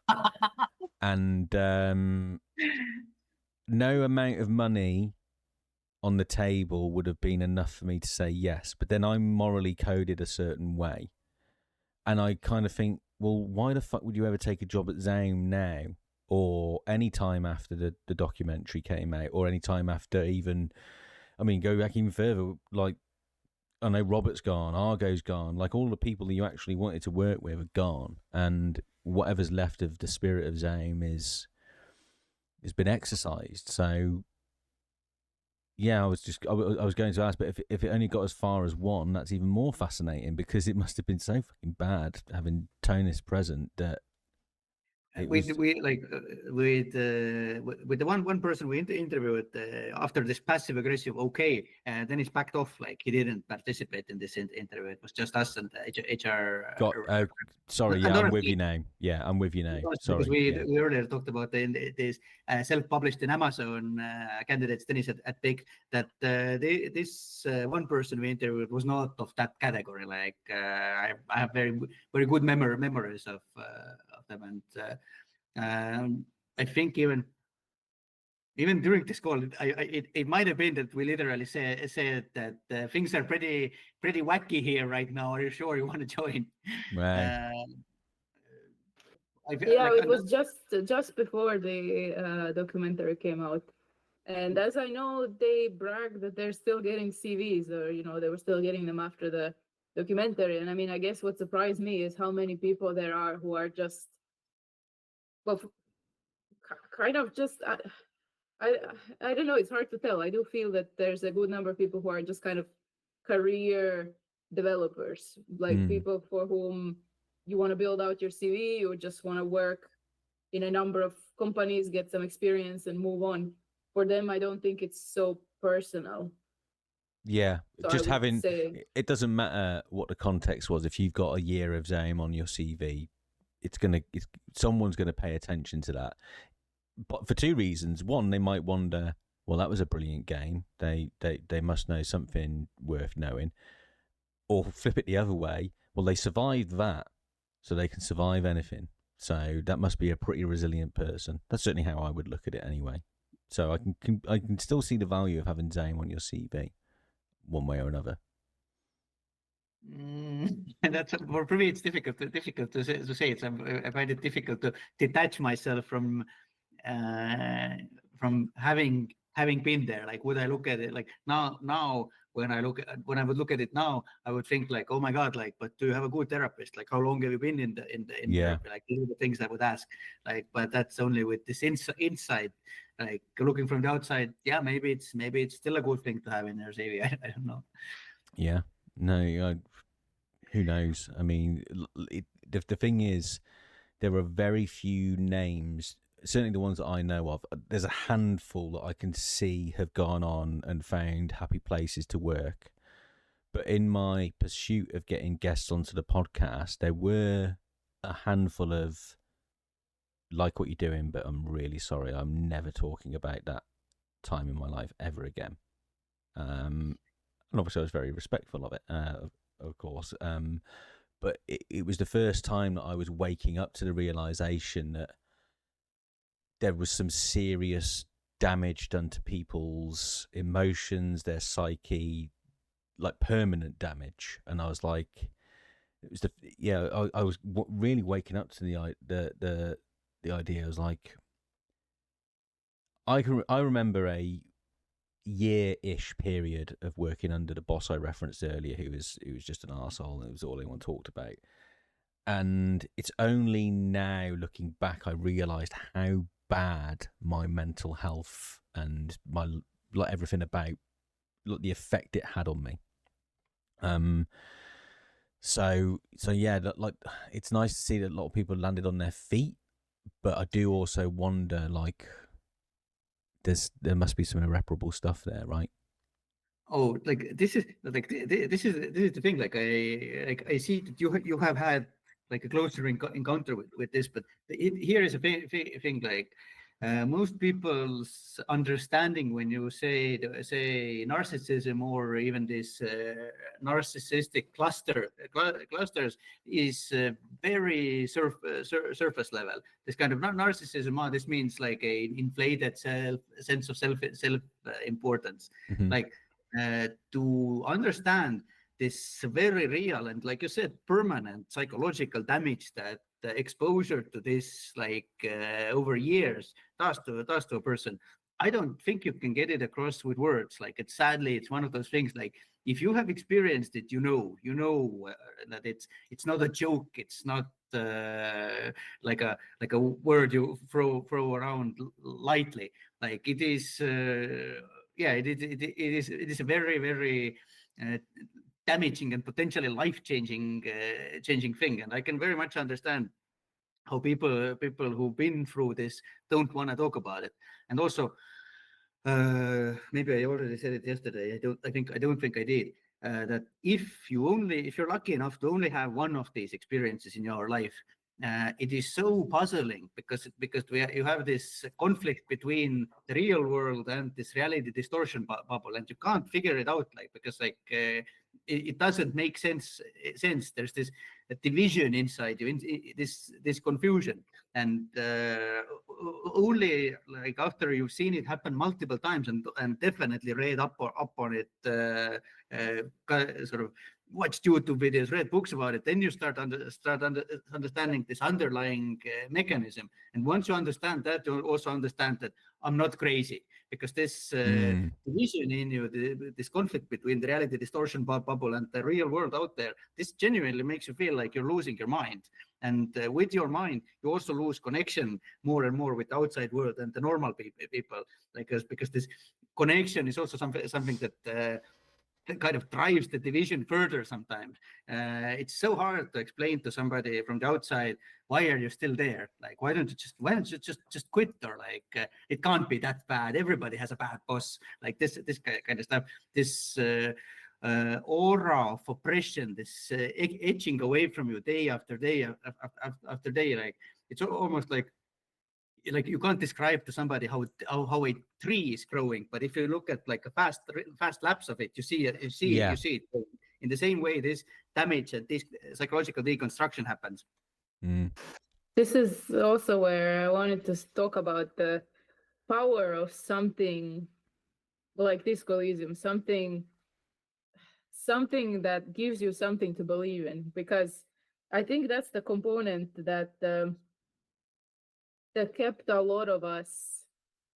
And no amount of money on the table would have been enough for me to say yes. But then I'm morally coded a certain way. And I kind of think, well, why the fuck would you ever take a job at ZAUM now? Or any time after the documentary came out, or any time after even, I mean, go back even further, like, I know Robert's gone, Argo's gone, like all the people that you actually wanted to work with are gone, and whatever's left of the spirit of ZAUM has been exercised. So, yeah, I was going to ask, but if it only got as far as 1, that's even more fascinating, because it must have been so fucking bad having Tõnis present that. With the one person we interviewed after this passive aggressive then he's backed off, like he didn't participate in this interview. It was just us and HR. Sorry, yeah, I'm with you now. Yeah, I'm with you now. Sorry, because we earlier talked about this self-published in Amazon candidates Tõnis at Big, that this one person we interviewed was not of that category. Like I have very very good memories of them, and I think even during this call, it might have been that we literally said that things are pretty wacky here right now. Are you sure you want to join? Right. It was just before the documentary came out, and as I know, they brag that they're still getting CVs, or they were still getting them after the documentary. And I mean, I guess what surprised me is how many people there are who are just, well, kind of just, I don't know, it's hard to tell. I do feel that there's a good number of people who are just kind of career developers, like people for whom you want to build out your CV, you just want to work in a number of companies, get some experience and move on. For them, I don't think it's so personal. Yeah, so just having, it doesn't matter what the context was. If you've got a year of ZAUM on your CV, someone's going to pay attention to that. But for 2 reasons. One, they might wonder, well, that was a brilliant game. They must know something worth knowing. Or flip it the other way. Well, they survived that, so they can survive anything. So that must be a pretty resilient person. That's certainly how I would look at it anyway. So I can still see the value of having ZAUM on your CV, one way or another. And that's for me. It's difficult to say. I find it difficult to detach myself from having been there. Like, would I look at it like now when I would look at it now, I would think like, oh my God, like, but do you have a good therapist? Like, how long have you been in therapy? Like, these are the things I would ask. Like, but that's only with this inside. Like, looking from the outside, yeah, maybe it's still a good thing to have in your CV. I don't know. Yeah, no, who knows? I mean, the thing is, there are very few names, certainly the ones that I know of. There's a handful that I can see have gone on and found happy places to work. But in my pursuit of getting guests onto the podcast, there were a handful of, like what you're doing, but I'm really sorry, I'm never talking about that time in my life ever again. And obviously I was very respectful of it, of course. But it was the first time that I was waking up to the realization that there was some serious damage done to people's emotions, their psyche, like permanent damage. And I was like, it was I was really waking up to the idea. I was like, I remember a year-ish period of working under the boss I referenced earlier, who was just an arsehole, and it was all anyone talked about. And it's only now, looking back, I realised how bad my mental health and my everything about the effect it had on me. So yeah, like, it's nice to see that a lot of people landed on their feet, but I do also wonder, like, there must be some irreparable stuff there, right? Oh, like this is the thing. Like I see that you have had like a closer encounter with this, but here is a thing. Like most people's understanding when you say narcissism or even this narcissistic clusters is very surface level. This kind of narcissism. This means like a inflated sense of self importance, like. To understand this very real and, like you said, permanent psychological damage that exposure to this, like over years, does to a person. I don't think you can get it across with words. Like, it's one of those things. Like, if you have experienced it, you know that it's not a joke. It's not like a word you throw around lightly. Like, it is. It is a very, very damaging and potentially life-changing changing thing. And I can very much understand how people who've been through this don't want to talk about it. And also, maybe I already said it yesterday. I don't think I did. That if you're lucky enough to only have one of these experiences in your life, it is so puzzling because you have this conflict between the real world and this reality distortion bubble, and you can't figure it out, like, because like it doesn't make sense. There's this division inside you, this confusion, and only like after you've seen it happen multiple times and definitely read up on it, sort of watched YouTube videos, read books about it, then you start understanding this underlying mechanism. And once you understand that, you also understand that I'm not crazy, because this division in you, this conflict between the reality distortion bubble and the real world out there, this genuinely makes you feel like you're losing your mind. And with your mind, you also lose connection more and more with the outside world and the normal people, because this connection is also something that kind of drives the division further sometimes. It's so hard to explain to somebody from the outside, why are you still there? Like, why don't you just quit? Or like, it can't be that bad. Everybody has a bad boss. Like this kind of stuff. This aura of oppression, this edging away from you day after day after day. Like, it's almost like like you can't describe to somebody how a tree is growing, but if you look at like a fast lapse of it, you see it. In the same way, this damage and this psychological deconstruction happens. This is also where I wanted to talk about the power of something like Disco Elysium, something that gives you something to believe in, because I think that's the component that kept a lot of us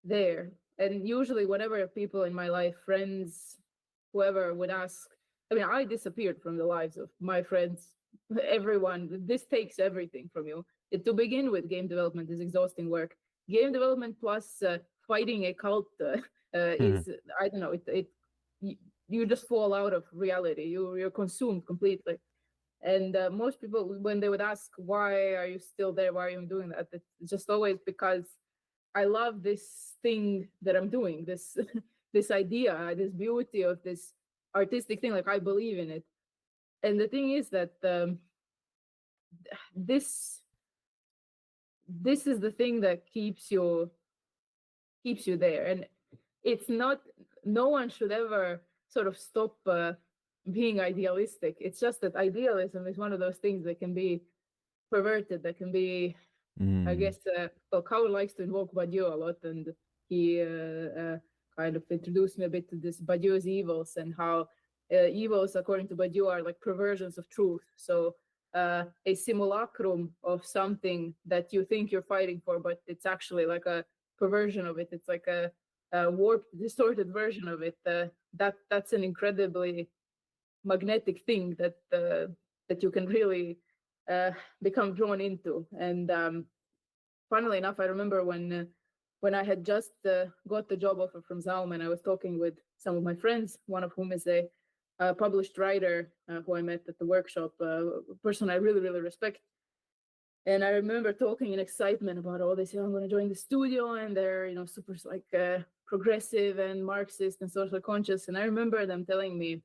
there. And usually whenever people in my life, friends, whoever would ask, I mean, I disappeared from the lives of my friends, everyone. This takes everything from you. To begin with, game development is exhausting work. Game development plus fighting a cult is, I don't know, you just fall out of reality. You're consumed completely. And most people, when they would ask, why are you still there? Why are you doing that? It's just always because I love this thing that I'm doing, this this idea, this beauty of this artistic thing. Like, I believe in it. And the thing is that this is the thing that keeps you there. And it's not, no one should ever sort of stop being idealistic. It's just that idealism is one of those things that can be perverted, that can be, I guess, well, Kaur likes to invoke Badiou a lot, and he kind of introduced me a bit to this Badiou's evils, and how evils, according to Badiou, are like perversions of truth. So a simulacrum of something that you think you're fighting for, but it's actually like a perversion of it. It's like a warped, distorted version of it. That's an incredibly magnetic thing that you can really become drawn into. And funnily enough, I remember when I had just got the job offer from ZAUM, and I was talking with some of my friends, one of whom is a published writer who I met at the workshop, a person I really, really respect. And I remember talking in excitement about all this, I'm going to join the studio, and they're, super like progressive and Marxist and social conscious. And I remember them telling me,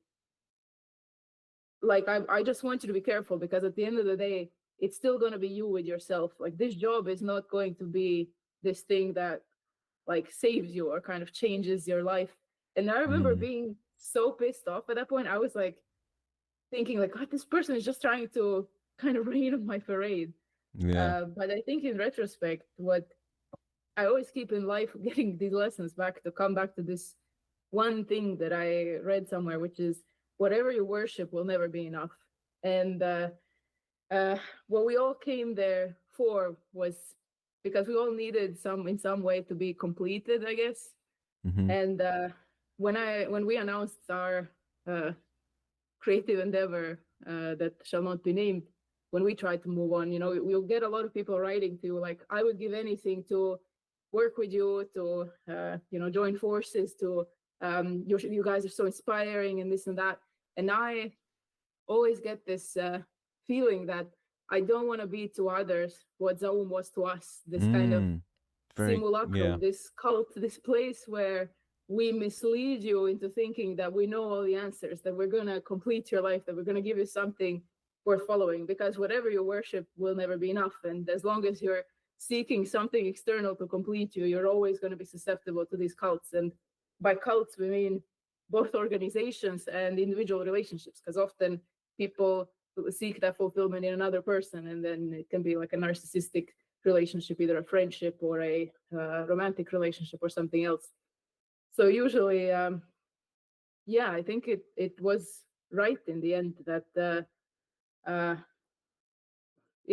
like, I just want you to be careful, because at the end of the day, it's still going to be you with yourself. Like, this job is not going to be this thing that like saves you or kind of changes your life. And I remember being so pissed off at that point. I was like thinking like, God, this person is just trying to kind of rain on my parade. But I think in retrospect, what I always keep in life, getting these lessons back, to come back to this one thing that I read somewhere, which is whatever you worship will never be enough. And what we all came there for was because we all needed in some way to be completed, I guess. And when we announced our creative endeavor that shall not be named, when we tried to move on, we'll get a lot of people writing to you, like, I would give anything to work with you, to join forces, to you guys are so inspiring, and this and that. And I always get this feeling that I don't want to be to others what ZAUM was to us, this kind of simulacrum, this cult, this place where we mislead you into thinking that we know all the answers, that we're going to complete your life, that we're going to give you something worth following, because whatever you worship will never be enough. And as long as you're seeking something external to complete you, you're always going to be susceptible to these cults. And by cults, we mean both organizations and individual relationships, because often people seek that fulfillment in another person, and then it can be like a narcissistic relationship, either a friendship or a romantic relationship or something else. So usually, I think it was right in the end that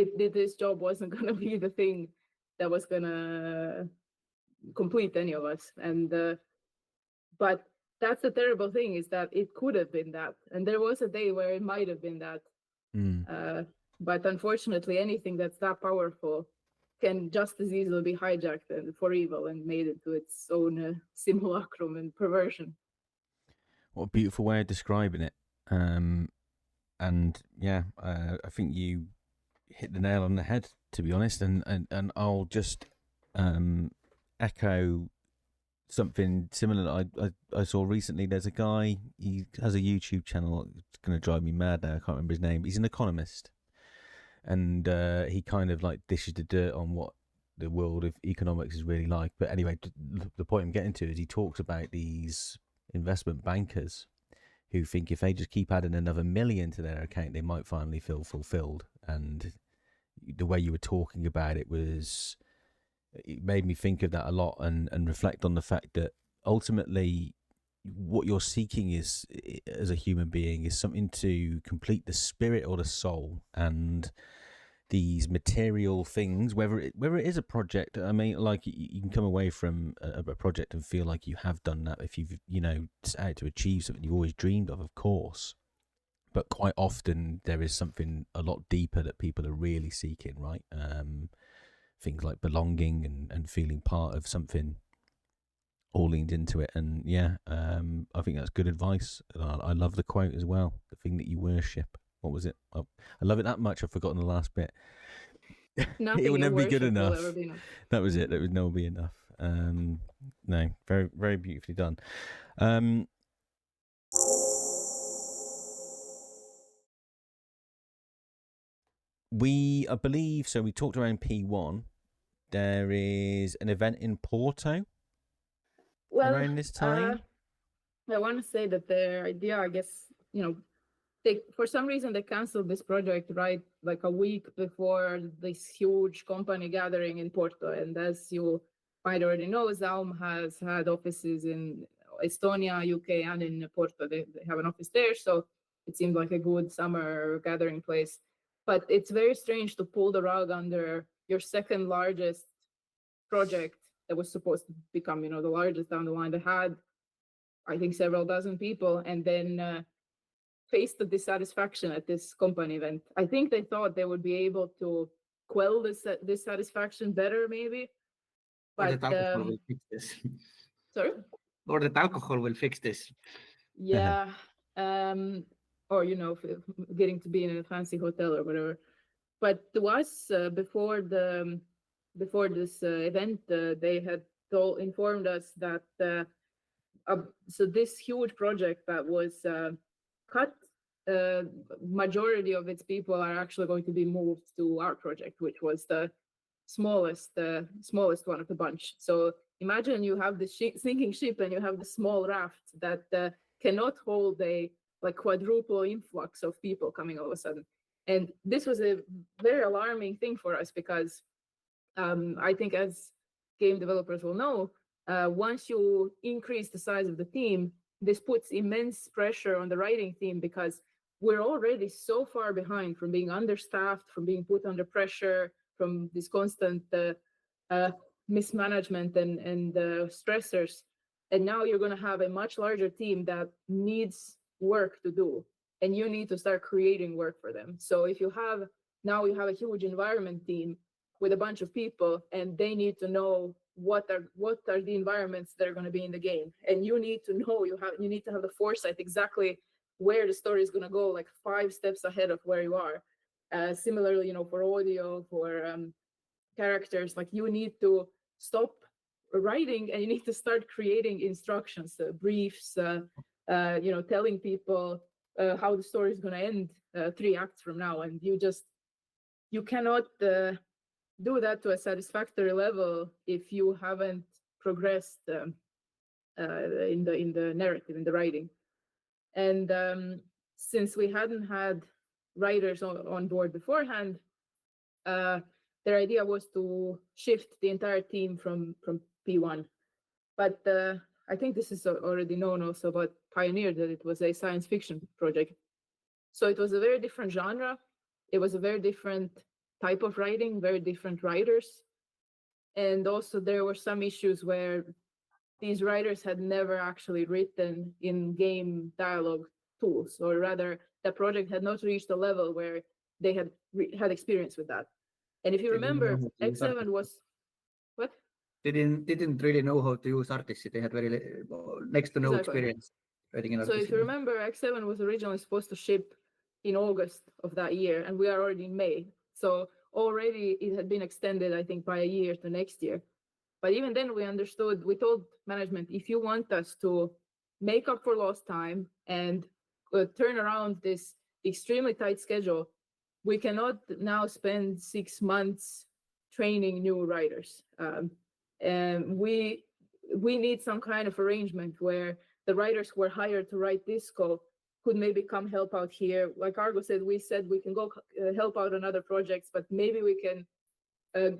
this job wasn't going to be the thing that was going to complete any of us. And but that's the terrible thing, is that it could have been that, and there was a day where it might have been that. But unfortunately, anything that's that powerful can just as easily be hijacked and for evil and made into its own simulacrum and perversion. What a beautiful way of describing it. And I think you hit the nail on the head, to be honest. And I'll just echo something similar that I saw recently. There's a guy, he has a YouTube channel. It's going to drive me mad now. I can't remember his name. He's an economist. And he kind of like dishes the dirt on what the world of economics is really like. But anyway, the point I'm getting to is he talks about these investment bankers who think if they just keep adding another million to their account, they might finally feel fulfilled. And the way you were talking about it made me think of that a lot and reflect on the fact that ultimately what you're seeking is, as a human being, is something to complete the spirit or the soul. And these material things, whether it is a project, I mean, like you can come away from a project and feel like you have done that if you've, set out to achieve something you've always dreamed of course. But quite often there is something a lot deeper that people are really seeking, right? Things like belonging and feeling part of something all leaned into it. And I think that's good advice. I love the quote as well. The thing that you worship. What was it? Oh, I love it that much. I've forgotten the last bit. It would never be good enough. That was it. It would never be enough. No, very, very beautifully done. I believe, so we talked around P1. There is an event in Porto around this time. I want to say that their idea, I guess, for some reason they canceled this project right like a week before this huge company gathering in Porto. And as you might already know, ZAUM has had offices in Estonia, UK, and in Porto. They have an office there, so it seemed like a good summer gathering place. But it's very strange to pull the rug under your second largest project that was supposed to become, the largest down the line. They had, I think, several dozen people, and then face the dissatisfaction at this company event. I think they thought they would be able to quell this dissatisfaction better, maybe. But or that alcohol will fix this. Sorry? Or that alcohol will fix this. Yeah. Or, getting to be in a fancy hotel or whatever. But to us, before this event, they had informed us that so this huge project that was cut, majority of its people are actually going to be moved to our project, which was the smallest one of the bunch. So imagine you have the sinking ship and you have the small raft that cannot hold a quadruple influx of people coming all of a sudden. And this was a very alarming thing for us because I think, as game developers will know, once you increase the size of the team, this puts immense pressure on the writing team because we're already so far behind from being understaffed, from being put under pressure, from this constant mismanagement and stressors. And now you're going to have a much larger team that needs work to do, and you need to start creating work for them. So if you have a huge environment team with a bunch of people, and they need to know what are the environments that are going to be in the game, and you need to know you need to have the foresight exactly where the story is going to go, like 5 steps ahead of where you are. Similarly, for audio, for characters, like you need to stop writing and you need to start creating instructions, briefs, telling people how the story is going to end 3 acts from now, and you cannot do that to a satisfactory level if you haven't progressed in the narrative, in the writing. And since we hadn't had writers on board beforehand, their idea was to shift the entire team from P1. But I think this is already known also about Pioneer, that it was a science fiction project. So it was a very different genre. It was a very different type of writing, very different writers. And also there were some issues where these writers had never actually written in-game dialogue tools, or rather the project had not reached a level where they had experience with that. And if you remember, X7 was what? They didn't really know how to use artists. They had very next to no experience writing an artist. So if you remember, X7 was originally supposed to ship in August of that year, and we are already in May. So already it had been extended, I think, by a year to next year. But even then we told management, if you want us to make up for lost time and turn around this extremely tight schedule, we cannot now spend 6 months training new writers. And we need some kind of arrangement where the writers who were hired to write Disco could maybe come help out here. Like Argo said, we can go help out on other projects, but maybe we can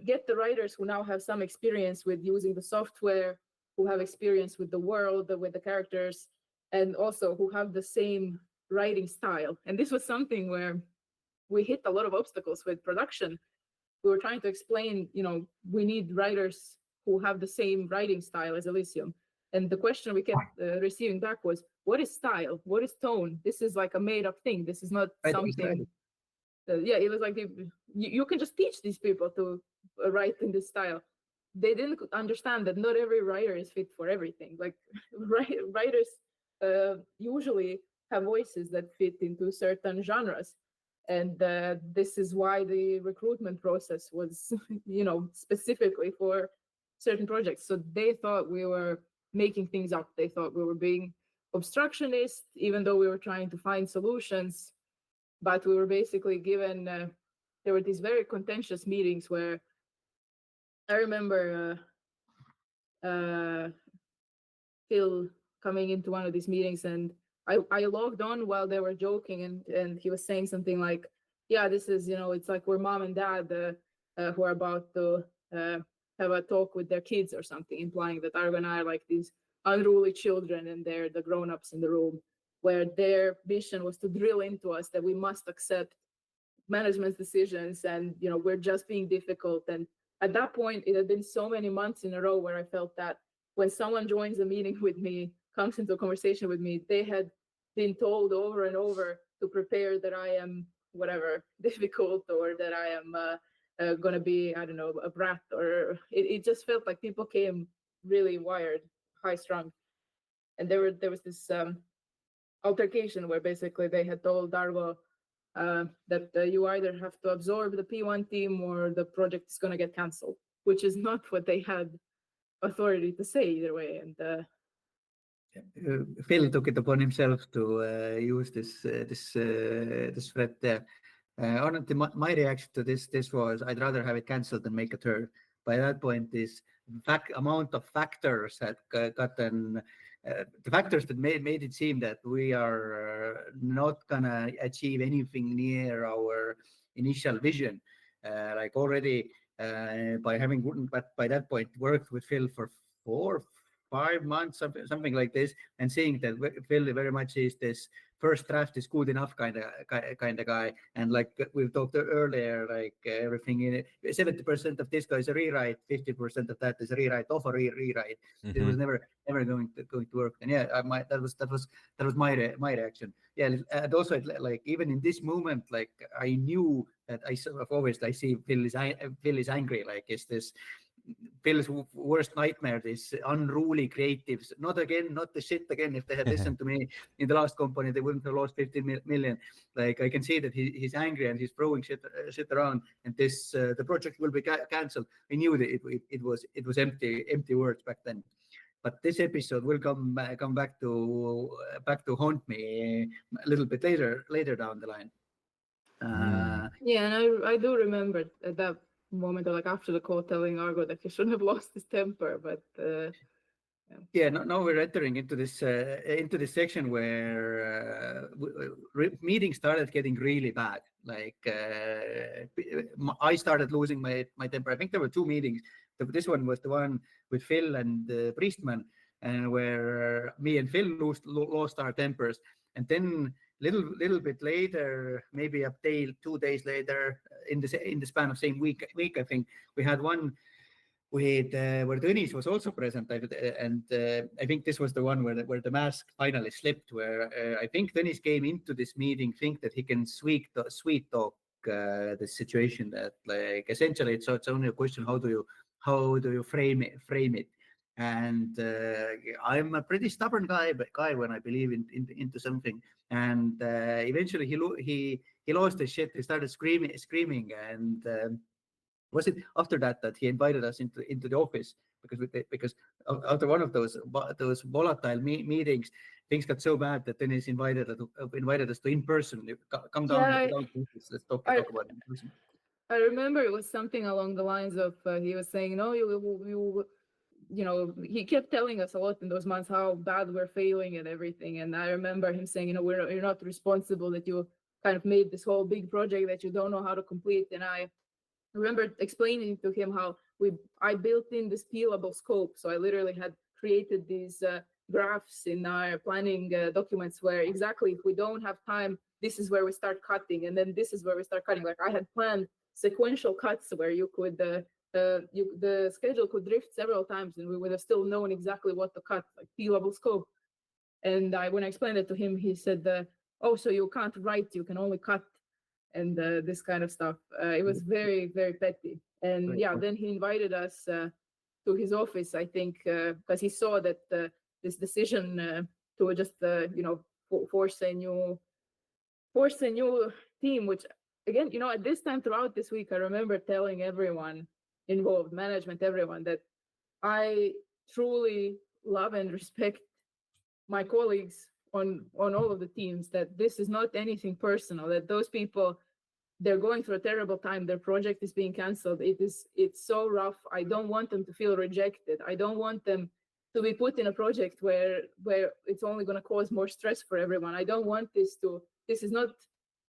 get the writers who now have some experience with using the software, who have experience with the world, with the characters, and also who have the same writing style. And this was something where we hit a lot of obstacles with production. We were trying to explain, we need writers who have the same writing style as Elysium. And the question we kept receiving back was, what is style? What is tone? This is like a made up thing. This is not something. It was like you can just teach these people to write in this style. They didn't understand that not every writer is fit for everything. Like writers usually have voices that fit into certain genres. And this is why the recruitment process was, specifically for certain projects. So they thought we were making things up. They thought we were being obstructionist, even though we were trying to find solutions. But we were basically given, there were these very contentious meetings where I remember Phil coming into one of these meetings, and I logged on while they were joking, and he was saying something like, yeah, this is, it's like we're mom and dad who are about to have a talk with their kids or something, implying that Argo and I are like these unruly children and they're the grown-ups in the room, where their mission was to drill into us that we must accept management's decisions and, we're just being difficult. And at that point, it had been so many months in a row where I felt that when someone joins a meeting with me, comes into a conversation with me, they had been told over and over to prepare that I am whatever, difficult, or that I am going to be, I don't know, a brat, or it just felt like people came really wired, high strung. And there was this altercation where basically they had told Argo that you either have to absorb the P1 team or the project is going to get canceled, which is not what they had authority to say either way. And Phil took it upon himself to use this threat there. Honestly, my reaction to this was I'd rather have it cancelled than make a turn. By that point, this amount of factors had gotten the factors that made it seem that we are not gonna achieve anything near our initial vision. Like already by that point worked with Phil for 4-5 months, something like this, and seeing that Phil very much is this first draft is good enough kind of guy, and like we've talked earlier, like everything in it, 70% of Disco is a rewrite, 50% of that is a rewrite of a rewrite. It was never going to work. And yeah, that was my reaction. Yeah, and also like even in this moment, like I knew that I see Phil is angry. Like is this Phil's worst nightmare, this unruly creatives, not the shit again. If they had listened to me in the last company, they wouldn't have lost 15 million. Like I can see that he's angry and he's throwing shit around, and this the project will be cancelled. I knew that it was empty words back then. But this episode will come back to haunt me a little bit later down the line. Yeah, and I do remember at that moment, like after the call, telling Argo that he shouldn't have lost his temper, but now we're entering into this section where meetings started getting really bad. Like I started losing my temper. I think there were 2 meetings. This one was the one with Phil and Priestman, and where me and Phil lost our tempers, and then little bit later, maybe 2 days later, in the span of same week, I think we had one with where Tõnis was also present, and I think this was the one where the mask finally slipped. Where I think Tõnis came into this meeting think that he can sweet talk the situation. That like essentially it's only a question how do you frame it. And I'm a pretty stubborn guy when I believe into something. And eventually he lost his shit. He started screaming. And was it after that he invited us into the office because after one of those volatile meetings, things got so bad that Dennis invited us to in person. Come down. Let's talk about it in person. I remember it was something along the lines of he was saying, no, you know, he kept telling us a lot in those months how bad we're failing and everything. And I remember him saying, you know, you're not responsible, that you kind of made this whole big project that you don't know how to complete. And I remember explaining to him how I built in this peelable scope. So I literally had created these graphs in our planning documents where exactly if we don't have time, this is where we start cutting, and then this is where we start cutting. Like I had planned sequential cuts where you could the schedule could drift several times and we would have still known exactly what to cut, like peelable scope. And when I explained it to him, he said, oh, so you can't write, you can only cut, and this kind of stuff. It was very, very petty. And yeah, then he invited us to his office, I think, because he saw that this decision to just, you know, force a new team, which again, you know, at this time throughout this week, I remember telling everyone involved, management, everyone, that I truly love and respect my colleagues on all of the teams, that this is not anything personal, that those people, they're going through a terrible time. Their project is being canceled. It's so rough. I don't want them to feel rejected. I don't want them to be put in a project where it's only going to cause more stress for everyone. I don't want this is not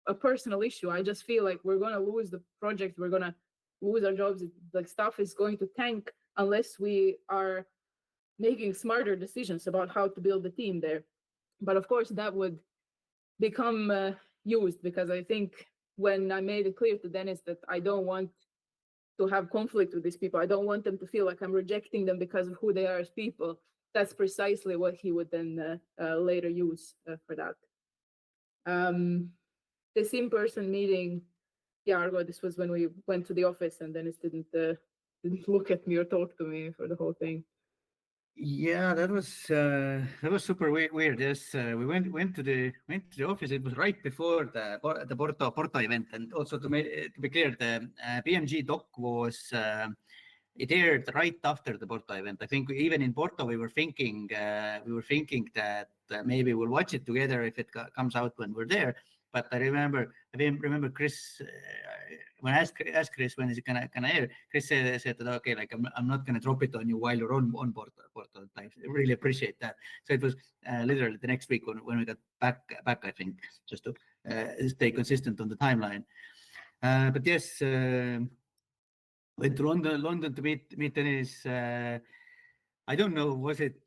a personal issue. I just feel like we're going to lose the project. We're going to lose our jobs. Like stuff is going to tank unless we are making smarter decisions about how to build the team there. But of course, that would become used, because I think when I made it clear to Dennis that I don't want to have conflict with these people, I don't want them to feel like I'm rejecting them because of who they are as people, that's precisely what he would then later use for that. This in-person meeting, yeah, Argo, this was when we went to the office and Dennis didn't look at me or talk to me for the whole thing. Yeah, that was super weird. Yes, we went to the office. It was right before the Porto event, and also to be clear, the PMG doc was it aired right after the Porto event. I think even in Porto we were thinking that maybe we'll watch it together if it comes out when we're there. But I remember Chris, when I asked Chris when is it gonna air, Chris said that okay, like I'm not gonna drop it on you while you're on Porto. I really appreciate that. So it was literally the next week when we got back, I think, just to stay consistent on the timeline. But yes, went to London to meet Dennis. I don't know. Was it?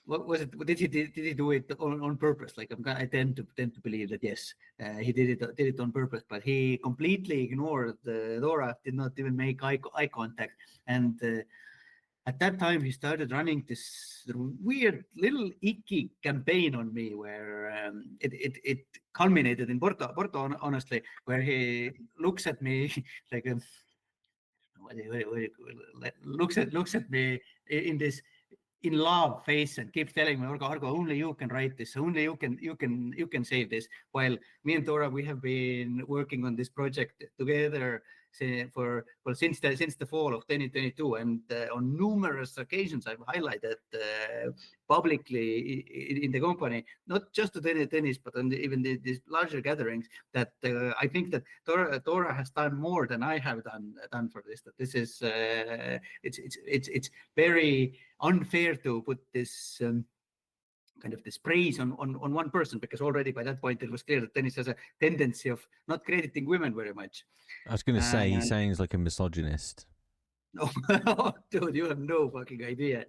What was it? Did he do it on purpose? Like I tend to believe that yes, he did it on purpose. But he completely ignored Dora. Did not even make eye contact. And at that time, he started running this weird little icky campaign on me, where it culminated in Porto. Honestly, where he looks at me like a. Looks at me in this in love face and keeps telling me, Argo, only you can write this, only you can save this. While me and Dora, we have been working on this project together since the fall of 2022, and on numerous occasions I've highlighted publicly in the company, not just to Dennis, but on even these larger gatherings, that I think that Dora has done more than I have done for this. That this is it's very unfair to put this kind of this praise on one person, because already by that point it was clear that Dennis has a tendency of not crediting women very much. I was going to say, he sounds like a misogynist. No, dude, you have no fucking idea.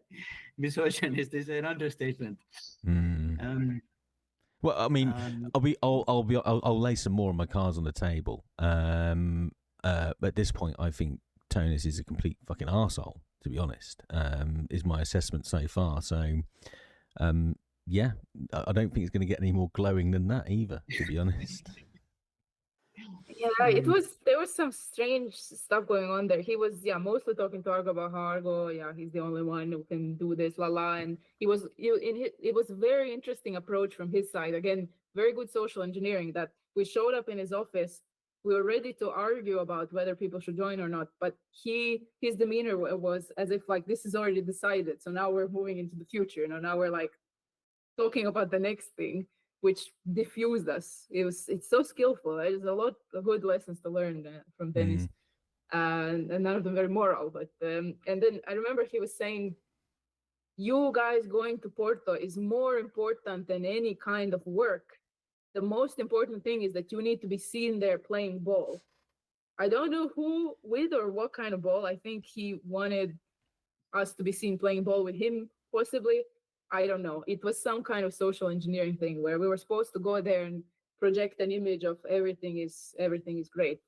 Misogynist is an understatement. Well, I mean, I'll lay some more of my cards on the table. But at this point, I think Tonis is a complete fucking arsehole, to be honest, is my assessment so far. So, yeah, I don't think it's going to get any more glowing than that either, to be honest. Yeah, there was some strange stuff going on there. He was, mostly talking to Argo about how Argo, he's the only one who can do this, and it was a very interesting approach from his side. Again, very good social engineering, that we showed up in his office. We were ready to argue about whether people should join or not, but his demeanor was as if like this is already decided. So now we're moving into the future. Now we're like talking about the next thing. which diffused us. It's so skillful. There's a lot of good lessons to learn from Dennis, and none of them very moral. But and then I remember he was saying, "You guys going to Porto is more important than any kind of work. The most important thing is that you need to be seen there playing ball." I don't know who with or what kind of ball. I think he wanted us to be seen playing ball with him, possibly. I don't know. It was some kind of social engineering thing where we were supposed to go there and project an image of everything is great.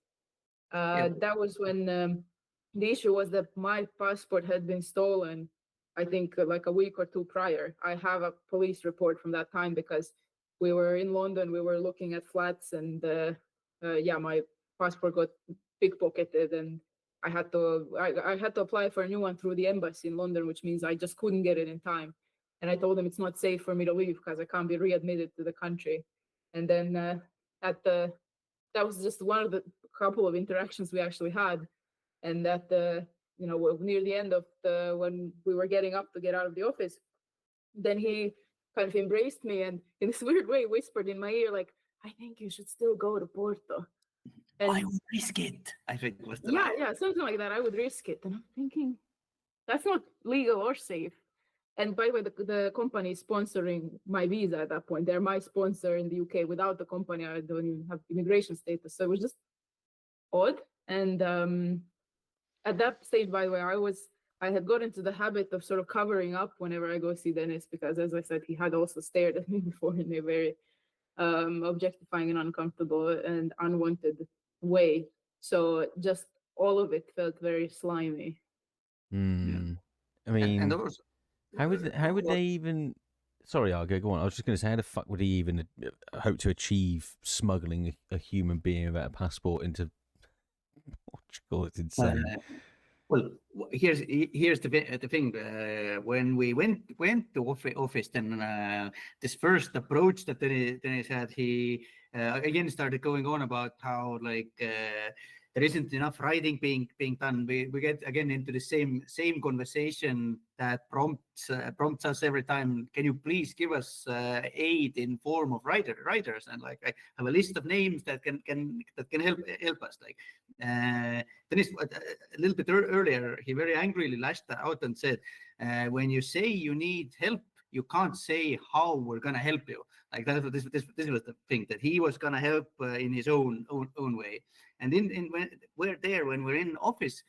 That was when the issue was that my passport had been stolen. I think like a week or two prior. I have a police report from that time because we were in London. We were looking at flats, and my passport got pickpocketed, and I had to apply for a new one through the embassy in London, which means I just couldn't get it in time. And I told them it's not safe for me to leave because I can't be readmitted to the country. And then that was just one of the couple of interactions we actually had. And that near the end of when we were getting up to get out of the office, then he kind of embraced me and in this weird way whispered in my ear, like, "I think you should still go to Porto." And I would risk it, I think was the line. Yeah, something like that. I would risk it. And I'm thinking, that's not legal or safe. And by the way, the company is sponsoring my visa at that point. They're my sponsor in the UK. Without the company, I don't even have immigration status. So it was just odd. And at that stage, by the way, I had got into the habit of sort of covering up whenever I go see Dennis, because as I said, he had also stared at me before in a very objectifying and uncomfortable and unwanted way. So just all of it felt very slimy. I mean, and also, how would they even? Sorry, Argo, go on. I was just going to say, how the fuck would he even hope to achieve smuggling a human being without a passport into Portugal? It's insane. Well, here's the thing. When we went to office, then this first approach that Dennis had, he again started going on about how like there isn't enough writing being done. We get again into the same conversation that prompts us every time. Can you please give us aid in form of writers? And like I have a list of names that can help us. Like Dennis, a little bit earlier, he very angrily lashed out and said, "When you say you need help, you can't say how we're gonna help you." Like that. This was the thing, that he was gonna help in his own way. And when we're in office,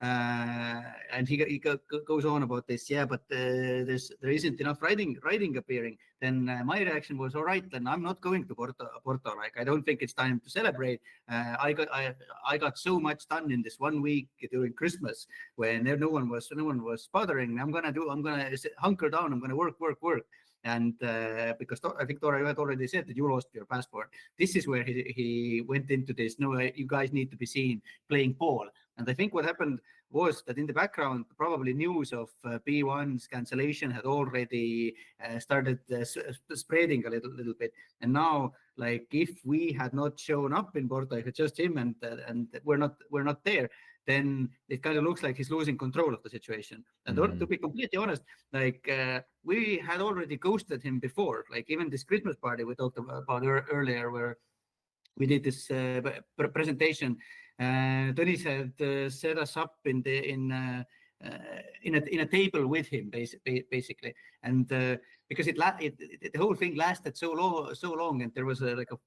and he goes on about this. Yeah, but there isn't enough writing appearing. Then my reaction was, all right, then I'm not going to Porto. Like I don't think it's time to celebrate. I got so much done in this 1 week during Christmas when no one was bothering me. I'm gonna hunker down. I'm gonna work. And because I think Dora, you had already said that you lost your passport. This is where he went into this. No, you guys need to be seen playing ball. And I think what happened was that in the background, probably news of B1's cancellation had already started spreading a little bit. And now, like, if we had not shown up in Porto, if it's just him and we're not there, then it kind of looks like he's losing control of the situation. And to be completely honest, like we had already ghosted him before. Like even this Christmas party we talked about earlier, where we did this presentation. Dennis had set us up in a table with him, basically, and because the whole thing lasted so long, and there was like a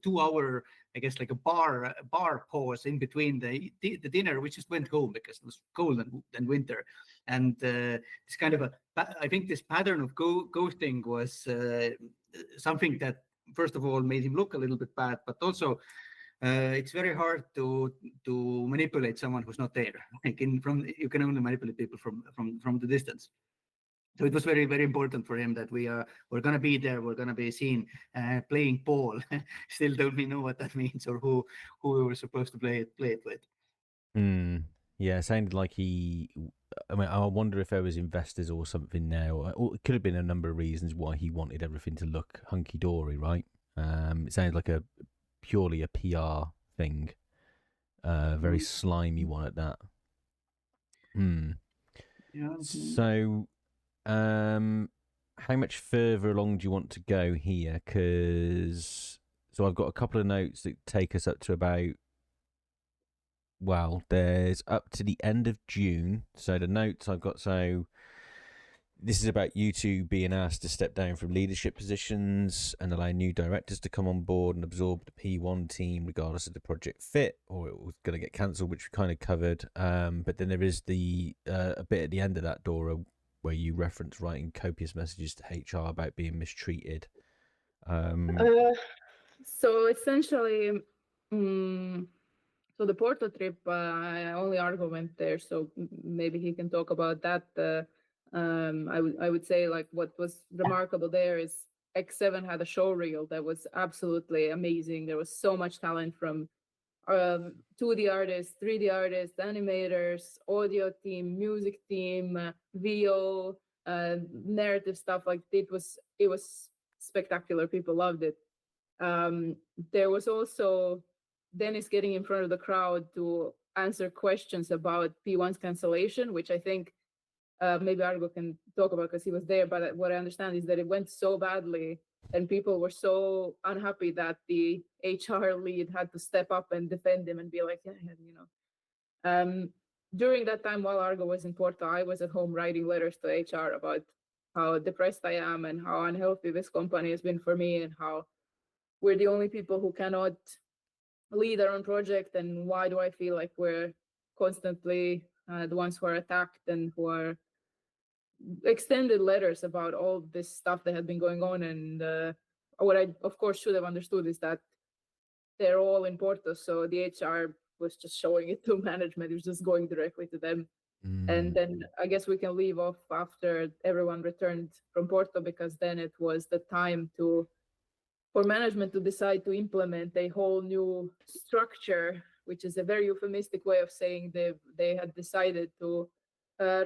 2-hour, I guess, like a bar pause in between the dinner. We just went home because it was cold and winter, and it's kind of I think this pattern of ghosting was something that first of all made him look a little bit bad, but also it's very hard to manipulate someone who's not there. Like you can only manipulate people from the distance. So it was very, very important for him that we're going to be there. We're going to be seen playing ball. Still don't we know what that means or who we were supposed to play it with. Yeah, it sounded like I mean, I wonder if there was investors or something now. Or it could have been a number of reasons why he wanted everything to look hunky-dory, right? It sounded like purely a PR thing. Very slimy one at that. Yeah. So, how much further along do you want to go here? So I've got a couple of notes that take us up to about, well, there's up to the end of June. So the notes I've got, so this is about you two being asked to step down from leadership positions and allow new directors to come on board and absorb the P1 team regardless of the project fit, or it was going to get cancelled, which we kind of covered. But then there is the a bit at the end of that, Dora, where you reference writing copious messages to HR about being mistreated. So essentially, so the Porto trip, only Argo went there, so maybe he can talk about that. I would say like what was remarkable there is X7 had a show reel that was absolutely amazing. There was so much talent from 2D artists, 3D artists, animators, audio team, music team, VO, narrative stuff. Like it was spectacular. People loved it. There was also Dennis getting in front of the crowd to answer questions about P1's cancellation, which I think maybe Argo can talk about because he was there. But what I understand is that it went so badly and people were so unhappy that the HR lead had to step up and defend him and be like, yeah, you know. During that time, while Argo was in Porto, I was at home writing letters to HR about how depressed I am and how unhealthy this company has been for me and how we're the only people who cannot lead our own project, and why do I feel like we're constantly the ones who are attacked and who are extended letters about all this stuff that had been going on. And what I of course should have understood is that they're all in Porto, so the HR was just showing it to management. It was just going directly to them. And then I guess we can leave off after everyone returned from Porto, because then it was the time for management to decide to implement a whole new structure, which is a very euphemistic way of saying they had decided to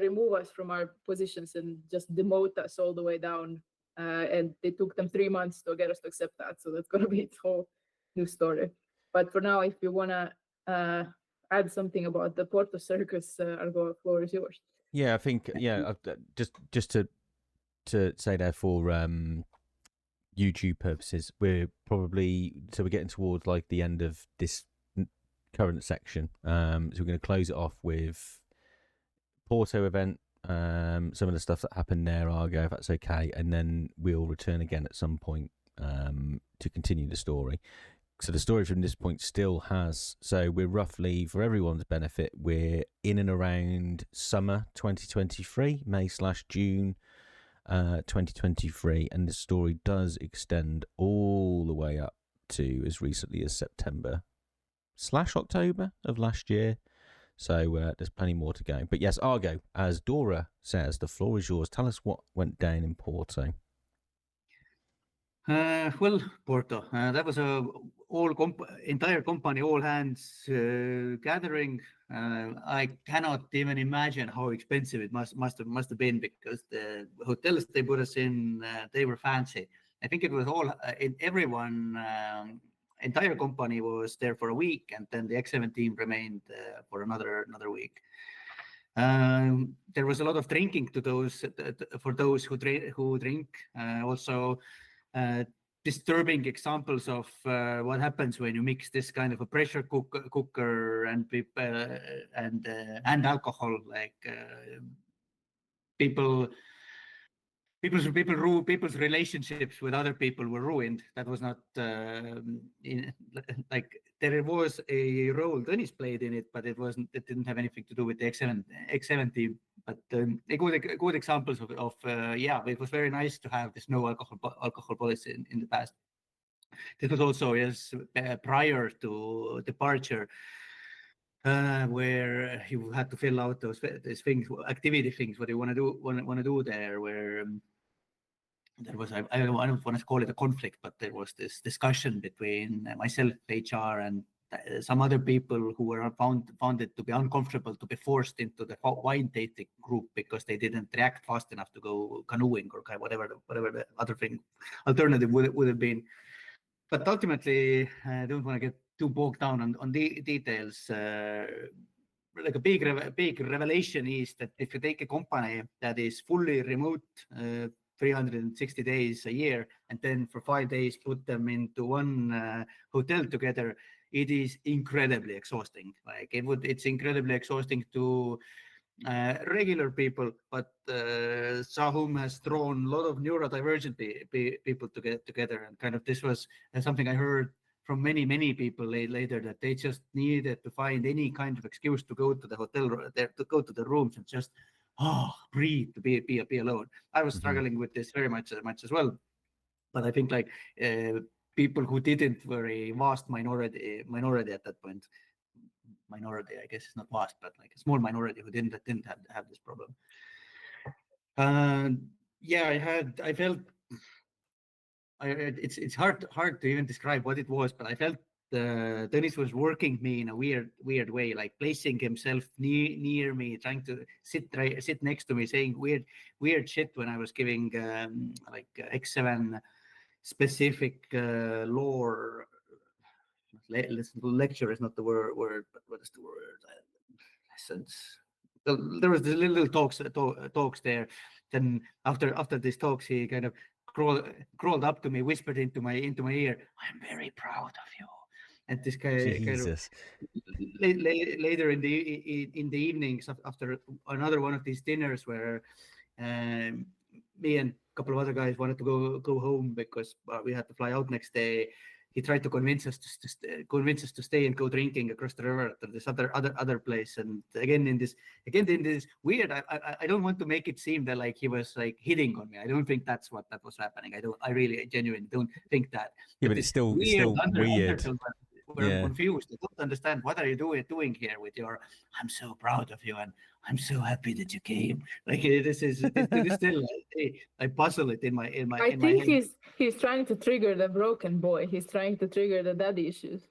remove us from our positions and just demote us all the way down. And it took them 3 months to get us to accept that. So that's going to be its whole new story. But for now, if you want to add something about the Porto circus, Argo, the floor is yours. Yeah, I think, just to say there for YouTube purposes, we're getting towards like the end of this current section. So we're going to close it off with Porto Event, some of the stuff that happened there, Argo, if that's okay, and then we'll return again at some point to continue the story. So the story from this point still has, so we're roughly, for everyone's benefit, we're in and around summer 2023, May/June 2023, and the story does extend all the way up to as recently as September/October of last year. So there's plenty more to go. But yes, Argo, as Dora says, the floor is yours. Tell us what went down in Porto. Well, Porto, that was entire company, all hands gathering. I cannot even imagine how expensive it must have been, because the hotels they put us in, they were fancy. I think it was all everyone. Entire company was there for a week, and then the X7 team remained for another week. There was a lot of drinking for those who drink. Also, disturbing examples of what happens when you mix this kind of a pressure cooker and alcohol. Like people's relationships with other people were ruined. That was not like there was a role Dennis played in it, but it didn't have anything to do with the X7 team. But good examples of it was very nice to have this no alcohol policy in the past. This was also prior to departure, where you had to fill out these things, activity things, what you want to do there. Where there was, I don't want to call it a conflict, but there was this discussion between myself, HR, and some other people who were found it to be uncomfortable to be forced into the wine tasting group because they didn't react fast enough to go canoeing or whatever the other thing alternative would have been. But ultimately, I don't want to get too bogged down on the details. Like a big revelation is that if you take a company that is fully remote, 360 days a year, and then for 5 days put them into one hotel together, it is incredibly exhausting. Like it's incredibly exhausting to regular people, but ZAUM has drawn a lot of neurodivergent people to get together, and kind of this was something I heard from many people later, that they just needed to find any kind of excuse to go to the hotel, to go to the rooms and just breathe, to be alone. I was struggling with this very much as well, but I think like people who didn't were a vast minority at that point. Minority, I guess, is not vast, but like a small minority who didn't have this problem. It's hard to even describe what it was, but I felt Dennis was working me in a weird way, like placing himself near me, trying to sit next to me, saying weird shit when I was giving like X7 specific lore. Lecture is not the word, but what is the word? Lessons. There was the little talks there. Then after these talks, he kind of crawled up to me, whispered into my ear, "I'm very proud of you." And this kind of later in the evenings, after another one of these dinners where me and a couple of other guys wanted to go home because we had to fly out next day, he tried to convince us to stay and go drinking across the river to this other place. And again in this weird, I don't want to make it seem that like he was like hitting on me. I don't think that's what that was happening. I really genuinely don't think that. Yeah, but it's still weird. We're confused. I don't understand. What are you doing here with your? I'm so proud of you, and I'm so happy that you came. Like this is still. I puzzle it in my. I think he's trying to trigger the broken boy. He's trying to trigger the daddy issues.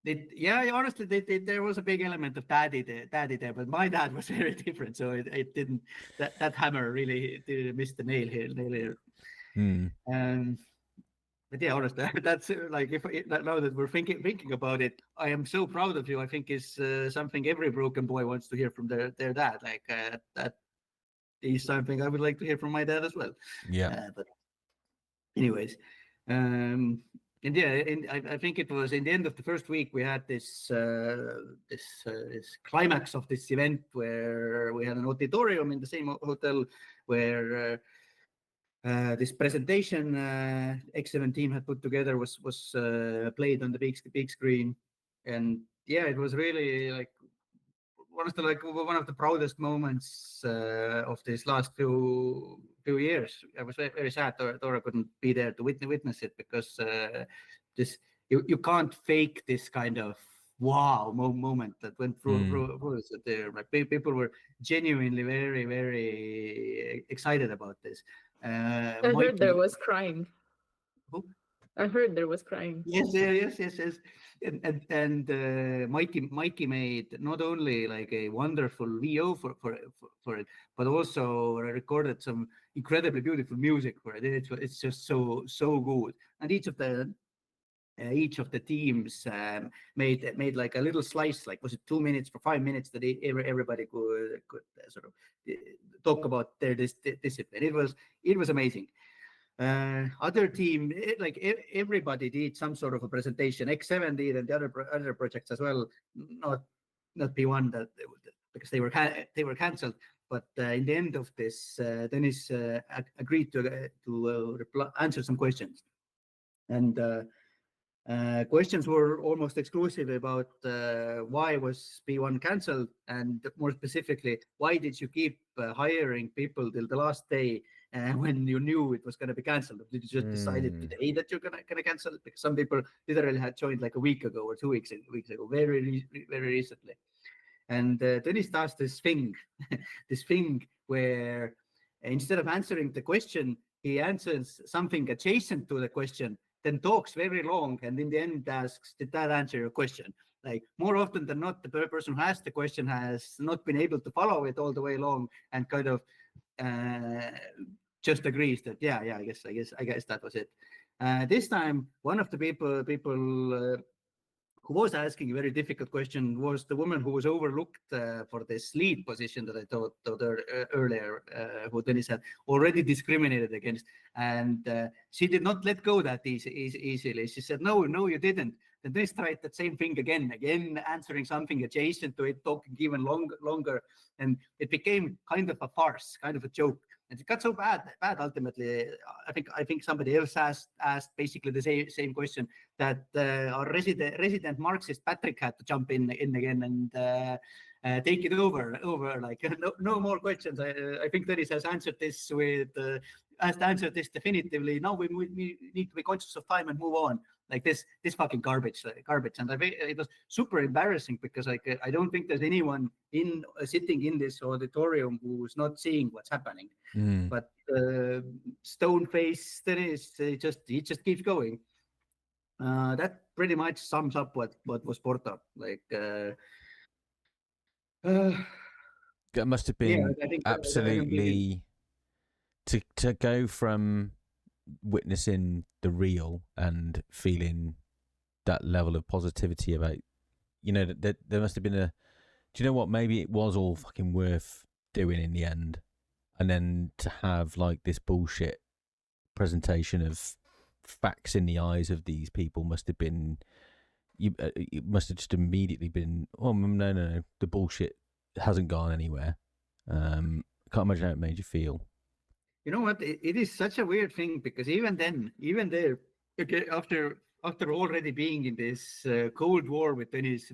Honestly, there was a big element of daddy there, but my dad was very different, so it didn't. That hammer really didn't miss the nail here. But yeah, honestly, that's like now that we're thinking about it, I am so proud of you. I think is something every broken boy wants to hear from their dad. Like that is something I would like to hear from my dad as well. Yeah. But anyways, and yeah, I think it was in the end of the first week we had this climax of this event where we had an auditorium in the same hotel where. This presentation X7 team had put together was played on the big screen, and yeah, it was really like one of the proudest moments of this last few years. I was very sad Dora couldn't be there to witness it, because this you can't fake this kind of wow moment that went through there. Like people were genuinely very, very excited about this. I heard there was crying. Who? I heard there was crying. Yes. And Mikey made not only like a wonderful VO for it, but also recorded some incredibly beautiful music for it. It's just so good. And each of the teams made like a little slice, like was it 2 minutes for 5 minutes that everybody could sort of talk about their discipline. It was amazing. Other team, like everybody did some sort of a presentation. X7 did, and the other projects as well. Not P1 because they were cancelled. But in the end of this, Dennis agreed to answer some questions, and questions were almost exclusively about why was P1 cancelled, and more specifically, why did you keep hiring people till the last day when you knew it was going to be cancelled? Did you just decide today that you're going to cancel it? Because some people literally had joined like a week ago or 2 weeks ago, very recently. And Dennis does this thing where instead of answering the question, he answers something adjacent to the question, then talks very long, and in the end asks, "Did that answer your question?" Like more often than not, the person who asked the question has not been able to follow it all the way along, and kind of just agrees that I guess that was it. This time, one of the people who was asking a very difficult question was the woman who was overlooked for this lead position that I told earlier, who Dennis had already discriminated against. And she did not let go that easily. She said, no, you didn't. And Dennis tried that same thing again, answering something adjacent to it, talking even longer. And it became kind of a farce, kind of a joke. And it got so bad ultimately. I think somebody else asked basically the same question, that our resident Marxist Patrick had to jump in again and take it over. Like no more questions. I think Dennis has answered this definitively. Now we need to be conscious of time and move on. Like this fucking garbage. And I think it was super embarrassing because I don't think there's anyone sitting in this auditorium who's not seeing what's happening. But stone face Dennis, he just keeps going. That pretty much sums up what was Porto. Like that must have been I think absolutely to go from witnessing the real and feeling that level of positivity about, that there must have been do you know what, maybe it was all fucking worth doing in the end, and then to have like this bullshit presentation of facts in the eyes of these people must have been, it must have just immediately been, oh no, the bullshit hasn't gone anywhere. Can't imagine how it made you feel. You know what? It is such a weird thing because even there, okay, after already being in this Cold War with Dennis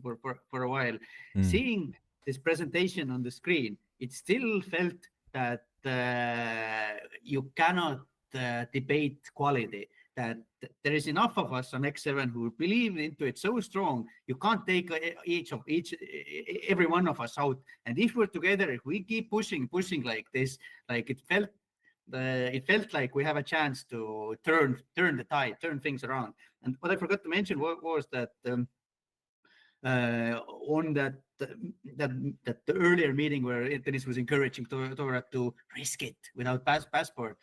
for a while, seeing this presentation on the screen, it still felt that you cannot debate quality. That there is enough of us on X7 who believe into it so strong, you can't take every one of us out. And if we're together, if we keep pushing like this, like it felt like we have a chance to turn the tide, turn things around. And what I forgot to mention was that on that the earlier meeting where Dennis was encouraging Dora to risk it without passport,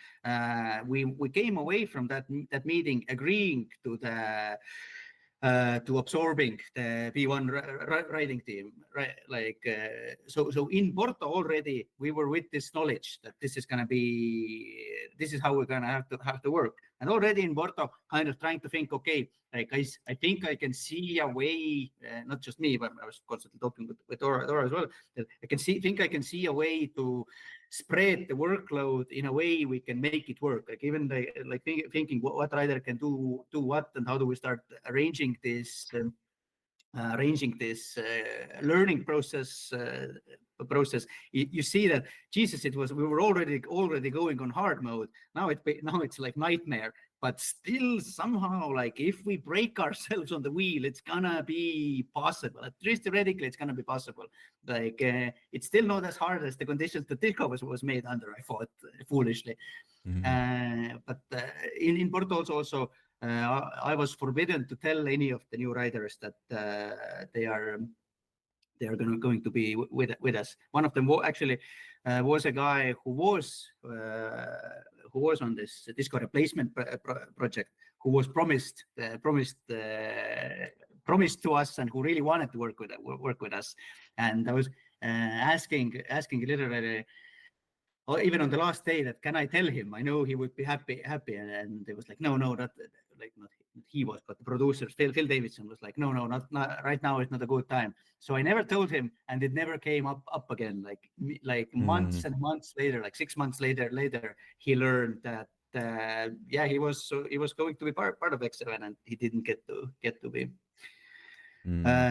we came away from that meeting agreeing to absorbing the B1 riding team, right? Like so in Porto already we were with this knowledge that this is how we're gonna have to work, and already in Porto kind of trying to think, okay, like I think I can see a way, not just me, but I was constantly talking with Dora as well, that I can see a way to spread the workload in a way we can make it work. Like even thinking what rider can do what, and how do we start arranging this learning process. You see that Jesus, we were already going on hard mode. Now it's like nightmare. But still, somehow, like if we break ourselves on the wheel, it's gonna be possible. At least theoretically, it's gonna be possible. Like it's still not as hard as the conditions that Disco was made under, I thought, foolishly. But in Porto also, I was forbidden to tell any of the new riders that they are going to be with us. One of them actually was a guy who was on this disco replacement project, who was promised to us, and who really wanted to work with us. And I was asking literally, or even on the last day, that can I tell him? I know he would be happy. And it was like, no, not he was, but the producer Phil Davidson was like, no, not right now. It's not a good time. So I never told him, and it never came up again. Like months and months later, like 6 months later, he learned that he was going to be part of X7, and he didn't get to be.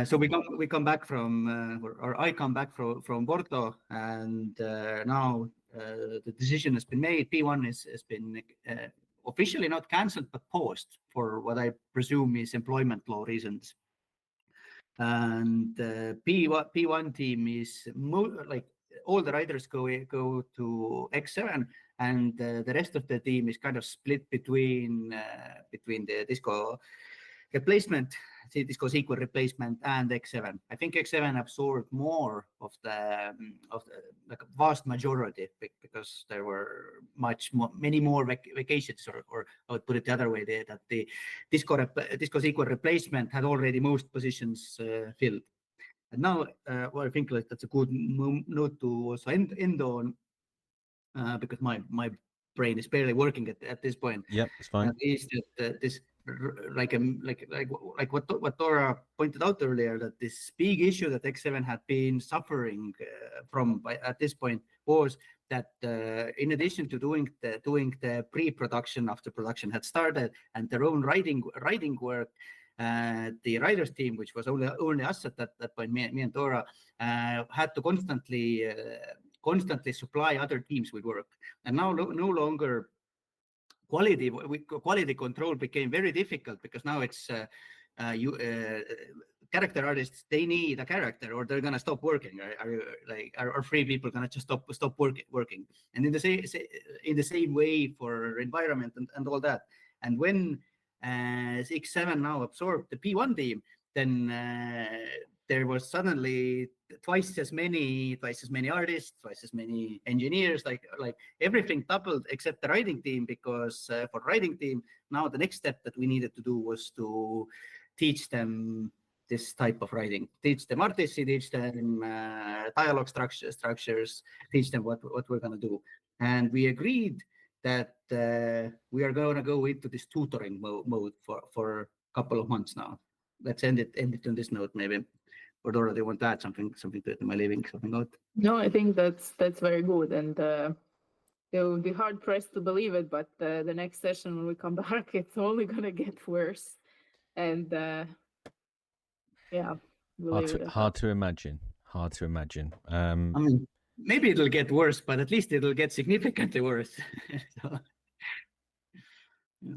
So we come back from, or I come back from Porto, and now the decision has been made. P1 has been officially not cancelled, but paused for what I presume is employment law reasons. And P1 team is like all the riders go to X7, and the rest of the team is kind of split between the disco replacement Disco SQL replacement and X7. I think X7 absorbed more of the like vast majority because there were many more vacations, or I would put it the other way, that the Disco SQL replacement had already most positions filled. And now, well, I think like that's a good note to also end on, because my brain is barely working at this point. Yep, it's fine. Is that this like what Dora pointed out earlier, that this big issue that X7 had been suffering from at this point was that in addition to doing the pre-production after production had started and their own writing work, the writers team, which was only us at that point, me and Dora, had to constantly supply other teams with work, and now no longer quality control became very difficult, because now it's character artists, they need a character or they're gonna stop working. Are 3 people gonna just stop working? And in the same way for environment and all that. And when X7 now absorbed the P1 team, then there was suddenly twice as many artists, twice as many engineers, like everything doubled except the writing team, because for writing team, now the next step that we needed to do was to teach them this type of writing, teach them artists, teach them dialogue structures, teach them what we're going to do. And we agreed that we are going to go into this tutoring mode for a couple of months now. Let's end it on this note, maybe. Or Dora, do you want to add something to it? Am I leaving something out? No, I think that's very good, and it would be hard pressed to believe it, but the next session when we come back, it's only gonna get worse, and yeah, hard to imagine. I mean, maybe it'll get worse, but at least it'll get significantly worse. So, yeah.